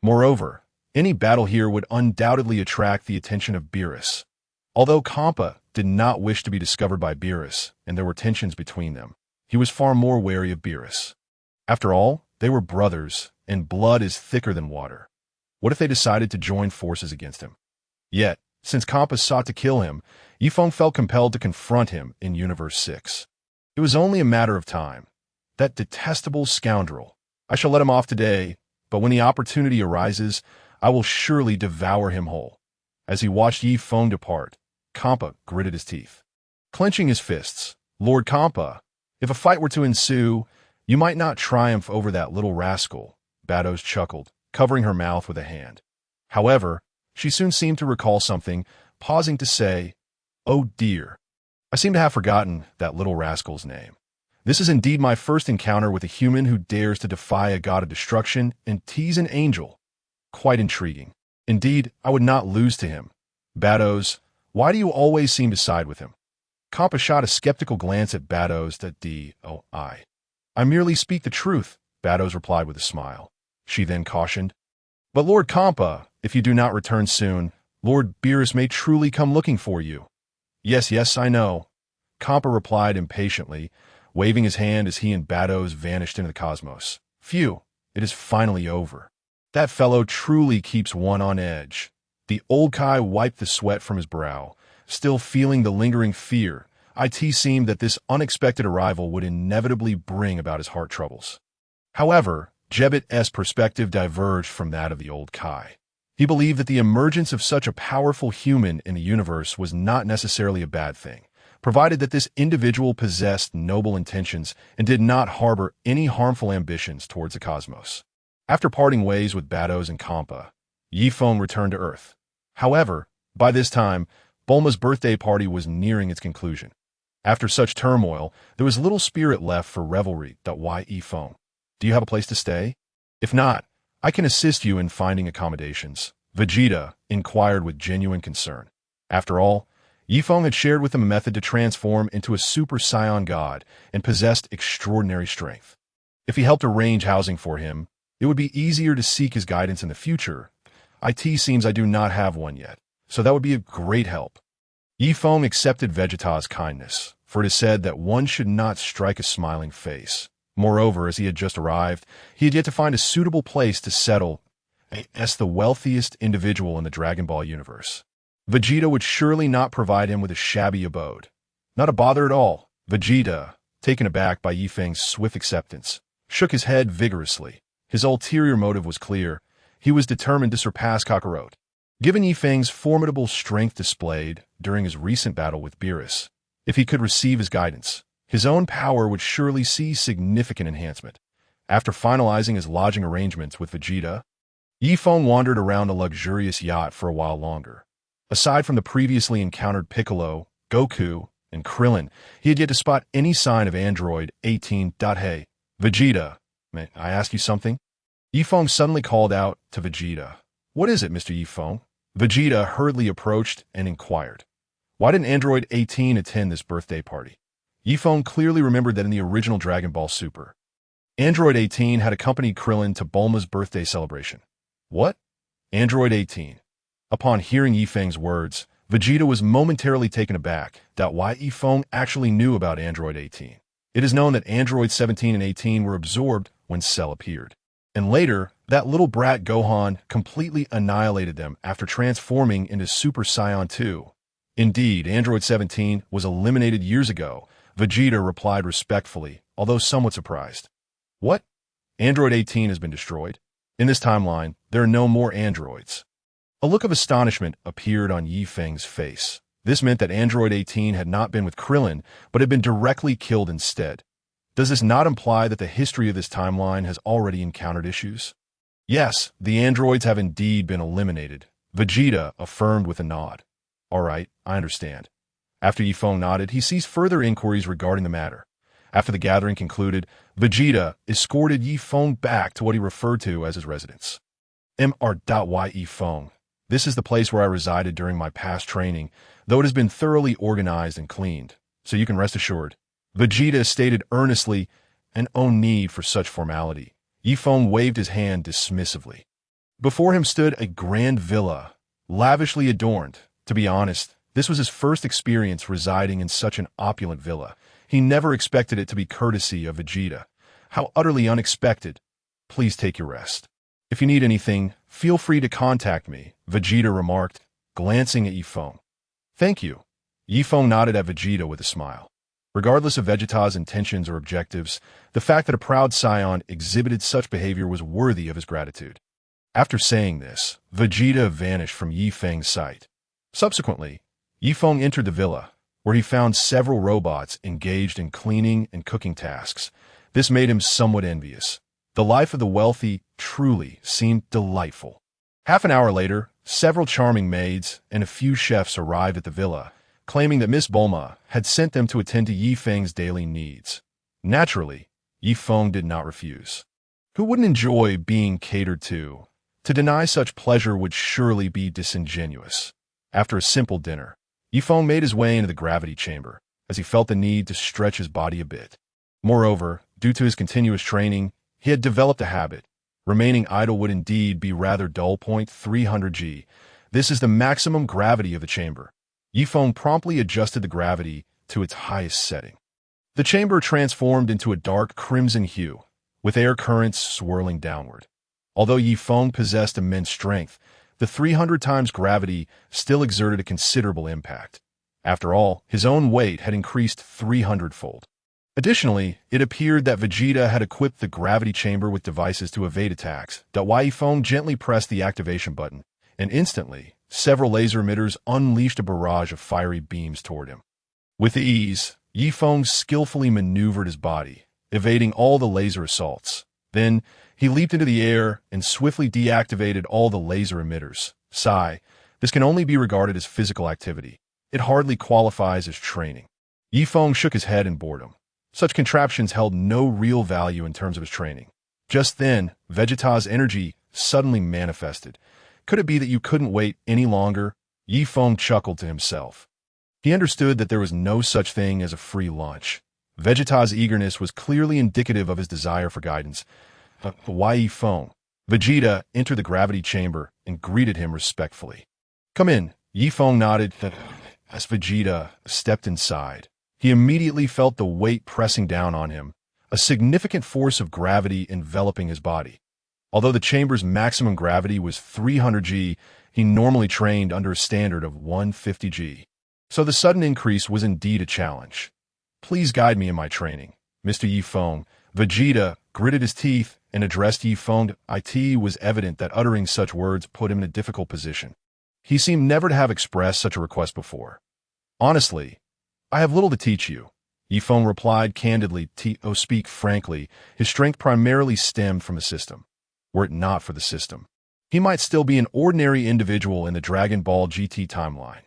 Moreover, any battle here would undoubtedly attract the attention of Beerus. Although Kampa did not wish to be discovered by Beerus, and there were tensions between them, he was far more wary of Beerus. After all, they were brothers, and blood is thicker than water. What if they decided to join forces against him? Yet, since Kampa sought to kill him, Yifeng felt compelled to confront him in Universe 6. It was only a matter of time. That detestable scoundrel. I shall let him off today, but when the opportunity arises, I will surely devour him whole. As he watched Yifeng depart, Kampa gritted his teeth. Clenching his fists, Lord Kampa, if a fight were to ensue, you might not triumph over that little rascal, Bados chuckled, covering her mouth with a hand. However, she soon seemed to recall something, pausing to say, "Oh dear, I seem to have forgotten that little rascal's name. This is indeed my first encounter with a human who dares to defy a god of destruction and tease an angel. Quite intriguing. Indeed, I would not lose to him. Bados, why do you always seem to side with him?" Kampa shot a skeptical glance at Bados. I merely speak the truth, Bados replied with a smile. She then cautioned, "But Lord Kampa, if you do not return soon, Lord Beerus may truly come looking for you." Yes, I know," Kampa replied impatiently, waving his hand as he and Bados vanished into the cosmos. "Phew, it is finally over. That fellow truly keeps one on edge." The old Kai wiped the sweat from his brow, still feeling the lingering fear. It seemed that this unexpected arrival would inevitably bring about his heart troubles. However, Jebet's perspective diverged from that of the old Kai. He believed that the emergence of such a powerful human in the universe was not necessarily a bad thing, provided that this individual possessed noble intentions and did not harbor any harmful ambitions towards the cosmos. After parting ways with Bados and Kampa, Yifeng returned to Earth. However, by this time, Bulma's birthday party was nearing its conclusion. After such turmoil, there was little spirit left for revelry. Yifeng, do you have a place to stay? If not, I can assist you in finding accommodations, Vegeta inquired with genuine concern. After all, Yifeng had shared with him a method to transform into a super Scion god and possessed extraordinary strength. If he helped arrange housing for him, it would be easier to seek his guidance in the future. It seems I do not have one yet, so that would be a great help. Yifeng accepted Vegeta's kindness, for it is said that one should not strike a smiling face. Moreover, as he had just arrived, he had yet to find a suitable place to settle as the wealthiest individual in the Dragon Ball universe. Vegeta would surely not provide him with a shabby abode. Not a bother at all. Vegeta, taken aback by Yifeng's swift acceptance, shook his head vigorously. His ulterior motive was clear. He was determined to surpass Kakarot. Given Yifeng's formidable strength displayed during his recent battle with Beerus, if he could receive his guidance, his own power would surely see significant enhancement. After finalizing his lodging arrangements with Vegeta, Yifeng wandered around the luxurious yacht for a while longer. Aside from the previously encountered Piccolo, Goku, and Krillin, he had yet to spot any sign of Android 18. Hey, Vegeta, may I ask you something? Yifeng suddenly called out to Vegeta. What is it, Mr. Yifeng? Vegeta hurriedly approached and inquired. Why didn't Android 18 attend this birthday party? Yifeng clearly remembered that in the original Dragon Ball Super, Android 18 had accompanied Krillin to Bulma's birthday celebration. What? Android 18. Upon hearing Yifeng's words, Vegeta was momentarily taken aback that why Yifeng actually knew about Android 18. It is known that Android 17 and 18 were absorbed when Cell appeared. And later, that little brat Gohan completely annihilated them after transforming into Super Saiyan 2. Indeed, Android 17 was eliminated years ago, Vegeta replied respectfully, although somewhat surprised. What? Android 18 has been destroyed? In this timeline, there are no more androids. A look of astonishment appeared on Yifeng's face. This meant that Android 18 had not been with Krillin, but had been directly killed instead. Does this not imply that the history of this timeline has already encountered issues? Yes, the androids have indeed been eliminated, Vegeta affirmed with a nod. All right, I understand. After Yifeng nodded, he ceased further inquiries regarding the matter. After the gathering concluded, Vegeta escorted Yifeng back to what he referred to as his residence. Yifeng. This is the place where I resided during my past training, though it has been thoroughly organized and cleaned. so you can rest assured." Vegeta stated earnestly, and no need for such formality. Feng waved his hand dismissively. Before him stood a grand villa, lavishly adorned. To be honest, this was his first experience residing in such an opulent villa. He never expected it to be courtesy of Vegeta. How utterly unexpected. "Please take your rest. If you need anything, feel free to contact me," Vegeta remarked, glancing at Feng. "Thank you." Feng nodded at Vegeta with a smile. Regardless of Vegeta's intentions or objectives, the fact that a proud Scion exhibited such behavior was worthy of his gratitude. After saying this, Vegeta vanished from Feng's sight. Subsequently, Feng entered the villa, where he found several robots engaged in cleaning and cooking tasks. This made him somewhat envious. The life of the wealthy truly seemed delightful. Half an hour later, several charming maids and a few chefs arrived at the villa, claiming that Miss Bulma had sent them to attend to Feng's daily needs. Naturally, Feng did not refuse. Who wouldn't enjoy being catered to? To deny such pleasure would surely be disingenuous. After a simple dinner, Feng made his way into the gravity chamber, as he felt the need to stretch his body a bit. Moreover, due to his continuous training, he had developed a habit. Remaining idle would indeed be rather dull. 300 G. This is the maximum gravity of the chamber. Feng promptly adjusted the gravity to its highest setting. The chamber transformed into a dark crimson hue, with air currents swirling downward. Although Feng possessed immense strength, the 300 times gravity still exerted a considerable impact. After all, his own weight had increased 300-fold. Additionally, it appeared that Vegeta had equipped the gravity chamber with devices to evade attacks. Feng gently pressed the activation button, and instantly, several laser emitters unleashed a barrage of fiery beams toward him. With ease, Feng skillfully maneuvered his body, evading all the laser assaults. Then, he leaped into the air and swiftly deactivated all the laser emitters. Sigh, this can only be regarded as physical activity. It hardly qualifies as training. Feng shook his head in boredom. Such contraptions held no real value in terms of his training. Just then, Vegeta's energy suddenly manifested. Could it be that you couldn't wait any longer? Feng chuckled to himself. He understood that there was no such thing as a free lunch. Vegeta's eagerness was clearly indicative of his desire for guidance. Why Feng? Vegeta entered the gravity chamber and greeted him respectfully. "Come in." Feng nodded as Vegeta stepped inside. He immediately felt the weight pressing down on him, a significant force of gravity enveloping his body. Although the chamber's maximum gravity was 300 G, he normally trained under a standard of 150 G. So the sudden increase was indeed a challenge. "Please guide me in my training, Mr. Feng." Vegeta gritted his teeth and addressed Feng. It was evident that uttering such words put him in a difficult position. He seemed never to have expressed such a request before. "Honestly, I have little to teach you," Feng replied candidly. To speak frankly, his strength primarily stemmed from the system. Were it not for the system, he might still be an ordinary individual in the Dragon Ball GT timeline.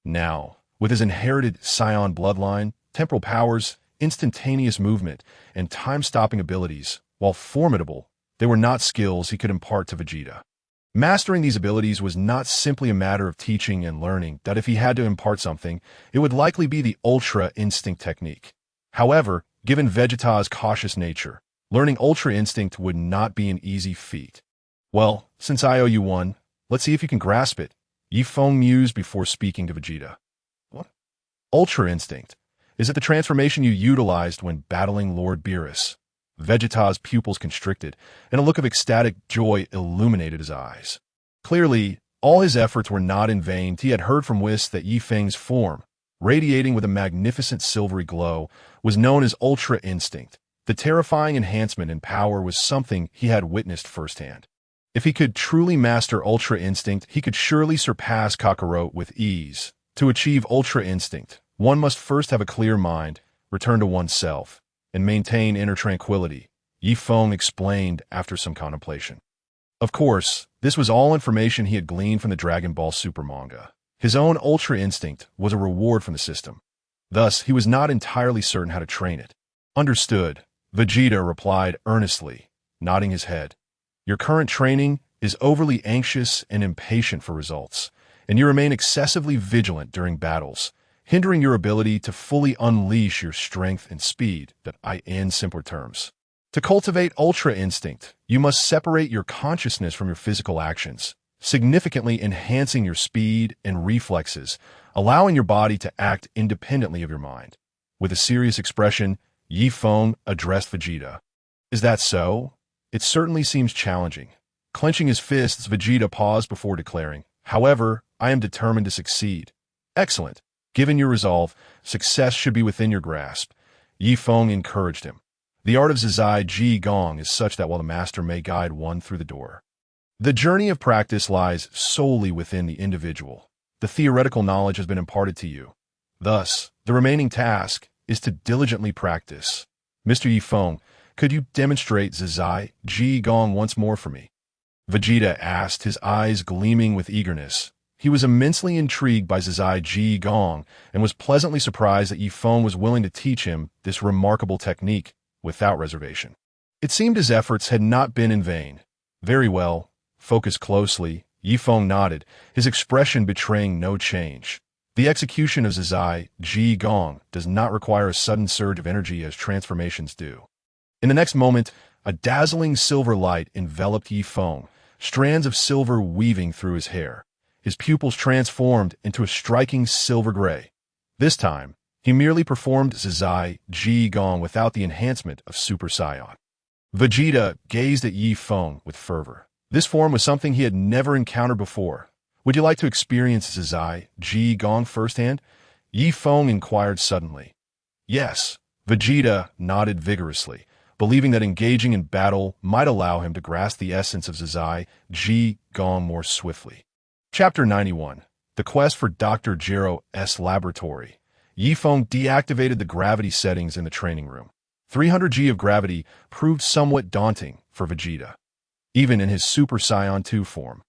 Now, with his inherited Scion bloodline, temporal powers, instantaneous movement, and time-stopping abilities, while formidable, they were not skills he could impart to Vegeta. Mastering these abilities was not simply a matter of teaching and learning, that if he had to impart something, it would likely be the Ultra Instinct technique. However, given Vegeta's cautious nature, learning Ultra Instinct would not be an easy feat. "Well, since I owe you one, let's see if you can grasp it," Feng mused before speaking to Vegeta. "What? Ultra Instinct? Is it the transformation you utilized when battling Lord Beerus?" Vegeta's pupils constricted, and a look of ecstatic joy illuminated his eyes. Clearly, all his efforts were not in vain. He had heard from Whis that Feng's form, radiating with a magnificent silvery glow, was known as Ultra Instinct. The terrifying enhancement in power was something he had witnessed firsthand. If he could truly master Ultra Instinct, he could surely surpass Kakarot with ease. To achieve Ultra Instinct, one must first have a clear mind, return to oneself, and maintain inner tranquility, Feng explained after some contemplation. Of course, this was all information he had gleaned from the Dragon Ball Super manga. His own Ultra Instinct was a reward from the system. Thus, he was not entirely certain how to train it. "Understood," Vegeta replied earnestly, nodding his head. "Your current training is overly anxious and impatient for results, and you remain excessively vigilant during battles." hindering your ability to fully unleash your strength and speed, in simpler terms. To cultivate Ultra Instinct, you must separate your consciousness from your physical actions, significantly enhancing your speed and reflexes, allowing your body to act independently of your mind. With a serious expression, Feng addressed Vegeta. Is that so? It certainly seems challenging. Clenching his fists, Vegeta paused before declaring, "However, I am determined to succeed." "Excellent. Given your resolve, success should be within your grasp." Feng encouraged him. The art of Zizai Ji Gong is such that while the master may guide one through the door, the journey of practice lies solely within the individual. The theoretical knowledge has been imparted to you. Thus, the remaining task is to diligently practice. Mr. Feng, could you demonstrate Zizai Ji Gong once more for me? Vegeta asked, his eyes gleaming with eagerness. He was immensely intrigued by Zizai Ji Gong and was pleasantly surprised that Feng was willing to teach him this remarkable technique without reservation. It seemed his efforts had not been in vain. Very well. Focus closely. Feng nodded, his expression betraying no change. The execution of Zizai Ji Gong does not require a sudden surge of energy as transformations do. In the next moment, a dazzling silver light enveloped Feng, strands of silver weaving through his hair. His pupils transformed into a striking silver gray. This time, he merely performed Zizai Ji Gong without the enhancement of Super Saiyan. Vegeta gazed at Feng with fervor. This form was something he had never encountered before. Would you like to experience Zizai Ji Gong firsthand? Feng inquired suddenly. Yes. Vegeta nodded vigorously, believing that engaging in battle might allow him to grasp the essence of Zizai Ji Gong more swiftly. Chapter 91. The Quest for Dr. Jiro's Laboratory. Feng deactivated the gravity settings in the training room. 300 G of gravity proved somewhat daunting for Vegeta. Even in his Super Saiyan 2 form,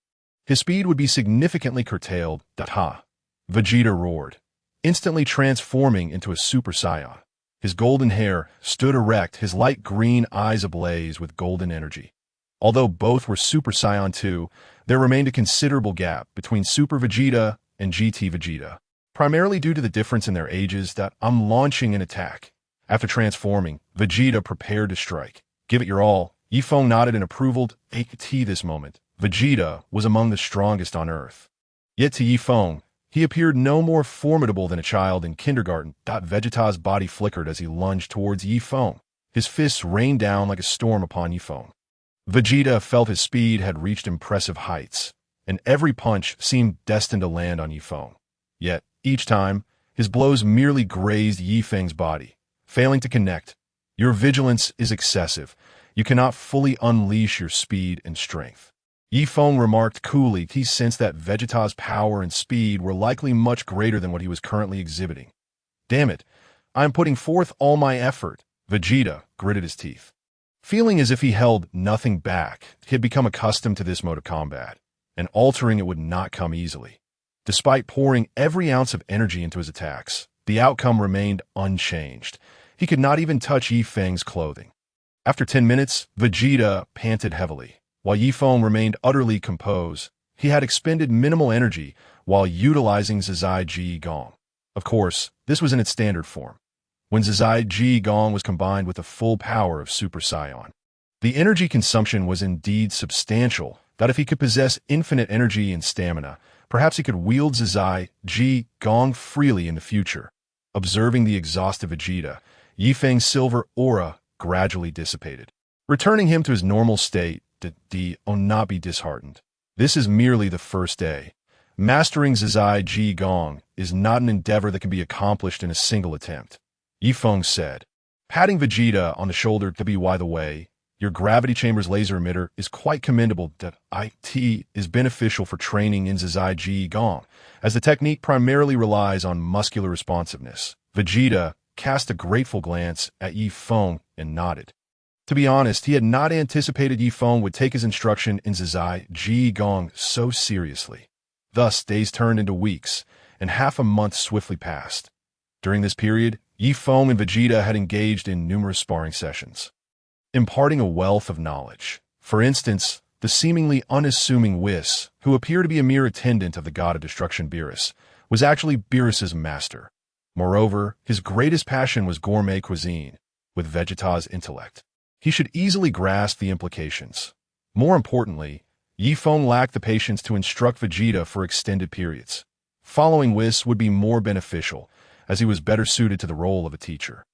his speed would be significantly curtailed. Vegeta roared, instantly transforming into a Super Saiyan. His golden hair stood erect, his light green eyes ablaze with golden energy. Although both were Super Saiyan 2, there remained a considerable gap between Super Vegeta and GT Vegeta, primarily due to the difference in their ages. I'm launching an attack. After transforming, Vegeta prepared to strike. Give it your all. Feng nodded in approval. At this moment, Vegeta was among the strongest on Earth. Yet to Feng, he appeared no more formidable than a child in kindergarten. Vegeta's body flickered as he lunged towards Feng. His fists rained down like a storm upon Feng. Vegeta felt his speed had reached impressive heights, and every punch seemed destined to land on Feng. Yet, each time, his blows merely grazed Feng's body, failing to connect. Your vigilance is excessive. You cannot fully unleash your speed and strength. Feng remarked coolly. He sensed that Vegeta's power and speed were likely much greater than what he was currently exhibiting. Damn it, I am putting forth all my effort. Vegeta gritted his teeth. Feeling as if he held nothing back, he had become accustomed to this mode of combat, and altering it would not come easily. Despite pouring every ounce of energy into his attacks, the outcome remained unchanged. He could not even touch Feng's clothing. After 10 minutes, Vegeta panted heavily. While Feng remained utterly composed, he had expended minimal energy while utilizing Zizai Ji Gong. Of course, this was in its standard form. When Zizai Ji Gong was combined with the full power of Super Saiyan, the energy consumption was indeed substantial, that if he could possess infinite energy and stamina, perhaps he could wield Zizai Ji Gong freely in the future. Observing the exhausted Vegeta, Feng's silver aura gradually dissipated, returning him to his normal state. Not be disheartened. This is merely the first day. Mastering Zizai Ji Gong is not an endeavor that can be accomplished in a single attempt. Feng said, patting Vegeta on the shoulder. By the way, your gravity chamber's laser emitter is quite commendable. It is beneficial for training in Zizai Ji Gong, as the technique primarily relies on muscular responsiveness. Vegeta cast a grateful glance at Feng and nodded. To be honest, he had not anticipated Feng would take his instruction in Zizai Ji Gong so seriously. Thus, days turned into weeks, and half a month swiftly passed. During this period, Feng and Vegeta had engaged in numerous sparring sessions, imparting a wealth of knowledge. For instance, the seemingly unassuming Whis, who appeared to be a mere attendant of the god of destruction Beerus, was actually Beerus's master. Moreover, his greatest passion was gourmet cuisine, with Vegeta's intellect. He should easily grasp the implications. More importantly, Feng lacked the patience to instruct Vegeta for extended periods. Following Whis would be more beneficial, as he was better suited to the role of a teacher.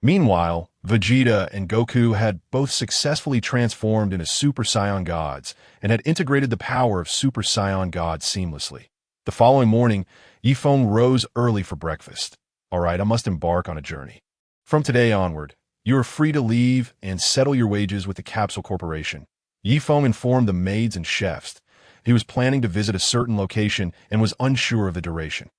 Meanwhile, Vegeta and Goku had both successfully transformed into Super Saiyan gods and had integrated the power of Super Saiyan gods seamlessly. The following morning, Feng rose early for breakfast. All right, I must embark on a journey. From today onward, you are free to leave and settle your wages with the Capsule Corporation. Feng informed the maids and chefs. He was planning to visit a certain location and was unsure of the duration.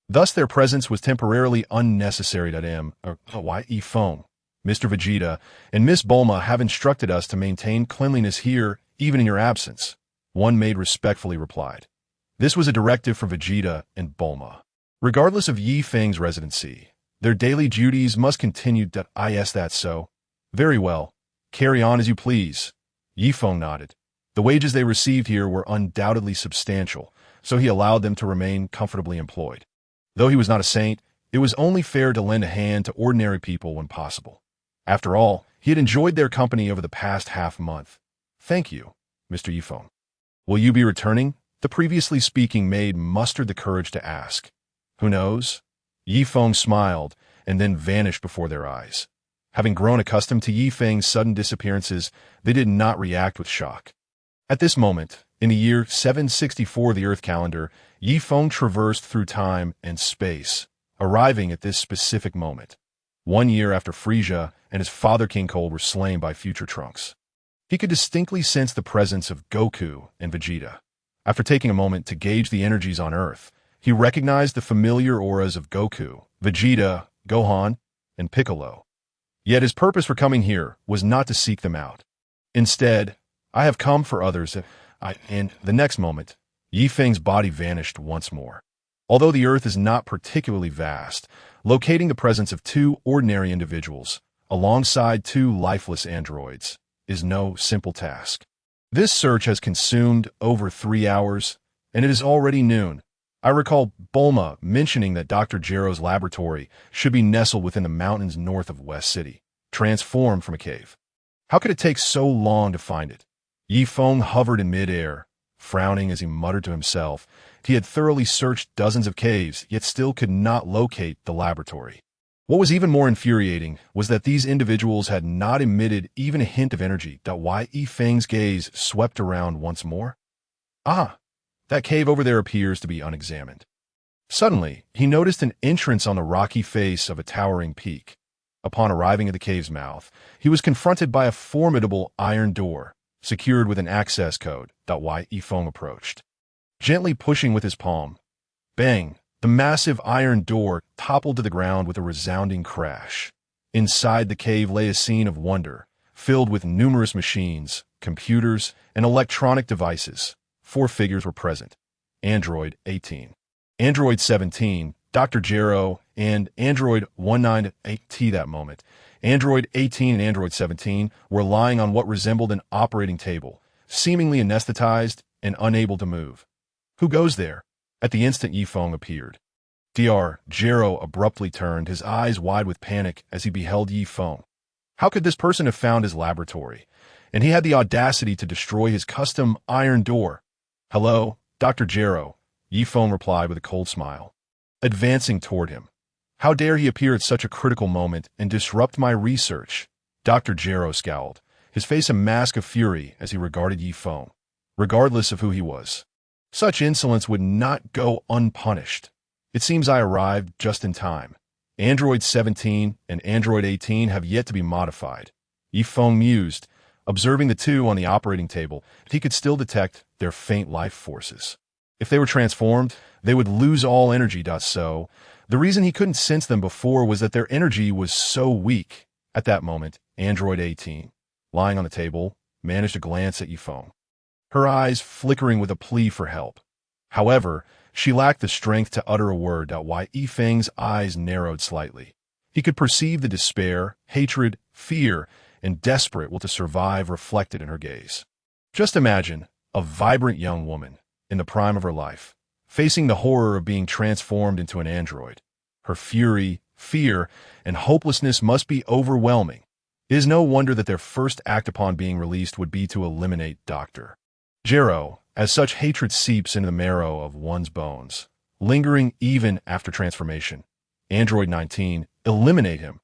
Thus, their presence was temporarily unnecessary. Feng, Mr. Vegeta, and Miss Bulma have instructed us to maintain cleanliness here, even in your absence, one maid respectfully replied. This was a directive for Vegeta and Bulma. Regardless of Feng's residency, their daily duties must continue. Is that so? Very well. Carry on as you please. Feng nodded. The wages they received here were undoubtedly substantial, so he allowed them to remain comfortably employed. Though he was not a saint, it was only fair to lend a hand to ordinary people when possible. After all, he had enjoyed their company over the past half-month. Thank you, Mr. Feng. Will you be returning? The previously speaking maid mustered the courage to ask. Who knows? Feng smiled and then vanished before their eyes. Having grown accustomed to Feng's sudden disappearances, they did not react with shock. At this moment, in the year 764 of the Earth calendar, Feng traversed through time and space, arriving at this specific moment, 1 year after Frieza and his father King Cold were slain by future Trunks. He could distinctly sense the presence of Goku and Vegeta. After taking a moment to gauge the energies on Earth, he recognized the familiar auras of Goku, Vegeta, Gohan, and Piccolo. Yet his purpose for coming here was not to seek them out. Instead, I have come for others. And the next moment, Feng's body vanished once more. Although the Earth is not particularly vast, locating the presence of two ordinary individuals, alongside two lifeless androids, is no simple task. This search has consumed over 3 hours, and it is already noon. I recall Bulma mentioning that Dr. Gero's laboratory should be nestled within the mountains north of West City, transformed from a cave. How could it take so long to find it? Feng hovered in midair, frowning as he muttered to himself. He had thoroughly searched dozens of caves, yet still could not locate the laboratory. What was even more infuriating was that these individuals had not emitted even a hint of energy. Feng's gaze swept around once more. Ah, that cave over there appears to be unexamined. Suddenly, he noticed an entrance on the rocky face of a towering peak. Upon arriving at the cave's mouth, he was confronted by a formidable iron door, secured with an access code. Feng approached. Gently pushing with his palm, bang, the massive iron door toppled to the ground with a resounding crash. Inside the cave lay a scene of wonder, filled with numerous machines, computers, and electronic devices. 4 figures were present. Android 18, Android 17, Dr. Gero, and Android 198T. That moment, Android 18 and Android 17 were lying on what resembled an operating table, seemingly anesthetized and unable to move. Who goes there? At the instant Feng appeared. Dr. Gero abruptly turned, his eyes wide with panic as he beheld Feng. How could this person have found his laboratory? And he had the audacity to destroy his custom iron door. Hello, Dr. Gero, Feng replied with a cold smile, advancing toward him. How dare he appear at such a critical moment and disrupt my research? Dr. Gero scowled, his face a mask of fury as he regarded Feng, regardless of who he was. Such insolence would not go unpunished. It seems I arrived just in time. Android 17 and Android 18 have yet to be modified. Feng mused, observing the two on the operating table, if he could still detect their faint life forces. If they were transformed, they would lose all energy. So, the reason he couldn't sense them before was that their energy was so weak. At that moment, Android 18, lying on the table, managed to glance at Feng, her eyes flickering with a plea for help. However, she lacked the strength to utter a word. Feng's eyes narrowed slightly. He could perceive the despair, hatred, fear, and desperate will to survive reflected in her gaze. Just imagine a vibrant young woman, in the prime of her life, facing the horror of being transformed into an android. Her fury, fear, and hopelessness must be overwhelming. It is no wonder that their first act upon being released would be to eliminate Dr. Gero, as such hatred seeps into the marrow of one's bones, lingering even after transformation. Android 19, eliminate him.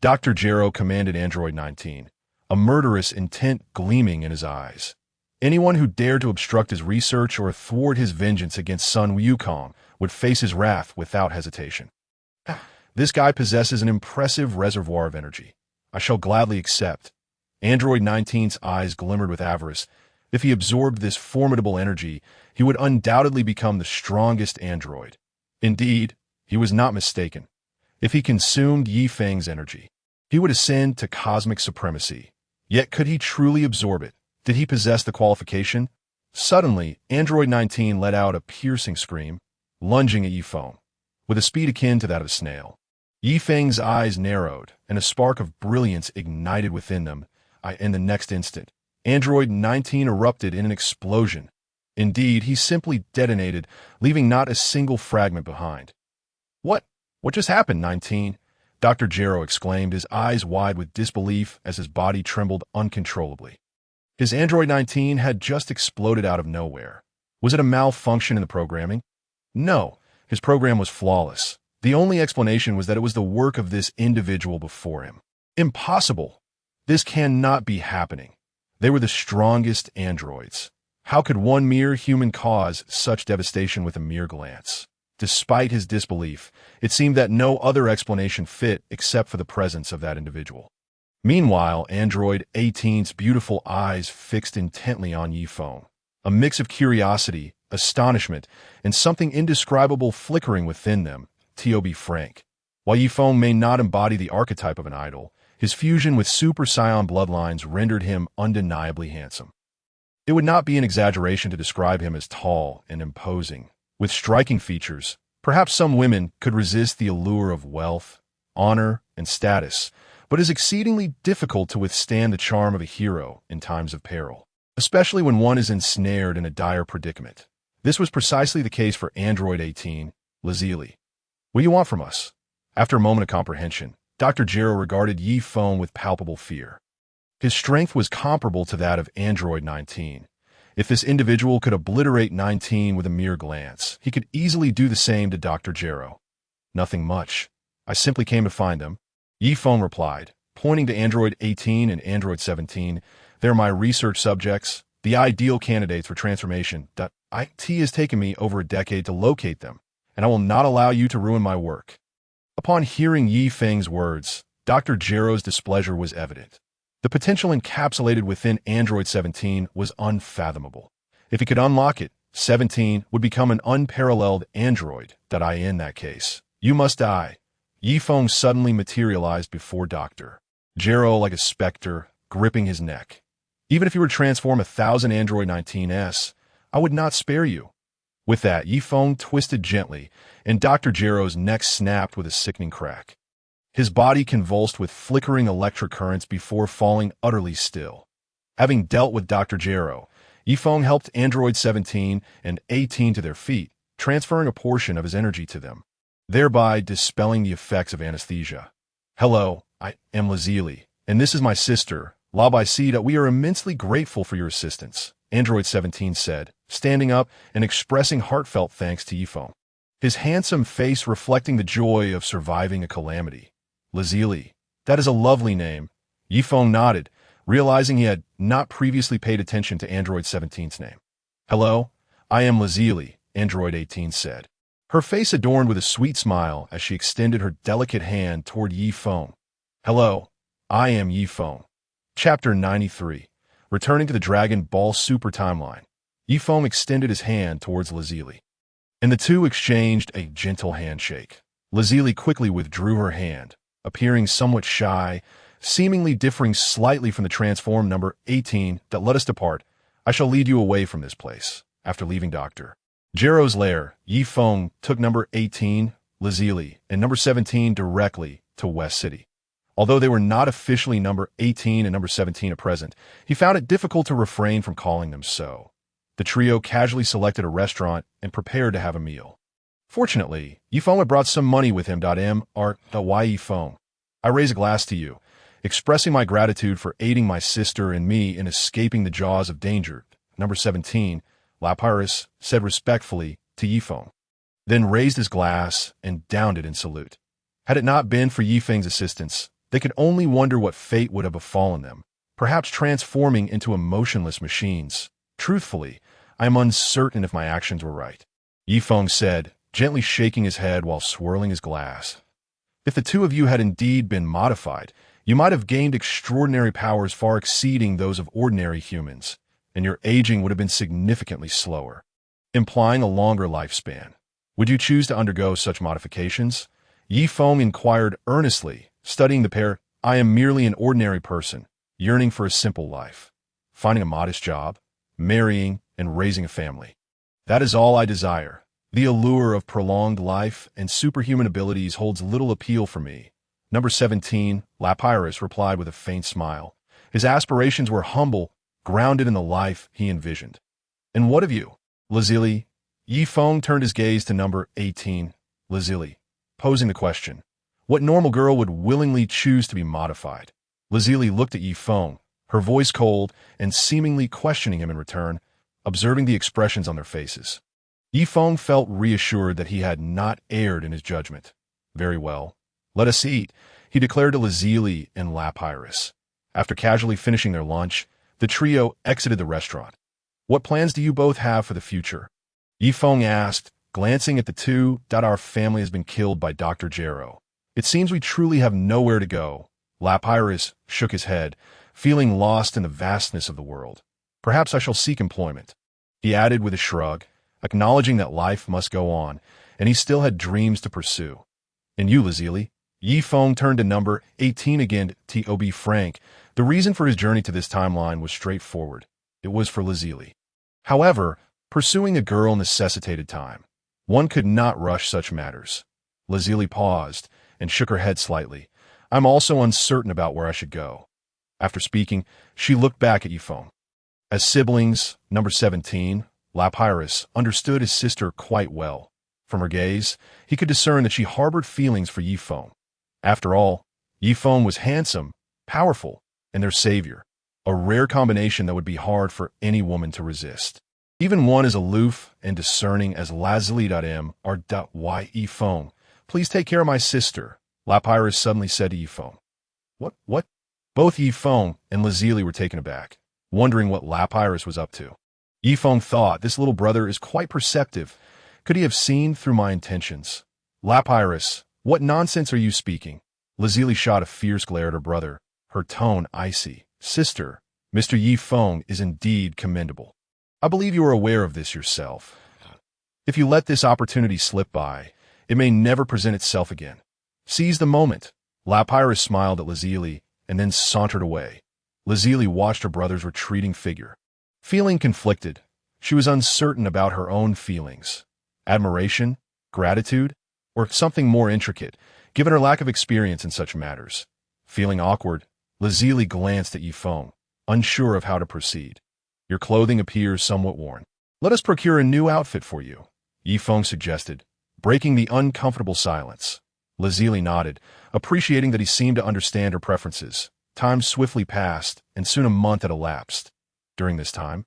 Dr. Gero commanded Android 19, a murderous intent gleaming in his eyes. Anyone who dared to obstruct his research or thwart his vengeance against Sun Wukong would face his wrath without hesitation. This guy possesses an impressive reservoir of energy. I shall gladly accept. Android 19's eyes glimmered with avarice. If he absorbed this formidable energy, he would undoubtedly become the strongest android. Indeed, he was not mistaken. If he consumed Yi Feng's energy, he would ascend to cosmic supremacy. Yet could he truly absorb it? Did he possess the qualification? Suddenly, Android 19 let out a piercing scream, lunging at Yi Feng, with a speed akin to that of a snail. Yi Feng's eyes narrowed, and a spark of brilliance ignited within them. In the next instant, Android 19 erupted in an explosion. Indeed, he simply detonated, leaving not a single fragment behind. What just happened, 19? Dr. Gero exclaimed, his eyes wide with disbelief as his body trembled uncontrollably. His Android 19 had just exploded out of nowhere. Was it a malfunction in the programming? No, his program was flawless. The only explanation was that it was the work of this individual before him. Impossible! This cannot be happening. They were the strongest androids. How could one mere human cause such devastation with a mere glance? Despite his disbelief, it seemed that no other explanation fit except for the presence of that individual. Meanwhile, Android 18's beautiful eyes fixed intently on Yi Feng, a mix of curiosity, astonishment, and something indescribable flickering within them, to be frank. While Yi Feng may not embody the archetype of an idol, his fusion with Super Saiyan bloodlines rendered him undeniably handsome. It would not be an exaggeration to describe him as tall and imposing, with striking features. Perhaps some women could resist the allure of wealth, honor, and status, but it is exceedingly difficult to withstand the charm of a hero in times of peril, especially when one is ensnared in a dire predicament. This was precisely the case for Android 18, Lazili. What do you want from us? After a moment of comprehension, Dr. Gero regarded Yi Feng with palpable fear. His strength was comparable to that of Android 19. If this individual could obliterate 19 with a mere glance, he could easily do the same to Dr. Gero. Nothing much. I simply came to find them. Yi Feng replied, pointing to Android 18 and Android 17. They're my research subjects, the ideal candidates for transformation. It has taken me over a decade to locate them, and I will not allow you to ruin my work. Upon hearing Yi Feng's words, Dr. Gero's displeasure was evident. The potential encapsulated within Android 17 was unfathomable. If he could unlock it, 17 would become an unparalleled android. In that case, you must die. Yi Feng suddenly materialized before Dr. Gero like a specter, gripping his neck. Even if you were to transform 1,000 Android 19s, I would not spare you. With that, Yi Feng twisted gently, and Dr. Gero's neck snapped with a sickening crack. His body convulsed with flickering electric currents before falling utterly still. Having dealt with Dr. Gero, Yi Feng helped Android 17 and 18 to their feet, transferring a portion of his energy to them, thereby dispelling the effects of anesthesia. Hello, I am Lazili, and this is my sister, Labicida. We are immensely grateful for your assistance, Android 17 said, standing up and expressing heartfelt thanks to Yi Feng, his handsome face reflecting the joy of surviving a calamity. Lazili, that is a lovely name. Yi Feng nodded, realizing he had not previously paid attention to Android 17's name. Hello, I am Lazili, Android 18 said, her face adorned with a sweet smile as she extended her delicate hand toward Yi Feng. Hello, I am Yi Feng. Chapter 93. Returning to the Dragon Ball Super timeline, Yi Feng extended his hand towards Lazili, and the two exchanged a gentle handshake. Lazili quickly withdrew her hand, appearing somewhat shy, seemingly differing slightly from the transformed number 18. Let us depart. I shall lead you away from this place. After leaving Dr. Gero's lair, Yi Feng took number 18, Lazili, and number 17 directly to West City. Although they were not officially number 18 and number 17 at present, he found it difficult to refrain from calling them so. The trio casually selected a restaurant and prepared to have a meal. Fortunately, Yi Feng had brought some money with him. Yi Feng. I raise a glass to you, expressing my gratitude for aiding my sister and me in escaping the jaws of danger. Number 17, Reappears said respectfully to Yi Feng, then raised his glass and downed it in salute. Had it not been for Yi Feng's assistance, they could only wonder what fate would have befallen them, perhaps transforming into emotionless machines. Truthfully, I am uncertain if my actions were right. Yi Feng said, gently shaking his head while swirling his glass. If the two of you had indeed been modified, you might have gained extraordinary powers far exceeding those of ordinary humans, and your aging would have been significantly slower, implying a longer lifespan. Would you choose to undergo such modifications? Yi Feng inquired earnestly, studying the pair. I am merely an ordinary person, yearning for a simple life, finding a modest job, marrying, and raising a family. That is all I desire. The allure of prolonged life and superhuman abilities holds little appeal for me. Number 17, Reappears replied with a faint smile. His aspirations were humble, grounded in the life he envisioned. And what of you, Lazili? Yi Feng turned his gaze to number 18, Lazili, posing the question, what normal girl would willingly choose to be modified? Lazili looked at Yi Feng, her voice cold and seemingly questioning him in return, observing the expressions on their faces. Yi Feng felt reassured that he had not erred in his judgment. Very well. Let us eat, he declared to Lazili and Reappears. After casually finishing their lunch, the trio exited the restaurant. What plans do you both have for the future? Yi Feng asked, glancing at the two. Our family has been killed by Dr. Gero. It seems we truly have nowhere to go. Reappears shook his head, feeling lost in the vastness of the world. Perhaps I shall seek employment, he added with a shrug, acknowledging that life must go on, and he still had dreams to pursue. And you, Lazili? Yi Feng turned to number 18 again. To be frank, the reason for his journey to this timeline was straightforward. It was for Lazili. However, pursuing a girl necessitated time. One could not rush such matters. Lazili paused and shook her head slightly. I'm also uncertain about where I should go. After speaking, she looked back at Yi Feng. As siblings, number 17, Reappears understood his sister quite well. From her gaze, he could discern that she harbored feelings for Yi Feng. After all, Yi Feng was handsome, powerful, and their savior, a rare combination that would be hard for any woman to resist. Even one as aloof and discerning as Lazili. Yi Feng, please take care of my sister, Reappears suddenly said to Yi Feng. What? Both Yi Feng and Lazili were taken aback, wondering what Reappears was up to. Yi Feng thought, this little brother is quite perceptive. Could he have seen through my intentions? Reappears, what nonsense are you speaking? Lazili shot a fierce glare at her brother, her tone icy. Sister, Mr. Yi Feng is indeed commendable. I believe you are aware of this yourself. If you let this opportunity slip by, it may never present itself again. Seize the moment. Reappears smiled at Lazili and then sauntered away. Lazili watched her brother's retreating figure. Feeling conflicted, she was uncertain about her own feelings. Admiration, gratitude, or something more intricate, given her lack of experience in such matters. Feeling awkward, Lazili glanced at Yi Feng, unsure of how to proceed. Your clothing appears somewhat worn. Let us procure a new outfit for you, Yi Feng suggested, breaking the uncomfortable silence. Lazili nodded, appreciating that he seemed to understand her preferences. Time swiftly passed, and soon a month had elapsed. During this time,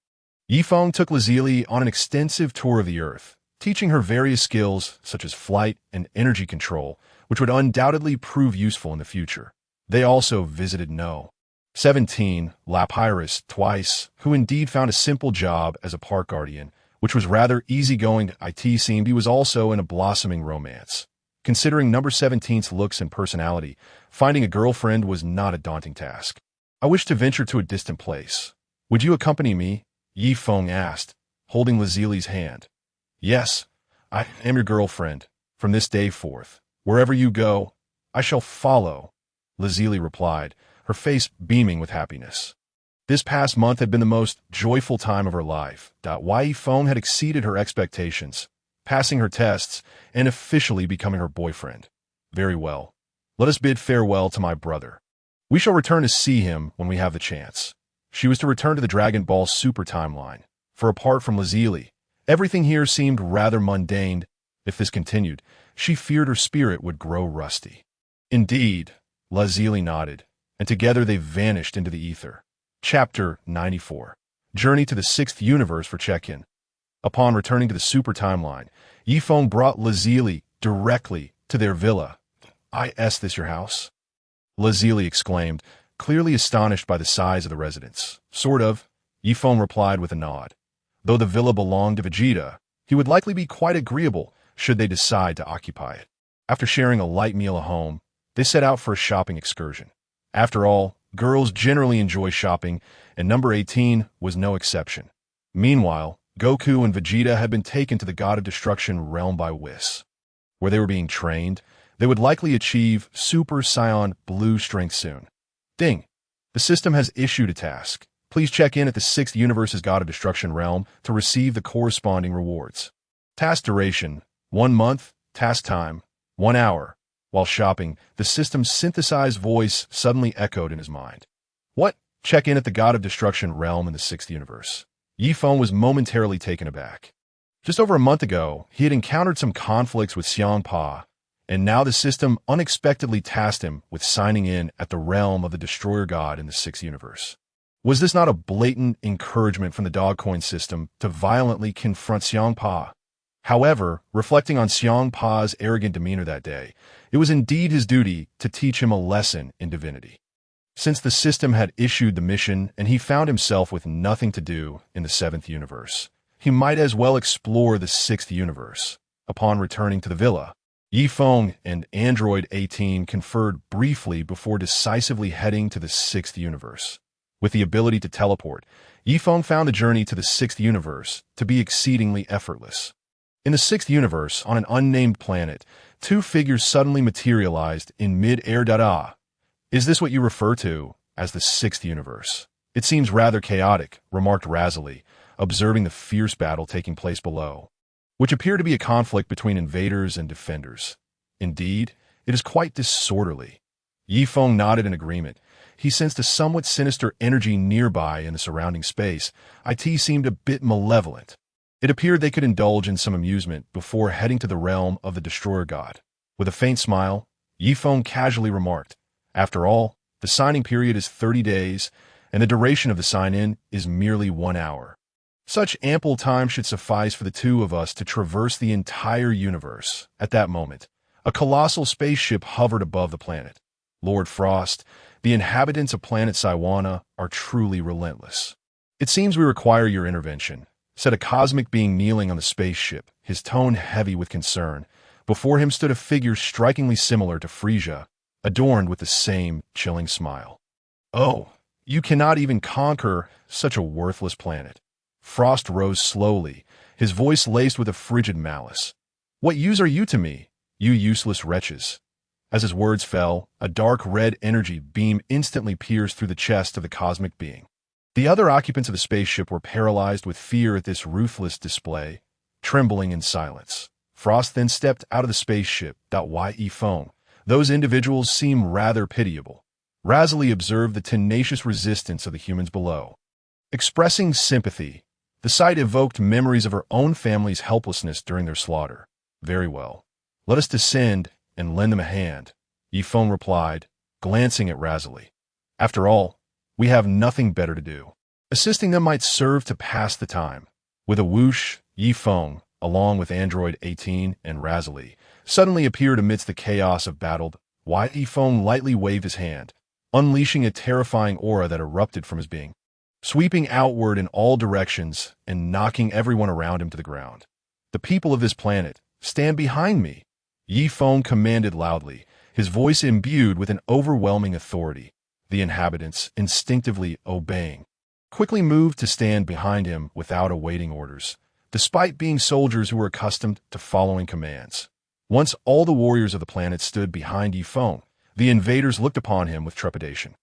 Yi Feng took Lazili on an extensive tour of the Earth, teaching her various skills such as flight and energy control, which would undoubtedly prove useful in the future. They also visited No. 17, Reappears twice, who indeed found a simple job as a park guardian, which was rather easygoing. It seemed he was also in a blossoming romance. Considering number 17's looks and personality, finding a girlfriend was not a daunting task. I wish to venture to a distant place. Would you accompany me? Yi Feng asked, holding Lazili's hand. Yes, I am your girlfriend. From this day forth, wherever you go, I shall follow, Lazili replied, her face beaming with happiness. This past month had been the most joyful time of her life. Yi Feng had exceeded her expectations, passing her tests and officially becoming her boyfriend. Very well. Let us bid farewell to my brother. We shall return to see him when we have the chance. She was to return to the Dragon Ball Super timeline, for apart from Lazili, everything here seemed rather mundane. If this continued, she feared her spirit would grow rusty. Indeed, Lazuli nodded, and together they vanished into the ether. Chapter 94. Journey to the 6th Universe for check-in. Upon returning to the super timeline, Yifeng brought Lazuli directly to their villa. "Is this your house?" Lazuli exclaimed, clearly astonished by the size of the residence. "Sort of," Yifeng replied with a nod. Though the villa belonged to Vegeta, he would likely be quite agreeable should they decide to occupy it. After sharing a light meal at home, they set out for a shopping excursion. After all, girls generally enjoy shopping, and number 18 was no exception. Meanwhile, Goku and Vegeta had been taken to the God of Destruction realm by Whis, where they were being trained. They would likely achieve Super Saiyan Blue strength soon. Ding! The system has issued a task. Please check in at the 6th Universe's God of Destruction realm to receive the corresponding rewards. Task duration, 1 month. Task time, 1 hour. While shopping, the system's synthesized voice suddenly echoed in his mind. What? Check in at the God of Destruction realm in the 6th Universe. Yifeng was momentarily taken aback. Just over a month ago, he had encountered some conflicts with Xiang Pa, and now the system unexpectedly tasked him with signing in at the realm of the Destroyer God in the 6th Universe. Was this not a blatant encouragement from the dog coin system to violently confront Xiang Pa? However, reflecting on Xiang Pa's arrogant demeanor that day, it was indeed his duty to teach him a lesson in divinity. Since the system had issued the mission and he found himself with nothing to do in the 7th Universe, he might as well explore the 6th Universe. Upon returning to the villa, Yifeng and Android 18 conferred briefly before decisively heading to the 6th Universe. With the ability to teleport, Yifeng found the journey to the 6th Universe to be exceedingly effortless. In the 6th Universe, on an unnamed planet, 2 figures suddenly materialized in mid-air. Is this what you refer to as the 6th Universe? It seems rather chaotic, remarked Razali, observing the fierce battle taking place below, which appeared to be a conflict between invaders and defenders. Indeed, it is quite disorderly. Yifeng nodded in agreement. He sensed a somewhat sinister energy nearby in the surrounding space. It seemed a bit malevolent. It appeared they could indulge in some amusement before heading to the realm of the Destroyer God. With a faint smile, Yifeng casually remarked, "After all, the signing period is 30 days, and the duration of the sign-in is merely 1 hour. Such ample time should suffice for the two of us to traverse the entire universe." At that moment, a colossal spaceship hovered above the planet. "Lord Frost, the inhabitants of planet Saiwana are truly relentless. It seems we require your intervention," said a cosmic being kneeling on the spaceship, his tone heavy with concern. Before him stood a figure strikingly similar to Frisia, adorned with the same chilling smile. "Oh, you cannot even conquer such a worthless planet." Frost rose slowly, his voice laced with a frigid malice. "What use are you to me, you useless wretches?" As his words fell, a dark red energy beam instantly pierced through the chest of the cosmic being. The other occupants of the spaceship were paralyzed with fear at this ruthless display, trembling in silence. Frost then stepped out of the spaceship. Yifeng. Those individuals seem rather pitiable. Razali observed the tenacious resistance of the humans below. Expressing sympathy, the sight evoked memories of her own family's helplessness during their slaughter. "Very well. Let us descend and lend them a hand," Yifeng replied, glancing at Razali. "After all, we have nothing better to do. Assisting them might serve to pass the time." With a whoosh, Yifeng, along with Android 18 and Razali, suddenly appeared amidst the chaos of battle. Yifeng lightly waved his hand, unleashing a terrifying aura that erupted from his being, sweeping outward in all directions and knocking everyone around him to the ground. "The people of this planet, stand behind me," Yifeng commanded loudly, his voice imbued with an overwhelming authority. The inhabitants, instinctively obeying, quickly moved to stand behind him without awaiting orders, despite being soldiers who were accustomed to following commands. Once all the warriors of the planet stood behind Yifeng, the invaders looked upon him with trepidation.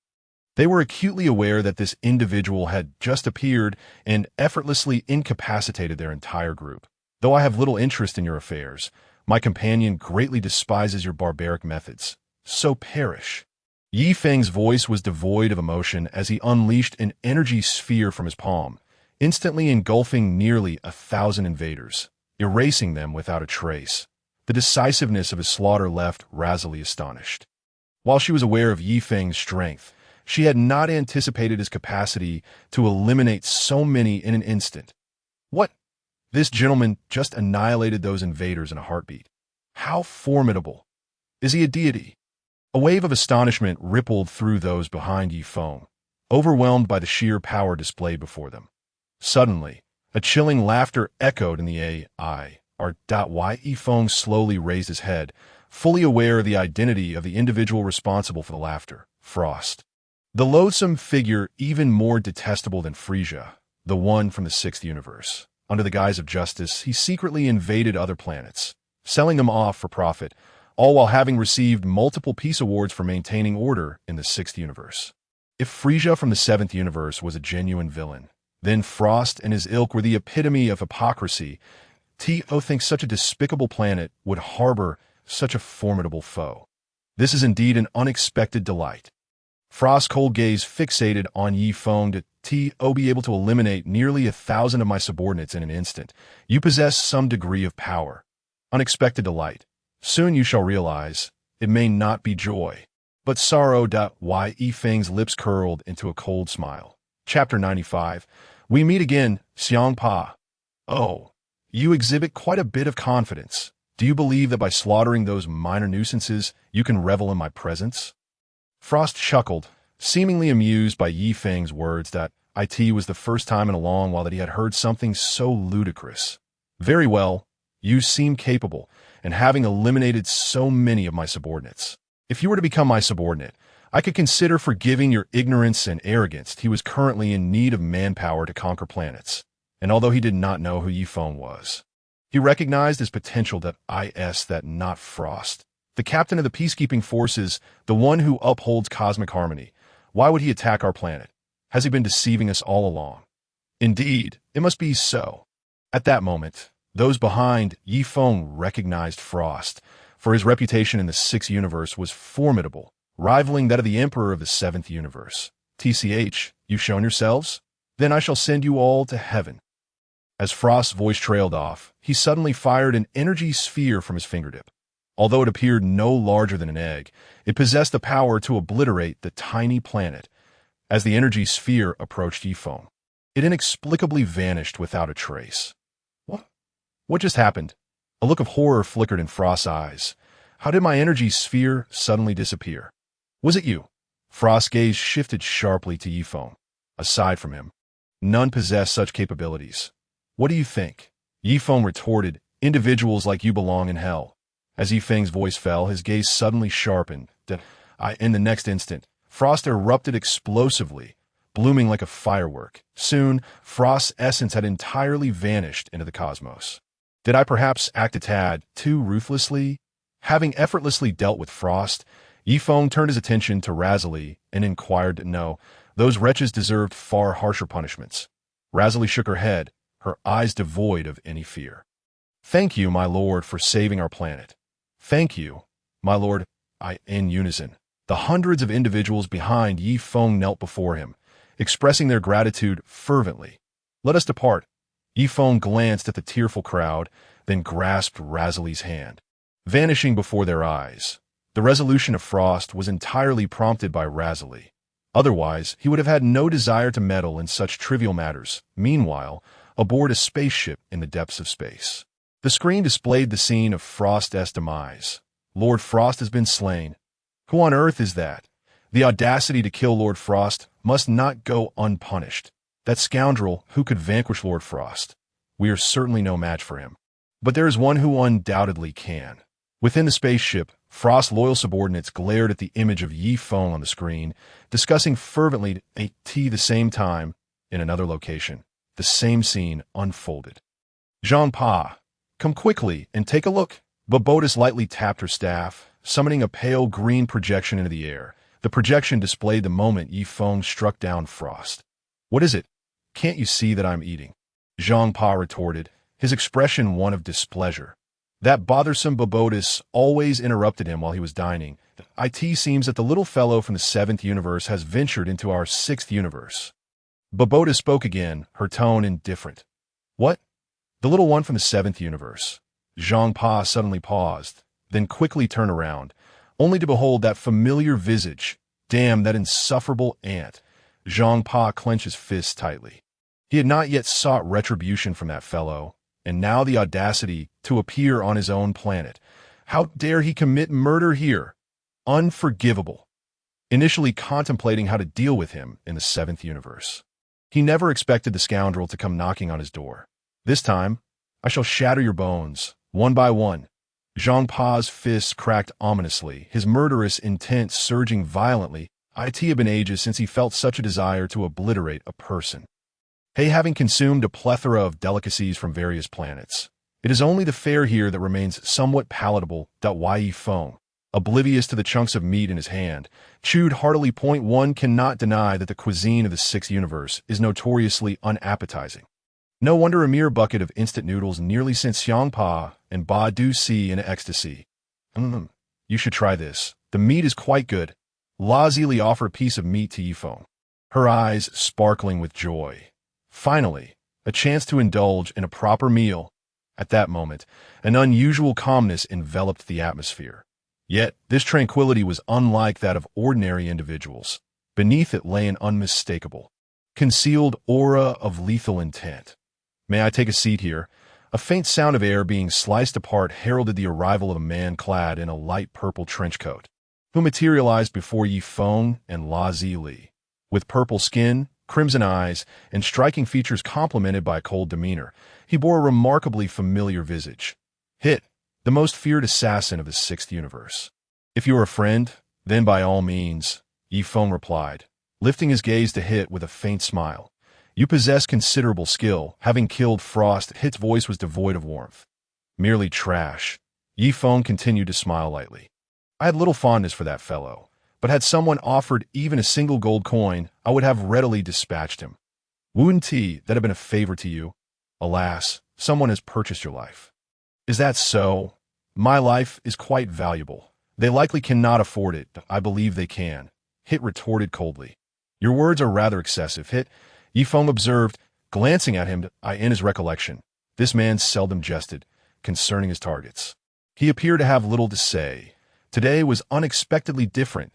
They were acutely aware that this individual had just appeared and effortlessly incapacitated their entire group. "Though I have little interest in your affairs, my companion greatly despises your barbaric methods. So perish." Yifeng's voice was devoid of emotion as he unleashed an energy sphere from his palm, instantly engulfing nearly 1,000 invaders, erasing them without a trace. The decisiveness of his slaughter left Razali astonished. While she was aware of Yi Feng's strength, she had not anticipated his capacity to eliminate so many in an instant. What? This gentleman just annihilated those invaders in a heartbeat. How formidable! Is he a deity? A wave of astonishment rippled through those behind Yi Feng, overwhelmed by the sheer power displayed before them. Suddenly, a chilling laughter echoed in the air. Yi Feng slowly raised his head, fully aware of the identity of the individual responsible for the laughter, Frost. The loathsome figure even more detestable than Frisia, the one from the 6th universe. Under the guise of justice, he secretly invaded other planets, selling them off for profit, all while having received multiple peace awards for maintaining order in the 6th universe. If Frisia from the 7th universe was a genuine villain, then Frost and his ilk were the epitome of hypocrisy. T.O. thinks such a despicable planet would harbor such a formidable foe. This is indeed an unexpected delight. Frost's cold gaze fixated on Yi Feng. To T.O. be able to eliminate nearly 1,000 of my subordinates in an instant. You possess some degree of power. Unexpected delight. Soon you shall realize, it may not be joy, but sorrow. Yi Feng's lips curled into a cold smile. Chapter 95. We meet again, Xiang Pa. Oh, you exhibit quite a bit of confidence. Do you believe that by slaughtering those minor nuisances, you can revel in my presence? Frost chuckled, seemingly amused by Yi Feng's words. That it was the first time in a long while that he had heard something so ludicrous. Very well, you seem capable, and having eliminated so many of my subordinates. If you were to become my subordinate, I could consider forgiving your ignorance and arrogance. He was currently in need of manpower to conquer planets, and although he did not know who Yi Feng was, he recognized his potential. That not Frost, the captain of the peacekeeping forces, the one who upholds cosmic harmony. Why would he attack our planet? Has he been deceiving us all along? Indeed, it must be so. At that moment, those behind Yi Feng recognized Frost, for his reputation in the 6th universe was formidable, rivaling that of the Emperor of the 7th universe. TCH, you've shown yourselves? Then I shall send you all to heaven. As Frost's voice trailed off, he suddenly fired an energy sphere from his fingertip. Although it appeared no larger than an egg, it possessed the power to obliterate the tiny planet. As the energy sphere approached Yi Feng, it inexplicably vanished without a trace. What just happened? A look of horror flickered in Frost's eyes. How did my energy sphere suddenly disappear? Was it you? Frost's gaze shifted sharply to Yi Feng. Aside from him, none possess such capabilities. What do you think? Yi Feng retorted, individuals like you belong in hell. As Yi Feng's voice fell, his gaze suddenly sharpened. In the next instant, Frost erupted explosively, blooming like a firework. Soon, Frost's essence had entirely vanished into the cosmos. Did I perhaps act a tad too ruthlessly? Having effortlessly dealt with Frost, Yi Feng turned his attention to Razali and inquired. No, those wretches deserved far harsher punishments. Razali shook her head, her eyes devoid of any fear. Thank you, my lord, for saving our planet. Thank you, my lord. In unison, the hundreds of individuals behind Yi Feng knelt before him, expressing their gratitude fervently. Let us depart. Yi Feng glanced at the tearful crowd, then grasped Razali's hand. Vanishing before their eyes, the resolution of Frost was entirely prompted by Razali. Otherwise, he would have had no desire to meddle in such trivial matters. Meanwhile, aboard a spaceship in the depths of space, the screen displayed the scene of Frost's demise. Lord Frost has been slain. Who on earth is that? The audacity to kill Lord Frost must not go unpunished. That scoundrel who could vanquish Lord Frost. We are certainly no match for him. But there is one who undoubtedly can. Within the spaceship, Frost's loyal subordinates glared at the image of Yi Feng on the screen, discussing fervently at the same time, in another location. The same scene unfolded. Jean Pa, come quickly and take a look. Bobotis lightly tapped her staff, summoning a pale green projection into the air. The projection displayed the moment Yi Feng struck down Frost. What is it? Can't you see that I'm eating? Zhang Pa retorted, his expression one of displeasure. That bothersome Bobotis always interrupted him while he was dining. It seems that the little fellow from the 7th universe has ventured into our 6th universe. Bobotis spoke again, her tone indifferent. What? The little one from the 7th universe. Zhang Pa suddenly paused, then quickly turned around, only to behold that familiar visage. Damn, that insufferable ant. Zhang Pa clenched his fists tightly. He had not yet sought retribution from that fellow, and now the audacity to appear on his own planet. How dare he commit murder here? Unforgivable. Initially contemplating how to deal with him in the seventh universe, he never expected the scoundrel to come knocking on his door. This time, I shall shatter your bones, one by one. Zhang Pa's fists cracked ominously, his murderous intent surging violently. It had been ages since he felt such a desire to obliterate a person. Having consumed a plethora of delicacies from various planets, it is only the fare here that remains somewhat palatable. Feng, oblivious to the chunks of meat in his hand, chewed heartily. One cannot deny that the cuisine of the sixth universe is notoriously unappetizing. No wonder a mere bucket of instant noodles nearly sent Xiang Pa and Ba Du Si in ecstasy. You should try this. The meat is quite good. La Zili offered a piece of meat to Yifeng, her eyes sparkling with joy. Finally, a chance to indulge in a proper meal. At that moment, an unusual calmness enveloped the atmosphere. Yet, this tranquility was unlike that of ordinary individuals. Beneath it lay an unmistakable, concealed aura of lethal intent. May I take a seat here? A faint sound of air being sliced apart heralded the arrival of a man clad in a light purple trench coat, who materialized before Yifeng and La Zili. With purple skin, crimson eyes, and striking features complemented by a cold demeanor, he bore a remarkably familiar visage. Hit, the most feared assassin of the sixth universe. If you are a friend, then by all means, Yifeng replied, lifting his gaze to Hit with a faint smile. You possess considerable skill, having killed Frost. Hit's voice was devoid of warmth. Merely trash. Yifeng continued to smile lightly. I had little fondness for that fellow, but had someone offered even a single gold coin, I would have readily dispatched him. Wouldn't that have been a favor to you? Alas, someone has purchased your life. Is that so? My life is quite valuable. They likely cannot afford it. I believe they can. Hit retorted coldly. Your words are rather excessive, Hit. Yifeng observed, glancing at him. In his recollection, this man seldom jested concerning his targets. He appeared to have little to say. Today was unexpectedly different.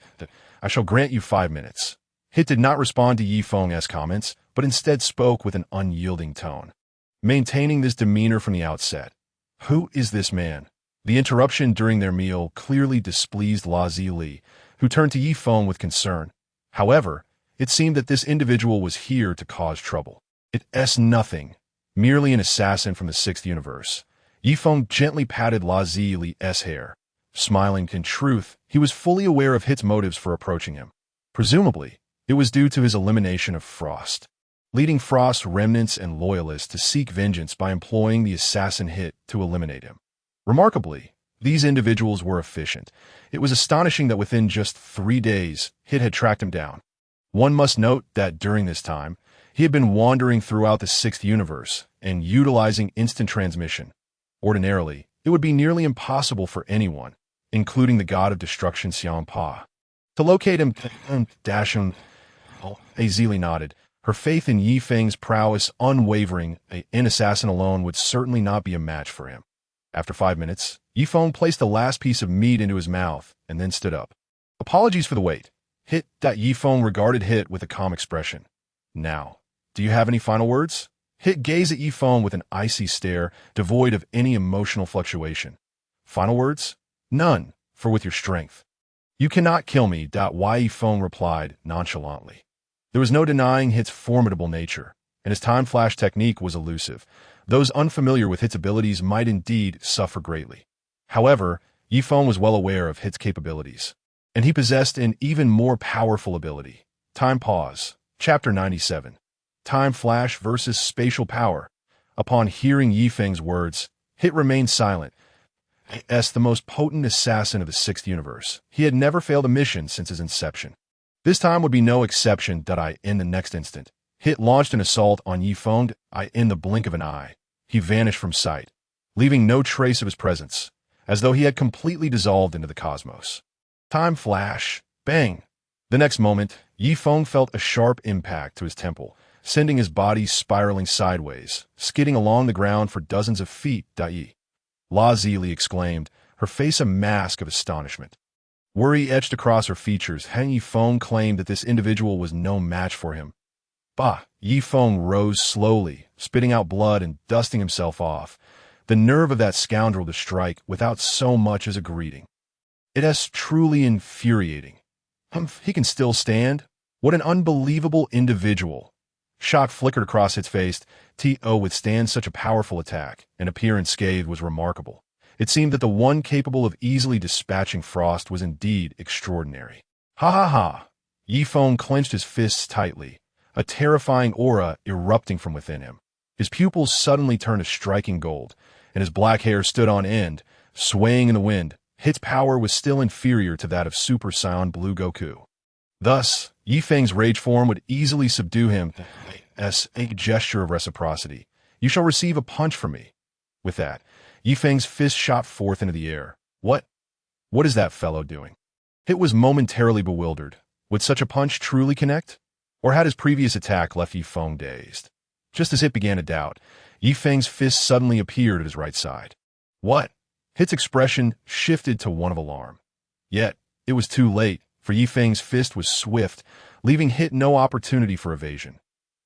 I shall grant you 5 minutes. Hit did not respond to Yifeng's comments, but instead spoke with an unyielding tone, maintaining this demeanor from the outset. Who is this man? The interruption during their meal clearly displeased La Zili, who turned to Yifeng with concern. However, it seemed that this individual was here to cause trouble. It's nothing, merely an assassin from the sixth universe. Yifeng gently patted La Zili's hair, smiling. In truth, he was fully aware of Hit's motives for approaching him. Presumably, it was due to his elimination of Frost, leading Frost's remnants and loyalists to seek vengeance by employing the assassin Hit to eliminate him. Remarkably, these individuals were efficient. It was astonishing that within just 3 days, Hit had tracked him down. One must note that during this time, he had been wandering throughout the sixth universe and utilizing instant transmission. Ordinarily, it would be nearly impossible for anyone, including the god of destruction Xiang Pa, to locate him. Zili nodded, her faith in Yifeng's prowess unwavering. An assassin alone would certainly not be a match for him. After 5 minutes, Yifeng placed the last piece of meat into his mouth and then stood up. Apologies for the wait. Yifeng regarded Hit with a calm expression. Now, do you have any final words? Hit gazed at Yifeng with an icy stare, devoid of any emotional fluctuation. Final words? None, for with your strength. You cannot kill me. Yifeng replied nonchalantly. There was no denying Hit's formidable nature, and his time flash technique was elusive. Those unfamiliar with Hit's abilities might indeed suffer greatly. However, Yifeng was well aware of Hit's capabilities, and he possessed an even more powerful ability. Time pause. Chapter 97. Time flash versus spatial power. Upon hearing Yifeng's words, Hit remained silent. As the most potent assassin of the sixth universe, he had never failed a mission since his inception. This time would be no exception. In the next instant, Hit launched an assault on Yifeng. In the blink of an eye, he vanished from sight, leaving no trace of his presence, as though he had completely dissolved into the cosmos. Time flash. Bang! The next moment, Yifeng felt a sharp impact to his temple, sending his body spiraling sideways, skidding along the ground for dozens of feet. La Zili exclaimed, her face a mask of astonishment. Worry etched across her features. Yi Feng claimed that this individual was no match for him. Bah! Yi Feng rose slowly, spitting out blood and dusting himself off. The nerve of that scoundrel to strike without so much as a greeting. It is truly infuriating. He can still stand? What an unbelievable individual. Shock flickered across its face. To withstand such a powerful attack and appear unscathed was remarkable. It seemed that the one capable of easily dispatching frost was indeed extraordinary. Ha ha ha! Yi Feng clenched his fists tightly, a terrifying aura erupting from within him. His pupils suddenly turned a striking gold, and his black hair stood on end, swaying in the wind. Hit's power was still inferior to that of Super Saiyan Blue Goku. Thus, Yi Feng's rage form would easily subdue him as a gesture of reciprocity. You shall receive a punch from me. With that, Yi Feng's fist shot forth into the air. What is that fellow doing? Hit was momentarily bewildered. Would such a punch truly connect? Or had his previous attack left Yi Feng dazed? Just as Hit began to doubt, Yi Feng's fist suddenly appeared at his right side. What? Hit's expression shifted to one of alarm. Yet, it was too late, for Yi Feng's fist was swift, leaving Hit no opportunity for evasion.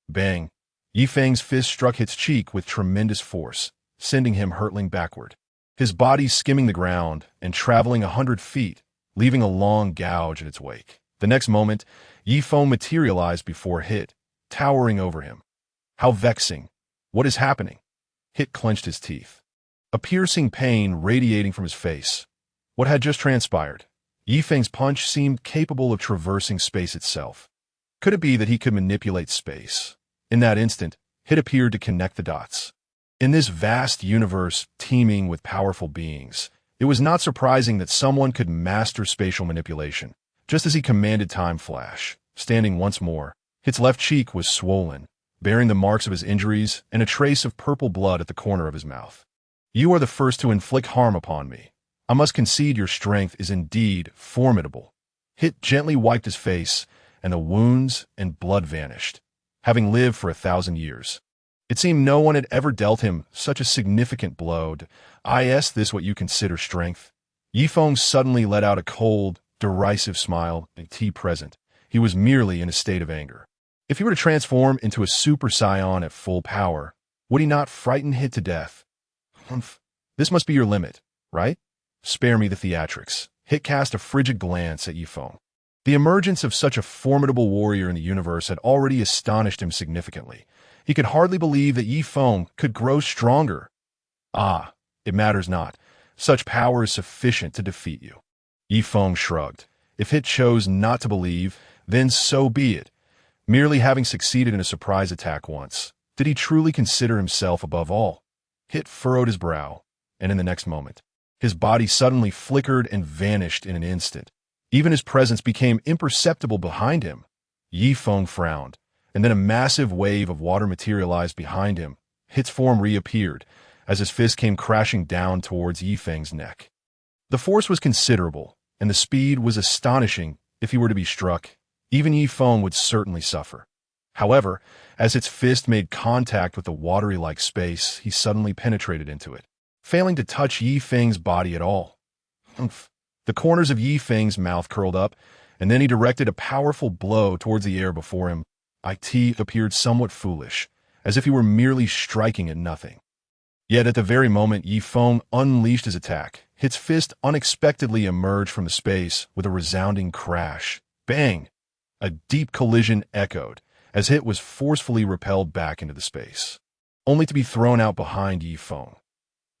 Bang! Yi Feng's fist struck Hit's cheek with tremendous force, sending him hurtling backward, his body skimming the ground and traveling 100 feet, leaving a long gouge in its wake. The next moment, Yi Feng materialized before Hit, towering over him. How vexing! What is happening? Hit clenched his teeth, a piercing pain radiating from his face. What had just transpired? Yi Feng's punch seemed capable of traversing space itself. Could it be that he could manipulate space? In that instant, Hit appeared to connect the dots. In this vast universe teeming with powerful beings, it was not surprising that someone could master spatial manipulation. Just as he commanded time flash, standing once more, Hit's left cheek was swollen, bearing the marks of his injuries and a trace of purple blood at the corner of his mouth. You are the first to inflict harm upon me. I must concede your strength is indeed formidable. Hit gently wiped his face, and the wounds and blood vanished, having lived for 1,000 years. It seemed no one had ever dealt him such a significant blow. Is this what you consider strength? Yi Feng suddenly let out a cold, derisive smile. Present, he was merely in a state of anger. If he were to transform into a Super Saiyan at full power, would he not frighten Hit to death? This must be your limit, right? Spare me the theatrics. Hit cast a frigid glance at Yi Feng. The emergence of such a formidable warrior in the universe had already astonished him significantly. He could hardly believe that Yi Feng could grow stronger. Ah, it matters not. Such power is sufficient to defeat you. Yi Feng shrugged. If Hit chose not to believe, then so be it. Merely having succeeded in a surprise attack once, did he truly consider himself above all? Hit furrowed his brow, and in the next moment, his body suddenly flickered and vanished in an instant. Even his presence became imperceptible behind him. Yi Feng frowned, and then a massive wave of water materialized behind him. Hit's form reappeared, as his fist came crashing down towards Yi Feng's neck. The force was considerable, and the speed was astonishing. If he were to be struck, even Yi Feng would certainly suffer. However, as its fist made contact with the watery-like space, he suddenly penetrated into it, failing to touch Yi Feng's body at all. Humph. The corners of Yi Feng's mouth curled up, and then he directed a powerful blow towards the air before him. It appeared somewhat foolish, as if he were merely striking at nothing. Yet at the very moment Yi Feng unleashed his attack, Hit's fist unexpectedly emerged from the space with a resounding crash. Bang! A deep collision echoed, as Hit was forcefully repelled back into the space, only to be thrown out behind Yi Feng.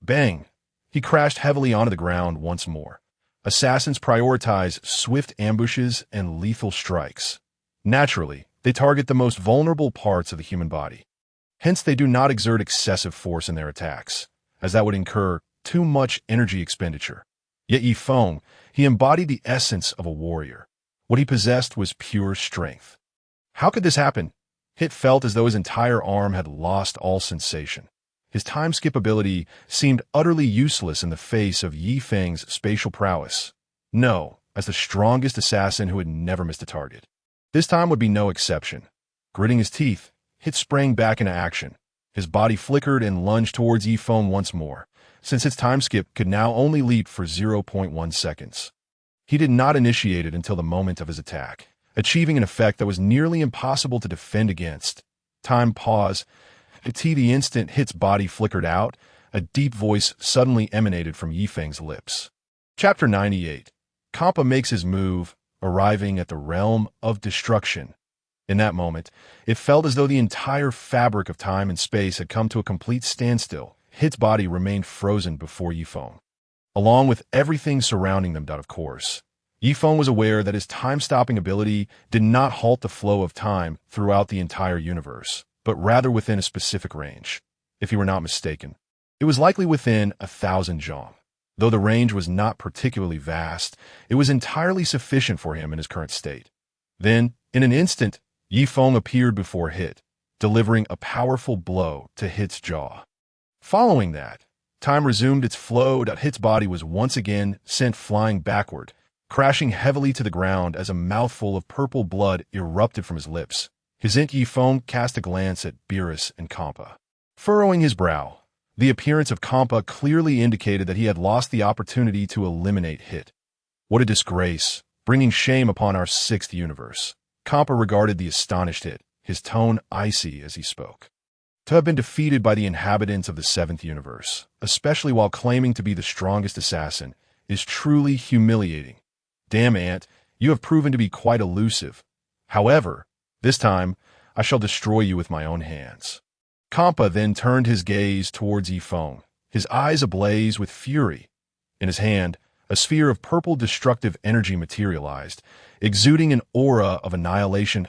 Bang! He crashed heavily onto the ground once more. Assassins prioritize swift ambushes and lethal strikes. Naturally, they target the most vulnerable parts of the human body. Hence, they do not exert excessive force in their attacks, as that would incur too much energy expenditure. Yet Yi Feng, he embodied the essence of a warrior. What he possessed was pure strength. How could this happen? Hit felt as though his entire arm had lost all sensation. His time-skip ability seemed utterly useless in the face of Yi Feng's spatial prowess. No, as the strongest assassin who had never missed a target. This time would be no exception. Gritting his teeth, Hit sprang back into action. His body flickered and lunged towards Yi Feng once more, since its time skip could now only leap for 0.1 seconds. He did not initiate it until the moment of his attack, achieving an effect that was nearly impossible to defend against. Time pause. The instant Hit's body flickered out, a deep voice suddenly emanated from Yifeng's lips. Chapter 98. Kampa makes his move, arriving at the realm of destruction. In that moment, it felt as though the entire fabric of time and space had come to a complete standstill. Hit's body remained frozen before Yifeng, along with everything surrounding them. Of course, Yifeng was aware that his time-stopping ability did not halt the flow of time throughout the entire universe, but rather within a specific range. If he were not mistaken, it was likely within 1,000 jom. Though the range was not particularly vast, it was entirely sufficient for him in his current state. Then, in an instant, Yifeng appeared before Hit, delivering a powerful blow to Hit's jaw. Following that, time resumed its flow. Hit's body was once again sent flying backward, crashing heavily to the ground as a mouthful of purple blood erupted from his lips. His Yifeng cast a glance at Beerus and Kampa. Furrowing his brow, the appearance of Kampa clearly indicated that he had lost the opportunity to eliminate Hit. What a disgrace, bringing shame upon our 6th universe. Kampa regarded the astonished Hit, his tone icy as he spoke. To have been defeated by the inhabitants of the 7th universe, especially while claiming to be the strongest assassin, is truly humiliating. Damn, Ant, you have proven to be quite elusive. However, this time, I shall destroy you with my own hands. Kampa then turned his gaze towards Yifeng, his eyes ablaze with fury. In his hand, a sphere of purple destructive energy materialized, exuding an aura of annihilation.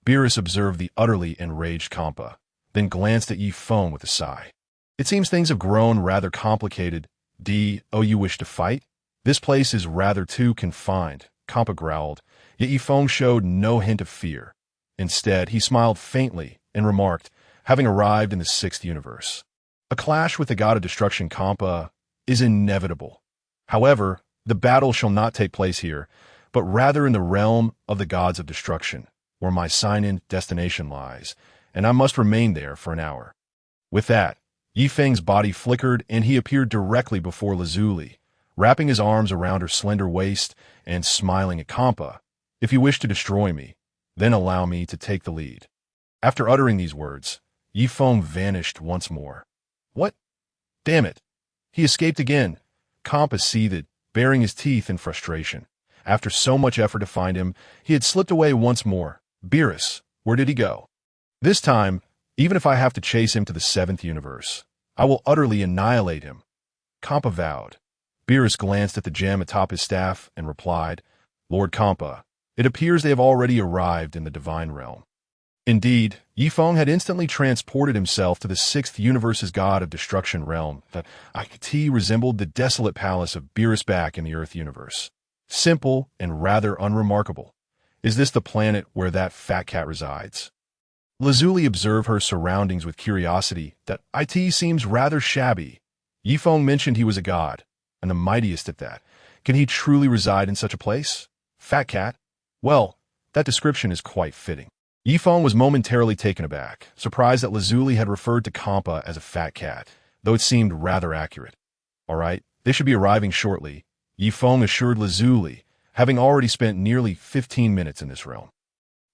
Beerus observed the utterly enraged Kampa, then glanced at Yifeng with a sigh. It seems things have grown rather complicated. You wish to fight? This place is rather too confined, Kampa growled, yet Yifeng showed no hint of fear. Instead, he smiled faintly and remarked, having arrived in the 6th universe, a clash with the god of destruction Kampa is inevitable. However, the battle shall not take place here, but rather in the realm of the gods of destruction, where my Scion destination lies, and I must remain there for an hour. With that, Yifeng's body flickered and he appeared directly before Lazuli, wrapping his arms around her slender waist and smiling at Kampa. If you wish to destroy me, then allow me to take the lead. After uttering these words, Yifeng vanished once more. What? Damn it! He escaped again. Kampa seethed, baring his teeth in frustration. After so much effort to find him, he had slipped away once more. Beerus, where did he go? This time, even if I have to chase him to the 7th universe, I will utterly annihilate him. Kampa vowed. Beerus glanced at the gem atop his staff and replied, Lord Kampa, it appears they have already arrived in the divine realm. Indeed, Yifeng had instantly transported himself to the 6th universe's god of destruction realm that resembled the desolate palace of Beerus back in the Earth universe. Simple and rather unremarkable. Is this the planet where that fat cat resides? Lazuli observed her surroundings with curiosity. That it seems rather shabby. Yifeng mentioned he was a god, and the mightiest at that. Can he truly reside in such a place? Fat cat? Well, that description is quite fitting. Yifeng was momentarily taken aback, surprised that Lazuli had referred to Kampa as a fat cat, though it seemed rather accurate. All right, they should be arriving shortly, Yifeng assured Lazuli, having already spent nearly 15 minutes in this realm.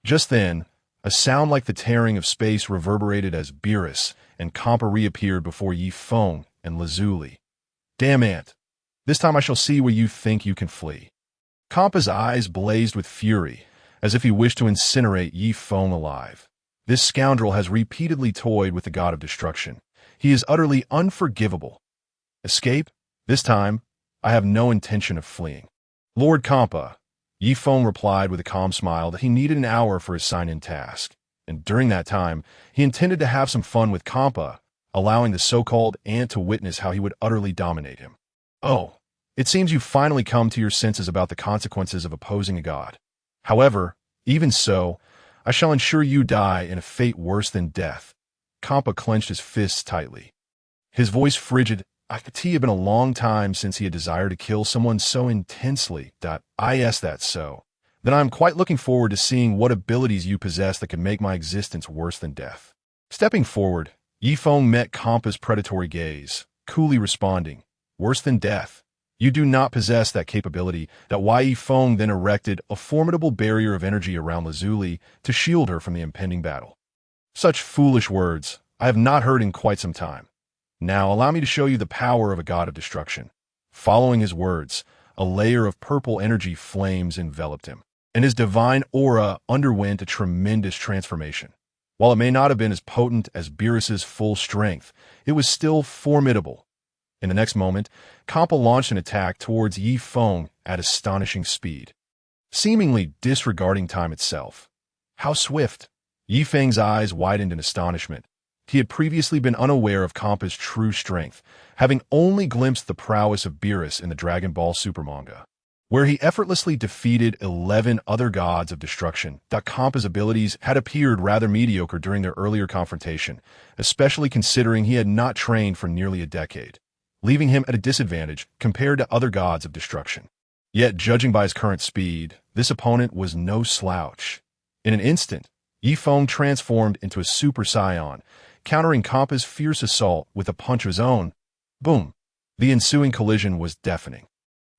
Just then, a sound like the tearing of space reverberated as Beerus and Kampa reappeared before Yifeng and Lazuli. Damn, Ant! This time I shall see where you think you can flee. Kampa's eyes blazed with fury, as if he wished to incinerate Yifeng alive. This scoundrel has repeatedly toyed with the god of destruction. He is utterly unforgivable. Escape? This time, I have no intention of fleeing. Lord Kampa, Yifeng replied with a calm smile that he needed an hour for his sign-in task, and during that time, he intended to have some fun with Kampa, allowing the so-called Ant to witness how he would utterly dominate him. Oh, it seems you've finally come to your senses about the consequences of opposing a god. However, even so, I shall ensure you die in a fate worse than death. Kampa clenched his fists tightly. His voice frigid. It had been a long time since he had desired to kill someone so intensely. Is that so? Then I am quite looking forward to seeing what abilities you possess that can make my existence worse than death. Stepping forward, Yifeng met Kampa's predatory gaze, coolly responding, "Worse than death. You do not possess that capability." That Feng then erected a formidable barrier of energy around Lazuli to shield her from the impending battle. Such foolish words I have not heard in quite some time. Now allow me to show you the power of a god of destruction. Following his words, a layer of purple energy flames enveloped him, and his divine aura underwent a tremendous transformation. While it may not have been as potent as Beerus's full strength, it was still formidable. In the next moment, Kampa launched an attack towards Feng at astonishing speed, seemingly disregarding time itself. How swift! Feng's eyes widened in astonishment. He had previously been unaware of Kampa's true strength, having only glimpsed the prowess of Beerus in the Dragon Ball Super manga, where he effortlessly defeated 11 other gods of destruction. Kampa's abilities had appeared rather mediocre during their earlier confrontation, especially considering he had not trained for nearly a decade, leaving him at a disadvantage compared to other gods of destruction. Yet, judging by his current speed, this opponent was no slouch. In an instant, Feng transformed into a Super Saiyan, countering Kampa's fierce assault with a punch of his own. Boom! The ensuing collision was deafening,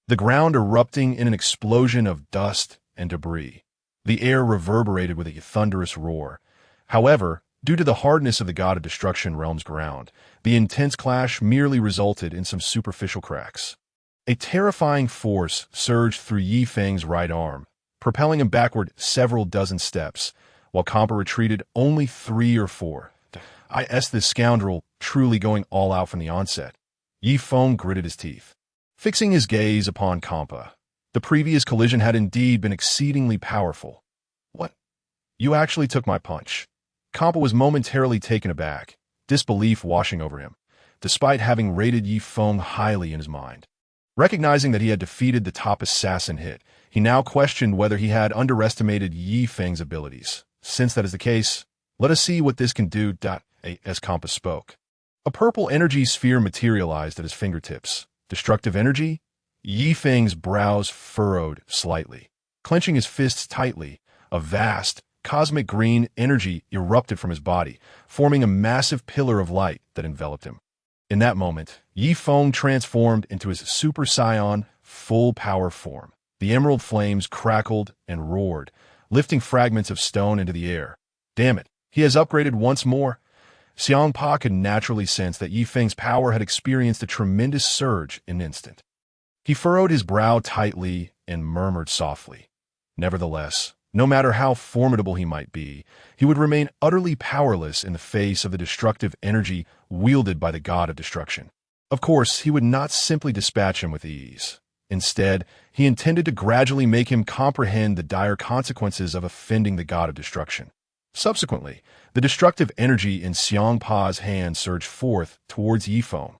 the ground erupting in an explosion of dust and debris. The air reverberated with a thunderous roar. However, due to the hardness of the God of Destruction realm's ground, the intense clash merely resulted in some superficial cracks. A terrifying force surged through Feng's right arm, propelling him backward several dozen steps, while Kampa retreated only 3 or 4. This scoundrel truly going all out from the onset. Feng gritted his teeth, fixing his gaze upon Kampa. The previous collision had indeed been exceedingly powerful. What? You actually took my punch? Kampa was momentarily taken aback, disbelief washing over him, despite having rated Feng highly in his mind. Recognizing that he had defeated the top assassin hit, he now questioned whether he had underestimated Feng's abilities. Since that is the case, let us see what this can do. As Kampa spoke, a purple energy sphere materialized at his fingertips. Destructive energy? Feng's brows furrowed slightly. Clenching his fists tightly, a vast, cosmic green energy erupted from his body, forming a massive pillar of light that enveloped him. In that moment, Feng transformed into his Super Saiyan full-power form. The emerald flames crackled and roared, lifting fragments of stone into the air. Damn it, he has upgraded once more. Xiang Pa could naturally sense that Feng's power had experienced a tremendous surge in an instant. He furrowed his brow tightly and murmured softly. Nevertheless, no matter how formidable he might be, he would remain utterly powerless in the face of the destructive energy wielded by the God of Destruction. Of course, he would not simply dispatch him with ease. Instead, he intended to gradually make him comprehend the dire consequences of offending the God of Destruction. Subsequently, the destructive energy in Xiang Pa's hand surged forth towards Feng.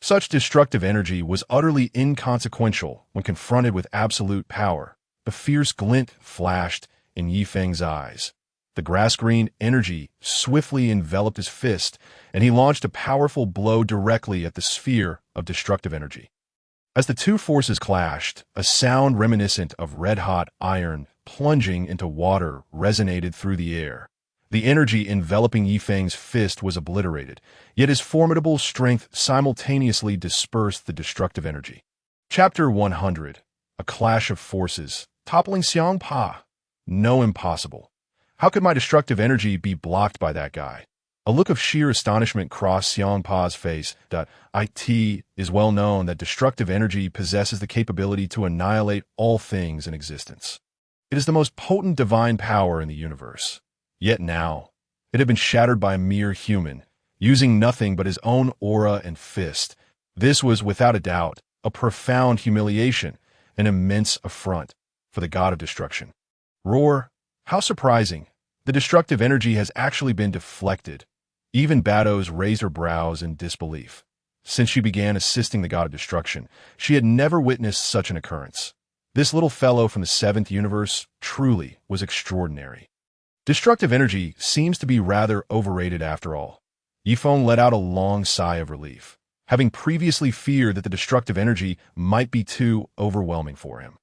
Such destructive energy was utterly inconsequential when confronted with absolute power. A fierce glint flashed in Feng's eyes. The grass-green energy swiftly enveloped his fist, and he launched a powerful blow directly at the sphere of destructive energy. As the two forces clashed, a sound reminiscent of red-hot iron plunging into water resonated through the air. The energy enveloping Feng's fist was obliterated, yet his formidable strength simultaneously dispersed the destructive energy. Chapter 100. A Clash of Forces. Toppling Xiang Pa. No, impossible. How could my destructive energy be blocked by that guy? A look of sheer astonishment crossed Xiang Pa's face. It is well known that destructive energy possesses the capability to annihilate all things in existence. It is the most potent divine power in the universe. Yet now, it had been shattered by a mere human, using nothing but his own aura and fist. This was, without a doubt, a profound humiliation, an immense affront for the God of Destruction. Roar! How surprising! The destructive energy has actually been deflected. Even Batos raised her brows in disbelief. Since she began assisting the God of Destruction, she had never witnessed such an occurrence. This little fellow from the 7th universe truly was extraordinary. Destructive energy seems to be rather overrated after all. Feng let out a long sigh of relief, having previously feared that the destructive energy might be too overwhelming for him.